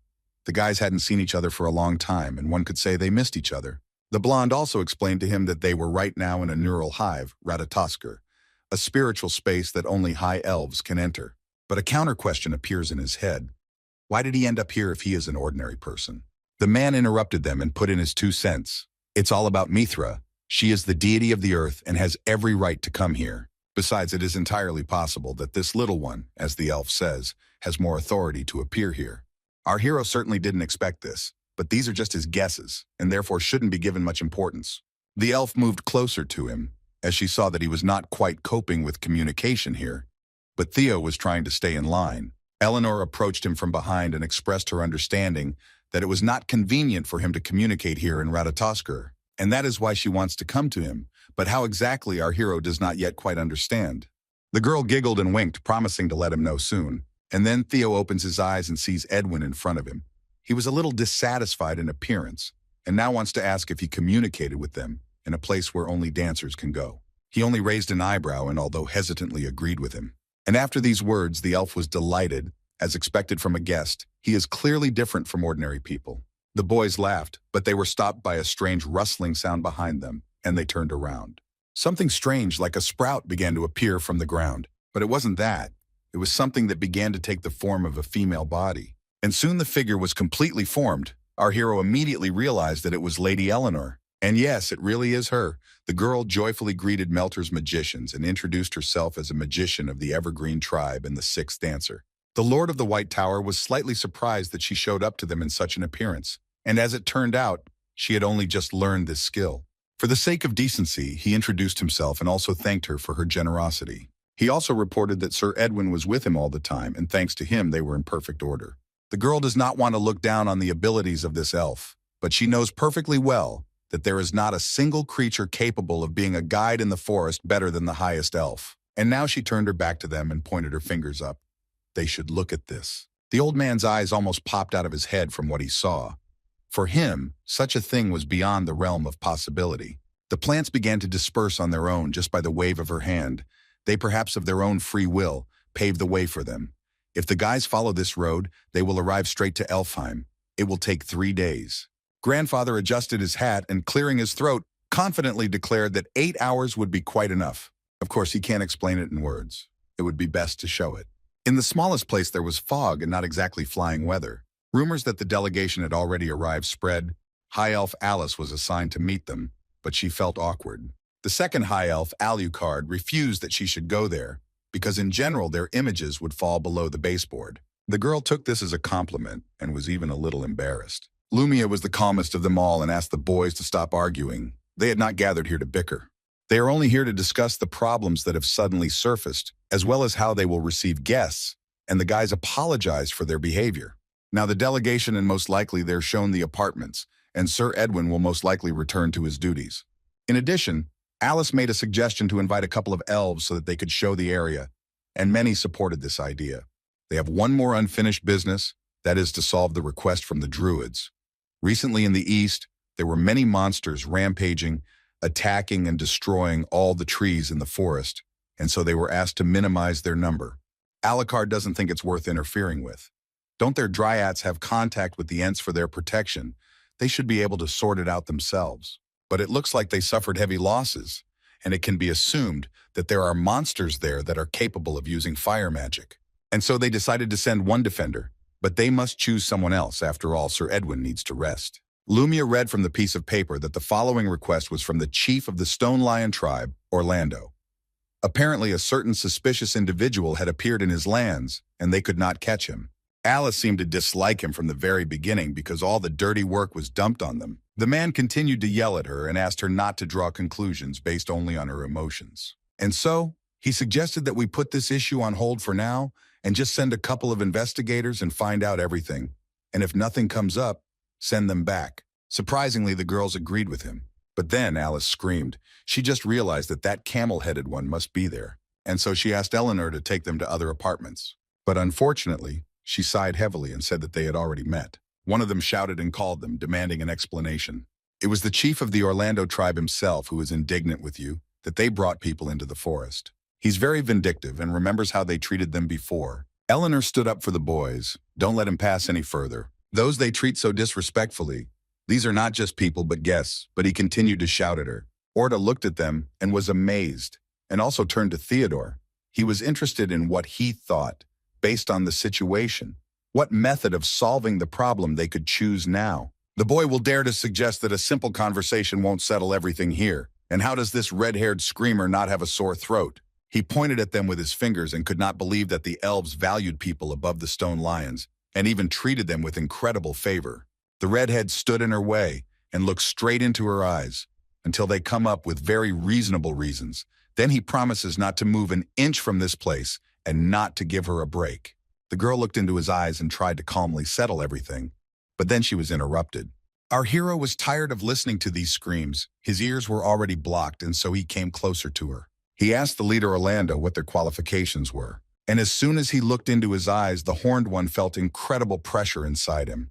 The guys hadn't seen each other for a long time, and one could say they missed each other. The blonde also explained to him that they were right now in a neural hive, Ratatosker, a spiritual space that only high elves can enter. But a counter-question appears in his head. Why did he end up here if he is an ordinary person? The man interrupted them and put in his 2 cents. It's all about Mithra. She is the deity of the earth and has every right to come here. Besides, it is entirely possible that this little one, as the elf says, has more authority to appear here. Our hero certainly didn't expect this, but these are just his guesses, and therefore shouldn't be given much importance. The elf moved closer to him, as she saw that he was not quite coping with communication here. But Theo was trying to stay in line. Eleanor approached him from behind and expressed her understanding that it was not convenient for him to communicate here in Ratatosker, and that is why she wants to come to him, but how exactly our hero does not yet quite understand. The girl giggled and winked, promising to let him know soon, and then Theo opens his eyes and sees Edwin in front of him. He was a little dissatisfied in appearance, and now wants to ask if he communicated with them in a place where only dancers can go. He only raised an eyebrow and, although hesitantly, agreed with him. And after these words, the elf was delighted, as expected from a guest. He is clearly different from ordinary people. The boys laughed, but they were stopped by a strange rustling sound behind them, and they turned around. Something strange like a sprout began to appear from the ground, but it wasn't that. It was something that began to take the form of a female body. And soon the figure was completely formed. Our hero immediately realized that it was Lady Eleanor. And yes, it really is her. The girl joyfully greeted Melter's magicians and introduced herself as a magician of the Evergreen tribe and the sixth dancer. The Lord of the White Tower was slightly surprised that she showed up to them in such an appearance, and as it turned out, she had only just learned this skill. For the sake of decency, he introduced himself and also thanked her for her generosity. He also reported that Sir Edwin was with him all the time, and thanks to him, they were in perfect order. The girl does not want to look down on the abilities of this elf, but she knows perfectly well that there is not a single creature capable of being a guide in the forest better than the highest elf. And now she turned her back to them and pointed her fingers up. They should look at this. The old man's eyes almost popped out of his head from what he saw. For him, such a thing was beyond the realm of possibility. The plants began to disperse on their own just by the wave of her hand. They, perhaps of their own free will, paved the way for them. If the guys follow this road, they will arrive straight to Elfheim. It will take 3 days. Grandfather adjusted his hat and, clearing his throat, confidently declared that 8 hours would be quite enough. Of course, he can't explain it in words. It would be best to show it. In the smallest place, there was fog and not exactly flying weather. Rumors that the delegation had already arrived spread. High Elf Alice was assigned to meet them, but she felt awkward. The second High Elf, Alucard, refused that she should go there, because in general their images would fall below the baseboard. The girl took this as a compliment and was even a little embarrassed. Lumia was the calmest of them all and asked the boys to stop arguing. They had not gathered here to bicker. They are only here to discuss the problems that have suddenly surfaced, as well as how they will receive guests, and the guys apologized for their behavior. Now the delegation and most likely they're shown the apartments, and Sir Edwin will most likely return to his duties. In addition, Alice made a suggestion to invite a couple of elves so that they could show the area, and many supported this idea. They have one more unfinished business, that is to solve the request from the Druids. Recently in the east, there were many monsters rampaging, attacking and destroying all the trees in the forest, and so they were asked to minimize their number. Alucard doesn't think it's worth interfering with. Don't their dryads have contact with the Ents for their protection? They should be able to sort it out themselves. But it looks like they suffered heavy losses, and it can be assumed that there are monsters there that are capable of using fire magic. And so they decided to send one defender, but they must choose someone else. After all, Sir Edwin needs to rest. Lumia read from the piece of paper that the following request was from the chief of the Stone Lion tribe, Orlando. Apparently, a certain suspicious individual had appeared in his lands, and they could not catch him. Alice seemed to dislike him from the very beginning because all the dirty work was dumped on them. The man continued to yell at her and asked her not to draw conclusions based only on her emotions. And so, he suggested that we put this issue on hold for now and just send a couple of investigators and find out everything. And if nothing comes up, Send them back. Surprisingly, the girls agreed with him. But then Alice screamed. She just realized that that camel-headed one must be there. And so she asked Eleanor to take them to other apartments. But unfortunately, she sighed heavily and said that they had already met. One of them shouted and called them, demanding an explanation. It was the chief of the Orlando tribe himself who was indignant with you that they brought people into the forest. He's very vindictive and remembers how they treated them before. Eleanor stood up for the boys. Don't let him pass any further. Those they treat so disrespectfully. These are not just people but guests, but he continued to shout at her. Orta looked at them and was amazed, and also turned to Theodore. He was interested in what he thought, based on the situation. What method of solving the problem they could choose now. The boy will dare to suggest that a simple conversation won't settle everything here. And how does this red-haired screamer not have a sore throat? He pointed at them with his fingers and could not believe that the elves valued people above the stone lions, and even treated them with incredible favor. The redhead stood in her way and looked straight into her eyes until they come up with very reasonable reasons. Then he promises not to move an inch from this place and not to give her a break. The girl looked into his eyes and tried to calmly settle everything, but then she was interrupted. Our hero was tired of listening to these screams. His ears were already blocked, and so he came closer to her. He asked the leader Orlando what their qualifications were, and as soon as he looked into his eyes, the horned one felt incredible pressure inside him.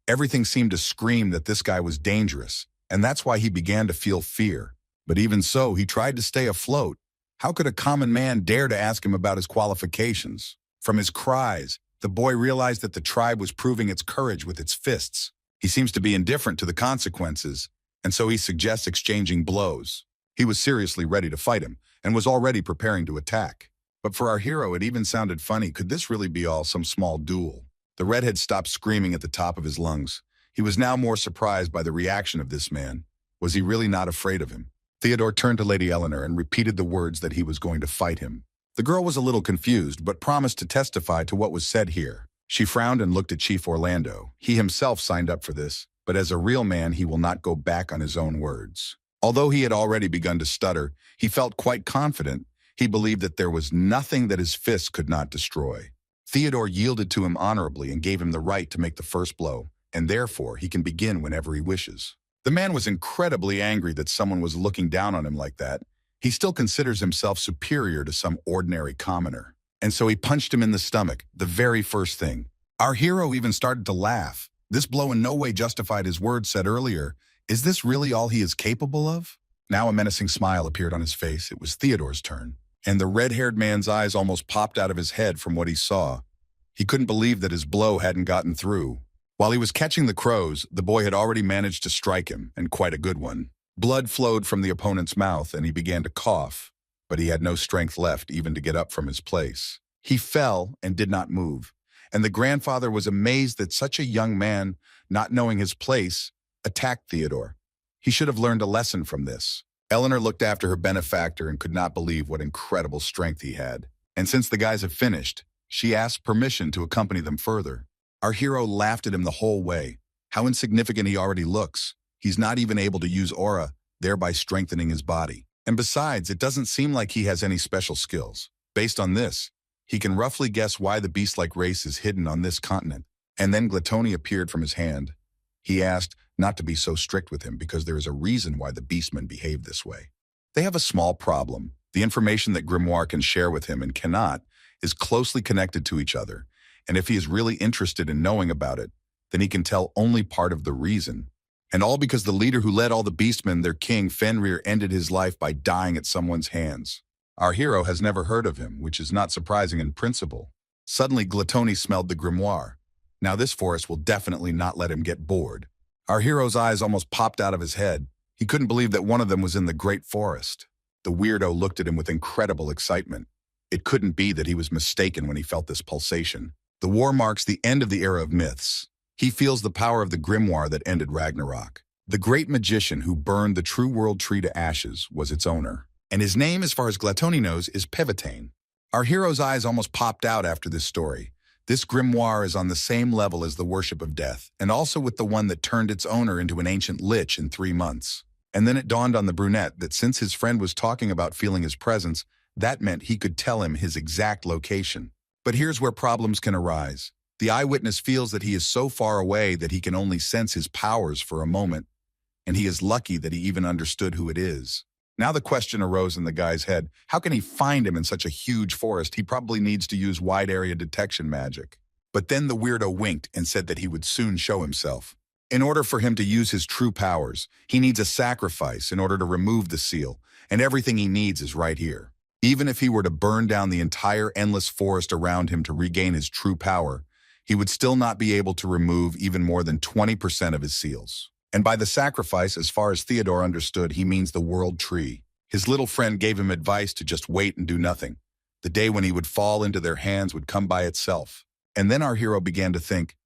Everything seemed to scream that this guy was dangerous, and that's why he began to feel fear. But even so, he tried to stay afloat. How could a common man dare to ask him about his qualifications? From his cries, the boy realized that the tribe was proving its courage with its fists. He seems to be indifferent to the consequences, and so he suggests exchanging blows. He was seriously ready to fight him, and was already preparing to attack. But for our hero, it even sounded funny. Could this really be all some small duel? The redhead stopped screaming at the top of his lungs. He was now more surprised by the reaction of this man. Was he really not afraid of him? Theodore turned to Lady Eleanor and repeated the words that he was going to fight him. The girl was a little confused, but promised to testify to what was said here. She frowned and looked at Chief Orlando. He himself signed up for this, but as a real man, he will not go back on his own words. Although he had already begun to stutter, he felt quite confident. He believed that there was nothing that his fists could not destroy. Theodore yielded to him honorably and gave him the right to make the first blow, and therefore he can begin whenever he wishes. The man was incredibly angry that someone was looking down on him like that. He still considers himself superior to some ordinary commoner. And so he punched him in the stomach, the very first thing. Our hero even started to laugh. This blow in no way justified his words said earlier. Is this really all he is capable of? Now a menacing smile appeared on his face. It was Theodore's turn, and the red-haired man's eyes almost popped out of his head from what he saw. He couldn't believe that his blow hadn't gotten through. While he was catching the crows, the boy had already managed to strike him, and quite a good one. Blood flowed from the opponent's mouth, and he began to cough, but he had no strength left even to get up from his place. He fell and did not move, and the grandfather was amazed that such a young man, not knowing his place, attacked Theodore. He should have learned a lesson from this. Eleanor looked after her benefactor and could not believe what incredible strength he had. And since the guys have finished, she asked permission to accompany them further. Our hero laughed at him the whole way. How insignificant he already looks. He's not even able to use aura, thereby strengthening his body. And besides, it doesn't seem like he has any special skills. Based on this, he can roughly guess why the beast-like race is hidden on this continent. And then Gluttony appeared from his hand. He asked not to be so strict with him because there is a reason why the beastmen behave this way. They have a small problem. The information that Grimoire can share with him and cannot is closely connected to each other. And if he is really interested in knowing about it, then he can tell only part of the reason. And all because the leader who led all the beastmen, their king, Fenrir, ended his life by dying at someone's hands. Our hero has never heard of him, which is not surprising in principle. Suddenly, Gluttony smelled the grimoire. Now this forest will definitely not let him get bored. Our hero's eyes almost popped out of his head. He couldn't believe that one of them was in the great forest. The weirdo looked at him with incredible excitement. It couldn't be that he was mistaken when he felt this pulsation. The war marks the end of the era of myths. He feels the power of the grimoire that ended Ragnarok. The great magician who burned the true world tree to ashes was its owner. And his name, as far as Gluttony knows, is Pevitane. Our hero's eyes almost popped out after this story. This grimoire is on the same level as the worship of death, and also with the one that turned its owner into an ancient lich in 3 months. And then it dawned on the brunette that since his friend was talking about feeling his presence, that meant he could tell him his exact location. But here's where problems can arise. The eyewitness feels that he is so far away that he can only sense his powers for a moment, and he is lucky that he even understood who it is. Now the question arose in the guy's head, how can he find him in such a huge forest? He probably needs to use wide area detection magic. But then the weirdo winked and said that he would soon show himself. In order for him to use his true powers, he needs a sacrifice in order to remove the seal, and everything he needs is right here. Even if he were to burn down the entire endless forest around him to regain his true power, he would still not be able to remove even more than 20% of his seals. And by the sacrifice, as far as Theodore understood, he means the world tree. His little friend gave him advice to just wait and do nothing. The day when he would fall into their hands would come by itself. And then our hero began to think,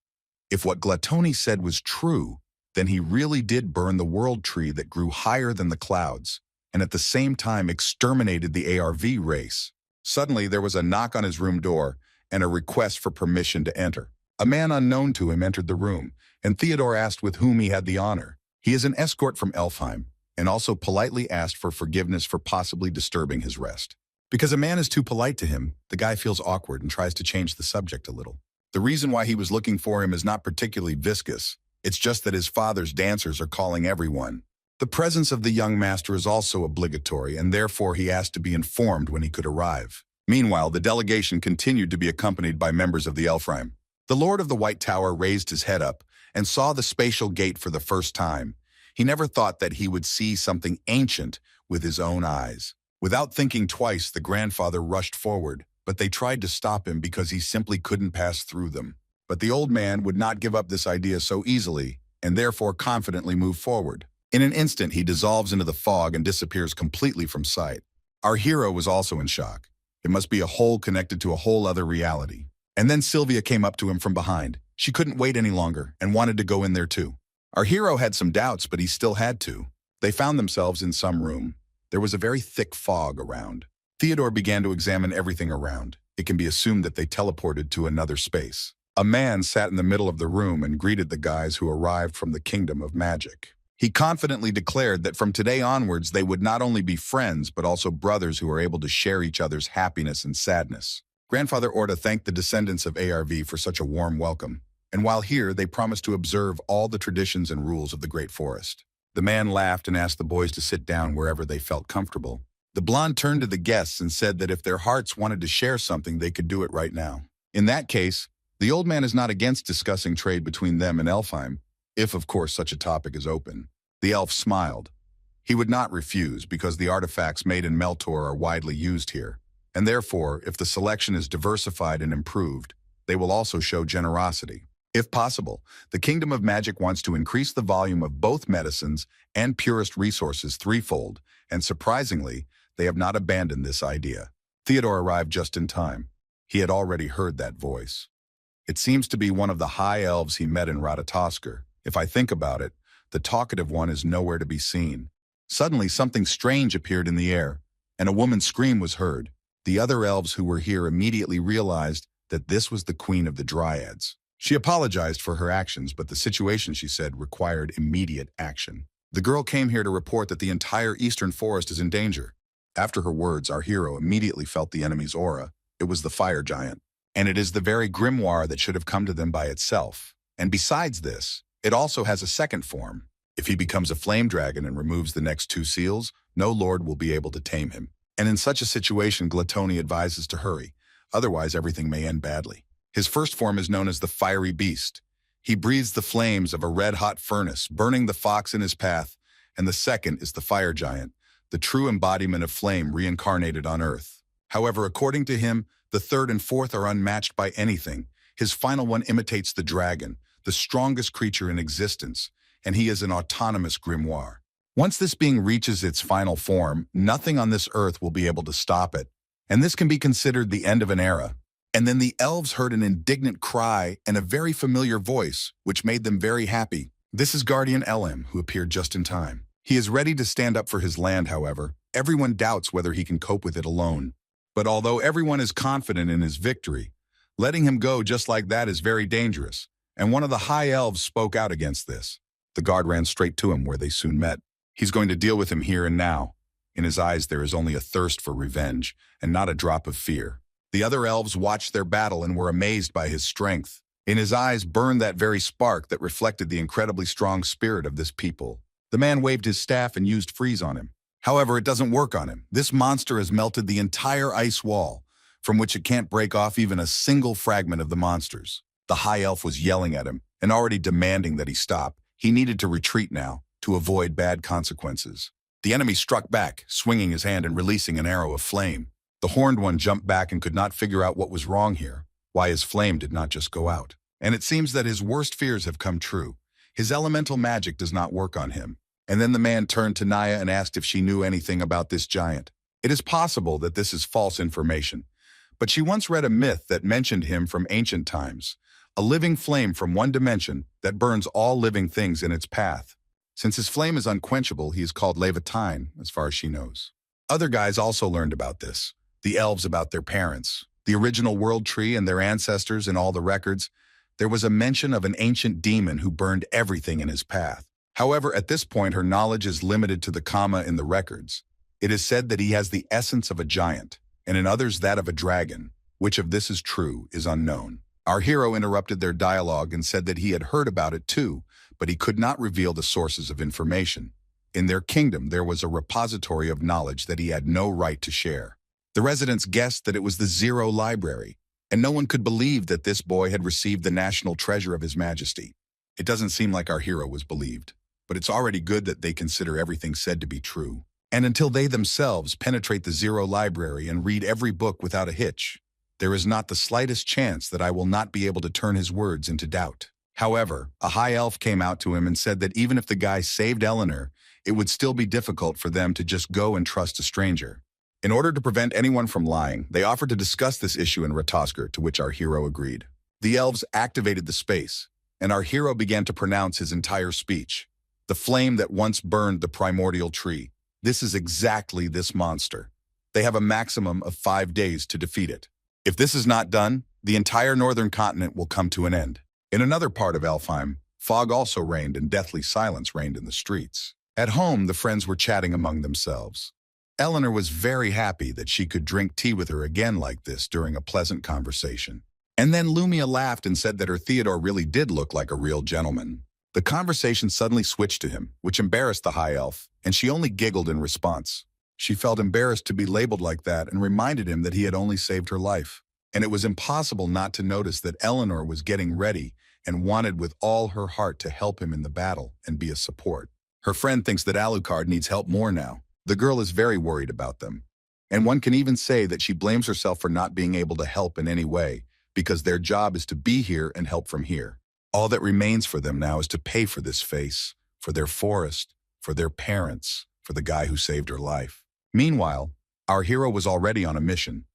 if what Gluttony said was true, then he really did burn the world tree that grew higher than the clouds, and at the same time exterminated the ARV race. Suddenly there was a knock on his room door and a request for permission to enter. A man unknown to him entered the room, and Theodore asked with whom he had the honor. He is an escort from Elfheim, and also politely asked for forgiveness for possibly disturbing his rest. Because a man is too polite to him, the guy feels awkward and tries to change the subject a little. The reason why he was looking for him is not particularly viscous. It's just that his father's dancers are calling everyone. The presence of the young master is also obligatory, and therefore he asked to be informed when he could arrive. Meanwhile, the delegation continued to be accompanied by members of the Elfheim. The Lord of the White Tower raised his head up and saw the spatial gate for the first time. He never thought that he would see something ancient with his own eyes. Without thinking twice, the grandfather rushed forward, but they tried to stop him because he simply couldn't pass through them. But the old man would not give up this idea so easily, and therefore confidently moved forward. In an instant, he dissolves into the fog and disappears completely from sight. Our hero was also in shock. It must be a hole connected to a whole other reality. And then Sylvia came up to him from behind. She couldn't wait any longer and wanted to go in there too. Our hero had some doubts, but he still had to. They found themselves in some room. There was a very thick fog around. Theodore began to examine everything around. It can be assumed that they teleported to another space. A man sat in the middle of the room and greeted the guys who arrived from the kingdom of magic. He confidently declared that from today onwards they would not only be friends, but also brothers who are able to share each other's happiness and sadness. Grandfather Orta thanked the descendants of ARV for such a warm welcome, and while here, they promised to observe all the traditions and rules of the Great Forest. The man laughed and asked the boys to sit down wherever they felt comfortable. The blonde turned to the guests and said that if their hearts wanted to share something, they could do it right now. In that case, the old man is not against discussing trade between them and Elfheim, if of course such a topic is open. The elf smiled. He would not refuse because the artifacts made in Meltor are widely used here, and therefore, if the selection is diversified and improved, they will also show generosity. If possible, the Kingdom of Magic wants to increase the volume of both medicines and purest resources threefold, and surprisingly, they have not abandoned this idea. Theodore arrived just in time. He had already heard that voice. It seems to be one of the high elves he met in Ratatoskr. If I think about it, the talkative one is nowhere to be seen. Suddenly, something strange appeared in the air, and a woman's scream was heard. The other elves who were here immediately realized that this was the Queen of the Dryads. She apologized for her actions, but the situation, she said, required immediate action. The girl came here to report that the entire eastern forest is in danger. After her words, our hero immediately felt the enemy's aura. It was the fire giant. And it is the very grimoire that should have come to them by itself. And besides this, it also has a second form. If he becomes a flame dragon and removes the next two seals, no lord will be able to tame him. And in such a situation, Gluttony advises to hurry. Otherwise, everything may end badly. His first form is known as the fiery beast. He breathes the flames of a red-hot furnace, burning the fox in his path. And the second is the fire giant, the true embodiment of flame reincarnated on earth. However, according to him, the third and fourth are unmatched by anything. His final one imitates the dragon, the strongest creature in existence, and he is an autonomous grimoire. Once this being reaches its final form, nothing on this earth will be able to stop it, and this can be considered the end of an era. And then the elves heard an indignant cry and a very familiar voice, which made them very happy. This is Guardian Elim, who appeared just in time. He is ready to stand up for his land, however. Everyone doubts whether he can cope with it alone. But although everyone is confident in his victory, letting him go just like that is very dangerous, and one of the high elves spoke out against this. The guard ran straight to him, where they soon met. He's going to deal with him here and now. In his eyes there is only a thirst for revenge, and not a drop of fear. The other elves watched their battle and were amazed by his strength. In his eyes burned that very spark that reflected the incredibly strong spirit of this people. The man waved his staff and used freeze on him. However, it doesn't work on him. This monster has melted the entire ice wall, from which it can't break off even a single fragment of the monsters. The high elf was yelling at him and already demanding that he stop. He needed to retreat now to avoid bad consequences. The enemy struck back, swinging his hand and releasing an arrow of flame. The horned one jumped back and could not figure out what was wrong here, why his flame did not just go out. And it seems that his worst fears have come true. His elemental magic does not work on him. And then the man turned to Naya and asked if she knew anything about this giant. It is possible that this is false information, but she once read a myth that mentioned him from ancient times, a living flame from one dimension that burns all living things in its path. Since his flame is unquenchable, he is called Levatine, as far as she knows. Other guys also learned about this, the elves about their parents, the original world tree and their ancestors in all the records. There was a mention of an ancient demon who burned everything in his path. However, at this point, her knowledge is limited to the comma in the records. It is said that he has the essence of a giant, and in others that of a dragon. Which of this is true is unknown. Our hero interrupted their dialogue and said that he had heard about it too, but he could not reveal the sources of information. In their kingdom, there was a repository of knowledge that he had no right to share. The residents guessed that it was the Zero Library, and no one could believe that this boy had received the national treasure of His Majesty. It doesn't seem like our hero was believed, but it's already good that they consider everything said to be true. And until they themselves penetrate the Zero Library and read every book without a hitch, there is not the slightest chance that I will not be able to turn his words into doubt. However, a high elf came out to him and said that even if the guy saved Eleanor, it would still be difficult for them to just go and trust a stranger. In order to prevent anyone from lying, they offered to discuss this issue in Ratosker, to which our hero agreed. The elves activated the space, and our hero began to pronounce his entire speech. The flame that once burned the primordial tree. This is exactly this monster. They have a maximum of 5 days to defeat it. If this is not done, the entire northern continent will come to an end. In another part of Elfheim, fog also reigned and deathly silence reigned in the streets. At home, the friends were chatting among themselves. Eleanor was very happy that she could drink tea with her again like this during a pleasant conversation. And then Lumia laughed and said that her Theodore really did look like a real gentleman. The conversation suddenly switched to him, which embarrassed the high elf, and she only giggled in response. She felt embarrassed to be labeled like that and reminded him that he had only saved her life. And it was impossible not to notice that Eleanor was getting ready and wanted with all her heart to help him in the battle and be a support. Her friend thinks that Alucard needs help more now. The girl is very worried about them. And one can even say that she blames herself for not being able to help in any way, because their job is to be here and help from here. All that remains for them now is to pay for this face, for their forest, for their parents, for the guy who saved her life. Meanwhile, our hero was already on a mission.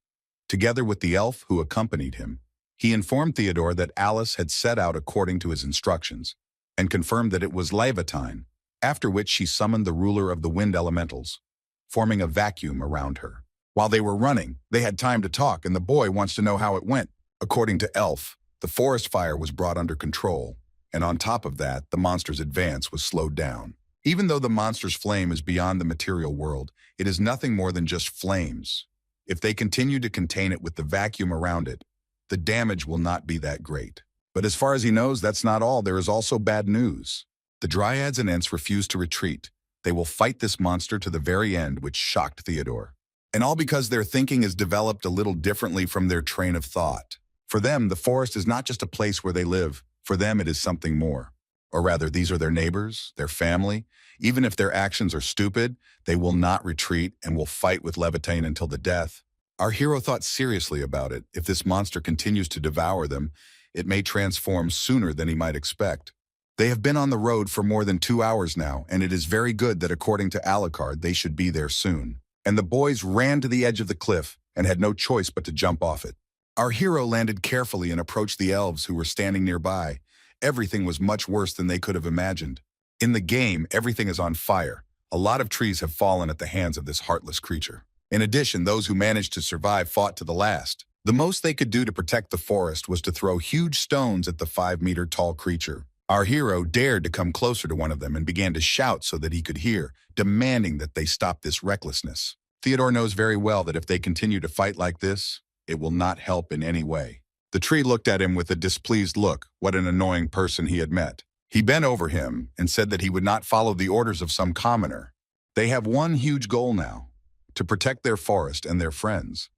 Together with the elf who accompanied him, he informed Theodore that Alice had set out according to his instructions, and confirmed that it was Levatine, after which she summoned the ruler of the wind elementals, forming a vacuum around her. While they were running, they had time to talk, and the boy wants to know how it went. According to Elf, the forest fire was brought under control, and on top of that, the monster's advance was slowed down. Even though the monster's flame is beyond the material world, it is nothing more than just flames. If they continue to contain it with the vacuum around it, the damage will not be that great. But as far as he knows, that's not all. There is also bad news. The Dryads and Ents refuse to retreat. They will fight this monster to the very end, which shocked Theodore. And all because their thinking is developed a little differently from their train of thought. For them, the forest is not just a place where they live. For them, it is something more. Or rather, these are their neighbors, their family. Even if their actions are stupid, they will not retreat and will fight with Levatine until the death. Our hero thought seriously about it. If this monster continues to devour them, it may transform sooner than he might expect. They have been on the road for more than 2 hours now, and it is very good that according to Alucard, they should be there soon. And the boys ran to the edge of the cliff and had no choice but to jump off it. Our hero landed carefully and approached the elves who were standing nearby. Everything was much worse than they could have imagined. In the game, everything is on fire. A lot of trees have fallen at the hands of this heartless creature. In addition, those who managed to survive fought to the last. The most they could do to protect the forest was to throw huge stones at the 5-meter-tall creature. Our hero dared to come closer to one of them and began to shout so that he could hear, demanding that they stop this recklessness. Theodore knows very well that if they continue to fight like this, it will not help in any way. The tree looked at him with a displeased look. What an annoying person he had met. He bent over him and said that he would not follow the orders of some commoner. They have one huge goal now, to protect their forest and their friends.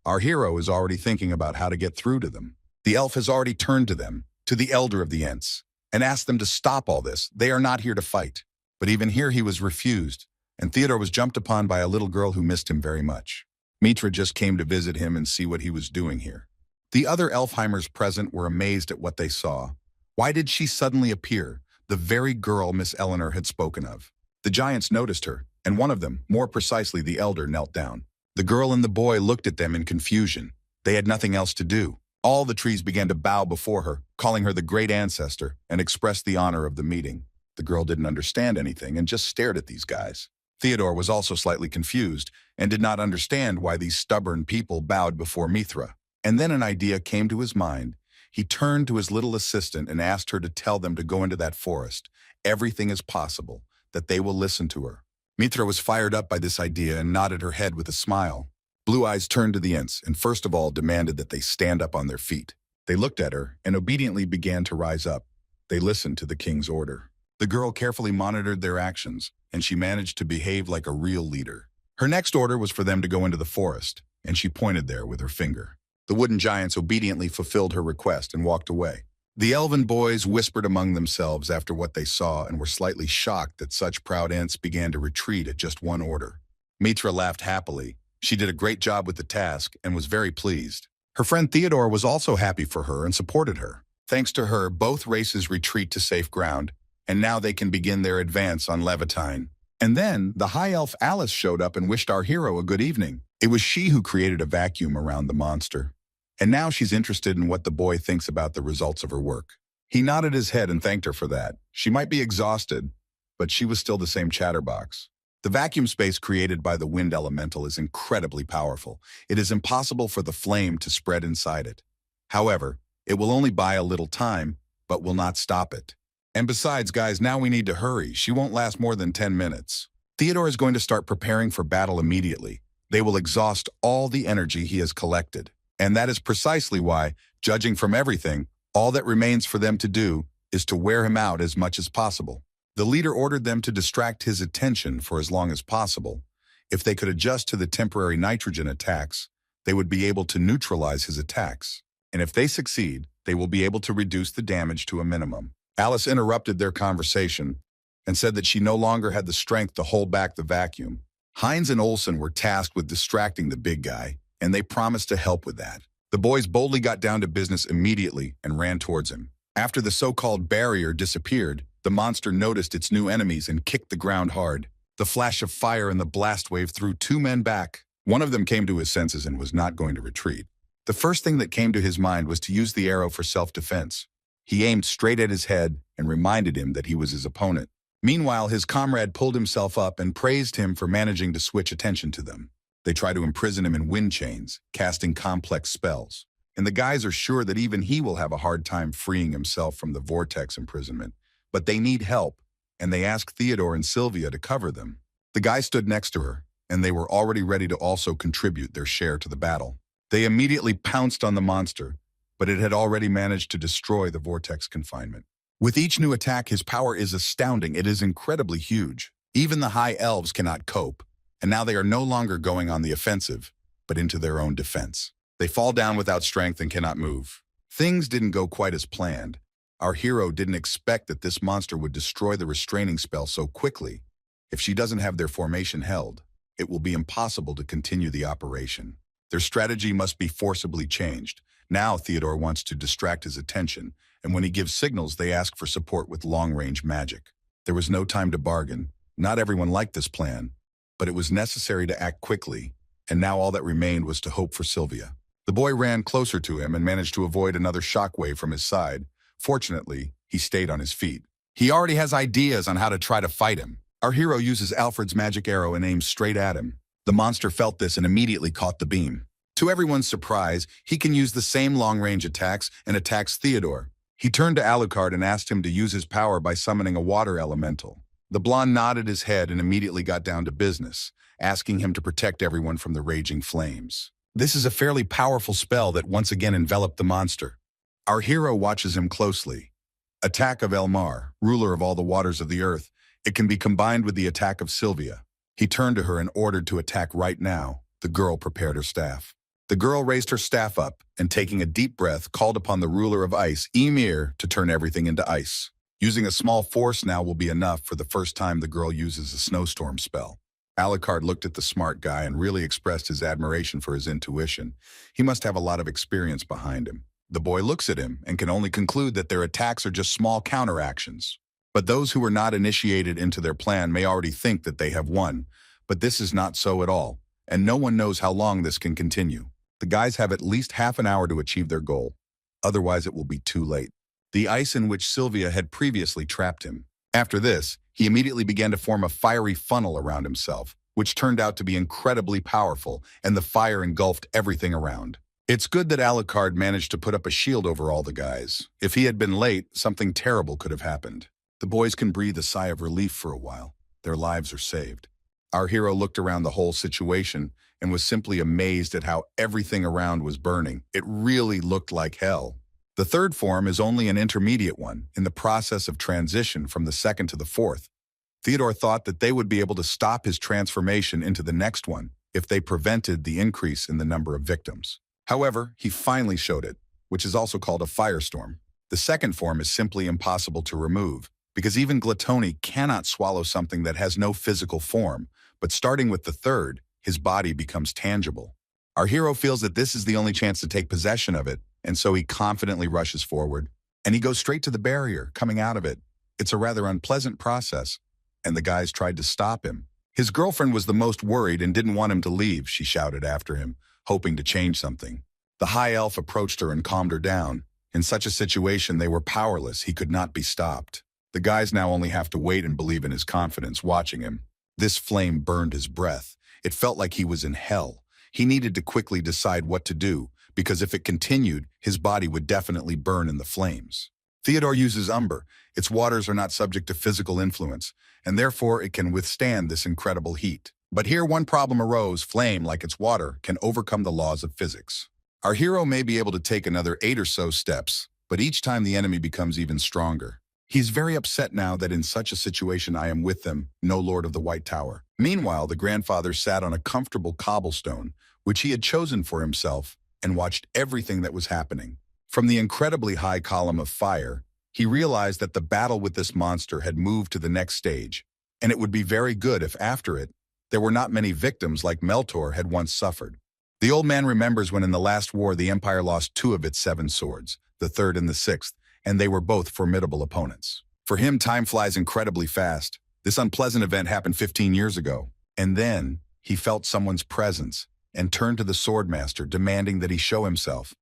Our hero is already thinking about how to get through to them. The elf has already turned to them, to the elder of the Ents, and asked them to stop all this. They are not here to fight. But even here he was refused, and Theodore was jumped upon by a little girl who missed him very much. Mitra just came to visit him and see what he was doing here. The other Elfheimers present were amazed at what they saw. Why did she suddenly appear, the very girl Miss Eleanor had spoken of? The giants noticed her, and one of them, more precisely the elder, knelt down. The girl and the boy looked at them in confusion. They had nothing else to do. All the trees began to bow before her, calling her the great ancestor, and expressed the honor of the meeting. The girl didn't understand anything and just stared at these guys. Theodore was also slightly confused and did not understand why these stubborn people bowed before Mithra. And then an idea came to his mind. He turned to his little assistant and asked her to tell them to go into that forest. Everything is possible, that they will listen to her. Mithra was fired up by this idea and nodded her head with a smile. Blue Eyes turned to the Ents and first of all demanded that they stand up on their feet. They looked at her and obediently began to rise up. They listened to the king's order. The girl carefully monitored their actions, and she managed to behave like a real leader. Her next order was for them to go into the forest, and she pointed there with her finger. The wooden giants obediently fulfilled her request and walked away. The elven boys whispered among themselves after what they saw and were slightly shocked that such proud Ents began to retreat at just one order. Mitra laughed happily. She did a great job with the task and was very pleased. Her friend Theodore was also happy for her and supported her. Thanks to her, both races retreat to safe ground, and now they can begin their advance on Levitine. And then, the high elf Alice showed up and wished our hero a good evening. It was she who created a vacuum around the monster. And now she's interested in what the boy thinks about the results of her work. He nodded his head and thanked her for that. She might be exhausted, but she was still the same chatterbox. The vacuum space created by the wind elemental is incredibly powerful. It is impossible for the flame to spread inside it. However, it will only buy a little time, but will not stop it. And besides, guys, now we need to hurry. She won't last more than 10 minutes. Theodore is going to start preparing for battle immediately. They will exhaust all the energy he has collected. And that is precisely why, judging from everything, all that remains for them to do is to wear him out as much as possible. The leader ordered them to distract his attention for as long as possible. If they could adjust to the temporary nitrogen attacks, they would be able to neutralize his attacks. And if they succeed, they will be able to reduce the damage to a minimum. Alice interrupted their conversation and said that she no longer had the strength to hold back the vacuum. Heinz and Olsen were tasked with distracting the big guy, and they promised to help with that. The boys boldly got down to business immediately and ran towards him. After the so-called barrier disappeared, the monster noticed its new enemies and kicked the ground hard. The flash of fire and the blast wave threw two men back. One of them came to his senses and was not going to retreat. The first thing that came to his mind was to use the arrow for self-defense. He aimed straight at his head and reminded him that he was his opponent. Meanwhile, his comrade pulled himself up and praised him for managing to switch attention to them. They try to imprison him in wind chains, casting complex spells. And the guys are sure that even he will have a hard time freeing himself from the vortex imprisonment. But they need help, and they ask Theodore and Sylvia to cover them. The guy stood next to her, and they were already ready to also contribute their share to the battle. They immediately pounced on the monster, but it had already managed to destroy the vortex confinement. With each new attack, his power is astounding. It is incredibly huge. Even the high elves cannot cope, and now they are no longer going on the offensive, but into their own defense. They fall down without strength and cannot move. Things didn't go quite as planned. Our hero didn't expect that this monster would destroy the restraining spell so quickly. If she doesn't have their formation held, it will be impossible to continue the operation. Their strategy must be forcibly changed. Now Theodore wants to distract his attention, and when he gives signals, they ask for support with long-range magic. There was no time to bargain. Not everyone liked this plan, but it was necessary to act quickly, and now all that remained was to hope for Sylvia. The boy ran closer to him and managed to avoid another shockwave from his side. Fortunately, he stayed on his feet. He already has ideas on how to try to fight him. Our hero uses Alfred's magic arrow and aims straight at him. The monster felt this and immediately caught the beam. To everyone's surprise, he can use the same long-range attacks and attacks Theodore. He turned to Alucard and asked him to use his power by summoning a water elemental. The blonde nodded his head and immediately got down to business, asking him to protect everyone from the raging flames. This is a fairly powerful spell that once again enveloped the monster. Our hero watches him closely. Attack of Elmar, ruler of all the waters of the earth. It can be combined with the attack of Sylvia. He turned to her and ordered to attack right now. The girl prepared her staff. The girl raised her staff up and, taking a deep breath, called upon the ruler of ice, Ymir, to turn everything into ice. Using a small force now will be enough. For the first time, the girl uses a snowstorm spell. Alucard looked at the smart guy and really expressed his admiration for his intuition. He must have a lot of experience behind him. The boy looks at him and can only conclude that their attacks are just small counteractions. But those who were not initiated into their plan may already think that they have won. But this is not so at all, and no one knows how long this can continue. The guys have at least half an hour to achieve their goal. Otherwise, it will be too late. The ice in which Sylvia had previously trapped him. After this, he immediately began to form a fiery funnel around himself, which turned out to be incredibly powerful, and the fire engulfed everything around. It's good that Alucard managed to put up a shield over all the guys. If he had been late, something terrible could have happened. The boys can breathe a sigh of relief for a while. Their lives are saved. Our hero looked around the whole situation and was simply amazed at how everything around was burning. It really looked like hell. The third form is only an intermediate one, in the process of transition from the second to the fourth. Theodore thought that they would be able to stop his transformation into the next one if they prevented the increase in the number of victims. However, he finally showed it, which is also called a firestorm. The second form is simply impossible to remove, because even Gluttony cannot swallow something that has no physical form, but starting with the third, his body becomes tangible. Our hero feels that this is the only chance to take possession of it, and so he confidently rushes forward, and he goes straight to the barrier, coming out of it. It's a rather unpleasant process, and the guys tried to stop him. His girlfriend was the most worried and didn't want him to leave, she shouted after him, hoping to change something. The high elf approached her and calmed her down. In such a situation, they were powerless. He could not be stopped. The guys now only have to wait and believe in his confidence, watching him. This flame burned his breath. It felt like he was in hell. He needed to quickly decide what to do, because if it continued, his body would definitely burn in the flames. Theodore uses Umber. Its waters are not subject to physical influence, and therefore it can withstand this incredible heat. But here one problem arose: flame, like its water, can overcome the laws of physics. Our hero may be able to take another 8 or so steps, but each time the enemy becomes even stronger. He's very upset now that in such a situation I am with them, no Lord of the White Tower. Meanwhile, the grandfather sat on a comfortable cobblestone, which he had chosen for himself, and watched everything that was happening. From the incredibly high column of fire, he realized that the battle with this monster had moved to the next stage, and it would be very good if after it, there were not many victims like Meltor had once suffered. The old man remembers when in the last war the Empire lost 2 of its 7 swords, the 3rd and the 6th, and they were both formidable opponents. For him, time flies incredibly fast. This unpleasant event happened 15 years ago, and then he felt someone's presence and turned to the swordmaster, demanding that he show himself.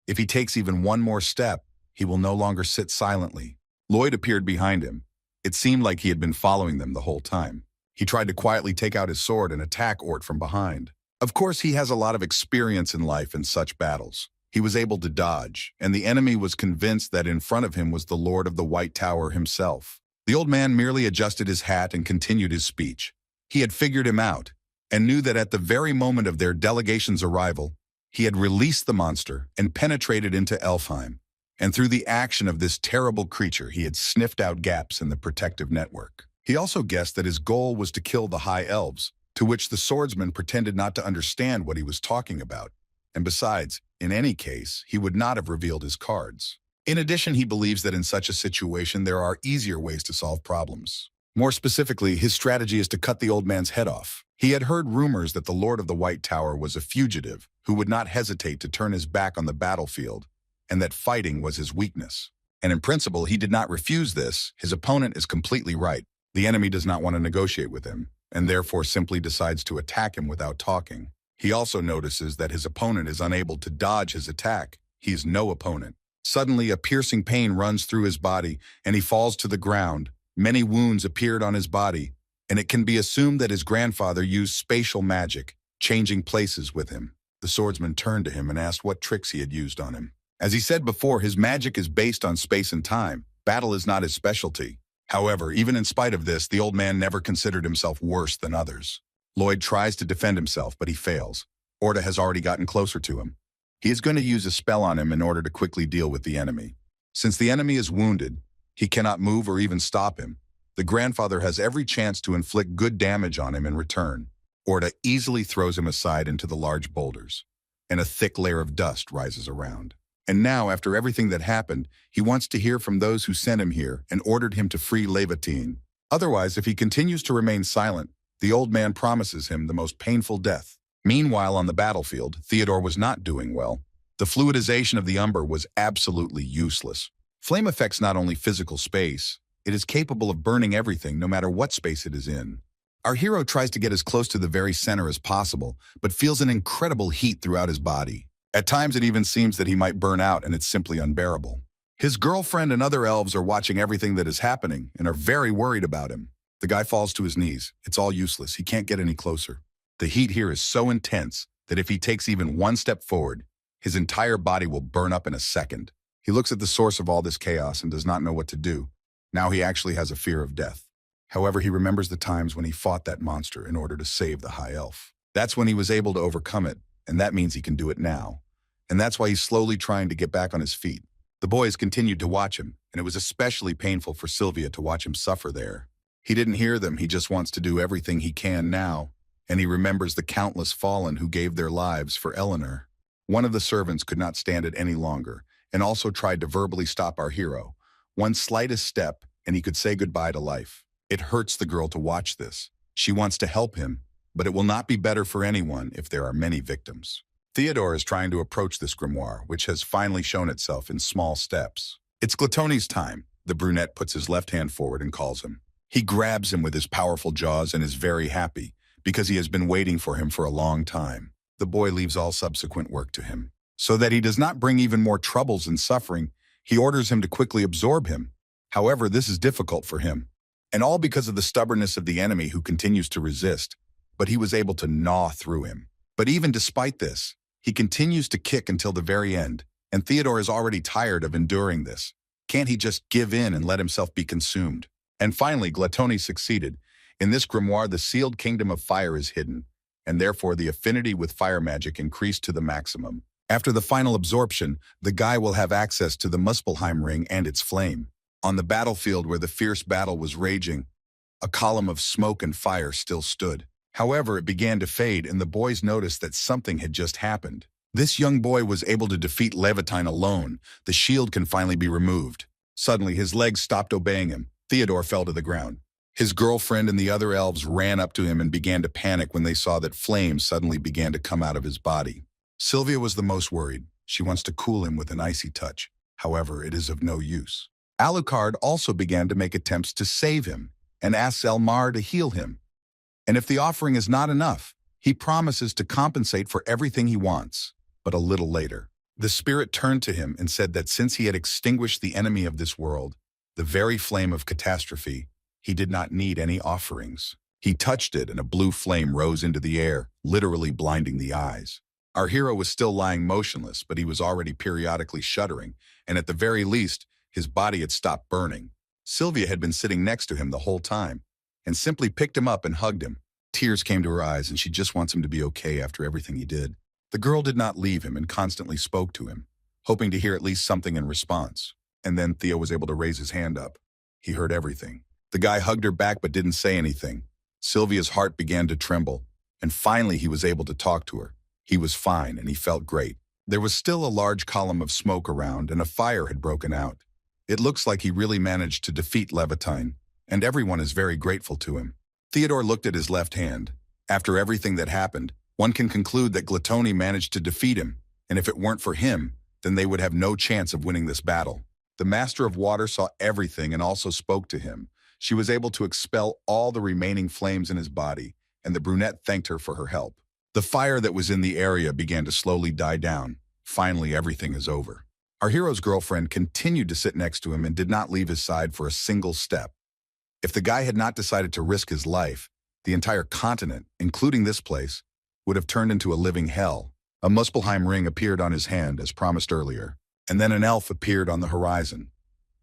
If he takes even one more step, he will no longer sit silently. Lloyd appeared behind him. It seemed like he had been following them the whole time. He tried to quietly take out his sword and attack Ort from behind. Of course, he has a lot of experience in life in such battles. He was able to dodge, and the enemy was convinced that in front of him was the Lord of the White Tower himself. The old man merely adjusted his hat and continued his speech. He had figured him out, and knew that at the very moment of their delegation's arrival, he had released the monster and penetrated into Elfheim. And through the action of this terrible creature, he had sniffed out gaps in the protective network. He also guessed that his goal was to kill the High Elves, to which the swordsman pretended not to understand what he was talking about. And besides, in any case, he would not have revealed his cards. In addition, he believes that in such a situation there are easier ways to solve problems. More specifically, his strategy is to cut the old man's head off. He had heard rumors that the Lord of the White Tower was a fugitive who would not hesitate to turn his back on the battlefield, and that fighting was his weakness. And in principle, he did not refuse this. His opponent is completely right. The enemy does not want to negotiate with him, and therefore simply decides to attack him without talking. He also notices that his opponent is unable to dodge his attack. He is no opponent. Suddenly, a piercing pain runs through his body, and he falls to the ground. Many wounds appeared on his body, and it can be assumed that his grandfather used spatial magic, changing places with him. The swordsman turned to him and asked what tricks he had used on him. As he said before, his magic is based on space and time. Battle is not his specialty. However, even in spite of this, the old man never considered himself worse than others. Lloyd tries to defend himself, but he fails. Orda has already gotten closer to him. He is going to use a spell on him in order to quickly deal with the enemy. Since the enemy is wounded, he cannot move or even stop him. The grandfather has every chance to inflict good damage on him in return. Orda easily throws him aside into the large boulders, and a thick layer of dust rises around. And now, after everything that happened, he wants to hear from those who sent him here and ordered him to free Levatine. Otherwise, if he continues to remain silent, the old man promises him the most painful death. Meanwhile, on the battlefield, Theodore was not doing well. The fluidization of the umber was absolutely useless. Flame affects not only physical space, it is capable of burning everything no matter what space it is in. Our hero tries to get as close to the very center as possible, but feels an incredible heat throughout his body. At times, it even seems that he might burn out, and it's simply unbearable. His girlfriend and other elves are watching everything that is happening and are very worried about him. The guy falls to his knees. It's all useless. He can't get any closer. The heat here is so intense that if he takes even one step forward, his entire body will burn up in a second. He looks at the source of all this chaos and does not know what to do. Now he actually has a fear of death. However, he remembers the times when he fought that monster in order to save the High Elf. That's when he was able to overcome it, and that means he can do it now. And that's why he's slowly trying to get back on his feet. The boys continued to watch him, and it was especially painful for Sylvia to watch him suffer there. He didn't hear them, he just wants to do everything he can now, and he remembers the countless fallen who gave their lives for Eleanor. One of the servants could not stand it any longer, and also tried to verbally stop our hero. One slightest step, and he could say goodbye to life. It hurts the girl to watch this. She wants to help him, but it will not be better for anyone if there are many victims. Theodore is trying to approach this grimoire, which has finally shown itself in small steps. It's Glatoni's time. The brunette puts his left hand forward and calls him. He grabs him with his powerful jaws and is very happy, because he has been waiting for him for a long time. The boy leaves all subsequent work to him. So that he does not bring even more troubles and suffering, he orders him to quickly absorb him. However, this is difficult for him, and all because of the stubbornness of the enemy who continues to resist, but he was able to gnaw through him. But even despite this, he continues to kick until the very end, and Theodore is already tired of enduring this. Can't he just give in and let himself be consumed? And finally, Glatoni succeeded. In this grimoire, the sealed kingdom of fire is hidden, and therefore the affinity with fire magic increased to the maximum. After the final absorption, the guy will have access to the Muspelheim ring and its flame. On the battlefield where the fierce battle was raging, a column of smoke and fire still stood. However, it began to fade, and the boys noticed that something had just happened. This young boy was able to defeat Levatine alone. The shield can finally be removed. Suddenly, his legs stopped obeying him. Theodore fell to the ground. His girlfriend and the other elves ran up to him and began to panic when they saw that flames suddenly began to come out of his body. Sylvia was the most worried. She wants to cool him with an icy touch. However, it is of no use. Alucard also began to make attempts to save him and asks Elmar to heal him. And if the offering is not enough, he promises to compensate for everything he wants. But a little later, the spirit turned to him and said that since he had extinguished the enemy of this world, the very flame of catastrophe, he did not need any offerings. He touched it and a blue flame rose into the air, literally blinding the eyes. Our hero was still lying motionless, but he was already periodically shuddering, and at the very least, his body had stopped burning. Sylvia had been sitting next to him the whole time, and simply picked him up and hugged him. Tears came to her eyes, and she just wants him to be okay after everything he did. The girl did not leave him and constantly spoke to him, hoping to hear at least something in response. And then Theo was able to raise his hand up. He heard everything. The guy hugged her back but didn't say anything. Sylvia's heart began to tremble, and finally he was able to talk to her. He was fine, and he felt great. There was still a large column of smoke around, and a fire had broken out. It looks like he really managed to defeat Levatine, and everyone is very grateful to him. Theodore looked at his left hand. After everything that happened, one can conclude that Glatoni managed to defeat him, and if it weren't for him, then they would have no chance of winning this battle. The Master of Water saw everything and also spoke to him. She was able to expel all the remaining flames in his body, and the brunette thanked her for her help. The fire that was in the area began to slowly die down. Finally, everything is over. Our hero's girlfriend continued to sit next to him and did not leave his side for a single step. If the guy had not decided to risk his life, the entire continent, including this place, would have turned into a living hell. A Muspelheim ring appeared on his hand, as promised earlier, and then an elf appeared on the horizon.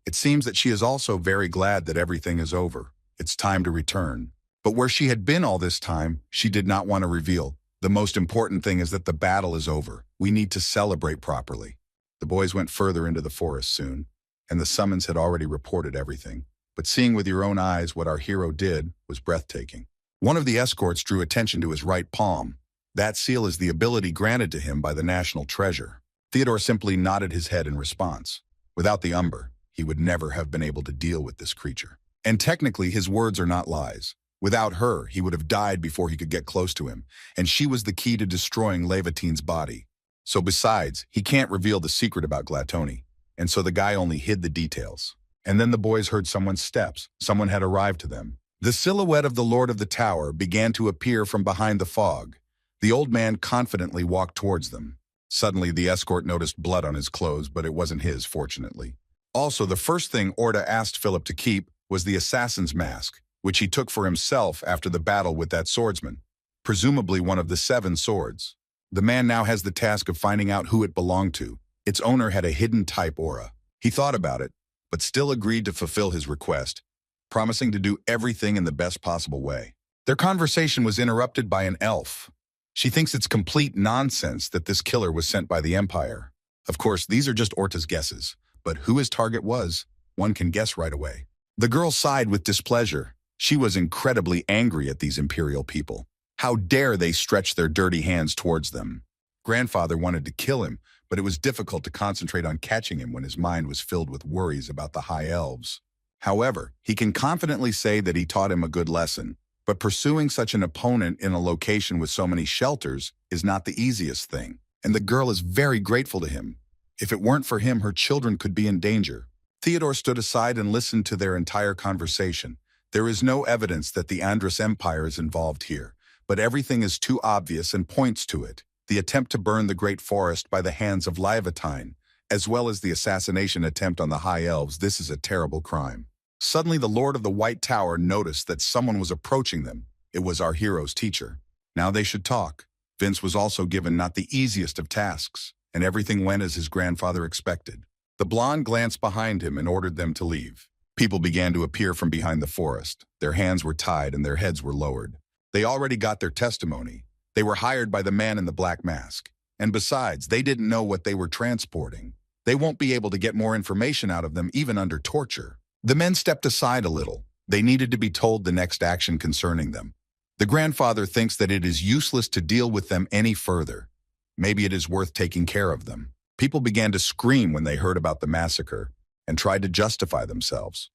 It seems that she is also very glad that everything is over. It's time to return. But where she had been all this time, she did not want to reveal. The most important thing is that the battle is over. We need to celebrate properly. The boys went further into the forest soon, and the summons had already reported everything. But seeing with your own eyes what our hero did was breathtaking. One of the escorts drew attention to his right palm. That seal is the ability granted to him by the national treasure. Theodore simply nodded his head in response. Without the Umber, he would never have been able to deal with this creature. And technically, his words are not lies. Without her, he would have died before he could get close to him, and she was the key to destroying Levatine's body. So besides, he can't reveal the secret about Glatoni, and so the guy only hid the details. And then the boys heard someone's steps. Someone had arrived to them. The silhouette of the Lord of the Tower began to appear from behind the fog. The old man confidently walked towards them. Suddenly, the escort noticed blood on his clothes, but it wasn't his, fortunately. Also, the first thing Orta asked Philip to keep was the assassin's mask, which he took for himself after the battle with that swordsman, presumably one of the 7 swords. The man now has the task of finding out who it belonged to. Its owner had a hidden type aura. He thought about it, but still agreed to fulfill his request, promising to do everything in the best possible way. Their conversation was interrupted by an elf. She thinks it's complete nonsense that this killer was sent by the Empire. Of course, these are just Orta's guesses, but who his target was, one can guess right away. The girl sighed with displeasure. She was incredibly angry at these Imperial people. How dare they stretch their dirty hands towards them? Grandfather wanted to kill him, but it was difficult to concentrate on catching him when his mind was filled with worries about the High Elves. However, he can confidently say that he taught him a good lesson, but pursuing such an opponent in a location with so many shelters is not the easiest thing, and the girl is very grateful to him. If it weren't for him, her children could be in danger. Theodore stood aside and listened to their entire conversation. There is no evidence that the Andrus Empire is involved here, but everything is too obvious and points to it. The attempt to burn the Great Forest by the hands of Levantine, as well as the assassination attempt on the High Elves, this is a terrible crime. Suddenly, the Lord of the White Tower noticed that someone was approaching them. It was our hero's teacher. Now they should talk. Vince was also given not the easiest of tasks, and everything went as his grandfather expected. The blonde glanced behind him and ordered them to leave. People began to appear from behind the forest. Their hands were tied and their heads were lowered. They already got their testimony. They were hired by the man in the black mask. And besides, they didn't know what they were transporting. They won't be able to get more information out of them even under torture. The men stepped aside a little. They needed to be told the next action concerning them. The grandfather thinks that it is useless to deal with them any further. Maybe it is worth taking care of them. People began to scream when they heard about the massacre and tried to justify themselves.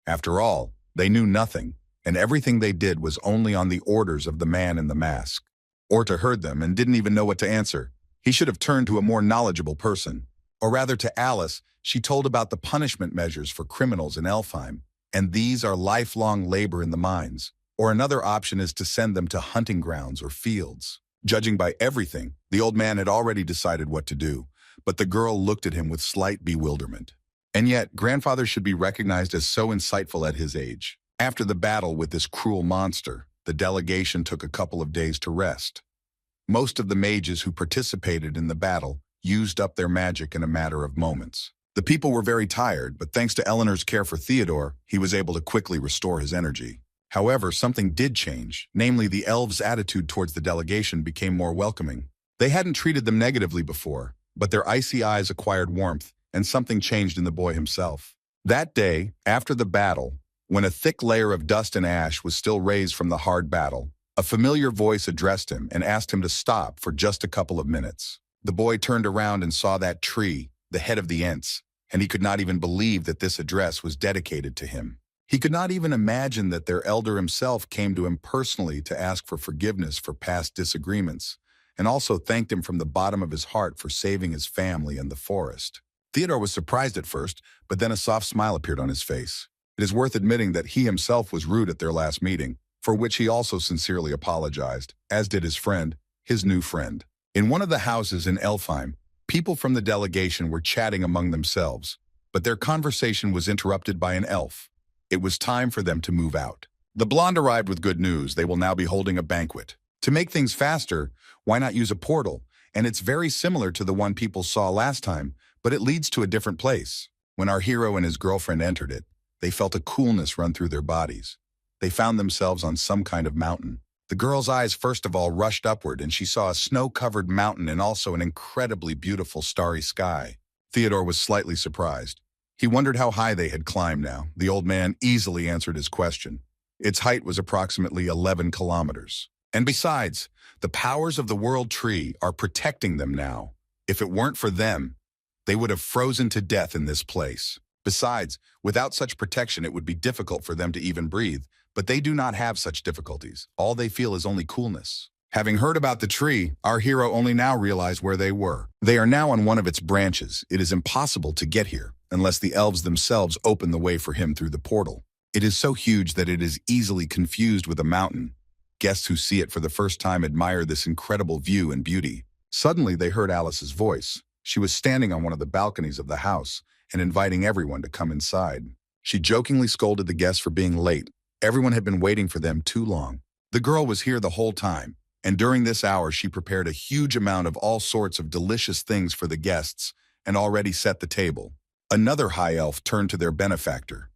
After all, they knew nothing, and everything they did was only on the orders of the man in the mask. Orta heard them and didn't even know what to answer. He should have turned to a more knowledgeable person. Or rather to Alice, she told about the punishment measures for criminals in Elfheim, and these are lifelong labor in the mines. Or another option is to send them to hunting grounds or fields. Judging by everything, the old man had already decided what to do, but the girl looked at him with slight bewilderment. And yet, grandfather should be recognized as so insightful at his age. After the battle with this cruel monster, the delegation took a couple of days to rest. Most of the mages who participated in the battle used up their magic in a matter of moments. The people were very tired, but thanks to Eleanor's care for Theodore, he was able to quickly restore his energy. However, something did change, namely the elves' attitude towards the delegation became more welcoming. They hadn't treated them negatively before, but their icy eyes acquired warmth, and something changed in the boy himself. That day, after the battle, when a thick layer of dust and ash was still raised from the hard battle, a familiar voice addressed him and asked him to stop for just a couple of minutes. The boy turned around and saw that tree, the head of the Ents, and he could not even believe that this address was dedicated to him. He could not even imagine that their elder himself came to him personally to ask for forgiveness for past disagreements, and also thanked him from the bottom of his heart for saving his family and the forest. Theodore was surprised at first, but then a soft smile appeared on his face. It is worth admitting that he himself was rude at their last meeting, for which he also sincerely apologized, as did his friend, his new friend. In one of the houses in Elfheim, people from the delegation were chatting among themselves, but their conversation was interrupted by an elf. It was time for them to move out. The blonde arrived with good news. They will now be holding a banquet. To make things faster, why not use a portal? And it's very similar to the one people saw last time, but it leads to a different place. When our hero and his girlfriend entered it, they felt a coolness run through their bodies. They found themselves on some kind of mountain. The girl's eyes first of all rushed upward, and she saw a snow-covered mountain and also an incredibly beautiful starry sky. Theodore was slightly surprised. He wondered how high they had climbed now. The old man easily answered his question. Its height was approximately 11 kilometers. And besides, the powers of the World Tree are protecting them now. If it weren't for them, they would have frozen to death in this place. Besides, without such protection, it would be difficult for them to even breathe, but they do not have such difficulties. All they feel is only coolness. Having heard about the tree, our hero only now realized where they were. They are now on one of its branches. It is impossible to get here unless the elves themselves open the way for him through the portal. It is so huge that it is easily confused with a mountain. Guests who see it for the first time admire this incredible view and beauty. Suddenly, they heard Alice's voice. She was standing on one of the balconies of the house and inviting everyone to come inside. She jokingly scolded the guests for being late. Everyone had been waiting for them too long. The girl was here the whole time, and during this hour she prepared a huge amount of all sorts of delicious things for the guests and already set the table. Another high elf turned to their benefactor.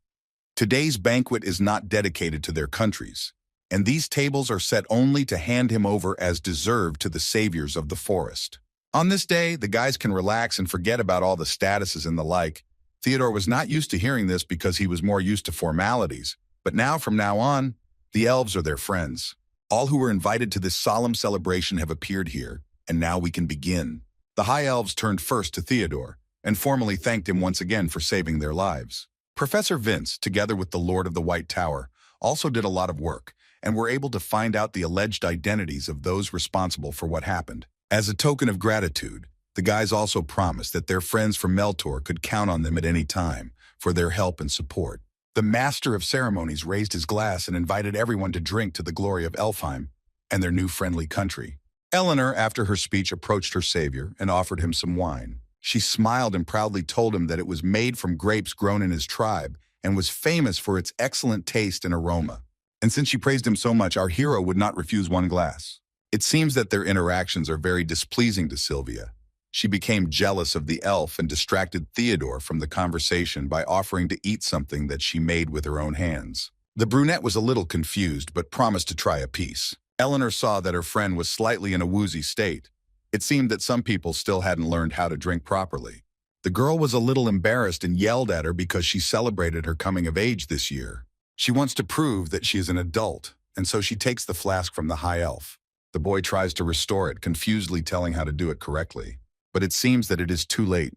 Today's banquet is not dedicated to their countries, and these tables are set only to hand him over as deserved to the saviors of the forest. On this day, the guys can relax and forget about all the statuses and the like. Theodore was not used to hearing this because he was more used to formalities, but now, from now on, the elves are their friends. All who were invited to this solemn celebration have appeared here, and now we can begin. The high elves turned first to Theodore and formally thanked him once again for saving their lives. Professor Vince, together with the Lord of the White Tower, also did a lot of work and were able to find out the alleged identities of those responsible for what happened. As a token of gratitude, the guys also promised that their friends from Meltor could count on them at any time for their help and support. The master of ceremonies raised his glass and invited everyone to drink to the glory of Elfheim and their new friendly country. Eleanor, after her speech, approached her savior and offered him some wine. She smiled and proudly told him that it was made from grapes grown in his tribe and was famous for its excellent taste and aroma. And since she praised him so much, our hero would not refuse one glass. It seems that their interactions are very displeasing to Sylvia. She became jealous of the elf and distracted Theodore from the conversation by offering to eat something that she made with her own hands. The brunette was a little confused, but promised to try a piece. Eleanor saw that her friend was slightly in a woozy state. It seemed that some people still hadn't learned how to drink properly. The girl was a little embarrassed and yelled at her because she celebrated her coming of age this year. She wants to prove that she is an adult, and so she takes the flask from the high elf. The boy tries to restore it, confusedly telling how to do it correctly. But it seems that it is too late.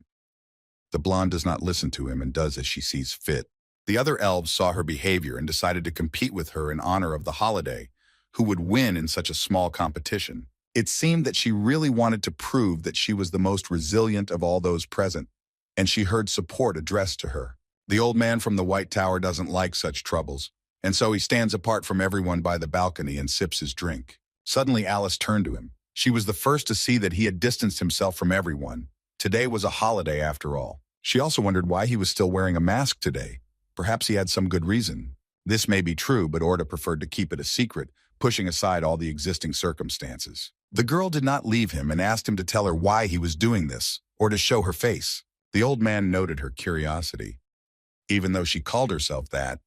The blonde does not listen to him and does as she sees fit. The other elves saw her behavior and decided to compete with her in honor of the holiday, who would win in such a small competition. It seemed that she really wanted to prove that she was the most resilient of all those present, and she heard support addressed to her. The old man from the White Tower doesn't like such troubles, and so he stands apart from everyone by the balcony and sips his drink. Suddenly Alice turned to him. She was the first to see that he had distanced himself from everyone. Today was a holiday after all. She also wondered why he was still wearing a mask today. Perhaps he had some good reason. This may be true, but Orda preferred to keep it a secret, pushing aside all the existing circumstances. The girl did not leave him and asked him to tell her why he was doing this, or to show her face. The old man noted her curiosity. Even though she called herself that,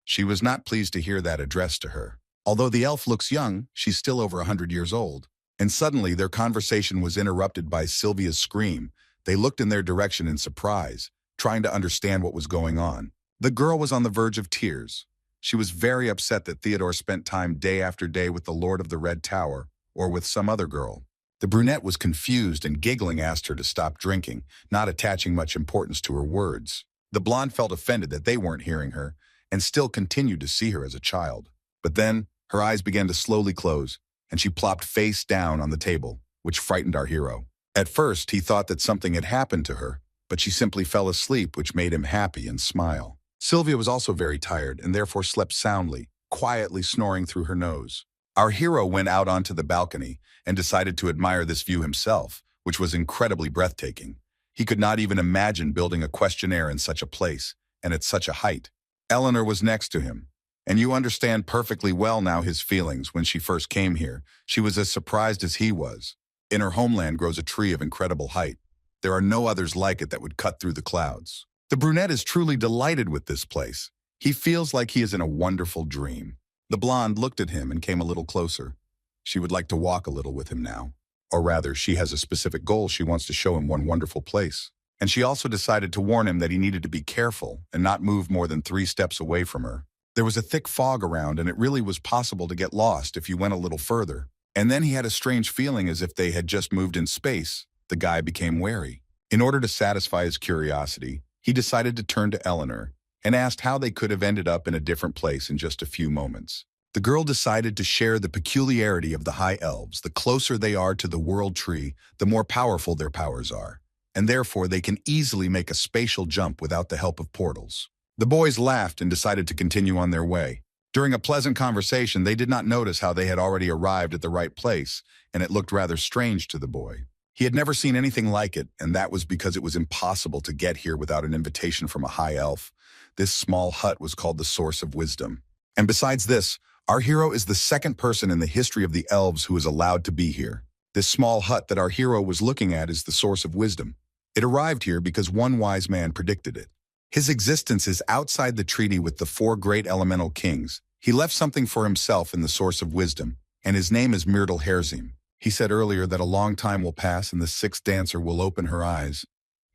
she was not pleased to hear that addressed to her. Although the elf looks young, she's still over 100 years old. And suddenly their conversation was interrupted by Sylvia's scream. They looked in their direction in surprise, trying to understand what was going on. The girl was on the verge of tears. She was very upset that Theodore spent time day after day with the Lord of the Red Tower, or with some other girl. The brunette was confused and giggling asked her to stop drinking, not attaching much importance to her words. The blonde felt offended that they weren't hearing her, and still continued to see her as a child. But then, her eyes began to slowly close, and she plopped face down on the table, which frightened our hero. At first, he thought that something had happened to her, but she simply fell asleep, which made him happy and smile. Sylvia was also very tired and therefore slept soundly, quietly snoring through her nose. Our hero went out onto the balcony and decided to admire this view himself, which was incredibly breathtaking. He could not even imagine building a questionnaire in such a place and at such a height. Eleanor was next to him. And you understand perfectly well now his feelings when she first came here. She was as surprised as he was. In her homeland grows a tree of incredible height. There are no others like it that would cut through the clouds. The brunette is truly delighted with this place. He feels like he is in a wonderful dream. The blonde looked at him and came a little closer. She would like to walk a little with him now. Or rather, she has a specific goal. She wants to show him one wonderful place. And she also decided to warn him that he needed to be careful and not move more than 3 steps away from her. There was a thick fog around, and it really was possible to get lost if you went a little further. And then he had a strange feeling as if they had just moved in space. The guy became wary. In order to satisfy his curiosity, he decided to turn to Eleanor and asked how they could have ended up in a different place in just a few moments. The girl decided to share the peculiarity of the high elves. The closer they are to the world tree, the more powerful their powers are, and therefore they can easily make a spatial jump without the help of portals. The boys laughed and decided to continue on their way. During a pleasant conversation, they did not notice how they had already arrived at the right place, and it looked rather strange to the boy. He had never seen anything like it, and that was because it was impossible to get here without an invitation from a high elf. This small hut was called the Source of Wisdom. And besides this, our hero is the second person in the history of the elves who is allowed to be here. This small hut that our hero was looking at is the Source of Wisdom. It arrived here because one wise man predicted it. His existence is outside the treaty with the 4 great elemental kings. He left something for himself in the Source of Wisdom, and his name is Myrtle Herzim. He said earlier that a long time will pass and the 6th dancer will open her eyes,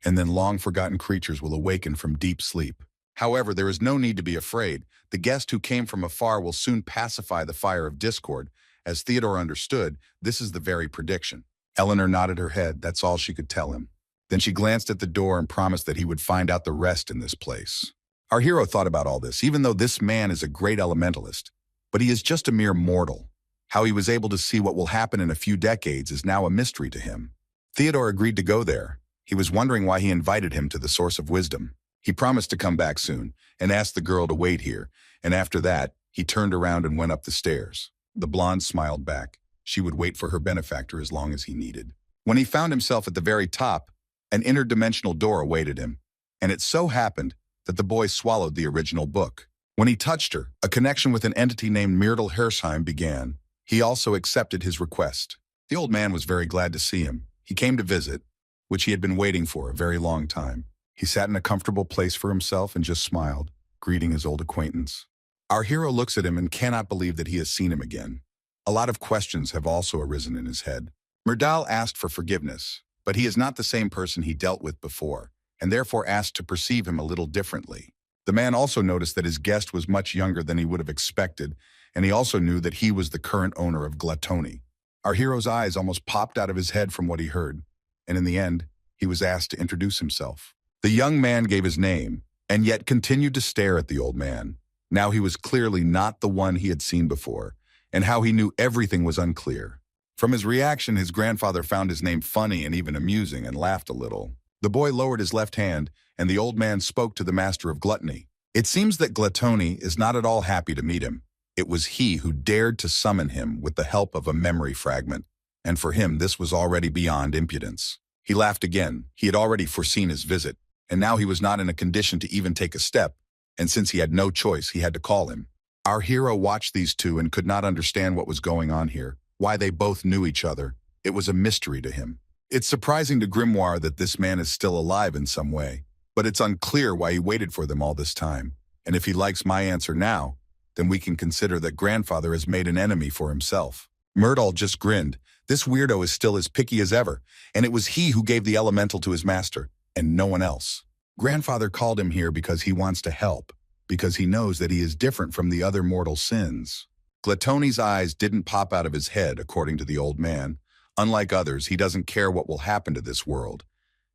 and then long-forgotten creatures will awaken from deep sleep. However, there is no need to be afraid. The guest who came from afar will soon pacify the fire of discord. As Theodore understood, this is the very prediction. Eleanor nodded her head. That's all she could tell him. Then she glanced at the door and promised that he would find out the rest in this place. Our hero thought about all this, even though this man is a great elementalist. But he is just a mere mortal. How he was able to see what will happen in a few decades is now a mystery to him. Theodore agreed to go there. He was wondering why he invited him to the Source of Wisdom. He promised to come back soon and asked the girl to wait here, and after that, he turned around and went up the stairs. The blonde smiled back. She would wait for her benefactor as long as he needed. When he found himself at the very top, an interdimensional door awaited him, and it so happened that the boy swallowed the original book. When he touched her, a connection with an entity named Myrtle Herzim began. He also accepted his request. The old man was very glad to see him. He came to visit, which he had been waiting for a very long time. He sat in a comfortable place for himself and just smiled, greeting his old acquaintance. Our hero looks at him and cannot believe that he has seen him again. A lot of questions have also arisen in his head. Myrtle asked for forgiveness, but he is not the same person he dealt with before, and therefore asked to perceive him a little differently. The man also noticed that his guest was much younger than he would have expected, and he also knew that he was the current owner of Gluttony. Our hero's eyes almost popped out of his head from what he heard, and in the end, he was asked to introduce himself. The young man gave his name, and yet continued to stare at the old man. Now he was clearly not the one he had seen before, and how he knew everything was unclear. From his reaction, his grandfather found his name funny and even amusing and laughed a little. The boy lowered his left hand, and the old man spoke to the master of gluttony. It seems that Gluttony is not at all happy to meet him. It was he who dared to summon him with the help of a memory fragment, and for him this was already beyond impudence. He laughed again. He had already foreseen his visit, and now he was not in a condition to even take a step, and since he had no choice, he had to call him. Our hero watched these two and could not understand what was going on here, why they both knew each other. It was a mystery to him. It's surprising to Grimoire that this man is still alive in some way, but it's unclear why he waited for them all this time. And if he likes my answer now, then we can consider that grandfather has made an enemy for himself. Myrtle just grinned. This weirdo is still as picky as ever, and it was he who gave the elemental to his master, and no one else. Grandfather called him here because he wants to help, because he knows that he is different from the other mortal sins. Gluttony's eyes didn't pop out of his head, according to the old man. Unlike others, he doesn't care what will happen to this world.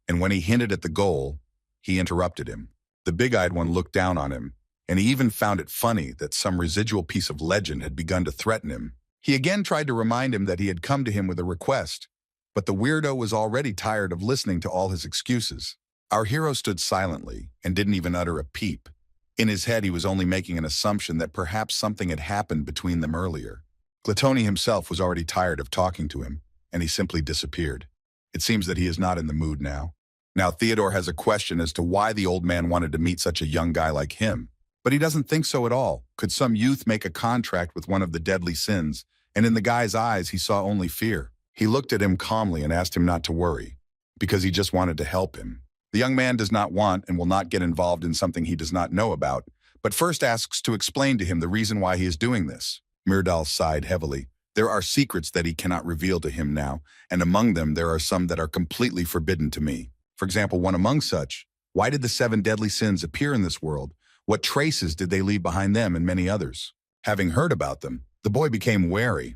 And when he hinted at the goal, he interrupted him. The big-eyed one looked down on him, and he even found it funny that some residual piece of legend had begun to threaten him. He again tried to remind him that he had come to him with a request, but the weirdo was already tired of listening to all his excuses. Our hero stood silently and didn't even utter a peep. In his head, he was only making an assumption that perhaps something had happened between them earlier. Gluttony himself was already tired of talking to him, and he simply disappeared. It seems that he is not in the mood now. Now Theodore has a question as to why the old man wanted to meet such a young guy like him. But he doesn't think so at all. Could some youth make a contract with one of the deadly sins? And in the guy's eyes, he saw only fear. He looked at him calmly and asked him not to worry, because he just wanted to help him. The young man does not want and will not get involved in something he does not know about, but first asks to explain to him the reason why he is doing this. Myrdal sighed heavily. There are secrets that he cannot reveal to him now, and among them there are some that are completely forbidden to me. For example, one among such, why did the 7 deadly sins appear in this world? What traces did they leave behind them and many others? Having heard about them, the boy became wary.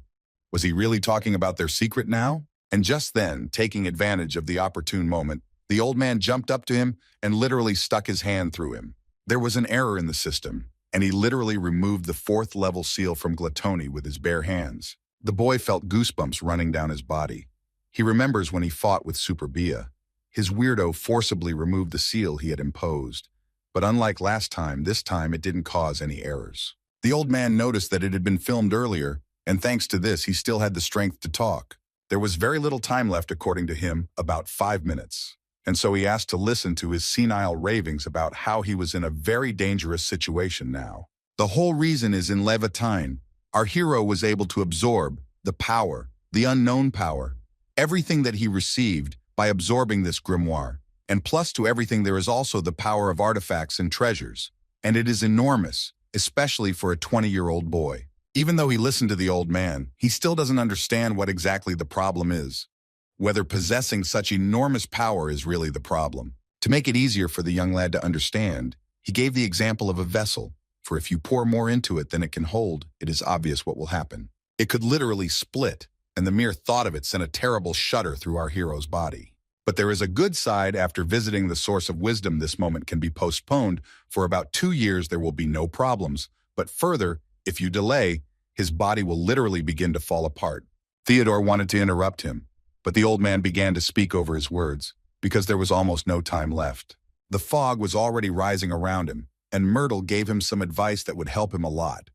Was he really talking about their secret now? And just then, taking advantage of the opportune moment, the old man jumped up to him and literally stuck his hand through him. There was an error in the system, and he literally removed the 4th level seal from Gluttony with his bare hands. The boy felt goosebumps running down his body. He remembers when he fought with Super Bia. His weirdo forcibly removed the seal he had imposed. But unlike last time, this time it didn't cause any errors. The old man noticed that it had been filmed earlier, and thanks to this, he still had the strength to talk. There was very little time left, according to him, about 5 minutes. And so he asked to listen to his senile ravings about how he was in a very dangerous situation now. The whole reason is in Levitine. Our hero was able to absorb the power, the unknown power, everything that he received by absorbing this grimoire. And plus to everything, there is also the power of artifacts and treasures. And it is enormous, especially for a 20-year-old boy. Even though he listened to the old man, he still doesn't understand what exactly the problem is. Whether possessing such enormous power is really the problem. To make it easier for the young lad to understand, he gave the example of a vessel, for if you pour more into it than it can hold, it is obvious what will happen. It could literally split, and the mere thought of it sent a terrible shudder through our hero's body. But there is a good side. After visiting the source of wisdom, this moment can be postponed. For about 2 years there will be no problems, but further, if you delay, his body will literally begin to fall apart. Theodore wanted to interrupt him, but the old man began to speak over his words, because there was almost no time left. The fog was already rising around him, and Myrtle gave him some advice that would help him a lot.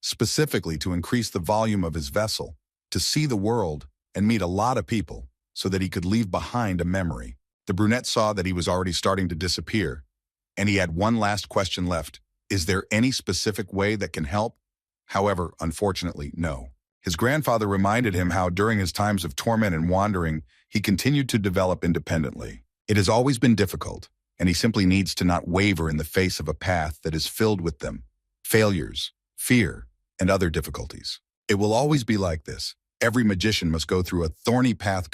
Specifically to increase the volume of his vessel, to see the world, and meet a lot of people, so that he could leave behind a memory. The brunette saw that he was already starting to disappear, and he had one last question left. Is there any specific way that can help? However, unfortunately, no. His grandfather reminded him how during his times of torment and wandering, he continued to develop independently. It has always been difficult, and he simply needs to not waver in the face of a path that is filled with them, failures, fear, and other difficulties. It will always be like this. Every magician must go through a thorny path,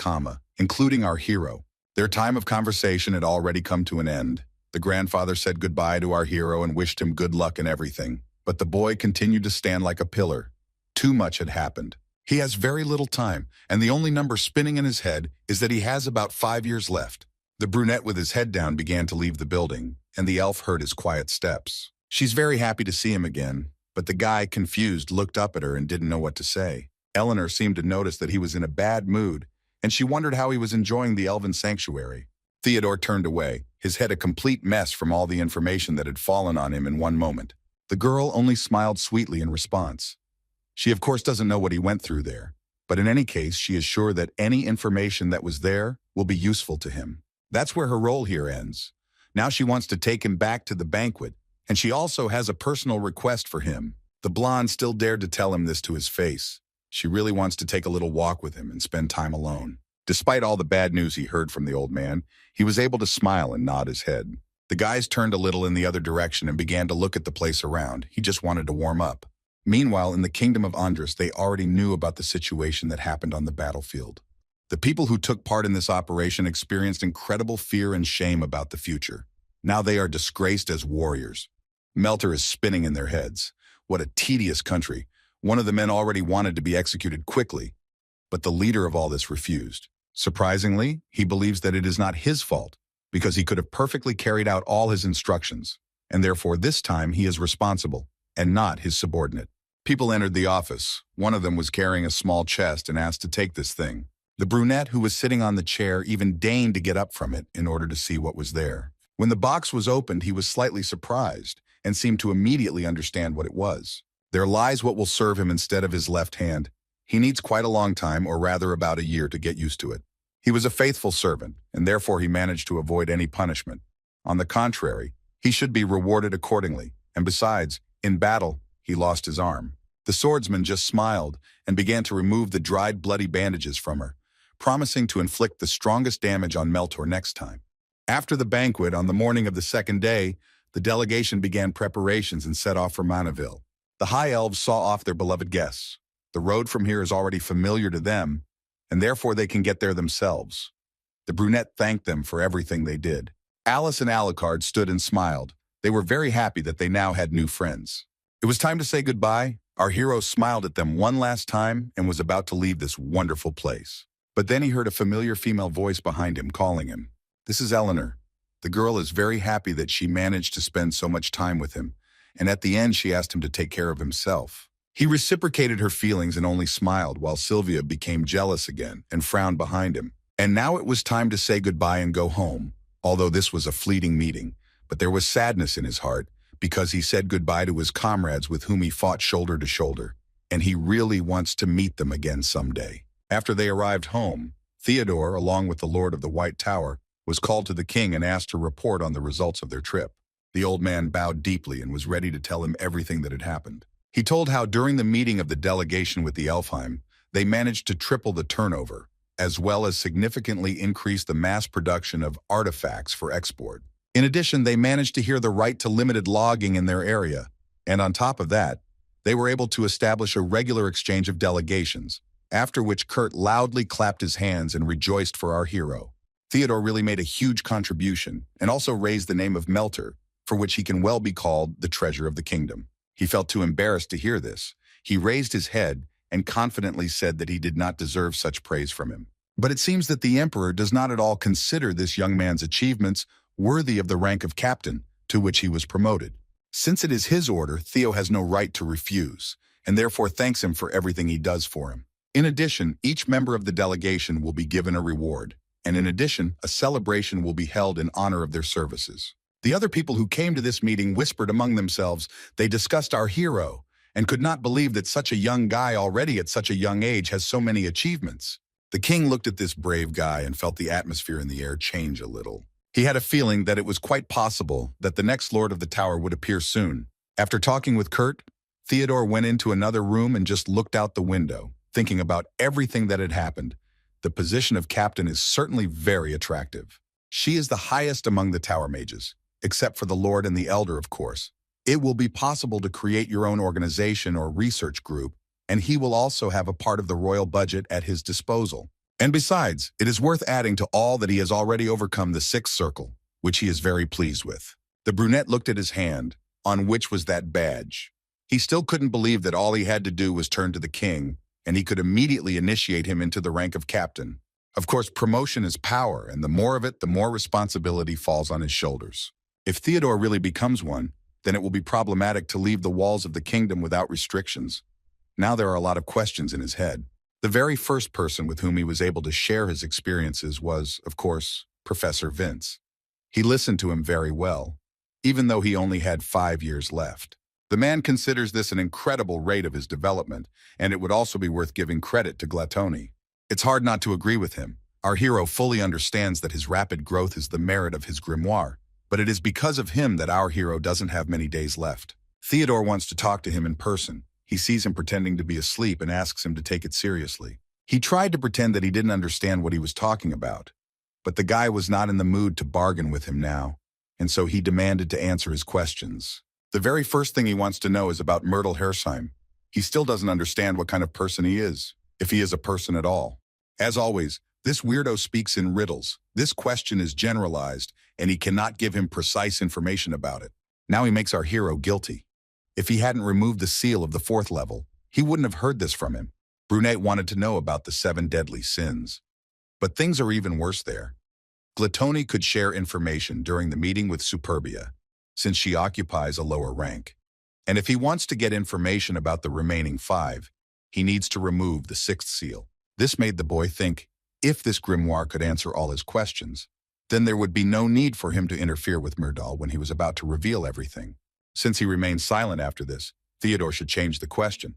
including our hero. Their time of conversation had already come to an end. The grandfather said goodbye to our hero and wished him good luck in everything. But the boy continued to stand like a pillar. Too much had happened. He has very little time, and the only number spinning in his head is that he has about 5 years left. The brunette with his head down began to leave the building, and the elf heard his quiet steps. She's very happy to see him again, but the guy, confused, looked up at her and didn't know what to say. Eleanor seemed to notice that he was in a bad mood, and she wondered how he was enjoying the elven sanctuary. Theodore turned away, his head a complete mess from all the information that had fallen on him in one moment. The girl only smiled sweetly in response. She of course doesn't know what he went through there, but in any case she is sure that any information that was there will be useful to him. That's where her role here ends. Now she wants to take him back to the banquet, and she also has a personal request for him. The blonde still dared to tell him this to his face. She really wants to take a little walk with him and spend time alone. Despite all the bad news he heard from the old man, he was able to smile and nod his head. The guys turned a little in the other direction and began to look at the place around. He just wanted to warm up. Meanwhile, in the kingdom of Andres, they already knew about the situation that happened on the battlefield. The people who took part in this operation experienced incredible fear and shame about the future. Now they are disgraced as warriors. Melter is spinning in their heads. What a tedious country. One of the men already wanted to be executed quickly, but the leader of all this refused. Surprisingly, he believes that it is not his fault, because he could have perfectly carried out all his instructions, and therefore this time he is responsible, and not his subordinate. People entered the office. One of them was carrying a small chest and asked to take this thing. The brunette who was sitting on the chair even deigned to get up from it in order to see what was there. When the box was opened, he was slightly surprised and seemed to immediately understand what it was. There lies what will serve him instead of his left hand. He needs quite a long time, or rather about a year, to get used to it. He was a faithful servant, and therefore he managed to avoid any punishment. On the contrary, he should be rewarded accordingly, and besides, in battle, he lost his arm. The swordsman just smiled and began to remove the dried bloody bandages from her, promising to inflict the strongest damage on Meltor next time. After the banquet, on the morning of the second day, The delegation began preparations and set off for Manaville. The High Elves saw off their beloved guests. The road from here is already familiar to them, and therefore they can get there themselves. The brunette thanked them for everything they did. Alice and Alucard stood and smiled. They were very happy that they now had new friends. It was time to say goodbye. Our hero smiled at them one last time and was about to leave this wonderful place. But then he heard a familiar female voice behind him calling him. This is Eleanor. The girl is very happy that she managed to spend so much time with him, and at the end she asked him to take care of himself. He reciprocated her feelings and only smiled, while Sylvia became jealous again and frowned behind him. And now it was time to say goodbye and go home, although this was a fleeting meeting. But there was sadness in his heart, because he said goodbye to his comrades with whom he fought shoulder to shoulder, and he really wants to meet them again someday. After they arrived home, Theodore, along with the Lord of the White Tower, was called to the king and asked to report on the results of their trip. The old man bowed deeply and was ready to tell him everything that had happened. He told how during the meeting of the delegation with the Elfheim, they managed to triple the turnover, as well as significantly increase the mass production of artifacts for export. In addition, they managed to hear the right to limited logging in their area, and on top of that, they were able to establish a regular exchange of delegations, after which Kurt loudly clapped his hands and rejoiced for our hero. Theodore really made a huge contribution, and also raised the name of Melter, for which he can well be called the treasure of the kingdom. He felt too embarrassed to hear this. He raised his head and confidently said that he did not deserve such praise from him. But it seems that the emperor does not at all consider this young man's achievements worthy of the rank of captain, to which he was promoted. Since it is his order, Theo has no right to refuse, and therefore thanks him for everything he does for him. In addition, each member of the delegation will be given a reward, and in addition, a celebration will be held in honor of their services. The other people who came to this meeting whispered among themselves. They discussed our hero, and could not believe that such a young guy already at such a young age has so many achievements. The king looked at this brave guy and felt the atmosphere in the air change a little. He had a feeling that it was quite possible that the next Lord of the Tower would appear soon. After talking with Kurt, Theodore went into another room and just looked out the window, thinking about everything that had happened. The position of captain is certainly very attractive. She is the highest among the Tower Mages, except for the Lord and the Elder, of course. It will be possible to create your own organization or research group, and he will also have a part of the royal budget at his disposal. And besides, it is worth adding to all that he has already overcome the sixth circle, which he is very pleased with. The brunette looked at his hand, on which was that badge. He still couldn't believe that all he had to do was turn to the king, and he could immediately initiate him into the rank of captain. Of course, promotion is power, and the more of it, the more responsibility falls on his shoulders. If Theodore really becomes one, then it will be problematic to leave the walls of the kingdom without restrictions. Now there are a lot of questions in his head. The very first person with whom he was able to share his experiences was, of course, Professor Vince. He listened to him very well, even though he only had 5 years left. The man considers this an incredible rate of his development, and it would also be worth giving credit to Glatoni. It's hard not to agree with him. Our hero fully understands that his rapid growth is the merit of his grimoire, but it is because of him that our hero doesn't have many days left. Theodore wants to talk to him in person. He sees him pretending to be asleep and asks him to take it seriously. He tried to pretend that he didn't understand what he was talking about, but the guy was not in the mood to bargain with him now, and so he demanded to answer his questions. The very first thing he wants to know is about Myrtle Hersheim. He still doesn't understand what kind of person he is, if he is a person at all. As always, this weirdo speaks in riddles. This question is generalized, and he cannot give him precise information about it. Now he makes our hero guilty. If he hadn't removed the seal of the 4th level, he wouldn't have heard this from him. Brunette wanted to know about the 7 deadly sins. But things are even worse there. Glatoni could share information during the meeting with Superbia, since she occupies a lower rank. And if he wants to get information about the remaining 5, he needs to remove the 6th seal. This made the boy think, if this grimoire could answer all his questions, then there would be no need for him to interfere with Myrdal when he was about to reveal everything. Since he remained silent after this, Theodore should change the question.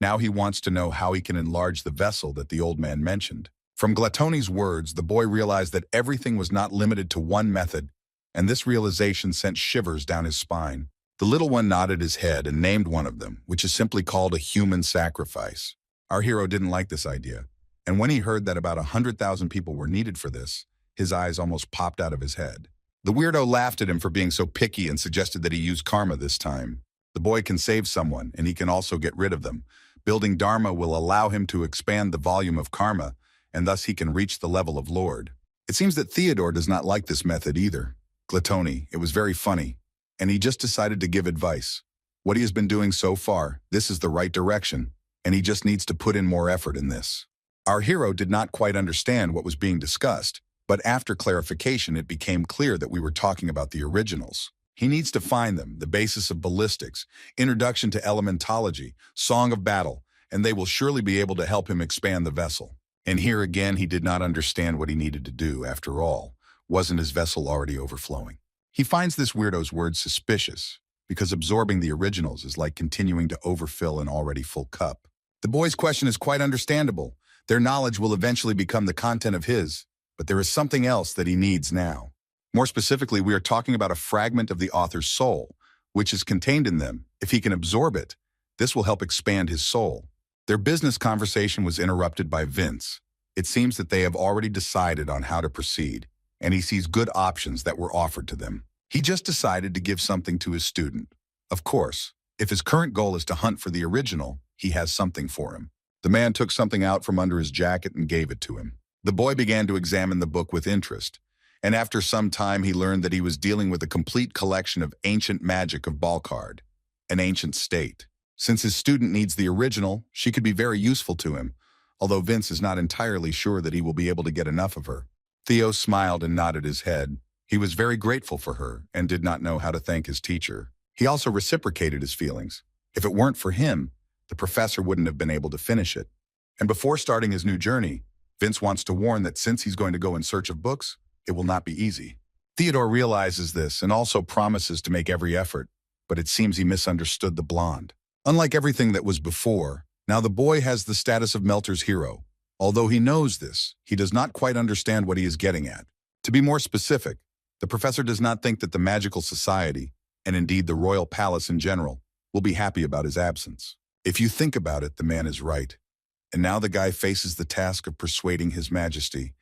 Now he wants to know how he can enlarge the vessel that the old man mentioned. From Glatoni's words, the boy realized that everything was not limited to one method, and this realization sent shivers down his spine. The little one nodded his head and named one of them, which is simply called a human sacrifice. Our hero didn't like this idea, and when he heard that about 100,000 people were needed for this, his eyes almost popped out of his head. The weirdo laughed at him for being so picky and suggested that he use karma this time. The boy can save someone, and he can also get rid of them. Building Dharma will allow him to expand the volume of karma, and thus he can reach the level of Lord. It seems that Theodore does not like this method either. Gluttony, it was very funny, and he just decided to give advice. What he has been doing so far, this is the right direction, and he just needs to put in more effort in this. Our hero did not quite understand what was being discussed, but after clarification it became clear that we were talking about the originals. He needs to find them, the basis of ballistics, introduction to elementology, song of battle, and they will surely be able to help him expand the vessel. And here again he did not understand what he needed to do. After all, wasn't his vessel already overflowing? He finds this weirdo's words suspicious, because absorbing the originals is like continuing to overfill an already full cup. The boy's question is quite understandable. Their knowledge will eventually become the content of his, but there is something else that he needs now. More specifically, we are talking about a fragment of the author's soul, which is contained in them. If he can absorb it, this will help expand his soul. Their business conversation was interrupted by Vince. It seems that they have already decided on how to proceed, and he sees good options that were offered to them. He just decided to give something to his student. Of course, if his current goal is to hunt for the original, he has something for him. The man took something out from under his jacket and gave it to him. The boy began to examine the book with interest, and after some time he learned that he was dealing with a complete collection of ancient magic of Balkard, an ancient state. Since his student needs the original, she could be very useful to him, although Vince is not entirely sure that he will be able to get enough of her. Theo smiled and nodded his head. He was very grateful for her and did not know how to thank his teacher. He also reciprocated his feelings. If it weren't for him, the professor wouldn't have been able to finish it. And before starting his new journey, Vince wants to warn that since he's going to go in search of books, it will not be easy. Theodore realizes this and also promises to make every effort, but it seems he misunderstood the blonde. Unlike everything that was before, now the boy has the status of Melter's hero. Although he knows this, he does not quite understand what he is getting at. To be more specific, the professor does not think that the magical society, and indeed the royal palace in general, will be happy about his absence. If you think about it, the man is right. And now the guy faces the task of persuading His Majesty,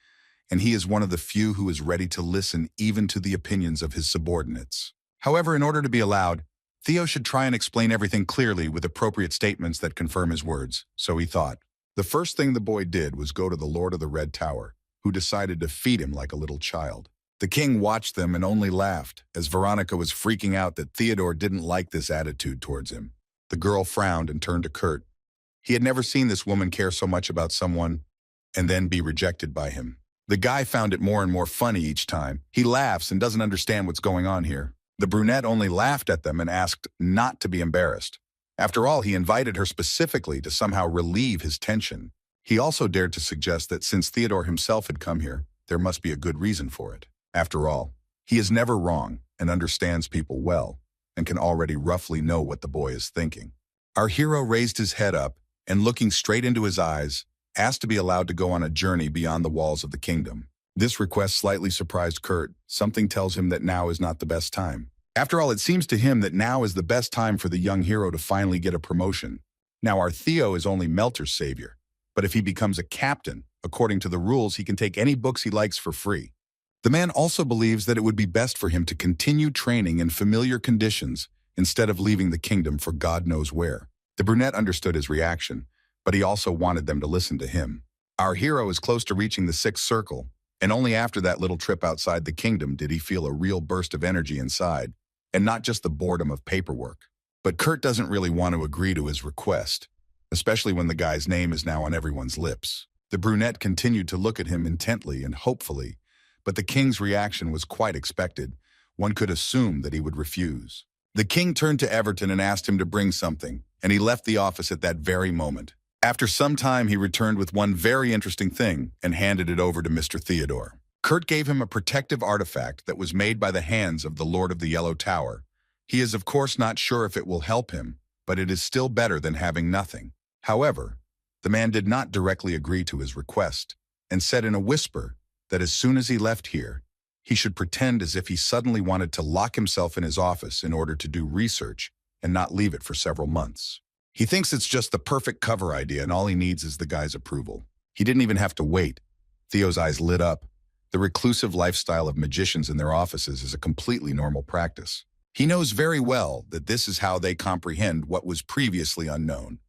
and he is one of the few who is ready to listen even to the opinions of his subordinates. However, in order to be allowed, Theo should try and explain everything clearly with appropriate statements that confirm his words, so he thought. The first thing the boy did was go to the Lord of the Red Tower, who decided to feed him like a little child. The king watched them and only laughed, as Veronica was freaking out that Theodore didn't like this attitude towards him. The girl frowned and turned to Kurt. He had never seen this woman care so much about someone and then be rejected by him. The guy found it more and more funny each time. He laughs and doesn't understand what's going on here. The brunette only laughed at them and asked not to be embarrassed. After all, he invited her specifically to somehow relieve his tension. He also dared to suggest that since Theodore himself had come here, there must be a good reason for it. After all, he is never wrong and understands people well, and can already roughly know what the boy is thinking. Our hero raised his head up and, looking straight into his eyes, asked to be allowed to go on a journey beyond the walls of the kingdom. This request slightly surprised Kurt. Something tells him that now is not the best time. After all, it seems to him that now is the best time for the young hero to finally get a promotion. Now, our Theo is only Melter's savior, but if he becomes a captain, according to the rules, he can take any books he likes for free. The man also believes that it would be best for him to continue training in familiar conditions instead of leaving the kingdom for God knows where. The brunette understood his reaction, but he also wanted them to listen to him. Our hero is close to reaching the sixth circle, and only after that little trip outside the kingdom did he feel a real burst of energy inside, and not just the boredom of paperwork. But Kurt doesn't really want to agree to his request, especially when the guy's name is now on everyone's lips. The brunette continued to look at him intently and hopefully, but the king's reaction was quite expected. One could assume that he would refuse. The king turned to Everton and asked him to bring something, and he left the office at that very moment. After some time, he returned with one very interesting thing and handed it over to Mr. Theodore. Kurt gave him a protective artifact that was made by the hands of the Lord of the Yellow Tower. He is of course not sure if it will help him, but it is still better than having nothing. However, the man did not directly agree to his request, and said in a whisper that as soon as he left here, he should pretend as if he suddenly wanted to lock himself in his office in order to do research and not leave it for several months. He thinks it's just the perfect cover idea and all he needs is the guy's approval. He didn't even have to wait. Theo's eyes lit up, The reclusive lifestyle of magicians in their offices is a completely normal practice. He knows very well that this is how they comprehend what was previously unknown,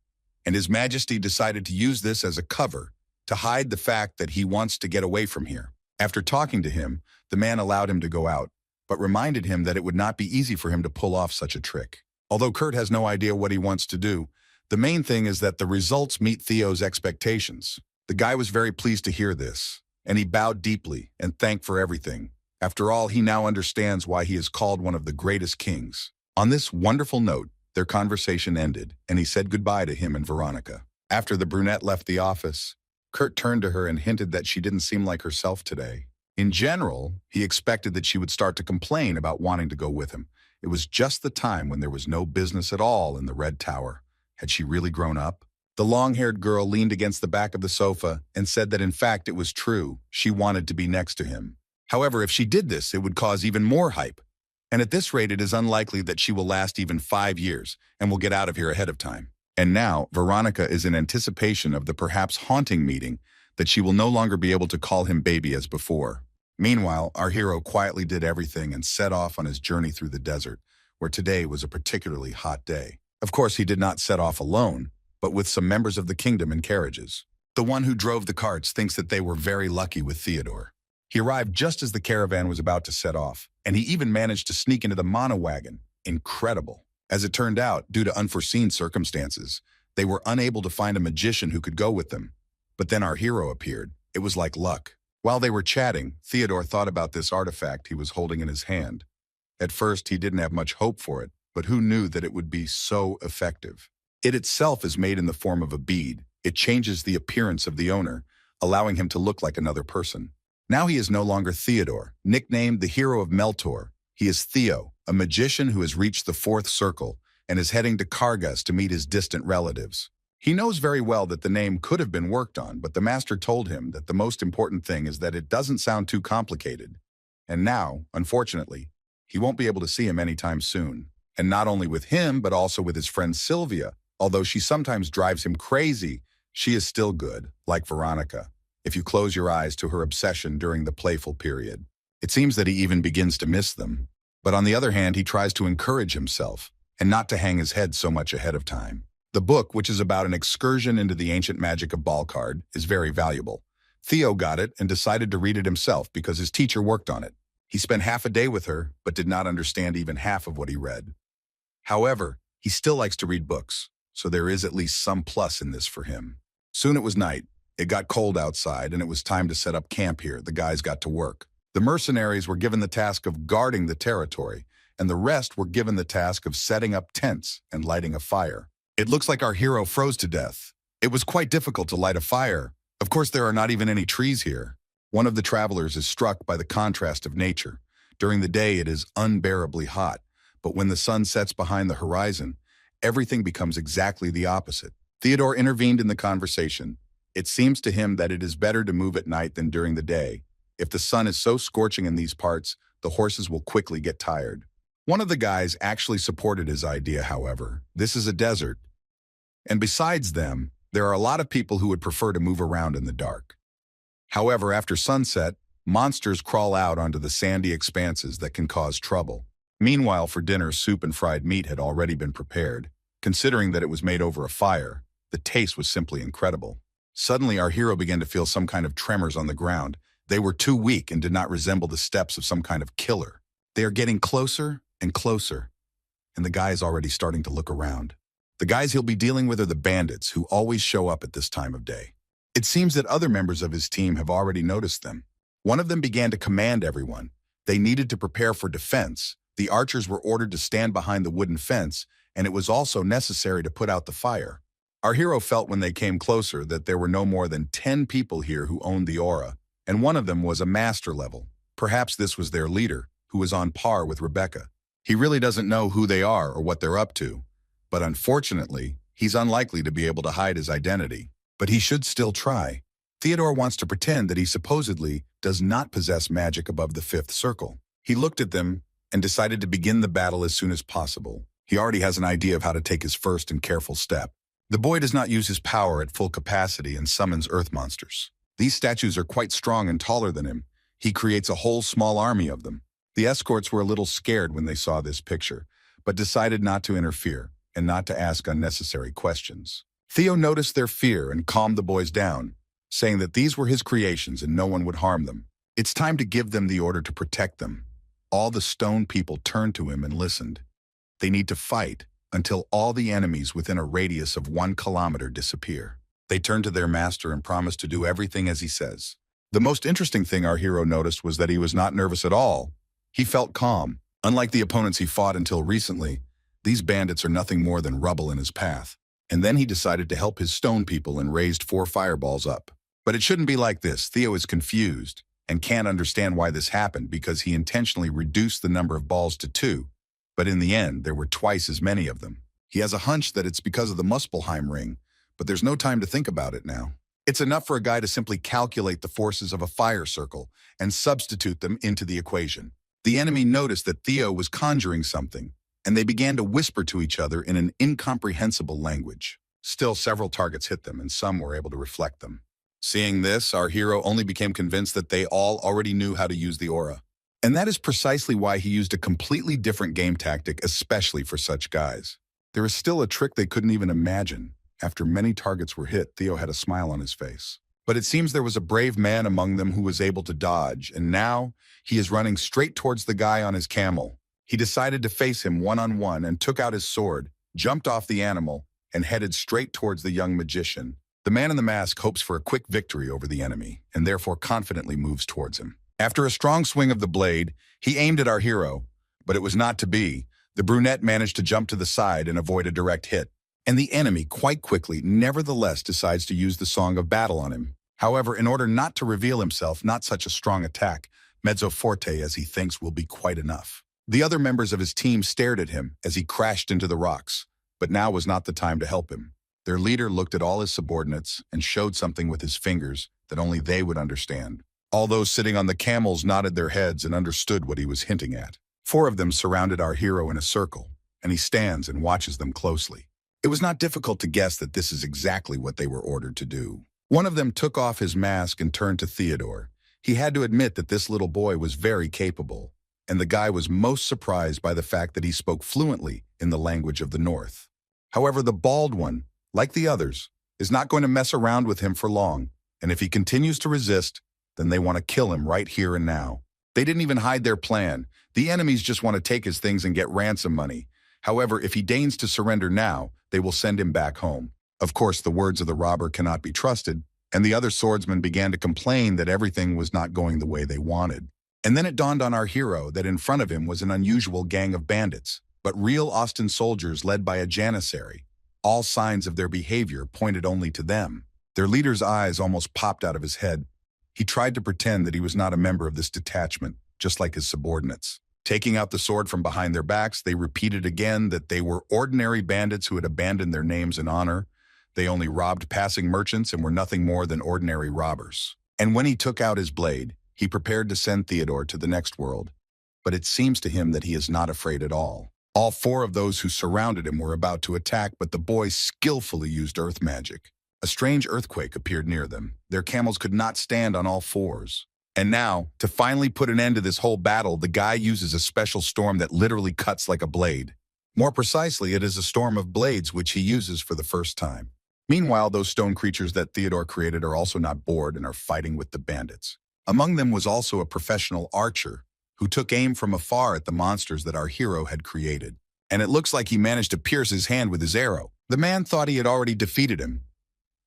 and His Majesty decided to use this as a cover to hide the fact that he wants to get away from here. After talking to him, the man allowed him to go out, but reminded him that it would not be easy for him to pull off such a trick. Although Kurt has no idea what he wants to do, the main thing is that the results meet Theo's expectations. The guy was very pleased to hear this, and he bowed deeply and thanked for everything. After all, he now understands why he is called one of the greatest kings. On this wonderful note, their conversation ended, and he said goodbye to him and Veronica. After the brunette left the office, Kurt turned to her and hinted that she didn't seem like herself today. In general, he expected that she would start to complain about wanting to go with him. It was just the time when there was no business at all in the Red Tower. Had she really grown up? The long-haired girl leaned against the back of the sofa and said that in fact it was true. She wanted to be next to him. However, if she did this, it would cause even more hype. And at this rate, it is unlikely that she will last even 5 years and will get out of here ahead of time. And now, Veronica is in anticipation of the perhaps haunting meeting that she will no longer be able to call him baby as before. Meanwhile, our hero quietly did everything and set off on his journey through the desert, where today was a particularly hot day. Of course, he did not set off alone, but with some members of the kingdom in carriages. The one who drove the carts thinks that they were very lucky with Theodore. He arrived just as the caravan was about to set off, and he even managed to sneak into the mono wagon. Incredible. As it turned out, due to unforeseen circumstances, they were unable to find a magician who could go with them. But then our hero appeared. It was like luck. While they were chatting, Theodore thought about this artifact he was holding in his hand. At first, he didn't have much hope for it, but who knew that it would be so effective? It itself is made in the form of a bead. It changes the appearance of the owner, allowing him to look like another person. Now he is no longer Theodore, nicknamed the hero of Meltor. He is Theo, a magician who has reached the 4th circle and is heading to Kargas to meet his distant relatives. He knows very well that the name could have been worked on, but the master told him that the most important thing is that it doesn't sound too complicated. And now, unfortunately, he won't be able to see him anytime soon. And not only with him, but also with his friend Sylvia. Although she sometimes drives him crazy, she is still good, like Veronica, if you close your eyes to her obsession during the playful period. It seems that he even begins to miss them. But on the other hand, he tries to encourage himself and not to hang his head so much ahead of time. The book, which is about an excursion into the ancient magic of Balkard, is very valuable. Theo got it and decided to read it himself because his teacher worked on it. He spent half a day with her, but did not understand even half of what he read. However, he still likes to read books, so there is at least some plus in this for him. Soon it was night. It got cold outside, and it was time to set up camp here. The guys got to work. The mercenaries were given the task of guarding the territory, and the rest were given the task of setting up tents and lighting a fire. It looks like our hero froze to death. It was quite difficult to light a fire. Of course, there are not even any trees here. One of the travelers is struck by the contrast of nature. During the day, it is unbearably hot, but when the sun sets behind the horizon, everything becomes exactly the opposite. Theodore intervened in the conversation. It seems to him that it is better to move at night than during the day. If the sun is so scorching in these parts, the horses will quickly get tired. One of the guys actually supported his idea, however. This is a desert. And besides them, there are a lot of people who would prefer to move around in the dark. However, after sunset, monsters crawl out onto the sandy expanses that can cause trouble. Meanwhile, for dinner, soup and fried meat had already been prepared. Considering that it was made over a fire, the taste was simply incredible. Suddenly, our hero began to feel some kind of tremors on the ground. They were too weak and did not resemble the steps of some kind of killer. They are getting closer and closer, and the guy is already starting to look around. The guys he'll be dealing with are the bandits, who always show up at this time of day. It seems that other members of his team have already noticed them. One of them began to command everyone. They needed to prepare for defense. The archers were ordered to stand behind the wooden fence, and it was also necessary to put out the fire. Our hero felt when they came closer that there were no more than 10 people here who owned the aura, and one of them was a master level. Perhaps this was their leader, who was on par with Rebecca. He really doesn't know who they are or what they're up to, but unfortunately, he's unlikely to be able to hide his identity. But he should still try. Theodore wants to pretend that he supposedly does not possess magic above the 5th circle. He looked at them and decided to begin the battle as soon as possible. He already has an idea of how to take his first and careful step. The boy does not use his power at full capacity and summons earth monsters. These statues are quite strong and taller than him. he creates a whole small army of them. The escorts were a little scared when they saw this picture, but decided not to interfere and not to ask unnecessary questions. Theo noticed their fear and calmed the boys down, saying that these were his creations and no one would harm them. It's time to give them the order to protect them. All the stone people turned to him and listened. They need to fight until all the enemies within a radius of 1 kilometer disappear. They turn to their master and promise to do everything as he says. The most interesting thing our hero noticed was that he was not nervous at all. He felt calm. Unlike the opponents he fought until recently, these bandits are nothing more than rubble in his path. And then he decided to help his stone people and raised 4 fireballs up. But it shouldn't be like this. Theo is confused and can't understand why this happened because he intentionally reduced the number of balls to 2. But in the end, there were twice as many of them. He has a hunch that it's because of the Muspelheim ring, but there's no time to think about it now. It's enough for a guy to simply calculate the forces of a fire circle and substitute them into the equation. The enemy noticed that Theo was conjuring something, and they began to whisper to each other in an incomprehensible language. Still, several targets hit them, and some were able to reflect them. Seeing this, our hero only became convinced that they all already knew how to use the aura. And that is precisely why he used a completely different game tactic, especially for such guys. There is still a trick they couldn't even imagine. After many targets were hit, Theo had a smile on his face. But it seems there was a brave man among them who was able to dodge, and now he is running straight towards the guy on his camel. He decided to face him one-on-one and took out his sword, jumped off the animal, and headed straight towards the young magician. The man in the mask hopes for a quick victory over the enemy, and therefore confidently moves towards him. After a strong swing of the blade, he aimed at our hero, but it was not to be. The brunette managed to jump to the side and avoid a direct hit, and the enemy quite quickly nevertheless decides to use the Song of Battle on him. However, in order not to reveal himself, not such a strong attack, mezzo forte as he thinks will be quite enough. The other members of his team stared at him as he crashed into the rocks, but now was not the time to help him. Their leader looked at all his subordinates and showed something with his fingers that only they would understand. All those sitting on the camels nodded their heads and understood what he was hinting at. 4 of them surrounded our hero in a circle, and he stands and watches them closely. It was not difficult to guess that this is exactly what they were ordered to do. One of them took off his mask and turned to Theodore. He had to admit that this little boy was very capable, and the guy was most surprised by the fact that he spoke fluently in the language of the North. However, the bald one, like the others, is not going to mess around with him for long, and if he continues to resist, then they want to kill him right here and now. They didn't even hide their plan. The enemies just want to take his things and get ransom money. However, if he deigns to surrender now, they will send him back home. Of course, the words of the robber cannot be trusted, and the other swordsmen began to complain that everything was not going the way they wanted. And then it dawned on our hero that in front of him was an unusual gang of bandits, but real Austin soldiers led by a janissary. All signs of their behavior pointed only to them. Their leader's eyes almost popped out of his head. He tried to pretend that he was not a member of this detachment, just like his subordinates. Taking out the sword from behind their backs, they repeated again that they were ordinary bandits who had abandoned their names and honor. They only robbed passing merchants and were nothing more than ordinary robbers. And when he took out his blade, he prepared to send Theodore to the next world. But it seems to him that he is not afraid at all. All 4 of those who surrounded him were about to attack, but the boy skillfully used earth magic. A strange earthquake appeared near them. Their camels could not stand on all 4s. And now, to finally put an end to this whole battle, the guy uses a special storm that literally cuts like a blade. More precisely, it is a storm of blades which he uses for the first time. Meanwhile, those stone creatures that Theodore created are also not bored and are fighting with the bandits. Among them was also a professional archer who took aim from afar at the monsters that our hero had created. And it looks like he managed to pierce his hand with his arrow. The man thought he had already defeated him.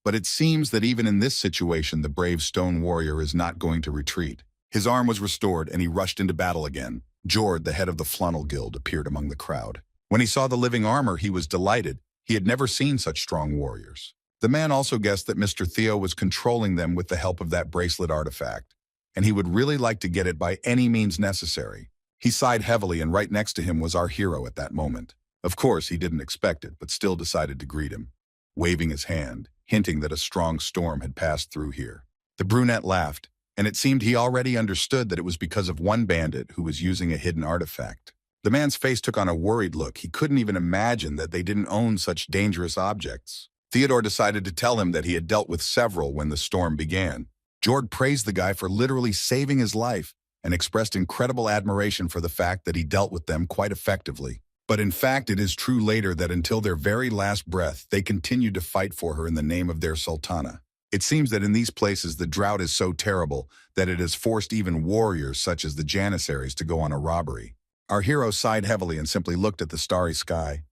But it seems that even in this situation, the brave stone warrior is not going to retreat. His arm was restored, and he rushed into battle again. Jord, the head of the Flannel Guild, appeared among the crowd. When he saw the living armor, he was delighted. He had never seen such strong warriors. The man also guessed that Mr. Theo was controlling them with the help of that bracelet artifact, and he would really like to get it by any means necessary. He sighed heavily, and right next to him was our hero at that moment. Of course, he didn't expect it, but still decided to greet him, waving his hand, hinting that a strong storm had passed through here. The brunette laughed, and it seemed he already understood that it was because of one bandit who was using a hidden artifact. The man's face took on a worried look. He couldn't even imagine that they didn't own such dangerous objects. Theodore decided to tell him that he had dealt with several when the storm began. Jord praised the guy for literally saving his life and expressed incredible admiration for the fact that he dealt with them quite effectively. But in fact, it is true later that until their very last breath, they continued to fight for her in the name of their sultana. It seems that in these places the drought is so terrible that it has forced even warriors such as the Janissaries to go on a robbery. Our hero sighed heavily and simply looked at the starry sky.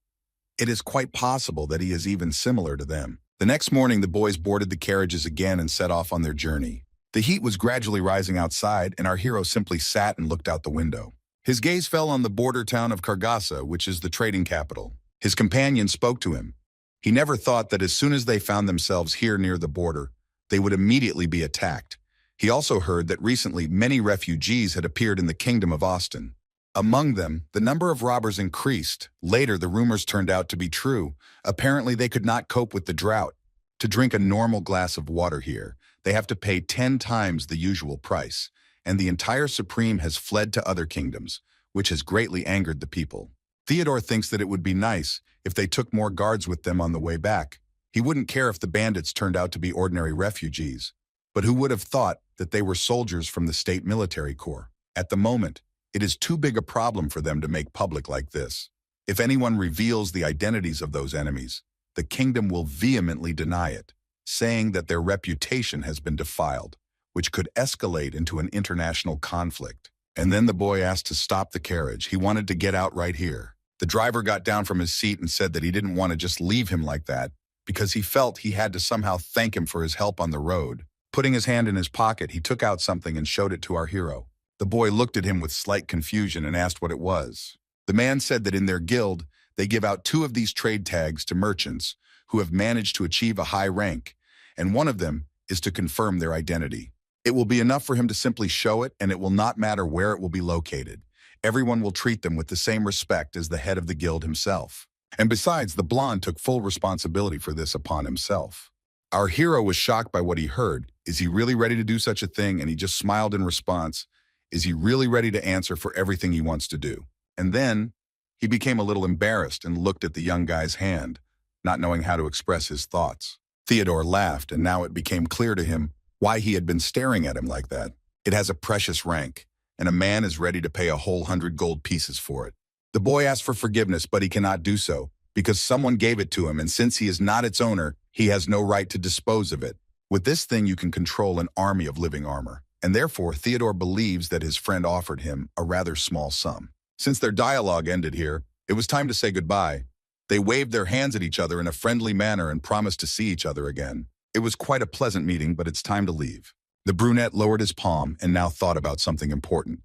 It is quite possible that he is even similar to them. The next morning, the boys boarded the carriages again and set off on their journey. The heat was gradually rising outside, and our hero simply sat and looked out the window. His gaze fell on the border town of Kargasa, which is the trading capital. His companion spoke to him. He never thought that as soon as they found themselves here near the border, they would immediately be attacked. He also heard that recently many refugees had appeared in the kingdom of Austin. Among them, the number of robbers increased. Later, the rumors turned out to be true. Apparently, they could not cope with the drought. To drink a normal glass of water here, they have to pay 10 times the usual price, and the entire Supreme has fled to other kingdoms, which has greatly angered the people. Theodore thinks that it would be nice if they took more guards with them on the way back. He wouldn't care if the bandits turned out to be ordinary refugees, but who would have thought that they were soldiers from the state military corps? At the moment, it is too big a problem for them to make public like this. If anyone reveals the identities of those enemies, the kingdom will vehemently deny it, saying that their reputation has been defiled, which could escalate into an international conflict. And then the boy asked to stop the carriage. He wanted to get out right here. The driver got down from his seat and said that he didn't want to just leave him like that because he felt he had to somehow thank him for his help on the road. Putting his hand in his pocket, he took out something and showed it to our hero. The boy looked at him with slight confusion and asked what it was. The man said that in their guild, they give out 2 of these trade tags to merchants who have managed to achieve a high rank, and one of them is to confirm their identity. It will be enough for him to simply show it, and it will not matter where it will be located. Everyone will treat them with the same respect as the head of the guild himself. And besides, the blonde took full responsibility for this upon himself. Our hero was shocked by what he heard. Is he really ready to do such a thing? And he just smiled in response. Is he really ready to answer for everything he wants to do? And then he became a little embarrassed and looked at the young guy's hand, not knowing how to express his thoughts. Theodore laughed, and now it became clear to him why he had been staring at him like that. It has a precious rank, and a man is ready to pay a whole 100 gold pieces for it. The boy asked for forgiveness, but he cannot do so, because someone gave it to him, and since he is not its owner, he has no right to dispose of it. With this thing, you can control an army of living armor, and therefore Theodore believes that his friend offered him a rather small sum. Since their dialogue ended here, it was time to say goodbye. They waved their hands at each other in a friendly manner and promised to see each other again. It was quite a pleasant meeting, but it's time to leave. The brunette lowered his palm and now thought about something important.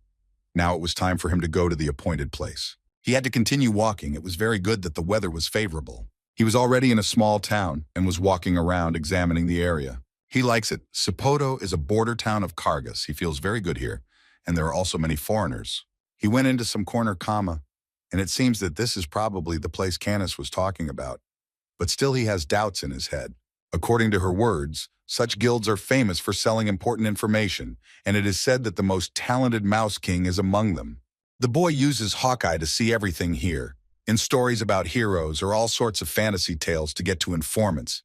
Now it was time for him to go to the appointed place. He had to continue walking. It was very good that the weather was favorable. He was already in a small town and was walking around examining the area. He likes it. Sapoto is a border town of Kargas. He feels very good here, and there are also many foreigners. He went into some corner comma, and it seems that this is probably the place Canis was talking about. But still he has doubts in his head. According to her words, such guilds are famous for selling important information, and it is said that the most talented Mouse King is among them. The boy uses Hawkeye to see everything here, in stories about heroes or all sorts of fantasy tales to get to informants.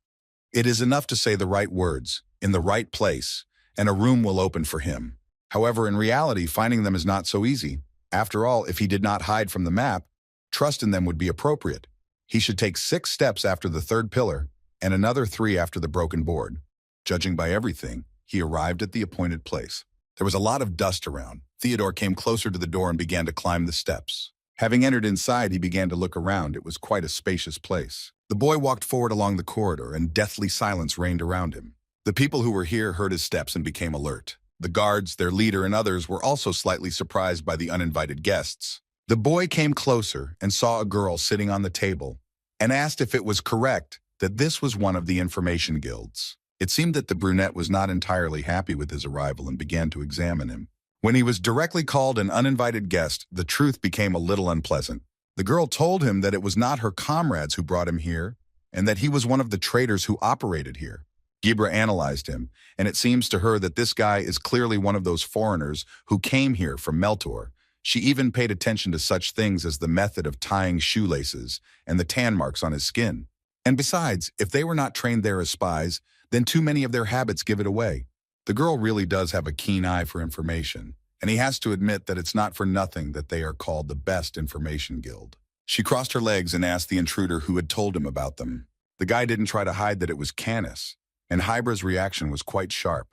It is enough to say the right words, in the right place, and a room will open for him. However, in reality, finding them is not so easy. After all, if he did not hide from the map, trust in them would be appropriate. He should take 6 steps after the 3rd pillar, and another 3 after the broken board. Judging by everything, he arrived at the appointed place. There was a lot of dust around. Theodore came closer to the door and began to climb the steps. Having entered inside, he began to look around. It was quite a spacious place. The boy walked forward along the corridor, and deathly silence reigned around him. The people who were here heard his steps and became alert. The guards, their leader, and others were also slightly surprised by the uninvited guests. The boy came closer and saw a girl sitting on the table and asked if it was correct that this was one of the information guilds. It seemed that the brunette was not entirely happy with his arrival and began to examine him. When he was directly called an uninvited guest, the truth became a little unpleasant. The girl told him that it was not her comrades who brought him here and that he was one of the traders who operated here. Gibra analyzed him, and it seems to her that this guy is clearly one of those foreigners who came here from Meltor. She even paid attention to such things as the method of tying shoelaces and the tan marks on his skin. And besides, if they were not trained there as spies, then too many of their habits give it away. The girl really does have a keen eye for information, and he has to admit that it's not for nothing that they are called the best information guild. She crossed her legs and asked the intruder who had told him about them. The guy didn't try to hide that it was Canis, and Hybra's reaction was quite sharp.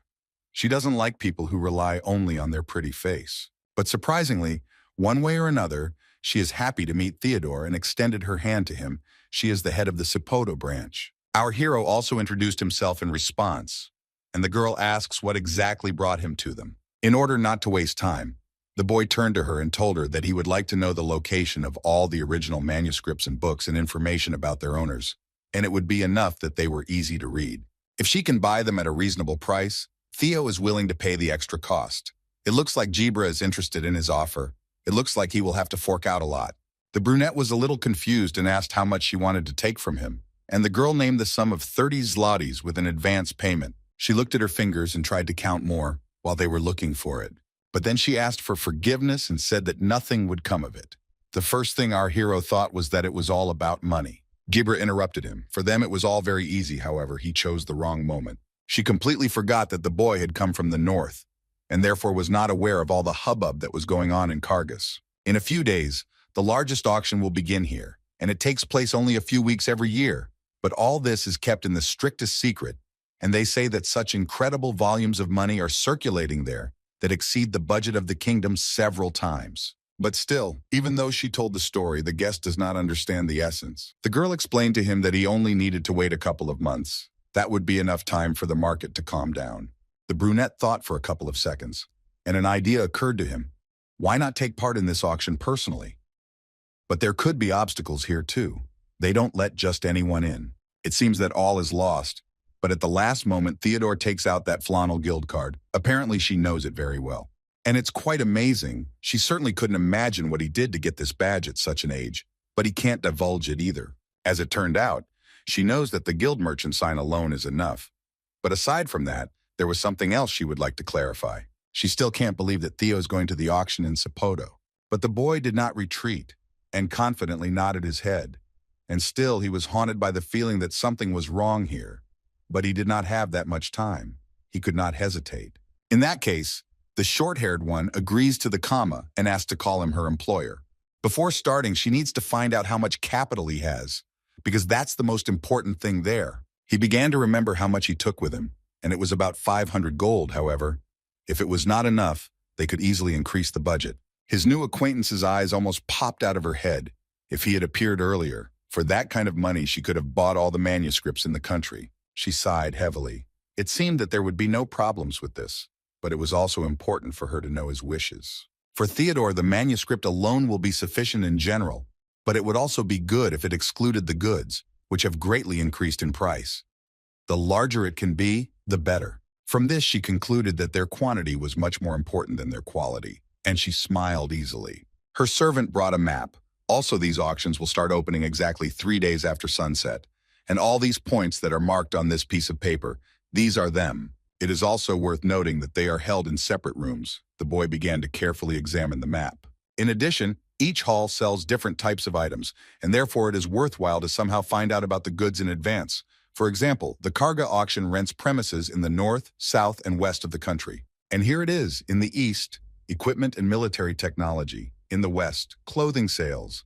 She doesn't like people who rely only on their pretty face. But surprisingly, one way or another, she is happy to meet Theodore and extended her hand to him. She is the head of the Sapporo branch. Our hero also introduced himself in response, and the girl asks what exactly brought him to them. In order not to waste time, the boy turned to her and told her that he would like to know the location of all the original manuscripts and books and information about their owners, and it would be enough that they were easy to read. If she can buy them at a reasonable price, Theo is willing to pay the extra cost. It looks like Jibra is interested in his offer. It looks like he will have to fork out a lot. The brunette was a little confused and asked how much she wanted to take from him, and the girl named the sum of 30 zlotys with an advance payment. She looked at her fingers and tried to count more while they were looking for it. But then she asked for forgiveness and said that nothing would come of it. The first thing our hero thought was that it was all about money. Jibra interrupted him. For them it was all very easy, however, he chose the wrong moment. She completely forgot that the boy had come from the north, and therefore was not aware of all the hubbub that was going on in Kargas. In a few days, the largest auction will begin here, and it takes place only a few weeks every year. But all this is kept in the strictest secret, and they say that such incredible volumes of money are circulating there that exceed the budget of the kingdom several times. But still, even though she told the story, the guest does not understand the essence. The girl explained to him that he only needed to wait a couple of months. That would be enough time for the market to calm down. The brunette thought for a couple of seconds, and an idea occurred to him. Why not take part in this auction personally? But there could be obstacles here too. They don't let just anyone in. It seems that all is lost, but at the last moment, Theodore takes out that flannel guild card. Apparently she knows it very well. And it's quite amazing. She certainly couldn't imagine what he did to get this badge at such an age, but he can't divulge it either. As it turned out, she knows that the guild merchant sign alone is enough. But aside from that, there was something else she would like to clarify. She still can't believe that Theo is going to the auction in Sapporo. But the boy did not retreat and confidently nodded his head. And still he was haunted by the feeling that something was wrong here. But he did not have that much time. He could not hesitate. In that case, the short-haired one agrees to the comma and asks to call him her employer. Before starting, she needs to find out how much capital he has, because that's the most important thing there. He began to remember how much he took with him, and it was about 500 gold, however. If it was not enough, they could easily increase the budget. His new acquaintance's eyes almost popped out of her head. If he had appeared earlier, for that kind of money she could have bought all the manuscripts in the country. She sighed heavily. It seemed that there would be no problems with this, but it was also important for her to know his wishes. For Theodore, the manuscript alone will be sufficient in general, but it would also be good if it excluded the goods, which have greatly increased in price. The larger it can be, the better. From this, she concluded that their quantity was much more important than their quality, and she smiled easily. Her servant brought a map. Also, these auctions will start opening exactly 3 days after sunset. And all these points that are marked on this piece of paper, these are them. It is also worth noting that they are held in separate rooms. The boy began to carefully examine the map. In addition, each hall sells different types of items, and therefore it is worthwhile to somehow find out about the goods in advance. For example, the Karga auction rents premises in the north, south, and west of the country. And here it is, in the east, equipment and military technology. In the west, clothing sales.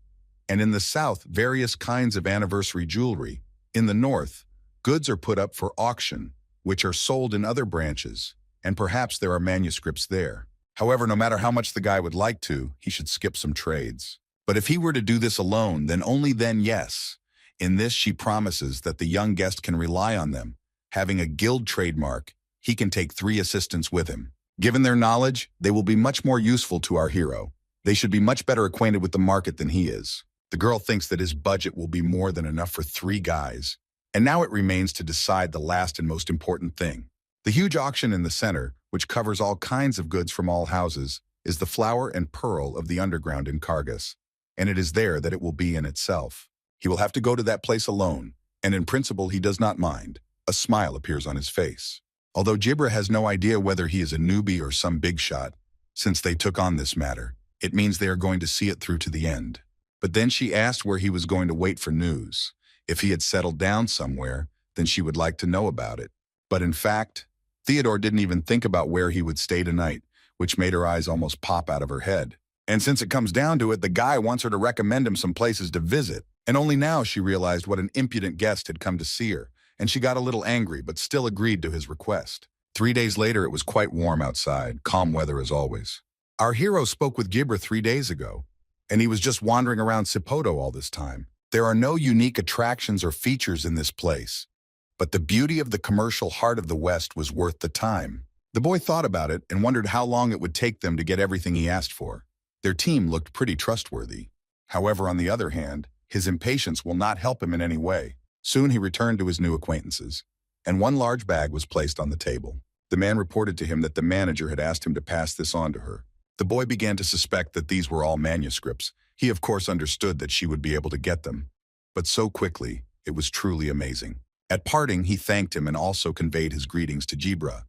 And in the south, various kinds of anniversary jewelry. In the north, goods are put up for auction, which are sold in other branches, and perhaps there are manuscripts there. However, no matter how much the guy would like to, he should skip some trades. But if he were to do this alone, then only then yes. In this, she promises that the young guest can rely on them. Having a guild trademark, he can take 3 assistants with him. Given their knowledge, they will be much more useful to our hero. They should be much better acquainted with the market than he is. The girl thinks that his budget will be more than enough for 3 guys. And now it remains to decide the last and most important thing. The huge auction in the center, which covers all kinds of goods from all houses, is the flower and pearl of the underground in Kargas. And it is there that it will be in itself. He will have to go to that place alone, and in principle he does not mind. A smile appears on his face. Although Jibra has no idea whether he is a newbie or some big shot, since they took on this matter, it means they are going to see it through to the end. But then she asked where he was going to wait for news. If he had settled down somewhere, then she would like to know about it. But in fact, Theodore didn't even think about where he would stay tonight, which made her eyes almost pop out of her head. And since it comes down to it, the guy wants her to recommend him some places to visit. And only now she realized what an impudent guest had come to see her, and she got a little angry but still agreed to his request. 3 days later, it was quite warm outside, calm weather as always. Our hero spoke with Gibra 3 days ago, and he was just wandering around Sapporo all this time. There are no unique attractions or features in this place, but the beauty of the commercial heart of the West was worth the time. The boy thought about it and wondered how long it would take them to get everything he asked for. Their team looked pretty trustworthy. However, on the other hand, his impatience will not help him in any way. Soon he returned to his new acquaintances, and one large bag was placed on the table. The man reported to him that the manager had asked him to pass this on to her. The boy began to suspect that these were all manuscripts. He of course understood that she would be able to get them. But so quickly, it was truly amazing. At parting, he thanked him and also conveyed his greetings to Gibra.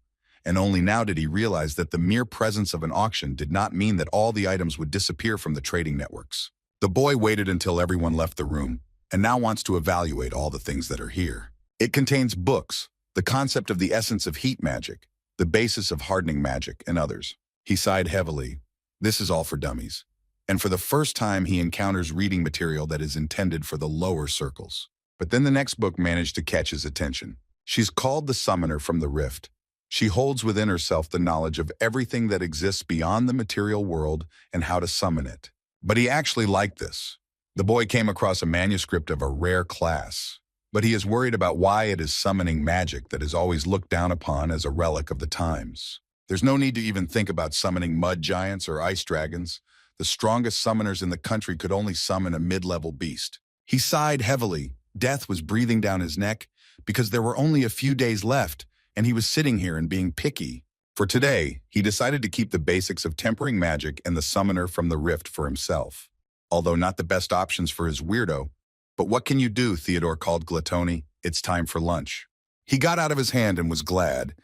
And only now did he realize that the mere presence of an auction did not mean that all the items would disappear from the trading networks. The boy waited until everyone left the room, and now wants to evaluate all the things that are here. It contains books, the concept of the essence of heat magic, the basis of hardening magic, and others. He sighed heavily. This is all for dummies. And for the first time, he encounters reading material that is intended for the lower circles. But then the next book managed to catch his attention. She's called the Summoner from the Rift. She holds within herself the knowledge of everything that exists beyond the material world and how to summon it. But he actually liked this. The boy came across a manuscript of a rare class, but he is worried about why it is summoning magic that is always looked down upon as a relic of the times. There's no need to even think about summoning mud giants or ice dragons. The strongest summoners in the country could only summon a mid-level beast. He sighed heavily. Death was breathing down his neck because there were only a few days left, and he was sitting here and being picky. For today, he decided to keep the basics of tempering magic and the Summoner from the Rift for himself. Although not the best options for his weirdo. But what can you do, Theodore called Gluttony. It's time for lunch. He got out of his hand and was glad.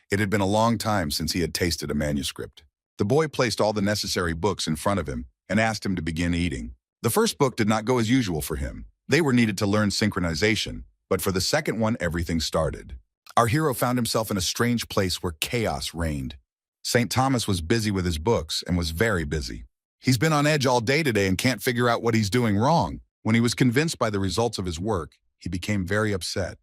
It had been a long time since he had tasted a manuscript. The boy placed all the necessary books in front of him and asked him to begin eating. The first book did not go as usual for him. They were needed to learn synchronization, but for the second one, everything started. Our hero found himself in a strange place where chaos reigned. St. Thomas was busy with his books and was very busy. He's been on edge all day today and can't figure out what he's doing wrong. When he was convinced by the results of his work, he became very upset.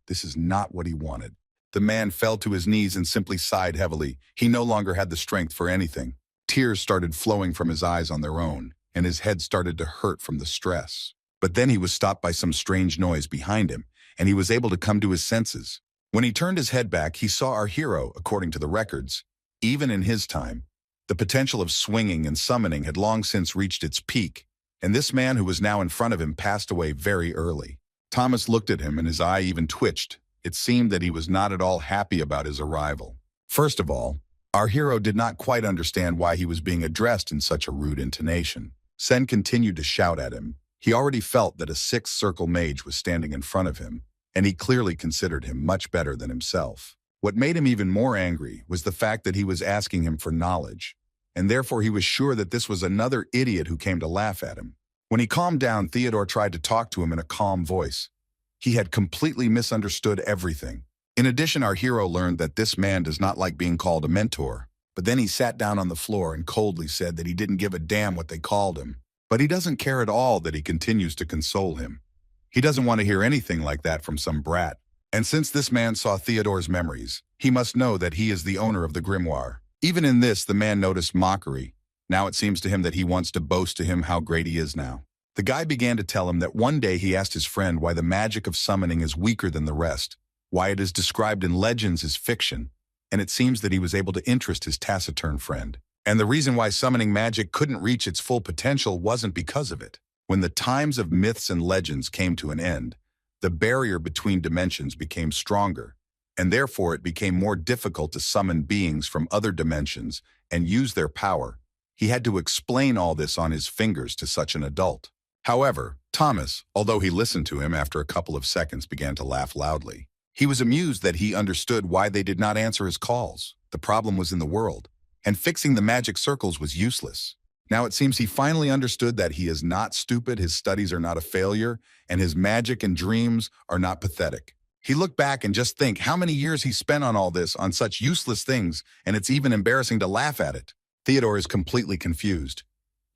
This is not what he wanted. The man fell to his knees and simply sighed heavily. He no longer had the strength for anything. Tears started flowing from his eyes on their own, and his head started to hurt from the stress. But then he was stopped by some strange noise behind him, and he was able to come to his senses. When he turned his head back, he saw our hero, according to the records. Even in his time, the potential of swinging and summoning had long since reached its peak, and this man who was now in front of him passed away very early. Thomas looked at him and his eye even twitched. It seemed that he was not at all happy about his arrival. First of all, our hero did not quite understand why he was being addressed in such a rude intonation. Sen continued to shout at him. He already felt that a sixth circle mage was standing in front of him, and he clearly considered him much better than himself. What made him even more angry was the fact that he was asking him for knowledge, and therefore he was sure that this was another idiot who came to laugh at him. When he calmed down, Theodore tried to talk to him in a calm voice. He had completely misunderstood everything. In addition, our hero learned that this man does not like being called a mentor. But then he sat down on the floor and coldly said that he didn't give a damn what they called him. But he doesn't care at all that he continues to console him. He doesn't want to hear anything like that from some brat. And since this man saw Theodore's memories, he must know that he is the owner of the grimoire. Even in this, the man noticed mockery. Now it seems to him that he wants to boast to him how great he is now. The guy began to tell him that one day he asked his friend why the magic of summoning is weaker than the rest, why it is described in legends as fiction, and it seems that he was able to interest his taciturn friend. And the reason why summoning magic couldn't reach its full potential wasn't because of it. When the times of myths and legends came to an end, the barrier between dimensions became stronger, and therefore it became more difficult to summon beings from other dimensions and use their power. He had to explain all this on his fingers to such an adult. However, Thomas, although he listened to him after a couple of seconds, began to laugh loudly. He was amused that he understood why they did not answer his calls. The problem was in the world, and fixing the magic circles was useless. Now it seems he finally understood that he is not stupid, his studies are not a failure, and his magic and dreams are not pathetic. He looked back and just think how many years he spent on all this, on such useless things, and it's even embarrassing to laugh at it. Theodore is completely confused.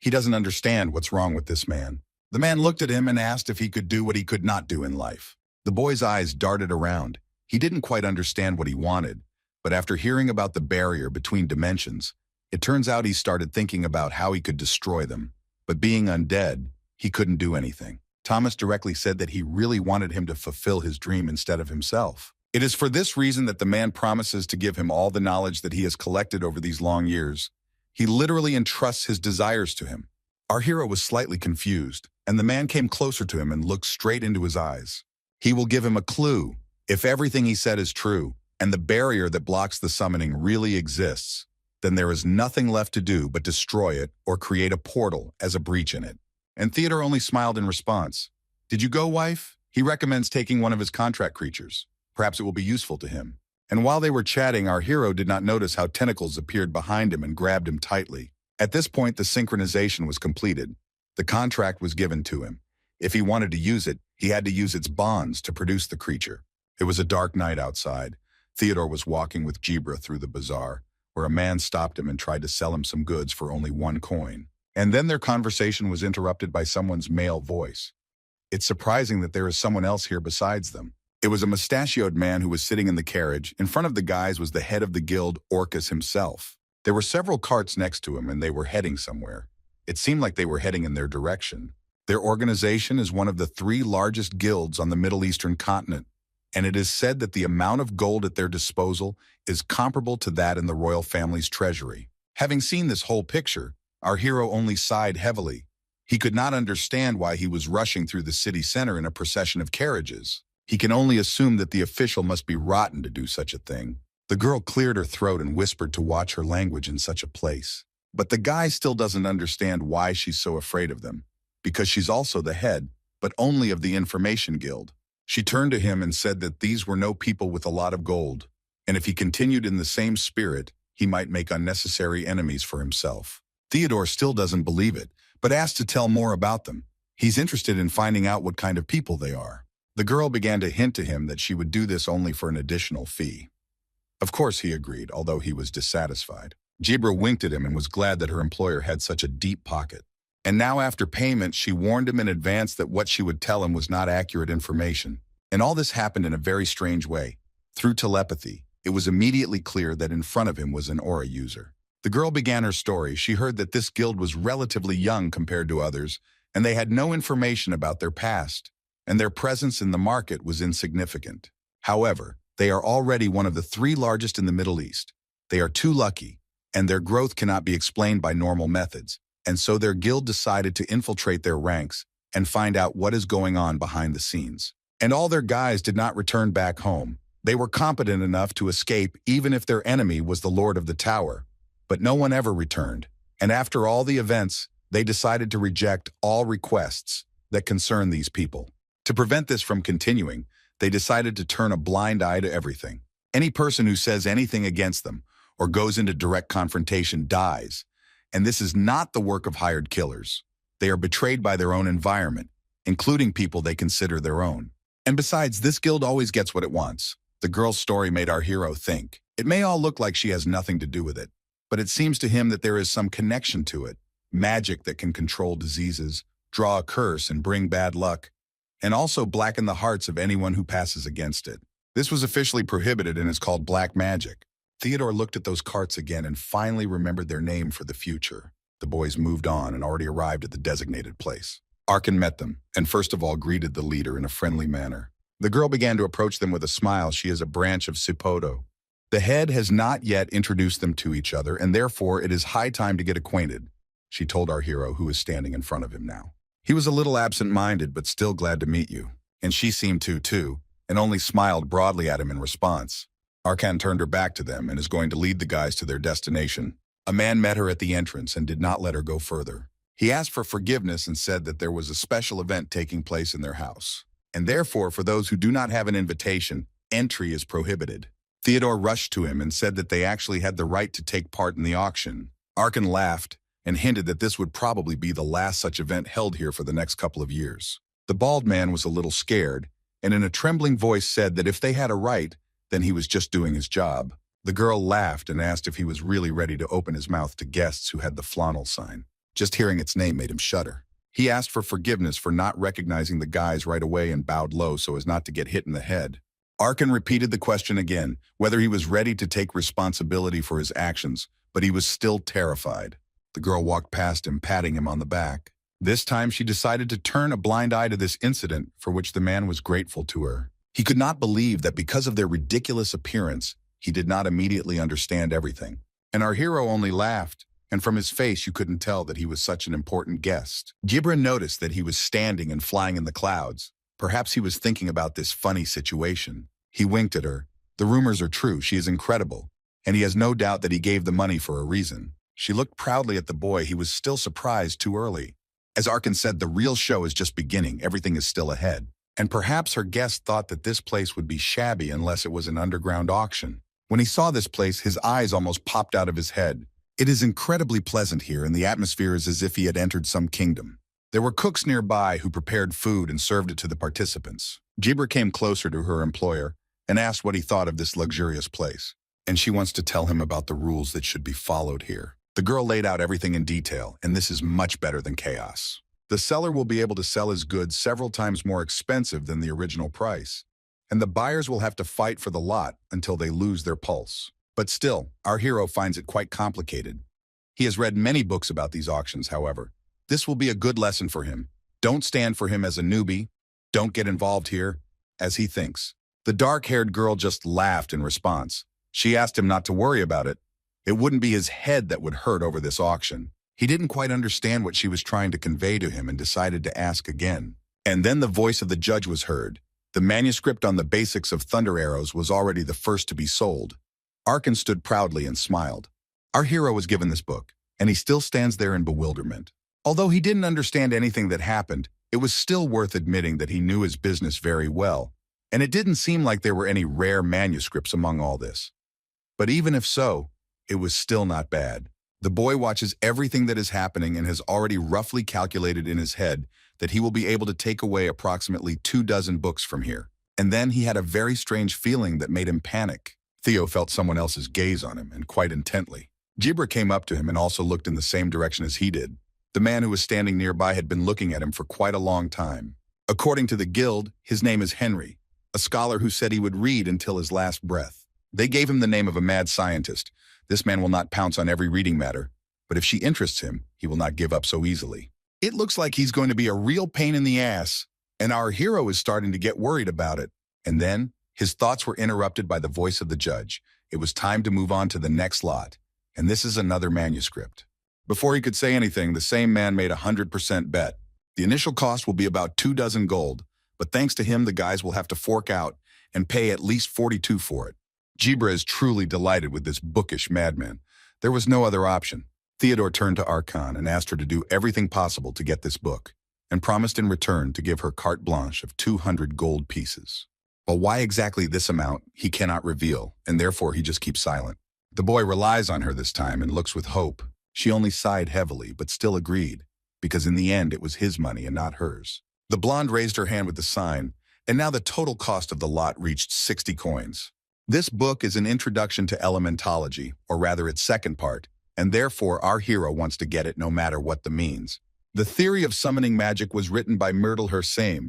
He doesn't understand what's wrong with this man. The man looked at him and asked if he could do what he could not do in life. The boy's eyes darted around. He didn't quite understand what he wanted, but after hearing about the barrier between dimensions, it turns out he started thinking about how he could destroy them. But being undead, he couldn't do anything. Thomas directly said that he really wanted him to fulfill his dream instead of himself. It is for this reason that the man promises to give him all the knowledge that he has collected over these long years. He literally entrusts his desires to him. Our hero was slightly confused, and the man came closer to him and looked straight into his eyes. He will give him a clue. If everything he said is true, and the barrier that blocks the summoning really exists, then there is nothing left to do but destroy it or create a portal as a breach in it. And Theodore only smiled in response. Did you go, wife? He recommends taking one of his contract creatures. Perhaps it will be useful to him. And while they were chatting, our hero did not notice how tentacles appeared behind him and grabbed him tightly. At this point, the synchronization was completed. The contract was given to him. If he wanted to use it, he had to use its bonds to produce the creature. It was a dark night outside. Theodore was walking with Jibra through the bazaar, where a man stopped him and tried to sell him some goods for only 1 coin. And then their conversation was interrupted by someone's male voice. It's surprising that there is someone else here besides them. It was a mustachioed man who was sitting in the carriage. In front of the guys was the head of the guild, Orcus himself. There were several carts next to him, and they were heading somewhere. It seemed like they were heading in their direction. Their organization is one of the 3 largest guilds on the Middle Eastern continent, and it is said that the amount of gold at their disposal is comparable to that in the royal family's treasury. Having seen this whole picture, our hero only sighed heavily. He could not understand why he was rushing through the city center in a procession of carriages. He can only assume that the official must be rotten to do such a thing. The girl cleared her throat and whispered to watch her language in such a place. But the guy still doesn't understand why she's so afraid of them, because she's also the head, but only of the Information Guild. She turned to him and said that these were no people with a lot of gold, and if he continued in the same spirit, he might make unnecessary enemies for himself. Theodore still doesn't believe it, but asked to tell more about them. He's interested in finding out what kind of people they are. The girl began to hint to him that she would do this only for an additional fee. Of course he agreed, although he was dissatisfied. Jibra winked at him and was glad that her employer had such a deep pocket. And now after payment, she warned him in advance that what she would tell him was not accurate information. And all this happened in a very strange way. Through telepathy, it was immediately clear that in front of him was an aura user. The girl began her story. She heard that this guild was relatively young compared to others, and they had no information about their past, and their presence in the market was insignificant. However, they are already one of the 3 largest in the Middle East. They are too lucky, and their growth cannot be explained by normal methods, and so their guild decided to infiltrate their ranks and find out what is going on behind the scenes. And all their guys did not return back home. They were competent enough to escape even if their enemy was the Lord of the Tower. But no one ever returned, and after all the events, they decided to reject all requests that concern these people. To prevent this from continuing, they decided to turn a blind eye to everything. Any person who says anything against them or goes into direct confrontation dies, and this is not the work of hired killers. They are betrayed by their own environment, including people they consider their own. And besides, this guild always gets what it wants. The girl's story made our hero think. It may all look like she has nothing to do with it, but it seems to him that there is some connection to it. Magic that can control diseases, draw a curse and bring bad luck, and also blacken the hearts of anyone who passes against it. This was officially prohibited and is called black magic. Theodore looked at those carts again and finally remembered their name for the future. The boys moved on and already arrived at the designated place. Arkan met them, and first of all greeted the leader in a friendly manner. The girl began to approach them with a smile. She is a branch of Sipoto. The head has not yet introduced them to each other, and therefore it is high time to get acquainted, she told our hero, who is standing in front of him now. He was a little absent-minded, but still glad to meet you. And she seemed to, too, and only smiled broadly at him in response. Arkan turned her back to them and is going to lead the guys to their destination. A man met her at the entrance and did not let her go further. He asked for forgiveness and said that there was a special event taking place in their house, and therefore, for those who do not have an invitation, entry is prohibited. Theodore rushed to him and said that they actually had the right to take part in the auction. Arkan laughed and hinted that this would probably be the last such event held here for the next couple of years. The bald man was a little scared, and in a trembling voice said that if they had a right, then he was just doing his job. The girl laughed and asked if he was really ready to open his mouth to guests who had the flannel sign. Just hearing its name made him shudder. He asked for forgiveness for not recognizing the guys right away and bowed low so as not to get hit in the head. Arkin repeated the question again, whether he was ready to take responsibility for his actions, but he was still terrified. The girl walked past him, patting him on the back. This time she decided to turn a blind eye to this incident, for which the man was grateful to her. He could not believe that because of their ridiculous appearance, he did not immediately understand everything. And our hero only laughed, and from his face you couldn't tell that he was such an important guest. Gibran noticed that he was standing and flying in the clouds. Perhaps he was thinking about this funny situation. He winked at her. The rumors are true, she is incredible, and he has no doubt that he gave the money for a reason. She looked proudly at the boy. He was still surprised too early. As Arkin said, the real show is just beginning, everything is still ahead. And perhaps her guest thought that this place would be shabby unless it was an underground auction. When he saw this place, his eyes almost popped out of his head. It is incredibly pleasant here, and the atmosphere is as if he had entered some kingdom. There were cooks nearby who prepared food and served it to the participants. Jibra came closer to her employer and asked what he thought of this luxurious place. And she wants to tell him about the rules that should be followed here. The girl laid out everything in detail, and this is much better than chaos. The seller will be able to sell his goods several times more expensive than the original price, and the buyers will have to fight for the lot until they lose their pulse. But still, our hero finds it quite complicated. He has read many books about these auctions, however. This will be a good lesson for him. Don't stand for him as a newbie. Don't get involved here, as he thinks. The dark-haired girl just laughed in response. She asked him not to worry about it. It wouldn't be his head that would hurt over this auction. He didn't quite understand what she was trying to convey to him and decided to ask again. And then the voice of the judge was heard. The manuscript on the basics of thunder arrows was already the first to be sold. Arkin stood proudly and smiled. Our hero was given this book, and he still stands there in bewilderment. Although he didn't understand anything that happened, it was still worth admitting that he knew his business very well, and it didn't seem like there were any rare manuscripts among all this. But even if so, it was still not bad. The boy watches everything that is happening and has already roughly calculated in his head that he will be able to take away approximately 24 books from here. And then he had a very strange feeling that made him panic. Theo felt someone else's gaze on him, and quite intently. Jibra came up to him and also looked in the same direction as he did. The man who was standing nearby had been looking at him for quite a long time. According to the guild, his name is Henry, a scholar who said he would read until his last breath. They gave him the name of a mad scientist. This man will not pounce on every reading matter, but if she interests him, he will not give up so easily. It looks like he's going to be a real pain in the ass, and our hero is starting to get worried about it. And then, his thoughts were interrupted by the voice of the judge. It was time to move on to the next lot, and this is another manuscript. Before he could say anything, the same man made a 100% bet. The initial cost will be about 24 gold, but thanks to him, the guys will have to fork out and pay at least 42 for it. Jibra is truly delighted with this bookish madman. There was no other option. Theodore turned to Arkan and asked her to do everything possible to get this book, and promised in return to give her carte blanche of 200 gold pieces. But why exactly this amount, he cannot reveal, and therefore he just keeps silent. The boy relies on her this time and looks with hope. She only sighed heavily, but still agreed, because in the end it was his money and not hers. The blonde raised her hand with the sign, and now the total cost of the lot reached 60 coins. This book is an introduction to elementology, or rather its second part, and therefore our hero wants to get it no matter what the means. The theory of summoning magic was written by Myrtle herself.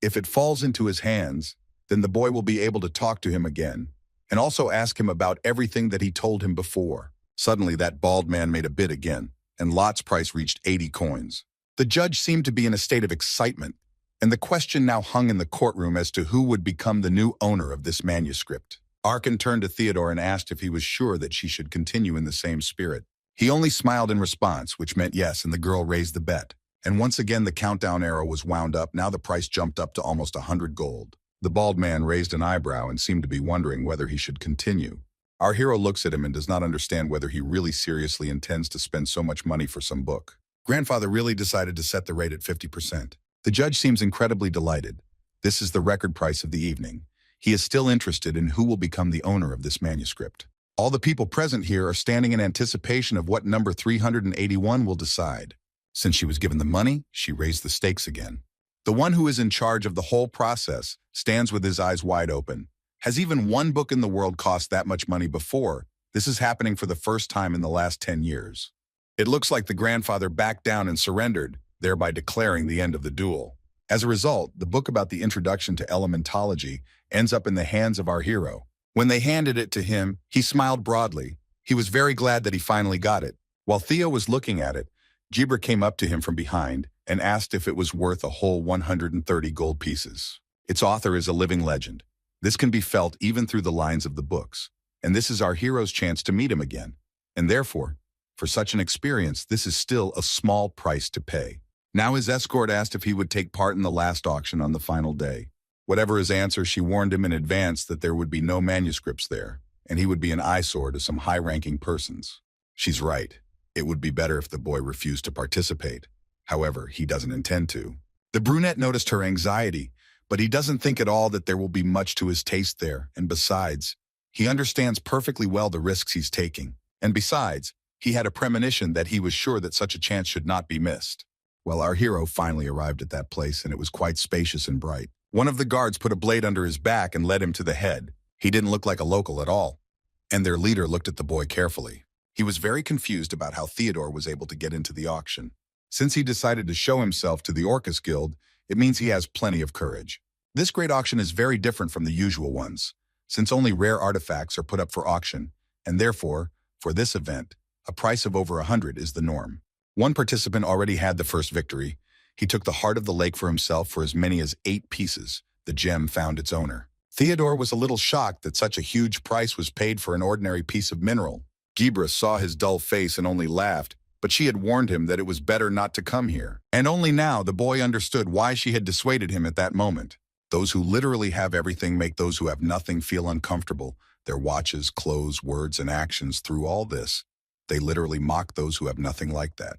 If it falls into his hands, then the boy will be able to talk to him again, and also ask him about everything that he told him before. Suddenly that bald man made a bid again, and lot's price reached 80 coins. The judge seemed to be in a state of excitement, and the question now hung in the courtroom as to who would become the new owner of this manuscript. Arkin turned to Theodore and asked if he was sure that she should continue in the same spirit. He only smiled in response, which meant yes, and the girl raised the bet. And once again the countdown arrow was wound up. Now the price jumped up to almost 100 gold. The bald man raised an eyebrow and seemed to be wondering whether he should continue. Our hero looks at him and does not understand whether he really seriously intends to spend so much money for some book. Grandfather really decided to set the rate at 50%. The judge seems incredibly delighted. This is the record price of the evening. He is still interested in who will become the owner of this manuscript. All the people present here are standing in anticipation of what number 381 will decide. Since she was given the money, she raised the stakes again. The one who is in charge of the whole process stands with his eyes wide open. Has even one book in the world cost that much money before? This is happening for the first time in the last 10 years. It looks like the grandfather backed down and surrendered, thereby declaring the end of the duel. As a result, the book about the introduction to elementology ends up in the hands of our hero. When they handed it to him, he smiled broadly. He was very glad that he finally got it. While Theo was looking at it, Gibra came up to him from behind and asked if it was worth a whole 130 gold pieces. Its author is a living legend. This can be felt even through the lines of the books, and this is our hero's chance to meet him again. And therefore, for such an experience, this is still a small price to pay. Now his escort asked if he would take part in the last auction on the final day. Whatever his answer, she warned him in advance that there would be no manuscripts there, and he would be an eyesore to some high-ranking persons. She's right. It would be better if the boy refused to participate. However, he doesn't intend to. The brunette noticed her anxiety, but he doesn't think at all that there will be much to his taste there, and besides, he understands perfectly well the risks he's taking. And besides, he had a premonition that he was sure that such a chance should not be missed. Well, our hero finally arrived at that place, and it was quite spacious and bright. One of the guards put a blade under his back and led him to the head. He didn't look like a local at all, and their leader looked at the boy carefully. He was very confused about how Theodore was able to get into the auction. Since he decided to show himself to the Orcus Guild, it means he has plenty of courage. This great auction is very different from the usual ones, since only rare artifacts are put up for auction, and therefore, for this event, a price of over 100 is the norm. One participant already had the first victory. He took the heart of the lake for himself for as many as 8 pieces. The gem found its owner. Theodore was a little shocked that such a huge price was paid for an ordinary piece of mineral. Gibra saw his dull face and only laughed, but she had warned him that it was better not to come here. And only now the boy understood why she had dissuaded him at that moment. Those who literally have everything make those who have nothing feel uncomfortable. Their watches, clothes, words, and actions through all this. They literally mock those who have nothing like that.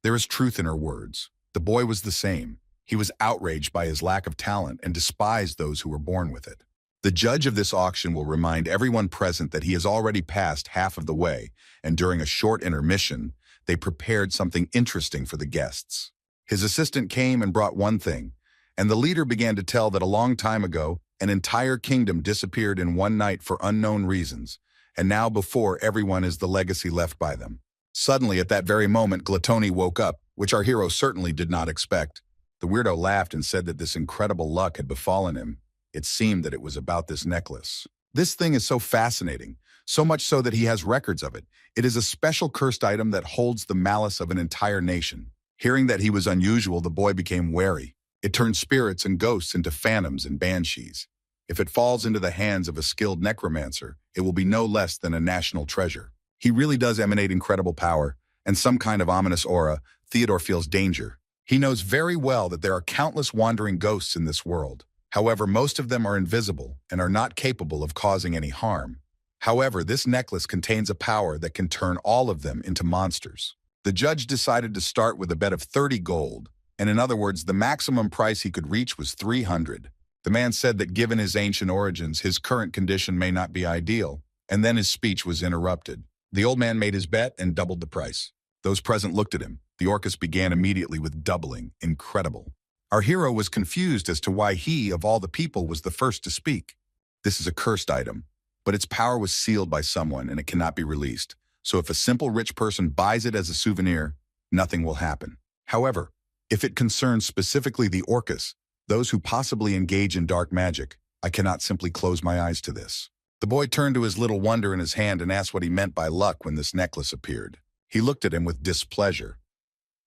There is truth in her words. The boy was the same. He was outraged by his lack of talent and despised those who were born with it. The judge of this auction will remind everyone present that he has already passed half of the way, and during a short intermission, they prepared something interesting for the guests. His assistant came and brought one thing, and the leader began to tell that a long time ago, an entire kingdom disappeared in one night for unknown reasons, and now before everyone is the legacy left by them. Suddenly, at that very moment, Gluttony woke up, which our hero certainly did not expect. The weirdo laughed and said that this incredible luck had befallen him. It seemed that it was about this necklace. This thing is so fascinating, so much so that he has records of it. It is a special cursed item that holds the malice of an entire nation. Hearing that he was unusual, the boy became wary. It turns spirits and ghosts into phantoms and banshees. If it falls into the hands of a skilled necromancer, it will be no less than a national treasure. He really does emanate incredible power, and some kind of ominous aura. Theodore feels danger. He knows very well that there are countless wandering ghosts in this world. However, most of them are invisible and are not capable of causing any harm. However, this necklace contains a power that can turn all of them into monsters. The judge decided to start with a bet of 30 gold, and in other words, the maximum price he could reach was 300. The man said that given his ancient origins, his current condition may not be ideal, and then his speech was interrupted. The old man made his bet and doubled the price. Those present looked at him. The Orcus began immediately with doubling. Incredible. Our hero was confused as to why he, of all the people, was the first to speak. This is a cursed item, but its power was sealed by someone and it cannot be released. So if a simple rich person buys it as a souvenir, nothing will happen. However, if it concerns specifically the Orcus, those who possibly engage in dark magic, I cannot simply close my eyes to this. The boy turned to his little wonder in his hand and asked what he meant by luck when this necklace appeared. He looked at him with displeasure.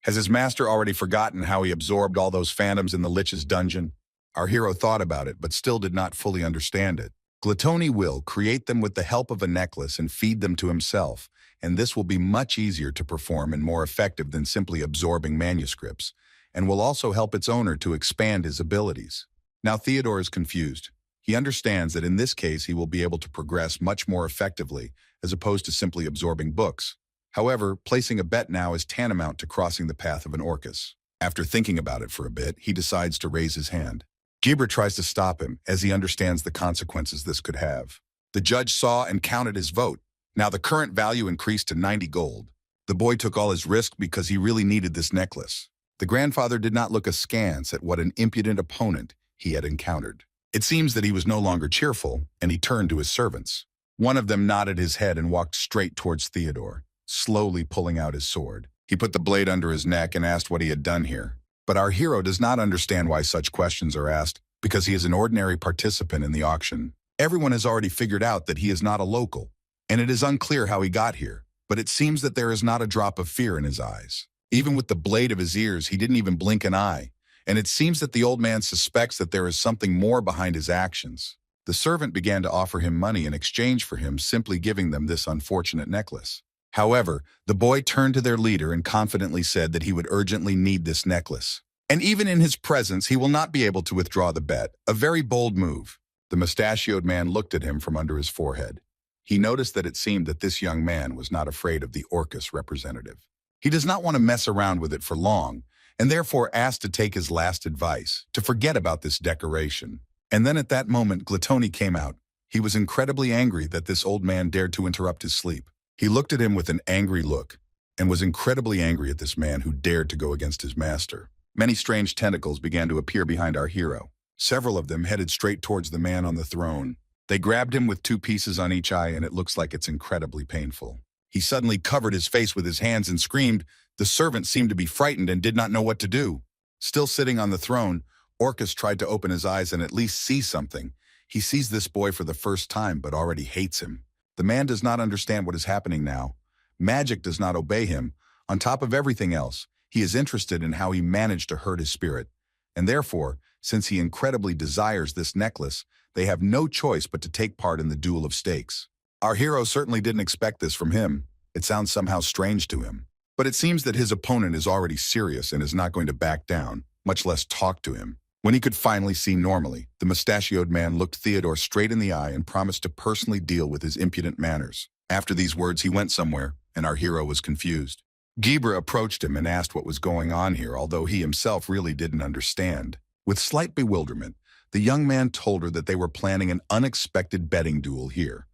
Has his master already forgotten how he absorbed all those phantoms in the Lich's dungeon? Our hero thought about it, but still did not fully understand it. Gluttony will create them with the help of a necklace and feed them to himself, and this will be much easier to perform and more effective than simply absorbing manuscripts, and will also help its owner to expand his abilities. Now Theodore is confused. He understands that in this case he will be able to progress much more effectively, as opposed to simply absorbing books. However, placing a bet now is tantamount to crossing the path of an Orcus. After thinking about it for a bit, he decides to raise his hand. Gibra tries to stop him, as he understands the consequences this could have. The judge saw and counted his vote. Now the current value increased to 90 gold. The boy took all his risk because he really needed this necklace. The grandfather did not look askance at what an impudent opponent he had encountered. It seems that he was no longer cheerful, and he turned to his servants. One of them nodded his head and walked straight towards Theodore, slowly pulling out his sword. He put the blade under his neck and asked what he had done here. But our hero does not understand why such questions are asked, because he is an ordinary participant in the auction. Everyone has already figured out that he is not a local, and it is unclear how he got here, but it seems that there is not a drop of fear in his eyes. Even with the blade of his ears, he didn't even blink an eye, and it seems that the old man suspects that there is something more behind his actions. The servant began to offer him money in exchange for him simply giving them this unfortunate necklace. However, the boy turned to their leader and confidently said that he would urgently need this necklace. And even in his presence, he will not be able to withdraw the bet, a very bold move. The mustachioed man looked at him from under his forehead. He noticed that it seemed that this young man was not afraid of the Orcus representative. He does not want to mess around with it for long, and therefore asked to take his last advice, to forget about this decoration. And then at that moment, Gluttony came out. He was incredibly angry that this old man dared to interrupt his sleep. He looked at him with an angry look, and was incredibly angry at this man who dared to go against his master. Many strange tentacles began to appear behind our hero. Several of them headed straight towards the man on the throne. They grabbed him with 2 pieces on each eye, and it looks like it's incredibly painful. He suddenly covered his face with his hands and screamed. The servant seemed to be frightened and did not know what to do. Still sitting on the throne, Orcus tried to open his eyes and at least see something. He sees this boy for the first time, but already hates him. The man does not understand what is happening now. Magic does not obey him. On top of everything else, he is interested in how he managed to hurt his spirit. And therefore, since he incredibly desires this necklace, they have no choice but to take part in the duel of stakes. Our hero certainly didn't expect this from him. It sounds somehow strange to him. But it seems that his opponent is already serious and is not going to back down, much less talk to him. When he could finally see normally, the mustachioed man looked Theodore straight in the eye and promised to personally deal with his impudent manners. After these words, he went somewhere, and our hero was confused. Gebra approached him and asked what was going on here, although he himself really didn't understand. With slight bewilderment, the young man told her that they were planning an unexpected betting duel here.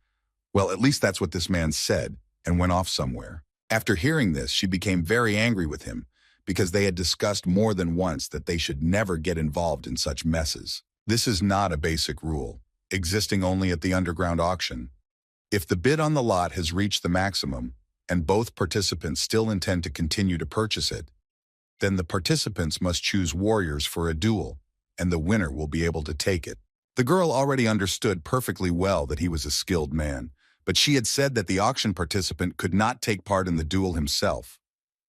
Well, at least that's what this man said, and went off somewhere. After hearing this, she became very angry with him, because they had discussed more than once that they should never get involved in such messes. This is not a basic rule, existing only at the underground auction. If the bid on the lot has reached the maximum, and both participants still intend to continue to purchase it, then the participants must choose warriors for a duel, and the winner will be able to take it. The girl already understood perfectly well that he was a skilled man, but she had said that the auction participant could not take part in the duel himself.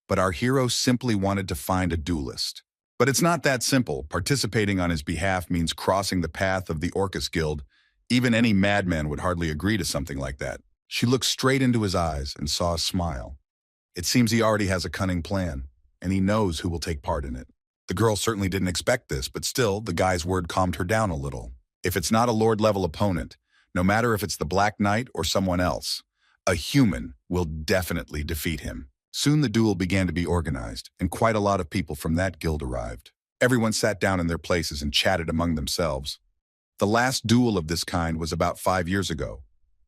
But our hero simply wanted to find a duelist. But it's not that simple. Participating on his behalf means crossing the path of the Orcus Guild. Even any madman would hardly agree to something like that. She looked straight into his eyes and saw a smile. It seems he already has a cunning plan, and he knows who will take part in it. The girl certainly didn't expect this, but still, the guy's word calmed her down a little. If it's not a Lord-level opponent, no matter if it's the Black Knight or someone else, a human will definitely defeat him. Soon the duel began to be organized, and quite a lot of people from that guild arrived. Everyone sat down in their places and chatted among themselves. The last duel of this kind was about 5 years ago.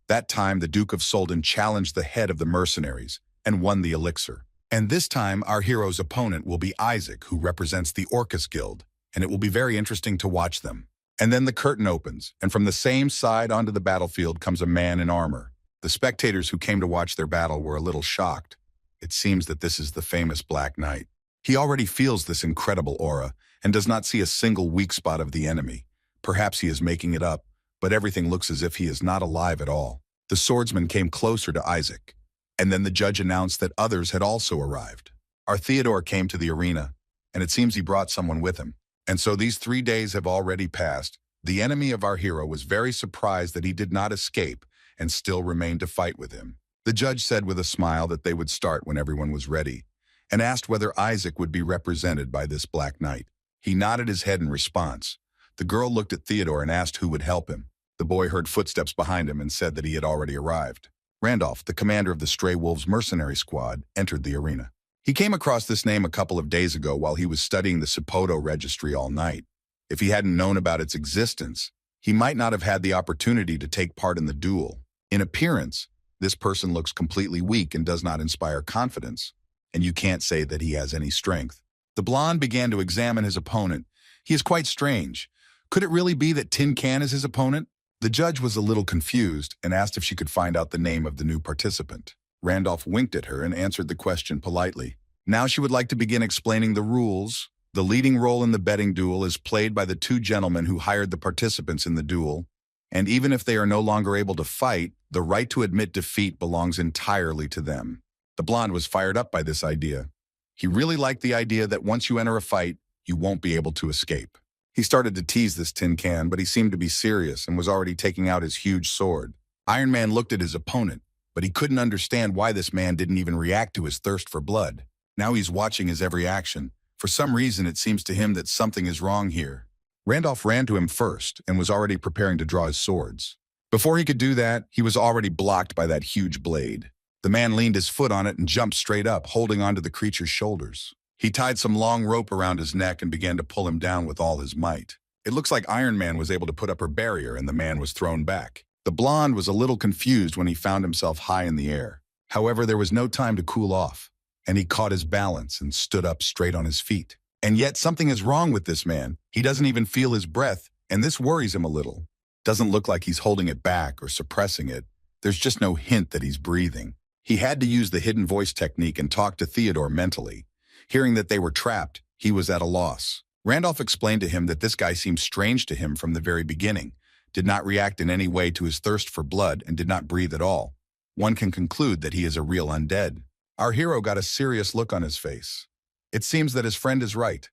That time, the Duke of Soldan challenged the head of the mercenaries and won the elixir. And this time, our hero's opponent will be Isaac, who represents the Orcus Guild, and it will be very interesting to watch them. And then the curtain opens, and from the same side onto the battlefield comes a man in armor. The spectators who came to watch their battle were a little shocked. It seems that this is the famous Black Knight. He already feels this incredible aura and does not see a single weak spot of the enemy. Perhaps he is making it up, but everything looks as if he is not alive at all. The swordsman came closer to Isaac, and then the judge announced that others had also arrived. Our Theodore came to the arena, and it seems he brought someone with him. And so these 3 days have already passed. The enemy of our hero was very surprised that he did not escape and still remained to fight with him. The judge said with a smile that they would start when everyone was ready, and asked whether Isaac would be represented by this Black Knight. He nodded his head in response. The girl looked at Theodore and asked who would help him. The boy heard footsteps behind him and said that he had already arrived. Randolph, the commander of the Stray Wolves mercenary squad, entered the arena. He came across this name a couple of days ago while he was studying the Sapoto registry all night. If he hadn't known about its existence, he might not have had the opportunity to take part in the duel. In appearance, this person looks completely weak and does not inspire confidence, and you can't say that he has any strength. The blonde began to examine his opponent. He is quite strange. Could it really be that Tin Can is his opponent? The judge was a little confused and asked if she could find out the name of the new participant. Randolph winked at her and answered the question politely. Now she would like to begin explaining the rules. The leading role in the betting duel is played by the two gentlemen who hired the participants in the duel, and even if they are no longer able to fight, the right to admit defeat belongs entirely to them. The blonde was fired up by this idea. He really liked the idea that once you enter a fight, you won't be able to escape. He started to tease this Tin Can, but he seemed to be serious and was already taking out his huge sword. Iron Man looked at his opponent, but he couldn't understand why this man didn't even react to his thirst for blood. Now he's watching his every action. For some reason, it seems to him that something is wrong here. Randolph ran to him first and was already preparing to draw his swords. Before he could do that, he was already blocked by that huge blade. The man leaned his foot on it and jumped straight up, holding onto the creature's shoulders. He tied some long rope around his neck and began to pull him down with all his might. It looks like Iron Man was able to put up her barrier and the man was thrown back. The blonde was a little confused when he found himself high in the air. However, there was no time to cool off, and he caught his balance and stood up straight on his feet. And yet something is wrong with this man. He doesn't even feel his breath, and this worries him a little. Doesn't look like he's holding it back or suppressing it. There's just no hint that he's breathing. He had to use the hidden voice technique and talk to Theodore mentally. Hearing that they were trapped, he was at a loss. Randolph explained to him that this guy seemed strange to him from the very beginning, did not react in any way to his thirst for blood, and did not breathe at all. One can conclude that he is a real undead. Our hero got a serious look on his face. It seems that his friend is right.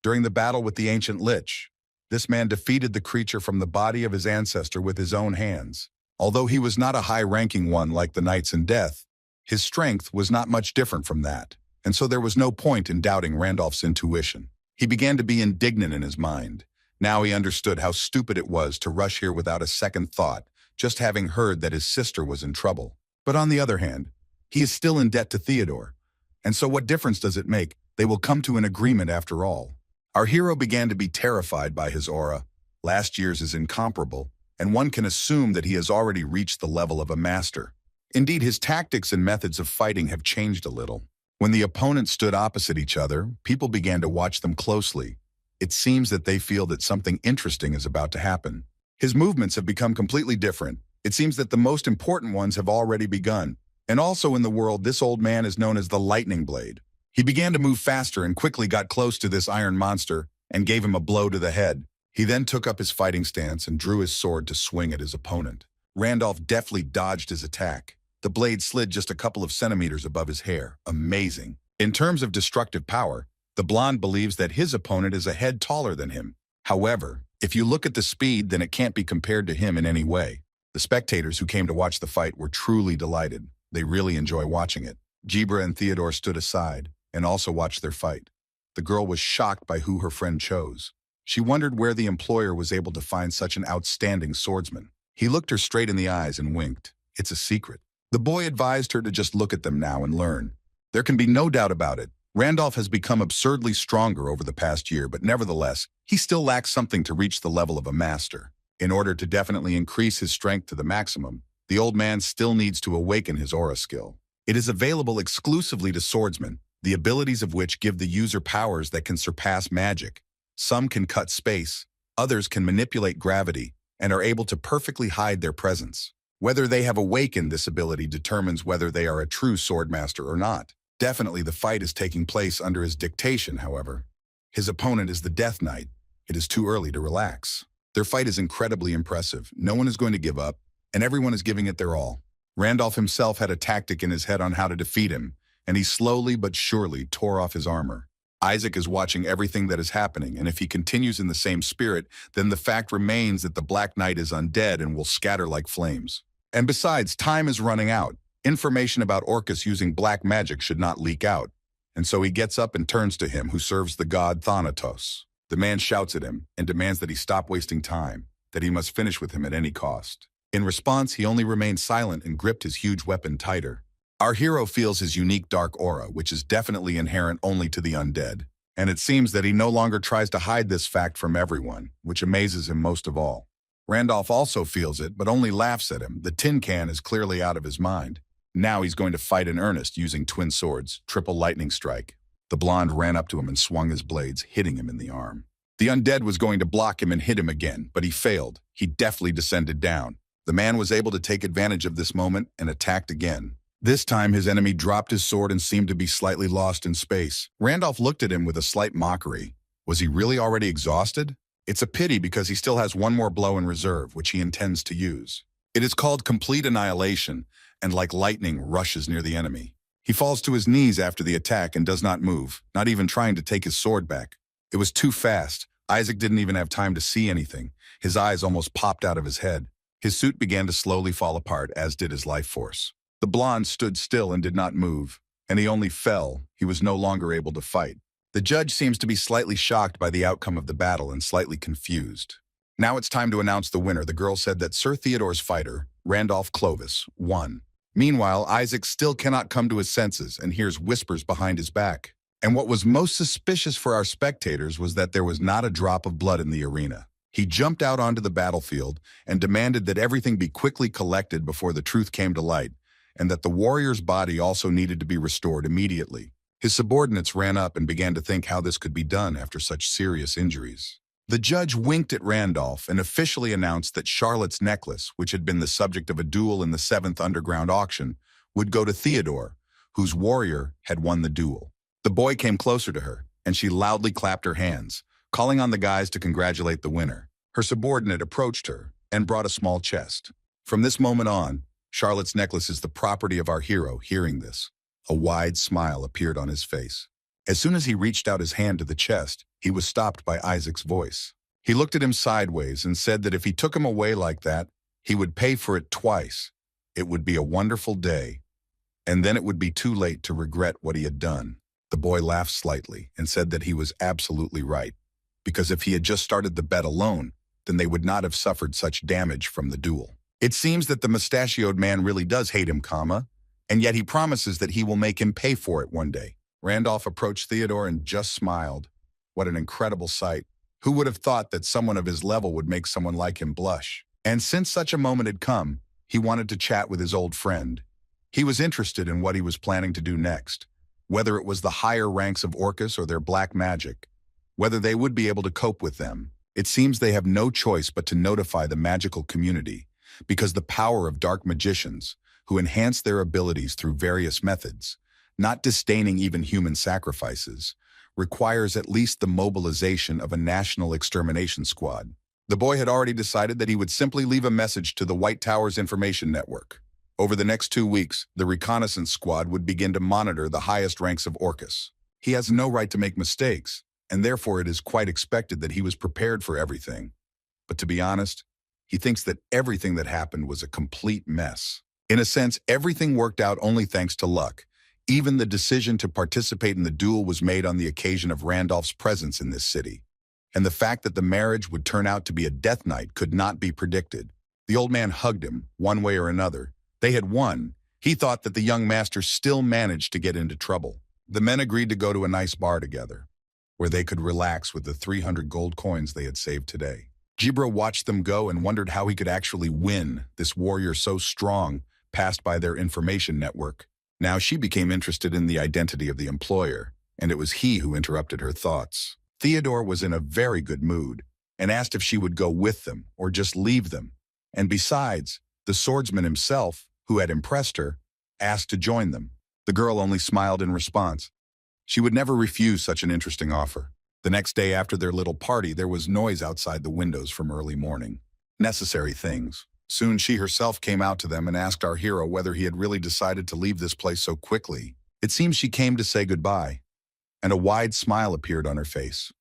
During the battle with the ancient lich, this man defeated the creature from the body of his ancestor with his own hands. Although he was not a high-ranking one like the Knights in Death, his strength was not much different from that, and so there was no point in doubting Randolph's intuition. He began to be indignant in his mind. Now he understood how stupid it was to rush here without a second thought, just having heard that his sister was in trouble. But on the other hand, he is still in debt to Theodore. And so what difference does it make? They will come to an agreement after all. Our hero began to be terrified by his aura. Last year's is incomparable, and one can assume that he has already reached the level of a master. Indeed, his tactics and methods of fighting have changed a little. When the opponents stood opposite each other, people began to watch them closely. It seems that they feel that something interesting is about to happen. His movements have become completely different. It seems that the most important ones have already begun. And also in the world, this old man is known as the Lightning Blade. He began to move faster and quickly got close to this iron monster and gave him a blow to the head. He then took up his fighting stance and drew his sword to swing at his opponent. Randolph deftly dodged his attack. The blade slid just a couple of centimeters above his hair. Amazing. In terms of destructive power, the blonde believes that his opponent is a head taller than him. However, if you look at the speed, then it can't be compared to him in any way. The spectators who came to watch the fight were truly delighted. They really enjoy watching it. Jibra and Theodore stood aside and also watched their fight. The girl was shocked by who her friend chose. She wondered where the employer was able to find such an outstanding swordsman. He looked her straight in the eyes and winked. It's a secret. The boy advised her to just look at them now and learn. There can be no doubt about it. Randolph has become absurdly stronger over the past year, but nevertheless, he still lacks something to reach the level of a master. In order to definitely increase his strength to the maximum, the old man still needs to awaken his aura skill. It is available exclusively to swordsmen, the abilities of which give the user powers that can surpass magic. Some can cut space, others can manipulate gravity, and are able to perfectly hide their presence. Whether they have awakened this ability determines whether they are a true swordmaster or not. Definitely the fight is taking place under his dictation, however. His opponent is the Death Knight. It is too early to relax. Their fight is incredibly impressive. No one is going to give up, and everyone is giving it their all. Randolph himself had a tactic in his head on how to defeat him, and he slowly but surely tore off his armor. Isaac is watching everything that is happening, and if he continues in the same spirit, then the fact remains that the Black Knight is undead and will scatter like flames. And besides, time is running out. Information about Orcus using black magic should not leak out. And so he gets up and turns to him who serves the god Thanatos. The man shouts at him and demands that he stop wasting time, that he must finish with him at any cost. In response, he only remained silent and gripped his huge weapon tighter. Our hero feels his unique dark aura, which is definitely inherent only to the undead. And it seems that he no longer tries to hide this fact from everyone, which amazes him most of all. Randolph also feels it, but only laughs at him. The Tin Can is clearly out of his mind. Now he's going to fight in earnest using twin swords, triple lightning strike. The blonde ran up to him and swung his blades, hitting him in the arm. The undead was going to block him and hit him again, but he failed. He deftly descended down. The man was able to take advantage of this moment and attacked again. This time, his enemy dropped his sword and seemed to be slightly lost in space. Randolph looked at him with a slight mockery. Was he really already exhausted? It's a pity because he still has one more blow in reserve, which he intends to use. It is called complete annihilation, and like lightning, rushes near the enemy. He falls to his knees after the attack and does not move, not even trying to take his sword back. It was too fast. Isaac didn't even have time to see anything. His eyes almost popped out of his head. His suit began to slowly fall apart, as did his life force. The blonde stood still and did not move, and he only fell. He was no longer able to fight. The judge seems to be slightly shocked by the outcome of the battle and slightly confused. Now it's time to announce the winner. The girl said that Sir Theodore's fighter, Randolph Clovis, won. Meanwhile, Isaac still cannot come to his senses and hears whispers behind his back. And what was most suspicious for our spectators was that there was not a drop of blood in the arena. He jumped out onto the battlefield and demanded that everything be quickly collected before the truth came to light, and that the warrior's body also needed to be restored immediately. His subordinates ran up and began to think how this could be done after such serious injuries. The judge winked at Randolph and officially announced that Charlotte's necklace, which had been the subject of a duel in the 7th Underground auction, would go to Theodore, whose warrior had won the duel. The boy came closer to her, and she loudly clapped her hands, calling on the guys to congratulate the winner. Her subordinate approached her and brought a small chest. From this moment on, Charlotte's necklace is the property of our hero. Hearing this, a wide smile appeared on his face. As soon as he reached out his hand to the chest, he was stopped by Isaac's voice. He looked at him sideways and said that if he took him away like that, he would pay for it twice. It would be a wonderful day, and then it would be too late to regret what he had done. The boy laughed slightly and said that he was absolutely right, because if he had just started the bet alone, then they would not have suffered such damage from the duel. It seems that the mustachioed man really does hate him, and yet he promises that he will make him pay for it one day. Randolph approached Theodore and just smiled. What an incredible sight. Who would have thought that someone of his level would make someone like him blush? And since such a moment had come, he wanted to chat with his old friend. He was interested in what he was planning to do next, whether it was the higher ranks of Orcus or their black magic, whether they would be able to cope with them. It seems they have no choice but to notify the magical community, because the power of dark magicians, who enhance their abilities through various methods, not disdaining even human sacrifices, requires at least the mobilization of a national extermination squad. The boy had already decided that he would simply leave a message to the White Tower's information network. Over the next 2 weeks, the reconnaissance squad would begin to monitor the highest ranks of Orcus. He has no right to make mistakes, and therefore it is quite expected that he was prepared for everything. But to be honest, he thinks that everything that happened was a complete mess. In a sense, everything worked out only thanks to luck. Even the decision to participate in the duel was made on the occasion of Randolph's presence in this city. And the fact that the marriage would turn out to be a death night could not be predicted. The old man hugged him, one way or another. They had won. He thought that the young master still managed to get into trouble. The men agreed to go to a nice bar together, where they could relax with the 300 gold coins they had saved today. Jibra watched them go and wondered how he could actually win. This warrior so strong passed by their information network. Now she became interested in the identity of the employer, and it was he who interrupted her thoughts. Theodore was in a very good mood and asked if she would go with them or just leave them. And besides, the swordsman himself, who had impressed her, asked to join them. The girl only smiled in response. She would never refuse such an interesting offer. The next day after their little party, there was noise outside the windows from early morning. Necessary things. Soon she herself came out to them and asked our hero whether he had really decided to leave this place so quickly. It seems she came to say goodbye, and a wide smile appeared on her face.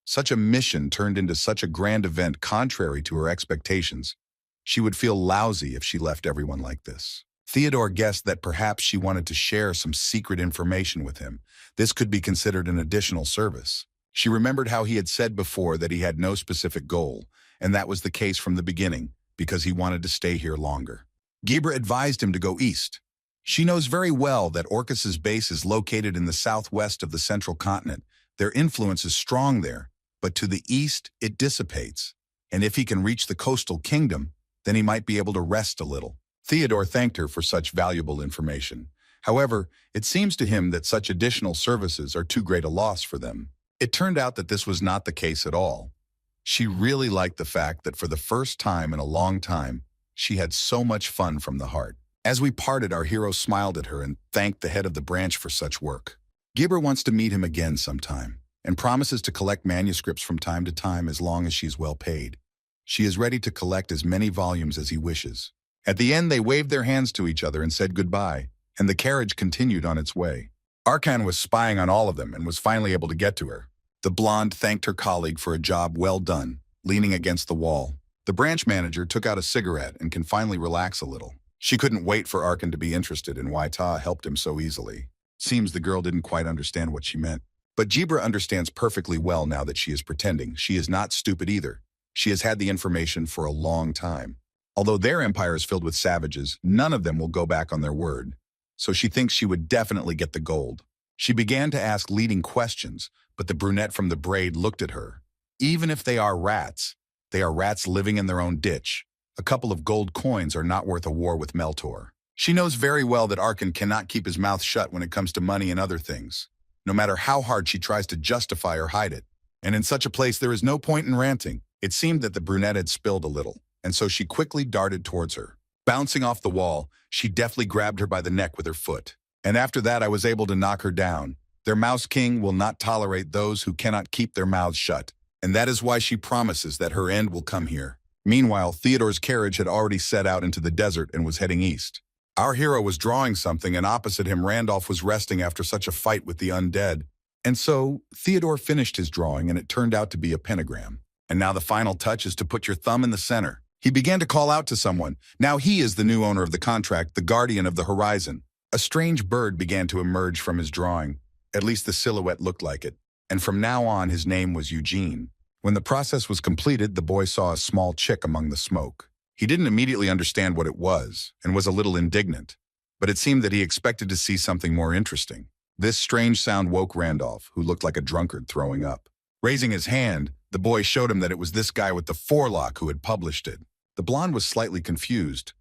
Such a mission turned into such a grand event contrary to her expectations. She would feel lousy if she left everyone like this. Theodore guessed that perhaps she wanted to share some secret information with him. This could be considered an additional service. She remembered how he had said before that he had no specific goal, and that was the case from the beginning, because he wanted to stay here longer. Gebra advised him to go east. She knows very well that Orcus's base is located in the southwest of the central continent. Their influence is strong there, but to the east it dissipates. And if he can reach the coastal kingdom, then he might be able to rest a little. Theodore thanked her for such valuable information, However, it seems to him that such additional services are too great a loss for them. It turned out that this was not the case at all. She really liked the fact that for the first time in a long time, she had so much fun from the heart. As we parted, our hero smiled at her and thanked the head of the branch for such work. Gibber wants to meet him again sometime and promises to collect manuscripts from time to time as long as she is well paid. She is ready to collect as many volumes as he wishes. At the end, they waved their hands to each other and said goodbye, and the carriage continued on its way. Arkan was spying on all of them and was finally able to get to her. The blonde thanked her colleague for a job well done, leaning against the wall. The branch manager took out a cigarette and can finally relax a little. She couldn't wait for Arkan to be interested in why Ta helped him so easily. Seems the girl didn't quite understand what she meant. But Jibra understands perfectly well now that she is pretending. She is not stupid either. She has had the information for a long time. Although their empire is filled with savages, none of them will go back on their word. So she thinks she would definitely get the gold. She began to ask leading questions, but the brunette from the braid looked at her. Even if they are rats living in their own ditch. A couple of gold coins are not worth a war with Meltor. She knows very well that Arkan cannot keep his mouth shut when it comes to money and other things, no matter how hard she tries to justify or hide it. And in such a place, there is no point in ranting. It seemed that the brunette had spilled a little, and so she quickly darted towards her. Bouncing off the wall, she deftly grabbed her by the neck with her foot. And after that, I was able to knock her down. Their Mouse King will not tolerate those who cannot keep their mouths shut. And that is why she promises that her end will come here. Meanwhile, Theodore's carriage had already set out into the desert and was heading east. Our hero was drawing something, and opposite him, Randolph was resting after such a fight with the undead. And so, Theodore finished his drawing, and it turned out to be a pentagram. And now the final touch is to put your thumb in the center. He began to call out to someone. Now he is the new owner of the contract, the guardian of the horizon. A strange bird began to emerge from his drawing. At least the silhouette looked like it. And from now on, his name was Eugene. When the process was completed, the boy saw a small chick among the smoke. He didn't immediately understand what it was, and was a little indignant. But it seemed that he expected to see something more interesting. This strange sound woke Randolph, who looked like a drunkard throwing up. Raising his hand, the boy showed him that it was this guy with the forelock who had published it. The blonde was slightly confused.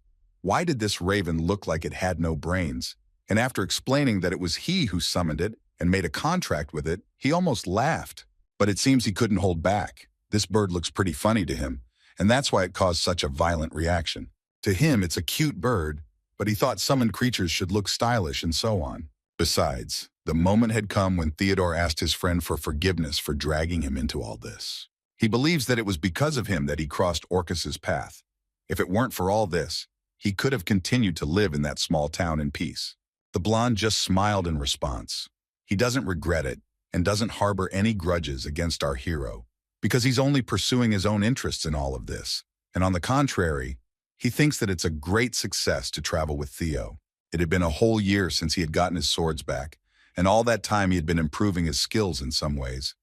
Why did this raven look like it had no brains? And after explaining that it was he who summoned it and made a contract with it, he almost laughed. But it seems he couldn't hold back. This bird looks pretty funny to him, and that's why it caused such a violent reaction. To him, it's a cute bird, but he thought summoned creatures should look stylish and so on. Besides, the moment had come when Theodore asked his friend for forgiveness for dragging him into all this. He believes that it was because of him that he crossed Orcus's path. If it weren't for all this, he could have continued to live in that small town in peace. The blonde just smiled in response. He doesn't regret it and doesn't harbor any grudges against our hero, because he's only pursuing his own interests in all of this. And on the contrary, he thinks that it's a great success to travel with Theo. It had been a whole year since he had gotten his swords back, and all that time he had been improving his skills in some ways.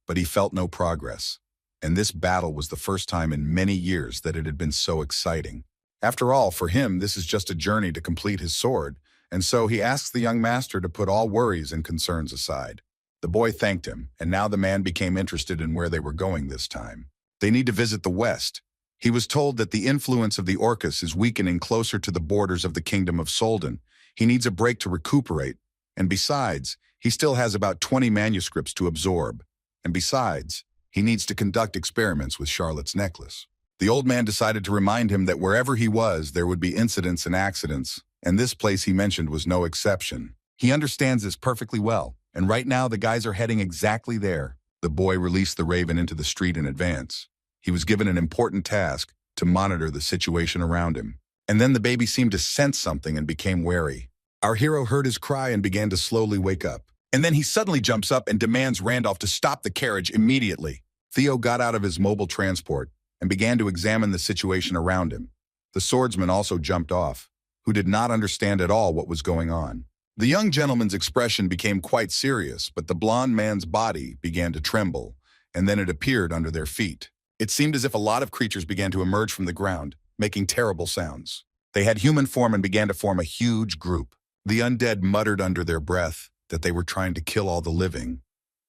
But he felt no progress, and this battle was the first time in many years that it had been so exciting. After all, for him, this is just a journey to complete his sword, and so he asks the young master to put all worries and concerns aside. The boy thanked him, and now the man became interested in where they were going this time. They need to visit the west. He was told that the influence of the Orcus is weakening closer to the borders of the kingdom of Soldan. He needs a break to recuperate, and besides, he still has about 20 manuscripts to absorb. And besides, he needs to conduct experiments with Charlotte's necklace. The old man decided to remind him that wherever he was, there would be incidents and accidents, and this place he mentioned was no exception. He understands this perfectly well, and right now the guys are heading exactly there. The boy released the raven into the street in advance. He was given an important task to monitor the situation around him. And then the baby seemed to sense something and became wary. Our hero heard his cry and began to slowly wake up. And then he suddenly jumps up and demands Randolph to stop the carriage immediately. Theo got out of his mobile transport and began to examine the situation around him. The swordsman also jumped off, who did not understand at all what was going on. The young gentleman's expression became quite serious, but the blond man's body began to tremble, and then it appeared under their feet. It seemed as if a lot of creatures began to emerge from the ground, making terrible sounds. They had human form and began to form a huge group. The undead muttered under their breath that they were trying to kill all the living,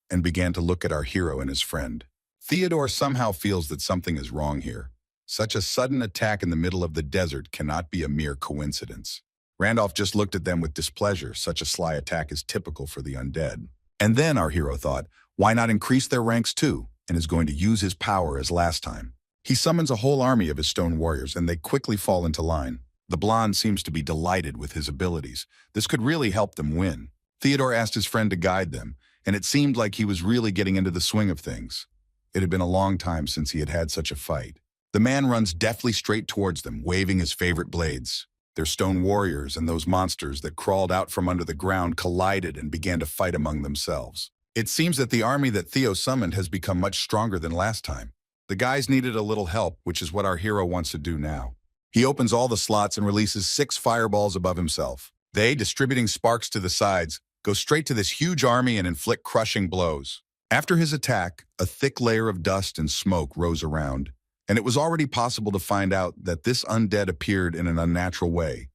and began to look at our hero and his friend. Theodore somehow feels that something is wrong here. Such a sudden attack in the middle of the desert cannot be a mere coincidence. Randolph just looked at them with displeasure. Such a sly attack is typical for the undead. And then our hero thought, why not increase their ranks too, and is going to use his power as last time. He summons a whole army of his stone warriors, and they quickly fall into line. The blonde seems to be delighted with his abilities. This could really help them win. Theodore asked his friend to guide them, and it seemed like he was really getting into the swing of things. It had been a long time since he had had such a fight. The man runs deftly straight towards them, waving his favorite blades. Their stone warriors and those monsters that crawled out from under the ground collided and began to fight among themselves. It seems that the army that Theo summoned has become much stronger than last time. The guys needed a little help, which is what our hero wants to do now. He opens all the slots and releases 6 fireballs above himself. They, distributing sparks to the sides, go straight to this huge army and inflict crushing blows. After his attack, a thick layer of dust and smoke rose around, and it was already possible to find out that this undead appeared in an unnatural way.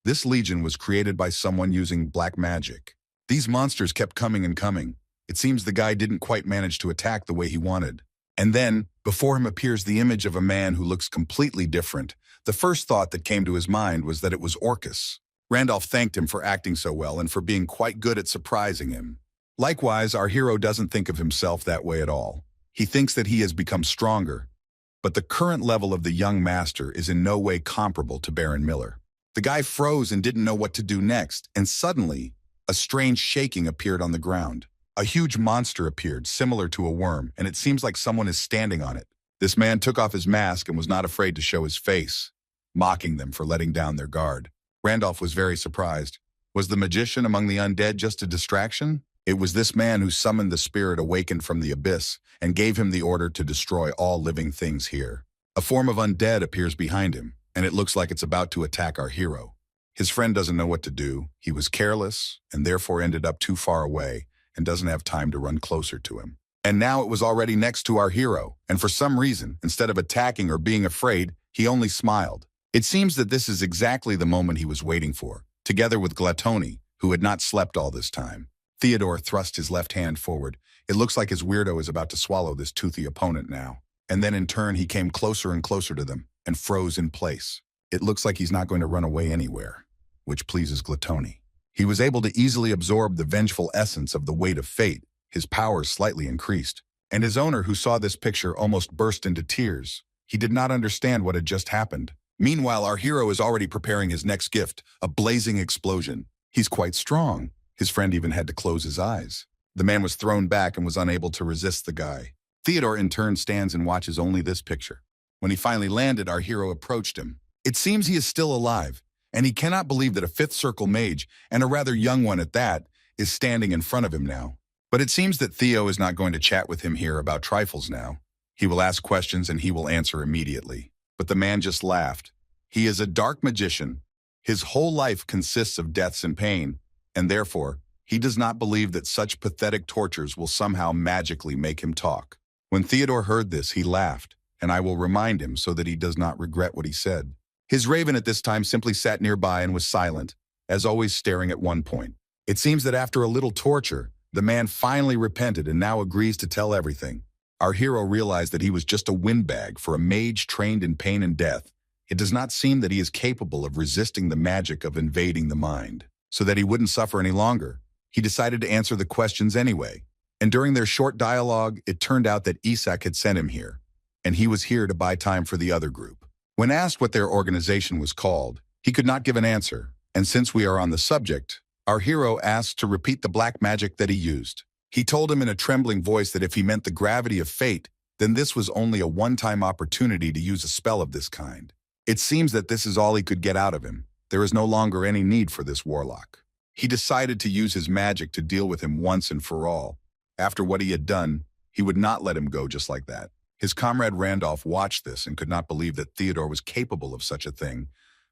This legion was created by someone using black magic. These monsters kept coming and coming. It seems the guy didn't quite manage to attack the way he wanted. And then, before him appears the image of a man who looks completely different. The first thought that came to his mind was that it was Orcus. Randolph thanked him for acting so well and for being quite good at surprising him. Likewise, our hero doesn't think of himself that way at all. He thinks that he has become stronger. But the current level of the young master is in no way comparable to Baron Miller. The guy froze and didn't know what to do next, and suddenly, a strange shaking appeared on the ground. A huge monster appeared, similar to a worm, and it seems like someone is standing on it. This man took off his mask and was not afraid to show his face, mocking them for letting down their guard. Randolph was very surprised. Was the magician among the undead just a distraction? It was this man who summoned the spirit awakened from the abyss and gave him the order to destroy all living things here. A form of undead appears behind him, and it looks like it's about to attack our hero. His friend doesn't know what to do. He was careless and therefore ended up too far away and doesn't have time to run closer to him. And now it was already next to our hero, and for some reason, instead of attacking or being afraid, he only smiled. It seems that this is exactly the moment he was waiting for, together with Gluttony, who had not slept all this time. Theodore thrust his left hand forward. It looks like his weirdo is about to swallow this toothy opponent now. And then in turn, he came closer and closer to them and froze in place. It looks like he's not going to run away anywhere, which pleases Gluttony. He was able to easily absorb the vengeful essence of the weight of fate. His powers slightly increased. And his owner, who saw this picture, almost burst into tears. He did not understand what had just happened. Meanwhile, our hero is already preparing his next gift, a blazing explosion. He's quite strong. His friend even had to close his eyes. The man was thrown back and was unable to resist the guy. Theodore in turn stands and watches only this picture. When he finally landed, our hero approached him. It seems he is still alive, and he cannot believe that a 5th circle mage, and a rather young one at that, is standing in front of him now. But it seems that Theo is not going to chat with him here about trifles now. He will ask questions and he will answer immediately. But the man just laughed. He is a dark magician. His whole life consists of deaths and pain, and therefore, he does not believe that such pathetic tortures will somehow magically make him talk. When Theodore heard this, he laughed, and I will remind him so that he does not regret what he said. His raven at this time simply sat nearby and was silent, as always staring at one point. It seems that after a little torture, the man finally repented and now agrees to tell everything. Our hero realized that he was just a windbag for a mage trained in pain and death. It does not seem that he is capable of resisting the magic of invading the mind. So that he wouldn't suffer any longer, he decided to answer the questions anyway. And during their short dialogue, it turned out that Isak had sent him here, and he was here to buy time for the other group. When asked what their organization was called, he could not give an answer, and since we are on the subject, our hero asked to repeat the black magic that he used. He told him in a trembling voice that if he meant the gravity of fate, then this was only a one-time opportunity to use a spell of this kind. It seems that this is all he could get out of him. There is no longer any need for this warlock. He decided to use his magic to deal with him once and for all. After what he had done, he would not let him go just like that. His comrade Randolph watched this and could not believe that Theodore was capable of such a thing,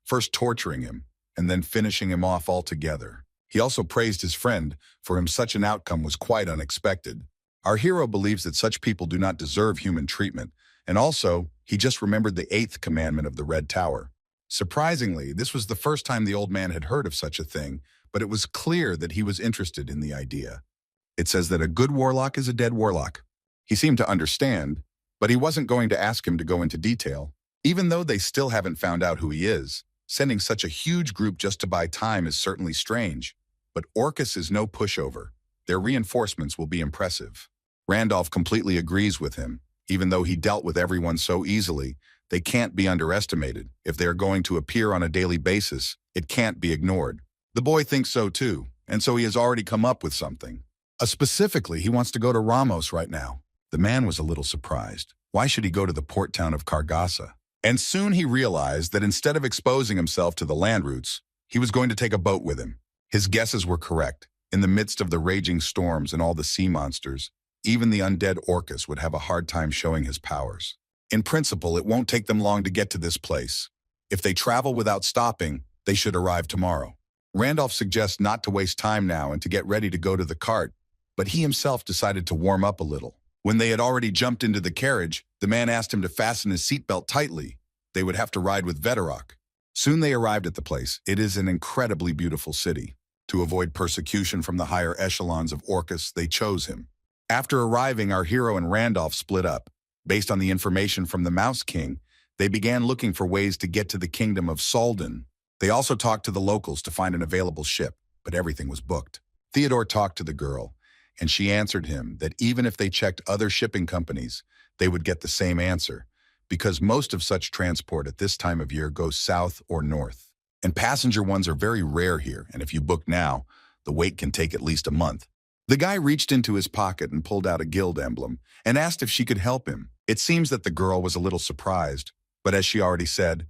first torturing him and then finishing him off altogether. He also praised his friend, for him such an outcome was quite unexpected. Our hero believes that such people do not deserve human treatment, and also, he just remembered the 8th commandment of the Red Tower. Surprisingly, this was the first time the old man had heard of such a thing, but it was clear that he was interested in the idea. It says that a good warlock is a dead warlock. He seemed to understand, but he wasn't going to ask him to go into detail. Even though they still haven't found out who he is, Sending such a huge group just to buy time is certainly strange, but Orcus is no pushover. Their reinforcements will be impressive. Randolph completely agrees with him. Even though he dealt with everyone so easily, they can't be underestimated. If they are going to appear on a daily basis, it can't be ignored. The boy thinks so too, and so he has already come up with something. Specifically, he wants to go to Ramos right now. The man was a little surprised. Why should he go to the port town of Cargasa? And soon he realized that instead of exposing himself to the land routes, he was going to take a boat with him. His guesses were correct. In the midst of the raging storms and all the sea monsters, even the undead Orcus would have a hard time showing his powers. In principle, it won't take them long to get to this place. If they travel without stopping, they should arrive tomorrow. Randolph suggests not to waste time now and to get ready to go to the cart, but he himself decided to warm up a little. When they had already jumped into the carriage, the man asked him to fasten his seatbelt tightly. They would have to ride with Veterok. Soon they arrived at the place. It is an incredibly beautiful city. To avoid persecution from the higher echelons of Orcus, they chose him. After arriving, our hero and Randolph split up. Based on the information from the Mouse King, they began looking for ways to get to the kingdom of Solden. They also talked to the locals to find an available ship, but everything was booked. Theodore talked to the girl, and she answered him that even if they checked other shipping companies, they would get the same answer, because most of such transport at this time of year goes south or north. And passenger ones are very rare here, and if you book now, the wait can take at least a month. The guy reached into his pocket and pulled out a guild emblem and asked if she could help him. It seems that the girl was a little surprised, but as she already said,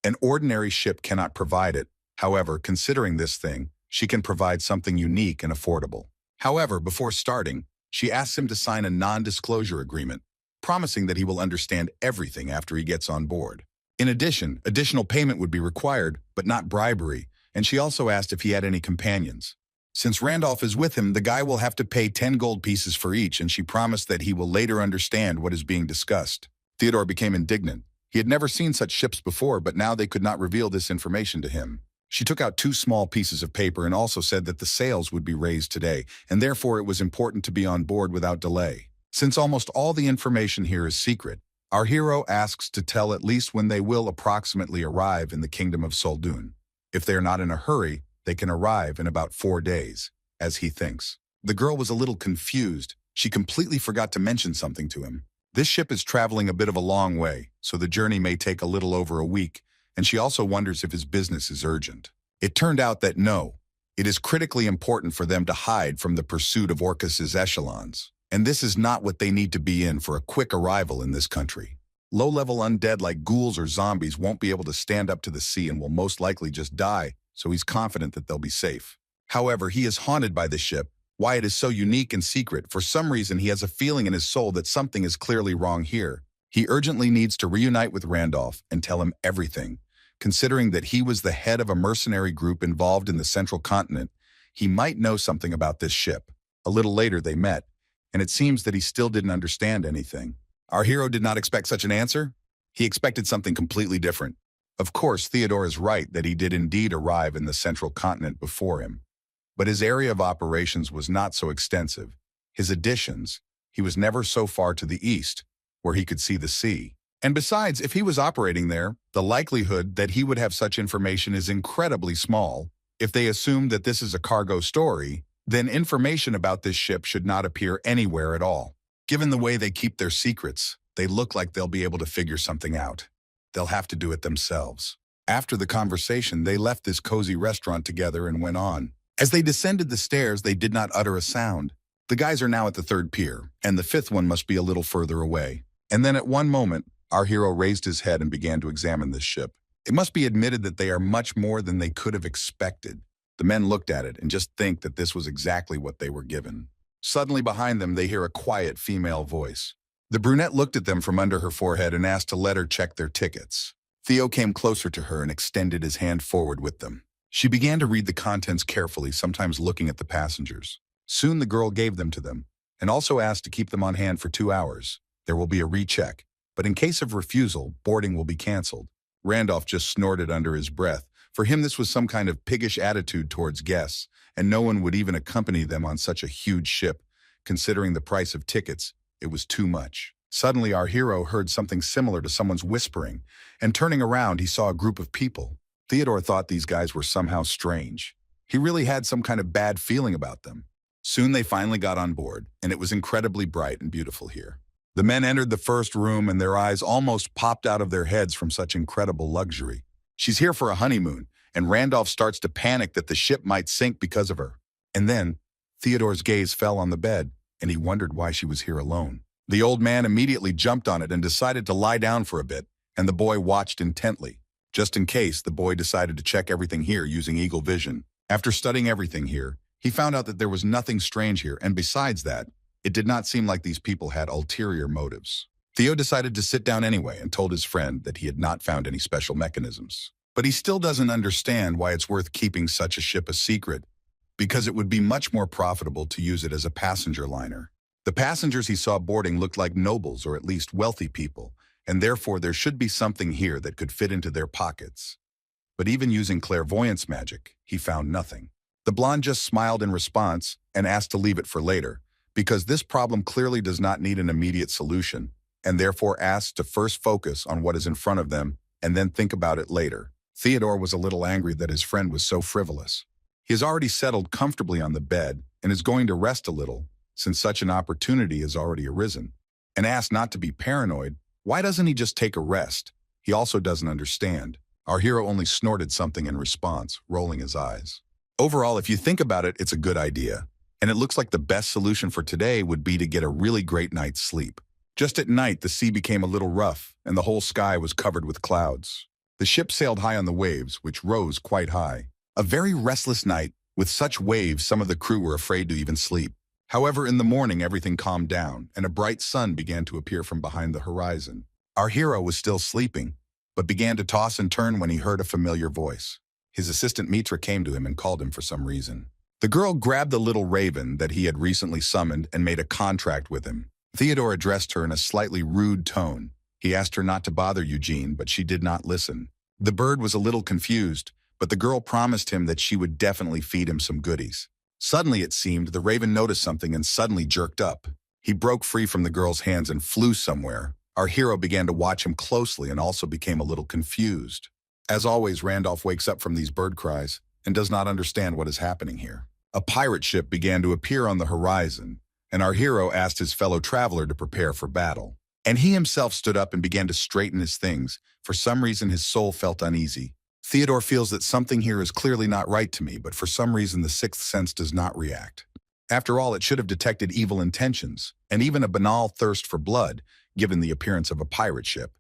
an ordinary ship cannot provide it. However, considering this thing, she can provide something unique and affordable. However, before starting, she asks him to sign a non-disclosure agreement, promising that he will understand everything after he gets on board. In addition, additional payment would be required, but not bribery, and she also asked if he had any companions. Since Randolph is with him, the guy will have to pay 10 gold pieces for each, and she promised that he will later understand what is being discussed. Theodore became indignant. He had never seen such ships before, but now they could not reveal this information to him. She took out 2 small pieces of paper and also said that the sails would be raised today, and therefore it was important to be on board without delay. Since almost all the information here is secret, our hero asks to tell at least when they will approximately arrive in the kingdom of Solden. If they are not in a hurry, they can arrive in about 4 days, as he thinks. The girl was a little confused. She completely forgot to mention something to him. This ship is traveling a bit of a long way, so the journey may take a little over a week, and she also wonders if his business is urgent. It turned out that no, it is critically important for them to hide from the pursuit of Orcus's echelons, and this is not what they need to be in for a quick arrival in this country. Low-level undead like ghouls or zombies won't be able to stand up to the sea and will most likely just die, so he's confident that they'll be safe. However, he is haunted by the ship. Why it is so unique and secret, for some reason he has a feeling in his soul that something is clearly wrong here. He urgently needs to reunite with Randolph and tell him everything. Considering that he was the head of a mercenary group involved in the central continent, he might know something about this ship. A little later they met, and it seems that he still didn't understand anything. Our hero did not expect such an answer. He expected something completely different. Of course, Theodore is right that he did indeed arrive in the central continent before him. But his area of operations was not so extensive. His additions, he was never so far to the east, where he could see the sea. And besides, if he was operating there, the likelihood that he would have such information is incredibly small. If they assume that this is a cargo story, then information about this ship should not appear anywhere at all. Given the way they keep their secrets, they look like they'll be able to figure something out. They'll have to do it themselves. After the conversation, they left this cozy restaurant together and went on. As they descended the stairs, they did not utter a sound. The guys are now at the 3rd pier, and the 5th one must be a little further away. And then at one moment, our hero raised his head and began to examine this ship. It must be admitted that they are much more than they could have expected. The men looked at it and just think that this was exactly what they were given. Suddenly behind them, they hear a quiet female voice. The brunette looked at them from under her forehead and asked to let her check their tickets. Theo came closer to her and extended his hand forward with them. She began to read the contents carefully, sometimes looking at the passengers. Soon the girl gave them to them, and also asked to keep them on hand for 2 hours. There will be a recheck, but in case of refusal, boarding will be canceled. Randolph just snorted under his breath. For him, this was some kind of piggish attitude towards guests, and no one would even accompany them on such a huge ship. Considering the price of tickets, it was too much. Suddenly, our hero heard something similar to someone's whispering, and turning around, he saw a group of people. Theodore thought these guys were somehow strange. He really had some kind of bad feeling about them. Soon they finally got on board, and it was incredibly bright and beautiful here. The men entered the first room, and their eyes almost popped out of their heads from such incredible luxury. She's here for a honeymoon, and Randolph starts to panic that the ship might sink because of her. And then, Theodore's gaze fell on the bed, and he wondered why she was here alone. The old man immediately jumped on it and decided to lie down for a bit, and the boy watched intently. Just in case, the boy decided to check everything here using eagle vision. After studying everything here, he found out that there was nothing strange here, and besides that, it did not seem like these people had ulterior motives. Theo decided to sit down anyway and told his friend that he had not found any special mechanisms. But he still doesn't understand why it's worth keeping such a ship a secret, because it would be much more profitable to use it as a passenger liner. The passengers he saw boarding looked like nobles or at least wealthy people, and therefore there should be something here that could fit into their pockets. But even using clairvoyance magic, he found nothing. The blonde just smiled in response and asked to leave it for later, because this problem clearly does not need an immediate solution, and therefore asked to first focus on what is in front of them and then think about it later. Theodore was a little angry that his friend was so frivolous. He has already settled comfortably on the bed and is going to rest a little, since such an opportunity has already arisen, and asked not to be paranoid. Why doesn't he just take a rest? He also doesn't understand. Our hero only snorted something in response, rolling his eyes. Overall, if you think about it, it's a good idea, and it looks like the best solution for today would be to get a really great night's sleep. Just at night, the sea became a little rough, and the whole sky was covered with clouds. The ship sailed high on the waves, which rose quite high. A very restless night. With such waves, some of the crew were afraid to even sleep. However, in the morning, everything calmed down, and a bright sun began to appear from behind the horizon. Our hero was still sleeping, but began to toss and turn when he heard a familiar voice. His assistant Mitra came to him and called him for some reason. The girl grabbed the little raven that he had recently summoned and made a contract with him. Theodore addressed her in a slightly rude tone. He asked her not to bother Eugene, but she did not listen. The bird was a little confused, but the girl promised him that she would definitely feed him some goodies. Suddenly, it seemed, the raven noticed something and suddenly jerked up. He broke free from the girl's hands and flew somewhere. Our hero began to watch him closely and also became a little confused. As always, Randolph wakes up from these bird cries and does not understand what is happening here. A pirate ship began to appear on the horizon, and our hero asked his fellow traveler to prepare for battle. And he himself stood up and began to straighten his things. For some reason, his soul felt uneasy. Theodore feels that something here is clearly not right to me, but for some reason the sixth sense does not react. After all, it should have detected evil intentions, and even a banal thirst for blood, given the appearance of a pirate ship.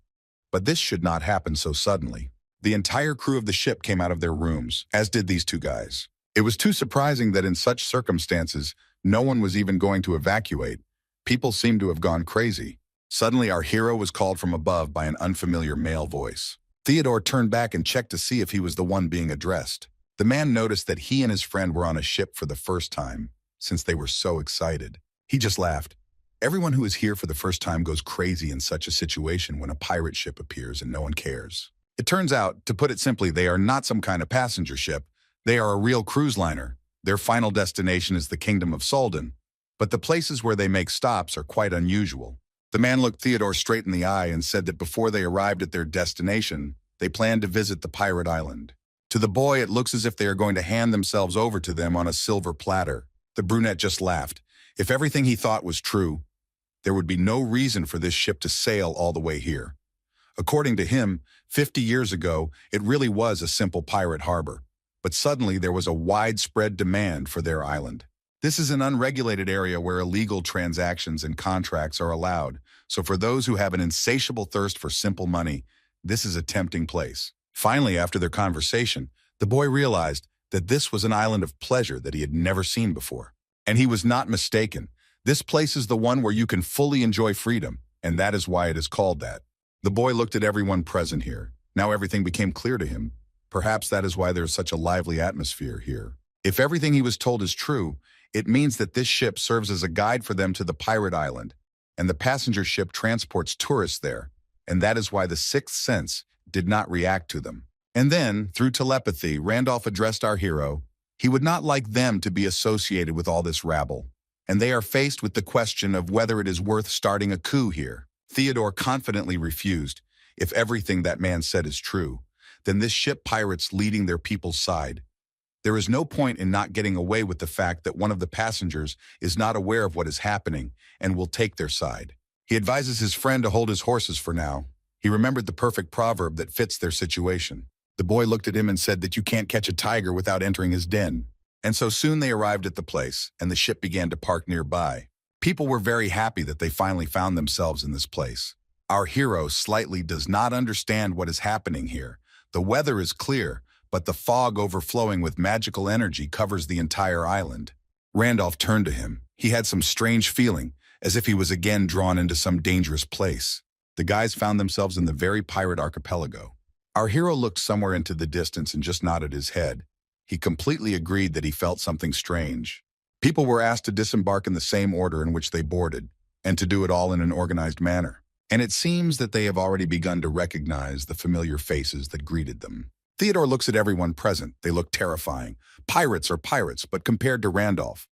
But this should not happen so suddenly. The entire crew of the ship came out of their rooms, as did these two guys. It was too surprising that in such circumstances, no one was even going to evacuate. People seemed to have gone crazy. Suddenly, our hero was called from above by an unfamiliar male voice. Theodore turned back and checked to see if he was the one being addressed. The man noticed that he and his friend were on a ship for the first time, since they were so excited. He just laughed. Everyone who is here for the first time goes crazy in such a situation when a pirate ship appears and no one cares. It turns out, to put it simply, they are not some kind of passenger ship. They are a real cruise liner. Their final destination is the Kingdom of Solden, but the places where they make stops are quite unusual. The man looked Theodore straight in the eye and said that before they arrived at their destination, they planned to visit the pirate island. To the boy, it looks as if they are going to hand themselves over to them on a silver platter. The brunette just laughed. If everything he thought was true, there would be no reason for this ship to sail all the way here. According to him, 50 years ago, it really was a simple pirate harbor. But suddenly there was a widespread demand for their island. This is an unregulated area where illegal transactions and contracts are allowed. So for those who have an insatiable thirst for simple money, this is a tempting place. Finally, after their conversation, the boy realized that this was an island of pleasure that he had never seen before. And he was not mistaken. This place is the one where you can fully enjoy freedom, and that is why it is called that. The boy looked at everyone present here. Now everything became clear to him. Perhaps that is why there is such a lively atmosphere here. If everything he was told is true, it means that this ship serves as a guide for them to the pirate island, and the passenger ship transports tourists there, and that is why the sixth sense did not react to them. And then, through telepathy, Randolph addressed our hero. He would not like them to be associated with all this rabble, and they are faced with the question of whether it is worth starting a coup here. Theodore confidently refused. If everything that man said is true, then this ship pirates leading their people's side. There is no point in not getting away with the fact that one of the passengers is not aware of what is happening and will take their side. He advises his friend to hold his horses for now. He remembered the perfect proverb that fits their situation. The boy looked at him and said that you can't catch a tiger without entering his den. And so soon they arrived at the place, and the ship began to park nearby. People were very happy that they finally found themselves in this place. Our hero slightly does not understand what is happening here. The weather is clear, but the fog overflowing with magical energy covers the entire island. Randolph turned to him. He had some strange feeling, as if he was again drawn into some dangerous place. The guys found themselves in the very pirate archipelago. Our hero looked somewhere into the distance and just nodded his head. He completely agreed that he felt something strange. People were asked to disembark in the same order in which they boarded, and to do it all in an organized manner. And it seems that they have already begun to recognize the familiar faces that greeted them. Theodore looks at everyone present. They look terrifying. Pirates are pirates, but compared to Randolph,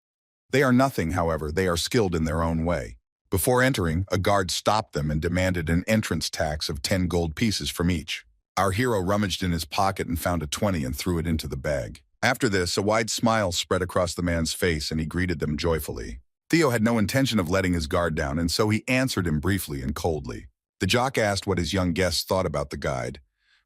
they are nothing. However, they are skilled in their own way. Before entering, a guard stopped them and demanded an entrance tax of 10 gold pieces from each. Our hero rummaged in his pocket and found a 20 and threw it into the bag. After this, a wide smile spread across the man's face and he greeted them joyfully. Theo had no intention of letting his guard down, and so he answered him briefly and coldly. The jock asked what his young guests thought about the guide.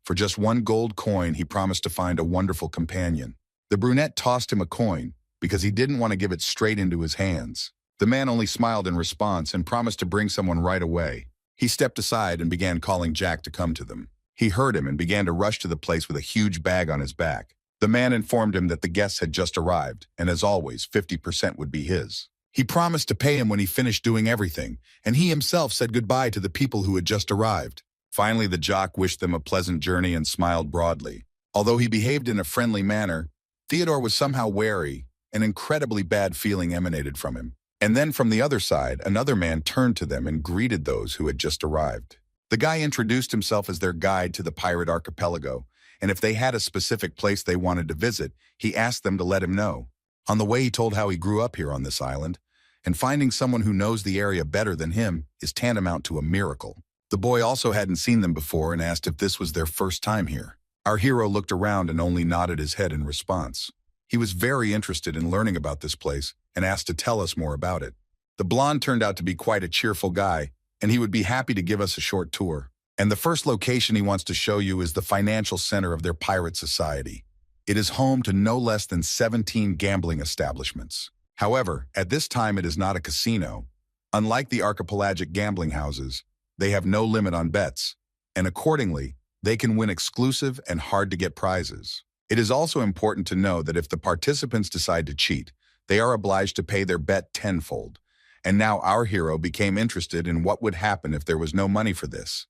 For just 1 gold coin, he promised to find a wonderful companion. The brunette tossed him a coin because he didn't want to give it straight into his hands. The man only smiled in response and promised to bring someone right away. He stepped aside and began calling Jack to come to them. He heard him and began to rush to the place with a huge bag on his back. The man informed him that the guests had just arrived, and as always, 50% would be his. He promised to pay him when he finished doing everything, and he himself said goodbye to the people who had just arrived. Finally, the jock wished them a pleasant journey and smiled broadly. Although he behaved in a friendly manner, Theodore was somehow wary. An incredibly bad feeling emanated from him. And then from the other side, another man turned to them and greeted those who had just arrived. The guy introduced himself as their guide to the pirate archipelago, and if they had a specific place they wanted to visit, he asked them to let him know. On the way, he told how he grew up here on this island, and finding someone who knows the area better than him is tantamount to a miracle. The boy also hadn't seen them before and asked if this was their first time here. Our hero looked around and only nodded his head in response. He was very interested in learning about this place and asked to tell us more about it. The blonde turned out to be quite a cheerful guy, and he would be happy to give us a short tour. And the first location he wants to show you is the financial center of their pirate society. It is home to no less than 17 gambling establishments. However, at this time it is not a casino. Unlike the archipelagic gambling houses, they have no limit on bets, and accordingly, they can win exclusive and hard-to-get prizes. It is also important to know that if the participants decide to cheat, they are obliged to pay their bet tenfold. And now our hero became interested in what would happen if there was no money for this.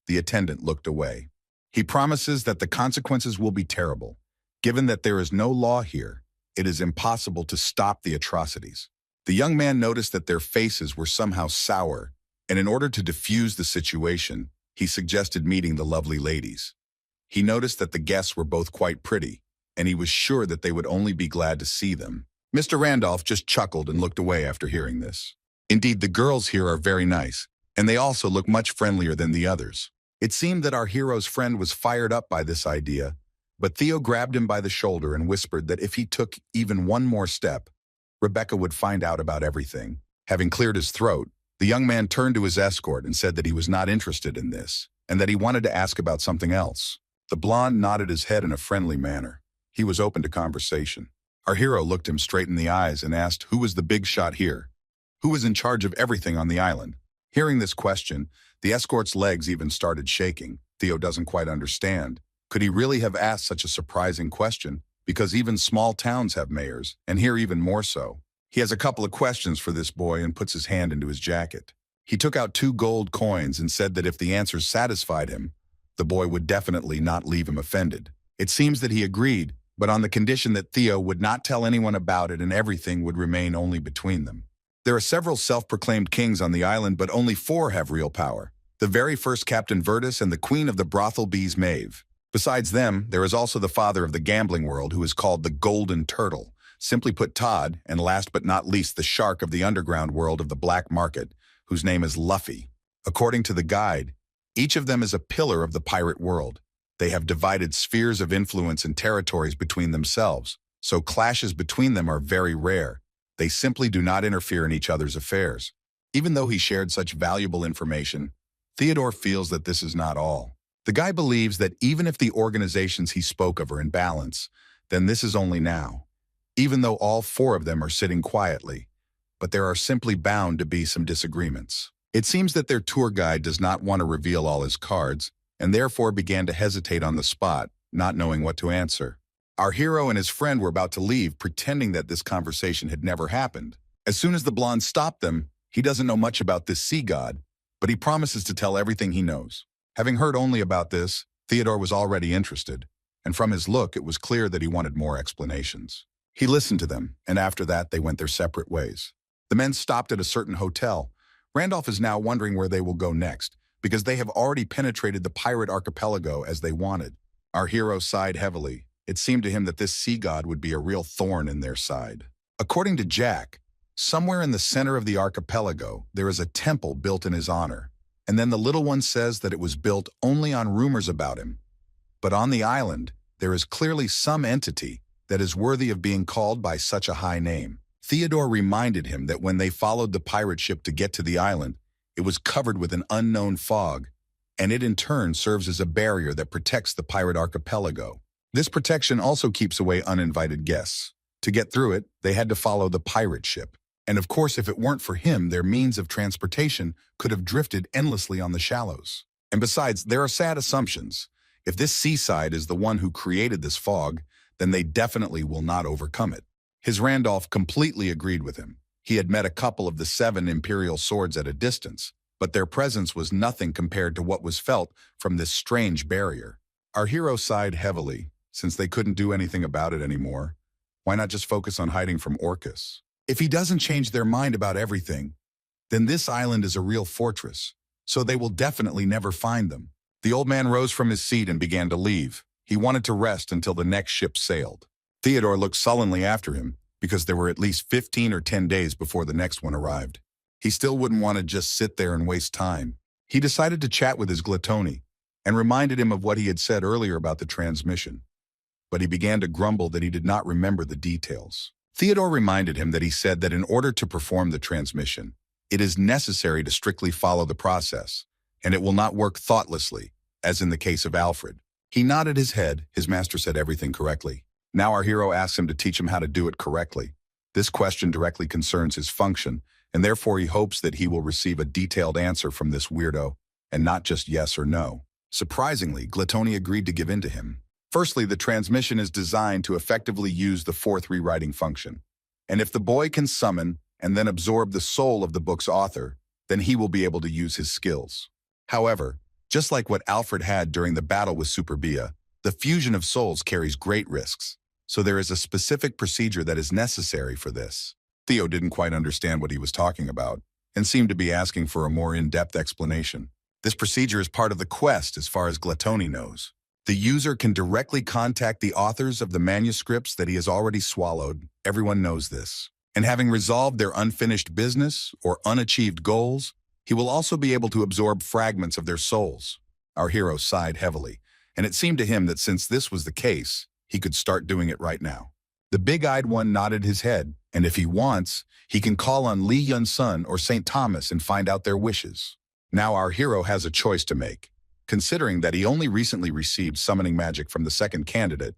The attendant looked away. He promises that the consequences will be terrible. Given that there is no law here, it is impossible to stop the atrocities. The young man noticed that their faces were somehow sour, and in order to diffuse the situation, he suggested meeting the lovely ladies. He noticed that the guests were both quite pretty, and he was sure that they would only be glad to see them. Mr. Randolph just chuckled and looked away after hearing this. Indeed, the girls here are very nice, and they also look much friendlier than the others. It seemed that our hero's friend was fired up by this idea, but Theo grabbed him by the shoulder and whispered that if he took even one more step, Rebecca would find out about everything. Having cleared his throat, the young man turned to his escort and said that he was not interested in this, and that he wanted to ask about something else. The blonde nodded his head in a friendly manner. He was open to conversation. Our hero looked him straight in the eyes and asked who was the big shot here, who was in charge of everything on the island. Hearing this question, the escort's legs even started shaking. Theo doesn't quite understand. Could he really have asked such a surprising question? Because even small towns have mayors, and here even more so. He has a couple of questions for this boy and puts his hand into his jacket. He took out 2 gold coins and said that if the answers satisfied him, the boy would definitely not leave him offended. It seems that he agreed, but on the condition that Theo would not tell anyone about it and everything would remain only between them. There are several self-proclaimed kings on the island, but only 4 have real power. The very first Captain Virtus and the queen of the brothel bees Maeve. Besides them, there is also the father of the gambling world, who is called the Golden Turtle, simply put Todd, and last but not least the shark of the underground world of the black market, whose name is Luffy. According to the guide, each of them is a pillar of the pirate world. They have divided spheres of influence and territories between themselves, so clashes between them are very rare. They simply do not interfere in each other's affairs. Even though he shared such valuable information, Theodore feels that this is not all. The guy believes that even if the organizations he spoke of are in balance, then this is only now, even though all four of them are sitting quietly. But there are simply bound to be some disagreements. It seems that their tour guide does not want to reveal all his cards, and therefore began to hesitate on the spot, not knowing what to answer. Our hero and his friend were about to leave, pretending that this conversation had never happened. As soon as the blonde stopped them, he doesn't know much about this sea god, but he promises to tell everything he knows. Having heard only about this, Theodore was already interested, and from his look it was clear that he wanted more explanations. He listened to them, and after that they went their separate ways. The men stopped at a certain hotel. Randolph is now wondering where they will go next, because they have already penetrated the pirate archipelago as they wanted. Our hero sighed heavily. It seemed to him that this sea god would be a real thorn in their side. According to Jack, somewhere in the center of the archipelago, there is a temple built in his honor. And then the little one says that it was built only on rumors about him. But on the island, there is clearly some entity that is worthy of being called by such a high name. Theodore reminded him that when they followed the pirate ship to get to the island, it was covered with an unknown fog, and it in turn serves as a barrier that protects the pirate archipelago. This protection also keeps away uninvited guests. To get through it, they had to follow the pirate ship. And of course, if it weren't for him, their means of transportation could have drifted endlessly on the shallows. And besides, there are sad assumptions. If this seaside is the one who created this fog, then they definitely will not overcome it. His Randolph completely agreed with him. He had met a couple of the 7 imperial swords at a distance, but their presence was nothing compared to what was felt from this strange barrier. Our hero sighed heavily. Since they couldn't do anything about it anymore, why not just focus on hiding from Orcus? If he doesn't change their mind about everything, then this island is a real fortress, so they will definitely never find them. The old man rose from his seat and began to leave. He wanted to rest until the next ship sailed. Theodore looked sullenly after him, because there were at least 15 or 10 days before the next one arrived. He still wouldn't want to just sit there and waste time. He decided to chat with his Glatoni, and reminded him of what he had said earlier about the transmission. But he began to grumble that he did not remember the details. Theodore reminded him that he said that in order to perform the transmission, it is necessary to strictly follow the process, and it will not work thoughtlessly, as in the case of Alfred. He nodded his head. His master said everything correctly. Now our hero asks him to teach him how to do it correctly. This question directly concerns his function, and therefore he hopes that he will receive a detailed answer from this weirdo, and not just yes or no. Surprisingly, Glatoni agreed to give in to him. Firstly, the transmission is designed to effectively use the 4th rewriting function. And if the boy can summon and then absorb the soul of the book's author, then he will be able to use his skills. However, just like what Alfred had during the battle with Superbia, the fusion of souls carries great risks, so there is a specific procedure that is necessary for this. Theo didn't quite understand what he was talking about, and seemed to be asking for a more in-depth explanation. This procedure is part of the quest as far as Glatoni knows. The user can directly contact the authors of the manuscripts that he has already swallowed. Everyone knows this. And having resolved their unfinished business or unachieved goals, he will also be able to absorb fragments of their souls. Our hero sighed heavily, and it seemed to him that since this was the case, he could start doing it right now. The big-eyed one nodded his head, and if he wants, he can call on Li Yun-sun or St. Thomas and find out their wishes. Now our hero has a choice to make. Considering that he only recently received summoning magic from the second candidate,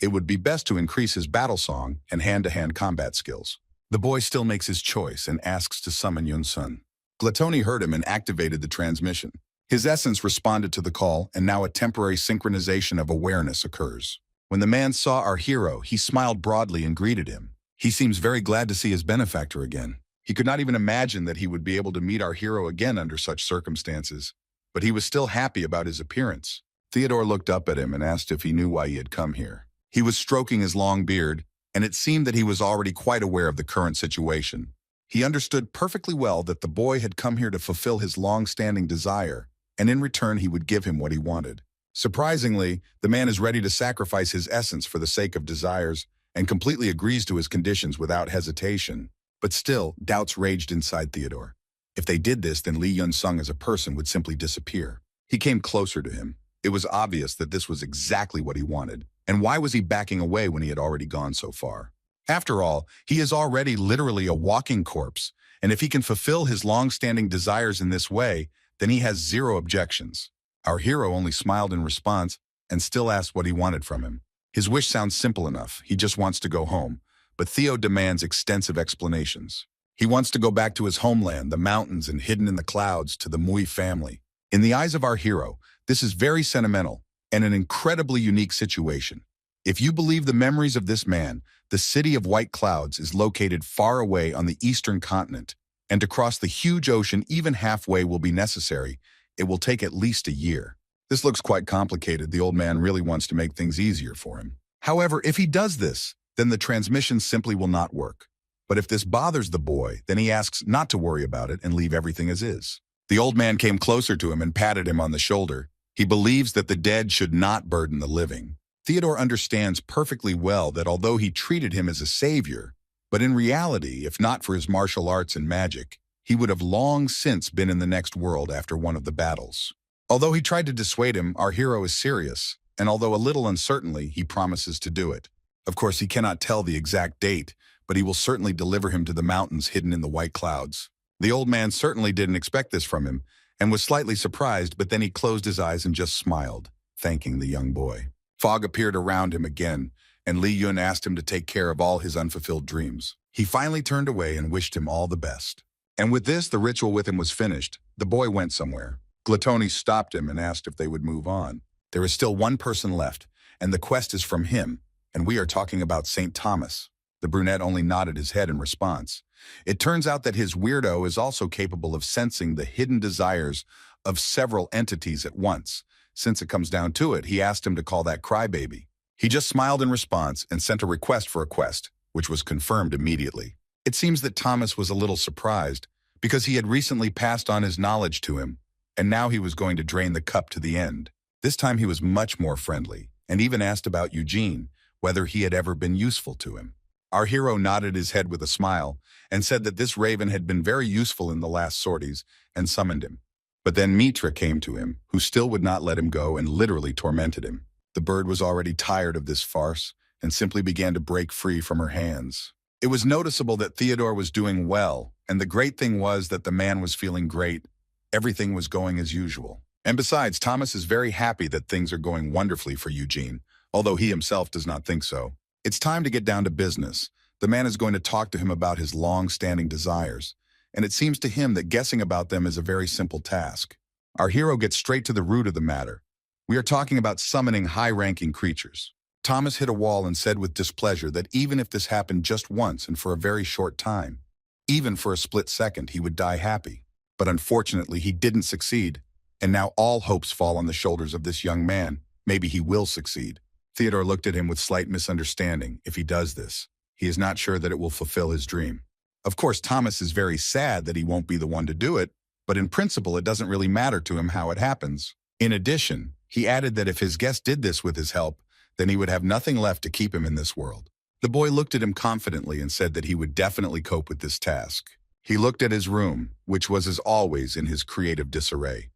it would be best to increase his battle song and hand-to-hand combat skills. The boy still makes his choice and asks to summon Yun-sun. Glatoni heard him and activated the transmission. His essence responded to the call, and now a temporary synchronization of awareness occurs. When the man saw our hero, he smiled broadly and greeted him. He seems very glad to see his benefactor again. He could not even imagine that he would be able to meet our hero again under such circumstances, but he was still happy about his appearance. Theodore looked up at him and asked if he knew why he had come here. He was stroking his long beard, and it seemed that he was already quite aware of the current situation. He understood perfectly well that the boy had come here to fulfill his long-standing desire, and in return he would give him what he wanted. Surprisingly, the man is ready to sacrifice his essence for the sake of desires, and completely agrees to his conditions without hesitation. But still, doubts raged inside Theodore. If they did this, then Li Yun-sung as a person would simply disappear. He came closer to him. It was obvious that this was exactly what he wanted. And why was he backing away when he had already gone so far? After all, he is already literally a walking corpse, and if he can fulfill his long-standing desires in this way, then he has zero objections. Our hero only smiled in response and still asked what he wanted from him. His wish sounds simple enough. He just wants to go home, but Theo demands extensive explanations. He wants to go back to his homeland, the mountains and hidden in the clouds, to the Mui family. In the eyes of our hero, this is very sentimental and an incredibly unique situation. If you believe the memories of this man, the city of white clouds is located far away on the eastern continent, and to cross the huge ocean even halfway will be necessary. It will take at least a year. This looks quite complicated. The old man really wants to make things easier for him. However, if he does this, then the transmission simply will not work. But if this bothers the boy, then he asks not to worry about it and leave everything as is. The old man came closer to him and patted him on the shoulder. He believes that the dead should not burden the living. Theodore understands perfectly well that although he treated him as a savior, but in reality, if not for his martial arts and magic, he would have long since been in the next world after one of the battles. Although he tried to dissuade him, our hero is serious, and although a little uncertainly, he promises to do it. Of course, he cannot tell the exact date, but he will certainly deliver him to the mountains hidden in the white clouds. The old man certainly didn't expect this from him, and was slightly surprised, but then he closed his eyes and just smiled, thanking the young boy. Fog appeared around him again, and Li Yun asked him to take care of all his unfulfilled dreams. He finally turned away and wished him all the best. And with this, the ritual with him was finished. The boy went somewhere. Gluttony stopped him and asked if they would move on. There is still one person left, and the quest is from him, and we are talking about St. Thomas. The brunette only nodded his head in response. It turns out that his weirdo is also capable of sensing the hidden desires of several entities at once. Since it comes down to it, he asked him to call that crybaby. He just smiled in response and sent a request for a quest, which was confirmed immediately. It seems that Thomas was a little surprised, because he had recently passed on his knowledge to him, and now he was going to drain the cup to the end. This time he was much more friendly, and even asked about Eugene, whether he had ever been useful to him. Our hero nodded his head with a smile, and said that this raven had been very useful in the last sorties, and summoned him. But then Mitra came to him, who still would not let him go and literally tormented him. The bird was already tired of this farce, and simply began to break free from her hands. It was noticeable that Theodore was doing well, and the great thing was that the man was feeling great. Everything was going as usual. And besides, Thomas is very happy that things are going wonderfully for Eugene, although he himself does not think so. It's time to get down to business. The man is going to talk to him about his long-standing desires, and it seems to him that guessing about them is a very simple task. Our hero gets straight to the root of the matter. We are talking about summoning high-ranking creatures. Thomas hit a wall and said with displeasure that even if this happened just once and for a very short time, even for a split second, he would die happy. But unfortunately, he didn't succeed, and now all hopes fall on the shoulders of this young man. Maybe he will succeed. Theodore looked at him with slight misunderstanding. If he does this, he is not sure that it will fulfill his dream. Of course, Thomas is very sad that he won't be the one to do it, but in principle, it doesn't really matter to him how it happens. In addition, he added that if his guest did this with his help, then he would have nothing left to keep him in this world. The boy looked at him confidently and said that he would definitely cope with this task. He looked at his room, which was as always in his creative disarray.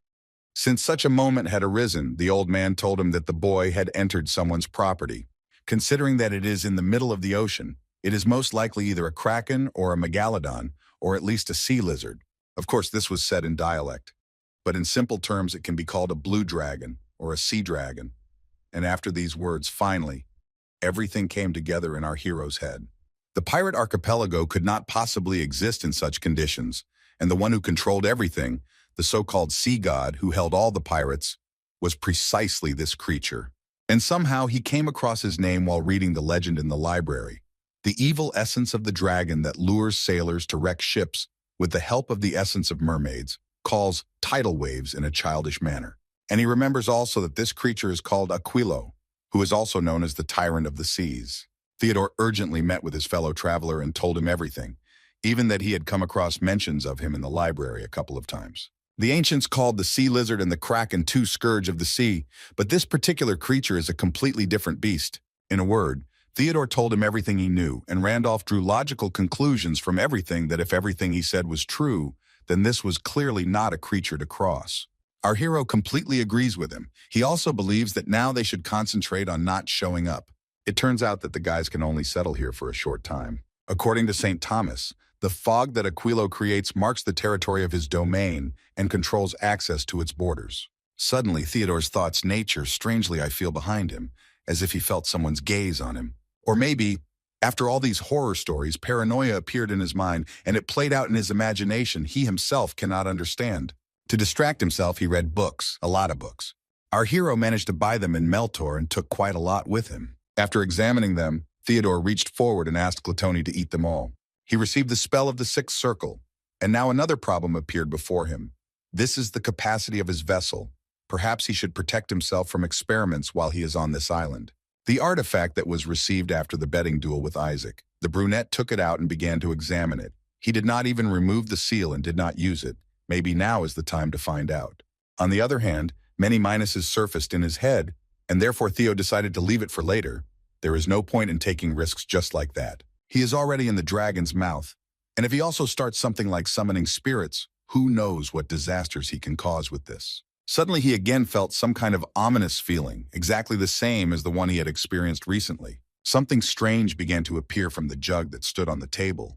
Since such a moment had arisen, the old man told him that the boy had entered someone's property. Considering that it is in the middle of the ocean, it is most likely either a kraken or a megalodon, or at least a sea lizard. Of course, this was said in dialect, but in simple terms, it can be called a blue dragon or a sea dragon. And after these words, finally, everything came together in our hero's head. The pirate archipelago could not possibly exist in such conditions, and the one who controlled everything, the so-called sea god who held all the pirates, was precisely this creature. And somehow he came across his name while reading the legend in the library. The evil essence of the dragon that lures sailors to wreck ships with the help of the essence of mermaids, calls tidal waves in a childish manner. And he remembers also that this creature is called Aquilo, who is also known as the tyrant of the seas. Theodore urgently met with his fellow traveler and told him everything, even that he had come across mentions of him in the library a couple of times. The ancients called the sea lizard and the kraken two scourge of the sea, but this particular creature is a completely different beast. In a word, Theodore told him everything he knew, and Randolph drew logical conclusions from everything that if everything he said was true, then this was clearly not a creature to cross. Our hero completely agrees with him. He also believes that now they should concentrate on not showing up. It turns out that the guys can only settle here for a short time. According to St. Thomas, the fog that Aquilo creates marks the territory of his domain and controls access to its borders. Suddenly, Theodore's thoughts nature, strangely I feel behind him, as if he felt someone's gaze on him. Or maybe, after all these horror stories, paranoia appeared in his mind, and it played out in his imagination he himself cannot understand. To distract himself, he read books, a lot of books. Our hero managed to buy them in Meltor and took quite a lot with him. After examining them, Theodore reached forward and asked Gluttony to eat them all. He received the spell of the sixth circle, and now another problem appeared before him. This is the capacity of his vessel. Perhaps he should protect himself from experiments while he is on this island. The artifact that was received after the betting duel with Isaac. The brunette took it out and began to examine it. He did not even remove the seal and did not use it. Maybe now is the time to find out. On the other hand, many minuses surfaced in his head, and therefore Theo decided to leave it for later. There is no point in taking risks just like that. He is already in the dragon's mouth, and if he also starts something like summoning spirits, who knows what disasters he can cause with this. Suddenly he again felt some kind of ominous feeling, exactly the same as the one he had experienced recently. Something strange began to appear from the jug that stood on the table.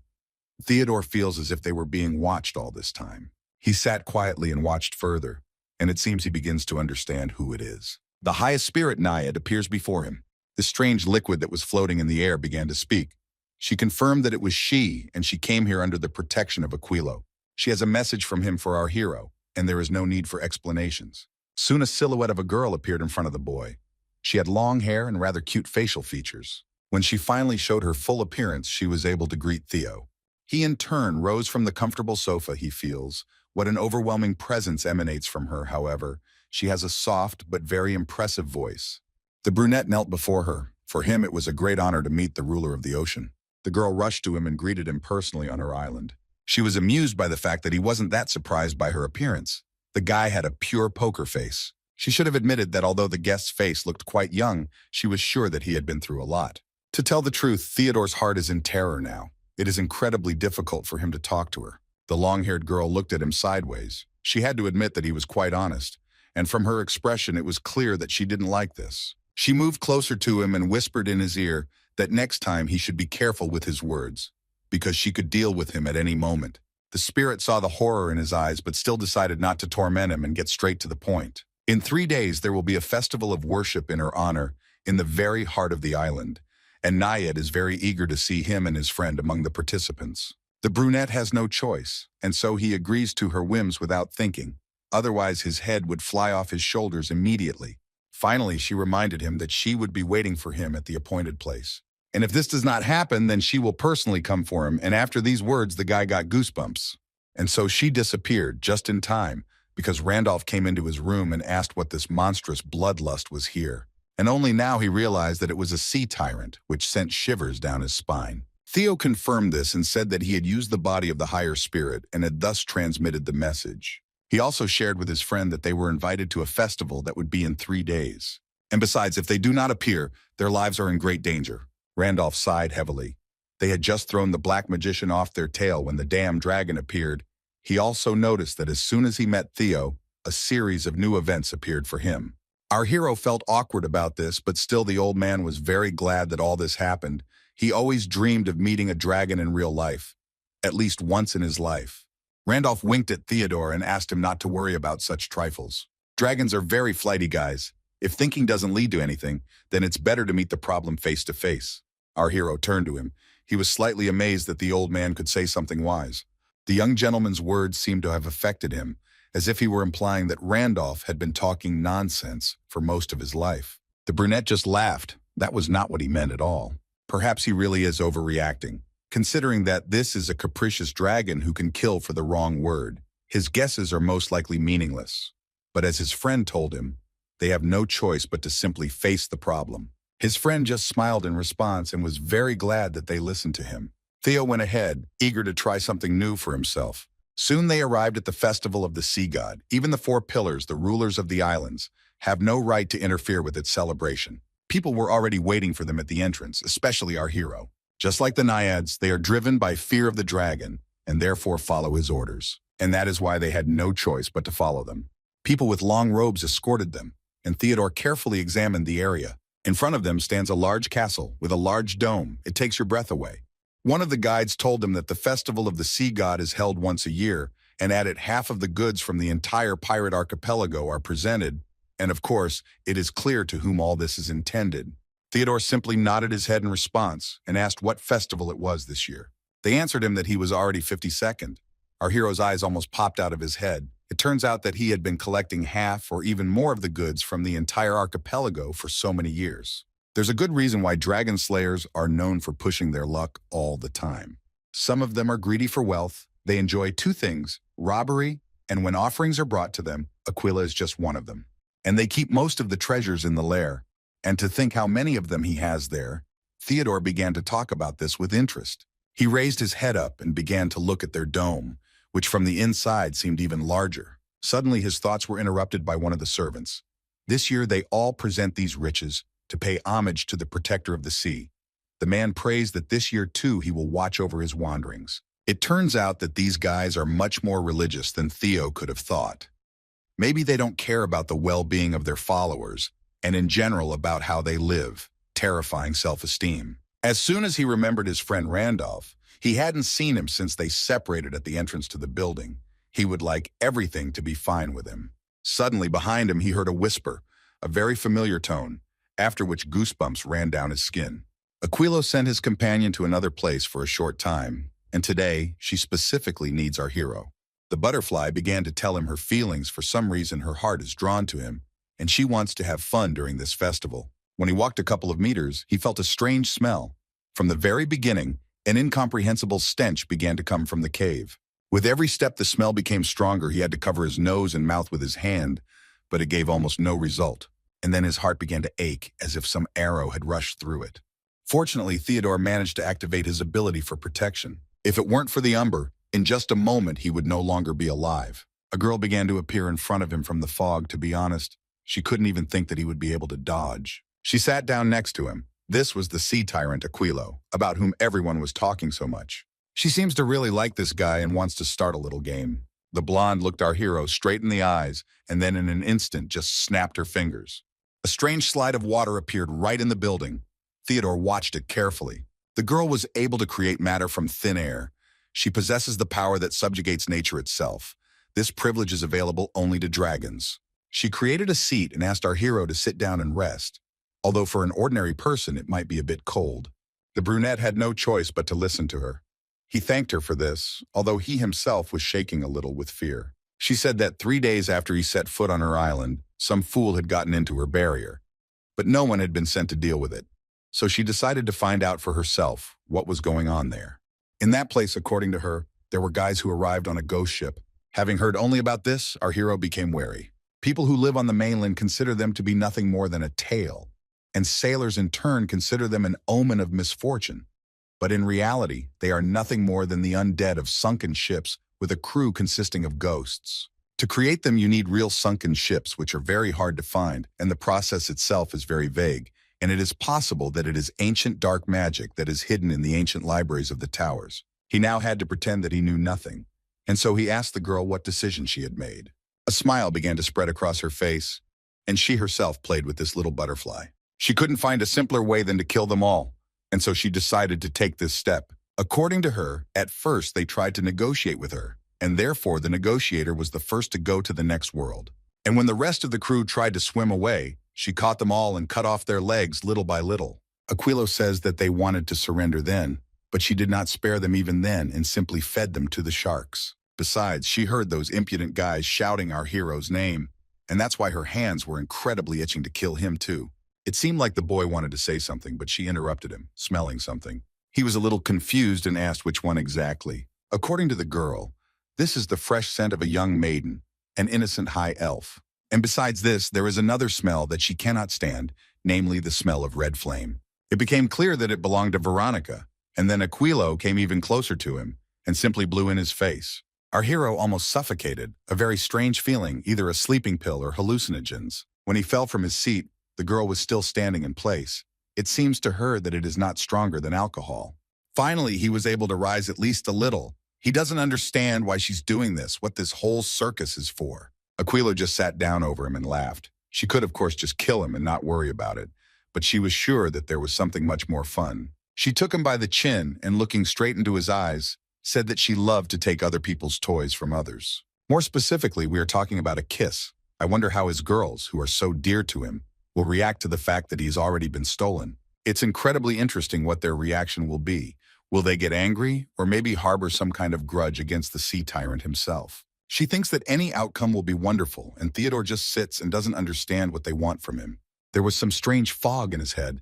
Theodore feels as if they were being watched all this time. He sat quietly and watched further, and it seems he begins to understand who it is. The highest spirit Naiad appears before him. The strange liquid that was floating in the air began to speak. She confirmed that it was she, and she came here under the protection of Aquilo. She has a message from him for our hero, and there is no need for explanations. Soon a silhouette of a girl appeared in front of the boy. She had long hair and rather cute facial features. When she finally showed her full appearance, she was able to greet Theo. He in turn rose from the comfortable sofa he feels. What an overwhelming presence emanates from her, however. She has a soft but very impressive voice. The brunette knelt before her. For him, it was a great honor to meet the ruler of the ocean. The girl rushed to him and greeted him personally on her island. She was amused by the fact that he wasn't that surprised by her appearance. The guy had a pure poker face. She should have admitted that although the guest's face looked quite young, she was sure that he had been through a lot. To tell the truth, Theodore's heart is in terror now. It is incredibly difficult for him to talk to her. The long-haired girl looked at him sideways. She had to admit that he was quite honest, and from her expression it was clear that she didn't like this. She moved closer to him and whispered in his ear that next time he should be careful with his words, because she could deal with him at any moment. The spirit saw the horror in his eyes but still decided not to torment him and get straight to the point. In 3 days there will be a festival of worship in her honor in the very heart of the island, and Naiad is very eager to see him and his friend among the participants. The brunette has no choice, and so he agrees to her whims without thinking. Otherwise his head would fly off his shoulders immediately. Finally, she reminded him that she would be waiting for him at the appointed place. And if this does not happen, then she will personally come for him, and after these words the guy got goosebumps. And so she disappeared just in time, because Randolph came into his room and asked what this monstrous bloodlust was here. And only now he realized that it was a sea tyrant, which sent shivers down his spine. Theo confirmed this and said that he had used the body of the higher spirit and had thus transmitted the message. He also shared with his friend that they were invited to a festival that would be in 3 days. And besides, if they do not appear, their lives are in great danger. Randolph sighed heavily. They had just thrown the black magician off their tail when the damn dragon appeared. He also noticed that as soon as he met Theo, a series of new events appeared for him. Our hero felt awkward about this, but still the old man was very glad that all this happened. He always dreamed of meeting a dragon in real life, at least once in his life. Randolph winked at Theodore and asked him not to worry about such trifles. Dragons are very flighty guys. If thinking doesn't lead to anything, then it's better to meet the problem face to face. Our hero turned to him. He was slightly amazed that the old man could say something wise. The young gentleman's words seemed to have affected him, as if he were implying that Randolph had been talking nonsense for most of his life. The brunette just laughed. That was not what he meant at all. Perhaps he really is overreacting, considering that this is a capricious dragon who can kill for the wrong word. His guesses are most likely meaningless. But as his friend told him, they have no choice but to simply face the problem. His friend just smiled in response and was very glad that they listened to him. Theo went ahead, eager to try something new for himself. Soon they arrived at the festival of the sea god. Even the 4 pillars, the rulers of the islands, have no right to interfere with its celebration. People were already waiting for them at the entrance, especially our hero. Just like the naiads, they are driven by fear of the dragon and therefore follow his orders. And that is why they had no choice but to follow them. People with long robes escorted them, and Theodore carefully examined the area. In front of them stands a large castle with a large dome. It takes your breath away. One of the guides told him that the festival of the sea god is held once a year, and at it half of the goods from the entire pirate archipelago are presented, and of course, it is clear to whom all this is intended. Theodore simply nodded his head in response and asked what festival it was this year. They answered him that he was already 52nd. Our hero's eyes almost popped out of his head. It turns out that he had been collecting half or even more of the goods from the entire archipelago for so many years. There's a good reason why dragon slayers are known for pushing their luck all the time. Some of them are greedy for wealth. They enjoy two things, robbery, and when offerings are brought to them, Aquila is just one of them. And they keep most of the treasures in the lair. And to think how many of them he has there, Theodore began to talk about this with interest. He raised his head up and began to look at their dome, which from the inside seemed even larger. Suddenly his thoughts were interrupted by one of the servants. This year they all present these riches to pay homage to the protector of the sea. The man prays that this year too he will watch over his wanderings. It turns out that these guys are much more religious than Theo could have thought. Maybe they don't care about the well-being of their followers, and in general about how they live, terrifying self-esteem. As soon as he remembered his friend Randolph, he hadn't seen him since they separated at the entrance to the building. He would like everything to be fine with him. Suddenly behind him he heard a whisper, a very familiar tone, after which goosebumps ran down his skin. Aquilo sent his companion to another place for a short time, and today she specifically needs our hero. The butterfly began to tell him her feelings. For some reason her heart is drawn to him, and she wants to have fun during this festival. When he walked a couple of meters, he felt a strange smell. From the very beginning, an incomprehensible stench began to come from the cave. With every step the smell became stronger. He had to cover his nose and mouth with his hand, but it gave almost no result. And then his heart began to ache as if some arrow had rushed through it. Fortunately, Theodore managed to activate his ability for protection. If it weren't for the umber, in just a moment he would no longer be alive. A girl began to appear in front of him from the fog. To be honest, she couldn't even think that he would be able to dodge. She sat down next to him. This was the sea tyrant Aquilo, about whom everyone was talking so much. She seems to really like this guy and wants to start a little game. The blonde looked our hero straight in the eyes and then in an instant just snapped her fingers. A strange slide of water appeared right in the building. Theodore watched it carefully. The girl was able to create matter from thin air. She possesses the power that subjugates nature itself. This privilege is available only to dragons. She created a seat and asked our hero to sit down and rest, although for an ordinary person it might be a bit cold. The brunette had no choice but to listen to her. He thanked her for this, although he himself was shaking a little with fear. She said that 3 days after he set foot on her island, some fool had gotten into her barrier, but no one had been sent to deal with it. So she decided to find out for herself what was going on there. In that place, according to her, there were guys who arrived on a ghost ship. Having heard only about this, our hero became wary. People who live on the mainland consider them to be nothing more than a tale, and sailors in turn consider them an omen of misfortune. But in reality, they are nothing more than the undead of sunken ships with a crew consisting of ghosts. To create them, you need real sunken ships, which are very hard to find, and the process itself is very vague, and it is possible that it is ancient dark magic that is hidden in the ancient libraries of the towers. He now had to pretend that he knew nothing, and so he asked the girl what decision she had made. A smile began to spread across her face, and she herself played with this little butterfly. She couldn't find a simpler way than to kill them all, and so she decided to take this step. According to her, at first they tried to negotiate with her, and therefore the negotiator was the first to go to the next world. And when the rest of the crew tried to swim away, she caught them all and cut off their legs little by little. Aquilo says that they wanted to surrender then, but she did not spare them even then and simply fed them to the sharks. Besides, she heard those impudent guys shouting our hero's name, and that's why her hands were incredibly itching to kill him too. It seemed like the boy wanted to say something, but she interrupted him, smelling something. He was a little confused and asked which one exactly. According to the girl, this is the fresh scent of a young maiden, an innocent high elf. And besides this, there is another smell that she cannot stand, namely the smell of red flame. It became clear that it belonged to Veronica, and then Aquilo came even closer to him and simply blew in his face. Our hero almost suffocated, a very strange feeling, either a sleeping pill or hallucinogens. When he fell from his seat, the girl was still standing in place. It seems to her that it is not stronger than alcohol. Finally, he was able to rise at least a little. He doesn't understand why she's doing this, what this whole circus is for. Aquilo just sat down over him and laughed. She could, of course, just kill him and not worry about it, but she was sure that there was something much more fun. She took him by the chin and, looking straight into his eyes, said that she loved to take other people's toys from others. More specifically, we are talking about a kiss. I wonder how his girls, who are so dear to him, will react to the fact that he's already been stolen. It's incredibly interesting what their reaction will be. Will they get angry, or maybe harbor some kind of grudge against the sea tyrant himself? She thinks that any outcome will be wonderful, and Theodore just sits and doesn't understand what they want from him. There was some strange fog in his head.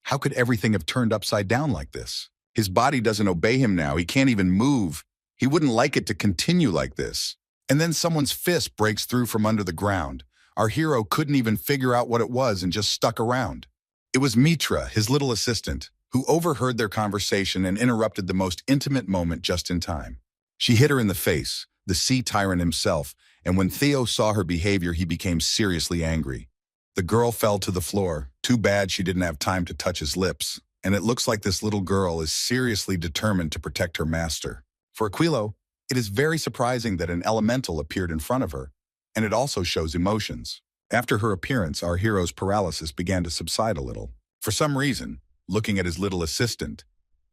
How could everything have turned upside down like this? His body doesn't obey him now. He can't even move. He wouldn't like it to continue like this. And then someone's fist breaks through from under the ground. Our hero couldn't even figure out what it was and just stuck around. It was Mitra, his little assistant, who overheard their conversation and interrupted the most intimate moment just in time. She hit her in the face, the sea tyrant himself, and when Theo saw her behavior, he became seriously angry. The girl fell to the floor. Too bad she didn't have time to touch his lips, and it looks like this little girl is seriously determined to protect her master. For Aquilo, it is very surprising that an elemental appeared in front of her, and it also shows emotions. After her appearance, our hero's paralysis began to subside a little. For some reason, looking at his little assistant,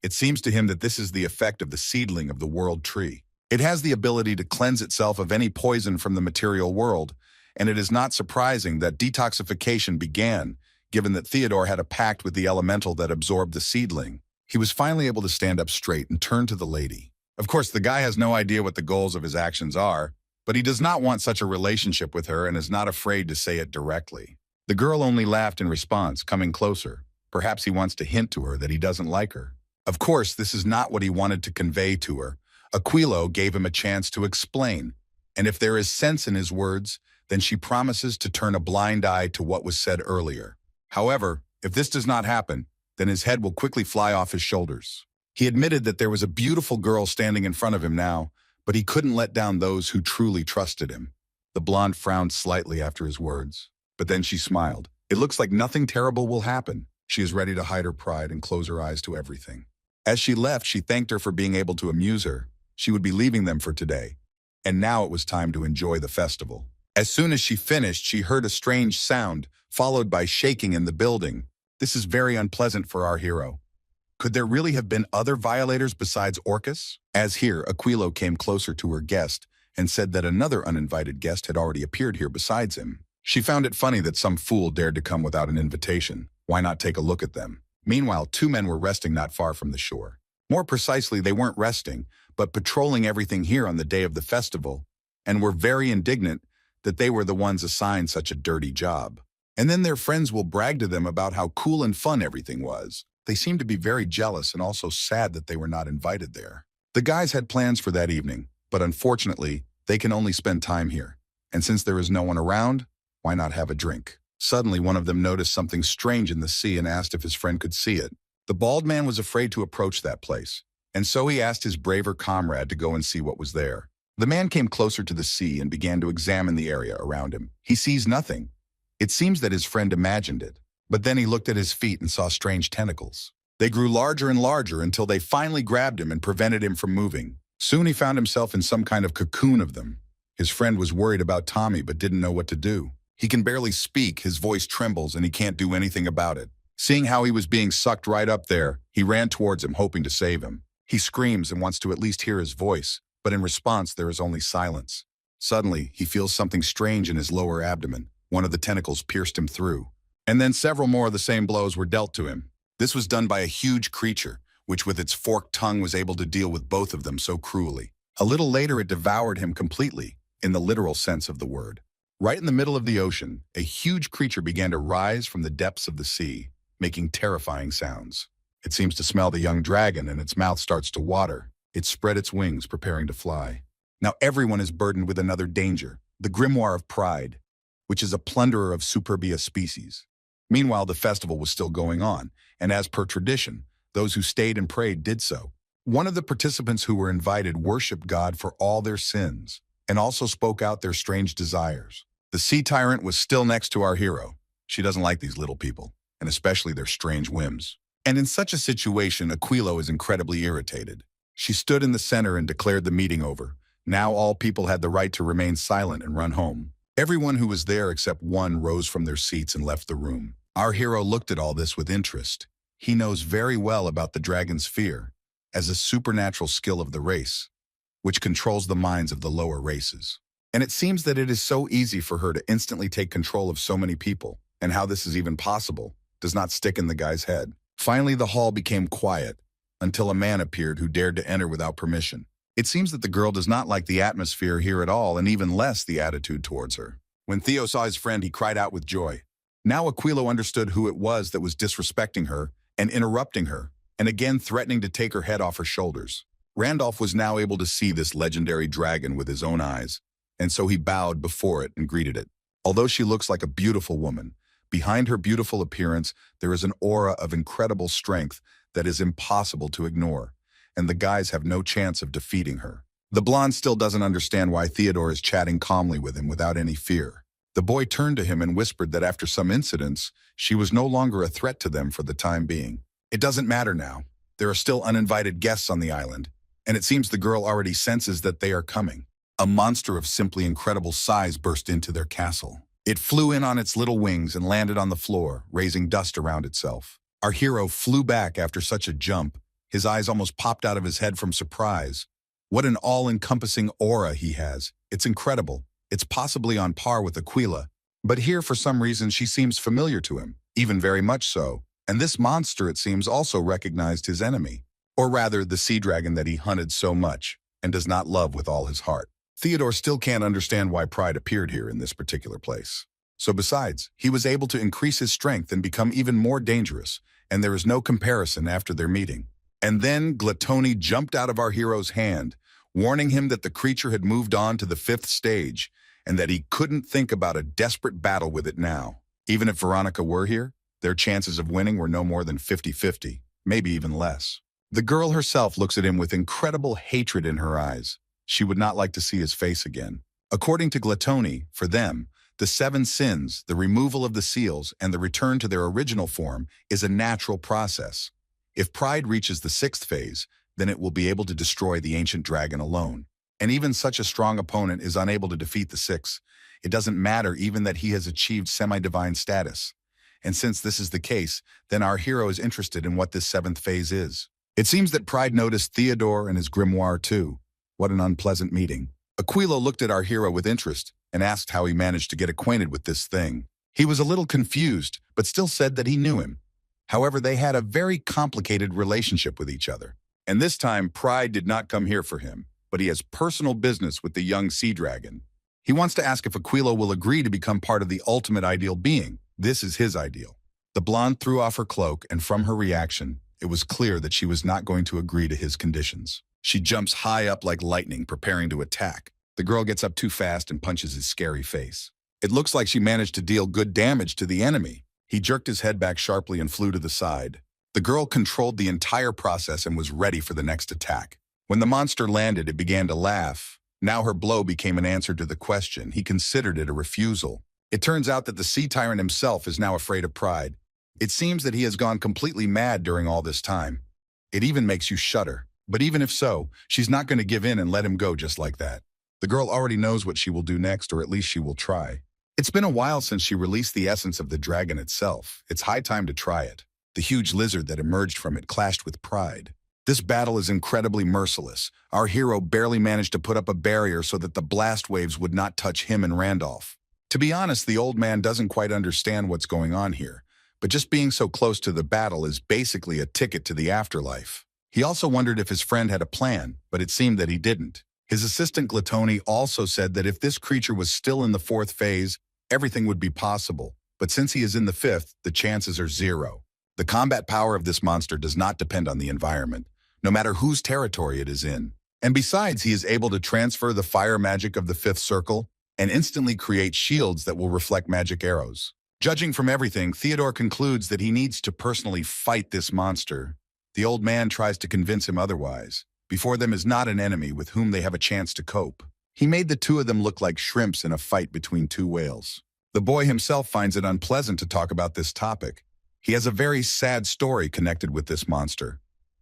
it seems to him that this is the effect of the seedling of the world tree. It has the ability to cleanse itself of any poison from the material world, and it is not surprising that detoxification began, given that Theodore had a pact with the elemental that absorbed the seedling. He was finally able to stand up straight and turn to the lady. Of course, the guy has no idea what the goals of his actions are, but he does not want such a relationship with her and is not afraid to say it directly. The girl only laughed in response, coming closer. Perhaps he wants to hint to her that he doesn't like her. Of course, this is not what he wanted to convey to her. Aquilo gave him a chance to explain, and if there is sense in his words, then she promises to turn a blind eye to what was said earlier. However, if this does not happen, then his head will quickly fly off his shoulders. He admitted that there was a beautiful girl standing in front of him now, but he couldn't let down those who truly trusted him. The blonde frowned slightly after his words, but then she smiled. It looks like nothing terrible will happen. She is ready to hide her pride and close her eyes to everything. As she left, she thanked her for being able to amuse her. She would be leaving them for today, and now it was time to enjoy the festival. As soon as she finished, she heard a strange sound, followed by shaking in the building. This is very unpleasant for our hero. Could there really have been other violators besides Orcus? As here, Aquilo came closer to her guest and said that another uninvited guest had already appeared here besides him. She found it funny that some fool dared to come without an invitation. Why not take a look at them? Meanwhile, two men were resting not far from the shore. More precisely, they weren't resting, but patrolling everything here on the day of the festival, and were very indignant that they were the ones assigned such a dirty job. And then their friends will brag to them about how cool and fun everything was. They seemed to be very jealous and also sad that they were not invited there. The guys had plans for that evening, but unfortunately, they can only spend time here. And since there is no one around, why not have a drink? Suddenly, one of them noticed something strange in the sea and asked if his friend could see it. The bald man was afraid to approach that place, and so he asked his braver comrade to go and see what was there. The man came closer to the sea and began to examine the area around him. He sees nothing. It seems that his friend imagined it. But then he looked at his feet and saw strange tentacles. They grew larger and larger until they finally grabbed him and prevented him from moving. Soon he found himself in some kind of cocoon of them. His friend was worried about Tommy but didn't know what to do. He can barely speak, his voice trembles, and he can't do anything about it. Seeing how he was being sucked right up there, he ran towards him, hoping to save him. He screams and wants to at least hear his voice, but in response there is only silence. Suddenly, he feels something strange in his lower abdomen. One of the tentacles pierced him through. And then several more of the same blows were dealt to him. This was done by a huge creature, which with its forked tongue was able to deal with both of them so cruelly. A little later it devoured him completely, in the literal sense of the word. Right in the middle of the ocean, a huge creature began to rise from the depths of the sea, making terrifying sounds. It seems to smell the young dragon, and its mouth starts to water. It spread its wings, preparing to fly. Now everyone is burdened with another danger, the grimoire of pride, which is a plunderer of superbia species. Meanwhile, the festival was still going on, and as per tradition, those who stayed and prayed did so. One of the participants who were invited worshiped God for all their sins, and also spoke out their strange desires. The sea tyrant was still next to our hero. She doesn't like these little people, and especially their strange whims. And in such a situation, Aquilo is incredibly irritated. She stood in the center and declared the meeting over. Now all people had the right to remain silent and run home. Everyone who was there except one rose from their seats and left the room. Our hero looked at all this with interest. He knows very well about the dragon's fear as a supernatural skill of the race, which controls the minds of the lower races. And it seems that it is so easy for her to instantly take control of so many people, and how this is even possible does not stick in the guy's head. Finally, the hall became quiet until a man appeared who dared to enter without permission. It seems that the girl does not like the atmosphere here at all, and even less the attitude towards her. When Theo saw his friend, he cried out with joy. Now Aquilo understood who it was that was disrespecting her and interrupting her, and again threatening to take her head off her shoulders. Randolph was now able to see this legendary dragon with his own eyes, and so he bowed before it and greeted it. Although she looks like a beautiful woman, behind her beautiful appearance there is an aura of incredible strength that is impossible to ignore, and the guys have no chance of defeating her. The blonde still doesn't understand why Theodore is chatting calmly with him without any fear. The boy turned to him and whispered that after some incidents, she was no longer a threat to them for the time being. It doesn't matter now. There are still uninvited guests on the island, and it seems the girl already senses that they are coming. A monster of simply incredible size burst into their castle. It flew in on its little wings and landed on the floor, raising dust around itself. Our hero flew back after such a jump. His eyes almost popped out of his head from surprise. What an all-encompassing aura he has. It's incredible. It's possibly on par with Aquila. But here, for some reason, she seems familiar to him, even very much so. And this monster, it seems, also recognized his enemy. Or rather, the sea dragon that he hunted so much and does not love with all his heart. Theodore still can't understand why Pride appeared here in this particular place. So besides, he was able to increase his strength and become even more dangerous, and there is no comparison after their meeting. And then Gluttony jumped out of our hero's hand, warning him that the creature had moved on to the 5th stage, and that he couldn't think about a desperate battle with it now. Even if Veronica were here, their chances of winning were no more than 50-50, maybe even less. The girl herself looks at him with incredible hatred in her eyes. She would not like to see his face again. According to Gluttony, for them, the 7 sins, the removal of the seals, and the return to their original form is a natural process. If Pride reaches the 6th phase, then it will be able to destroy the ancient dragon alone. And even such a strong opponent is unable to defeat the 6. It doesn't matter even that he has achieved semi-divine status. And since this is the case, then our hero is interested in what this 7th phase is. It seems that Pride noticed Theodore and his grimoire too. What an unpleasant meeting. Aquilo looked at our hero with interest and asked how he managed to get acquainted with this thing. He was a little confused, but still said that he knew him. However, they had a very complicated relationship with each other. And this time, Pride did not come here for him, but he has personal business with the young sea dragon. He wants to ask if Aquilo will agree to become part of the ultimate ideal being. This is his ideal. The blonde threw off her cloak, and from her reaction, it was clear that she was not going to agree to his conditions. She jumps high up like lightning, preparing to attack. The girl gets up too fast and punches his scary face. It looks like she managed to deal good damage to the enemy. He jerked his head back sharply and flew to the side. The girl controlled the entire process and was ready for the next attack. When the monster landed, it began to laugh. Now her blow became an answer to the question. He considered it a refusal. It turns out that the sea tyrant himself is now afraid of Pride. It seems that he has gone completely mad during all this time. It even makes you shudder. But even if so, she's not going to give in and let him go just like that. The girl already knows what she will do next, or at least she will try. It's been a while since she released the essence of the dragon itself. It's high time to try it. The huge lizard that emerged from it clashed with Pride. This battle is incredibly merciless. Our hero barely managed to put up a barrier so that the blast waves would not touch him and Randolph. To be honest, the old man doesn't quite understand what's going on here, but just being so close to the battle is basically a ticket to the afterlife. He also wondered if his friend had a plan, but it seemed that he didn't. His assistant Gluttony also said that if this creature was still in the 4th phase, everything would be possible. But since he is in the 5th, the chances are 0. The combat power of this monster does not depend on the environment, no matter whose territory it is in. And besides, he is able to transfer the fire magic of the 5th circle and instantly create shields that will reflect magic arrows. Judging from everything, Theodore concludes that he needs to personally fight this monster. The old man tries to convince him otherwise. Before them is not an enemy with whom they have a chance to cope. He made the two of them look like shrimps in a fight between 2 whales. The boy himself finds it unpleasant to talk about this topic. He has a very sad story connected with this monster.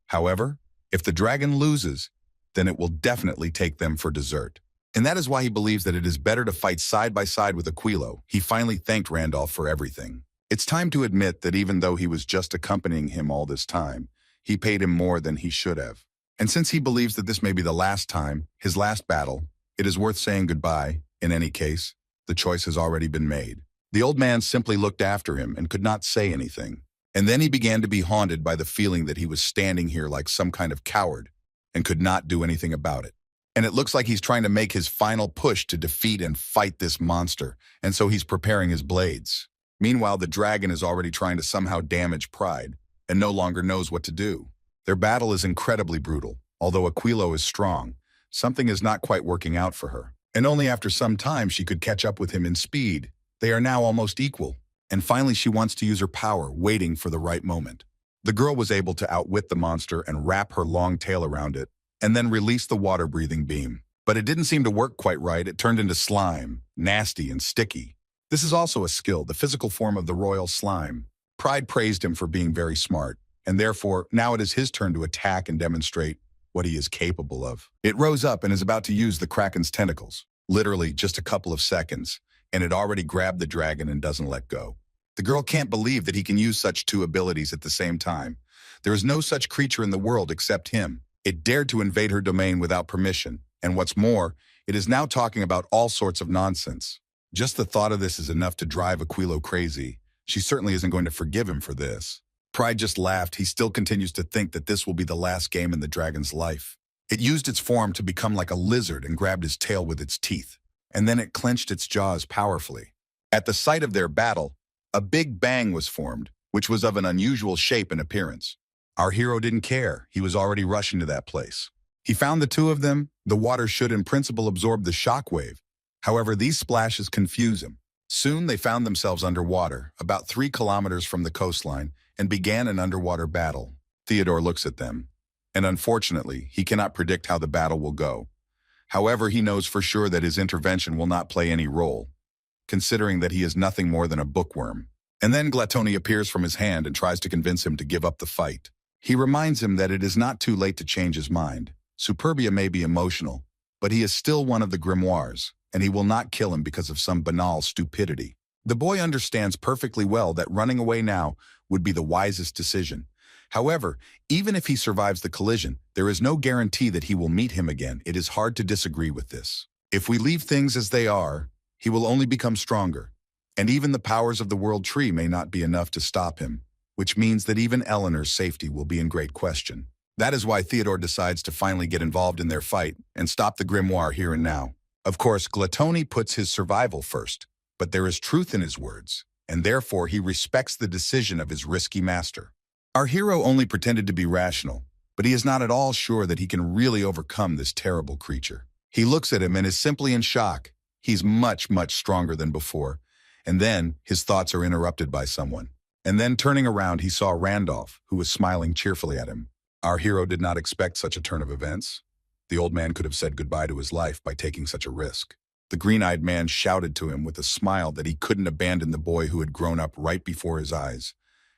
However, if the dragon loses, then it will definitely take them for dessert. And that is why he believes that it is better to fight side by side with Aquilo. He finally thanked Randolph for everything. It's time to admit that even though he was just accompanying him all this time, he paid him more than he should have. And since he believes that this may be the last time, his last battle, it is worth saying goodbye. In any case, the choice has already been made. The old man simply looked after him and could not say anything. And then he began to be haunted by the feeling that he was standing here like some kind of coward and could not do anything about it. And it looks like he's trying to make his final push to defeat and fight this monster, and so he's preparing his blades. Meanwhile, the dragon is already trying to somehow damage Pride and no longer knows what to do. Their battle is incredibly brutal. Although Aquilo is strong, something is not quite working out for her. And only after some time she could catch up with him in speed. They are now almost equal. And finally she wants to use her power, waiting for the right moment. The girl was able to outwit the monster and wrap her long tail around it, and then release the water-breathing beam. But it didn't seem to work quite right. It turned into slime, nasty and sticky. This is also a skill, the physical form of the royal slime. Pride praised him for being very smart, and therefore now it is his turn to attack and demonstrate what he is capable of. It rose up and is about to use the Kraken's tentacles. Literally just a couple of seconds, and it already grabbed the dragon and doesn't let go. The girl can't believe that he can use such two abilities at the same time. There is no such creature in the world except him. It dared to invade her domain without permission, and what's more, it is now talking about all sorts of nonsense. Just the thought of this is enough to drive Aquilo crazy. She certainly isn't going to forgive him for this. Pride just laughed. He still continues to think that this will be the last game in the dragon's life. It used its form to become like a lizard and grabbed his tail with its teeth, and then it clenched its jaws powerfully. At the sight of their battle, a big bang was formed, which was of an unusual shape and appearance. Our hero didn't care. He was already rushing to that place. He found the two of them. The water should in principle absorb the shock wave. However, these splashes confuse him. Soon they found themselves underwater, about 3 kilometers from the coastline, and began an underwater battle. Theodore looks at them, and unfortunately, he cannot predict how the battle will go. However, he knows for sure that his intervention will not play any role, considering that he is nothing more than a bookworm. And then Glatoni appears from his hand and tries to convince him to give up the fight. He reminds him that it is not too late to change his mind. Superbia may be emotional, but he is still one of the grimoires, and he will not kill him because of some banal stupidity. The boy understands perfectly well that running away now would be the wisest decision. However, even if he survives the collision, there is no guarantee that he will meet him again. It is hard to disagree with this. If we leave things as they are, he will only become stronger, and even the powers of the World Tree may not be enough to stop him, which means that even Eleanor's safety will be in great question. That is why Theodore decides to finally get involved in their fight and stop the grimoire here and now. Of course, Glatoni puts his survival first, but there is truth in his words, and therefore he respects the decision of his risky master. Our hero only pretended to be rational, but he is not at all sure that he can really overcome this terrible creature. He looks at him and is simply in shock. He's much, much stronger than before, and then his thoughts are interrupted by someone. And then turning around, he saw Randolph, who was smiling cheerfully at him. Our hero did not expect such a turn of events. The old man could have said goodbye to his life by taking such a risk. The green-eyed man shouted to him with a smile that he couldn't abandon the boy who had grown up right before his eyes.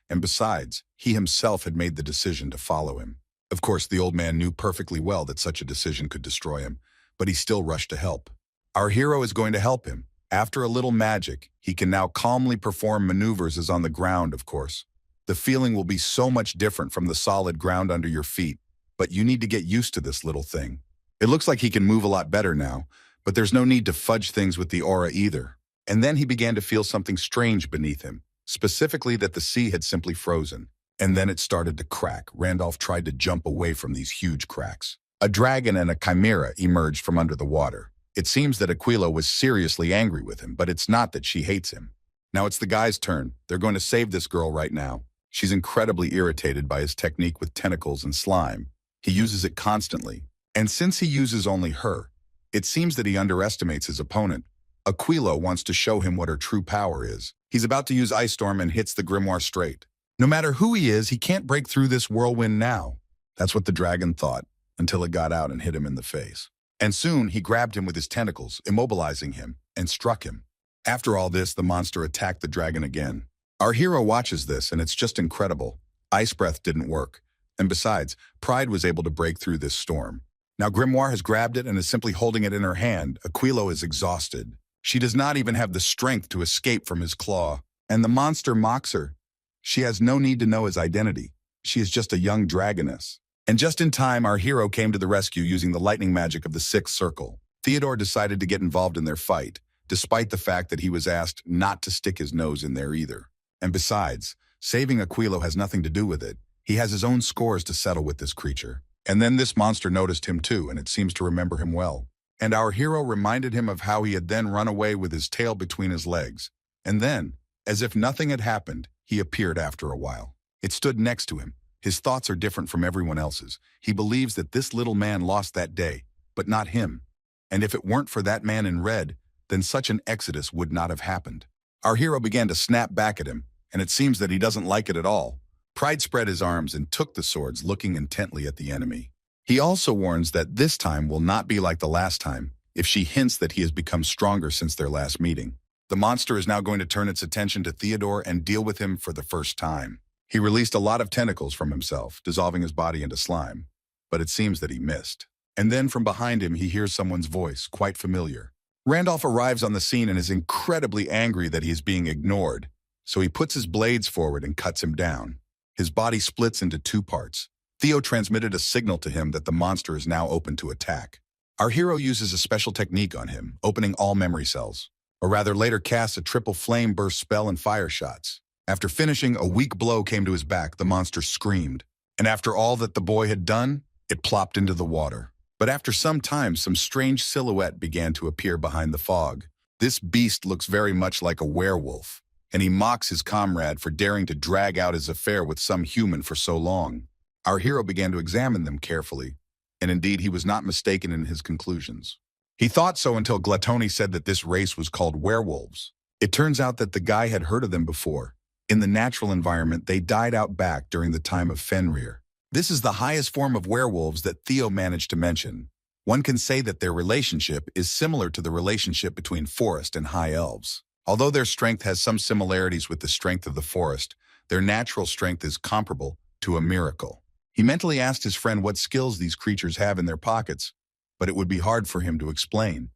And besides, he himself had made the decision to follow him. Of course, the old man knew perfectly well that such a decision could destroy him, but he still rushed to help. Our hero is going to help him. After a little magic, he can now calmly perform maneuvers as on the ground, of course. The feeling will be so much different from the solid ground under your feet, but you need to get used to this little thing. It looks like he can move a lot better now, but there's no need to fudge things with the aura either. And then he began to feel something strange beneath him, specifically that the sea had simply frozen. And then it started to crack. Randolph tried to jump away from these huge cracks. A dragon and a chimera emerged from under the water. It seems that Aquilo was seriously angry with him, but it's not that she hates him. Now it's the guy's turn. They're going to save this girl right now. She's incredibly irritated by his technique with tentacles and slime. He uses it constantly. And since he uses only her, it seems that he underestimates his opponent. Aquilo wants to show him what her true power is. He's about to use Ice Storm and hits the grimoire straight. No matter who he is, he can't break through this whirlwind now. That's what the dragon thought, until it got out and hit him in the face. And soon he grabbed him with his tentacles, immobilizing him, and struck him. After all this, the monster attacked the dragon again. Our hero watches this, and it's just incredible. Ice Breath didn't work. And besides, Pride was able to break through this storm. Now Grimoire has grabbed it and is simply holding it in her hand. Aquilo is exhausted. She does not even have the strength to escape from his claw. And the monster mocks her. She has no need to know his identity. She is just a young dragoness. And just in time, our hero came to the rescue using the lightning magic of the sixth circle. Theodore decided to get involved in their fight, despite the fact that he was asked not to stick his nose in there either. And besides, saving Aquilo has nothing to do with it. He has his own scores to settle with this creature. And then this monster noticed him too, and it seems to remember him well. And our hero reminded him of how he had then run away with his tail between his legs. And then, as if nothing had happened, he appeared after a while. It stood next to him. His thoughts are different from everyone else's. He believes that this little man lost that day, but not him. And if it weren't for that man in red, then such an exodus would not have happened. Our hero began to snap back at him, and it seems that he doesn't like it at all. Pride spread his arms and took the swords, looking intently at the enemy. He also warns that this time will not be like the last time, if she hints that he has become stronger since their last meeting. The monster is now going to turn its attention to Theodore and deal with him for the first time. He released a lot of tentacles from himself, dissolving his body into slime, but it seems that he missed. And then from behind him, he hears someone's voice, quite familiar. Randolph arrives on the scene and is incredibly angry that he is being ignored, so he puts his blades forward and cuts him down. His body splits into two parts. Theo transmitted a signal to him that the monster is now open to attack. Our hero uses a special technique on him, opening all memory cells, or rather later casts a triple flame burst spell and fire shots. After finishing, a weak blow came to his back. The monster screamed, and after all that the boy had done, it plopped into the water. But after some time, some strange silhouette began to appear behind the fog. This beast looks very much like a werewolf, and he mocks his comrade for daring to drag out his affair with some human for so long. Our hero began to examine them carefully, and indeed he was not mistaken in his conclusions. He thought so until Glatoni said that this race was called werewolves. It turns out that the guy had heard of them before. In the natural environment, they died out back during the time of Fenrir. This is the highest form of werewolves that Theo managed to mention. One can say that their relationship is similar to the relationship between forest and high elves. Although their strength has some similarities with the strength of the forest, their natural strength is comparable to a miracle. He mentally asked his friend what skills these creatures have in their pockets, but it would be hard for him to explain.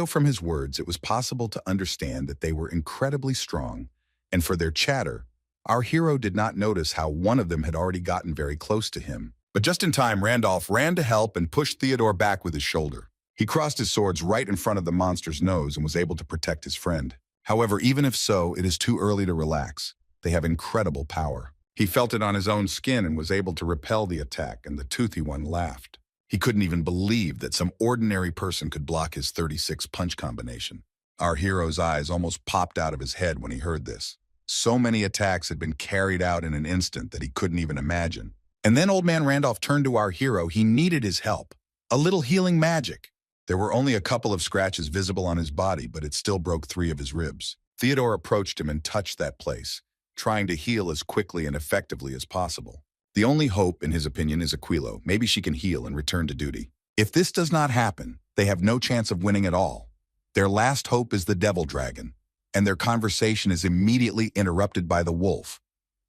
From his words, it was possible to understand that they were incredibly strong, and for their chatter, our hero did not notice how one of them had already gotten very close to him. But just in time, Randolph ran to help and pushed Theodore back with his shoulder. He crossed his swords right in front of the monster's nose and was able to protect his friend. However, even if so, it is too early to relax. They have incredible power. He felt it on his own skin and was able to repel the attack, and the toothy one laughed. He couldn't even believe that some ordinary person could block his 36 punch combination. Our hero's eyes almost popped out of his head when he heard this. So many attacks had been carried out in an instant that he couldn't even imagine. And then old man Randolph turned to our hero. He needed his help. A little healing magic. There were only a couple of scratches visible on his body, but it still broke 3 of his ribs. Theodore approached him and touched that place, trying to heal as quickly and effectively as possible. The only hope, in his opinion, is Aquilo. Maybe she can heal and return to duty. If this does not happen, they have no chance of winning at all. Their last hope is the devil dragon, and their conversation is immediately interrupted by the wolf,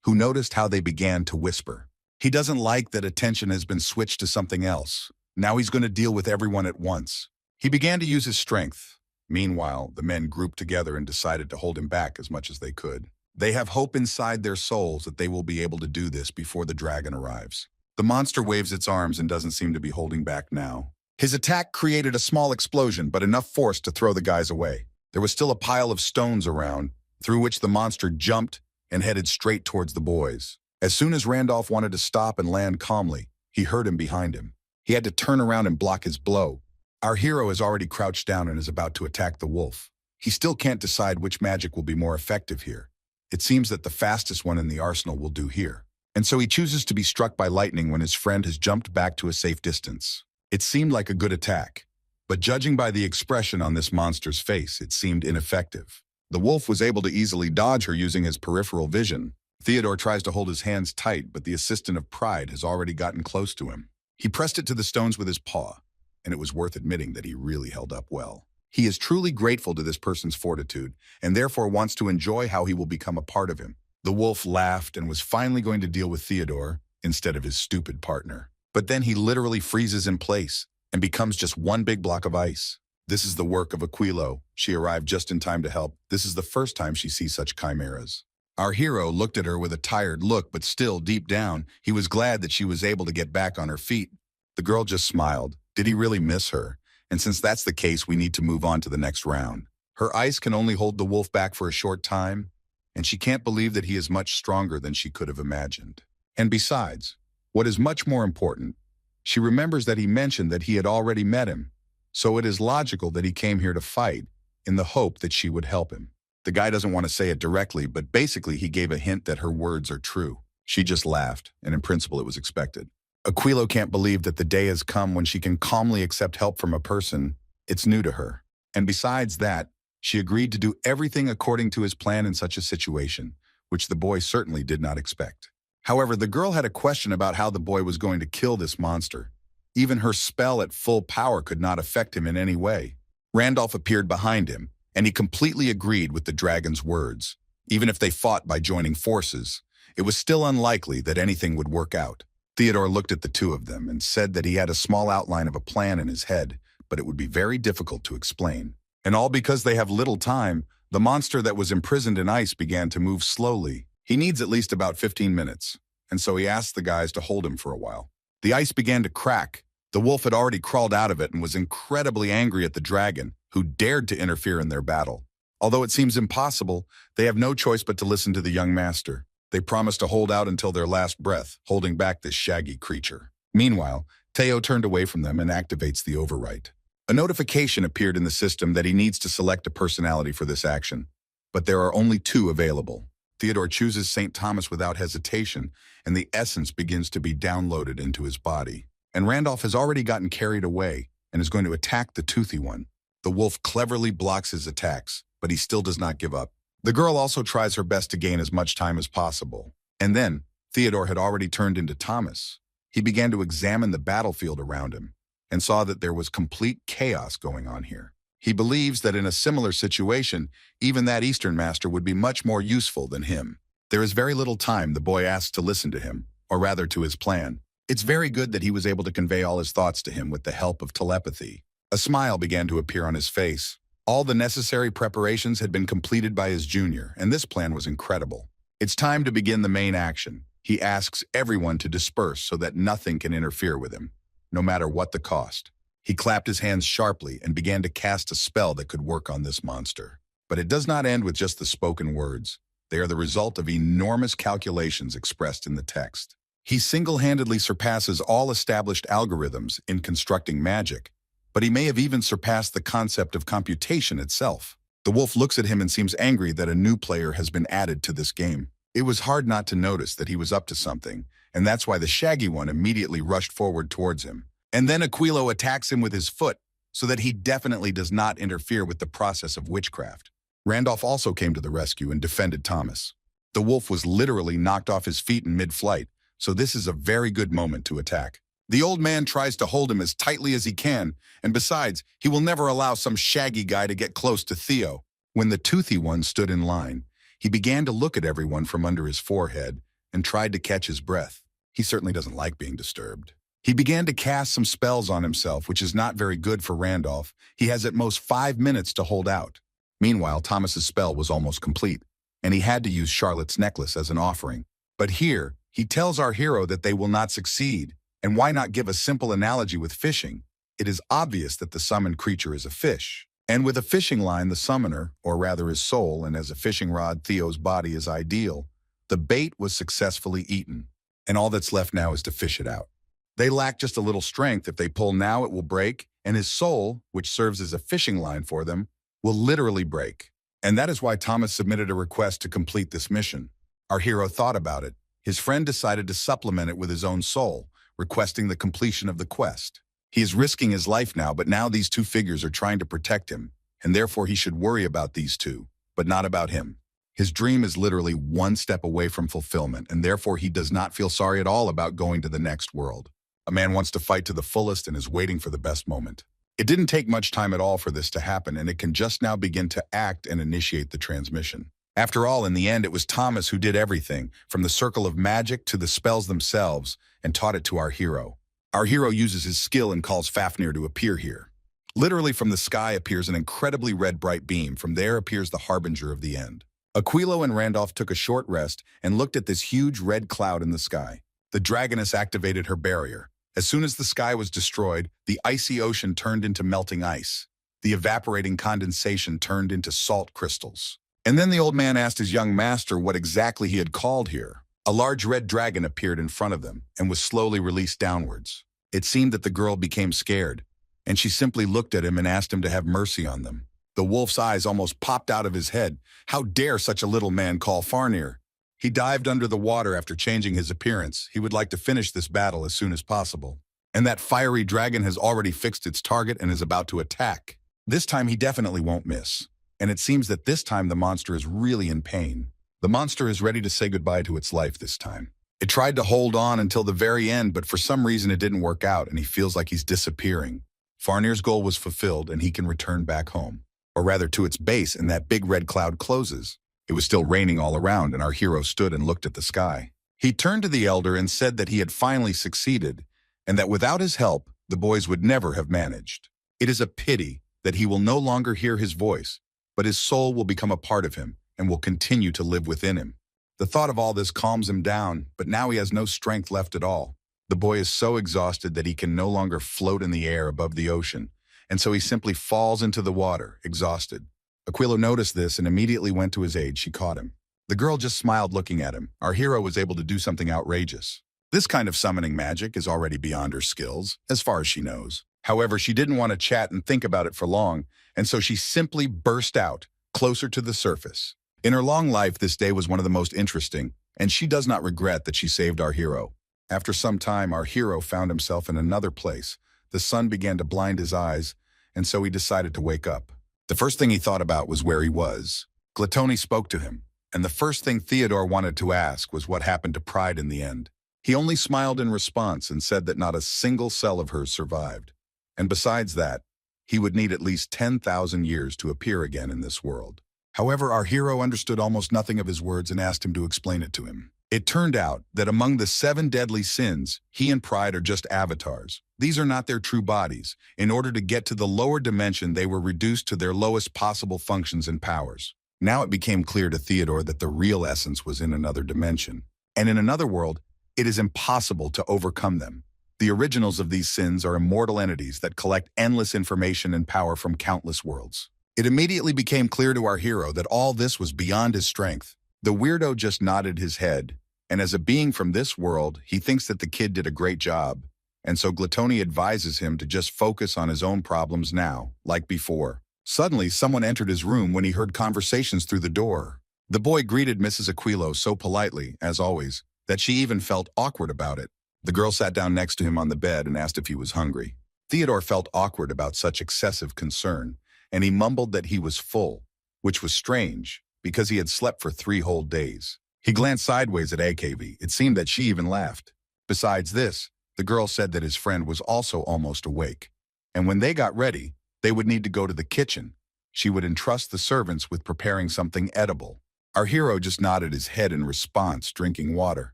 who noticed how they began to whisper. He doesn't like that attention has been switched to something else. Now he's going to deal with everyone at once. He began to use his strength. Meanwhile, the men grouped together and decided to hold him back as much as they could. They have hope inside their souls that they will be able to do this before the dragon arrives. The monster waves its arms and doesn't seem to be holding back now. His attack created a small explosion, but enough force to throw the guys away. There was still a pile of stones around, through which the monster jumped and headed straight towards the boys. As soon as Randolph wanted to stop and land calmly, he heard him behind him. He had to turn around and block his blow. Our hero is already crouched down and is about to attack the wolf. He still can't decide which magic will be more effective here. It seems that the fastest one in the arsenal will do here. And so he chooses to be struck by lightning when his friend has jumped back to a safe distance. It seemed like a good attack, but judging by the expression on this monster's face, it seemed ineffective. The wolf was able to easily dodge her using his peripheral vision. Theodore tries to hold his hands tight, but the assistant of pride has already gotten close to him. He pressed it to the stones with his paw, and it was worth admitting that he really held up well. He is truly grateful to this person's fortitude, and therefore wants to enjoy how he will become a part of him. The wolf laughed and was finally going to deal with Theodore instead of his stupid partner. But then he literally freezes in place and becomes just one big block of ice. This is the work of Aquilo. She arrived just in time to help. This is the first time she sees such chimeras. Our hero looked at her with a tired look, but still, deep down, he was glad that she was able to get back on her feet. The girl just smiled. Did he really miss her? And since that's the case, we need to move on to the next round. Her ice can only hold the wolf back for a short time, and she can't believe that he is much stronger than she could have imagined. And besides, what is much more important, she remembers that he mentioned that he had already met him, so it is logical that he came here to fight in the hope that she would help him. The guy doesn't want to say it directly, but basically he gave a hint that her words are true. She just laughed, and in principle it was expected. Aquilo can't believe that the day has come when she can calmly accept help from a person. It's new to her. And besides that, she agreed to do everything according to his plan in such a situation, which the boy certainly did not expect. However, the girl had a question about how the boy was going to kill this monster. Even her spell at full power could not affect him in any way. Randolph appeared behind him, and he completely agreed with the dragon's words. Even if they fought by joining forces, it was still unlikely that anything would work out. Theodore looked at the two of them and said that he had a small outline of a plan in his head, but it would be very difficult to explain. And all because they have little time, the monster that was imprisoned in ice began to move slowly. He needs at least about 15 minutes, and so he asked the guys to hold him for a while. The ice began to crack. The wolf had already crawled out of it and was incredibly angry at the dragon, who dared to interfere in their battle. Although it seems impossible, they have no choice but to listen to the young master. They promise to hold out until their last breath, holding back this shaggy creature. Meanwhile, Teo turned away from them and activates the overwrite. A notification appeared in the system that he needs to select a personality for this action, but there are only two available. Theodore chooses St. Thomas without hesitation, and the essence begins to be downloaded into his body. And Randolph has already gotten carried away and is going to attack the toothy one. The wolf cleverly blocks his attacks, but he still does not give up. The girl also tries her best to gain as much time as possible. And then, Theodore had already turned into Thomas. He began to examine the battlefield around him and saw that there was complete chaos going on here. He believes that in a similar situation, even that Eastern master would be much more useful than him. There is very little time. The boy asks to listen to him, or rather to his plan. It's very good that he was able to convey all his thoughts to him with the help of telepathy. A smile began to appear on his face. All the necessary preparations had been completed by his junior, and this plan was incredible. It's time to begin the main action. He asks everyone to disperse so that nothing can interfere with him, no matter what the cost. He clapped his hands sharply and began to cast a spell that could work on this monster. But it does not end with just the spoken words. They are the result of enormous calculations expressed in the text. He single-handedly surpasses all established algorithms in constructing magic, but he may have even surpassed the concept of computation itself. The wolf looks at him and seems angry that a new player has been added to this game. It was hard not to notice that he was up to something, and that's why the shaggy one immediately rushed forward towards him. And then Aquilo attacks him with his foot, so that he definitely does not interfere with the process of witchcraft. Randolph also came to the rescue and defended Thomas. The wolf was literally knocked off his feet in mid-flight, so this is a very good moment to attack. The old man tries to hold him as tightly as he can, and besides, he will never allow some shaggy guy to get close to Theo. When the toothy one stood in line, he began to look at everyone from under his forehead and tried to catch his breath. He certainly doesn't like being disturbed. He began to cast some spells on himself, which is not very good for Randolph. He has at most 5 minutes to hold out. Meanwhile, Thomas's spell was almost complete, and he had to use Charlotte's necklace as an offering. But here, he tells our hero that they will not succeed. And why not give a simple analogy with fishing? It is obvious that the summoned creature is a fish. And with a fishing line, the summoner, or rather his soul, and as a fishing rod, Theo's body is ideal. The bait was successfully eaten, and all that's left now is to fish it out. They lack just a little strength. If they pull now, it will break, and his soul, which serves as a fishing line for them, will literally break. And that is why Thomas submitted a request to complete this mission. Our hero thought about it. His friend decided to supplement it with his own soul, requesting the completion of the quest. He is risking his life now, but now these two figures are trying to protect him, and therefore he should worry about these two, but not about him. His dream is literally one step away from fulfillment, and therefore he does not feel sorry at all about going to the next world. A man wants to fight to the fullest and is waiting for the best moment. It didn't take much time at all for this to happen, and it can just now begin to act and initiate the transmission. After all, in the end, it was Thomas who did everything, from the circle of magic to the spells themselves, and taught it to our hero. Our hero uses his skill and calls Fafnir to appear here. Literally from the sky appears an incredibly red bright beam. From there appears the harbinger of the end. Aquilo and Randolph took a short rest and looked at this huge red cloud in the sky. The dragoness activated her barrier. As soon as the sky was destroyed, the icy ocean turned into melting ice. The evaporating condensation turned into salt crystals. And then the old man asked his young master what exactly he had called here. A large red dragon appeared in front of them and was slowly released downwards. It seemed that the girl became scared, and she simply looked at him and asked him to have mercy on them. The wolf's eyes almost popped out of his head. How dare such a little man call Fafnir? He dived under the water after changing his appearance. He would like to finish this battle as soon as possible. And that fiery dragon has already fixed its target and is about to attack. This time he definitely won't miss. And it seems that this time the monster is really in pain. The monster is ready to say goodbye to its life this time. It tried to hold on until the very end, but for some reason it didn't work out and he feels like he's disappearing. Fafnir's goal was fulfilled and he can return back home. Or rather to its base, and that big red cloud closes. It was still raining all around and our hero stood and looked at the sky. He turned to the elder and said that he had finally succeeded and that without his help, the boys would never have managed. It is a pity that he will no longer hear his voice, but his soul will become a part of him and will continue to live within him. The thought of all this calms him down, but now he has no strength left at all. The boy is so exhausted that he can no longer float in the air above the ocean, and so he simply falls into the water, exhausted. Aquilo noticed this and immediately went to his aid. She caught him. The girl just smiled looking at him. Our hero was able to do something outrageous. This kind of summoning magic is already beyond her skills, as far as she knows. However, she didn't want to chat and think about it for long, and so she simply burst out, closer to the surface. In her long life, this day was one of the most interesting, and she does not regret that she saved our hero. After some time, our hero found himself in another place. The sun began to blind his eyes, and so he decided to wake up. The first thing he thought about was where he was. Gluttony spoke to him, and the first thing Theodore wanted to ask was what happened to Pride in the end. He only smiled in response and said that not a single cell of hers survived. And besides that, he would need at least 10,000 years to appear again in this world. However, our hero understood almost nothing of his words and asked him to explain it to him. It turned out that among the 7 deadly sins, he and Pride are just avatars. These are not their true bodies. In order to get to the lower dimension, they were reduced to their lowest possible functions and powers. Now it became clear to Theodore that the real essence was in another dimension. And in another world, it is impossible to overcome them. The originals of these sins are immortal entities that collect endless information and power from countless worlds. It immediately became clear to our hero that all this was beyond his strength. The weirdo just nodded his head, and as a being from this world, he thinks that the kid did a great job. And so Gluttony advises him to just focus on his own problems now, like before. Suddenly, someone entered his room when he heard conversations through the door. The boy greeted Mrs. Aquilo so politely, as always, that she even felt awkward about it. The girl sat down next to him on the bed and asked if he was hungry. Theodore felt awkward about such excessive concern, and he mumbled that he was full, which was strange, because he had slept for 3 whole days. He glanced sideways at AKV. It seemed that she even laughed. Besides this, the girl said that his friend was also almost awake. And when they got ready, they would need to go to the kitchen. She would entrust the servants with preparing something edible. Our hero just nodded his head in response, drinking water,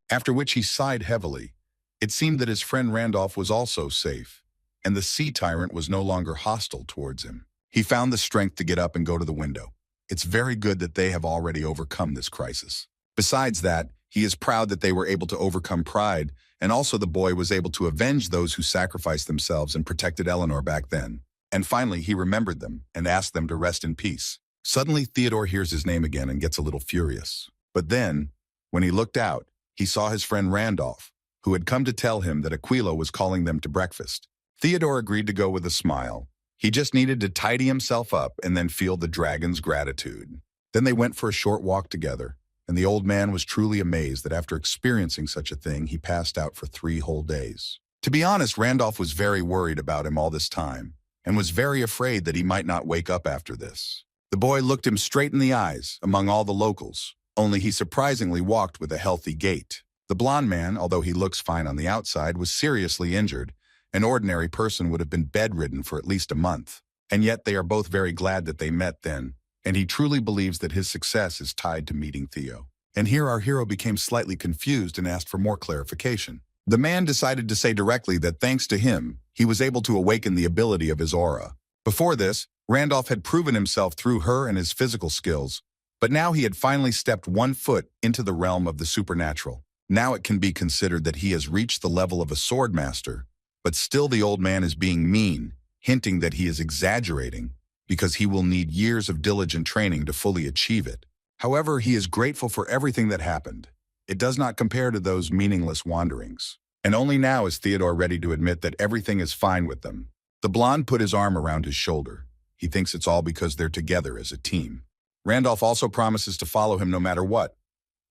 after which he sighed heavily. It seemed that his friend Randolph was also safe, and the sea tyrant was no longer hostile towards him. He found the strength to get up and go to the window. It's very good that they have already overcome this crisis. Besides that, he is proud that they were able to overcome Pride, and also the boy was able to avenge those who sacrificed themselves and protected Eleanor back then. And finally, he remembered them and asked them to rest in peace. Suddenly, Theodore hears his name again and gets a little furious. But then, when he looked out, he saw his friend Randolph, who had come to tell him that Aquilo was calling them to breakfast. Theodore agreed to go with a smile. He just needed to tidy himself up and then feel the dragon's gratitude. Then they went for a short walk together, and the old man was truly amazed that after experiencing such a thing, he passed out for 3 whole days. To be honest, Randolph was very worried about him all this time, and was very afraid that he might not wake up after this. The boy looked him straight in the eyes among all the locals, only he surprisingly walked with a healthy gait. The blond man, although he looks fine on the outside, was seriously injured. An ordinary person would have been bedridden for at least a month. And yet they are both very glad that they met then, and he truly believes that his success is tied to meeting Theo. And here our hero became slightly confused and asked for more clarification. The man decided to say directly that thanks to him, he was able to awaken the ability of his aura. Before this, Randolph had proven himself through her and his physical skills, but now he had finally stepped 1 foot into the realm of the supernatural. Now it can be considered that he has reached the level of a sword master, but still the old man is being mean, hinting that he is exaggerating, because he will need years of diligent training to fully achieve it. However, he is grateful for everything that happened. It does not compare to those meaningless wanderings. And only now is Theodore ready to admit that everything is fine with them. The blonde put his arm around his shoulder. He thinks it's all because they're together as a team. Randolph also promises to follow him no matter what.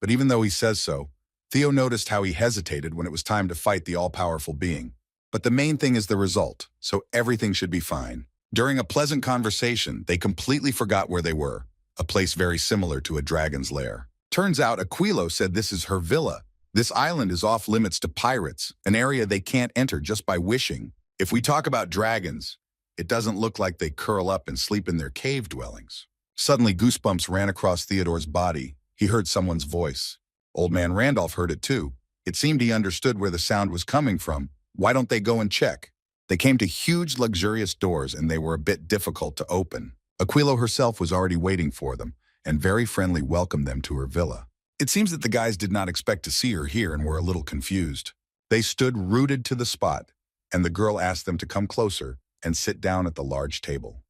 But even though he says so, Theo noticed how he hesitated when it was time to fight the all-powerful being. But the main thing is the result, so everything should be fine. During a pleasant conversation, they completely forgot where they were, a place very similar to a dragon's lair. Turns out Aquilo said this is her villa. This island is off limits to pirates, an area they can't enter just by wishing. If we talk about dragons, it doesn't look like they curl up and sleep in their cave dwellings. Suddenly, goosebumps ran across Theodore's body. He heard someone's voice. Old man Randolph heard it too. It seemed he understood where the sound was coming from. Why don't they go and check? They came to huge, luxurious doors, and they were a bit difficult to open. Aquilo herself was already waiting for them, and very friendly welcomed them to her villa. It seems that the guys did not expect to see her here and were a little confused. They stood rooted to the spot, and the girl asked them to come closer and sit down at the large table.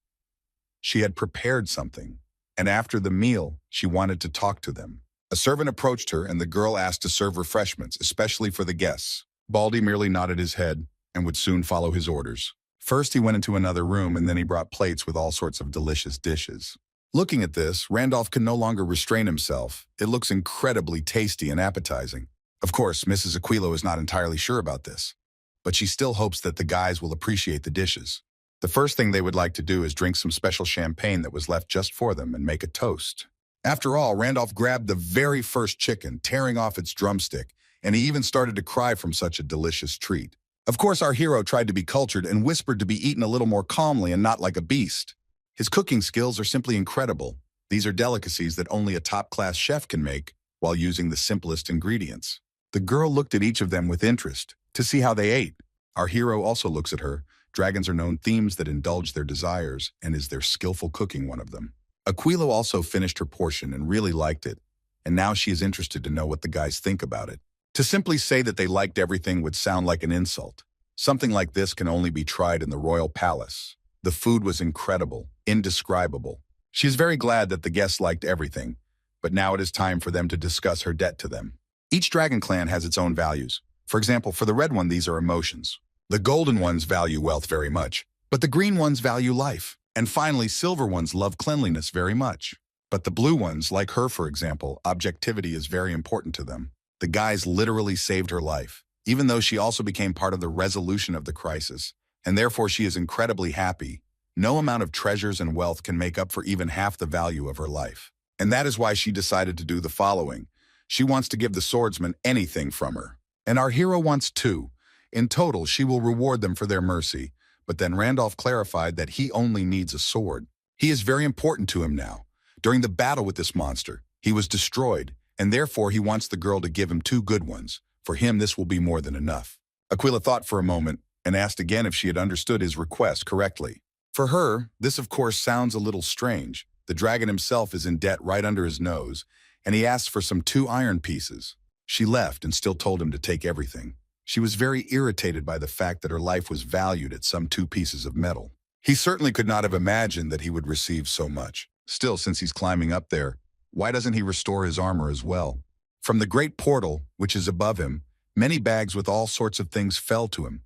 She had prepared something, and after the meal, she wanted to talk to them. A servant approached her, and the girl asked to serve refreshments, especially for the guests. Baldy merely nodded his head and would soon follow his orders. First, he went into another room, and then he brought plates with all sorts of delicious dishes. Looking at this, Randolph can no longer restrain himself. It looks incredibly tasty and appetizing. Of course, Mrs. Aquilo is not entirely sure about this, but she still hopes that the guys will appreciate the dishes. The first thing they would like to do is drink some special champagne that was left just for them and make a toast. After all, Randolph grabbed the very first chicken, tearing off its drumstick, and he even started to cry from such a delicious treat. Of course, our hero tried to be cultured and whispered to be eaten a little more calmly and not like a beast. His cooking skills are simply incredible. These are delicacies that only a top-class chef can make while using the simplest ingredients. The girl looked at each of them with interest to see how they ate. Our hero also looks at her. Dragons are known themes that indulge their desires, and is their skillful cooking one of them? Aquilo also finished her portion and really liked it, and now she is interested to know what the guys think about it. To simply say that they liked everything would sound like an insult. Something like this can only be tried in the royal palace. The food was incredible, indescribable. She is very glad that the guests liked everything, but now it is time for them to discuss her debt to them. Each dragon clan has its own values. For example, for the red one, these are emotions. The golden ones value wealth very much, but the green ones value life. And finally, silver ones love cleanliness very much. But the blue ones, like her for example, objectivity is very important to them. The guys literally saved her life, even though she also became part of the resolution of the crisis, and therefore she is incredibly happy. No amount of treasures and wealth can make up for even half the value of her life. And that is why she decided to do the following. She wants to give the swordsman anything from her. And our hero wants two. In total, she will reward them for their mercy. But then Randolph clarified that he only needs a sword. He is very important to him now. During the battle with this monster, he was destroyed, and therefore he wants the girl to give him two good ones. For him, this will be more than enough. Aquila thought for a moment and asked again if she had understood his request correctly. For her, this of course sounds a little strange. The dragon himself is in debt right under his nose, and he asked for some 2 iron pieces. She left and still told him to take everything. She was very irritated by the fact that her life was valued at some 2 pieces of metal. He certainly could not have imagined that he would receive so much. Still, since he's climbing up there, why doesn't he restore his armor as well? From the great portal, which is above him, many bags with all sorts of things fell to him.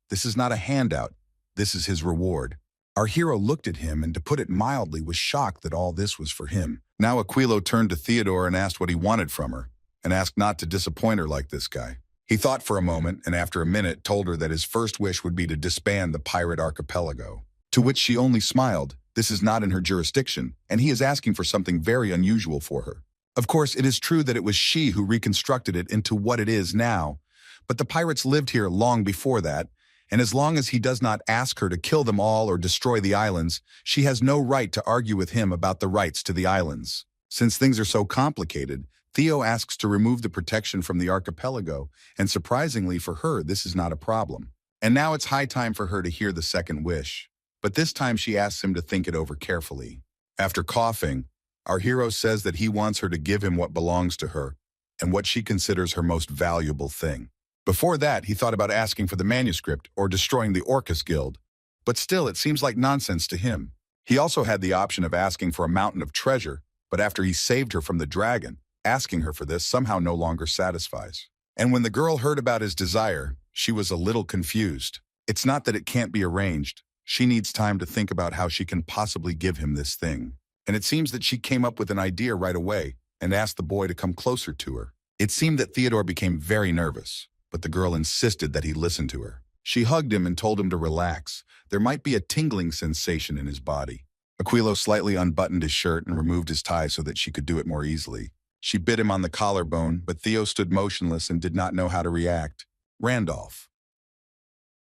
This is not a handout. This is his reward. Our hero looked at him and, to put it mildly, was shocked that all this was for him. Now Aquilo turned to Theodore and asked what he wanted from her, and asked not to disappoint her like this guy. He thought for a moment, and after a minute told her that his first wish would be to disband the pirate archipelago. To which she only smiled. This is not in her jurisdiction, and he is asking for something very unusual for her. Of course, it is true that it was she who reconstructed it into what it is now, but the pirates lived here long before that, and as long as he does not ask her to kill them all or destroy the islands, she has no right to argue with him about the rights to the islands. Since things are so complicated, Theo asks to remove the protection from the archipelago, and surprisingly for her, this is not a problem. And now it's high time for her to hear the second wish. But this time she asks him to think it over carefully. After coughing, our hero says that he wants her to give him what belongs to her and what she considers her most valuable thing. Before that, he thought about asking for the manuscript or destroying the Orcus Guild, but still it seems like nonsense to him. He also had the option of asking for a mountain of treasure, but after he saved her from the dragon, asking her for this somehow no longer satisfies. And when the girl heard about his desire, she was a little confused. It's not that it can't be arranged. She needs time to think about how she can possibly give him this thing. And it seems that she came up with an idea right away and asked the boy to come closer to her. It seemed that Theodore became very nervous, but the girl insisted that he listen to her. She hugged him and told him to relax. There might be a tingling sensation in his body. Aquilo slightly unbuttoned his shirt and removed his tie so that she could do it more easily. She bit him on the collarbone, but Theo stood motionless and did not know how to react. Randolph.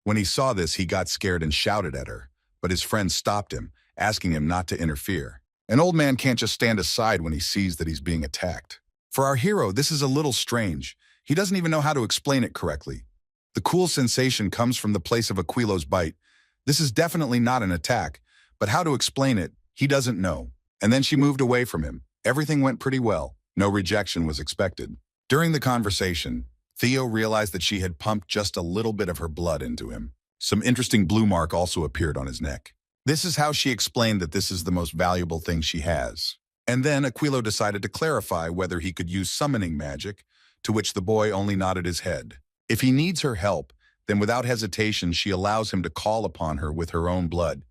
When he saw this, he got scared and shouted at her, but his friend stopped him, asking him not to interfere. An old man can't just stand aside when he sees that he's being attacked. For our hero, this is a little strange. He doesn't even know how to explain it correctly. The cool sensation comes from the place of Aquilo's bite. This is definitely not an attack, but how to explain it, he doesn't know. And then she moved away from him. Everything went pretty well. No rejection was expected. During the conversation, Theo realized that she had pumped just a little bit of her blood into him. Some interesting blue mark also appeared on his neck. This is how she explained that this is the most valuable thing she has. And then Aquilo decided to clarify whether he could use summoning magic, to which the boy only nodded his head. If he needs her help, then without hesitation she allows him to call upon her with her own blood.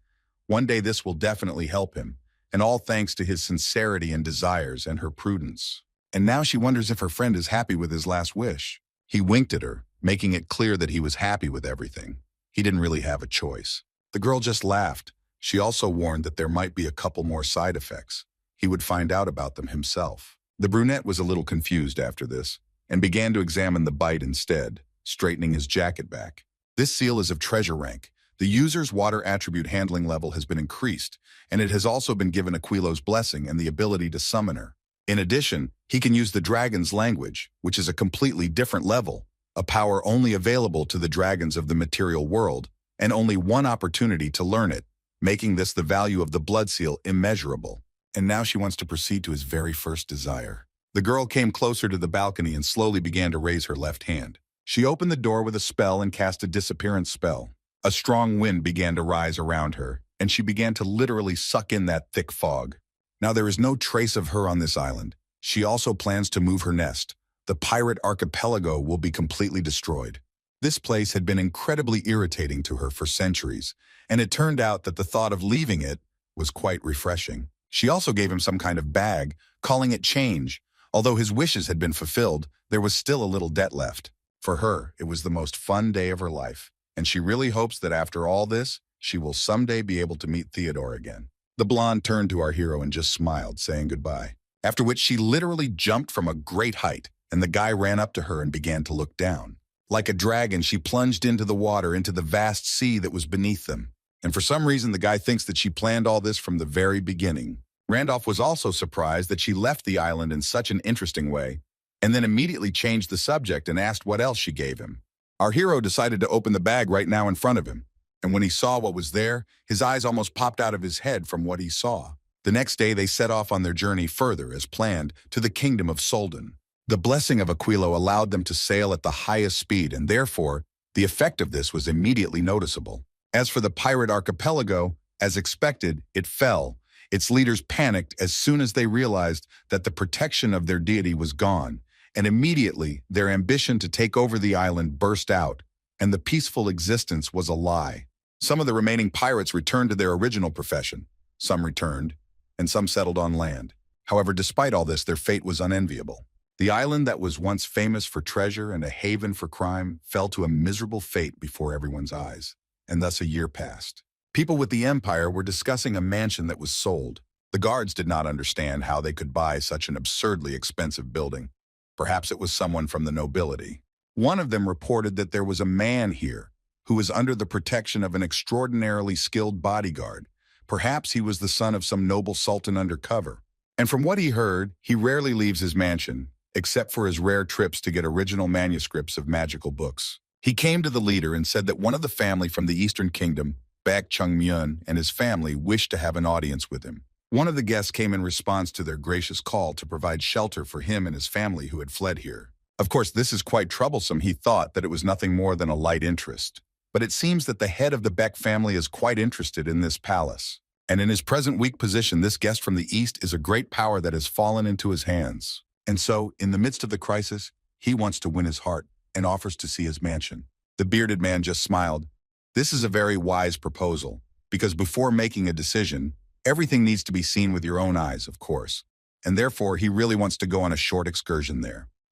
One day this will definitely help him, and all thanks to his sincerity and desires and her prudence. And now she wonders if her friend is happy with his last wish. He winked at her, making it clear that he was happy with everything. He didn't really have a choice. The girl just laughed. She also warned that there might be a couple more side effects. He would find out about them himself. The brunette was a little confused after this, and began to examine the bite instead, straightening his jacket back. This seal is of treasure rank. The user's water attribute handling level has been increased, and it has also been given Aquilo's blessing and the ability to summon her. In addition, he can use the dragon's language, which is a completely different level, a power only available to the dragons of the material world, and only one opportunity to learn it, making this the value of the blood seal immeasurable. And now she wants to proceed to his very first desire. The girl came closer to the balcony and slowly began to raise her left hand. She opened the door with a spell and cast a disappearance spell. A strong wind began to rise around her, and she began to literally suck in that thick fog. Now there is no trace of her on this island. She also plans to move her nest. The pirate archipelago will be completely destroyed. This place had been incredibly irritating to her for centuries, and it turned out that the thought of leaving it was quite refreshing. She also gave him some kind of bag, calling it change. Although his wishes had been fulfilled, there was still a little debt left. For her, it was the most fun day of her life, and she really hopes that after all this, she will someday be able to meet Theodore again. The blonde turned to our hero and just smiled, saying goodbye, after which she literally jumped from a great height, and the guy ran up to her and began to look down. Like a dragon, she plunged into the water, into the vast sea that was beneath them. And for some reason, the guy thinks that she planned all this from the very beginning. Randolph was also surprised that she left the island in such an interesting way, and then immediately changed the subject and asked what else she gave him. Our hero decided to open the bag right now in front of him, and when he saw what was there, his eyes almost popped out of his head from what he saw. The next day, they set off on their journey further, as planned, to the kingdom of Soldan. The blessing of Aquilo allowed them to sail at the highest speed, and therefore, the effect of this was immediately noticeable. As for the pirate archipelago, as expected, it fell. Its leaders panicked as soon as they realized that the protection of their deity was gone, and immediately their ambition to take over the island burst out, and the peaceful existence was a lie. Some of the remaining pirates returned to their original profession. Some returned, and some settled on land. However, despite all this, their fate was unenviable. The island that was once famous for treasure and a haven for crime fell to a miserable fate before everyone's eyes, and thus a year passed. People with the Empire were discussing a mansion that was sold. The guards did not understand how they could buy such an absurdly expensive building. Perhaps it was someone from the nobility. One of them reported that there was a man here who was under the protection of an extraordinarily skilled bodyguard. Perhaps he was the son of some noble sultan undercover. And from what he heard, he rarely leaves his mansion, except for his rare trips to get original manuscripts of magical books. He came to the leader and said that one of the family from the Eastern Kingdom, Bak Chung-myun, and his family wished to have an audience with him. One of the guests came in response to their gracious call to provide shelter for him and his family who had fled here. Of course, this is quite troublesome. He thought that it was nothing more than a light interest. But it seems that the head of the Beck family is quite interested in this palace. And in his present weak position, this guest from the East is a great power that has fallen into his hands. And so, in the midst of the crisis, he wants to win his heart and offers to see his mansion. The bearded man just smiled. This is a very wise proposal, because before making a decision, everything needs to be seen with your own eyes, of course. And therefore, he really wants to go on a short excursion there.